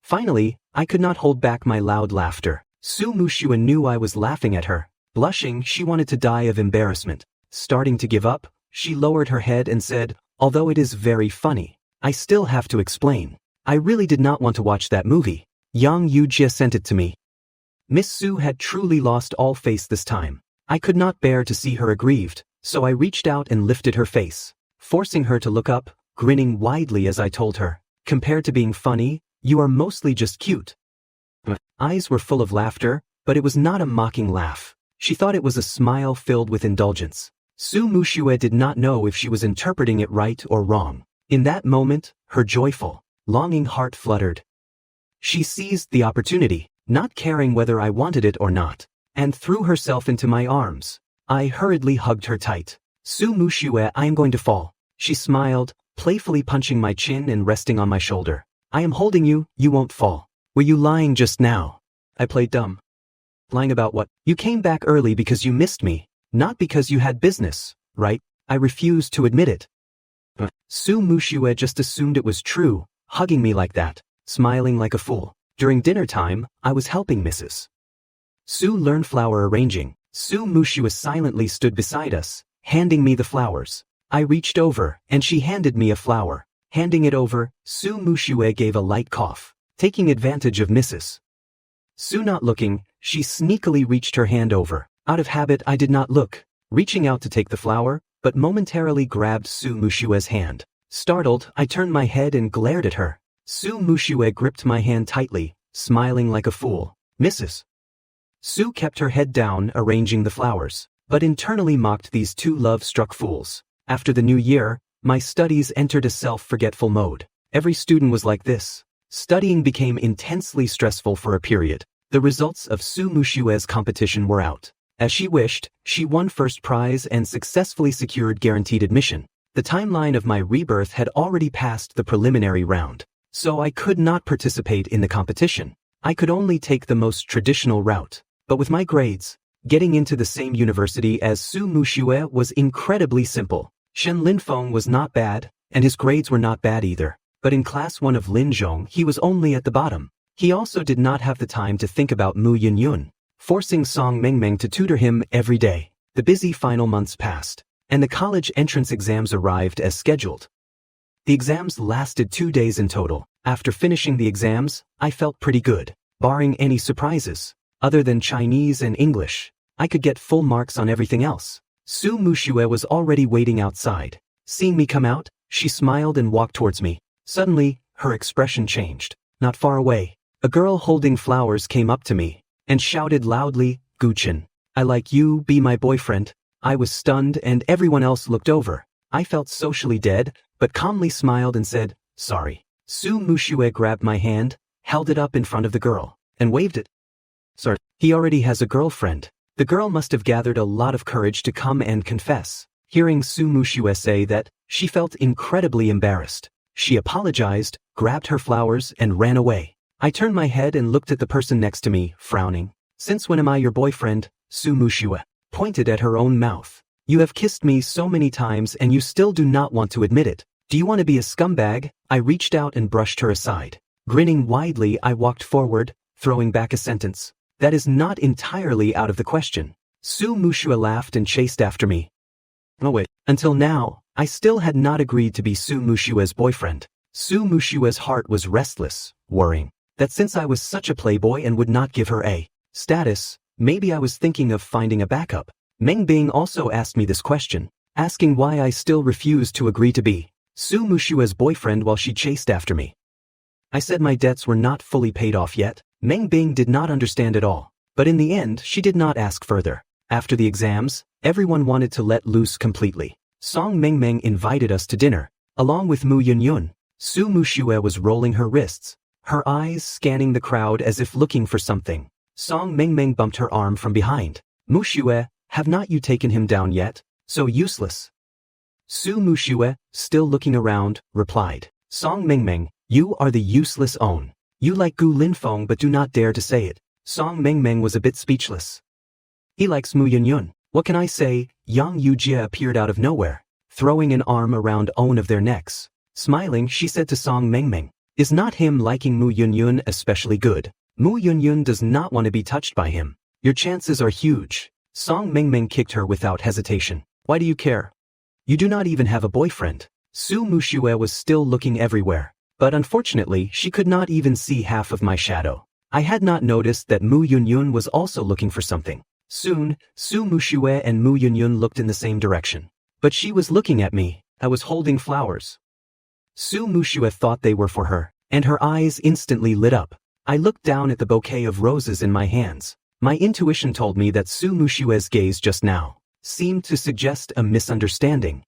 Speaker 1: Finally, I could not hold back my loud laughter. Su Mushue knew I was laughing at her. Blushing, she wanted to die of embarrassment. Starting to give up, she lowered her head and said, although it is very funny, I still have to explain. I really did not want to watch that movie. Yang Yujie sent it to me. Miss Su had truly lost all face this time. I could not bear to see her aggrieved, so I reached out and lifted her face, forcing her to look up, grinning widely as I told her, compared to being funny, you are mostly just cute. My eyes were full of laughter, but it was not a mocking laugh. She thought it was a smile filled with indulgence. Su Mushue did not know if she was interpreting it right or wrong. In that moment, her joyful, longing heart fluttered. She seized the opportunity, not caring whether I wanted it or not, and threw herself into my arms. I hurriedly hugged her tight. Su Mushue, I am going to fall. She smiled, playfully punching my chin and resting on my shoulder. I am holding you, you won't fall. Were you lying just now? I played dumb. Lying about what? You came back early because you missed me, not because you had business, right? I refused to admit it. Su Mushue just assumed it was true, hugging me like that, smiling like a fool. During dinner time, I was helping Mrs. Su learn flower arranging. Su Mushue silently stood beside us, handing me the flowers. I reached over, and she handed me a flower. Handing it over, Su Mushue gave a light cough. Taking advantage of Mrs. Su not looking, she sneakily reached her hand over. Out of habit, I did not look, reaching out to take the flower, but momentarily grabbed Su Mushue's hand. Startled, I turned my head and glared at her. Su Mushue gripped my hand tightly, smiling like a fool. Mrs. Su kept her head down, arranging the flowers, but internally mocked these two love-struck fools. After the new year, my studies entered a self-forgetful mode. Every student was like this. Studying became intensely stressful for a period. The results of Su Mushue's competition were out. As she wished, she won first prize and successfully secured guaranteed admission. The timeline of my rebirth had already passed the preliminary round, so I could not participate in the competition. I could only take the most traditional route. But with my grades, getting into the same university as Su Mushue was incredibly simple. Shen Linfeng was not bad, and his grades were not bad either. But in class 1 of Linzhong, he was only at the bottom. He also did not have the time to think about Mu Yunyun, forcing Song Mengmeng to tutor him every day. The busy final months passed, and the college entrance exams arrived as scheduled. The exams lasted 2 days in total. After finishing the exams, I felt pretty good, barring any surprises. Other than Chinese and English, I could get full marks on everything else. Su Mushue was already waiting outside. Seeing me come out, she smiled and walked towards me. Suddenly, her expression changed. Not far away, a girl holding flowers came up to me and shouted loudly, "Guchen, I like you, be my boyfriend." I was stunned and everyone else looked over. I felt socially dead, but calmly smiled and said, "Sorry." Su Mushue grabbed my hand, held it up in front of the girl, and waved it. "Sir, he already has a girlfriend." The girl must have gathered a lot of courage to come and confess. Hearing Su Mushue say that, she felt incredibly embarrassed. She apologized, grabbed her flowers, and ran away. I turned my head and looked at the person next to me, frowning. "Since when am I your boyfriend?" Su Mushue pointed at her own mouth. "You have kissed me so many times and you still do not want to admit it. Do you want to be a scumbag?" I reached out and brushed her aside. Grinning widely, I walked forward, throwing back a sentence. "That is not entirely out of the question." Su Mushue laughed and chased after me. Oh wait, until now, I still had not agreed to be Su Mushue's boyfriend. Su Mushue's heart was restless, worrying that since I was such a playboy and would not give her a status, maybe I was thinking of finding a backup. Meng Bing also asked me this question, asking why I still refused to agree to be Su Mushue's boyfriend while she chased after me. I said my debts were not fully paid off yet. Meng Bing did not understand at all, but in the end she did not ask further. After the exams, everyone wanted to let loose completely. Song Mengmeng invited us to dinner, along with Mu Yunyun. Su Mushue was rolling her wrists, her eyes scanning the crowd as if looking for something. Song Mengmeng bumped her arm from behind. "Mushue, have not you taken him down yet? So useless." Su Mushue, still looking around, replied, "Song Mengmeng, you are the useless own. You like Gu Linfeng but do not dare to say it." Song Mengmeng was a bit speechless. "He likes Mu Yunyun. What can I say?" Yang Yujie appeared out of nowhere, throwing an arm around one of their necks. Smiling, she said to Song Mengmeng, "Is not him liking Mu Yunyun especially good? Mu Yunyun does not want to be touched by him. Your chances are huge." Song Mengmeng kicked her without hesitation. "Why do you care? You do not even have a boyfriend." Su Mushue was still looking everywhere, but unfortunately she could not even see half of my shadow. I had not noticed that Mu Yunyun was also looking for something. Soon, Su Mushue and Mu Yunyun looked in the same direction. But she was looking at me. I was holding flowers. Su Mushue thought they were for her, and her eyes instantly lit up. I looked down at the bouquet of roses in my hands. My intuition told me that Su Mushue's gaze just now seemed to suggest a misunderstanding.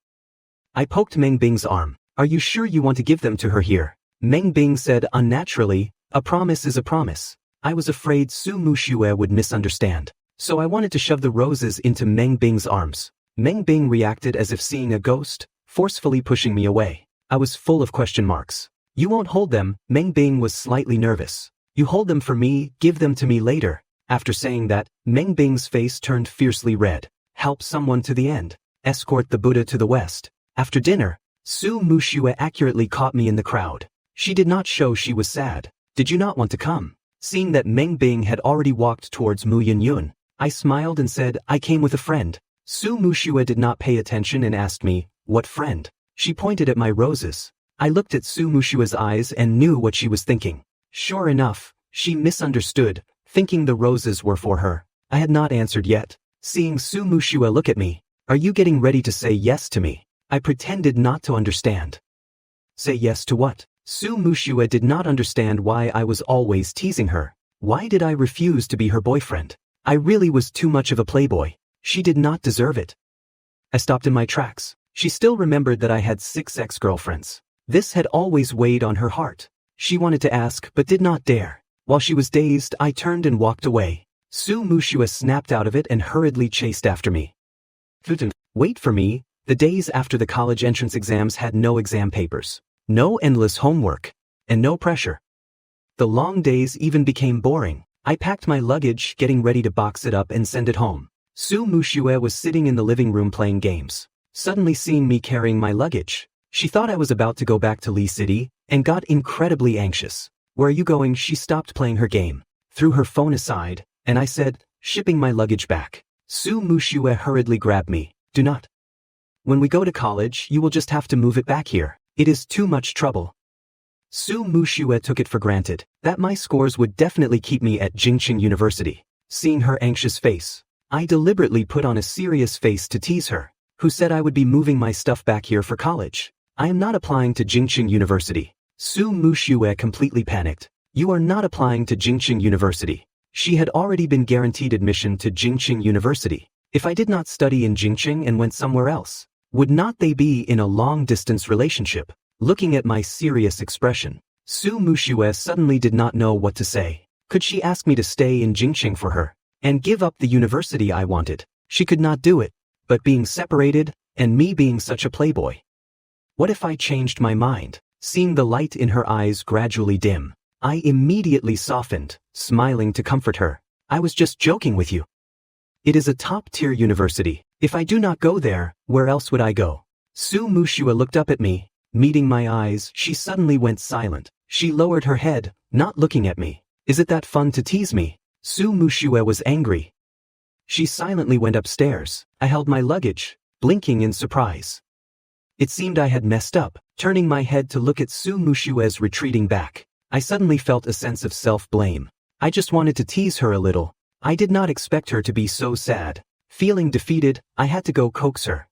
Speaker 1: I poked Meng Bing's arm. "Are you sure you want to give them to her here?" Meng Bing said unnaturally, "A promise is a promise." I was afraid Su Mushue would misunderstand, so I wanted to shove the roses into Meng Bing's arms. Meng Bing reacted as if seeing a ghost, forcefully pushing me away. I was full of question marks. You won't hold them, Meng Bing was slightly nervous. You hold them for me, give them to me later. After saying that, Meng Bing's face turned fiercely red. Help someone to the end. Escort the Buddha to the west. After dinner, Su Mushue accurately caught me in the crowd. She did not show she was sad. Did you not want to come? Seeing that Meng Bing had already walked towards Mu Yunyun, I smiled and said, I came with a friend. Su Mushue did not pay attention and asked me, what friend? She pointed at my roses. I looked at Su Mushue's eyes and knew what she was thinking. Sure enough, she misunderstood, thinking the roses were for her. I had not answered yet. Seeing Su Mushue look at me, are you getting ready to say yes to me? I pretended not to understand. Say yes to what? Su Mushue did not understand why I was always teasing her. Why did I refuse to be her boyfriend? I really was too much of a playboy. She did not deserve it. I stopped in my tracks. She still remembered that I had 6 ex-girlfriends. This had always weighed on her heart. She wanted to ask but did not dare. While she was dazed, I turned and walked away. Su Mushue snapped out of it and hurriedly chased after me. Wait for me. The days after the college entrance exams had no exam papers, no endless homework, and no pressure. The long days even became boring. I packed my luggage, getting ready to box it up and send it home. Su Mushue was sitting in the living room playing games. Suddenly seeing me carrying my luggage, she thought I was about to go back to Lee City, and got incredibly anxious. Where are you going? She stopped playing her game, threw her phone aside, and I said, shipping my luggage back. Su Mushue hurriedly grabbed me. Do not. When we go to college, you will just have to move it back here. It is too much trouble. Su Mushue took it for granted that my scores would definitely keep me at Jingqing University. Seeing her anxious face, I deliberately put on a serious face to tease her. Who said I would be moving my stuff back here for college? I am not applying to Jingqing University. Su Mushue completely panicked. You are not applying to Jingqing University. She had already been guaranteed admission to Jingqing University. If I did not study in Jingqing and went somewhere else, would not they be in a long-distance relationship? Looking at my serious expression, Su Mushue suddenly did not know what to say. Could she ask me to stay in Jingqing for her and give up the university I wanted? She could not do it. But being separated, and me being such a playboy. What if I changed my mind? Seeing the light in her eyes gradually dim, I immediately softened, smiling to comfort her. I was just joking with you. It is a top-tier university. If I do not go there, where else would I go? Su Mushue looked up at me. Meeting my eyes, she suddenly went silent. She lowered her head, not looking at me. Is it that fun to tease me? Su Mushue was angry. She silently went upstairs. I held my luggage, blinking in surprise. It seemed I had messed up. Turning my head to look at Su Mushue's retreating back, I suddenly felt a sense of self-blame. I just wanted to tease her a little. I did not expect her to be so sad. Feeling defeated, I had to go coax her.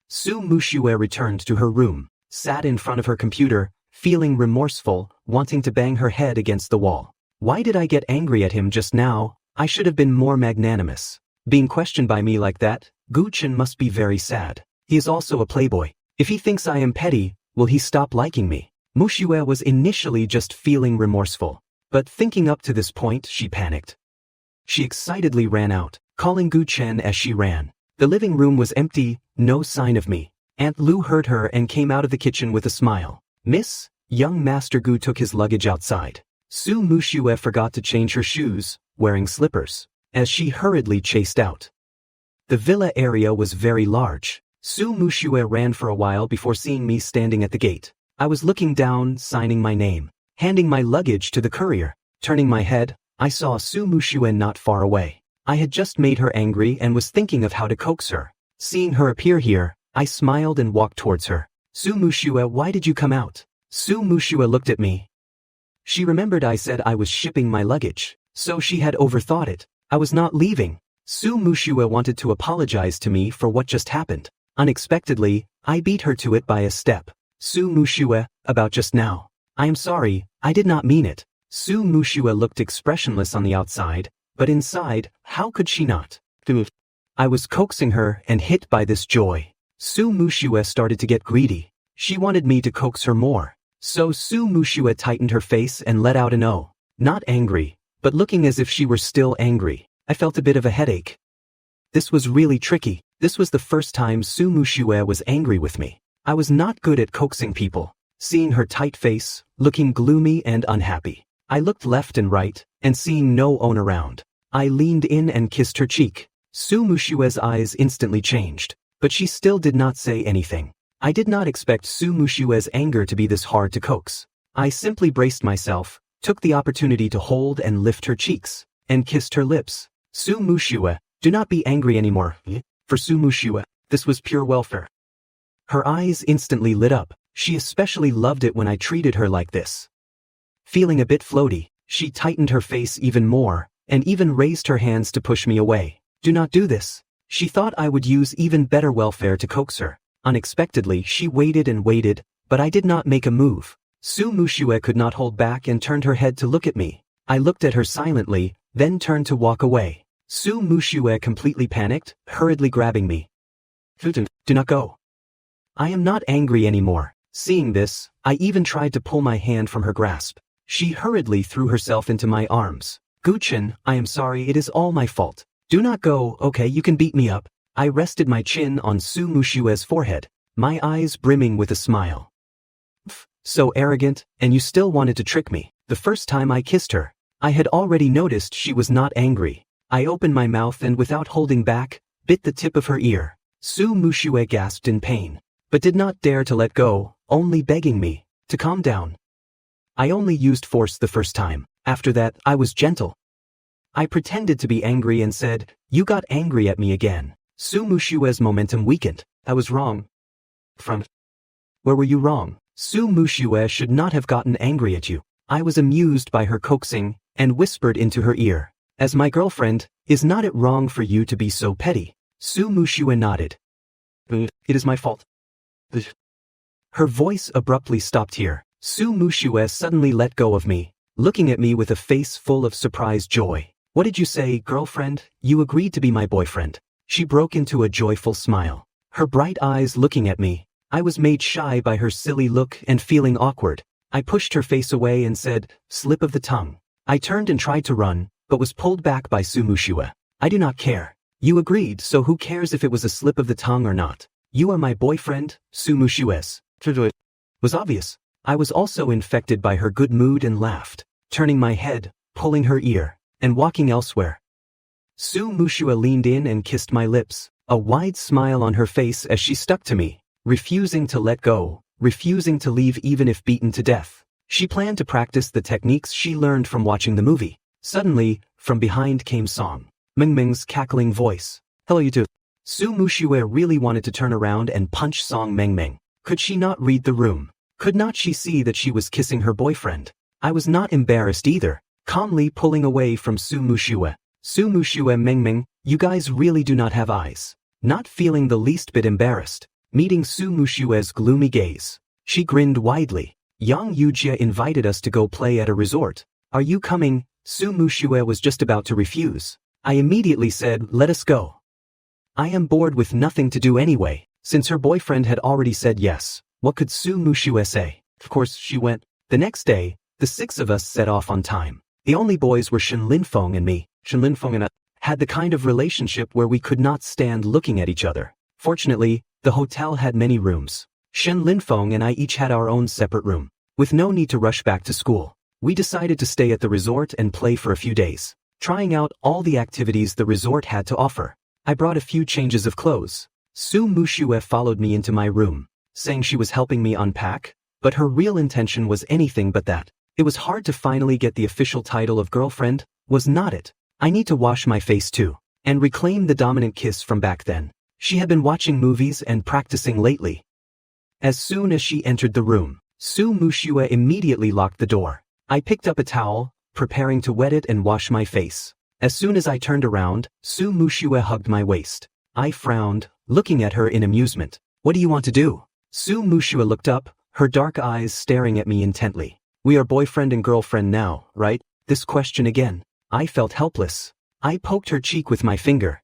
Speaker 1: Su Mushue returned to her room, sat in front of her computer, feeling remorseful, wanting to bang her head against the wall. Why did I get angry at him just now? I should have been more magnanimous. Being questioned by me like that, Gu Chen must be very sad. He is also a playboy. If he thinks I am petty, will he stop liking me? Mushue was initially just feeling remorseful, but thinking up to this point, she panicked. She excitedly ran out, calling Gu Chen as she ran. The living room was empty, no sign of me. Aunt Lu heard her and came out of the kitchen with a smile. Miss, young Master Gu took his luggage outside. Su Mushue forgot to change her shoes, wearing slippers, as she hurriedly chased out. The villa area was very large. Su Mushue ran for a while before seeing me standing at the gate. I was looking down, signing my name, handing my luggage to the courier. Turning my head, I saw Su Mushue not far away. I had just made her angry and was thinking of how to coax her. Seeing her appear here, I smiled and walked towards her. Su Mushue, why did you come out? Su Mushue looked at me. She remembered I said I was shipping my luggage, so she had overthought it. I was not leaving. Su Mushue wanted to apologize to me for what just happened. Unexpectedly, I beat her to it by a step. Su Mushue, about just now. I am sorry, I did not mean it. Su Mushue looked expressionless on the outside, but inside, how could she not? I was coaxing her and hit by this joy. Su Mushue started to get greedy. She wanted me to coax her more. So Su Mushue tightened her face and let out an "oh." Not angry, but looking as if she were still angry. I felt a bit of a headache. This was really tricky. This was the first time Su Mushue was angry with me. I was not good at coaxing people. Seeing her tight face, looking gloomy and unhappy, I looked left and right, and seeing no one around, I leaned in and kissed her cheek. Su Mushue's eyes instantly changed, but she still did not say anything. I did not expect Su Mushue's anger to be this hard to coax. I simply braced myself, took the opportunity to hold and lift her cheeks, and kissed her lips. Su Mushue, do not be angry anymore. For Su Mushue, this was pure welfare. Her eyes instantly lit up. She especially loved it when I treated her like this. Feeling a bit floaty, she tightened her face even more, and even raised her hands to push me away. Do not do this. She thought I would use even better welfare to coax her. Unexpectedly, she waited and waited, but I did not make a move. Su Mushue could not hold back and turned her head to look at me. I looked at her silently, then turned to walk away. Su Mushue completely panicked, hurriedly grabbing me. Do not go. I am not angry anymore. Seeing this, I even tried to pull my hand from her grasp. She hurriedly threw herself into my arms. Guchin, I am sorry, it is all my fault. Do not go, okay, you can beat me up. I rested my chin on Su Mushue's forehead, my eyes brimming with a smile. So arrogant, and you still wanted to trick me. The first time I kissed her, I had already noticed she was not angry. I opened my mouth and without holding back, bit the tip of her ear. Su Mushue gasped in pain, but did not dare to let go, only begging me to calm down. I only used force the first time. After that, I was gentle. I pretended to be angry and said, you got angry at me again. Su Mushue's momentum weakened. I was wrong. Where were you wrong? Su Mushue should not have gotten angry at you. I was amused by her coaxing, and whispered into her ear. As my girlfriend, is not it wrong for you to be so petty? Su Mushue nodded. It is my fault. Her voice abruptly stopped here. Su Mushue suddenly let go of me, looking at me with a face full of surprised joy. What did you say, girlfriend? You agreed to be my boyfriend. She broke into a joyful smile, her bright eyes looking at me. I was made shy by her silly look and feeling awkward. I pushed her face away and said, slip of the tongue. I turned and tried to run, but was pulled back by Su Mushue. I do not care. You agreed, so who cares if it was a slip of the tongue or not? You are my boyfriend, Su Mushue's. Was obvious. I was also infected by her good mood and laughed, turning my head, pulling her ear, and walking elsewhere. Su Mushue leaned in and kissed my lips, a wide smile on her face as she stuck to me, refusing to let go, refusing to leave even if beaten to death. She planned to practice the techniques she learned from watching the movie. Suddenly, from behind came Song Mengmeng's cackling voice. Hello you two. Su Mushue really wanted to turn around and punch Song Mengmeng. Could she not read the room? Could not she see that she was kissing her boyfriend? I was not embarrassed either, calmly pulling away from Su Mushue. Su Mushue Mengmeng, you guys really do not have eyes. Not feeling the least bit embarrassed, meeting Su Mushue's gloomy gaze, she grinned widely. Yang Yujia invited us to go play at a resort. Are you coming? Su Mushue was just about to refuse. I immediately said, let us go. I am bored with nothing to do anyway. Since her boyfriend had already said yes, what could Su Mushue say? Of course she went. The next day, the 6 of us set off on time. The only boys were Shen Linfeng and me. Shen Linfeng and I had the kind of relationship where we could not stand looking at each other. Fortunately, the hotel had many rooms. Shen Linfeng and I each had our own separate room. With no need to rush back to school, we decided to stay at the resort and play for a few days, trying out all the activities the resort had to offer. I brought a few changes of clothes. Su Mushue followed me into my room, saying she was helping me unpack, but her real intention was anything but that. It was hard to finally get the official title of girlfriend, was not it? I need to wash my face too, and reclaim the dominant kiss from back then. She had been watching movies and practicing lately. As soon as she entered the room, Su Mushue immediately locked the door. I picked up a towel, preparing to wet it and wash my face. As soon as I turned around, Su Mushue hugged my waist. I frowned, looking at her in amusement. What do you want to do? Su Mushue looked up, her dark eyes staring at me intently. We are boyfriend and girlfriend now, right? This question again. I felt helpless. I poked her cheek with my finger.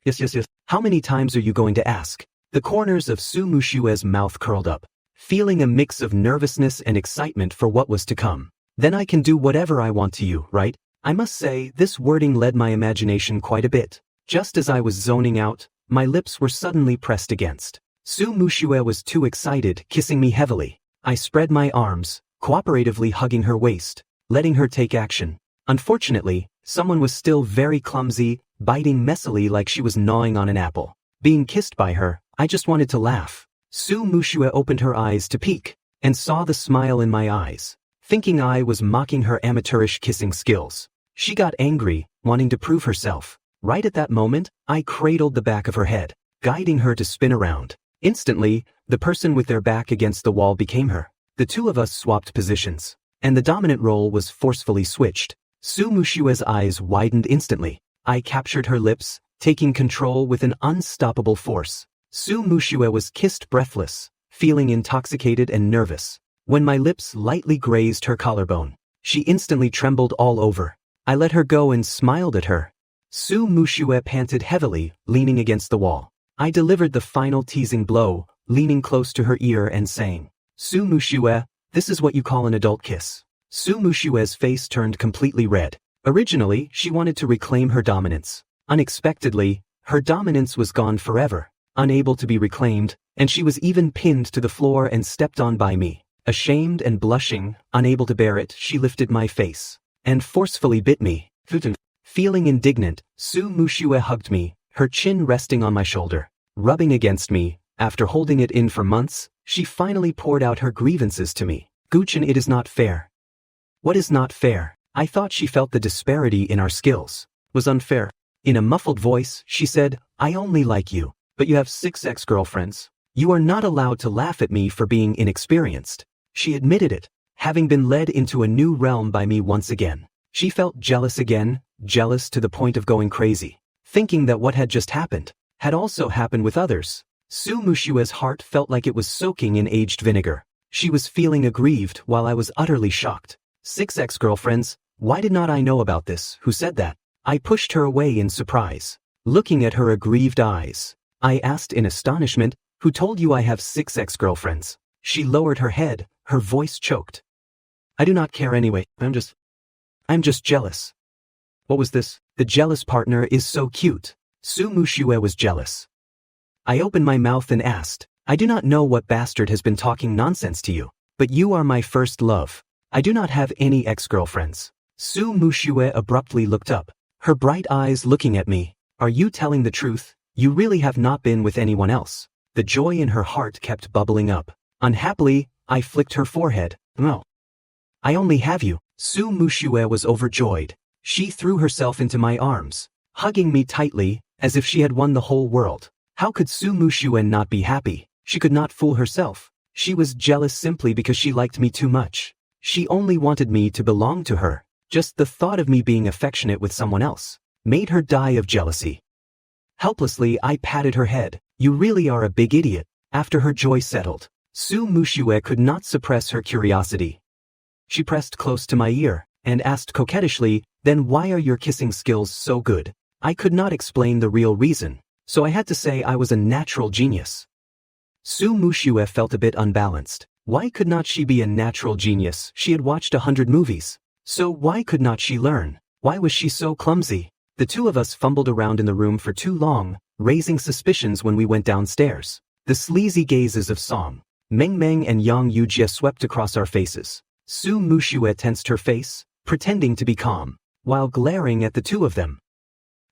Speaker 1: Yes. How many times are you going to ask? The corners of Su Mushue's mouth curled up, feeling a mix of nervousness and excitement for what was to come. Then I can do whatever I want to you, right? I must say, this wording led my imagination quite a bit. Just as I was zoning out, my lips were suddenly pressed against. Su Mushue was too excited, kissing me heavily. I spread my arms, cooperatively hugging her waist, letting her take action. Unfortunately, someone was still very clumsy, biting messily like she was gnawing on an apple. Being kissed by her, I just wanted to laugh. Su Mushue opened her eyes to peek, and saw the smile in my eyes, thinking I was mocking her amateurish kissing skills. She got angry, wanting to prove herself. Right at that moment, I cradled the back of her head, guiding her to spin around. Instantly, the person with their back against the wall became her. The two of us swapped positions, and the dominant role was forcefully switched. Su Mushue's eyes widened instantly. I captured her lips, taking control with an unstoppable force. Su Mushue was kissed breathless, feeling intoxicated and nervous. When my lips lightly grazed her collarbone, she instantly trembled all over. I let her go and smiled at her. Su Mushue panted heavily, leaning against the wall. I delivered the final teasing blow, leaning close to her ear and saying, "Su Mushue, this is what you call an adult kiss." Su Mushue's face turned completely red. Originally, she wanted to reclaim her dominance. Unexpectedly, her dominance was gone forever, unable to be reclaimed, and she was even pinned to the floor and stepped on by me. Ashamed and blushing, unable to bear it, she lifted my face and forcefully bit me. Feeling indignant, Su Mushue hugged me, her chin resting on my shoulder, rubbing against me. After holding it in for months, she finally poured out her grievances to me. "Guchin, it is not fair." "What is not fair?" I thought she felt the disparity in our skills was unfair. In a muffled voice, she said, "I only like you, but you have 6 ex-girlfriends. You are not allowed to laugh at me for being inexperienced." She admitted it, having been led into a new realm by me once again. She felt jealous again, jealous to the point of going crazy, thinking that what had just happened had also happened with others. Su Mushue's heart felt like it was soaking in aged vinegar. She was feeling aggrieved while I was utterly shocked. 6 ex-girlfriends? Why did not I know about this? Who said that? I pushed her away in surprise. Looking at her aggrieved eyes, I asked in astonishment, "Who told you I have 6 ex-girlfriends?" She lowered her head, her voice choked. "I do not care anyway, I'm just jealous." What was this? The jealous partner is so cute. Su Mushue was jealous. I opened my mouth and asked, "I do not know what bastard has been talking nonsense to you, but you are my first love. I do not have any ex-girlfriends." Su Mushue abruptly looked up, her bright eyes looking at me. "Are you telling the truth? You really have not been with anyone else?" The joy in her heart kept bubbling up. Unhappily, I flicked her forehead. "No. I only have you." Su Mushue was overjoyed. She threw herself into my arms, hugging me tightly, as if she had won the whole world. How could Su Mushue not be happy? She could not fool herself. She was jealous simply because she liked me too much. She only wanted me to belong to her. Just the thought of me being affectionate with someone else made her die of jealousy. Helplessly, I patted her head. "You really are a big idiot." After her joy settled, Su Mushue could not suppress her curiosity. She pressed close to my ear and asked coquettishly, "Then why are your kissing skills so good?" I could not explain the real reason, so I had to say I was a natural genius. Su Mushue felt a bit unbalanced. Why could not she be a natural genius? She had watched 100 movies. So why could not she learn? Why was she so clumsy? The two of us fumbled around in the room for too long, raising suspicions when we went downstairs. The sleazy gazes of Song, Meng and Yang Yujie swept across our faces. Su Mushue tensed her face, pretending to be calm, while glaring at the two of them.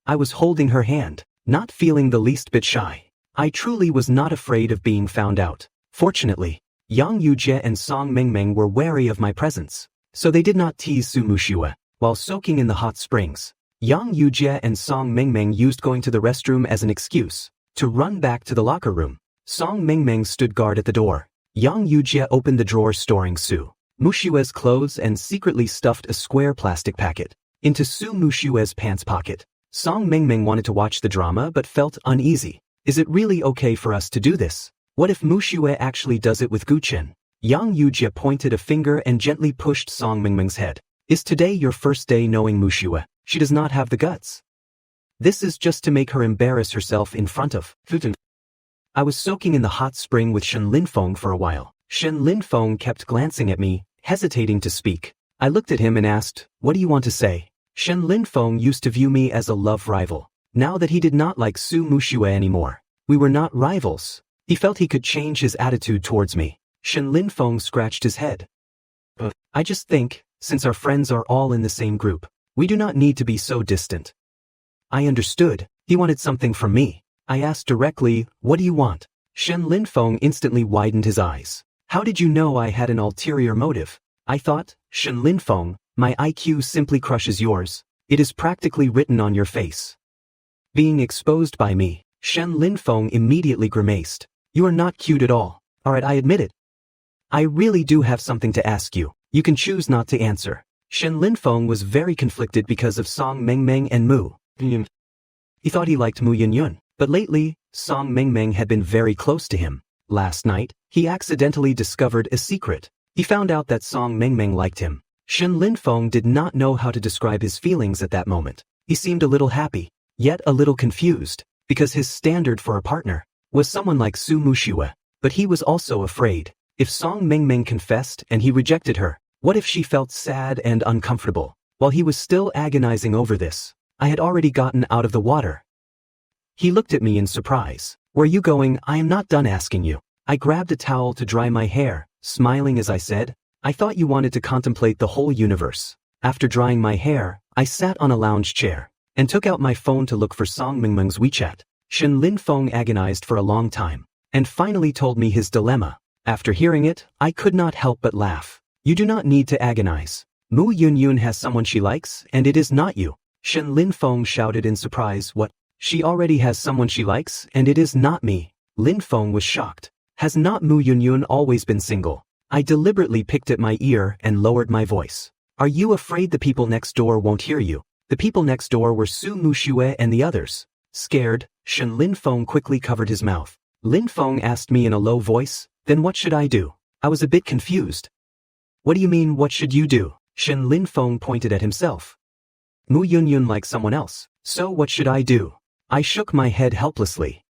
Speaker 1: I was holding her hand, not feeling the least bit shy. I truly was not afraid of being found out. Fortunately, Yang Yujie and Song Meng were wary of my presence, so they did not tease Su Mushue. While soaking in the hot springs, Yang Yujie and Song Meng used going to the restroom as an excuse to run back to the locker room. Song Meng stood guard at the door. Yang Yujie opened the drawer storing Su Mushue's clothes and secretly stuffed a square plastic packet into Su Mushue's pants pocket. Song Meng wanted to watch the drama but felt uneasy. Is it really okay for us to do this? What if Mushue actually does it with Guchen? Yang Yujie pointed a finger and gently pushed Song Meng's head. Is today your first day knowing Mushue? She does not have the guts. This is just to make her embarrass herself in front of Futen. I was soaking in the hot spring with Shen Linfeng for a while. Shen Linfeng kept glancing at me, hesitating to speak. I looked at him and asked, "What do you want to say?" Shen Linfeng used to view me as a love rival. now that he did not like Su Mushue anymore. We were not rivals. He felt he could change his attitude towards me. Shen Linfeng scratched his head. I just think, since our friends are all in the same group, we do not need to be so distant. I understood. He wanted something from me. I asked directly, what do you want? Shen Linfeng instantly widened his eyes. How did you know I had an ulterior motive? I thought, Shen Linfeng, my IQ simply crushes yours. It is practically written on your face. Being exposed by me, Shen Linfeng immediately grimaced. You are not cute at all. Alright, I admit it. I really do have something to ask you. You can choose not to answer. Shen Linfeng was very conflicted because of Song Mengmeng and Mu Yunyun. He thought he liked Mu Yunyun, but lately, Song Mengmeng had been very close to him. Last night, he accidentally discovered a secret. He found out that Song Mengmeng liked him. Shen Linfeng did not know how to describe his feelings at that moment. He seemed a little happy, yet a little confused, because his standard for a partner was someone like Su Mushue. But he was also afraid. If Song Mengmeng confessed and he rejected her, what if she felt sad and uncomfortable? While he was still agonizing over this, I had already gotten out of the water. He looked at me in surprise. Where are you going? I am not done asking you. I grabbed a towel to dry my hair, smiling as I said, I thought you wanted to contemplate the whole universe. After drying my hair, I sat on a lounge chair and took out my phone to look for Song Mengmeng's WeChat. Shen Linfeng agonized for a long time and finally told me his dilemma. After hearing it, I could not help but laugh. You do not need to agonize. Mu Yunyun has someone she likes, and it is not you. Shen Linfeng shouted in surprise. What? She already has someone she likes, and it is not me. Linfeng was shocked. Has not Mu Yunyun always been single? I deliberately picked at my ear and lowered my voice. Are you afraid the people next door won't hear you? The people next door were Su Mushue and the others. Scared, Shen Linfeng quickly covered his mouth. Linfeng asked me in a low voice, then what should I do? I was a bit confused. What do you mean, what should you do? Shen Linfeng pointed at himself. Mu Yunyun likes someone else, so what should I do? I shook my head helplessly.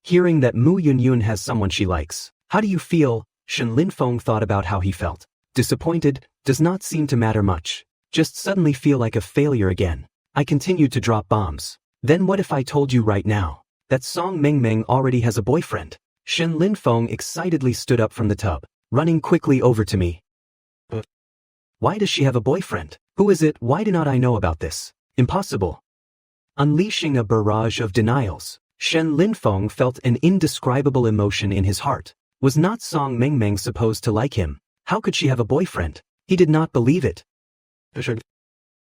Speaker 1: Hearing that Mu Yunyun has someone she likes, how do you feel? Shen Linfeng thought about how he felt. Disappointed, does not seem to matter much. Just suddenly feel like a failure again. I continued to drop bombs. Then what if I told you right now that Song Mengmeng already has a boyfriend? Shen Linfeng excitedly stood up from the tub, running quickly over to me. Why does she have a boyfriend? Who is it? Why do not I know about this? Impossible. Unleashing a barrage of denials, Shen Linfeng felt an indescribable emotion in his heart. Was not Song Mengmeng supposed to like him? How could she have a boyfriend? He did not believe it.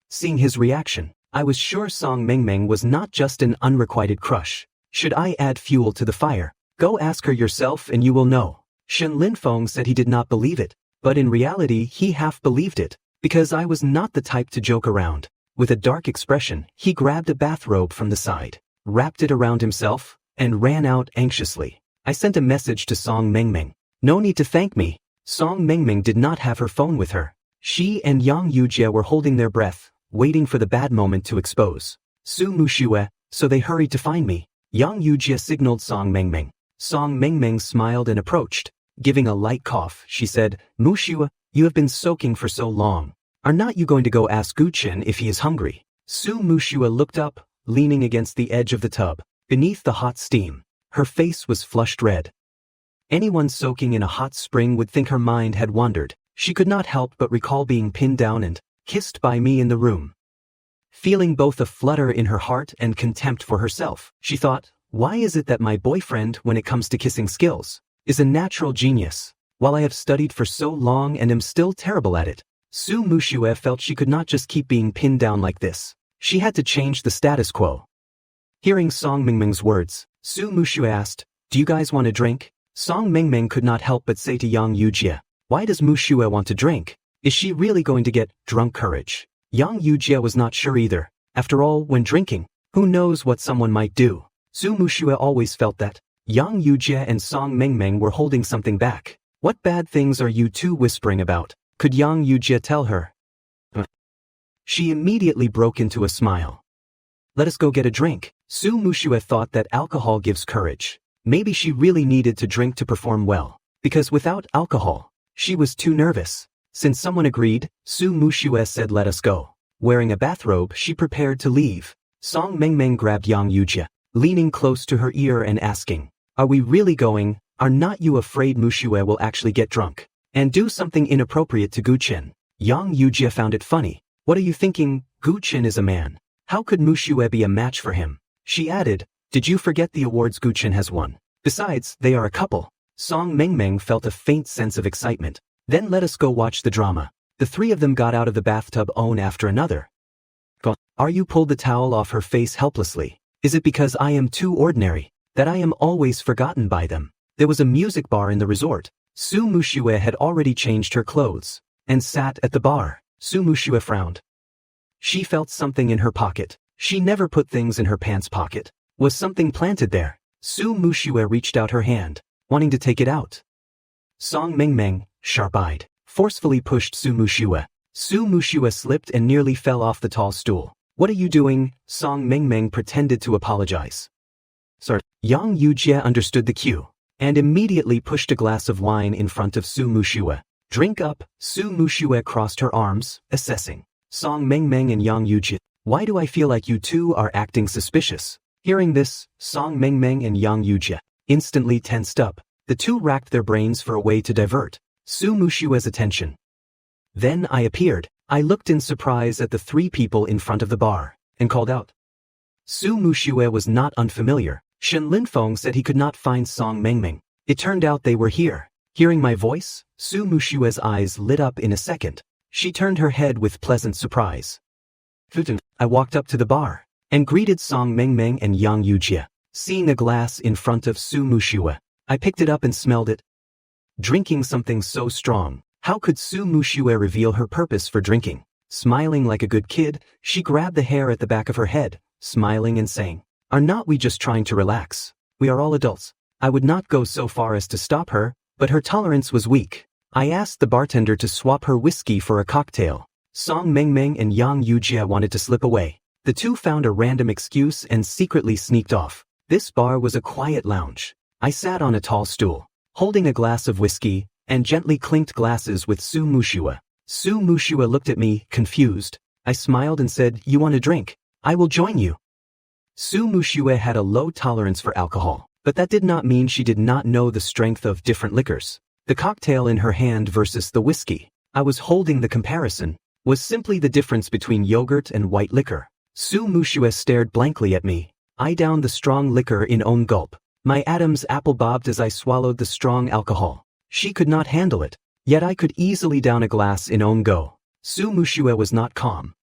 Speaker 1: Seeing his reaction, I was sure Song Mengmeng was not just an unrequited crush. Should I add fuel to the fire? Go ask her yourself and you will know. Shen Linfeng said he did not believe it, but in reality he half believed it, because I was not the type to joke around. With a dark expression, he grabbed a bathrobe from the side, wrapped it around himself, and ran out anxiously. I sent a message to Song Mengmeng. No need to thank me. Song Mengmeng did not have her phone with her. She and Yang Yujie were holding their breath, waiting for the bad moment to expose Su Mushue, so they hurried to find me. Yang Yujie signaled Song Mengmeng. Song Mengmeng smiled and approached. Giving a light cough, she said, Mushue, you have been soaking for so long. Are not you going to go ask Guchen if he is hungry? Su Mushue looked up, leaning against the edge of the tub. Beneath the hot steam, her face was flushed red. Anyone soaking in a hot spring would think her mind had wandered. She could not help but recall being pinned down and kissed by me in the room. Feeling both a flutter in her heart and contempt for herself, she thought, why is it that my boyfriend, when it comes to kissing skills, is a natural genius, while I have studied for so long and am still terrible at it? Su Mushue felt she could not just keep being pinned down like this. She had to change the status quo. Hearing Song Mengmeng's words, Su Mushue asked, do you guys want a drink? Song Mengmeng could not help but say to Yang Yujie, why does Mushue want to drink? Is she really going to get drunk courage? Yang Yujie was not sure either. After all, when drinking, who knows what someone might do? Su Mushue always felt that Yang Yujie and Song Mengmeng were holding something back. What bad things are you two whispering about? Could Yang Yujie tell her? She immediately broke into a smile. Let us go get a drink. Su Mushue thought that alcohol gives courage. Maybe she really needed to drink to perform well, because without alcohol, she was too nervous. Since someone agreed, Su Mushue said let us go. Wearing a bathrobe, she prepared to leave. Song Mengmeng grabbed Yang Yujia, leaning close to her ear and asking, "Are we really going? Are not you afraid Mushue will actually get drunk and do something inappropriate to Guchen?" Yang Yujia found it funny. "What are you thinking? Guchen is a man. How could Mushue be a match for him?" She added, "Did you forget the awards Guchen has won? Besides, they are a couple." Song Mengmeng felt a faint sense of excitement. "Then let us go watch the drama." The three of them got out of the bathtub one after another. "Are you?" pulled the towel off her face helplessly. "Is it because I am too ordinary that I am always forgotten by them?" There was a music bar in the resort. Su Mushue had already changed her clothes and sat at the bar. Su Mushue frowned. She felt something in her pocket. She never put things in her pants pocket. Was something planted there? Su Mushue reached out her hand, wanting to take it out. Song Mengmeng, sharp-eyed, forcefully pushed Su Mushue. Su Mushue slipped and nearly fell off the tall stool. "What are you doing?" Song Mengmeng pretended to apologize. "Sir." Yang Yujie understood the cue and immediately pushed a glass of wine in front of Su Mushue. "Drink up." Su Mushue crossed her arms, assessing. Song Mengmeng and Yang Yujie, "Why do I feel like you two are acting suspicious?" Hearing this, Song Mengmeng and Yang Yujie instantly tensed up. The two racked their brains for a way to divert Su Mushue's attention. Then I appeared. I looked in surprise at the three people in front of the bar and called out. Su Mushue was not unfamiliar. Shen Linfeng said he could not find Song Mengmeng. It turned out they were here. Hearing my voice, Su Mushue's eyes lit up in a second. She turned her head with pleasant surprise. I walked up to the bar and greeted Song Mengmeng and Yang Yujie. Seeing a glass in front of Su Mushue, I picked it up and smelled it. Drinking something so strong. How could Su Mushue reveal her purpose for drinking? Smiling like a good kid, she grabbed the hair at the back of her head, smiling and saying, "Are not we just trying to relax? We are all adults." I would not go so far as to stop her, but her tolerance was weak. I asked the bartender to swap her whiskey for a cocktail. Song Mengmeng and Yang Yujie wanted to slip away. The two found a random excuse and secretly sneaked off. This bar was a quiet lounge. I sat on a tall stool, holding a glass of whiskey, and gently clinked glasses with Su Mushue. Su Mushue looked at me, confused. I smiled and said, "You want a drink? I will join you." Su Mushue had a low tolerance for alcohol, but that did not mean she did not know the strength of different liquors. The cocktail in her hand versus the whiskey I was holding, the comparison was simply the difference between yogurt and white liquor. Su Mushue stared blankly at me. I downed the strong liquor in one gulp. My Adam's apple bobbed as I swallowed the strong alcohol. She could not handle it, yet I could easily down a glass in one go. Su Mushue was not calm.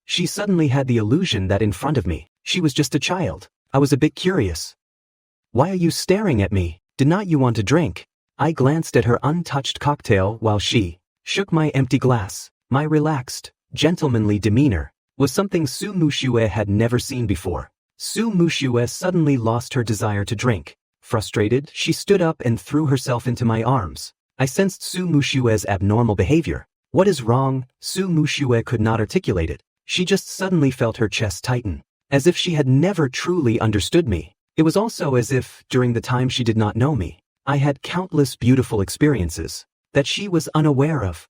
Speaker 1: She suddenly had the illusion that in front of me, she was just a child. I was a bit curious. "Why are you staring at me? Did not you want a drink?" I glanced at her untouched cocktail while she shook my empty glass. My relaxed, gentlemanly demeanor was something Su Mushue had never seen before. Su Mushue suddenly lost her desire to drink. Frustrated, she stood up and threw herself into my arms. I sensed Su Mushue's abnormal behavior. What is wrong? Su Mushue could not articulate it. She just suddenly felt her chest tighten, as if she had never truly understood me. It was also as if, during the time she did not know me, I had countless beautiful experiences that she was unaware of.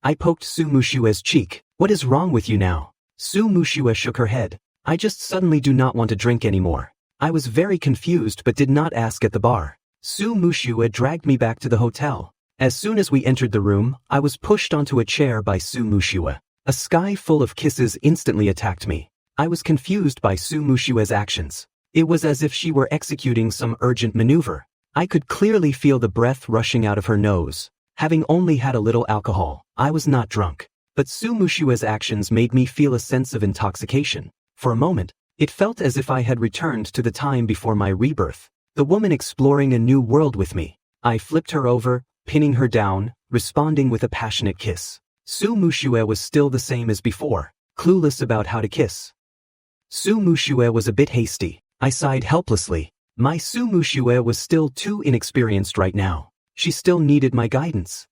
Speaker 1: I poked Su Mushue's cheek. "What is wrong with you now?" Su Mushue shook her head. "I just suddenly do not want to drink anymore." I was very confused but did not ask at the bar. Su Mushue dragged me back to the hotel. As soon as we entered the room, I was pushed onto a chair by Su Mushue. A sky full of kisses instantly attacked me. I was confused by Su Mushue's actions. It was as if she were executing some urgent maneuver. I could clearly feel the breath rushing out of her nose. Having only had a little alcohol, I was not drunk. But Su Mushue's actions made me feel a sense of intoxication. For a moment, it felt as if I had returned to the time before my rebirth. The woman exploring a new world with me. I flipped her over, pinning her down, responding with a passionate kiss. Su Mushue was still the same as before, clueless about how to kiss. Su Mushue was a bit hasty. I sighed helplessly. My Su Mushue was still too inexperienced right now. She still needed my guidance.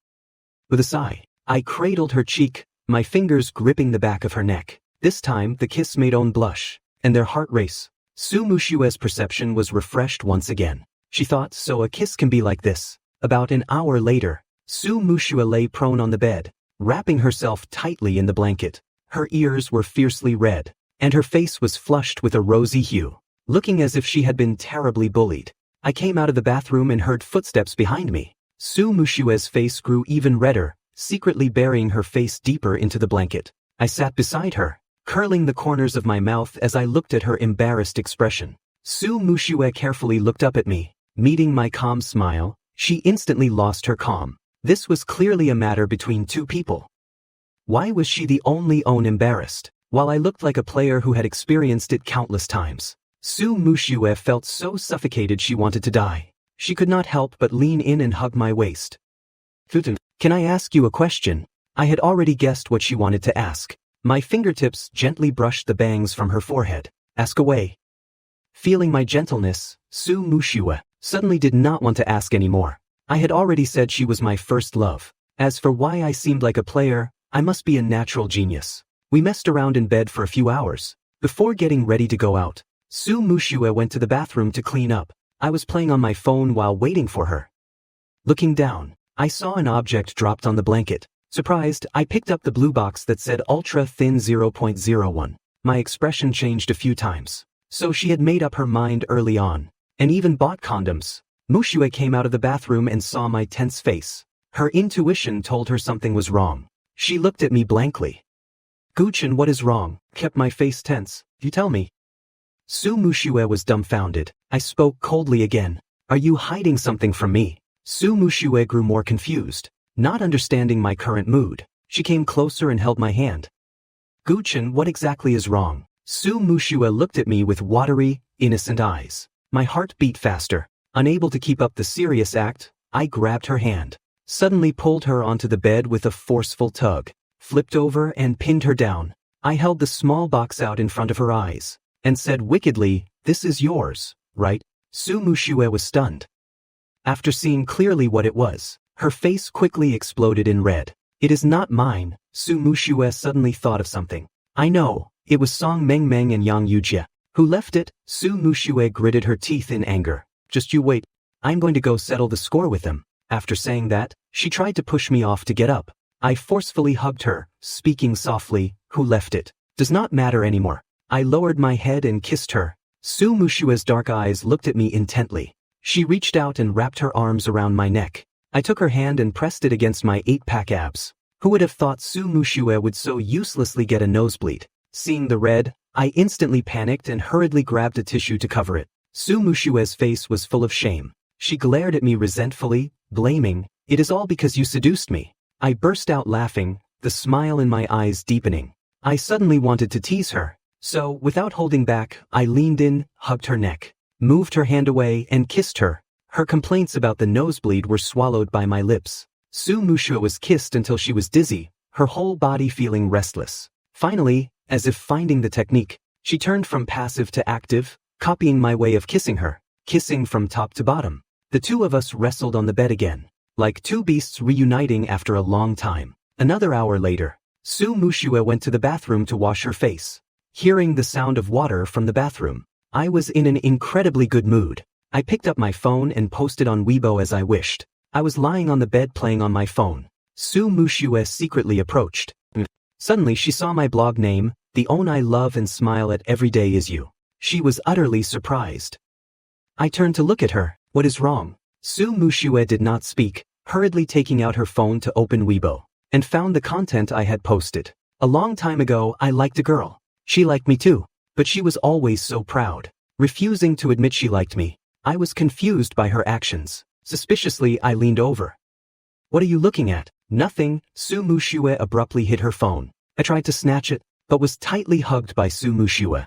Speaker 1: With a sigh, I cradled her cheek, my fingers gripping the back of her neck. This time, the kiss made Own blush, and their heart race. Su Mushue's perception was refreshed once again. She thought, so a kiss can be like this. About an hour later, Su Mushue lay prone on the bed, wrapping herself tightly in the blanket. Her ears were fiercely red. and her face was flushed with a rosy hue, looking as if she had been terribly bullied. I came out of the bathroom and heard footsteps behind me. Su Mushue's face grew even redder, secretly burying her face deeper into the blanket. I sat beside her, curling the corners of my mouth as I looked at her embarrassed expression. Su Mushue carefully looked up at me. Meeting my calm smile, she instantly lost her calm. This was clearly a matter between two people. Why was she the only one embarrassed, while I looked like a player who had experienced it countless times? Su Mushue felt so suffocated she wanted to die. She could not help but lean in and hug my waist. Can I ask you a question? I had already guessed what she wanted to ask. My fingertips gently brushed the bangs from her forehead. Ask away. Feeling my gentleness, Su Mushue suddenly did not want to ask anymore. I had already said she was my first love. As for why I seemed like a player, I must be a natural genius. We messed around in bed for a few hours. Before getting ready to go out, Su Mushue went to the bathroom to clean up. I was playing on my phone while waiting for her. Looking down, I saw an object dropped on the blanket. Surprised, I picked up the blue box that said Ultra Thin 0.01. My expression changed a few times. So she had made up her mind early on, and even bought condoms. Mushue came out of the bathroom and saw my tense face. Her intuition told her something was wrong. She looked at me blankly. Guchin, what is wrong? Kept my face tense. You tell me. Su Mushue was dumbfounded. I spoke coldly again. Are you hiding something from me? Su Mushue grew more confused. Not understanding my current mood, she came closer and held my hand. Guchin, what exactly is wrong? Su Mushue looked at me with watery, innocent eyes. My heart beat faster. Unable to keep up the serious act, I grabbed her hand, suddenly pulled her onto the bed with a forceful tug, flipped over and pinned her down. I held the small box out in front of her eyes, and said wickedly, "This is yours, right?" Su Mushue was stunned. After seeing clearly what it was, her face quickly exploded in red. It is not mine. Su Mushue suddenly thought of something. I know, it was Song Mengmeng and Yang Yujie. Who left it? Su Mushue gritted her teeth in anger. Just you wait. I'm going to go settle the score with them. After saying that, she tried to push me off to get up. I forcefully hugged her, speaking softly. Who left it? Does not matter anymore. I lowered my head and kissed her. Su Mushue's dark eyes looked at me intently. She reached out and wrapped her arms around my neck. I took her hand and pressed it against my 8-pack abs. Who would have thought Su Mushue would so uselessly get a nosebleed? Seeing the red, I instantly panicked and hurriedly grabbed a tissue to cover it. Su Mushue's face was full of shame. She glared at me resentfully, blaming, "It is all because you seduced me." I burst out laughing, the smile in my eyes deepening. I suddenly wanted to tease her. So, without holding back, I leaned in, hugged her neck, moved her hand away and kissed her. Her complaints about the nosebleed were swallowed by my lips. Su Mushue was kissed until she was dizzy, her whole body feeling restless. Finally, as if finding the technique, she turned from passive to active, copying my way of kissing her, kissing from top to bottom. The two of us wrestled on the bed again, like two beasts reuniting after a long time. Another hour later, Su Mushue went to the bathroom to wash her face. Hearing the sound of water from the bathroom, I was in an incredibly good mood. I picked up my phone and posted on Weibo as I wished. I was lying on the bed playing on my phone. Su Mushue secretly approached. Suddenly she saw my blog name, "The Own I Love and Smile at Every Day Is You." She was utterly surprised. I turned to look at her. What is wrong? Su Mushue did not speak, hurriedly taking out her phone to open Weibo, and found the content I had posted. A long time ago I liked a girl. She liked me too, but she was always so proud, refusing to admit she liked me. I was confused by her actions. Suspiciously I leaned over. "What are you looking at?" "Nothing." Su Mushue abruptly hid her phone. I tried to snatch it, but was tightly hugged by Su Mushue.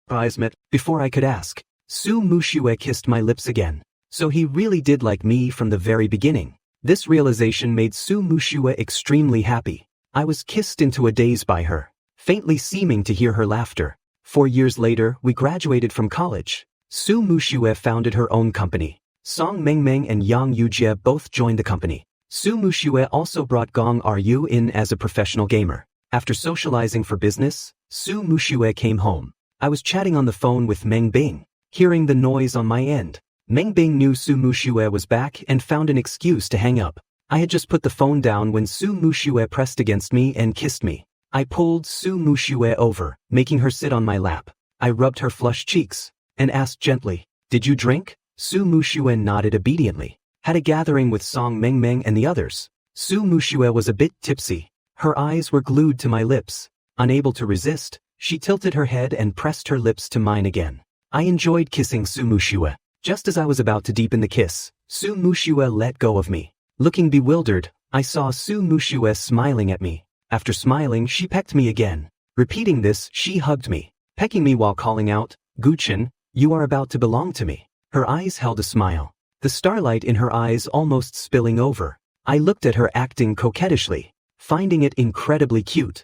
Speaker 1: Eyes met. Before I could ask, Su Mushue kissed my lips again. So he really did like me from the very beginning. This realization made Su Mushue extremely happy. I was kissed into a daze by her, faintly seeming to hear her laughter. 4 years later, we graduated from college. Su Mushue founded her own company. Song Mengmeng and Yang Yujie both joined the company. Su Mushue also brought Gong Ryu in as a professional gamer. After socializing for business, Su Mushue came home. I was chatting on the phone with Meng Bing. Hearing the noise on my end, Meng Bing knew Su Mushue was back and found an excuse to hang up. I had just put the phone down when Su Mushue pressed against me and kissed me. I pulled Su Mushue over, making her sit on my lap. I rubbed her flushed cheeks and asked gently, "Did you drink?" Su Mushue nodded obediently. "Had a gathering with Song Meng Meng and the others." Su Mushue was a bit tipsy. Her eyes were glued to my lips. Unable to resist, she tilted her head and pressed her lips to mine again. I enjoyed kissing Su Mushue. Just as I was about to deepen the kiss, Su Mushue let go of me. Looking bewildered, I saw Su Mushue smiling at me. After smiling, she pecked me again. Repeating this, she hugged me, pecking me while calling out, "Guchen, you are about to belong to me." Her eyes held a smile, the starlight in her eyes almost spilling over. I looked at her acting coquettishly, finding it incredibly cute.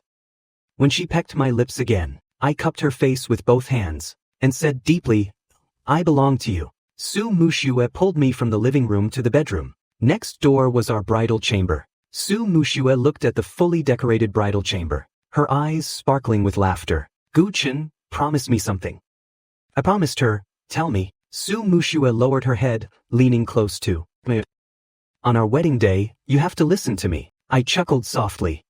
Speaker 1: When she pecked my lips again, I cupped her face with both hands and said deeply, "I belong to you." Su Mushue pulled me from the living room to the bedroom. Next door was our bridal chamber. Su Mushue looked at the fully decorated bridal chamber, her eyes sparkling with laughter. "Guchen, promise me something." I promised her. "Tell me." Su Mushue lowered her head, leaning close to me. "On our wedding day, you have to listen to me." I chuckled softly.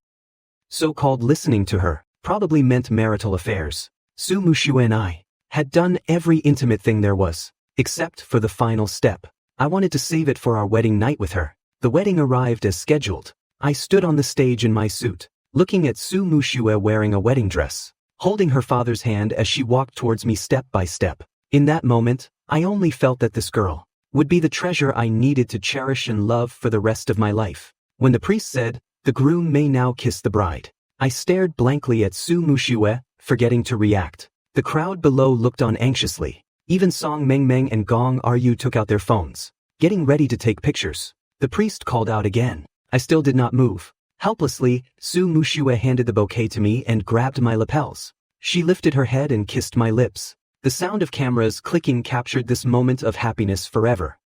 Speaker 1: So-called listening to her probably meant marital affairs. Su Mushue and I had done every intimate thing there was, except for the final step. I wanted to save it for our wedding night with her. The wedding arrived as scheduled. I stood on the stage in my suit, looking at Su Mushue wearing a wedding dress, holding her father's hand as she walked towards me step by step. In that moment, I only felt that this girl would be the treasure I needed to cherish and love for the rest of my life. When the priest said, "The groom may now kiss the bride," I stared blankly at Su Mushue, forgetting to react. The crowd below looked on anxiously. Even Song Meng Meng and Gong Ryu took out their phones, getting ready to take pictures. The priest called out again. I still did not move. Helplessly, Su Mushue handed the bouquet to me and grabbed my lapels. She lifted her head and kissed my lips. The sound of cameras clicking captured this moment of happiness forever.